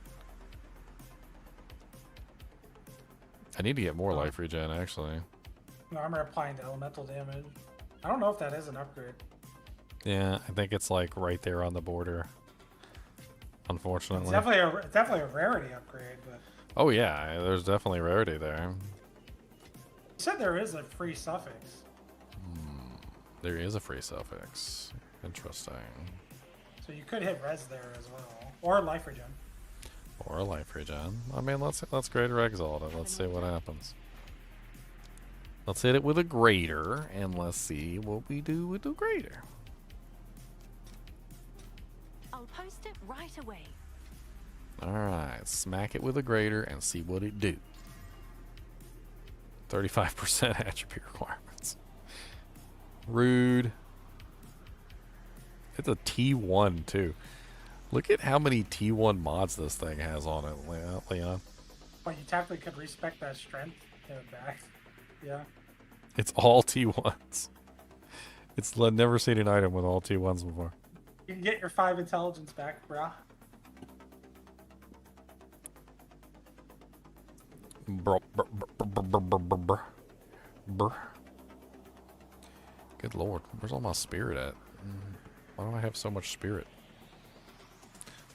I need to get more life regen, actually. Armor applying to elemental damage. I don't know if that is an upgrade. Yeah, I think it's like right there on the border. Unfortunately. It's definitely a rarity upgrade, but... Oh yeah, there's definitely rarity there. You said there is a free suffix. There is a free suffix. Interesting. So you could hit res there as well. Or life regen. Or a life regen. I mean, let's greater exalt it. Let's see what happens. Let's hit it with a greater, and let's see what we do with the greater. I'll post it right away. Alright, smack it with a greater and see what it do. 35% attribute requirements. Rude. It's a T1 too. Look at how many T1 mods this thing has on it, Leon. But you technically could respec that strength in it back. Yeah. It's all T1s. I've never seen an item with all T1s before. You can get your 5 intelligence back, brah. Good lord, where's all my spirit at? Why do I have so much spirit?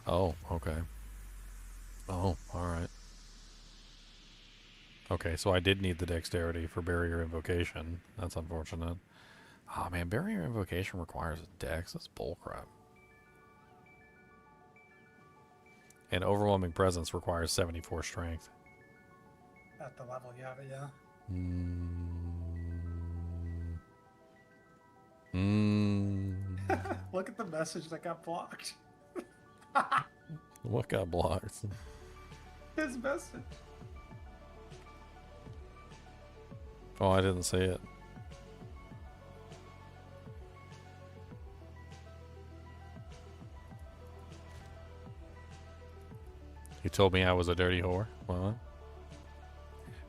Oh, okay. Oh, alright. Okay, so I did need the dexterity for barrier invocation. That's unfortunate. Oh man, barrier invocation requires a dex. That's bullcrap. And overwhelming presence requires 74 strength. At the level you have it, yeah. Look at the message that got blocked. What got blocked? His message. Oh, I didn't see it. He told me I was a dirty whore. What?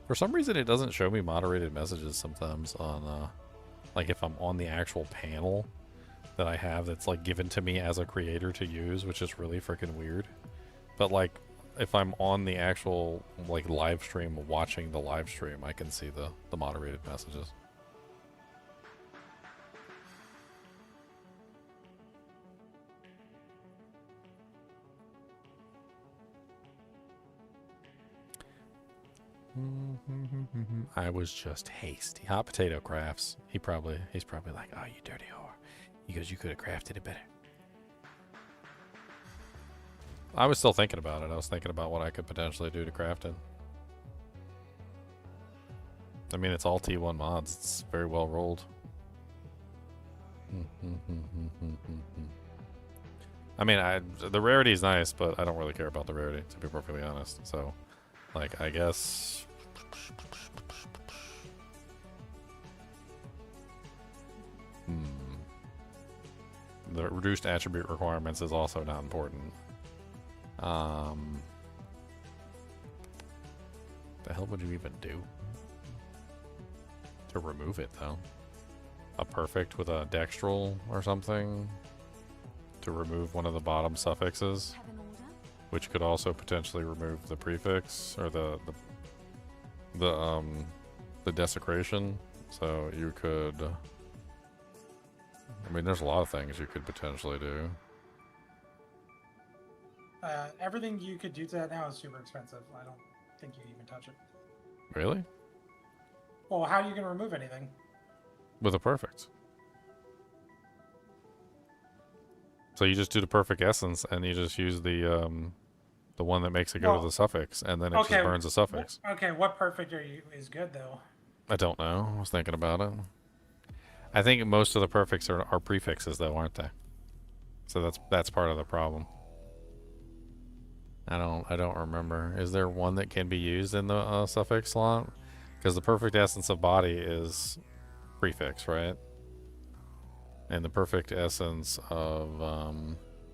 For some reason, it doesn't show me moderated messages sometimes on, like if I'm on the actual panel that I have that's like given to me as a creator to use, which is really freaking weird. But like, if I'm on the actual like live stream watching the live stream, I can see the moderated messages. I was just hasty. Hot potato crafts. He's probably like, oh, you dirty whore. He goes, you could have crafted it better. I was still thinking about it. I was thinking about what I could potentially do to craft it. I mean, it's all T1 mods. It's very well rolled. I mean, the rarity is nice, but I don't really care about the rarity, to be perfectly honest. So, like, I guess... The reduced attribute requirements is also not important. The hell would you even do to remove it, though? A perfect with a dextral or something to remove one of the bottom suffixes, which could also potentially remove the prefix or the desecration. So you could. I mean, there's a lot of things you could potentially do. Everything you could do to that now is super expensive. I don't think you'd even touch it. Really? Well, how are you going to remove anything? With a perfect. So you just do the perfect essence, and you just use the one that makes it go to the suffix, and then it just burns the suffix. Okay, what perfect is good though? I don't know. I was thinking about it. I think most of the perfects are prefixes, though, aren't they? So that's part of the problem. I don't remember. Is there one that can be used in the suffix slot? Because the perfect essence of body is prefix, right? And the perfect essence of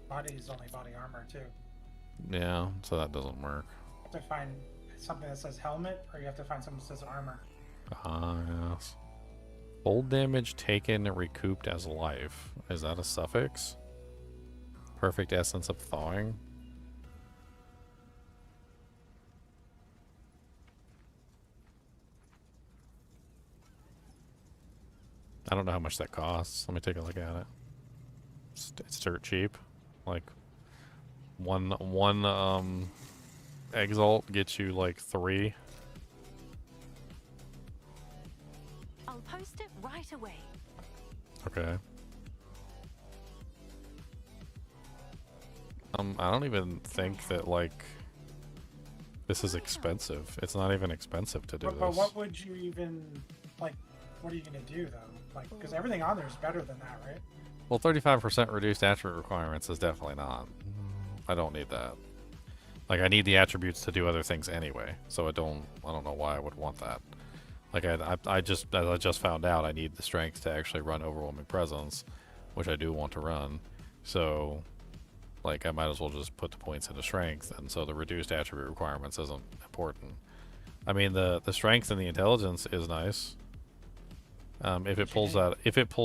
Body is only body armor too. yeah, so that doesn't work. You have to find something that says helmet, or you have to find something that says armor. Ah, yes. Full damage taken recouped as life. Is that a suffix? Perfect essence of thawing. I don't know how much that costs. Let me take a look at it. It's dirt cheap. Like one exalt gets you like 3. I'll post it right away. Okay. I don't even think that like this is expensive. It's not even expensive to do this. But what would you even like? What are you gonna do though? Like, because everything on there is better than that, right? Well, 35% reduced attribute requirements is definitely not. I don't need that. Like, I need the attributes to do other things anyway, so I don't know why I would want that. Like, I just found out I need the strength to actually run Overwhelming Presence, which I do want to run. So, like, I might as well just put the points into strength, and so the reduced attribute requirements isn't important. I mean, the strength and the intelligence is nice. If it pulls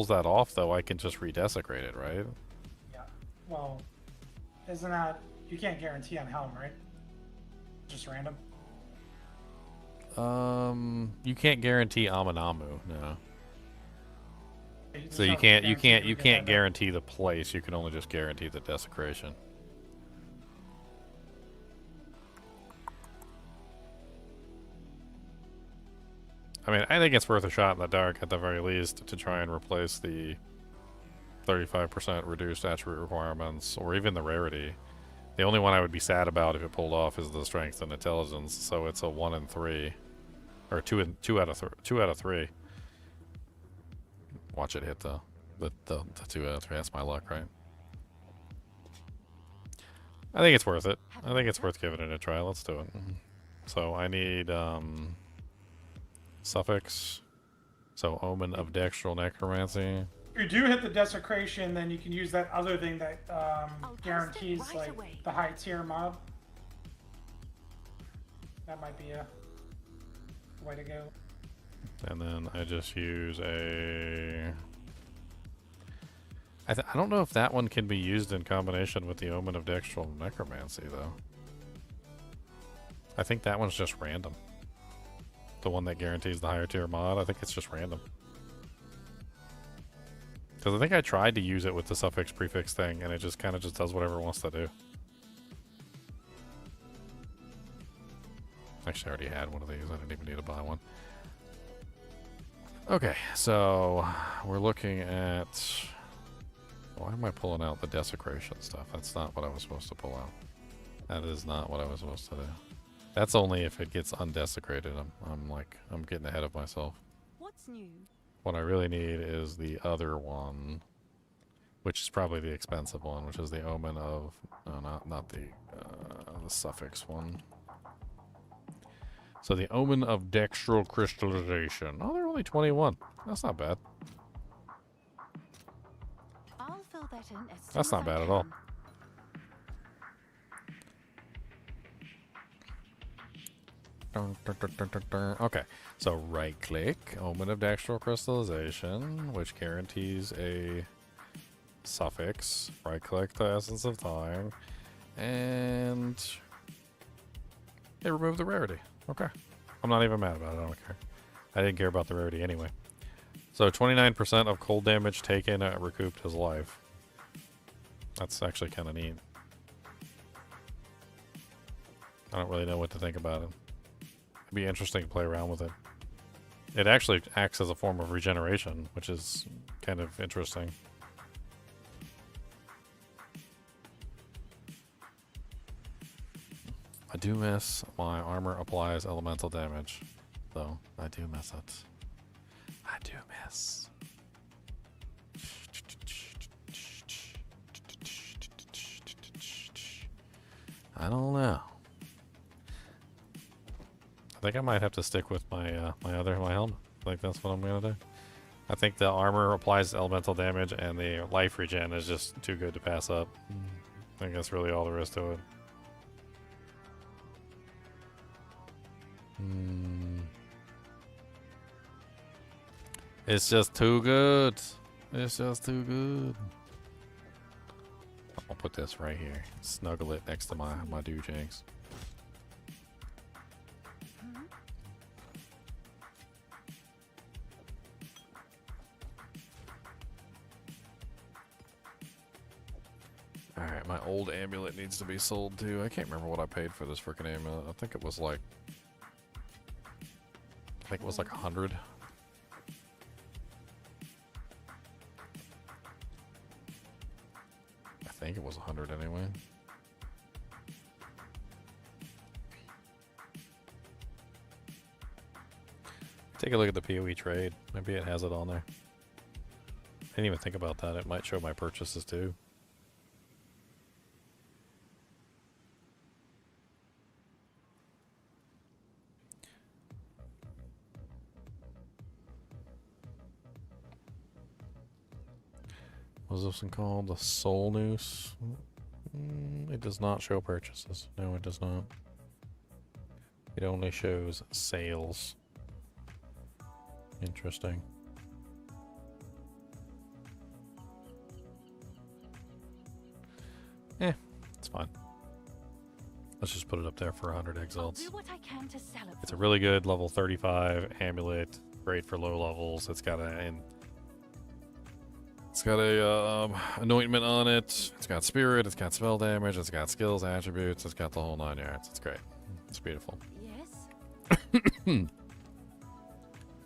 that off, though, I can just redesecrate it, right? Yeah. Well, isn't that you can't guarantee on Helm, right? Just random. You can't guarantee Aminamu, no. There's So no you can't guarantee guarantee the place. You can only just guarantee the desecration. I mean, I think it's worth a shot in the dark at the very least to try and replace the 35% reduced attribute requirements, or even the rarity. The only one I would be sad about if it pulled off is the strength and intelligence. So it's a 1 and 3, or 2 out of 3. Watch it hit the 2 out of 3. That's my luck, right? I think it's worth it. I think it's worth giving it a try. Let's do it. So I need suffix. So Omen of Dextral Necromancy. If you do hit the desecration, then you can use that other thing that guarantees like the high tier mob. That might be a way to go. And then I just use a... I don't know if that one can be used in combination with the Omen of Dextral Necromancy, though. I think that one's just random. The one that guarantees the higher tier mod, I think it's just random. Because I think I tried to use it with the suffix prefix thing, and it just kind of just does whatever it wants to do. I actually already had one of these. I didn't even need to buy one. Okay, so we're looking at... Why am I pulling out the desecration stuff? That's not what I was supposed to pull out. That is not what I was supposed to do. That's only if it gets undesecrated. I'm getting ahead of myself. What's new? What I really need is the other one, which is probably the expensive one, which is the Omen of... No, not the suffix one. So the Omen of Dextral Crystallization. Oh, they're only 21. That's not bad. I'll fill that in as soon That's as not I bad at can. all. Dun, dun, dun, dun, dun, dun. Okay, so right click, Omen of Dextral Crystallization, which guarantees a suffix. Right click the Essence of Time, and they remove the rarity. Okay, I'm not even mad about it. I don't care. I didn't care about the rarity anyway. So 29% of cold damage taken recouped his life. That's actually kind of neat. I don't really know what to think about it. It'd be interesting to play around with it. It actually acts as a form of regeneration, which is kind of interesting. I do miss my armor applies elemental damage, though. I do miss it. I do miss. I don't know. I think I might have to stick with my my helmet. I think that's what I'm gonna do. I think the armor applies elemental damage, and the life regen is just too good to pass up. I think that's really all there is to it. It's just too good. It's just too good. I'll put this right here. Snuggle it next to my doojanks. Alright, my old amulet needs to be sold too. I can't remember what I paid for this freaking amulet. I think it was like 100. I think it was 100 anyway. Take a look at the PoE trade. Maybe it has it on there. I didn't even think about that. It might show my purchases too. What was this one called? The Soul Noose? It does not show purchases. No, it does not. It only shows sales. Interesting. It's fine. Let's just put it up there for 100 exalts. Do what I can to sell it. It's a really good level 35 amulet. Great for low levels. It's got a anointment on it. It's got spirit. It's got spell damage. It's got skills, attributes. It's got the whole 9 yards. It's great. It's beautiful. Yes.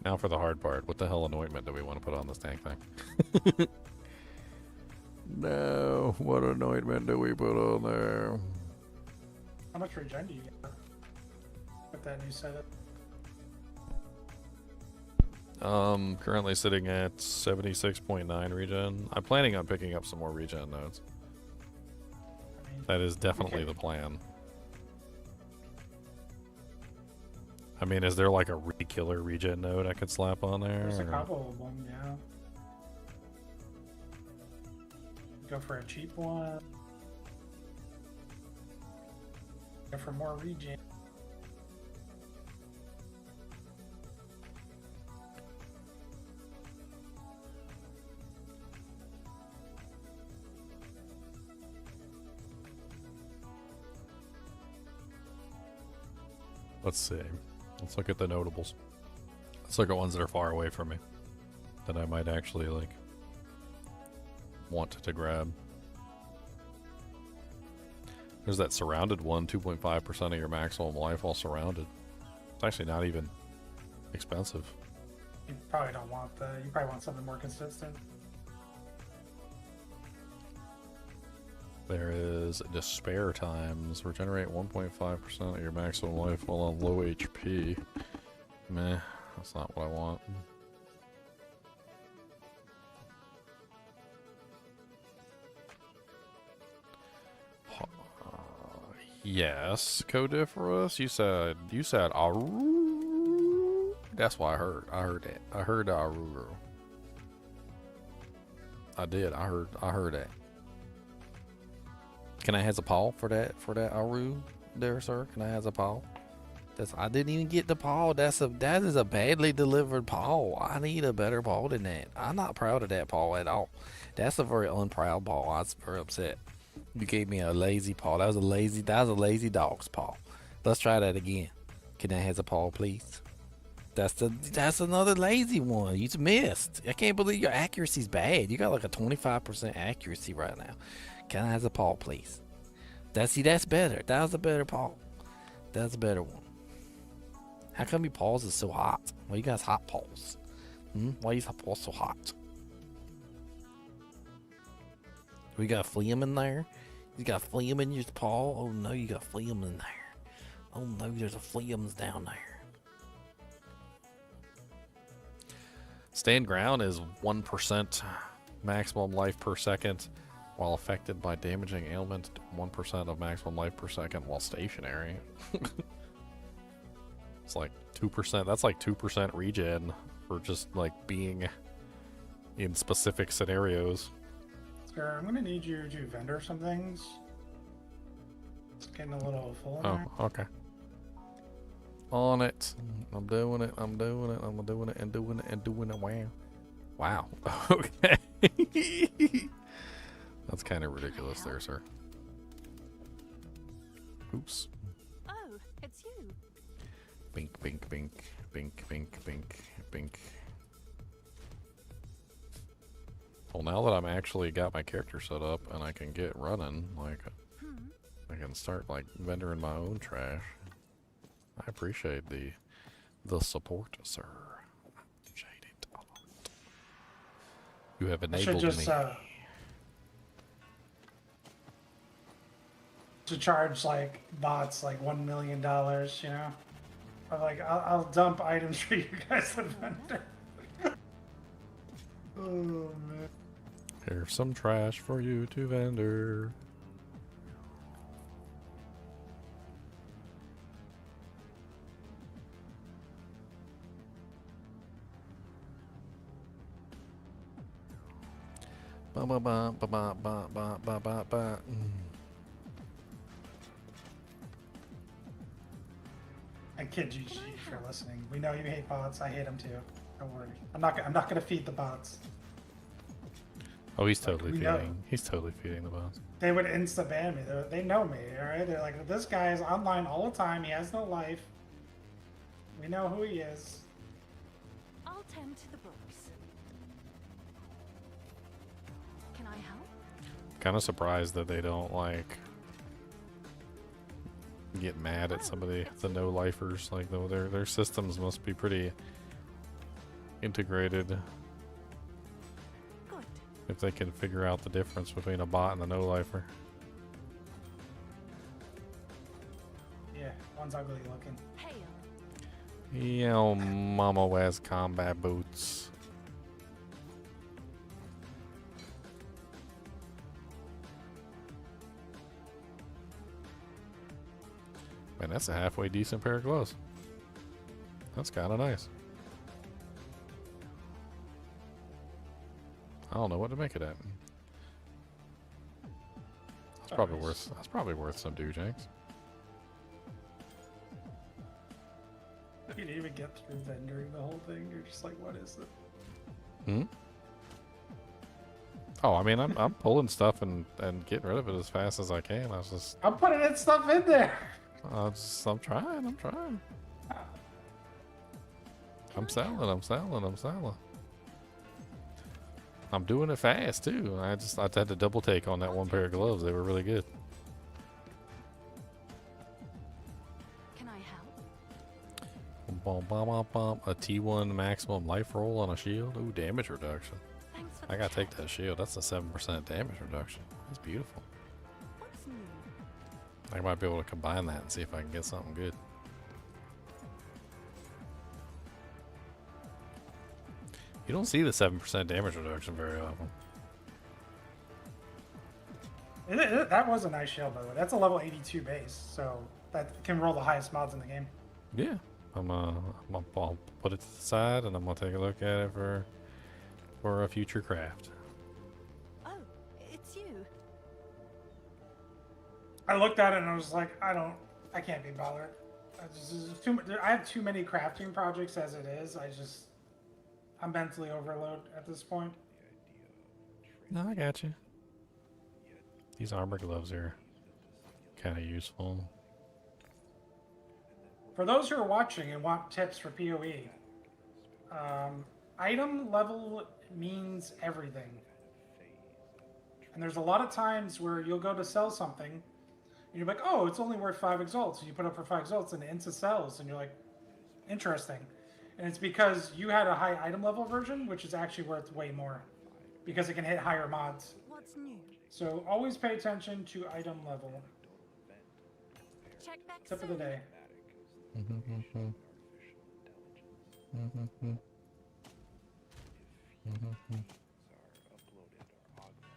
Now for the hard part. What the hell anointment do we want to put on this tank thing? No. What anointment do we put on there? How much regen do you get with that new setup? Currently sitting at 76.9 regen. I'm planning on picking up some more regen nodes. That is definitely the plan. I mean, is there like a killer regen node I could slap on there? There's a or- couple of them, yeah. Go for a cheap one. Go for more regen. Let's see. Let's look at the notables. Let's look at ones that are far away from me that I might actually like want to grab. There's that surrounded one, 2.5% of your maximum life while surrounded. It's actually not even expensive. You probably don't want the. You probably want something more consistent. There is despair times. Regenerate 1.5% of your maximum life while on low HP. Meh, that's not what I want. Yes, Codiferous. You said Aru. That's what I heard. I heard that. I heard Aru. I did. I heard that. Can I have a paw for that Aru there, sir? Can I have a paw? I didn't even get the paw. That is a badly delivered paw. I need a better paw than that. I'm not proud of that paw at all. That's a very unproud paw. I was very upset. You gave me a lazy paw. That was a lazy dog's paw. Let's try that again. Can I have a paw, please? That's another lazy one. You missed. I can't believe your accuracy's bad. You got like a 25% accuracy right now. Can I have a paw, please? That's better. That was a better paw. That's a better one. How come your paws is so hot? Why you guys hot paws? Why your paws so hot? We got phlegm in there. You got phlegm in your paw. Oh no, you got phlegm in there. Oh no, there's a phlegms down there. Stand ground is 1% maximum life per second while affected by damaging ailment. 1% of maximum life per second while stationary. It's like 2%. That's like 2% regen for just like being in specific scenarios. Sir, I'm gonna need you to vendor some things. It's getting a little full in there. Okay. On it. I'm doing it. I'm doing it. I'm doing it and doing it and doing it. Wow. Wow. Okay. That's kind of ridiculous there, sir. Oops. Oh, it's you. Bink, bink, bink, bink, bink, bink, bink. Well, now that I'm actually got my character set up and I can get running, like, I can start, like, vendoring my own trash. I appreciate the support, sir. Appreciate it a lot. You have enabled me. To charge, like, bots, like, $1 million, you know? I'm like, I'll dump items for you guys to vendor. Oh, man. Here's some trash for you to vendor. Ba ba ba ba ba ba ba ba ba ba. And Kid GG for listening. We know you hate bots. I hate them too. Don't worry. I'm not gonna feed the bots. Oh, he's totally feeding. He's totally feeding the bots. They would insta ban me. They know me, all right? They're like, this guy is online all the time. He has no life. We know who he is. I'll tend to the books. Can I help? Kind of surprised that they don't like get mad at somebody, the no-lifers. Like, though their systems must be pretty integrated. Good. If they can figure out the difference between a bot and a no-lifer. Yeah, one's ugly looking. Hail. Yo, mama wears combat boots. Man, that's a halfway decent pair of gloves. That's kind of nice. I don't know what to make of that. That's probably worth. That's probably worth some doojanks. You didn't even get through vendoring the whole thing. You're just like, what is it? Hmm. Oh, I mean, I'm pulling stuff and getting rid of it as fast as I can. I'm putting that stuff in there. I'm trying. I'm selling. I'm doing it fast too. I had to double take on that one pair of gloves. They were really good. Can I help? A T1 maximum life roll on a shield. Ooh, damage reduction. I gotta take that shield. That's a 7% damage reduction. That's beautiful. I might be able to combine that and see if I can get something good. You don't see the 7% damage reduction very often. That was a nice shield, by the way. That's a level 82 base, so that can roll the highest mods in the game. Yeah. I'll put it to the side and I'm gonna take a look at it for a future craft. Oh, it's you. I looked at it and I was like, I can't be bothered. I have too many crafting projects as it is. I'm mentally overloaded at this point. No, I got you. These armor gloves are kind of useful. For those who are watching and want tips for PoE, item level means everything. And there's a lot of times where you'll go to sell something, and you're like, oh, it's only worth 5 exalts. And you put up for 5 exalts, and it insta sells, and you're like, interesting. And it's because you had a high item level version, which is actually worth way more, because it can hit higher mods. What's new? So always pay attention to item level. Check back Tip of the day.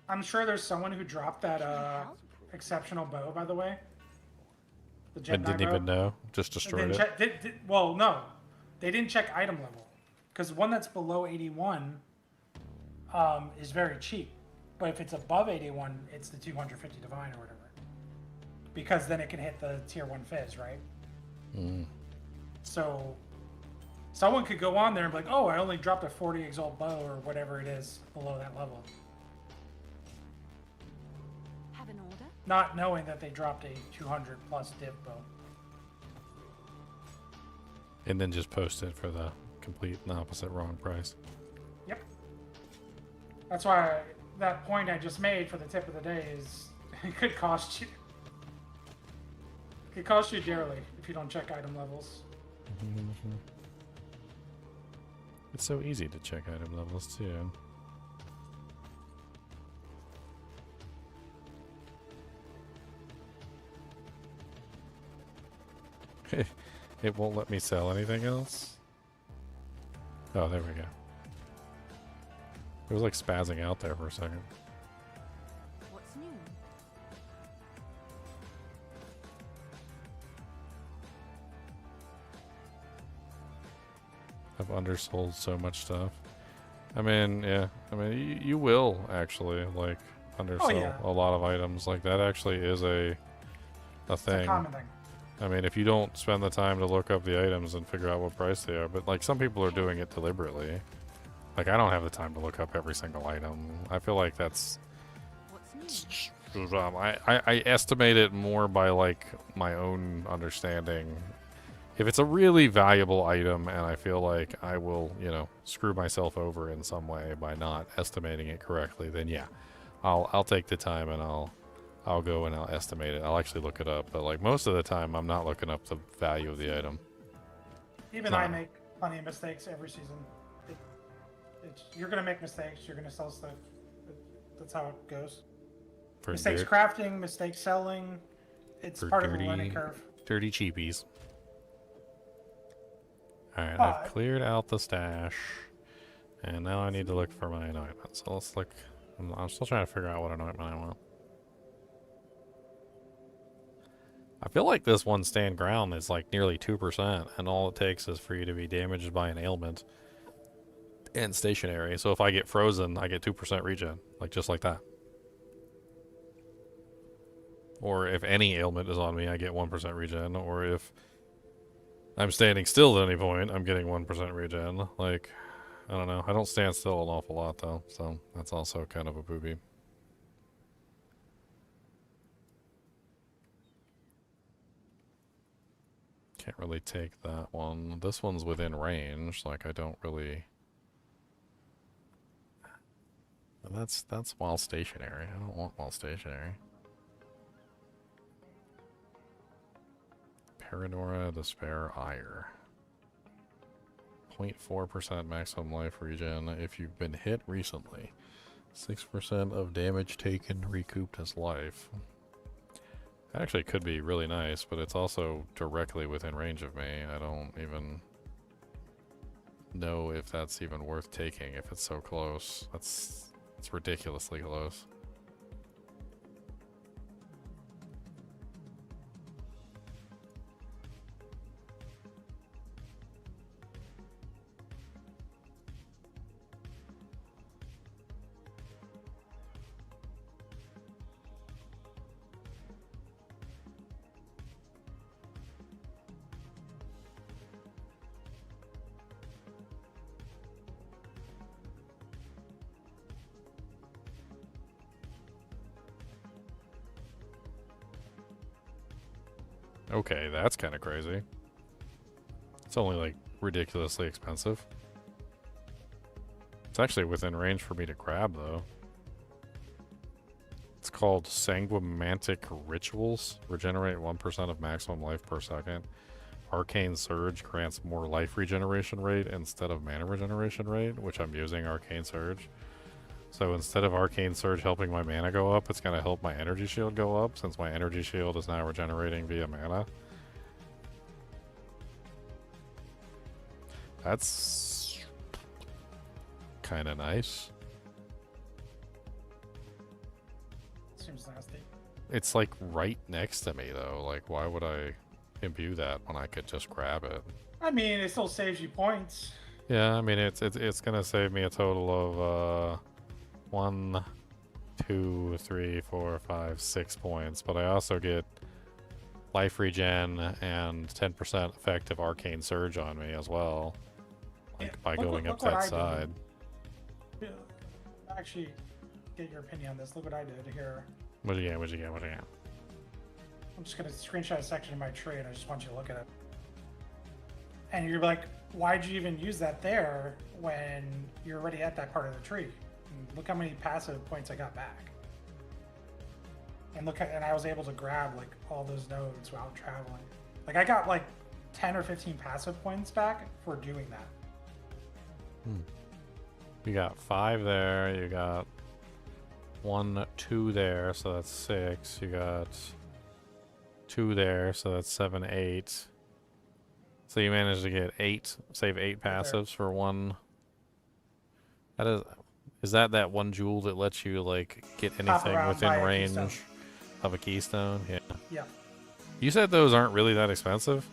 I'm sure there's someone who dropped that exceptional bow, by the way. The I didn't even know. Just destroyed it. Well, no. They didn't check item level. Because one that's below 81 is very cheap. But if it's above 81, it's the 250 divine or whatever. Because then it can hit the tier 1 fizz, right? Mm. So someone could go on there and be like, oh, I only dropped a 40 exalt bow or whatever it is below that level. Have an order? Not knowing that they dropped a 200 plus div bow. And then just post it for the complete and opposite wrong price. Yep. That's why that point I just made for the tip of the day is it could cost you. It could cost you dearly if you don't check item levels. It's so easy to check item levels too. It won't let me sell anything else? Oh, there we go. It was like spazzing out there for a second. What's new? I've undersold so much stuff. I mean, yeah. I mean, you will actually, like, undersell a lot of items. Like, that actually is a thing. It's a common thing. I mean, if you don't spend the time to look up the items and figure out what price they are, but like some people are doing it deliberately. Like I don't have the time to look up every single item. I feel like that's. I estimate it more by like my own understanding. If it's a really valuable item and I feel like I will, you know, screw myself over in some way by not estimating it correctly, then yeah, I'll take the time and I'll go and I'll estimate it. I'll actually look it up, but like most of the time, I'm not looking up the value of the item. Even I make plenty of mistakes every season. You're gonna make mistakes. You're gonna sell stuff. That's how it goes. Mistakes crafting, mistakes selling. It's part of the learning curve. Dirty cheapies. All right, I've cleared out the stash, and now I need to look for my anointment. So let's look. I'm still trying to figure out what anointment I want. I feel like this one stand ground is like nearly 2%, and all it takes is for you to be damaged by an ailment and stationary. So if I get frozen, I get 2% regen, like just like that. Or if any ailment is on me, I get 1% regen. Or if I'm standing still at any point, I'm getting 1% regen. Like, I don't know. I don't stand still an awful lot though, so that's also kind of a booby. Can't really take that one. This one's within range, like I don't really. That's while stationary. I don't want while stationary. Paranora, Despair, Ire. 0.4% maximum life regen if you've been hit recently. 6% of damage taken recouped as life. That actually could be really nice, but it's also directly within range of me. I don't even know if that's even worth taking if it's so close. It's ridiculously close. Okay, that's kind of crazy. It's only like ridiculously expensive. It's actually within range for me to grab though. It's called Sanguimantic Rituals. Regenerate 1% of maximum life per second. Arcane Surge grants more life regeneration rate instead of mana regeneration rate, which I'm using Arcane Surge. So instead of Arcane Surge helping my mana go up, it's going to help my energy shield go up, since my energy shield is now regenerating via mana. That's kind of nice. Seems nasty. It's like right next to me though. Like, why would I imbue that when I could just grab it? I mean, it still saves you points. Yeah, I mean it's gonna save me a total of 1, 2, 3, 4, 5, 6 points, but I also get life regen and 10% effective arcane surge on me as well, like by going up that side. Yeah, actually, get your opinion on this. Look what I did here. What do you get? What do you get? What do you get? I'm just gonna screenshot a section of my tree, and I just want you to look at it. And you're like, why'd you even use that there when you're already at that part of the tree? And look how many passive points I got back. And and I was able to grab like all those nodes while traveling. Like I got like 10 or 15 passive points back for doing that. You got 5 there. You got 1, 2 there, so that's 6. You got 2 there, so that's 7, 8. So you managed to get 8, save 8 passives for 1. That is that 1 jewel that lets you like get anything within range of a keystone? Yeah. Yeah. You said those aren't really that expensive?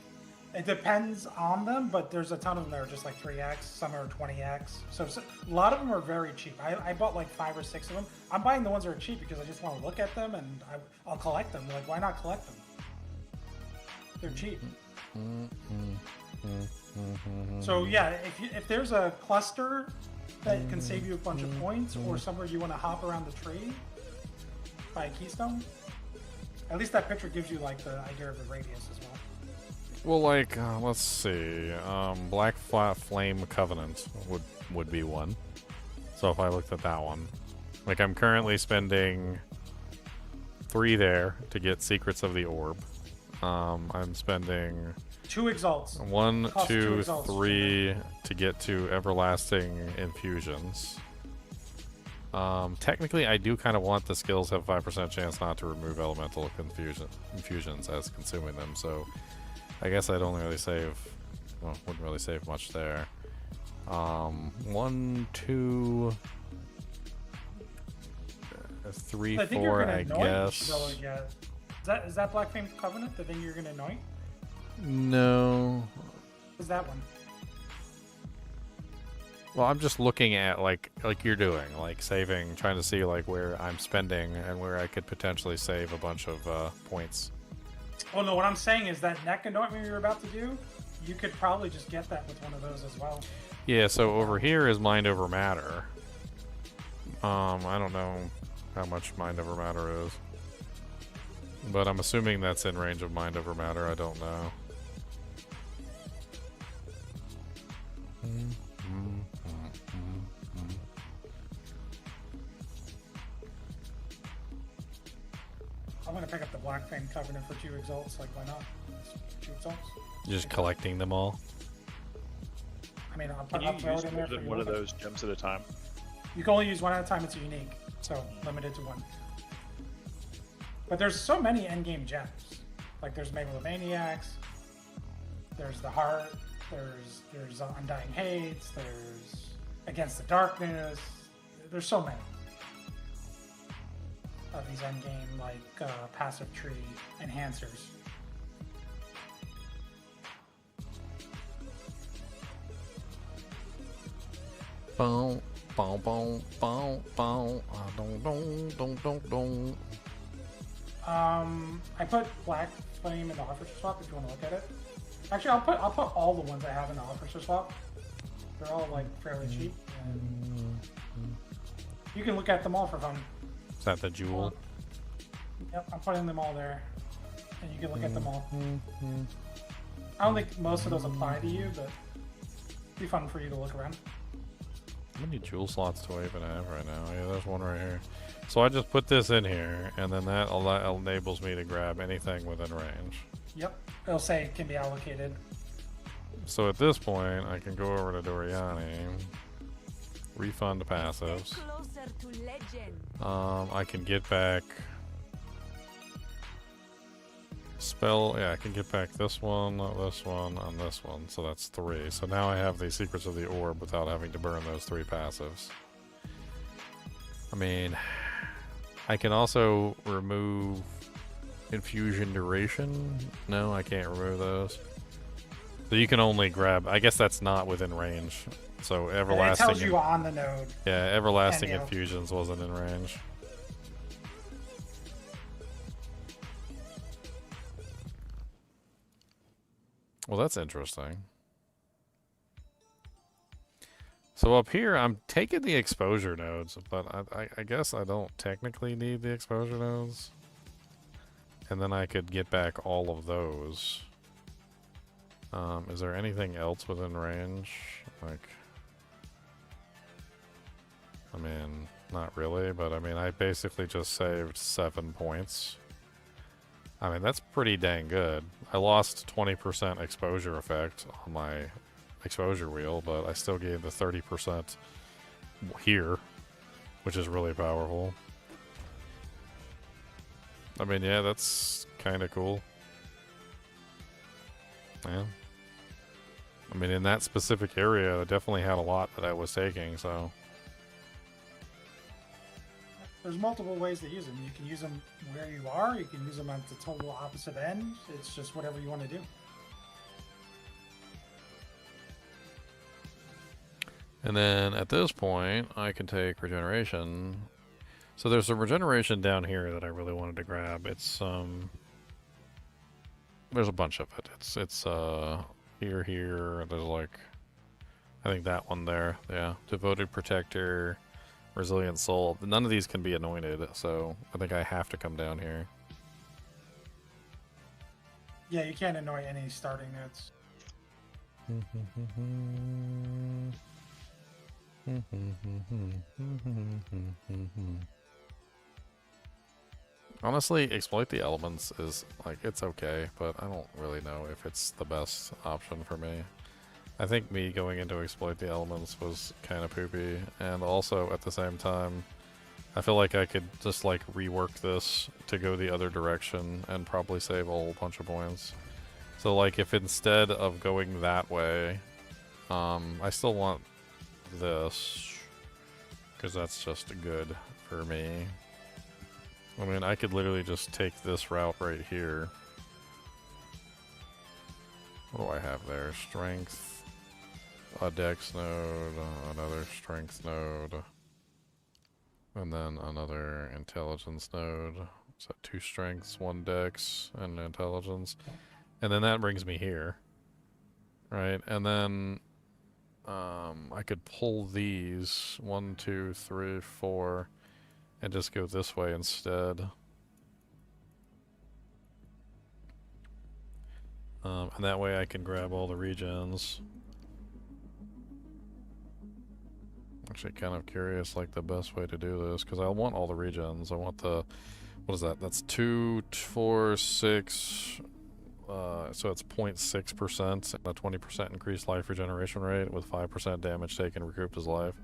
It depends on them, but there's a ton of them that are just like 3x, some are 20x. So a lot of them are very cheap. I bought like 5 or 6 of them. I'm buying the ones that are cheap because I just want to look at them and I'll collect them. Like, why not collect them? They're cheap. So yeah, if there's a cluster that can save you a bunch of points, or somewhere you want to hop around the tree by a keystone, at least that picture gives you like the idea of the radius as well. Well, like, let's see. Black Flame Covenant would be one. So if I looked at that one, like I'm currently spending 3 there to get Secrets of the Orb. I'm spending 2 exalts. 1, 2, 3 to get to Everlasting Infusions. Technically, I do kind of want the skills have 5% chance not to remove elemental infusions as consuming them, so I guess I'd only really save, well, wouldn't really save much there. 1, 2, 3, 4, I guess. Is that Black Flame Covenant the thing you're gonna anoint? No. What's that one? Well, I'm just looking at like you're doing, like saving, trying to see like where I'm spending and where I could potentially save a bunch of points. Oh no, what I'm saying is that neck anointment you're about to do, you could probably just get that with one of those as well. Yeah, so over here is Mind Over Matter. I don't know how much Mind Over Matter is, but I'm assuming that's in range of Mind Over Matter. I don't know. I'm gonna pick up the Black Flame Covenant for 2 exalts. Like, why not? 2 exalts. Just collecting them all. mean, I'll Can throw use it in more there for than you. one of those gems at a time? You can only use one at a time. It's a unique, so limited to one. But there's so many endgame gems. Like there's Megalomaniacs, there's the Heart, there's Undying Hates, there's Against the Darkness. There's so many of these endgame like passive tree enhancers. Boom, boom, boom, boom, boom. Dong. I put Black Flame in the officer swap if you want to look at it. Actually, I'll put all the ones I have in the officer swap. They're all like fairly cheap. And you can look at them all for fun. Is that the jewel? Yep, I'm putting them all there, and you can look at them all. I don't think most of those apply to you, but it'd be fun for you to look around. How many jewel slots do I even have right now? Yeah, there's one right here. So I just put this in here, and then that enables me to grab anything within range. Yep, it'll say it can be allocated. So at this point, I can go over to Doriani, refund passives. I can get back spell. Yeah, I can get back this one, and this one. So that's 3. So now I have the Secrets of the Orb without having to burn those 3 passives. I mean, I can also remove infusion duration. No, I can't remove those. So you can only grab. I guess that's not within range. So everlasting. It tells you on the node. Yeah, everlasting and, infusions wasn't in range. Well, that's interesting. So up here, I'm taking the exposure nodes, but I guess I don't technically need the exposure nodes. And then I could get back all of those. Is there anything else within range? Like, I mean, not really, but I mean, I basically just saved 7 points. I mean, that's pretty dang good. I lost 20% exposure effect on my exposure wheel, but I still gave the 30% here, which is really powerful. I mean, yeah, that's kind of cool. Yeah. I mean, in that specific area, I definitely had a lot that I was taking, so... There's multiple ways to use them. You can use them where you are. You can use them at the total opposite end. It's just whatever you want to do. And then at this point, I can take regeneration. So there's a regeneration down here that I really wanted to grab. It's there's a bunch of it. It's here. There's like, I think that one there. Yeah, devoted protector, resilient soul. None of these can be anointed, so I think I have to come down here. Yeah, you can't anoint any starting nodes. Honestly, exploit the elements is like, it's okay, but I don't really know if it's the best option for me. I think me going into exploit the elements was kind of poopy, and also at the same time, I feel like I could just like rework this to go the other direction and probably save a whole bunch of points. So like if instead of going that way, I still want this, because that's just good for me. I mean, I could literally just take this route right here. What do I have there? Strength, a dex node, another strength node, and then another intelligence node. So 2 strengths, 1 dex, and intelligence. And then that brings me here. Right? And then I could pull these 1, 2, 3, 4, and just go this way instead. And that way I can grab all the regens. Actually kind of curious like the best way to do this, because I want all the regens. I want the, what is that? That's 2, 4, 6, so it's 0.6% and a 20% increased life regeneration rate with 5% damage taken. Recoup his life.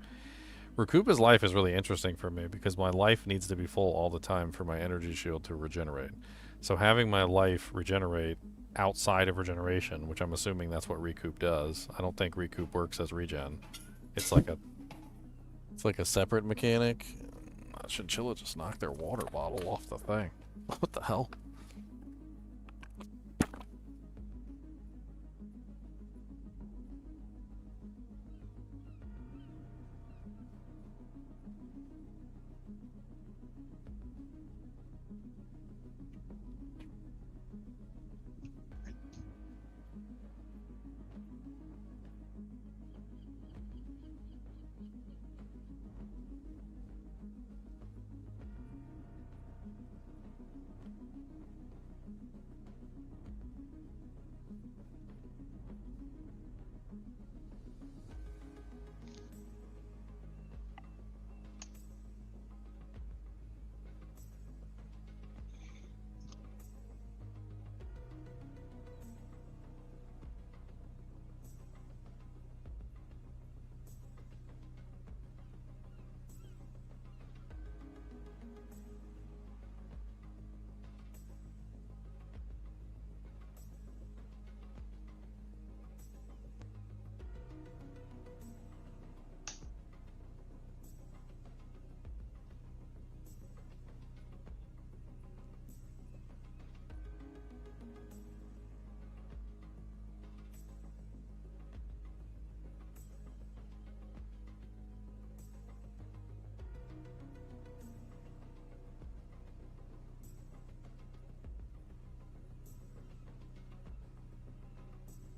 Recoup his life is really interesting for me because my life needs to be full all the time for my energy shield to regenerate. So having my life regenerate outside of regeneration, which I'm assuming that's what recoup does. I don't think recoup works as regen. It's like a separate mechanic. Chinchilla just knocked their water bottle off the thing. What the hell?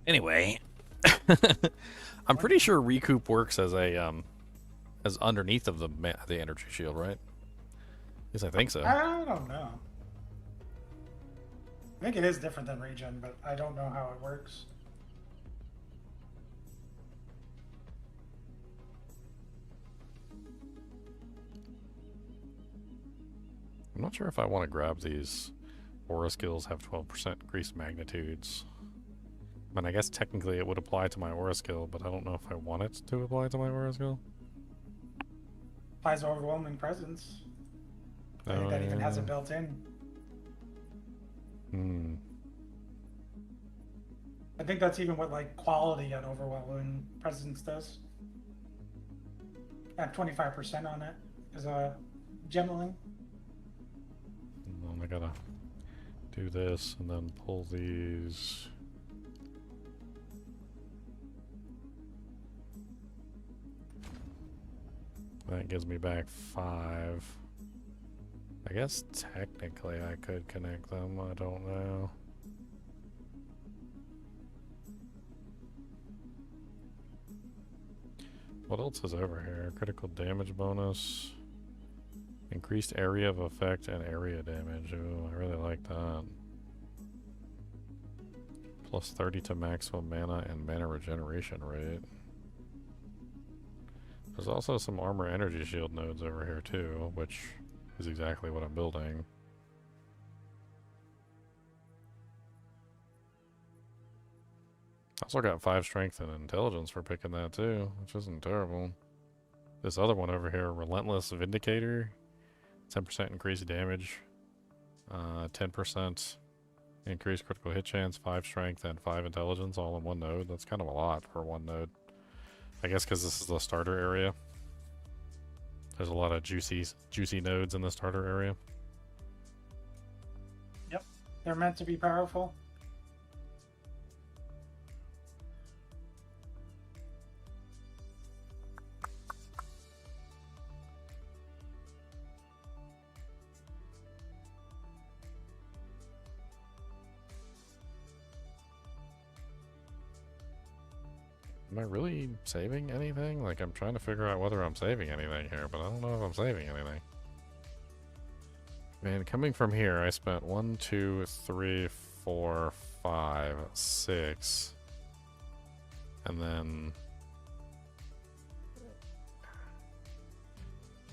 Anyway, I'm pretty sure recoup works as a as underneath of the energy shield, right? At least I think so. I don't know. I think it is different than regen, but I don't know how it works. I'm not sure if I want to grab these. Aura skills have 12% increased magnitudes. I mean, I guess technically it would apply to my aura skill, but I don't know if I want it to apply to my aura skill. Applies overwhelming presence. I think that even has it built in. I think that's even what like quality on overwhelming presence does. I have 25% on it as a gemmeling. And then I gotta do this and then pull these. That gives me back 5. I guess technically I could connect them, I don't know. What else is over here? Critical damage bonus. Increased area of effect and area damage. Ooh, I really like that. Plus 30 to maximum mana and mana regeneration rate. There's also some armor energy shield nodes over here too, which is exactly what I'm building. Also got 5 strength and intelligence for picking that too, which isn't terrible. This other one over here, Relentless Vindicator, 10% increased damage, 10% increased critical hit chance, 5 strength and 5 intelligence all in one node. That's kind of a lot for one node. I guess because this is the starter area. There's a lot of juicy nodes in the starter area. Yep, they're meant to be powerful. Am I really saving anything? Like, I'm trying to figure out whether I'm saving anything here, but I don't know if I'm saving anything. Man, coming from here, I spent 1, 2, 3, 4, 5, 6. And then...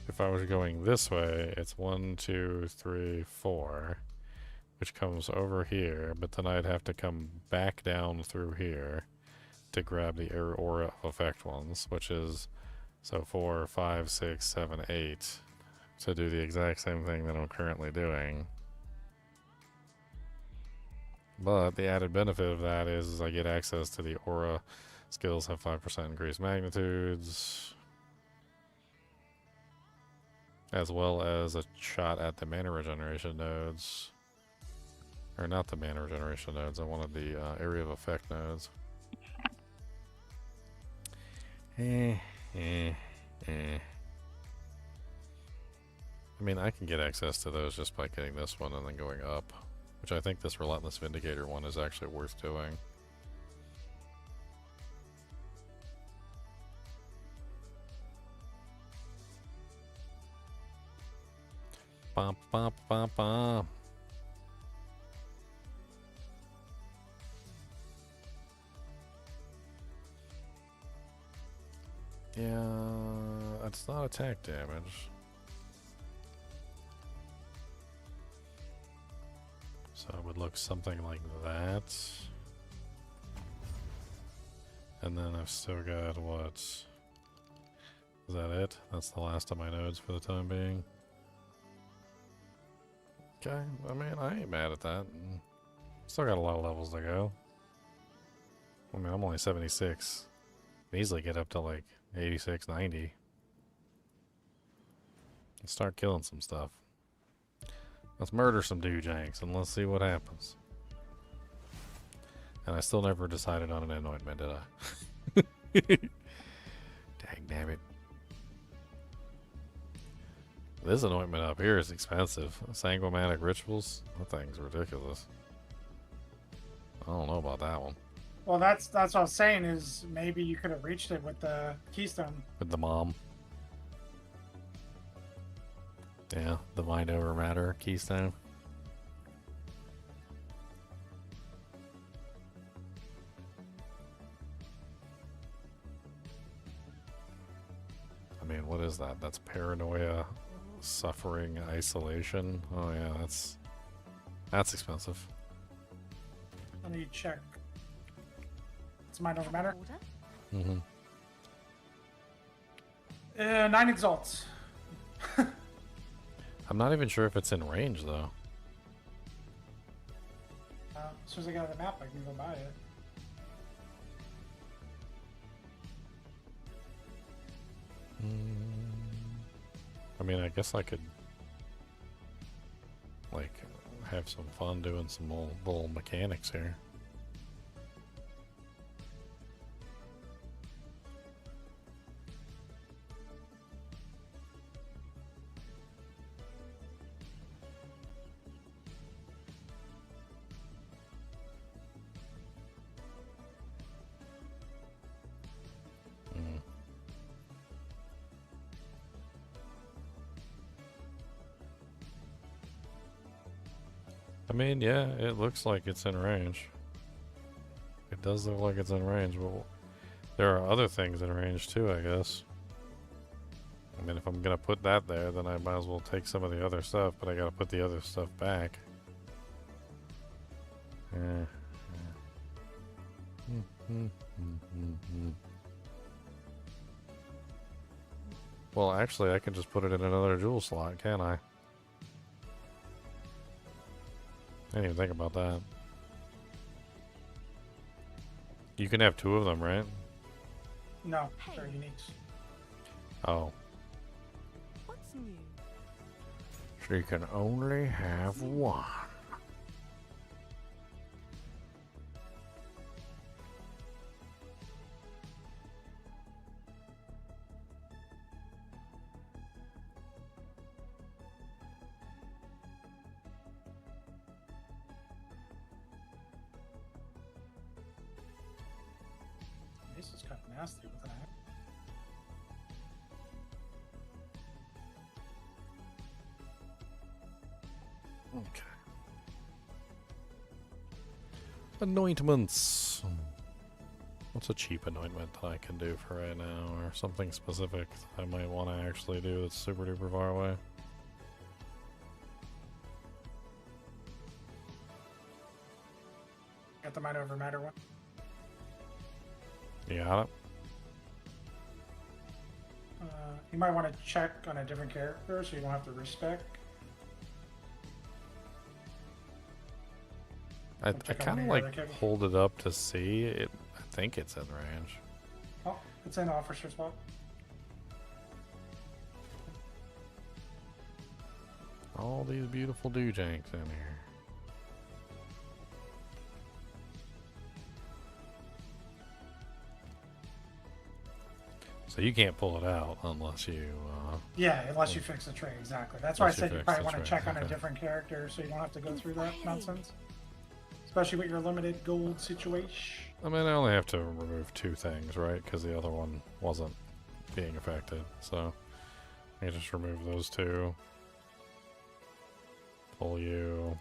if I was going this way, it's 1, 2, 3, 4. which comes over here, but then I'd have to come back down through here to grab the aura of effect ones, which is so 4, 5, 6, 7, 8 to do the exact same thing that I'm currently doing. But the added benefit of that is I get access to the aura skills, have 5% increased magnitudes, as well as a shot at the mana regeneration nodes. Or not the mana regeneration nodes, I wanted the area of effect nodes. I mean, I can get access to those just by getting this one and then going up, which I think this Relentless Vindicator one is actually worth doing. Bum, bum, bum, bum. Yeah, that's not attack damage. So it would look something like that. And then I've still got what? Is that it? That's the last of my nodes for the time being. Okay, I mean, I ain't mad at that. Still got a lot of levels to go. I mean, I'm only 76. Can easily get up to like 86, 90. Let's start killing some stuff. Let's murder some doojanks and let's see what happens. And I still never decided on an anointment, did I? Dang damn it. This anointment up here is expensive. Sanguimatic rituals? That thing's ridiculous. I don't know about that one. Well, that's what I was saying is maybe you could have reached it with the keystone. With the mom. Yeah, the mind over matter keystone. I mean, what is that? That's paranoia, suffering, isolation. Oh yeah, that's expensive. Let me check. It's mind over matter. Mm-hmm. 9 exalts. I'm not even sure if it's in range though. As soon as I get out of the map, I can go buy it. I mean, I guess I could like have some fun doing some little mechanics here. I mean, yeah, it looks like it's in range. It does look like it's in range, but there are other things in range too, I guess. I mean, if I'm gonna put that there, then I might as well take some of the other stuff, but I gotta put the other stuff back. Well, actually, I can just put it in another jewel slot, can't I? I didn't even think about that. You can have 2 of them, right? No, they're uniques. Oh. What's new? So you can only have 1. This is kind of nasty with that. Okay. Anointments. What's a cheap anointment that I can do for right now, or something specific that I might want to actually do that's super duper far away? Got the mind over matter one. You got it? You might want to check on a different character so you don't have to respec. I check on kind of the like other character. pulled it up to see it. I think it's in range. Oh, it's in the officer spot. All these beautiful doojanks in here. So you can't pull it out unless you. Yeah, unless you fix the tray, exactly. That's why I Unless you said you fix probably the want to tray, check on a okay. different character so you don't have to go through that nonsense. Especially with your limited gold situation. I mean, I only have to remove 2 things, right? Because the other one wasn't being affected. So I just remove those 2. Pull you.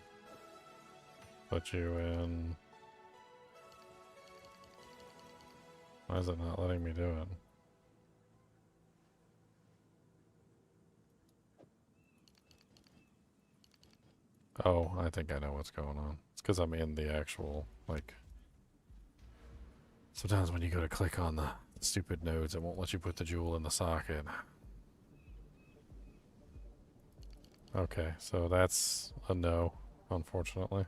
Put you in. Why is it not letting me do it? Oh, I think I know what's going on. It's because I'm in the actual, like... Sometimes when you go to click on the stupid nodes, it won't let you put the jewel in the socket. Okay, so that's a no, unfortunately.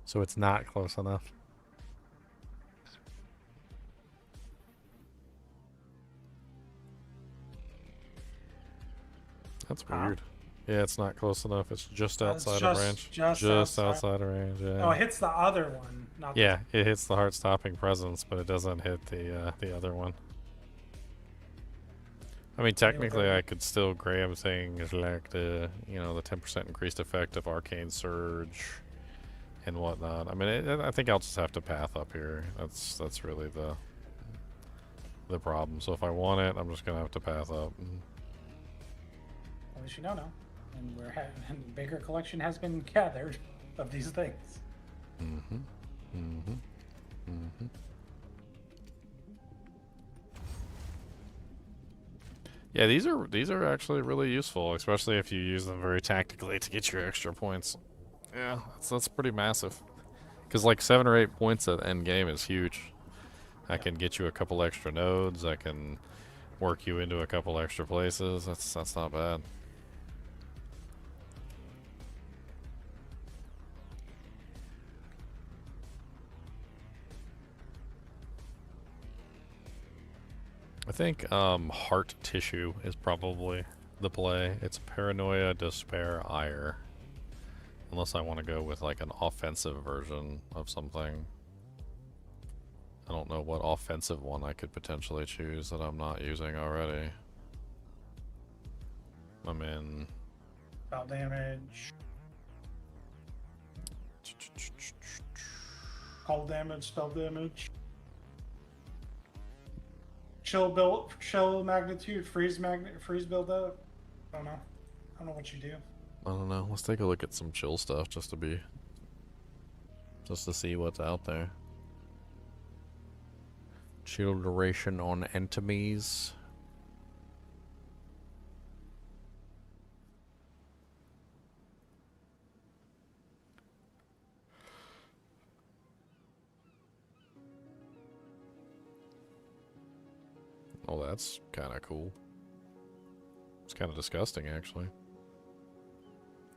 So it's not close enough. That's weird. Yeah, it's not close enough. It's just outside of range. Just outside of range. Yeah. Oh, it hits the other one, not the Yeah, it hits the heart-stopping presence, but it doesn't hit the other one. I mean, technically, I could still grab things like the 10% increased effect of Arcane Surge and whatnot. I mean, I think I'll just have to path up here. That's really the problem. So if I want it, I'm just gonna have to path up. At least you know now. And and a bigger collection has been gathered of these things. Mm-hmm. Mm-hmm. Mm-hmm. Yeah, these are actually really useful, especially if you use them very tactically to get your extra points. Yeah, that's pretty massive. Because like 7 or 8 points at end game is huge. I can get you a couple extra nodes. I can work you into a couple extra places. That's not bad. I think heart tissue is probably the play. It's paranoia, despair, ire. Unless I want to go with like an offensive version of something. I don't know what offensive one I could potentially choose that I'm not using already. I'm in... Spell damage. Cold damage, spell damage. Chill magnitude, freeze build up. I don't know what you do. I don't know. Let's take a look at some chill stuff just to see what's out there. Chill duration on enemies. Oh, that's kind of cool. It's kind of disgusting, actually.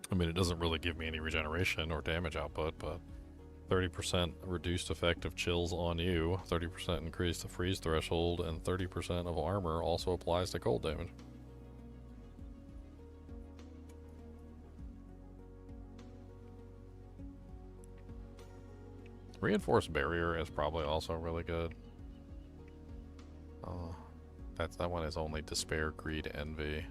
I mean, it doesn't really give me any regeneration or damage output, but 30% reduced effect of chills on you, 30% increase the freeze threshold, and 30% of armor also applies to cold damage. Reinforced barrier is probably also really good. That one is only despair, greed, envy.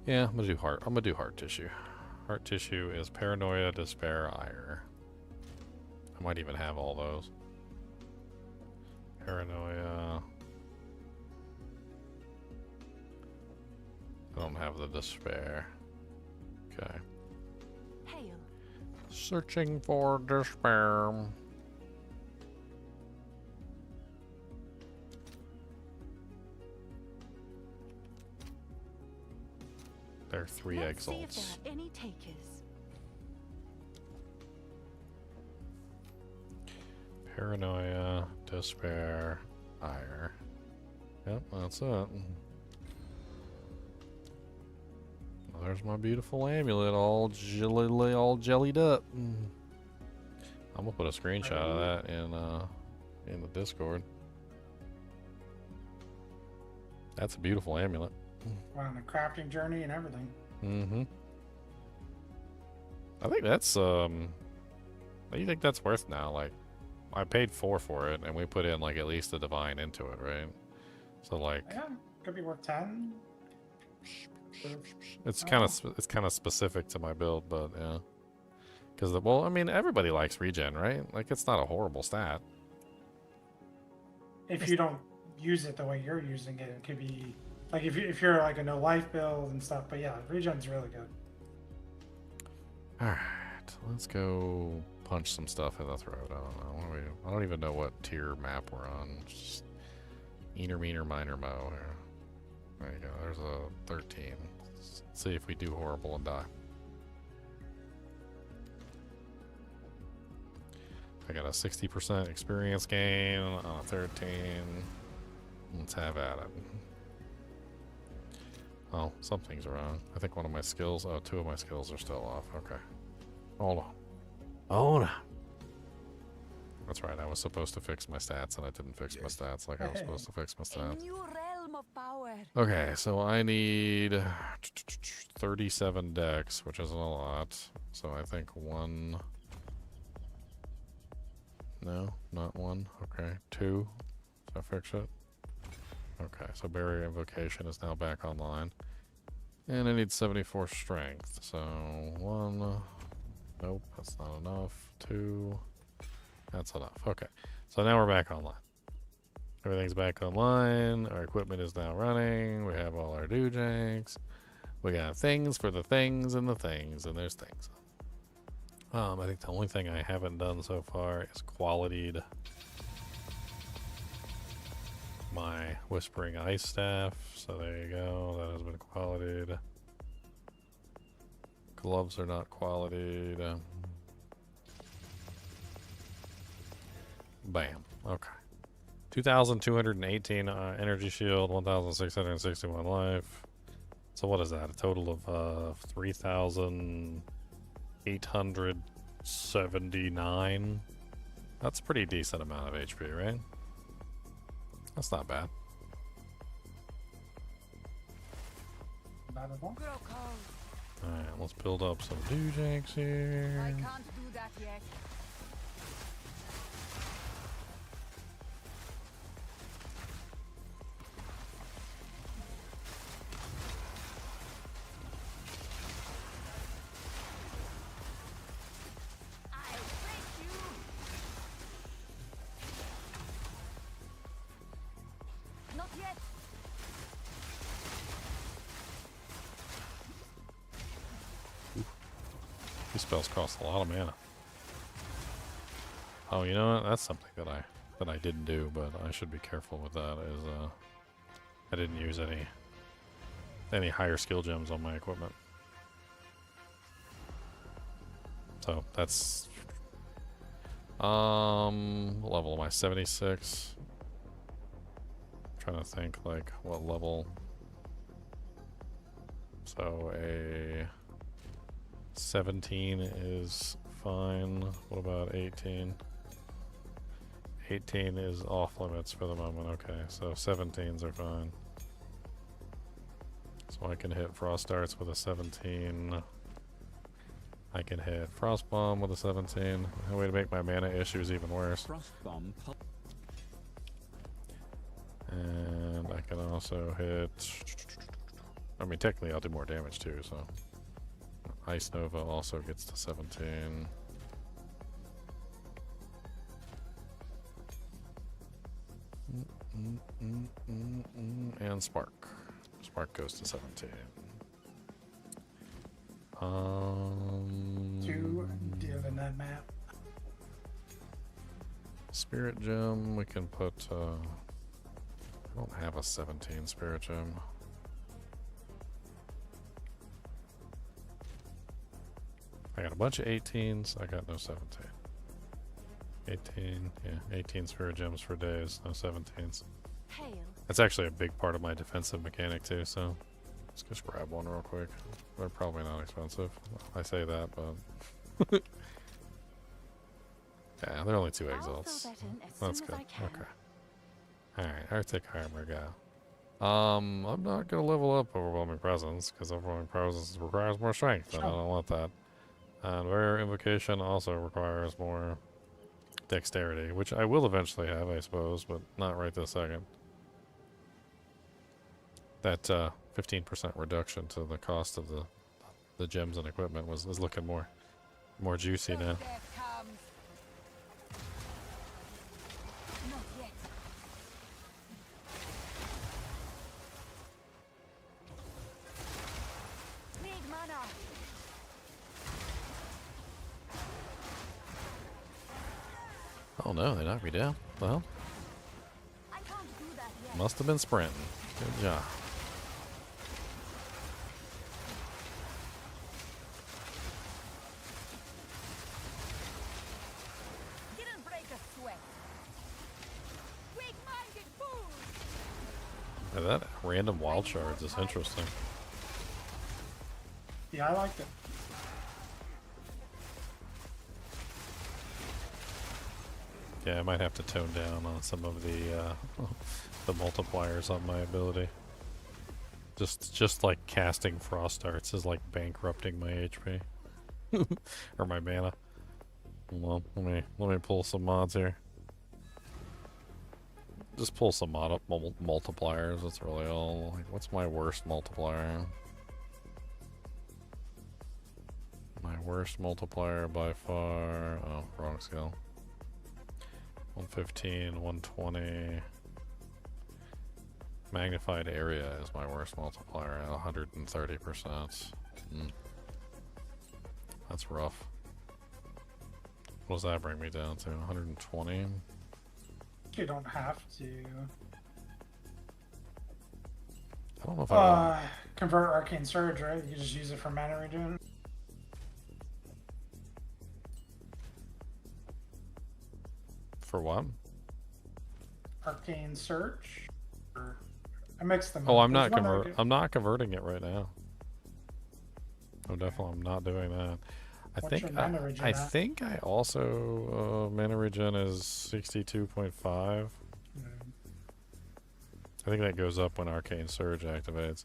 Yeah, I'm gonna do heart tissue. Heart tissue is paranoia, despair, ire. I might even have all those. Paranoia. I don't have the despair. Okay. Hail. Searching for despair. There are 3 Let's see if exalts. there are any takers. Paranoia, despair, ire. Yep, that's it. Well, there's my beautiful amulet, all jellied up. I'm gonna put a screenshot of that in the Discord. That's a beautiful amulet. We're on a crafting journey and everything. Mm-hmm. I think that's what do you think that's worth now? Like, I paid 4 for it, and we put in like at least a divine into it, right? So like, Yeah, could be worth 10. it's kind of specific to my build, but yeah. Because well, I mean, everybody likes regen, right? Like, it's not a horrible stat. If you don't use it the way you're using it, it could be like if you're like a no life build and stuff. But yeah, regen's really good. All right, let's go punch some stuff in the throat. I don't know. I don't even know what tier map we're on. Just Eater, Meaner, Minor, Mo. Here. There you go. There's a 13. Let's see if we do horrible and die. I got a 60% experience gain on a 13. Let's have at it. Oh, something's wrong. I think one of my skills, 2 of my skills are still off. Okay. Hold on. Hold on. That's right, I was supposed to fix my stats and I didn't fix my stats like I was supposed to fix my A stats. new realm of power. Okay, so I need 37 decks, which isn't a lot. So I think 1... No, not 1. Okay, 2. So I fix it. Okay, so Barrier Invocation is now back online. And I need 74 strength. So 1. Nope, that's not enough. 2. That's enough. Okay, so now we're back online. Everything's back online. Our equipment is now running. We have all our doojanks. We got things for the things and the things, and there's things. I think the only thing I haven't done so far is qualityed my Whispering Ice Staff. So there you go. That has been qualityed. Gloves are not qualityed. Bam. Okay. 2,218 energy shield, 1,661 life. So what is that? A total of 3,879. That's a pretty decent amount of HP, right? That's not bad. Not at all. Alright, let's build up some doojanks here. I can't do that yet. Not yet. These spells cost a lot of mana. Oh, you know what? That's something that I didn't do, but I should be careful with that. Is I didn't use any higher skill gems on my equipment. So that's what level am I? 76. Trying to think like what level. So a 17 is fine. What about 18? 18 is off limits for the moment. Okay, so 17s are fine. So I can hit Frost Darts with a 17. I can hit Frost Bomb with a 17. A way to make my mana issues even worse. Frost Bomb. And I can also hit... I mean, technically I'll do more damage too, so... Ice Nova also gets to 17. And Spark. Spark goes to 17. 2 deal in that map. Spirit Gem, we can put, I don't have a 17 Spirit Gem. I got a bunch of 18s. I got no 17. 18, yeah, 18 spirit gems for days, no 17s. Hail. That's actually a big part of my defensive mechanic too, so let's just grab one real quick. They're probably not expensive. I say that, but yeah, they're only 2 exiles. That's good. Okay. Alright, Arctic armor go. I'm not gonna level up overwhelming presence because overwhelming presence requires more strength, and I don't want that. And rare invocation also requires more dexterity, which I will eventually have, I suppose, but not right this second. That 15% reduction to the cost of the gems and equipment is looking more juicy now. Oh no, they knocked me down. Well, must have been sprinting. Good job. Didn't break a sweat. Weak-minded fools. Now that random wild shards is interesting. Yeah, I liked it. Yeah, I might have to tone down on some of the multipliers on my ability. Just like casting frost darts is like bankrupting my HP or my mana. Well, let me pull some mods here. Just pull some multipliers. That's really all. Like, what's my worst multiplier? My worst multiplier by far. Oh, wrong skill. 115, 120. Magnified area is my worst multiplier at 130%. That's rough. What does that bring me down to? 120? You don't have to. I don't know if I convert Arcane Surge, right? You just use it for mana regen. For what? Arcane Surge? Or I mixed them Oh, up. I'm There's not one I do- I'm not converting it right now. I'm not doing that. What's your mana regen I at? think I also mana regen is 62.5. I think that goes up when Arcane Surge activates.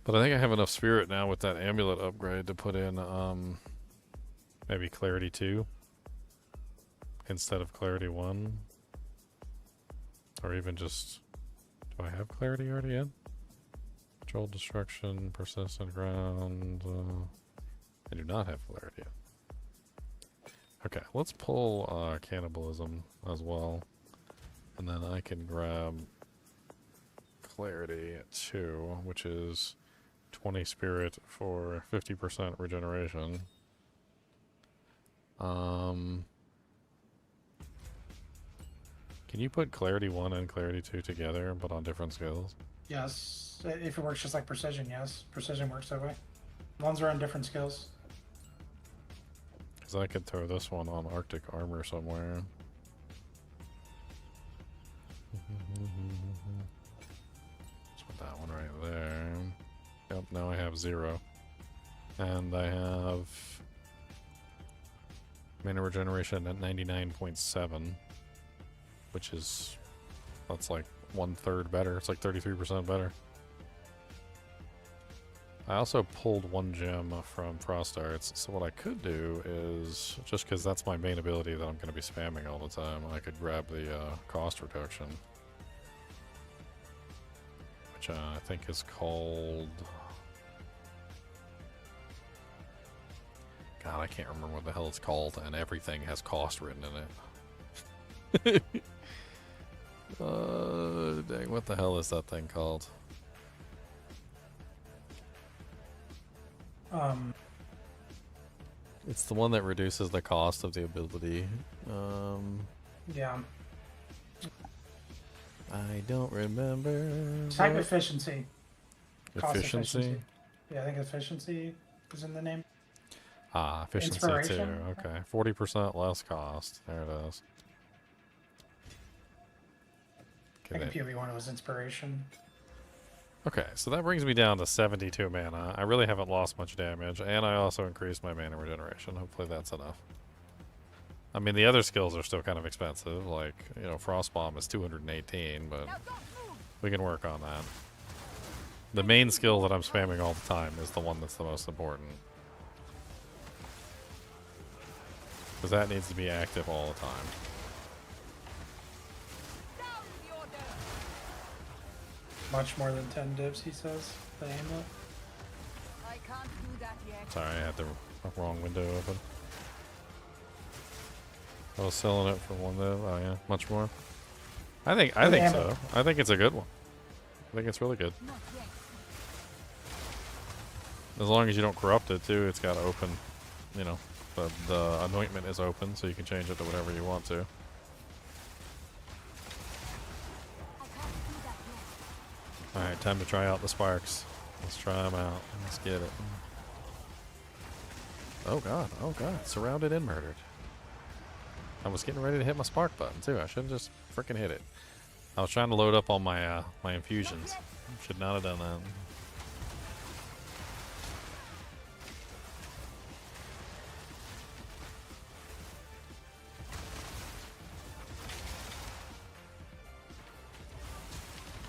But I think I have enough spirit now with that amulet upgrade to put in maybe Clarity 2 instead of Clarity 1. Or even just, do I have Clarity already in? Control Destruction, Persistent Ground. I do not have Clarity in. Okay, let's pull Cannibalism as well. And then I can grab Clarity 2, which is 20 spirit for 50% regeneration. Can you put Clarity 1 and Clarity 2 together, but on different skills? Yes. If it works just like Precision, yes. Precision works that way. Ones are on different skills. Because I could throw this one on Arctic Armor somewhere. Let's put that one right there. Yep, now I have 0. And I have mana regeneration at 99.7, which is, that's like 1/3 better. It's like 33% better. I also pulled 1 gem from Frost Arts, so what I could do is, just because that's my main ability that I'm going to be spamming all the time, I could grab the cost reduction, which I think is called... God, I can't remember what the hell it's called, and everything has cost written in it. Dang, what the hell is that thing called? It's the one that reduces the cost of the ability. Yeah. I don't remember. Type what- efficiency. Cost Efficiency? Yeah, I think efficiency is in the name. Ah, efficiency 2. Inspiration? Okay, 40% less cost. There it is. I think in PoE 1 it was inspiration. Okay, so that brings me down to 72 mana. I really haven't lost much damage, and I also increased my mana regeneration. Hopefully that's enough. I mean, the other skills are still kind of expensive, like, you know, Frost Bomb is 218, but we can work on that. The main skill that I'm spamming all the time is the one that's the most important. Because that needs to be active all the time. Much more than 10 dips, he says. The aimlet. I can't do that yet. Sorry, I had the wrong window open. I was selling it for one though. Oh yeah, much more. I think so. I think it's a good one. I think it's really good. As long as you don't corrupt it too, it's got open. You know, the anointment is open, so you can change it to whatever you want to. Alright, time to try out the sparks. Let's try them out. Let's get it. Oh god, surrounded and murdered. I was getting ready to hit my spark button too. I should have just freaking hit it. I was trying to load up all my my infusions. Should not have done that.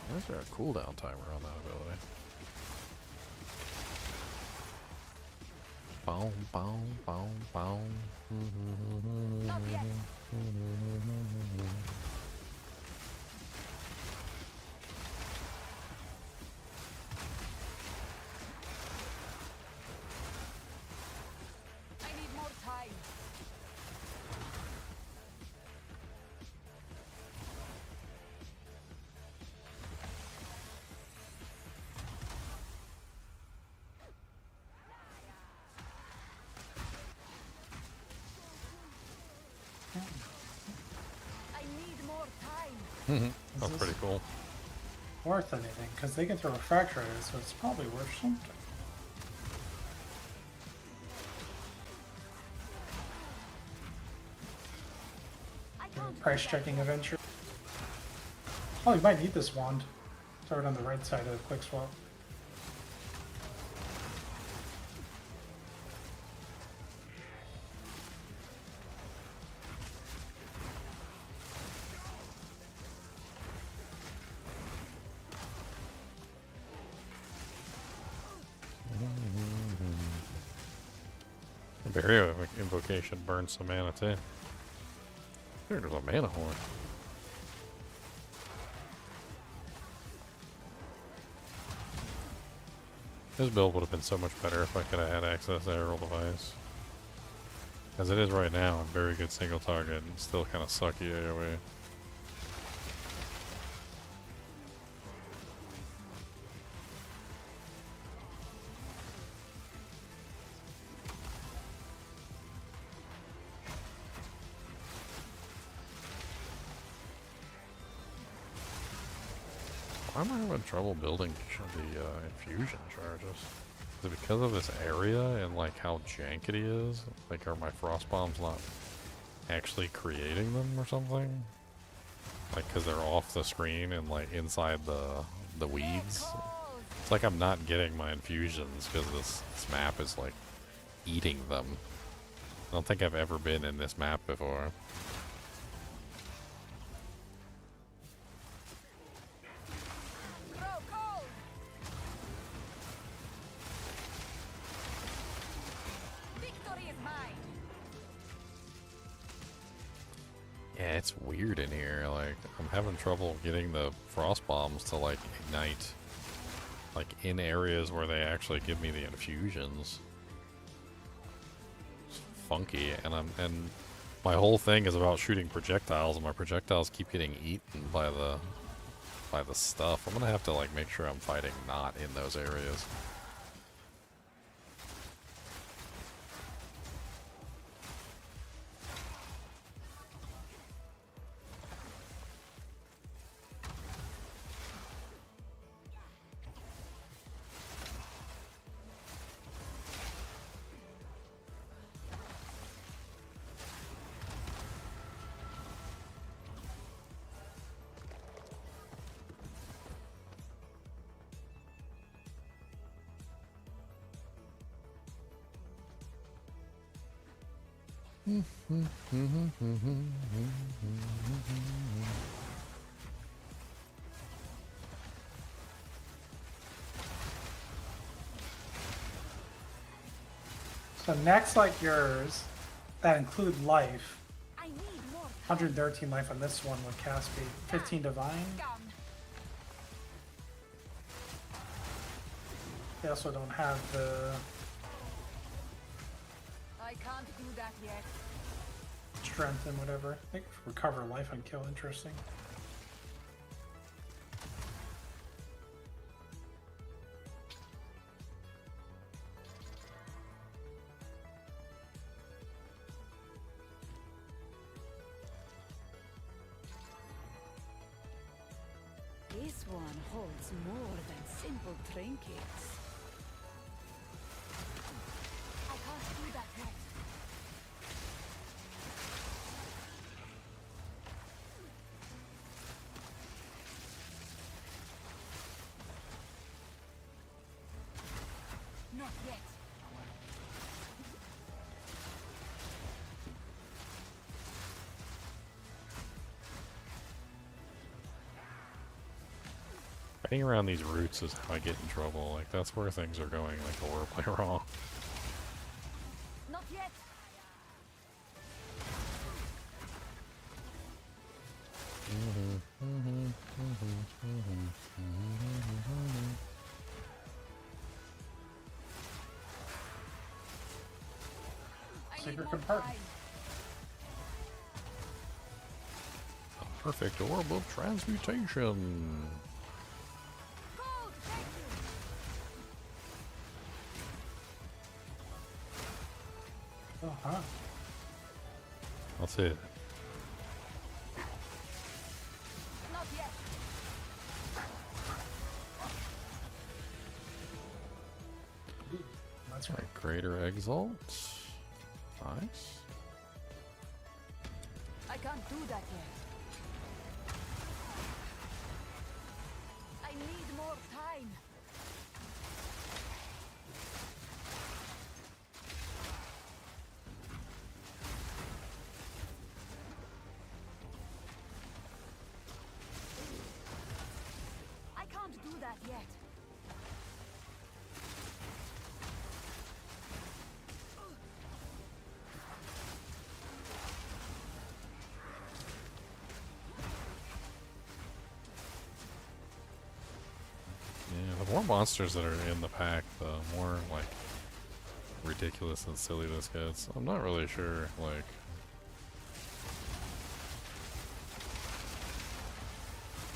Where's there a cooldown timer on that ability? Boom, boom, boom, boom. I need more time. I need more time. That's pretty cool. Worth anything, because they can throw a fracture at it, so it's probably worth something. Price checking adventure. Oh, you might need this wand. Throw it on the right side of the quick swap. Barrier invocation burns some mana too. There's a mana horn. This build would have been so much better if I could have had access to Aerial Device. As it is right now, I'm very good single target and still kind of sucky AoE. Why am I having trouble building the infusion charges? Is it because of this area and like how jankety it is? Like, are my frost bombs not actually creating them or something? Like, because they're off the screen and like inside the weeds? It's like I'm not getting my infusions because this map is like eating them. I don't think I've ever been in this map before. Yeah, it's weird in here. Like, I'm having trouble getting the frost bombs to like ignite, like in areas where they actually give me the infusions. It's funky, and my whole thing is about shooting projectiles, and my projectiles keep getting eaten by the stuff. I'm gonna have to like make sure I'm fighting not in those areas. So necks like yours that include life. 113 life on this one with cast speed. 15 divine. They also don't have the I can't do that yet. strength and whatever. I think recover life and kill, interesting. This one holds more than simple trinkets. I can't do that yet. Not yet. Fighting around these roots is how I get in trouble. Like, that's where things are going, like, horribly wrong. Not yet. Secret compartment. A perfect orb of transmutation. Uh-huh. That's it. Not yet. That's right. Greater Exalt. Nice. I can't do that yet. I need more time. I can't do that yet. Yeah, the more monsters that are in the pack, the more, like, ridiculous and silly this gets. I'm not really sure, like...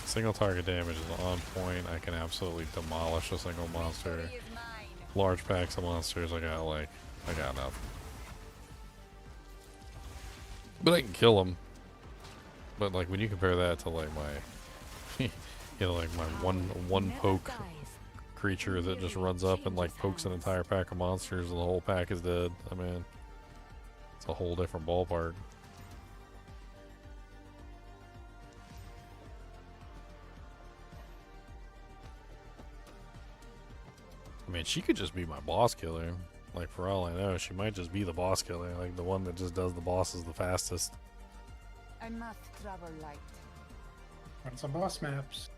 Single target damage is on point. I can absolutely demolish a single monster. Large packs of monsters, I got enough. But I can kill them. But, like, when you compare that to, like, my... you know, like my one poke creature that just runs up and like pokes an entire pack of monsters and the whole pack is dead. I mean, it's a whole different ballpark. I mean, she could just be my boss killer. Like, for all I know, she might just be the boss killer, like the one that just does the bosses the fastest. I must travel light. Run some boss maps.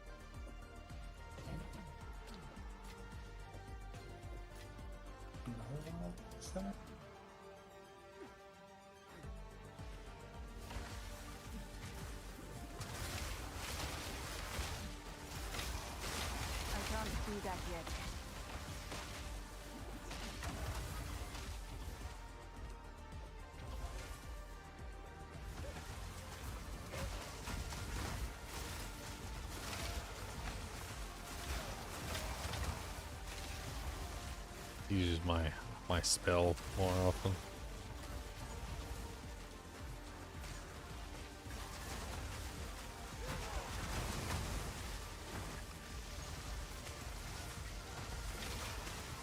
What's that? I can't do that yet. Uses my spell more often.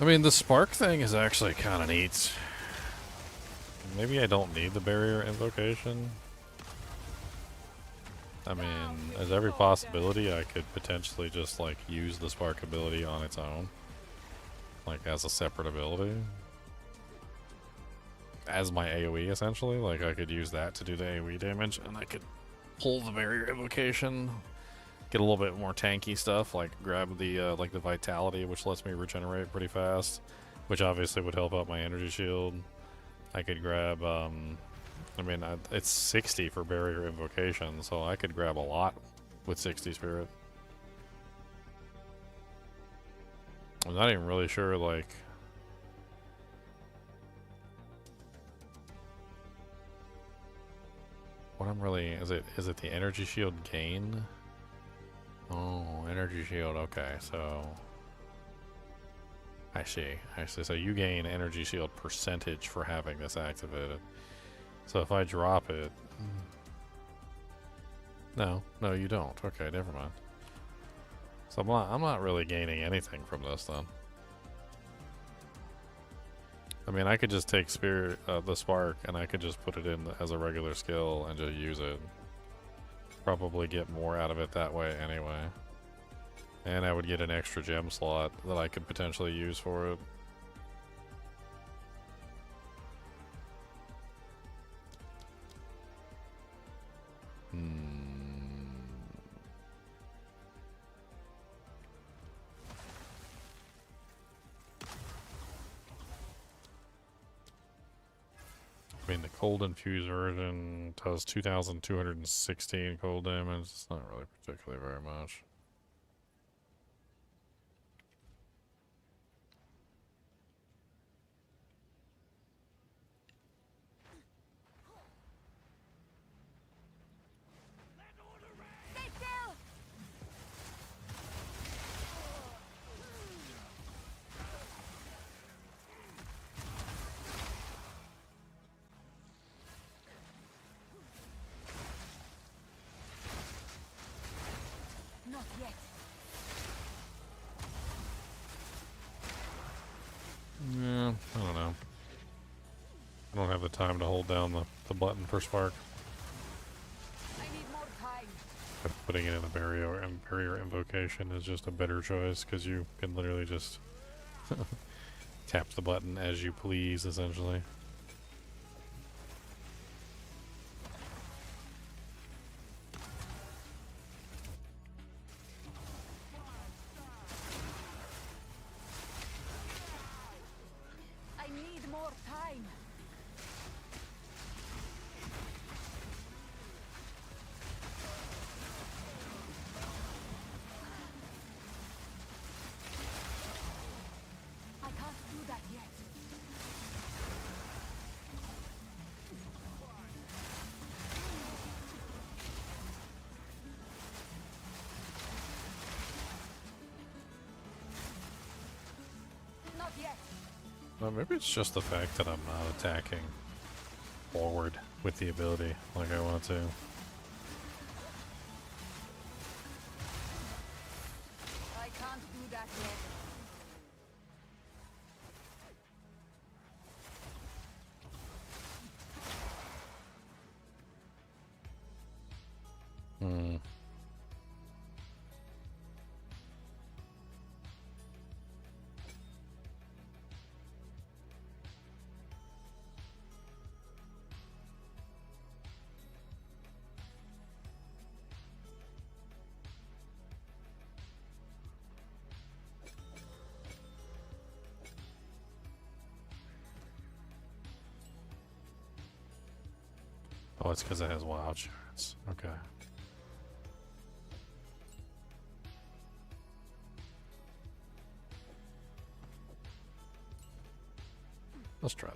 I mean, the spark thing is actually kind of neat. Maybe I don't need the barrier invocation. I mean, as every possibility, I could potentially just like use the spark ability on its own, like as a separate ability. as my AoE essentially. Like I could use that to do the AoE damage, and I could pull the barrier invocation, get a little bit more tanky stuff, like grab the like the vitality, which lets me regenerate pretty fast, which obviously would help out my energy shield. I could grab I mean it's 60 for barrier invocation, so I could grab a lot with 60 spirit. I'm not even really sure like what I'm really is it the energy shield gain? Oh, energy shield, okay, so I see. So you gain energy shield percentage for having this activated. So if I drop it, no, you don't. Okay, never mind. So I'm not really gaining anything from this then. I mean, I could just take Spirit, the Spark, and I could just put it in as a regular skill and just use it. Probably get more out of it that way anyway. And I would get an extra gem slot that I could potentially use for it. I mean, the cold infused version does 2,216 cold damage. It's not really particularly very much. Not yet. Yeah, I don't know. I don't have the time to hold down the button for Spark. I need more time. But putting it in the barrier invocation is just a better choice because you can literally just tap the button as you please, essentially. I need more time. I can't do that yet. Not yet. Well, maybe it's just the fact that I'm not attacking forward with the ability like I want to. I can't do that yet. Hmm. Oh, it's because it has wild shards. Okay. Let's try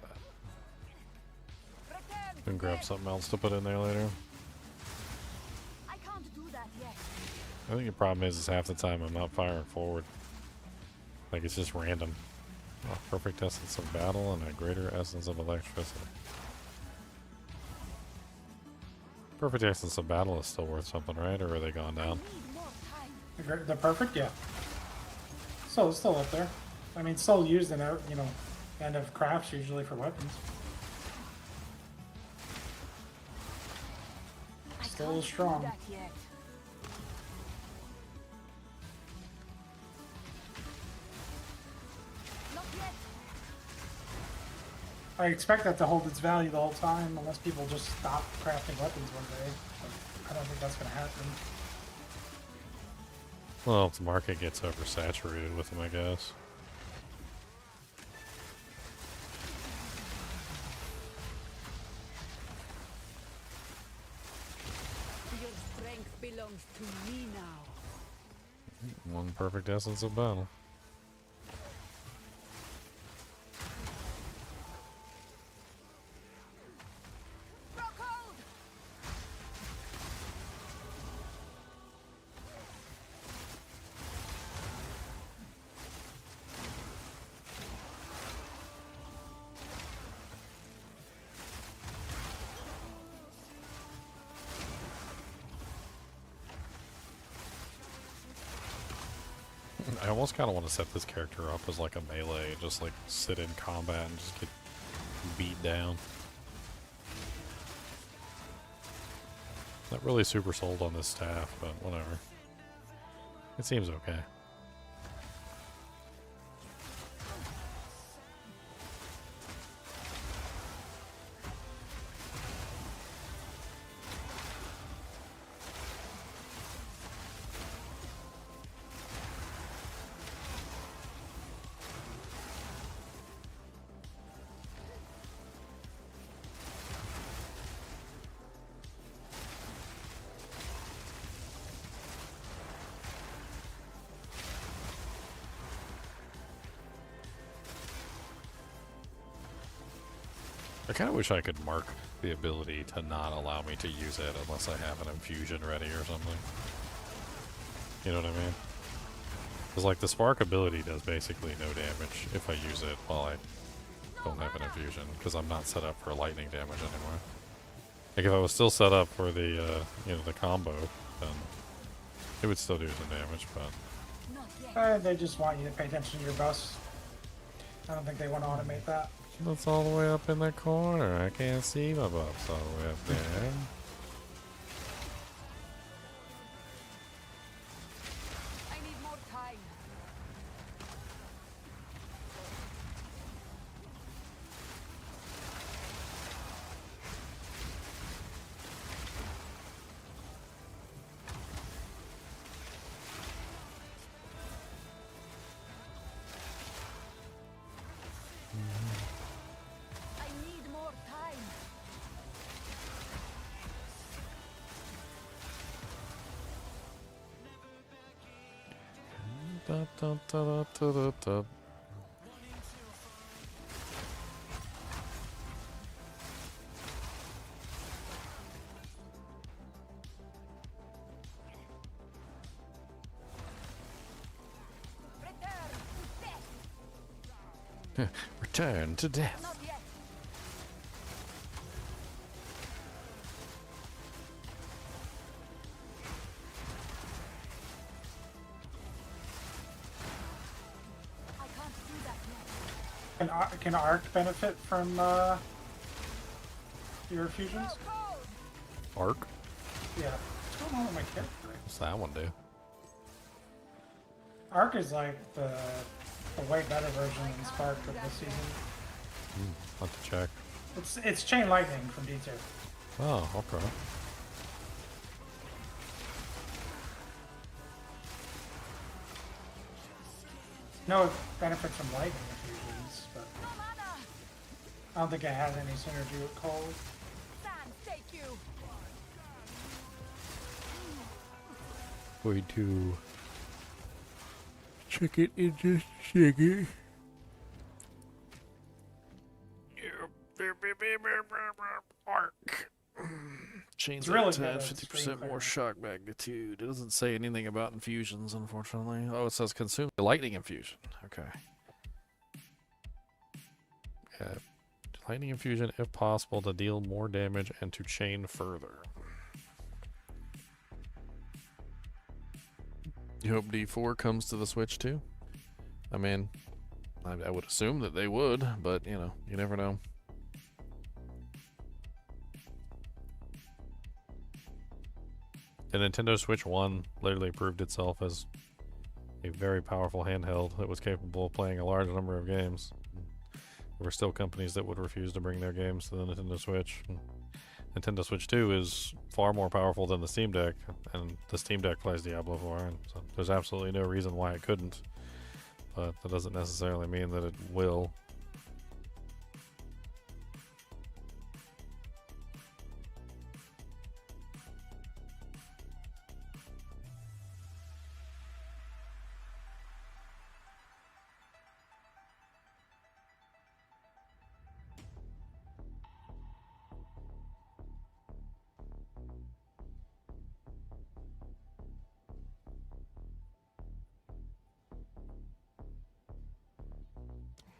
that. And grab something else to put in there later. I can't do that yet. I think the problem is half the time I'm not firing forward. Like it's just random. Oh, perfect essence of battle and a greater essence of electricity. Perfect essence of battle is still worth something, right? Or are they gone down? The perfect, yeah. So it's still up there. I mean, still used in end of crafts usually for weapons. Still strong. That yet. Not yet. I expect that to hold its value the whole time, unless people just stop crafting weapons one day. But I don't think that's going to happen. Well, if the market gets oversaturated with them, I guess. Your strength belongs to me now. One perfect essence of battle. I almost kind of want to set this character up as like a melee, just like sit in combat and just get beat down. Not really super sold on this staff, but whatever. It seems okay. I kind of wish I could mark the ability to not allow me to use it unless I have an infusion ready or something. You know what I mean? Because like the spark ability does basically no damage if I use it while I don't have an infusion, because I'm not set up for lightning damage anymore. Like if I was still set up for the you know, the combo, then it would still do some damage, but They just want you to pay attention to your boss. I don't think they want to automate that. that's all the way up in the corner. I can't see my buffs all the way up there. I need more time. I need more time. Da, da, da, da, da, da, da. Return to death. Not yet. I can't do that yet. Can Arc benefit from your fusions? Arc? Yeah. What's going on with my character? What's that one do? Arc is like the way better version than Spark of this season. I'll have to check. It's Chain Lightning from D2. Oh, okay. No benefit from lightning infusions, but I don't think it has any synergy with cold. Take you. Going to check it in just a second. Arc. Chains It's really at 10, good at 50% screen more clear. shock magnitude. It doesn't say anything about infusions, unfortunately. Oh, it says consume lightning infusion. Okay. Yeah. Lightning infusion, if possible, to deal more damage and to chain further. You hope D4 comes to the Switch too? I mean, I would assume that they would, but you know, you never know. The Nintendo Switch 1 literally proved itself as a very powerful handheld that was capable of playing a large number of games There were still companies that would refuse to bring their games to the Nintendo Switch. Nintendo Switch 2 is far more powerful than the Steam Deck, and the Steam Deck plays Diablo 4, and so there's absolutely no reason why it couldn't. But that doesn't necessarily mean that it will.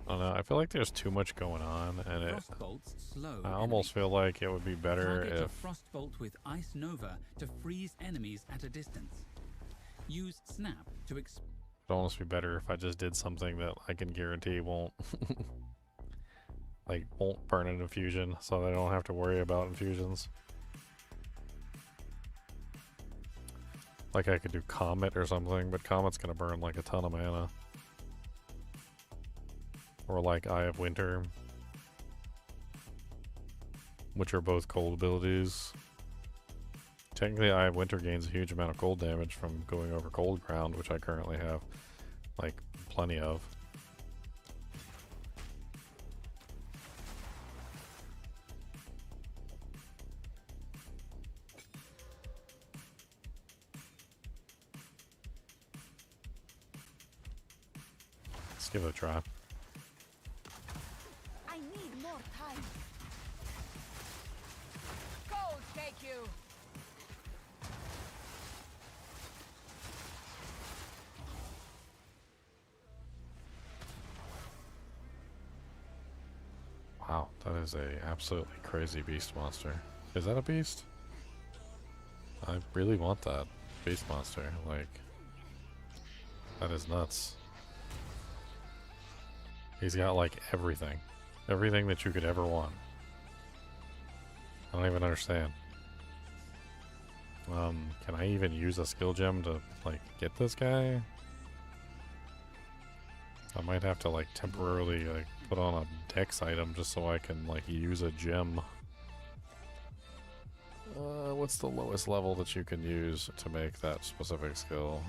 I don't know, I feel like there's too much going on, and I almost feel like it would be better Target a if Frostbolt with Ice Nova to freeze enemies at a distance. Use Snap to it'd almost be better if I just did something that I can guarantee won't like won't burn an infusion, so that I don't have to worry about infusions. Like I could do Comet or something, but Comet's gonna burn like a ton of mana. Or like Eye of Winter, which are both cold abilities. Technically, Eye of Winter gains a huge amount of cold damage from going over cold ground, which I currently have like plenty of. Let's give it a try. I need more time. Cold take you. Wow, that is a absolutely crazy beast monster. Is that a beast? I really want that beast monster. Like, that is nuts. He's got like everything. Everything that you could ever want. I don't even understand. Can I even use a skill gem to like get this guy? I might have to like temporarily like put on a dex item just so I can like use a gem. What's the lowest level that you can use to make that specific skill?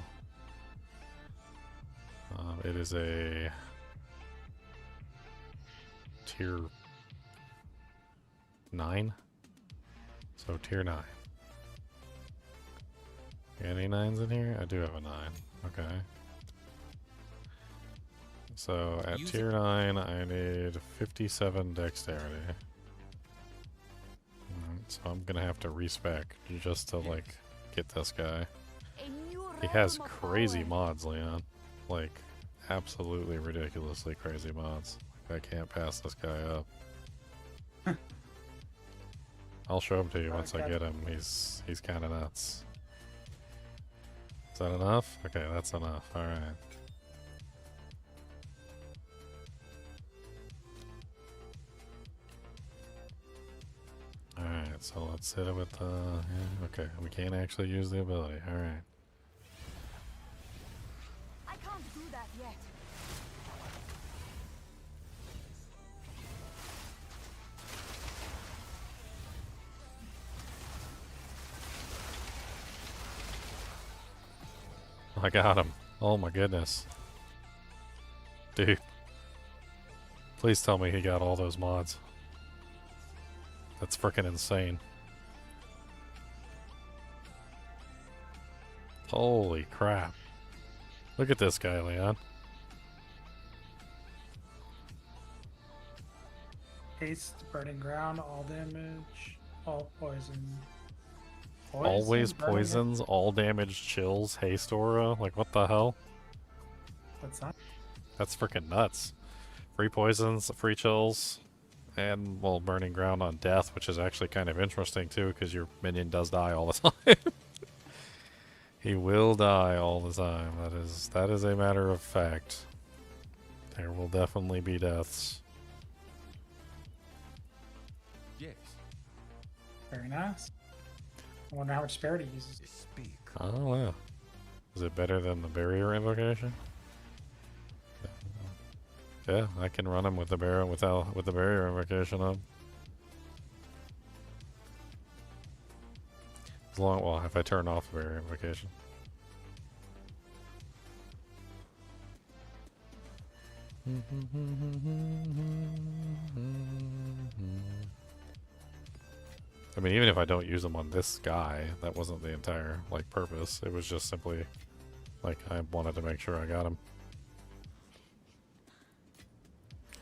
It is a tier 9. So tier 9. Any 9s in here? I do have a 9. Okay. So at tier 9, I need 57 dexterity. So I'm gonna have to respec just to like get this guy. He has crazy mods, Leon. Like absolutely ridiculously crazy mods. I can't pass this guy up. I'll show him to you once I get him. He's kind of nuts. Is that enough? Okay, that's enough. All right. Alright, so let's hit it with the... yeah, okay, we can't actually use the ability. Alright. I can't do that yet. I got him. Oh my goodness. Dude. Please tell me he got all those mods. That's freaking insane. Holy crap. Look at this guy, Leon. Haste, burning ground, all damage, all poison. Always burning poisons, all damage, chills, haste aura. Like, what the hell? What's that? That's freaking nuts. Free poisons, free chills, and, well, burning ground on death, which is actually kind of interesting, too, because your minion does die all the time. He will die all the time. That is a matter of fact. There will definitely be deaths. Yes. Very nice. I wonder how much spirit he uses. Speak. I don't know. Is it better than the barrier invocation? Yeah, I can run him with the barrier with the barrier invocation up. As long, well, if I turn off the barrier invocation. I mean, even if I don't use them on this guy, that wasn't the entire, like, purpose. It was just simply, like, I wanted to make sure I got him.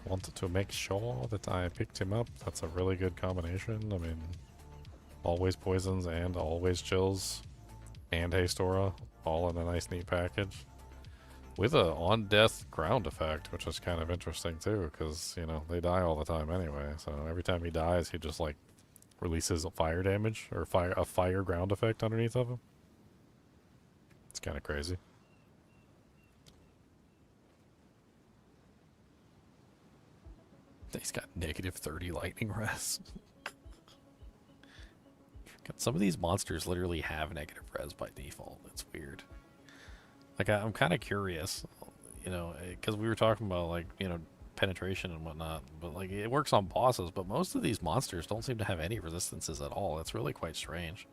Wanted to make sure that I picked him up. That's a really good combination. I mean, always poisons and always chills and haste aura, all in a nice neat package. With a on-death ground effect, which is kind of interesting too, because, you know, they die all the time anyway. So every time he dies, he just, like, releases a fire damage, or a fire ground effect underneath of him. It's kind of crazy. He's got negative 30 lightning res. Some of these monsters literally have negative res by default. It's weird. Like, I'm kind of curious, you know, because we were talking about, like, you know, penetration and whatnot, but, like, it works on bosses, but most of these monsters don't seem to have any resistances at all. It's really quite strange.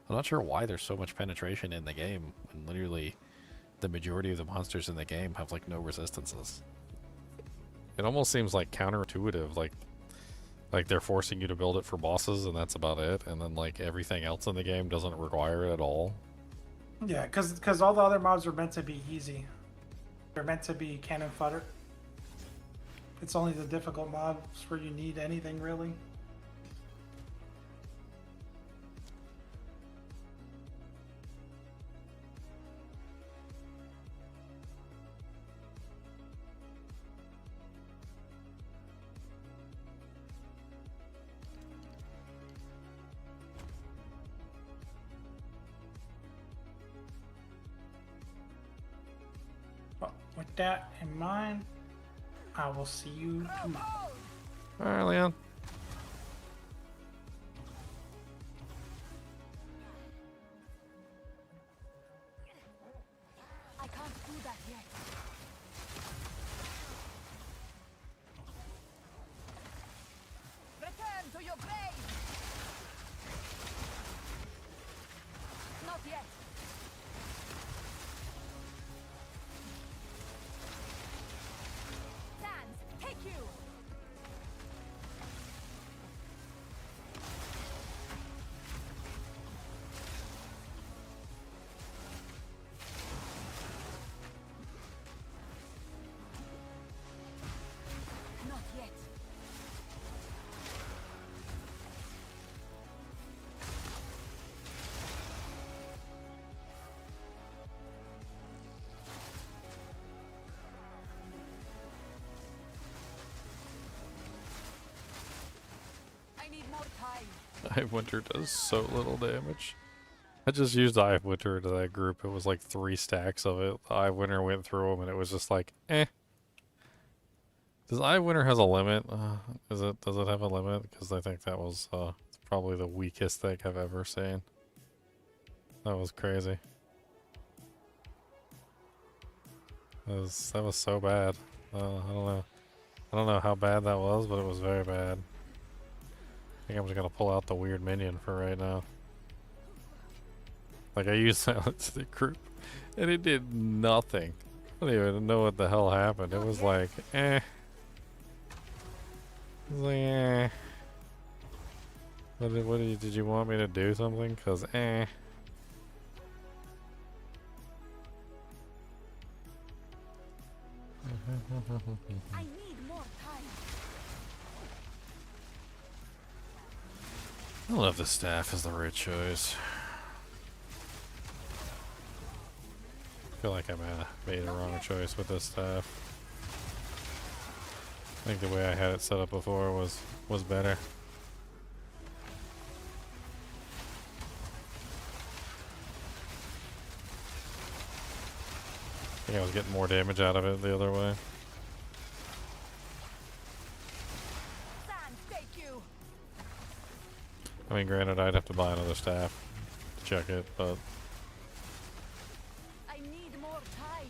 I'm not sure why there's so much penetration in the game, and literally the majority of the monsters in the game have, like, no resistances. It almost seems like counterintuitive, like they're forcing you to build it for bosses and that's about it, and then, like, everything else in the game doesn't require it at all. Yeah, because all the other mobs are meant to be easy. They're meant to be cannon fodder. It's only the difficult mobs where you need anything, really. Well, with that in mind, I will see you tomorrow. Alright, Leon. I can't do that yet. Return to your grave. Not yet. Sands, take you. Not yet. I need more time. Eye of Winter does so little damage. I just used Eye of Winter to that group. It was like 3 stacks of it. Eye of Winter went through them and it was just like, eh. Does Eye of Winter has a limit? Does it have a limit? Because I think that was probably the weakest thing I've ever seen. That was crazy. That was so bad. I don't know. I don't know how bad that was, but it was very bad. I think I'm just gonna pull out the weird minion for right now. Like, I used Silence the group, and it did nothing. I don't even know what the hell happened. It was like, eh. It was like, eh. Did you want me to do something? Cause eh. I need more time. I don't know if the staff is the right choice. I feel like I made a wrong choice with this staff. I think the way I had it set up before was better. I think I was getting more damage out of it the other way. Sands, take you. I mean, granted, I'd have to buy another staff to check it, but I need more time.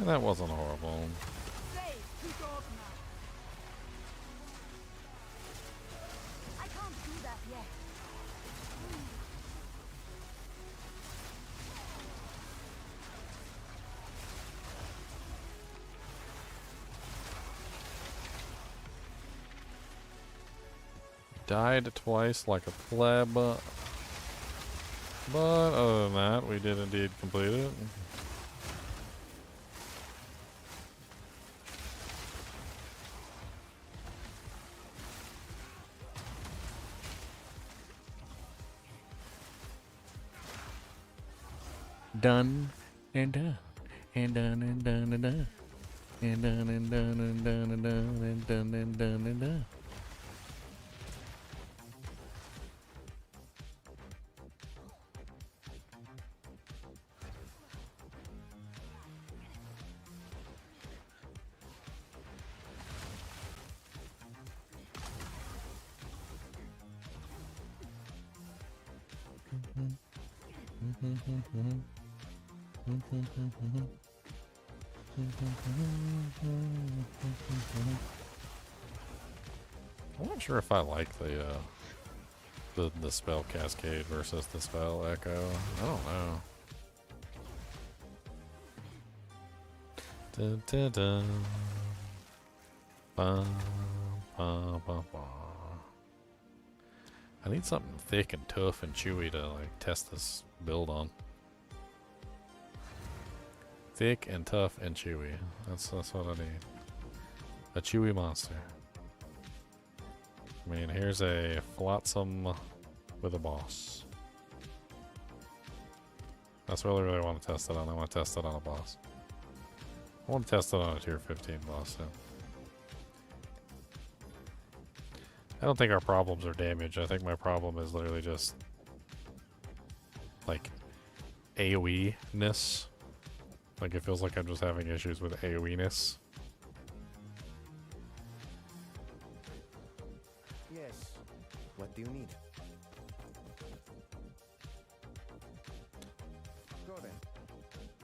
That wasn't horrible. I can't do that yet. Died twice like a pleb. But other than that, we did indeed complete it. Done and done and done and done and done and done and done and done and done and done and done and done. I'm not sure if I like the spell cascade versus the spell echo. I don't know. Dun, dun, dun. Ba, ba, ba, ba. I need something thick and tough and chewy to like test this build on. Thick and tough and chewy. That's what I need. A chewy monster. I mean, here's a flotsam with a boss. That's what I really want to test it on. I want to test it on a boss. I want to test it on a tier 15 boss. So. I don't think our problems are damage. I think my problem is literally just like AoE-ness. Like it feels like I'm just having issues with AoE-ness. Yes. What do you need? Go then.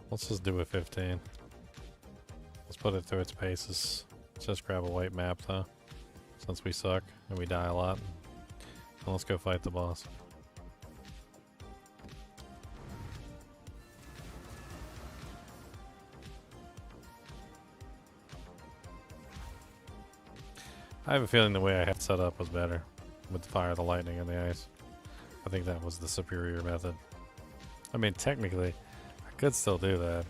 Let's just do a 15. Let's put it through its paces. Let's just grab a white map though. Since we suck and we die a lot. And let's go fight the boss. I have a feeling the way I had it set up was better. With the fire, the lightning, and the ice. I think that was the superior method. I mean, technically, I could still do that.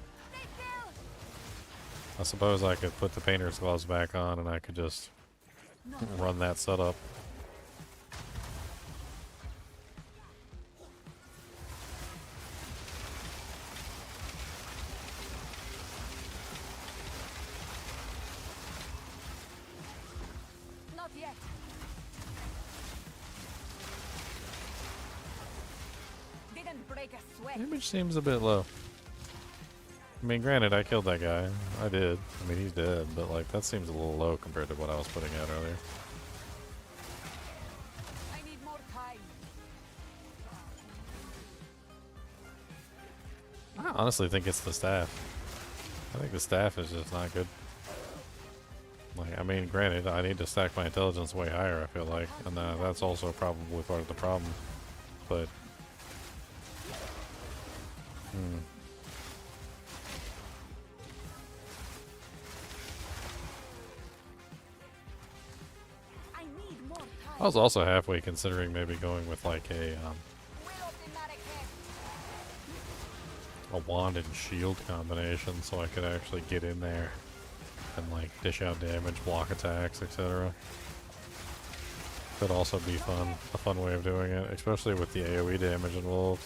I suppose I could put the painter's gloves back on and I could just run that setup. Not yet. Didn't break a sweat. Damage seems a bit low. I mean, granted, I killed that guy. I did. I mean, he's dead, but like that seems a little low compared to what I was putting out earlier. I need more time. I honestly think it's the staff. I think the staff is just not good. Like, I mean, granted, I need to stack my intelligence way higher, I feel like, and that's also probably part of the problem. But, I was also halfway considering maybe going with like a wand and shield combination, so I could actually get in there and like dish out damage, block attacks, etc. Could also be fun, a fun way of doing it, especially with the AoE damage involved.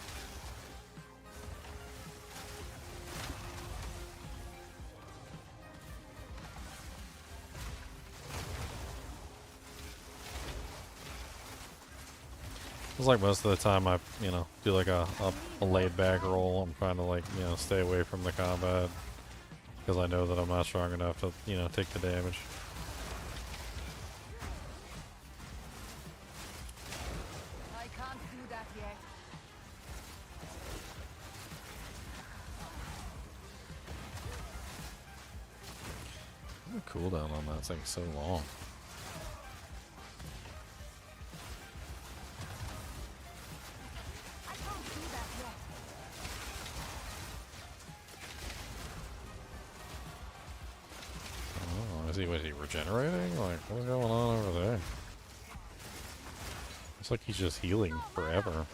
It's like most of the time I, do like a laid back roll. I'm trying to like, stay away from the combat because I know that I'm not strong enough to, take the damage. I can't do that yet. cooldown on that thing so long. Oh, was he regenerating? Like, what's going on over there? Looks like he's just healing forever.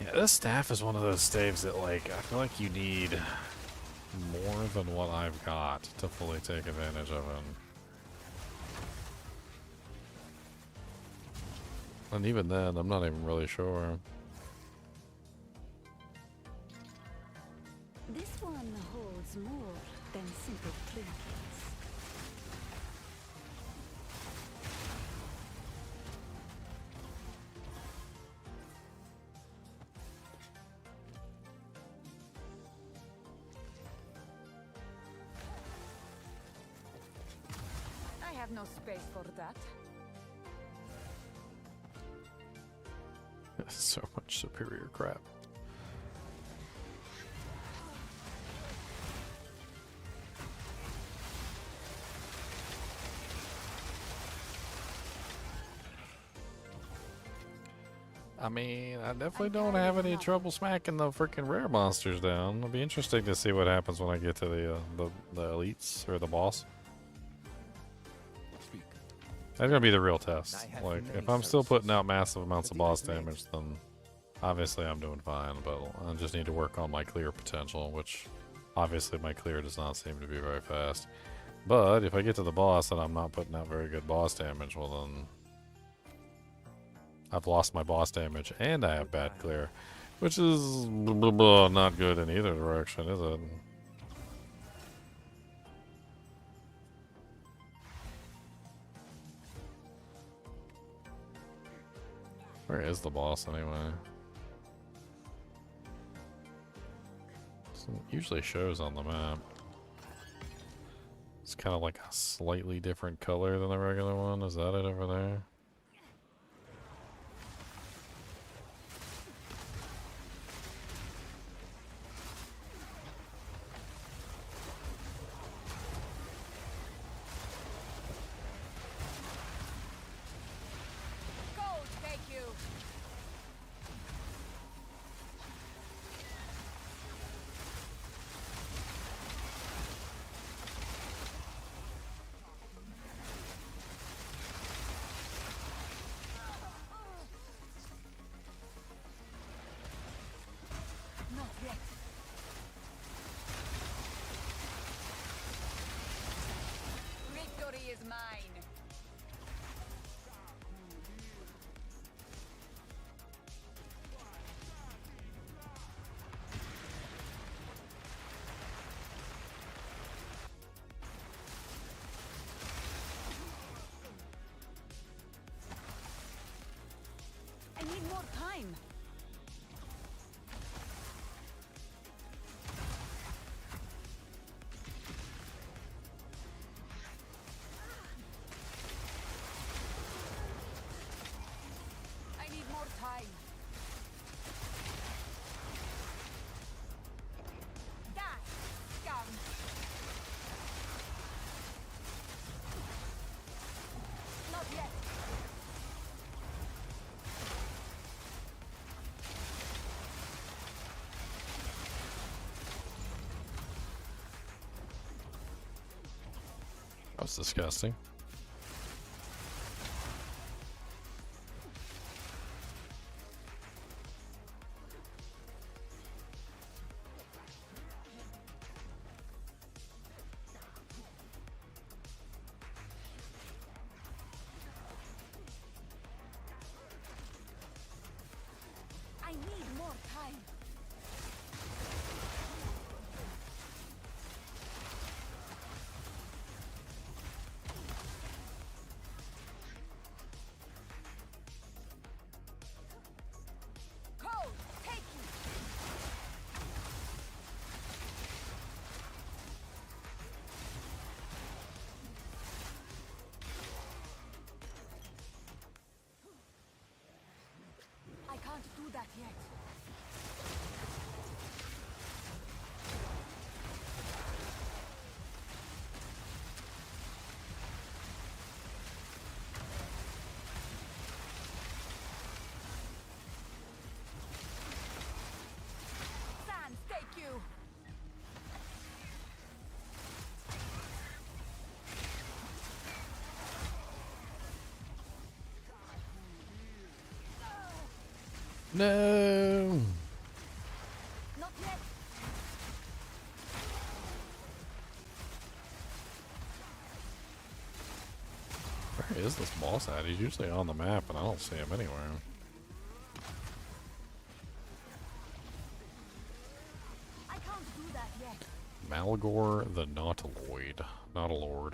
Yeah, this staff is one of those staves that, like, I feel like you need more than what I've got to fully take advantage of it. And even then, I'm not even really sure. This one holds more than simple trinkets. I have no space for that. So much superior crap. I mean, I definitely don't have any trouble smacking the freaking rare monsters down. It'll be interesting to see what happens when I get to the elites or the boss. That's gonna be the real test. Like, if I'm still putting out massive amounts of boss damage, then obviously I'm doing fine, but I just need to work on my clear potential, which obviously my clear does not seem to be very fast. But if I get to the boss and I'm not putting out very good boss damage, well then I've lost my boss damage and I have bad clear, which is not good in either direction, is it? Where is the boss anyway? It usually shows on the map. It's kind of like a slightly different color than the regular one. Is that it over there? I need more time. I need more time. Die, scum. Not yet. That's disgusting. I need more time. that yet. Sans, take you. No. Not yet. Where is this boss at? He's usually on the map, and I don't see him anywhere. I can't do that yet. Malgor the Nautiloid. Nautilord.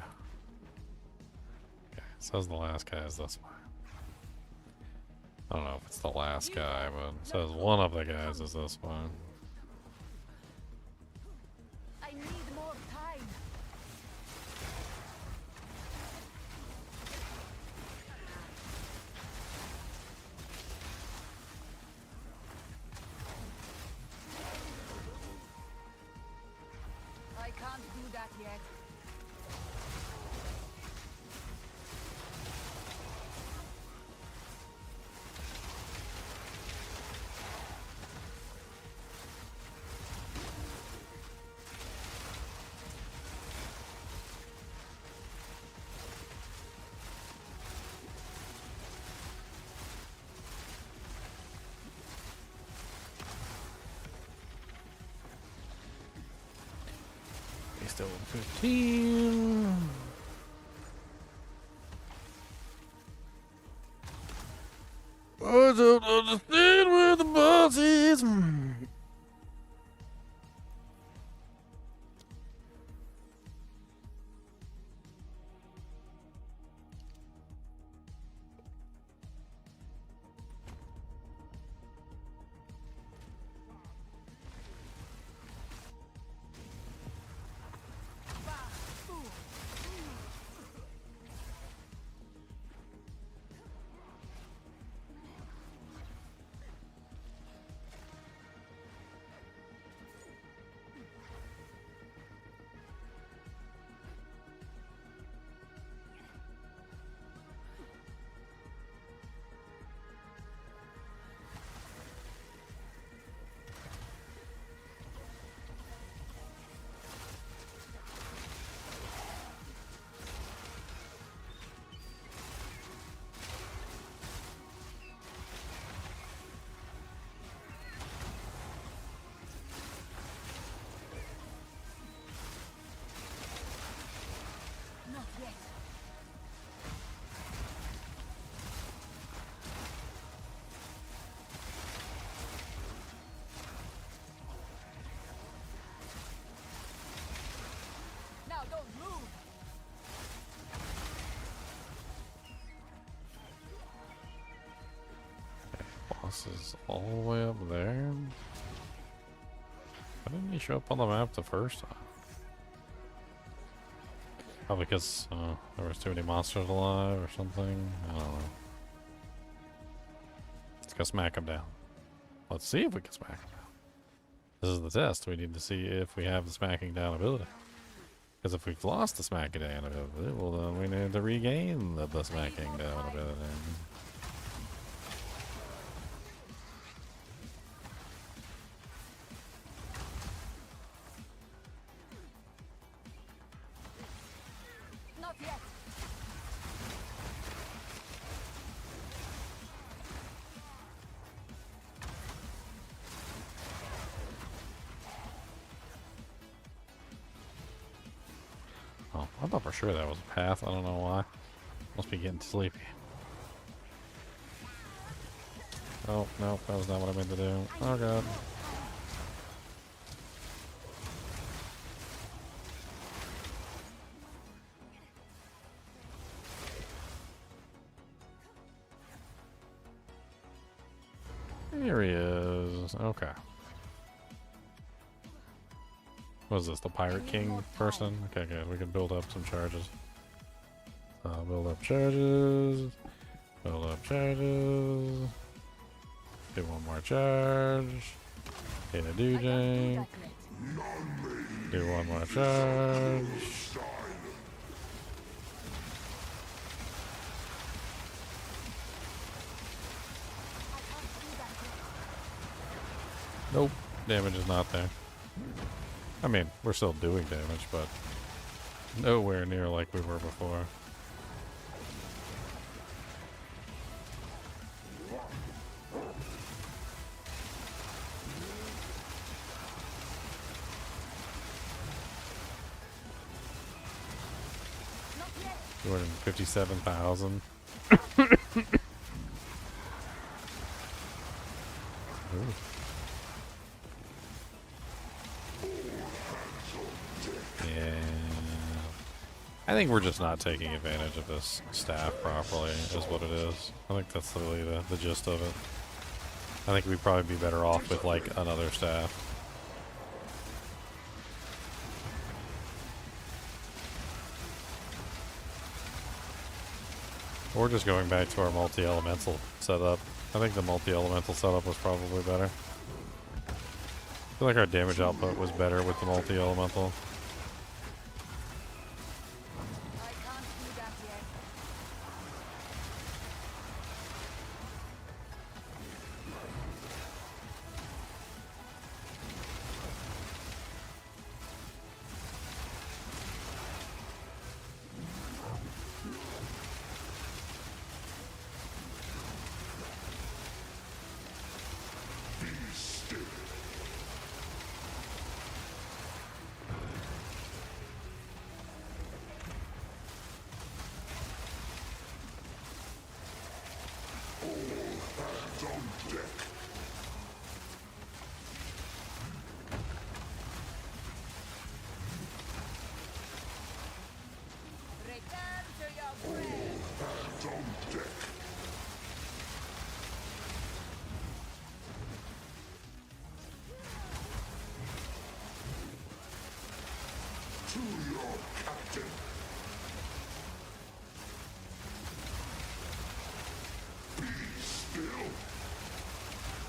Okay, it says the last guy is this one. I don't know if it's the last guy, but it says one of the guys is this one. I need more time. I can't do that yet. He's still 15. I don't understand where the boss is. Not yet. Now don't move. Boss is all the way up there. Why didn't he show up on the map the first time? Probably because there was too many monsters alive or something. I don't know. Let's go smack him down. Let's see if we can smack him down. This is the test. We need to see if we have the smacking down ability. Because if we've lost the smacking down ability, well then we need to regain the smacking down ability. Not yet. Oh, I thought for sure that was a path. I don't know why. Must be getting sleepy. Oh, no, that was not what I meant to do. Oh, God. Here he is. Okay. What is this, the Pirate King person? Okay, good. We can build up some charges. Build up charges. Build up charges. Do one more charge. Hit a DJ. Do one more charge. Nope, damage is not there. I mean, we're still doing damage, but nowhere near like we were before. $257,000. Yeah. I think we're just not taking advantage of this staff properly, is what it is. I think that's literally the gist of it. I think we'd probably be better off with, like, another staff. Or just going back to our multi-elemental setup. I think the multi-elemental setup was probably better. I feel like our damage output was better with the multi-elemental.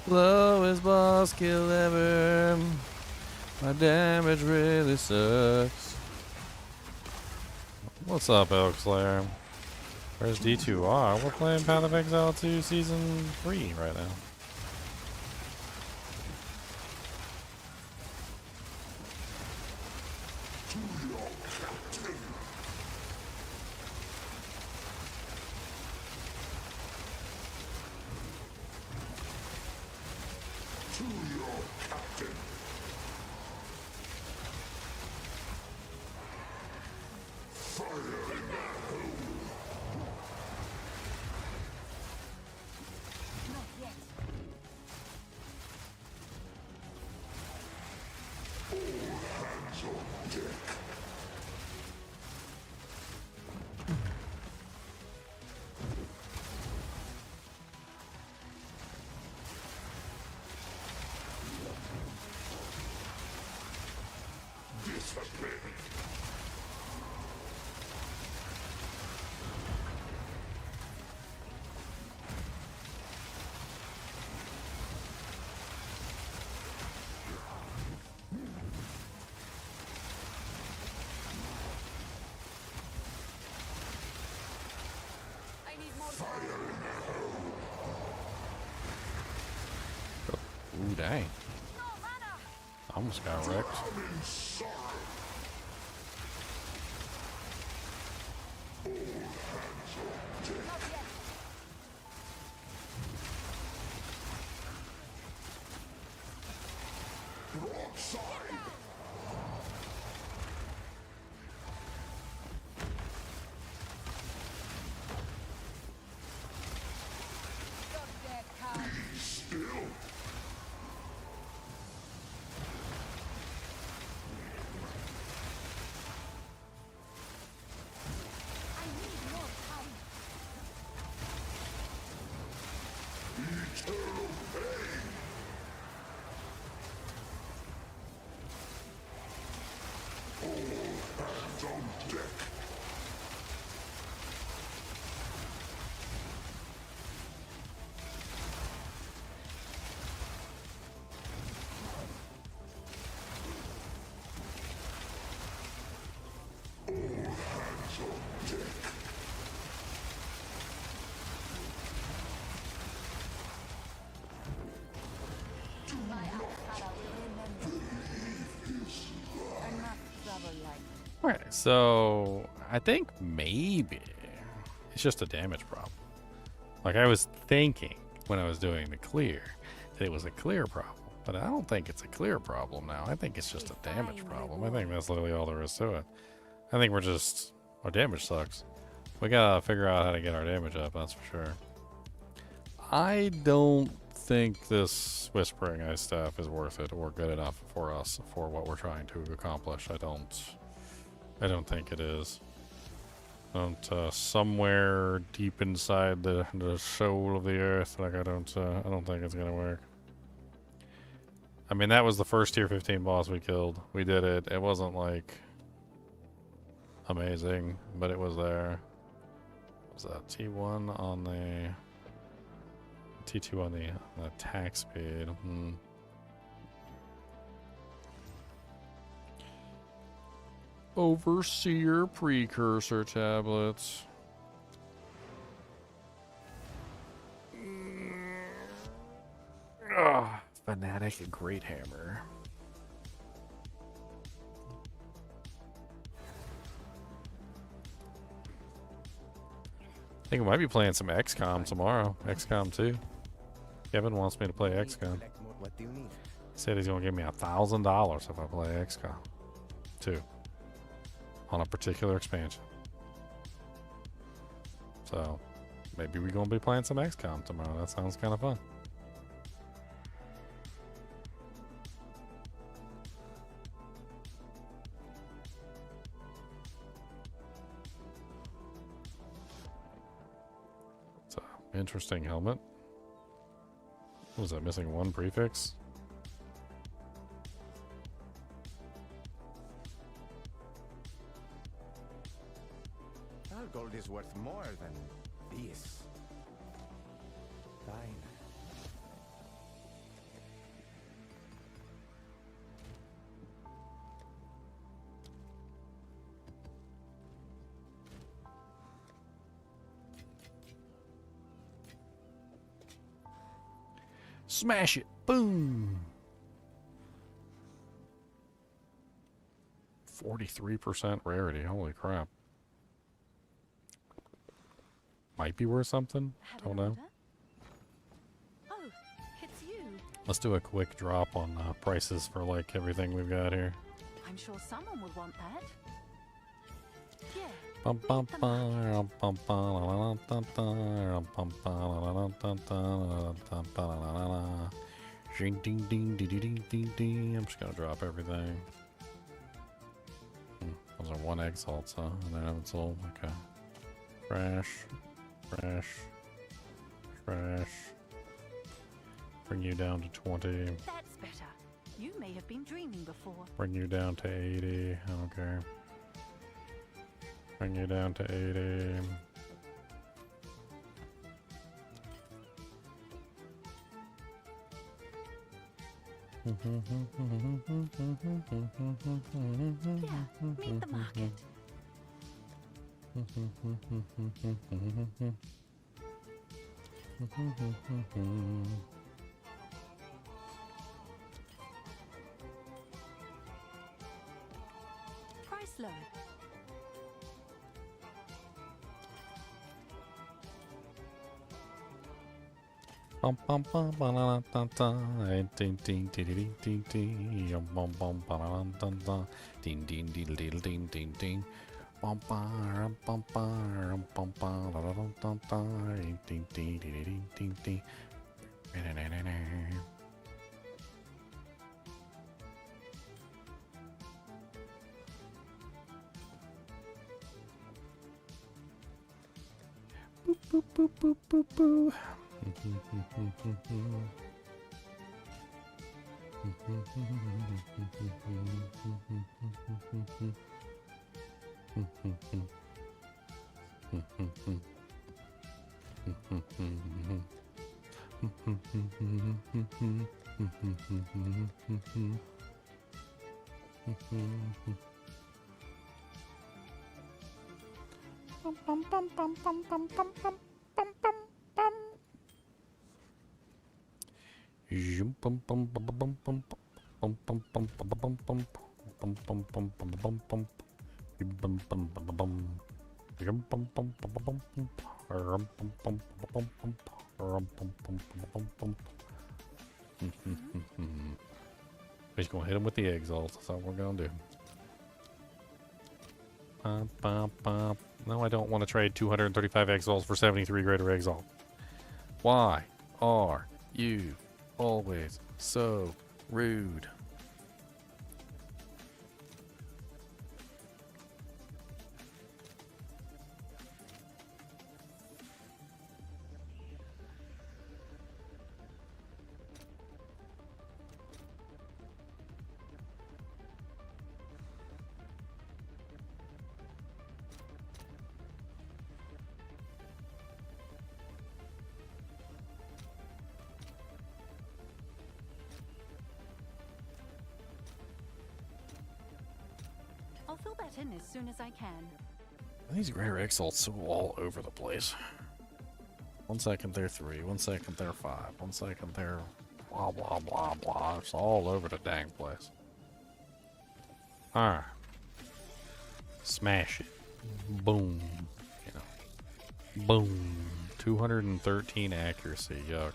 Lowest boss kill ever. My damage really sucks. What's up, Elk Slayer? Where's D2R? We're playing Path of Exile 2 Season 3 right now. Ooh, dang. Almost got wrecked. Okay, so I think maybe it's just a damage problem. Like I was thinking when I was doing the clear that it was a clear problem, but I don't think it's a clear problem now. I think it's just a damage problem. I think that's literally all there is to it. I think our damage sucks. We gotta figure out how to get our damage up, that's for sure. I don't think this Whispering Ice Staff is worth it or good enough for us for what we're trying to accomplish. I don't think it is. Somewhere deep inside the soul of the earth, like I don't think it's gonna work. I mean, that was the first tier 15 boss we killed. We did it. It wasn't like amazing, but it was there. What was that T1 on the T2 on the attack speed? Overseer precursor tablets. Fanatic Great Hammer. I think we might be playing some XCOM tomorrow. XCOM 2. Kevin wants me to play XCOM. What do you need? He said he's gonna give me $1,000 if I play XCOM 2 on a particular expansion. So maybe we're gonna be playing some XCOM tomorrow. That sounds kind of fun. It's an interesting helmet. What was that, missing one prefix? Our gold is worth more than this. Fine. Smash it! Boom! 43% rarity. Holy crap. Might be worth something. Don't know. Oh, it's you. Let's do a quick drop on prices for like everything we've got here. I'm sure someone would want that. Yeah. Bum, bum, bum, bum, bum, bum, bum, bum, bum, ding, ding, ding, ding, ding, ding, ding. I'm just gonna drop everything. Those are 1 exalts, huh? And then it's all okay. Crash, crash, crash. Bring you down to 20. That's better. You may have been dreaming before. Bring you down to 80. I don't care. Bring you down to 80. Yeah, meet the market. Price lowered. Bum bum bum ba la da da ding ding ding ding ding ding bum bum ba la da da ding ding ding ding ding ding ding bum ba bum ba bum ba la da da da ding ding ding ding ding boop boop boop boop boop boop. We're just gonna hit him with the Exile. That's all we're gonna do. No, I don't want to trade 235 Exiles for 73 Greater Exile. Why are you always so rude? I'll fill that in as soon as I can. These Greater Exiles so all over the place. 1 second they're 3, 1 second they're 5, 1 second they're blah blah blah blah. It's all over the dang place. Alright. Smash it. Boom. You know. Boom. 213 accuracy. Yuck.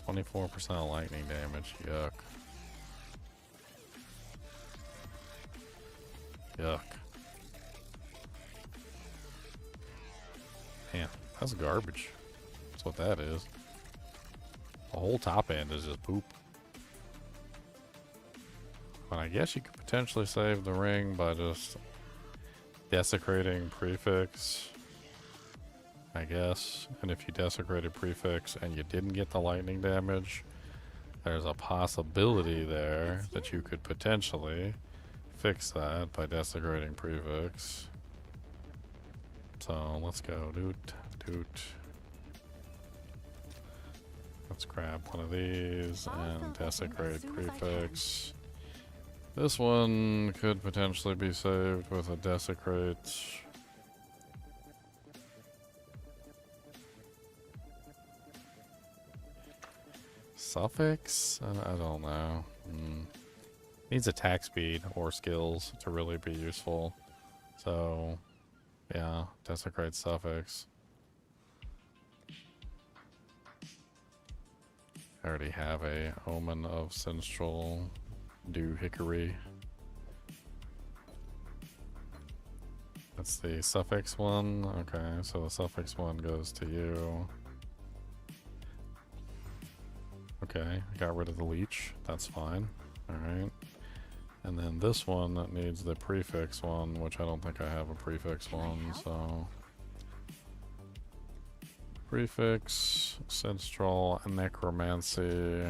24% lightning damage. Yuck. Yuck. Man, that's garbage. That's what that is. The whole top end is just poop. But I guess you could potentially save the ring by just desecrating prefix. I guess. And if you desecrated prefix and you didn't get the lightning damage, there's a possibility there that you could potentially fix that by desecrating prefix. So let's go. Doot. Let's grab one of these and desecrate prefix. This one could potentially be saved with a desecrate. Suffix? I don't know. Needs attack speed or skills to really be useful. So, yeah, desecrate suffix. I already have a Omen of Sinistral. Do Hickory. That's the suffix one. Okay, so the suffix one goes to you. Okay, I got rid of the leech. That's fine. Alright. And then this one that needs the prefix one, which I don't think I have a prefix one, so. Prefix, Sinistral, Necromancy.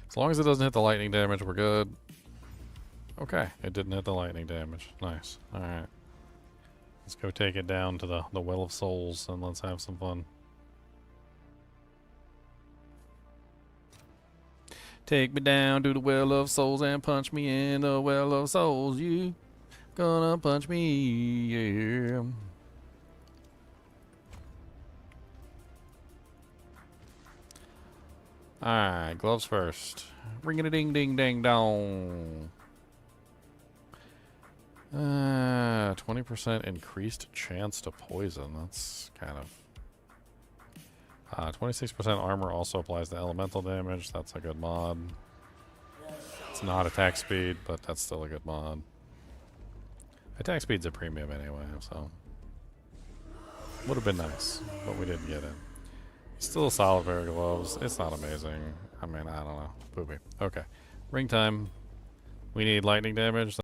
As long as it doesn't hit the lightning damage, we're good. Okay, it didn't hit the lightning damage. Nice. Alright. Let's go take it down to the Well of Souls and let's have some fun. Take me down to the Well of Souls and punch me in the Well of Souls. You gonna punch me, yeah. Alright, gloves first. Ring it a ding ding ding dong. 20% increased chance to poison. That's kind of 26% armor also applies to elemental damage. That's a good mod. It's not attack speed, but that's still a good mod. Attack speed's a premium anyway, so would have been nice, but we didn't get it. Still a solid pair of gloves. It's not amazing. I mean, I don't know. Poopy. Okay. Ring time. We need lightning damage.